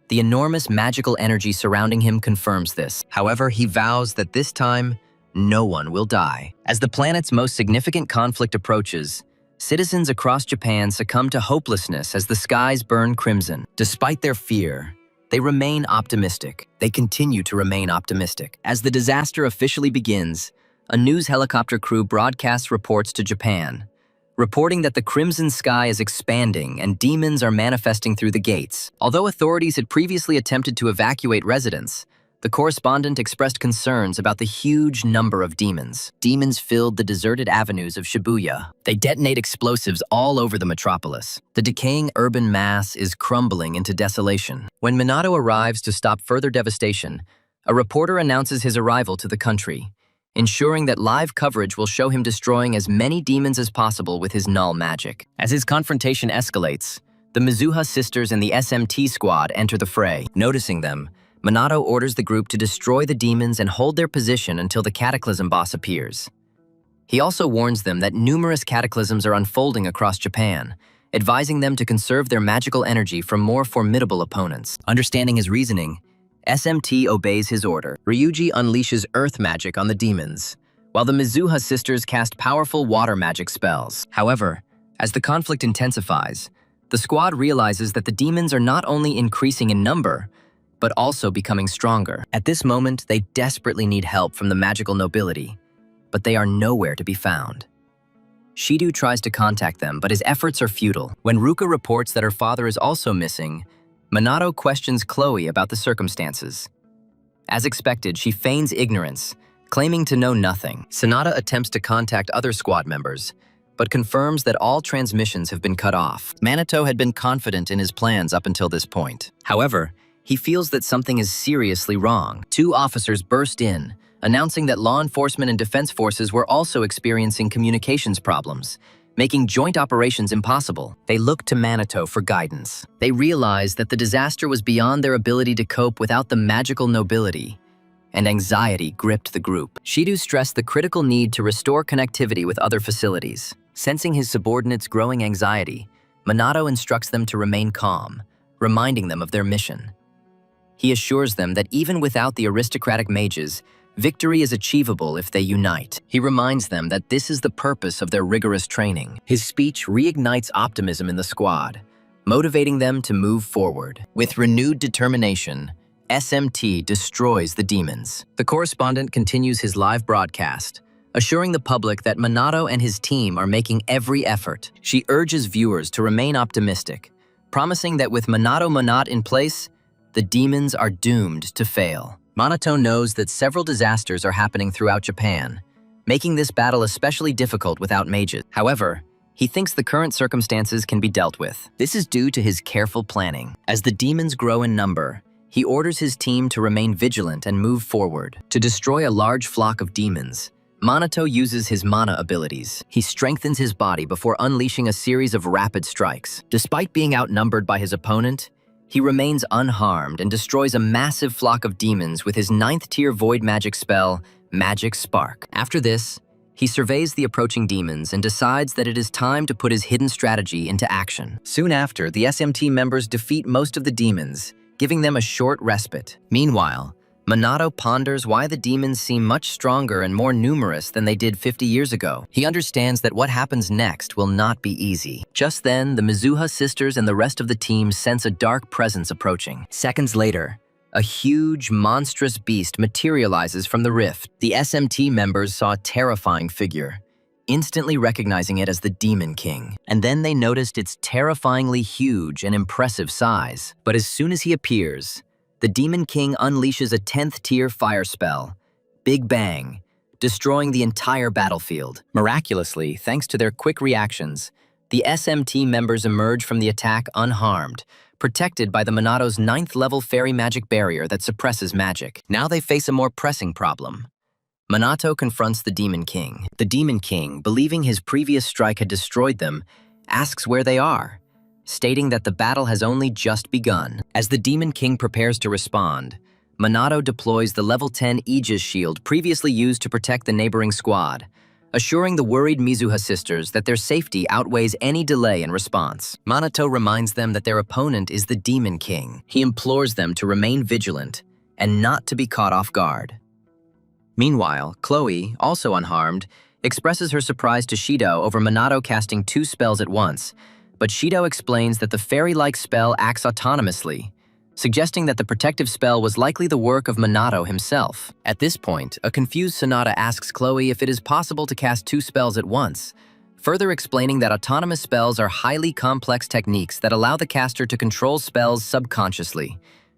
S1: The enormous magical energy surrounding him confirms this. However, he vows that this time, no one will die. As the planet's most significant conflict approaches, citizens across Japan succumb to hopelessness as the skies burn crimson. Despite their fear, they remain optimistic. They continue to remain optimistic. As the disaster officially begins, a news helicopter crew broadcasts reports to Japan, reporting that the crimson sky is expanding and demons are manifesting through the gates. Although authorities had previously attempted to evacuate residents, the correspondent expressed concerns about the huge number of demons. Demons filled the deserted avenues of Shibuya. They detonate explosives all over the metropolis. The decaying urban mass is crumbling into desolation. When Minato arrives to stop further devastation, a reporter announces his arrival to the country, ensuring that live coverage will show him destroying as many demons as possible with his null magic. As his confrontation escalates, the Mizuha sisters and the SMT squad enter the fray. Noticing them, Minato orders the group to destroy the demons and hold their position until the Cataclysm boss appears. He also warns them that numerous cataclysms are unfolding across Japan, advising them to conserve their magical energy from more formidable opponents. Understanding his reasoning, SMT obeys his order. Ryuji unleashes earth magic on the demons, while the Mizuha sisters cast powerful water magic spells. However, as the conflict intensifies, the squad realizes that the demons are not only increasing in number, but also becoming stronger. At this moment, they desperately need help from the magical nobility, but they are nowhere to be found. Shidu tries to contact them, but his efforts are futile. When Ruka reports that her father is also missing, Minato questions Chloe about the circumstances. As expected, she feigns ignorance, claiming to know nothing. Sonata attempts to contact other squad members, but confirms that all transmissions have been cut off. Minato had been confident in his plans up until this point. However, he feels that something is seriously wrong. Two officers burst in, announcing that law enforcement and defense forces were also experiencing communications problems, making joint operations impossible. They looked to Minato for guidance. They realized that the disaster was beyond their ability to cope without the magical nobility, and anxiety gripped the group. Shidu stressed the critical need to restore connectivity with other facilities. Sensing his subordinates' growing anxiety, Minato instructs them to remain calm, reminding them of their mission. He assures them that even without the aristocratic mages, victory is achievable if they unite. He reminds them that this is the purpose of their rigorous training. His speech reignites optimism in the squad, motivating them to move forward. With renewed determination, SMT destroys the demons. The correspondent continues his live broadcast, assuring the public that Minato and his team are making every effort. She urges viewers to remain optimistic, promising that with Minato Monat in place, the demons are doomed to fail. Minato knows that several disasters are happening throughout Japan, making this battle especially difficult without mages. However, he thinks the current circumstances can be dealt with. This is due to his careful planning. As the demons grow in number, he orders his team to remain vigilant and move forward. To destroy a large flock of demons, Minato uses his mana abilities. He strengthens his body before unleashing a series of rapid strikes. Despite being outnumbered by his opponent, he remains unharmed and destroys a massive flock of demons with his 9th-tier void magic spell, Magic Spark. After this, he surveys the approaching demons and decides that it is time to put his hidden strategy into action. Soon after, the SMT members defeat most of the demons, giving them a short respite. Meanwhile, Minato ponders why the demons seem much stronger and more numerous than they did 50 years ago. He understands that what happens next will not be easy. Just then, the Mizuha sisters and the rest of the team sense a dark presence approaching. Seconds later, a huge, monstrous beast materializes from the rift. The SMT members saw a terrifying figure, instantly recognizing it as the Demon King. And then they noticed its terrifyingly huge and impressive size. But as soon as he appears, the Demon King unleashes a 10th-tier fire spell, Big Bang, destroying the entire battlefield. Miraculously, thanks to their quick reactions, the SMT members emerge from the attack unharmed, protected by the Minato's 9th-level fairy magic barrier that suppresses magic. Now they face a more pressing problem. Minato confronts the Demon King. The Demon King, believing his previous strike had destroyed them, asks where they are, stating that the battle has only just begun. As the Demon King prepares to respond, Minato deploys the level 10 Aegis shield previously used to protect the neighboring squad, assuring the worried Mizuha sisters that their safety outweighs any delay in response. Minato reminds them that their opponent is the Demon King. He implores them to remain vigilant and not to be caught off guard. Meanwhile, Chloe, also unharmed, expresses her surprise to Shido over Minato casting 2 spells at once, but Shido explains that the fairy-like spell acts autonomously, suggesting that the protective spell was likely the work of Minato himself. At this point, a confused Sonata asks Chloe if it is possible to cast 2 spells at once, further explaining that autonomous spells are highly complex techniques that allow the caster to control spells subconsciously,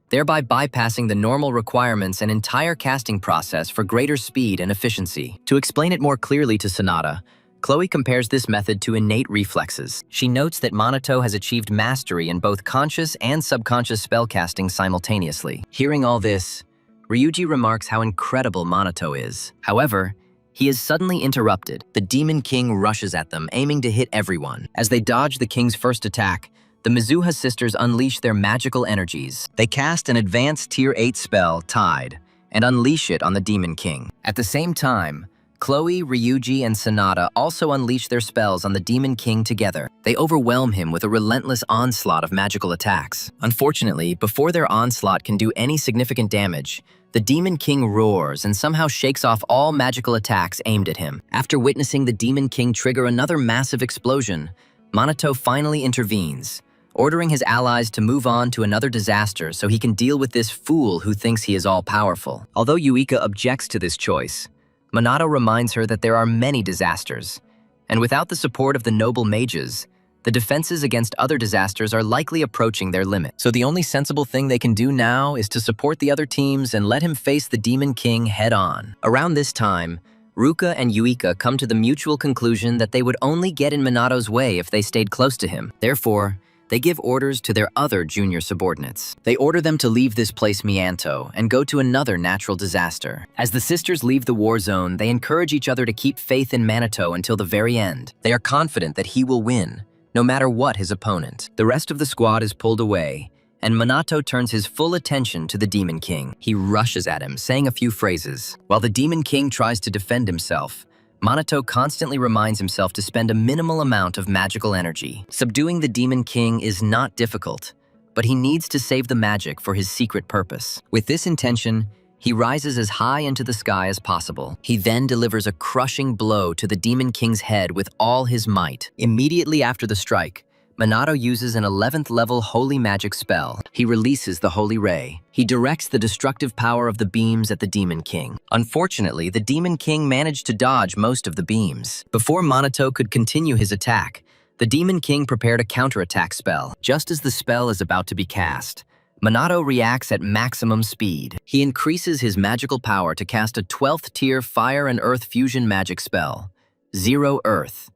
S1: thereby bypassing the normal requirements and entire casting process for greater speed and efficiency. To explain it more clearly to Sonata, Chloe compares this method to innate reflexes. She notes that Minato has achieved mastery in both conscious and subconscious spellcasting simultaneously. Hearing all this, Ryuji remarks how incredible Minato is. However, he is suddenly interrupted. The Demon King rushes at them, aiming to hit everyone. As they dodge the king's first attack, the Mizuha sisters unleash their magical energies. They cast an advanced Tier 8 spell, Tide, and unleash it on the Demon King. At the same time, Chloe, Ryuji, and Sonata also unleash their spells on the Demon King together. They overwhelm him with a relentless onslaught of magical attacks. Unfortunately, before their onslaught can do any significant damage, the Demon King roars and somehow shakes off all magical attacks aimed at him. After witnessing the Demon King trigger another massive explosion, Minato finally intervenes, ordering his allies to move on to another disaster so he can deal with this fool who thinks he is all-powerful. Although Yuika objects to this choice, Minato reminds her that there are many disasters, and without the support of the noble mages, the defenses against other disasters are likely approaching their limit. So the only sensible thing they can do now is to support the other teams and let him face the Demon King head-on. Around this time, Ruka and Yuika come to the mutual conclusion that they would only get in Minato's way if they stayed close to him. Therefore, they give orders to their other junior subordinates. They order them to leave this place Mianto and go to another natural disaster. As the sisters leave the war zone, they encourage each other to keep faith in Minato until the very end. They are confident that he will win, no matter what his opponent. The rest of the squad is pulled away, and Minato turns his full attention to the Demon King. He rushes at him, saying a few phrases. While the Demon King tries to defend himself, Minato constantly reminds himself to spend a minimal amount of magical energy. Subduing the Demon King is not difficult, but he needs to save the magic for his secret purpose. With this intention, he rises as high into the sky as possible. He then delivers a crushing blow to the Demon King's head with all his might. Immediately after the strike, Minato uses an 11th level holy magic spell. He releases the Holy Ray. He directs the destructive power of the beams at the Demon King. Unfortunately, the Demon King managed to dodge most of the beams. Before Minato could continue his attack, the Demon King prepared a counterattack spell. Just as the spell is about to be cast, Minato reacts at maximum speed. He increases his magical power to cast a 12th tier fire and earth fusion magic spell, Zero Earth,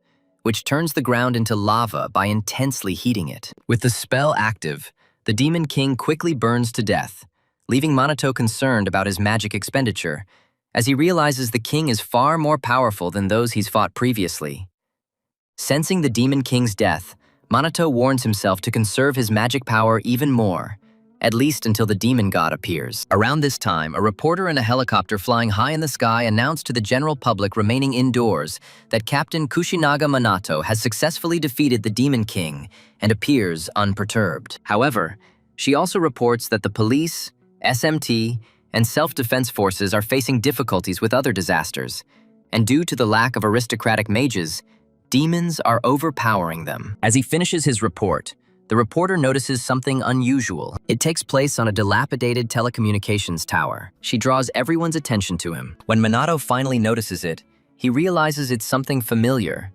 S1: which turns the ground into lava by intensely heating it. With the spell active, the Demon King quickly burns to death, leaving Minato concerned about his magic expenditure, as he realizes the king is far more powerful than those he's fought previously. Sensing the Demon King's death, Minato warns himself to conserve his magic power even more, at least until the demon god appears. Around this time, a reporter in a helicopter flying high in the sky announced to the general public remaining indoors that Captain Kushinaga Minato has successfully defeated the Demon King and appears unperturbed. However, she also reports that the police, SMT, and self-defense forces are facing difficulties with other disasters, and due to the lack of aristocratic mages, demons are overpowering them. As he finishes his report, the reporter notices something unusual. It takes place on a dilapidated telecommunications tower. She draws everyone's attention to him. When Minato finally notices it, he realizes it's something familiar,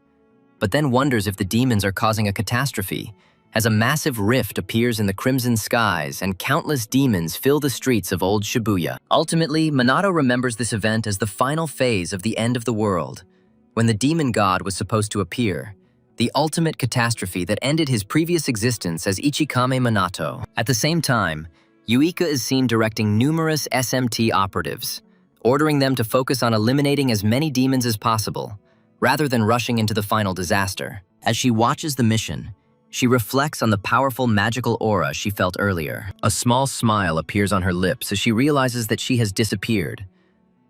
S1: but then wonders if the demons are causing a catastrophe, as a massive rift appears in the crimson skies and countless demons fill the streets of old Shibuya. Ultimately, Minato remembers this event as the final phase of the end of the world, when the demon god was supposed to appear, the ultimate catastrophe that ended his previous existence as Ichikame Minato. At the same time, Yuika is seen directing numerous SMT operatives, ordering them to focus on eliminating as many demons as possible, rather than rushing into the final disaster. As she watches the mission, she reflects on the powerful magical aura she felt earlier. A small smile appears on her lips as she realizes that she has disappeared,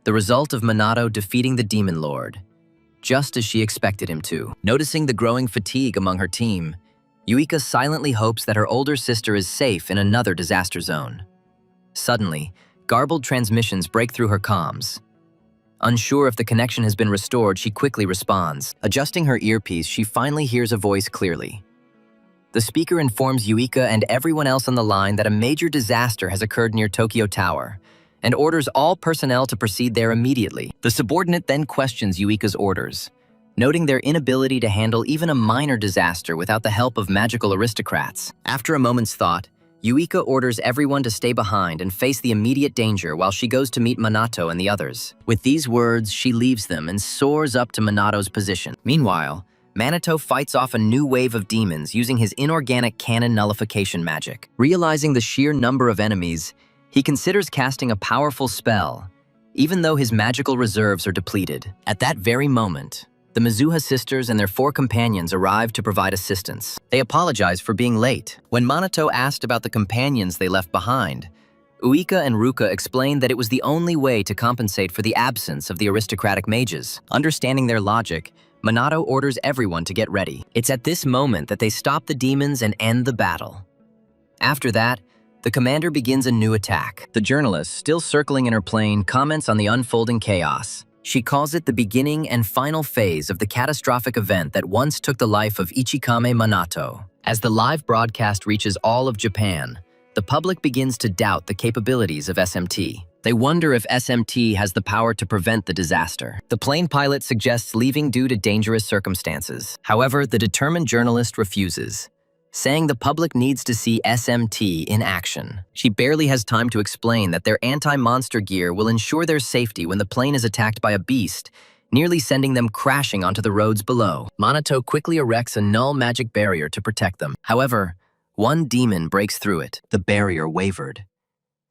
S1: the result of Minato defeating the Demon Lord, just as she expected him to. Noticing the growing fatigue among her team, Yuika silently hopes that her older sister is safe in another disaster zone. Suddenly, garbled transmissions break through her comms. Unsure if the connection has been restored, she quickly responds. Adjusting her earpiece, she finally hears a voice clearly. The speaker informs Yuika and everyone else on the line that a major disaster has occurred near Tokyo Tower, and orders all personnel to proceed there immediately. The subordinate then questions Yuika's orders, noting their inability to handle even a minor disaster without the help of magical aristocrats. After a moment's thought, Yuika orders everyone to stay behind and face the immediate danger while she goes to meet Minato and the others. With these words, she leaves them and soars up to Minato's position. Meanwhile, Minato fights off a new wave of demons using his inorganic cannon nullification magic. Realizing the sheer number of enemies, he considers casting a powerful spell, even though his magical reserves are depleted. At that very moment, the Mizuha sisters and their 4 companions arrive to provide assistance. They apologize for being late. When Minato asked about the companions they left behind, Uika and Ruka explained that it was the only way to compensate for the absence of the aristocratic mages. Understanding their logic, Minato orders everyone to get ready. It's at this moment that they stop the demons and end the battle. After that, the commander begins a new attack. The journalist, still circling in her plane, comments on the unfolding chaos. She calls it the beginning and final phase of the catastrophic event that once took the life of Ichikame Minato. As the live broadcast reaches all of Japan, the public begins to doubt the capabilities of SMT. They wonder if SMT has the power to prevent the disaster. The plane pilot suggests leaving due to dangerous circumstances. However, the determined journalist refuses, saying the public needs to see SMT in action. She barely has time to explain that their anti-monster gear will ensure their safety when the plane is attacked by a beast, nearly sending them crashing onto the roads below. Minato quickly erects a null magic barrier to protect them. However, one demon breaks through it. The barrier wavered.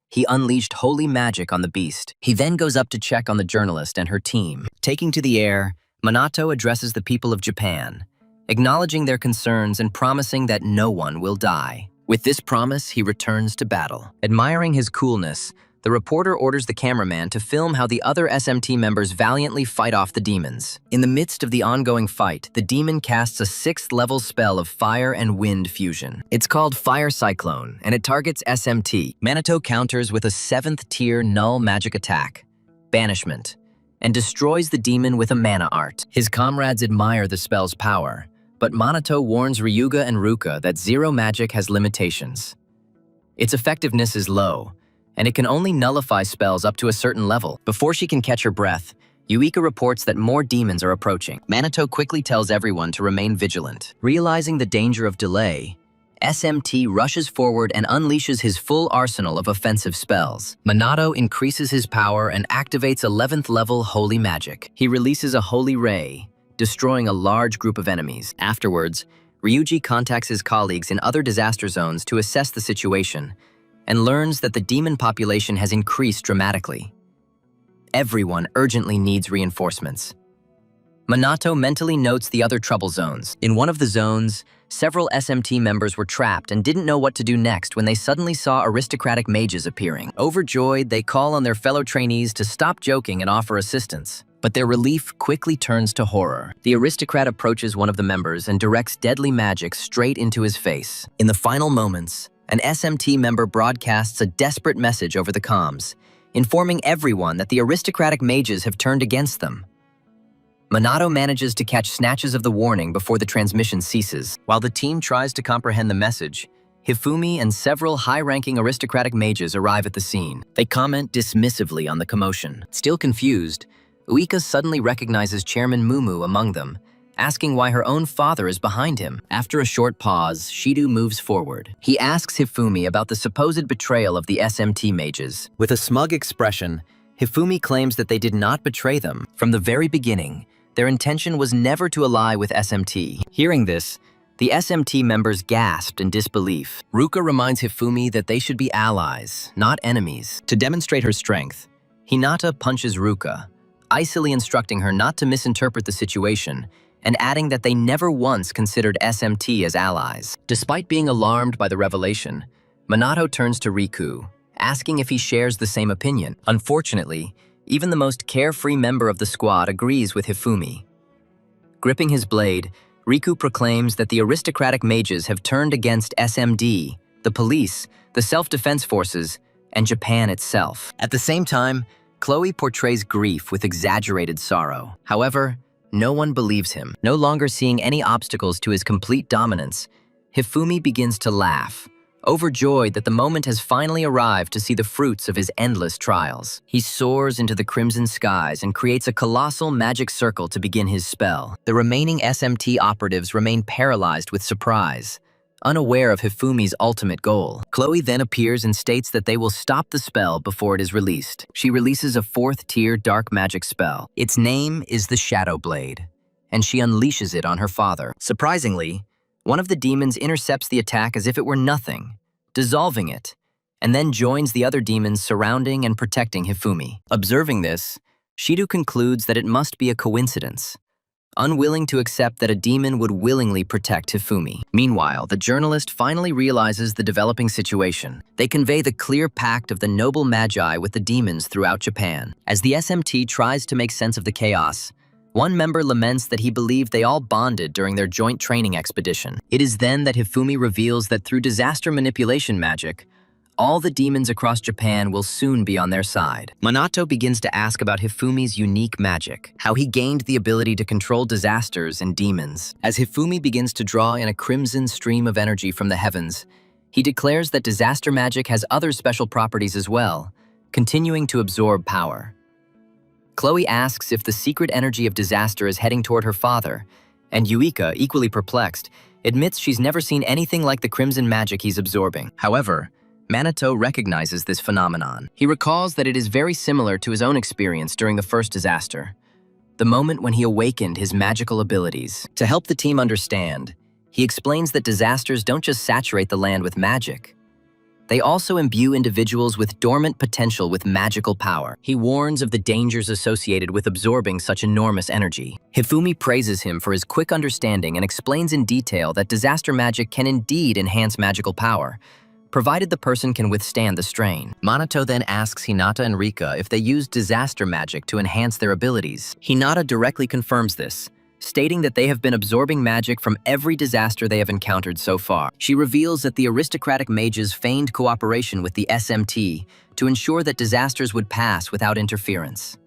S1: He unleashed holy magic on the beast. He then goes up to check on the journalist and her team. Taking to the air, Minato addresses the people of Japan, acknowledging their concerns and promising that no one will die. With this promise, he returns to battle. Admiring his coolness, The reporter orders the cameraman to film how the other SMT members valiantly fight off the demons. In the midst of the ongoing fight, the demon casts a 6th-level spell of fire and wind fusion. It's called Fire Cyclone, and it targets SMT. Minato counters with a 7th-tier null magic attack, Banishment, and destroys the demon with a mana art. His comrades admire the spell's power, but Minato warns Ryuga and Ruka that zero magic has limitations. Its effectiveness is low, and it can only nullify spells up to a certain level. Before she can catch her breath, Yuika reports that more demons are approaching. Minato quickly tells everyone to remain vigilant. Realizing the danger of delay, SMT rushes forward and unleashes his full arsenal of offensive spells. Minato increases his power and activates 11th-level Holy Magic. He releases a Holy Ray, destroying a large group of enemies. Afterwards, Ryuji contacts his colleagues in other disaster zones to assess the situation, and learns that the demon population has increased dramatically. Everyone urgently needs reinforcements. Minato mentally notes the other trouble zones. In one of the zones, several SMT members were trapped and didn't know what to do next when they suddenly saw aristocratic mages appearing. Overjoyed, they call on their fellow trainees to stop joking and offer assistance. But their relief quickly turns to horror. The aristocrat approaches one of the members and directs deadly magic straight into his face. In the final moments, an SMT member broadcasts a desperate message over the comms, informing everyone that the aristocratic mages have turned against them. Minato manages to catch snatches of the warning before the transmission ceases. While the team tries to comprehend the message, Hifumi and several high-ranking aristocratic mages arrive at the scene. They comment dismissively on the commotion. Still confused, Uika suddenly recognizes Chairman Mumu among them, asking why her own father is behind him. After a short pause, Shido moves forward. He asks Hifumi about the supposed betrayal of the SMT mages. With a smug expression, Hifumi claims that they did not betray them. From the very beginning, their intention was never to ally with SMT. Hearing this, the SMT members gasped in disbelief. Ruka reminds Hifumi that they should be allies, not enemies. To demonstrate her strength, Hinata punches Ruka, icily instructing her not to misinterpret the situation and adding that they never once considered SMT as allies. Despite being alarmed by the revelation, Minato turns to Riku, asking if he shares the same opinion. Unfortunately, even the most carefree member of the squad agrees with Hifumi. Gripping his blade, Riku proclaims that the aristocratic mages have turned against SMD, the police, the self-defense forces, and Japan itself. At the same time, Chloe portrays grief with exaggerated sorrow. However, no one believes him. No longer seeing any obstacles to his complete dominance, Hifumi begins to laugh, overjoyed that the moment has finally arrived to see the fruits of his endless trials. He soars into the crimson skies and creates a colossal magic circle to begin his spell. The remaining SMT operatives remain paralyzed with surprise, unaware of Hifumi's ultimate goal. Chloe then appears and states that they will stop the spell before it is released. She releases a 4th-tier dark magic spell. Its name is the Shadow Blade, and she unleashes it on her father. Surprisingly, one of the demons intercepts the attack as if it were nothing, dissolving it, and then joins the other demons surrounding and protecting Hifumi. Observing this, Shido concludes that it must be a coincidence, unwilling to accept that a demon would willingly protect Hifumi. Meanwhile, the journalist finally realizes the developing situation. They convey the clear pact of the noble magi with the demons throughout Japan. As the SMT tries to make sense of the chaos, one member laments that he believed they all bonded during their joint training expedition. It is then that Hifumi reveals that through disaster manipulation magic, all the demons across Japan will soon be on their side. Minato begins to ask about Hifumi's unique magic, how he gained the ability to control disasters and demons. As Hifumi begins to draw in a crimson stream of energy from the heavens, he declares that disaster magic has other special properties as well, continuing to absorb power. Chloe asks if the secret energy of disaster is heading toward her father, and Yuika, equally perplexed, admits she's never seen anything like the crimson magic he's absorbing. However, Minato recognizes this phenomenon. He recalls that it is very similar to his own experience during the first disaster, the moment when he awakened his magical abilities. To help the team understand, he explains that disasters don't just saturate the land with magic. They also imbue individuals with dormant potential with magical power. He warns of the dangers associated with absorbing such enormous energy. Hifumi praises him for his quick understanding and explains in detail that disaster magic can indeed enhance magical power, provided the person can withstand the strain. Minato then asks Hinata and Rika if they use disaster magic to enhance their abilities. Hinata directly confirms this, stating that they have been absorbing magic from every disaster they have encountered so far. She reveals that the aristocratic mages feigned cooperation with the SMT to ensure that disasters would pass without interference.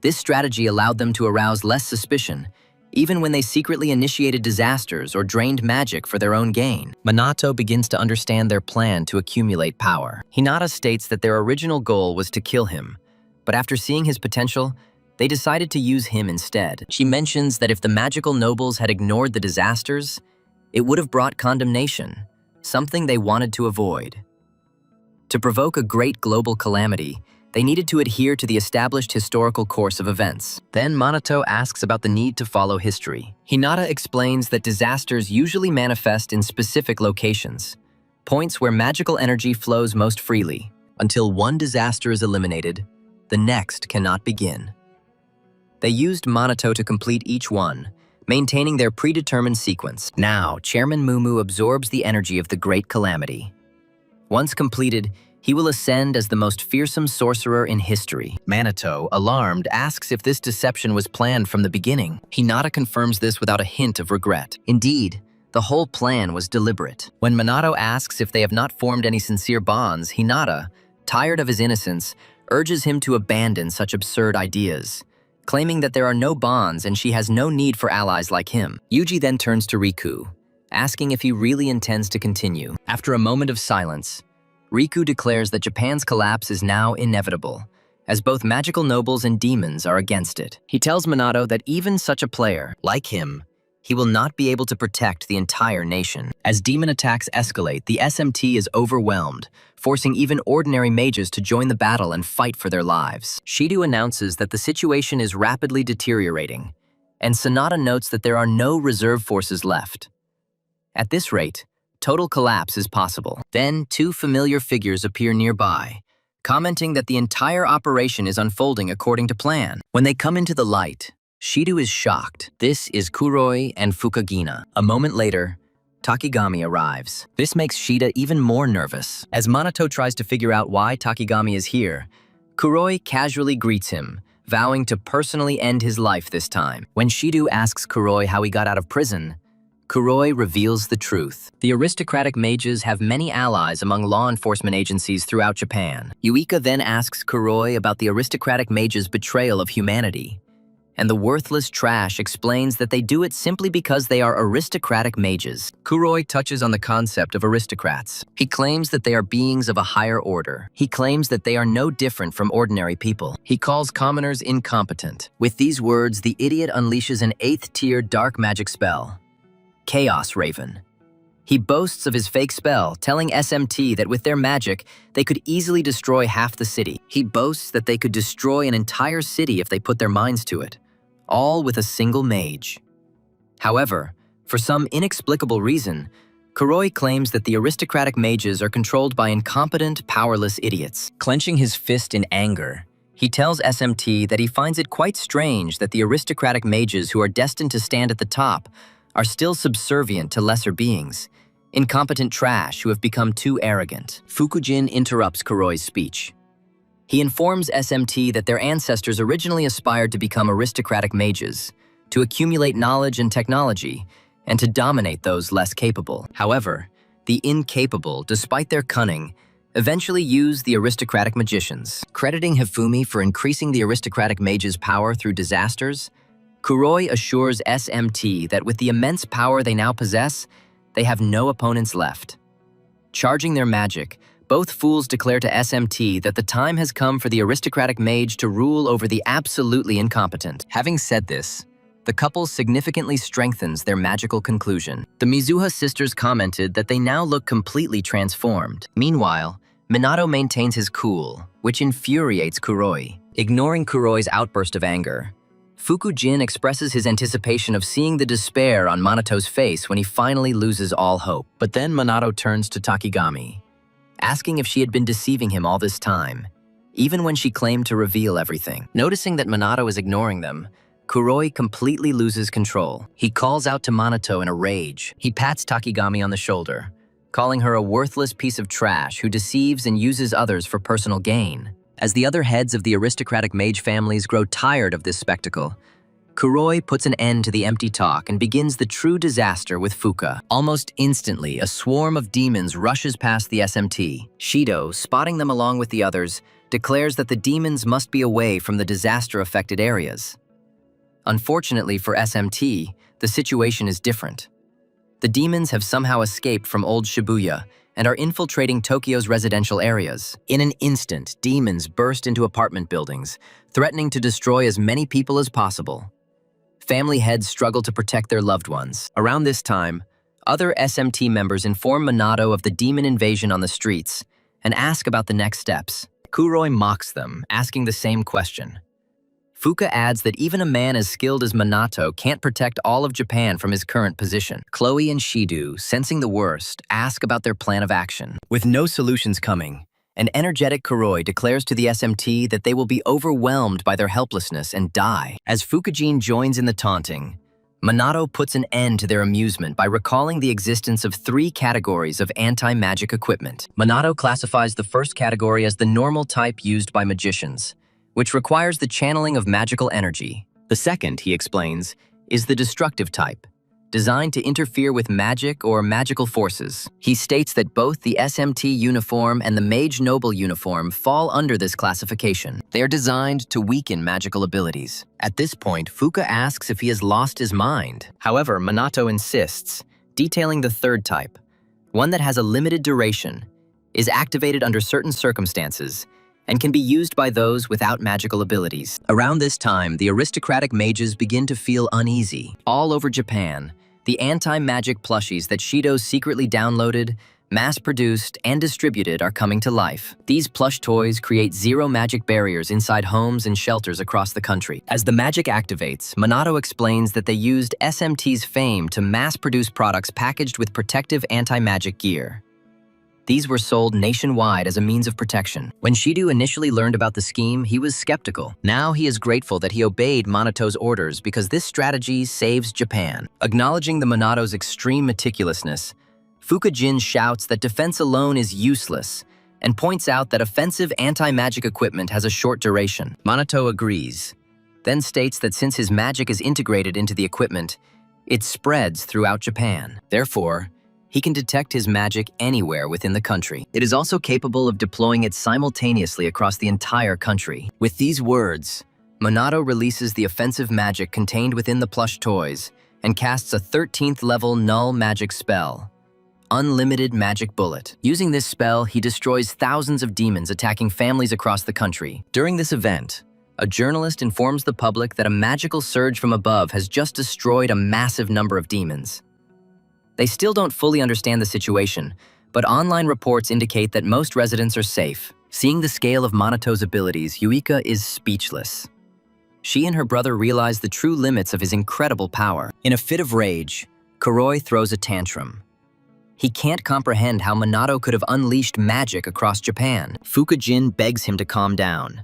S1: This strategy allowed them to arouse less suspicion, even when they secretly initiated disasters or drained magic for their own gain. Minato begins to understand their plan to accumulate power. Hinata states that their original goal was to kill him, but after seeing his potential, they decided to use him instead. She mentions that if the magical nobles had ignored the disasters, it would have brought condemnation, something they wanted to avoid. To provoke a great global calamity, they needed to adhere to the established historical course of events. Then Minato asks about the need to follow history. Hinata explains that disasters usually manifest in specific locations, points where magical energy flows most freely. Until one disaster is eliminated, the next cannot begin. They used Minato to complete each one, maintaining their predetermined sequence. Now, Chairman Mumu absorbs the energy of the Great Calamity. Once completed, he will ascend as the most fearsome sorcerer in history. Minato, alarmed, asks if this deception was planned from the beginning. Hinata confirms this without a hint of regret. Indeed, the whole plan was deliberate. When Minato asks if they have not formed any sincere bonds, Hinata, tired of his innocence, urges him to abandon such absurd ideas, claiming that there are no bonds and she has no need for allies like him. Yuji then turns to Riku, asking if he really intends to continue. After a moment of silence, Riku declares that Japan's collapse is now inevitable, as both magical nobles and demons are against it. He tells Minato that even such a player, like him, he will not be able to protect the entire nation. As demon attacks escalate, the SMT is overwhelmed, forcing even ordinary mages to join the battle and fight for their lives. Shido announces that the situation is rapidly deteriorating, and Sonata notes that there are no reserve forces left. At this rate, total collapse is possible. Then, two familiar figures appear nearby, commenting that the entire operation is unfolding according to plan. When they come into the light, Shido is shocked. This is Kuroi and Fukagina. A moment later, Takigami arrives. This makes Shida even more nervous. As Minato tries to figure out why Takigami is here, Kuroi casually greets him, vowing to personally end his life this time. When Shido asks Kuroi how he got out of prison, Kuroi reveals the truth. The aristocratic mages have many allies among law enforcement agencies throughout Japan. Yuika then asks Kuroi about the aristocratic mages' betrayal of humanity, and the worthless trash explains that they do it simply because they are aristocratic mages. Kuroi touches on the concept of aristocrats. He claims that they are beings of a higher order. He claims that they are no different from ordinary people. He calls commoners incompetent. With these words, the idiot unleashes an 8th-tier dark magic spell, Chaos Raven. He boasts of his fake spell, telling SMT that with their magic, they could easily destroy half the city. He boasts that they could destroy an entire city if they put their minds to it, all with a single mage. However, for some inexplicable reason, Kuroi claims that the aristocratic mages are controlled by incompetent, powerless idiots. Clenching his fist in anger, he tells SMT that he finds it quite strange that the aristocratic mages who are destined to stand at the top are still subservient to lesser beings, incompetent trash who have become too arrogant. Fukujin interrupts Kuroi's speech. He informs SMT that their ancestors originally aspired to become aristocratic mages, to accumulate knowledge and technology, and to dominate those less capable. However, the incapable, despite their cunning, eventually used the aristocratic magicians. Crediting Hifumi for increasing the aristocratic mages' power through disasters, Kuroi assures SMT that with the immense power they now possess, they have no opponents left. Charging their magic, both fools declare to SMT that the time has come for the aristocratic mage to rule over the absolutely incompetent. Having said this, the couple significantly strengthens their magical conclusion. The Mizuha sisters commented that they now look completely transformed. Meanwhile, Minato maintains his cool, which infuriates Kuroi. Ignoring Kuroi's outburst of anger, Fukujin expresses his anticipation of seeing the despair on Minato's face when he finally loses all hope. But then Minato turns to Takigami, asking if she had been deceiving him all this time, even when she claimed to reveal everything. Noticing that Minato is ignoring them, Kuroi completely loses control. He calls out to Minato in a rage. He pats Takigami on the shoulder, calling her a worthless piece of trash who deceives and uses others for personal gain. As the other heads of the aristocratic mage families grow tired of this spectacle, Kuroi puts an end to the empty talk and begins the true disaster with Fuka. Almost instantly, a swarm of demons rushes past the SMT. Shido, spotting them along with the others, declares that the demons must be away from the disaster-affected areas. Unfortunately for SMT, the situation is different. The demons have somehow escaped from old Shibuya and are infiltrating Tokyo's residential areas. In an instant, demons burst into apartment buildings, threatening to destroy as many people as possible. Family heads struggle to protect their loved ones. Around this time, other SMT members inform Minato of the demon invasion on the streets and ask about the next steps. Kuroi mocks them, asking the same question. Fuka adds that even a man as skilled as Minato can't protect all of Japan from his current position. Chloe and Shido, sensing the worst, ask about their plan of action. With no solutions coming, an energetic Kuroi declares to the SMT that they will be overwhelmed by their helplessness and die. As Fukujin joins in the taunting, Minato puts an end to their amusement by recalling the existence of 3 categories of anti-magic equipment. Minato classifies the first category as the normal type used by magicians, which requires the channeling of magical energy. The second, he explains, is the destructive type, designed to interfere with magic or magical forces. He states that both the SMT uniform and the Mage Noble uniform fall under this classification. They are designed to weaken magical abilities. At this point, Fuka asks if he has lost his mind. However, Minato insists, detailing the third type, one that has a limited duration, is activated under certain circumstances, and can be used by those without magical abilities. Around this time, the aristocratic mages begin to feel uneasy. All over Japan, the anti-magic plushies that Shido secretly downloaded, mass-produced, and distributed are coming to life. These plush toys create zero magic barriers inside homes and shelters across the country. As the magic activates, Minato explains that they used SMT's fame to mass-produce products packaged with protective anti-magic gear. These were sold nationwide as a means of protection. When Shido initially learned about the scheme, he was skeptical. Now he is grateful that he obeyed Minato's orders because this strategy saves Japan. Acknowledging the Minato's extreme meticulousness, Fukujin shouts that defense alone is useless and points out that offensive anti-magic equipment has a short duration. Minato agrees, then states that since his magic is integrated into the equipment, it spreads throughout Japan. Therefore, he can detect his magic anywhere within the country. It is also capable of deploying it simultaneously across the entire country. With these words, Minato releases the offensive magic contained within the plush toys and casts a 13th level null magic spell, Unlimited Magic Bullet. Using this spell, he destroys thousands of demons attacking families across the country. During this event, a journalist informs the public that a magical surge from above has just destroyed a massive number of demons. They still don't fully understand the situation, but online reports indicate that most residents are safe. Seeing the scale of Minato's abilities, Yuika is speechless. She and her brother realize the true limits of his incredible power. In a fit of rage, Kuroi throws a tantrum. He can't comprehend how Minato could have unleashed magic across Japan. Fukujin begs him to calm down,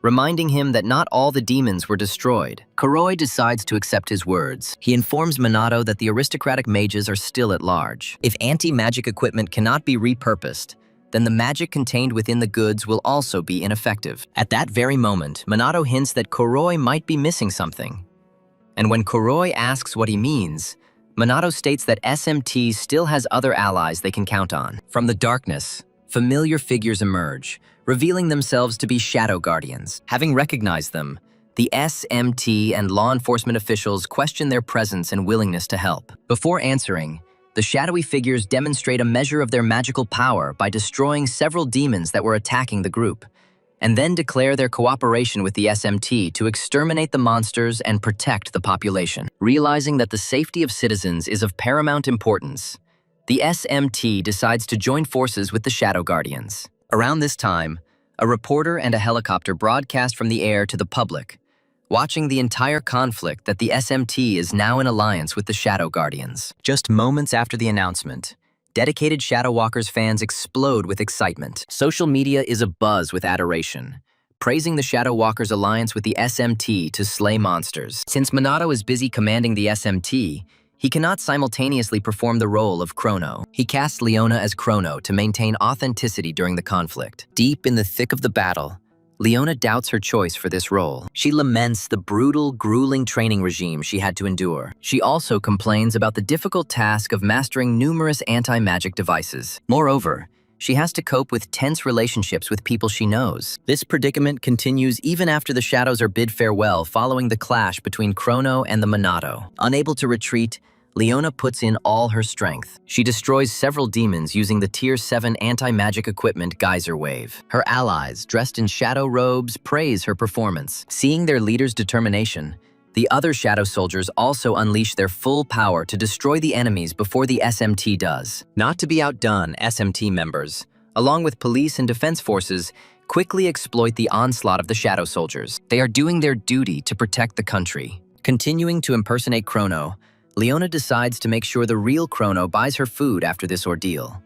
S1: reminding him that not all the demons were destroyed. Kuroi decides to accept his words. He informs Minato that the aristocratic mages are still at large. If anti-magic equipment cannot be repurposed, then the magic contained within the goods will also be ineffective. At that very moment, Minato hints that Kuroi might be missing something. And when Kuroi asks what he means, Minato states that SMT still has other allies they can count on. From the darkness, familiar figures emerge, revealing themselves to be shadow guardians. Having recognized them, the SMT and law enforcement officials question their presence and willingness to help. Before answering, the shadowy figures demonstrate a measure of their magical power by destroying several demons that were attacking the group, and then declare their cooperation with the SMT to exterminate the monsters and protect the population. Realizing that the safety of citizens is of paramount importance, the SMT decides to join forces with the Shadow Guardians. Around this time, a reporter and a helicopter broadcast from the air to the public, watching the entire conflict that the SMT is now in alliance with the Shadow Guardians. Just moments after the announcement, dedicated Shadow Walkers fans explode with excitement. Social media is abuzz with adoration, praising the Shadow Walkers' alliance with the SMT to slay monsters. Since Minato is busy commanding the SMT, He cannot simultaneously perform the role of Chrono. He casts Leona as Chrono to maintain authenticity during the conflict. Deep in the thick of the battle, Leona doubts her choice for this role. She laments the brutal, grueling training regime she had to endure. She also complains about the difficult task of mastering numerous anti-magic devices. Moreover, she has to cope with tense relationships with people she knows. This predicament continues even after the shadows are bid farewell following the clash between Chrono and the Minato. Unable to retreat, Leona puts in all her strength. She destroys several demons using the Tier 7 anti-magic equipment Geyser Wave. Her allies, dressed in shadow robes, praise her performance. Seeing their leader's determination, the other shadow soldiers also unleash their full power to destroy the enemies before the SMT does. Not to be outdone, SMT members, along with police and defense forces, quickly exploit the onslaught of the shadow soldiers. They are doing their duty to protect the country. Continuing to impersonate Chrono, Leona decides to make sure the real Chrono buys her food after this ordeal.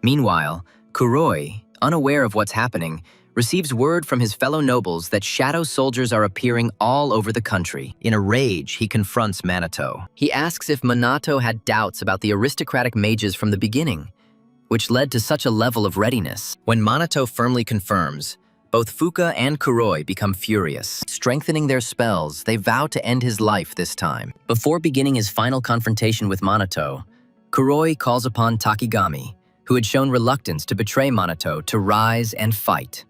S1: Meanwhile, Kuroi, unaware of what's happening, receives word from his fellow nobles that shadow soldiers are appearing all over the country. In a rage, he confronts Minato. He asks if Minato had doubts about the aristocratic mages from the beginning, which led to such a level of readiness. When Minato firmly confirms, both Fuka and Kuroi become furious. Strengthening their spells, they vow to end his life this time. Before beginning his final confrontation with Minato, Kuroi calls upon Takigami, who had shown reluctance to betray Minato, to rise and fight.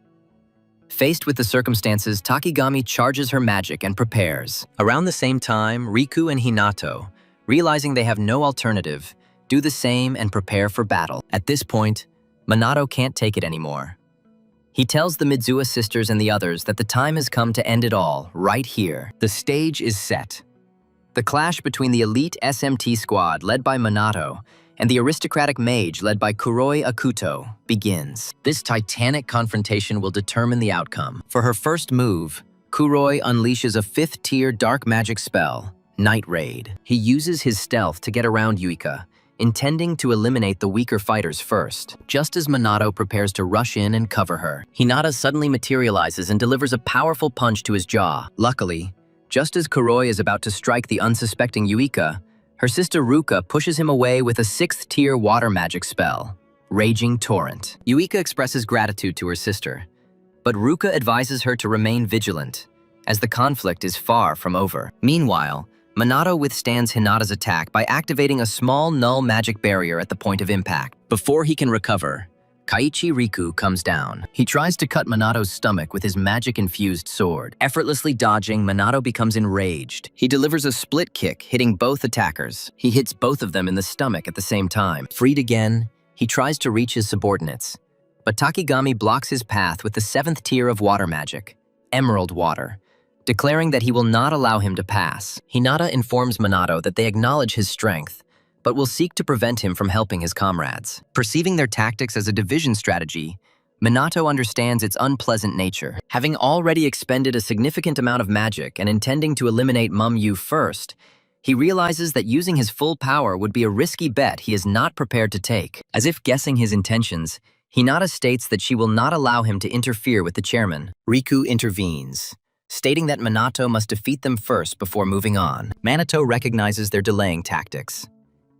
S1: Faced with the circumstances, Takigami charges her magic and prepares. Around the same time, Riku and Hinato, realizing they have no alternative, do the same and prepare for battle. At this point, Minato can't take it anymore. He tells the Midzuya sisters and the others that the time has come to end it all, right here. The stage is set. The clash between the elite SMT squad led by Minato and the aristocratic mage led by Kuroi Akuto begins. This titanic confrontation will determine the outcome. For her first move, Kuroi unleashes a 5th-tier dark magic spell, Night Raid. He uses his stealth to get around Yuika, intending to eliminate the weaker fighters first. Just as Minato prepares to rush in and cover her, Hinata suddenly materializes and delivers a powerful punch to his jaw. Luckily, just as Kuroi is about to strike the unsuspecting Yuika, her sister Ruka pushes him away with a 6th-tier water magic spell, Raging Torrent. Yuika expresses gratitude to her sister, but Ruka advises her to remain vigilant, as the conflict is far from over. Meanwhile, Minato withstands Hinata's attack by activating a small null magic barrier at the point of impact. Before he can recover, Kaiichi Riku comes down. He tries to cut Minato's stomach with his magic-infused sword. Effortlessly dodging, Minato becomes enraged. He delivers a split kick, hitting both attackers. He hits both of them in the stomach at the same time. Freed again, he tries to reach his subordinates, but Takigami blocks his path with the 7th tier of water magic, Emerald Water, declaring that he will not allow him to pass. Hinata informs Minato that they acknowledge his strength, but will seek to prevent him from helping his comrades. Perceiving their tactics as a division strategy, Minato understands its unpleasant nature. Having already expended a significant amount of magic and intending to eliminate Mum-Yu first, he realizes that using his full power would be a risky bet he is not prepared to take. As if guessing his intentions, Hinata states that she will not allow him to interfere with the chairman. Riku intervenes, stating that Minato must defeat them first before moving on. Minato recognizes their delaying tactics.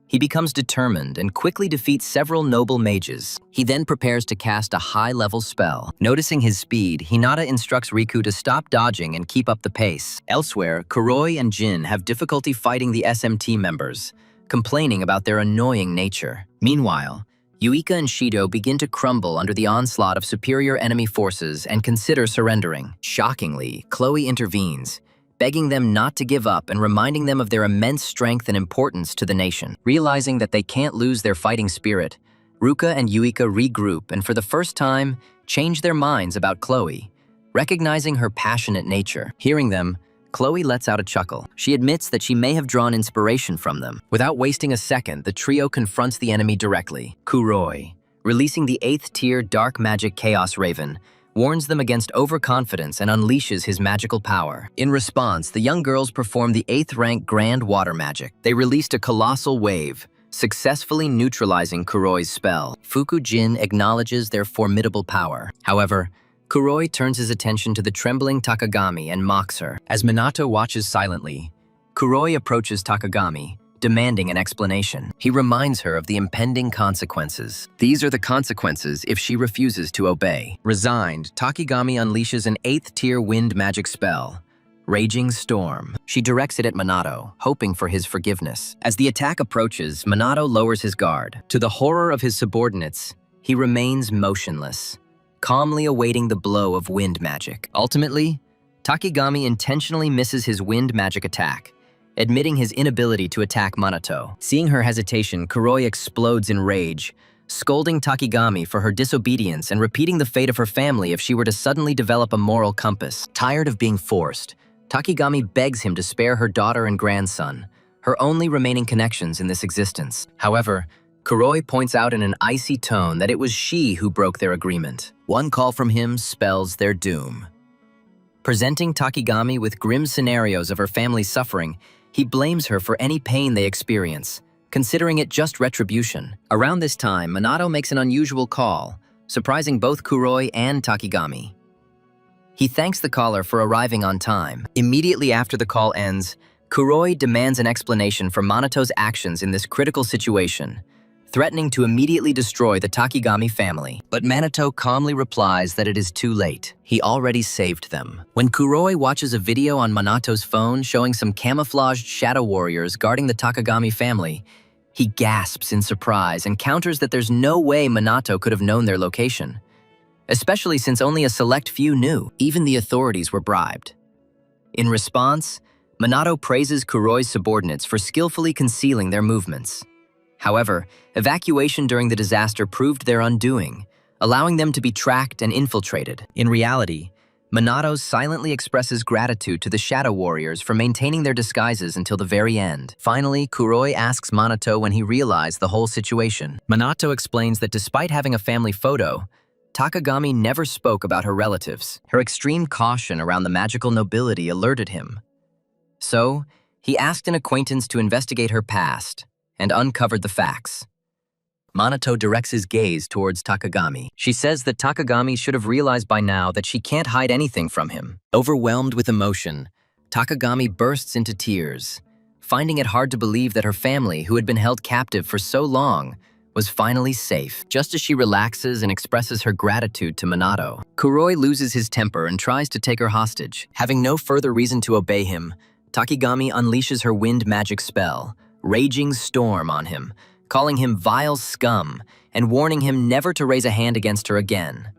S1: He becomes determined and quickly defeats several noble mages. He then prepares to cast a high-level spell. Noticing his speed, Hinata instructs Riku to stop dodging and keep up the pace. Elsewhere, Kuroi and Jin have difficulty fighting the SMT members, complaining about their annoying nature. Meanwhile, Yuika and Shido begin to crumble under the onslaught of superior enemy forces and consider surrendering. Shockingly, Chloe intervenes, begging them not to give up and reminding them of their immense strength and importance to the nation. Realizing that they can't lose their fighting spirit, Ruka and Yuika regroup and for the first time, change their minds about Chloe, recognizing her passionate nature. Hearing them, Chloe lets out a chuckle. She admits that she may have drawn inspiration from them. Without wasting a second, the trio confronts the enemy directly. Kuroi, releasing the 8th tier Dark Magic Chaos Raven, warns them against overconfidence and unleashes his magical power. In response, the young girls perform the 8th rank Grand Water Magic. They released a colossal wave, successfully neutralizing Kuroi's spell. Fukujin acknowledges their formidable power. However, Kuroi turns his attention to the trembling Takagami and mocks her. As Minato watches silently, Kuroi approaches Takagami, demanding an explanation. He reminds her of the impending consequences. These are the consequences if she refuses to obey. Resigned, Takigami unleashes an 8th-tier wind magic spell, Raging Storm. She directs it at Minato, hoping for his forgiveness. As the attack approaches, Minato lowers his guard. To the horror of his subordinates, he remains motionless, calmly awaiting the blow of wind magic. Ultimately, Takigami intentionally misses his wind magic attack, admitting his inability to attack Minato. Seeing her hesitation, Kuroi explodes in rage, scolding Takigami for her disobedience and repeating the fate of her family if she were to suddenly develop a moral compass. Tired of being forced, Takigami begs him to spare her daughter and grandson, her only remaining connections in this existence. However, Kuroi points out in an icy tone that it was she who broke their agreement. One call from him spells their doom. Presenting Takigami with grim scenarios of her family's suffering, he blames her for any pain they experience, considering it just retribution. Around this time, Minato makes an unusual call, surprising both Kuroi and Takigami. He thanks the caller for arriving on time. Immediately after the call ends, Kuroi demands an explanation for Manato's actions in this critical situation, threatening to immediately destroy the Takigami family. But Minato calmly replies that it is too late. He already saved them. When Kuroi watches a video on Minato's phone showing some camouflaged shadow warriors guarding the Takigami family, he gasps in surprise and counters that there's no way Minato could have known their location, especially since only a select few knew. Even the authorities were bribed. In response, Minato praises Kuroi's subordinates for skillfully concealing their movements. However, evacuation during the disaster proved their undoing, allowing them to be tracked and infiltrated. In reality, Minato silently expresses gratitude to the Shadow Warriors for maintaining their disguises until the very end. Finally, Kuroi asks Minato when he realized the whole situation. Minato explains that despite having a family photo, Takagami never spoke about her relatives. Her extreme caution around the magical nobility alerted him. So, he asked an acquaintance to investigate her past and uncovered the facts. Minato directs his gaze towards Takagami. She says that Takagami should have realized by now that she can't hide anything from him. Overwhelmed with emotion, Takagami bursts into tears, finding it hard to believe that her family, who had been held captive for so long, was finally safe. Just as she relaxes and expresses her gratitude to Minato, Kuroi loses his temper and tries to take her hostage. Having no further reason to obey him, Takigami unleashes her wind magic spell, Raging Storm, on him, calling him vile scum and warning him never to raise a hand against her again.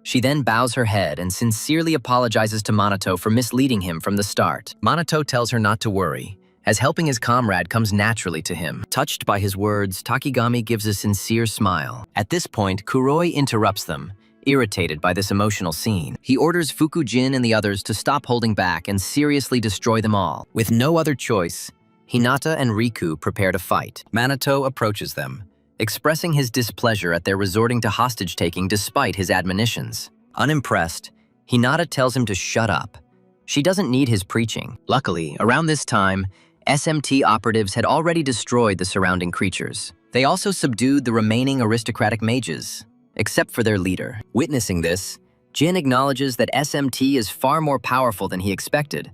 S1: She then bows her head and sincerely apologizes to Minato for misleading him from the start. Minato tells her not to worry, as helping his comrade comes naturally to him. Touched by his words, Takigami gives a sincere smile. At this point, Kuroi interrupts them, irritated by this emotional scene. He orders Fukujin and the others to stop holding back and seriously destroy them all. With no other choice, Hinata and Riku prepare to fight. Minato approaches them, expressing his displeasure at their resorting to hostage-taking despite his admonitions. Unimpressed, Hinata tells him to shut up. She doesn't need his preaching. Luckily, around this time, SMT operatives had already destroyed the surrounding creatures. They also subdued the remaining aristocratic mages, except for their leader. Witnessing this, Jin acknowledges that SMT is far more powerful than he expected.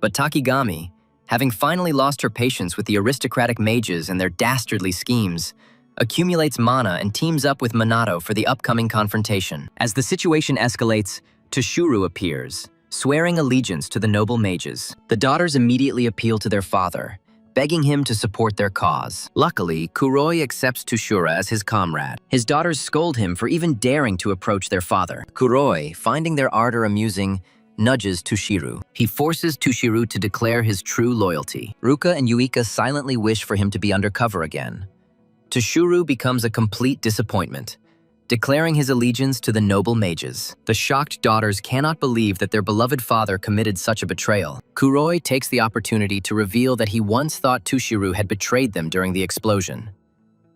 S1: But Takigami, having finally lost her patience with the aristocratic mages and their dastardly schemes, accumulates mana and teams up with Minato for the upcoming confrontation. As the situation escalates, Toshuru appears, swearing allegiance to the noble mages. The daughters immediately appeal to their father, begging him to support their cause. Luckily, Kuroi accepts Toshura as his comrade. His daughters scold him for even daring to approach their father. Kuroi, finding their ardor amusing, nudges Tushiru. He forces Tushiru to declare his true loyalty. Ruka and Yuika silently wish for him to be undercover again. Toshuru becomes a complete disappointment, declaring his allegiance to the noble mages. The shocked daughters cannot believe that their beloved father committed such a betrayal. Kuroi takes the opportunity to reveal that he once thought Tushiru had betrayed them during the explosion.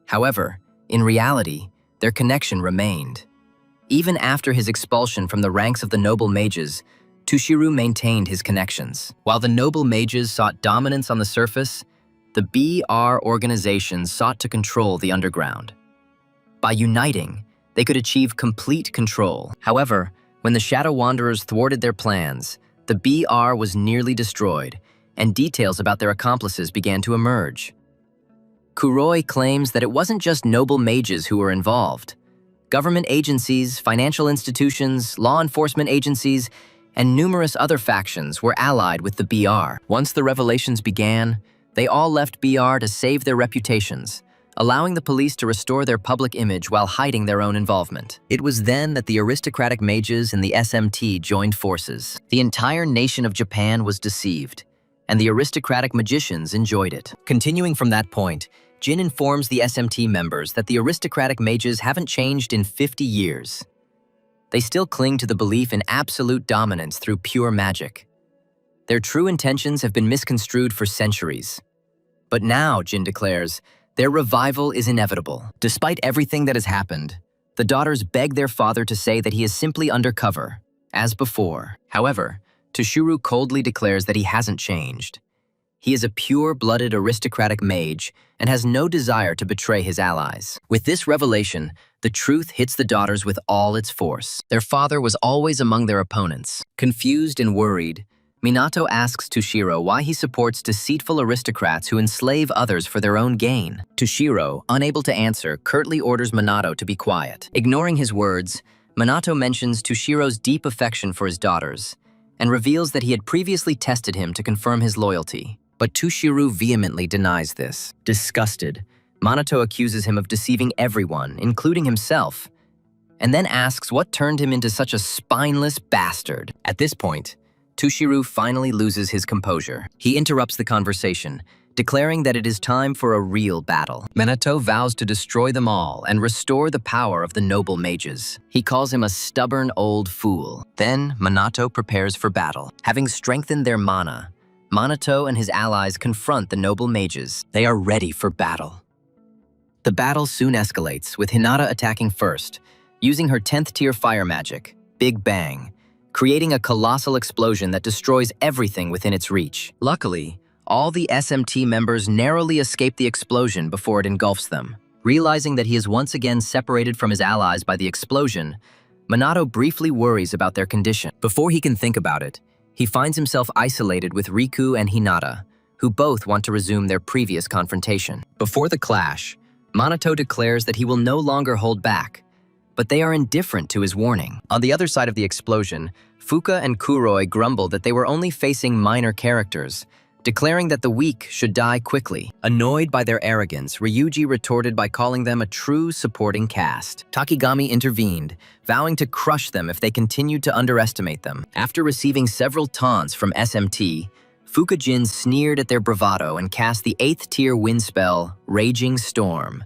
S1: However, in reality, their connection remained. Even after his expulsion from the ranks of the noble mages, Tushiru maintained his connections. While the noble mages sought dominance on the surface, the BR organizations sought to control the underground. By uniting, they could achieve complete control. However, when the Shadow Wanderers thwarted their plans, the BR was nearly destroyed, and details about their accomplices began to emerge. Kuroi claims that it wasn't just noble mages who were involved. Government agencies, financial institutions, law enforcement agencies, and numerous other factions were allied with the BR. Once the revelations began, they all left BR to save their reputations, allowing the police to restore their public image while hiding their own involvement. It was then that the aristocratic mages and the SMT joined forces. The entire nation of Japan was deceived, and the aristocratic magicians enjoyed it. Continuing from that point, Jin informs the SMT members that the aristocratic mages haven't changed in 50 years. They still cling to the belief in absolute dominance through pure magic. Their true intentions have been misconstrued for centuries. But now, Jin declares, their revival is inevitable. Despite everything that has happened, the daughters beg their father to say that he is simply undercover, as before. However, Toshiro coldly declares that he hasn't changed. He is a pure-blooded aristocratic mage and has no desire to betray his allies. With this revelation, the truth hits the daughters with all its force. Their father was always among their opponents. Confused and worried, Minato asks Toshiro why he supports deceitful aristocrats who enslave others for their own gain. Toshiro, unable to answer, curtly orders Minato to be quiet. Ignoring his words, Minato mentions Toshiro's deep affection for his daughters and reveals that he had previously tested him to confirm his loyalty. But Toshiro vehemently denies this. Disgusted, Minato accuses him of deceiving everyone, including himself, and then asks what turned him into such a spineless bastard. At this point, Toshiro finally loses his composure. He interrupts the conversation, declaring that it is time for a real battle. Minato vows to destroy them all and restore the power of the noble mages. He calls him a stubborn old fool. Then, Minato prepares for battle. Having strengthened their mana, Minato and his allies confront the noble mages. They are ready for battle. The battle soon escalates, with Hinata attacking first, using her 10th tier fire magic, Big Bang, creating a colossal explosion that destroys everything within its reach. Luckily, all the SMT members narrowly escape the explosion before it engulfs them. Realizing that he is once again separated from his allies by the explosion, Minato briefly worries about their condition. Before he can think about it, he finds himself isolated with Riku and Hinata, who both want to resume their previous confrontation. Before the clash, Minato declares that he will no longer hold back, but they are indifferent to his warning. On the other side of the explosion, Fuka and Kuroi grumble that they were only facing minor characters, declaring that the weak should die quickly. Annoyed by their arrogance, Ryuji retorted by calling them a true supporting cast. Takigami intervened, vowing to crush them if they continued to underestimate them. After receiving several taunts from SMT, Fukajin sneered at their bravado and cast the 8th tier wind spell, Raging Storm.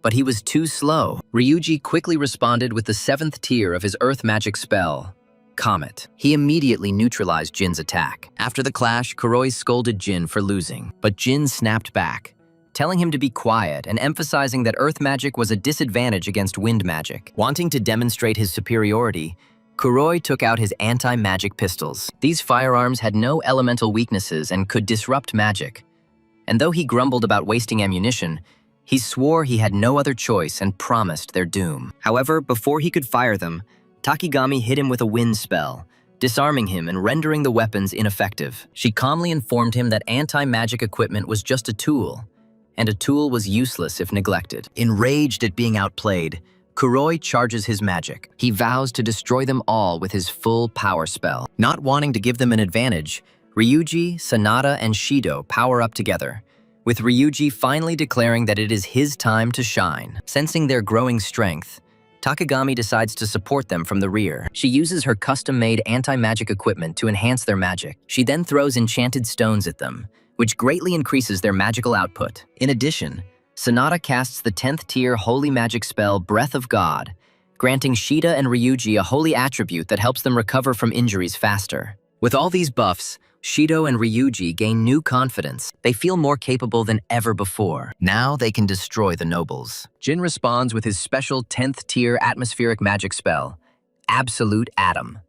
S1: But he was too slow. Ryuji quickly responded with the 7th tier of his earth magic spell, Comet. He immediately neutralized Jin's attack. After the clash, Kuroi scolded Jin for losing, but Jin snapped back, telling him to be quiet and emphasizing that earth magic was a disadvantage against wind magic. Wanting to demonstrate his superiority, Kuroi took out his anti-magic pistols. These firearms had no elemental weaknesses and could disrupt magic. And though he grumbled about wasting ammunition, he swore he had no other choice and promised their doom. However, before he could fire them, Takigami hit him with a wind spell, disarming him and rendering the weapons ineffective. She calmly informed him that anti-magic equipment was just a tool, and a tool was useless if neglected. Enraged at being outplayed, Kuroi charges his magic. He vows to destroy them all with his full power spell. Not wanting to give them an advantage, Ryuji, Sanada, and Shido power up together, with Ryuji finally declaring that it is his time to shine. Sensing their growing strength, Takagami decides to support them from the rear. She uses her custom-made anti-magic equipment to enhance their magic. She then throws enchanted stones at them, which greatly increases their magical output. In addition, Sanada casts the 10th tier holy magic spell Breath of God, granting Shida and Ryuji a holy attribute that helps them recover from injuries faster. With all these buffs, Shido and Ryuji gain new confidence. They feel more capable than ever before. Now they can destroy the nobles. Jin responds with his special 10th tier atmospheric magic spell, Absolute Atom.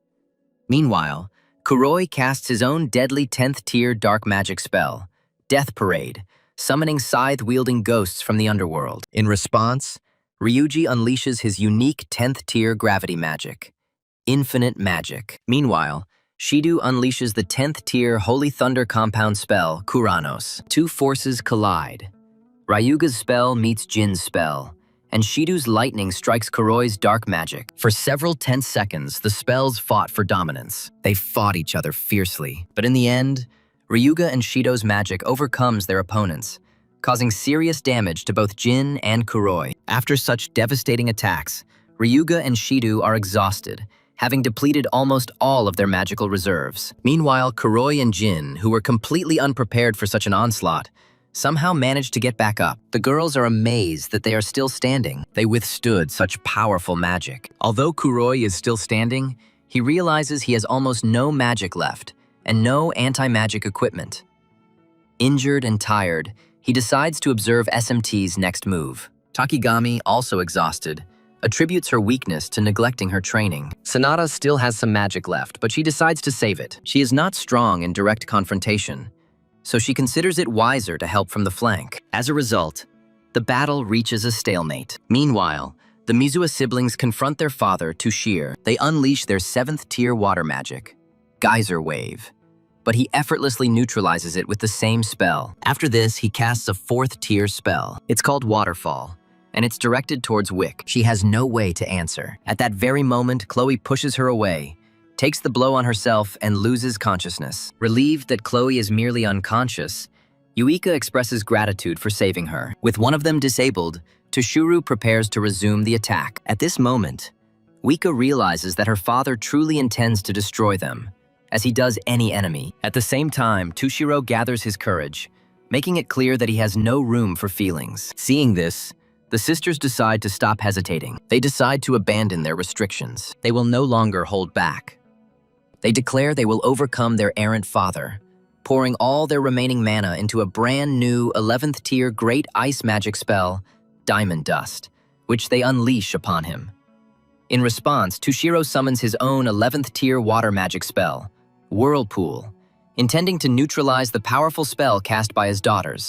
S1: Meanwhile, Kuroi casts his own deadly 10th tier dark magic spell, Death Parade, summoning scythe-wielding ghosts from the underworld. In response, Ryuji unleashes his unique 10th tier gravity magic, Infinite Magic. Meanwhile, Shido unleashes the 10th tier Holy Thunder compound spell, Kuranos. Two forces collide. Ryuga's spell meets Jin's spell, and Shido's lightning strikes Kuroi's dark magic. For several tense seconds, the spells fought for dominance. They fought each other fiercely. But in the end, Ryuga and Shido's magic overcomes their opponents, causing serious damage to both Jin and Kuroi. After such devastating attacks, Ryuga and Shido are exhausted, having depleted almost all of their magical reserves. Meanwhile, Kuroi and Jin, who were completely unprepared for such an onslaught, somehow managed to get back up. The girls are amazed that they are still standing. They withstood such powerful magic. Although Kuroi is still standing, he realizes he has almost no magic left and no anti-magic equipment. Injured and tired, he decides to observe SMT's next move. Takigami, also exhausted, attributes her weakness to neglecting her training. Sanada still has some magic left, but she decides to save it. She is not strong in direct confrontation, so she considers it wiser to help from the flank. As a result, the battle reaches a stalemate. Meanwhile, the Mizua siblings confront their father, Tushir. They unleash their 7th tier water magic, Geyser Wave, but he effortlessly neutralizes it with the same spell. After this, he casts a 4th tier spell. It's called Waterfall, and it's directed towards Wick. She has no way to answer. At that very moment, Chloe pushes her away, takes the blow on herself, and loses consciousness. Relieved that Chloe is merely unconscious, Yuika expresses gratitude for saving her. With one of them disabled, Toshiro prepares to resume the attack. At this moment, Wika realizes that her father truly intends to destroy them, as he does any enemy. At the same time, Toshiro gathers his courage, making it clear that he has no room for feelings. Seeing this, the sisters decide to stop hesitating. They decide to abandon their restrictions. They will no longer hold back. They declare they will overcome their errant father, pouring all their remaining mana into a brand new 11th tier great ice magic spell, Diamond Dust, which they unleash upon him. In response, Toshiro summons his own 11th tier water magic spell, Whirlpool, intending to neutralize the powerful spell cast by his daughters.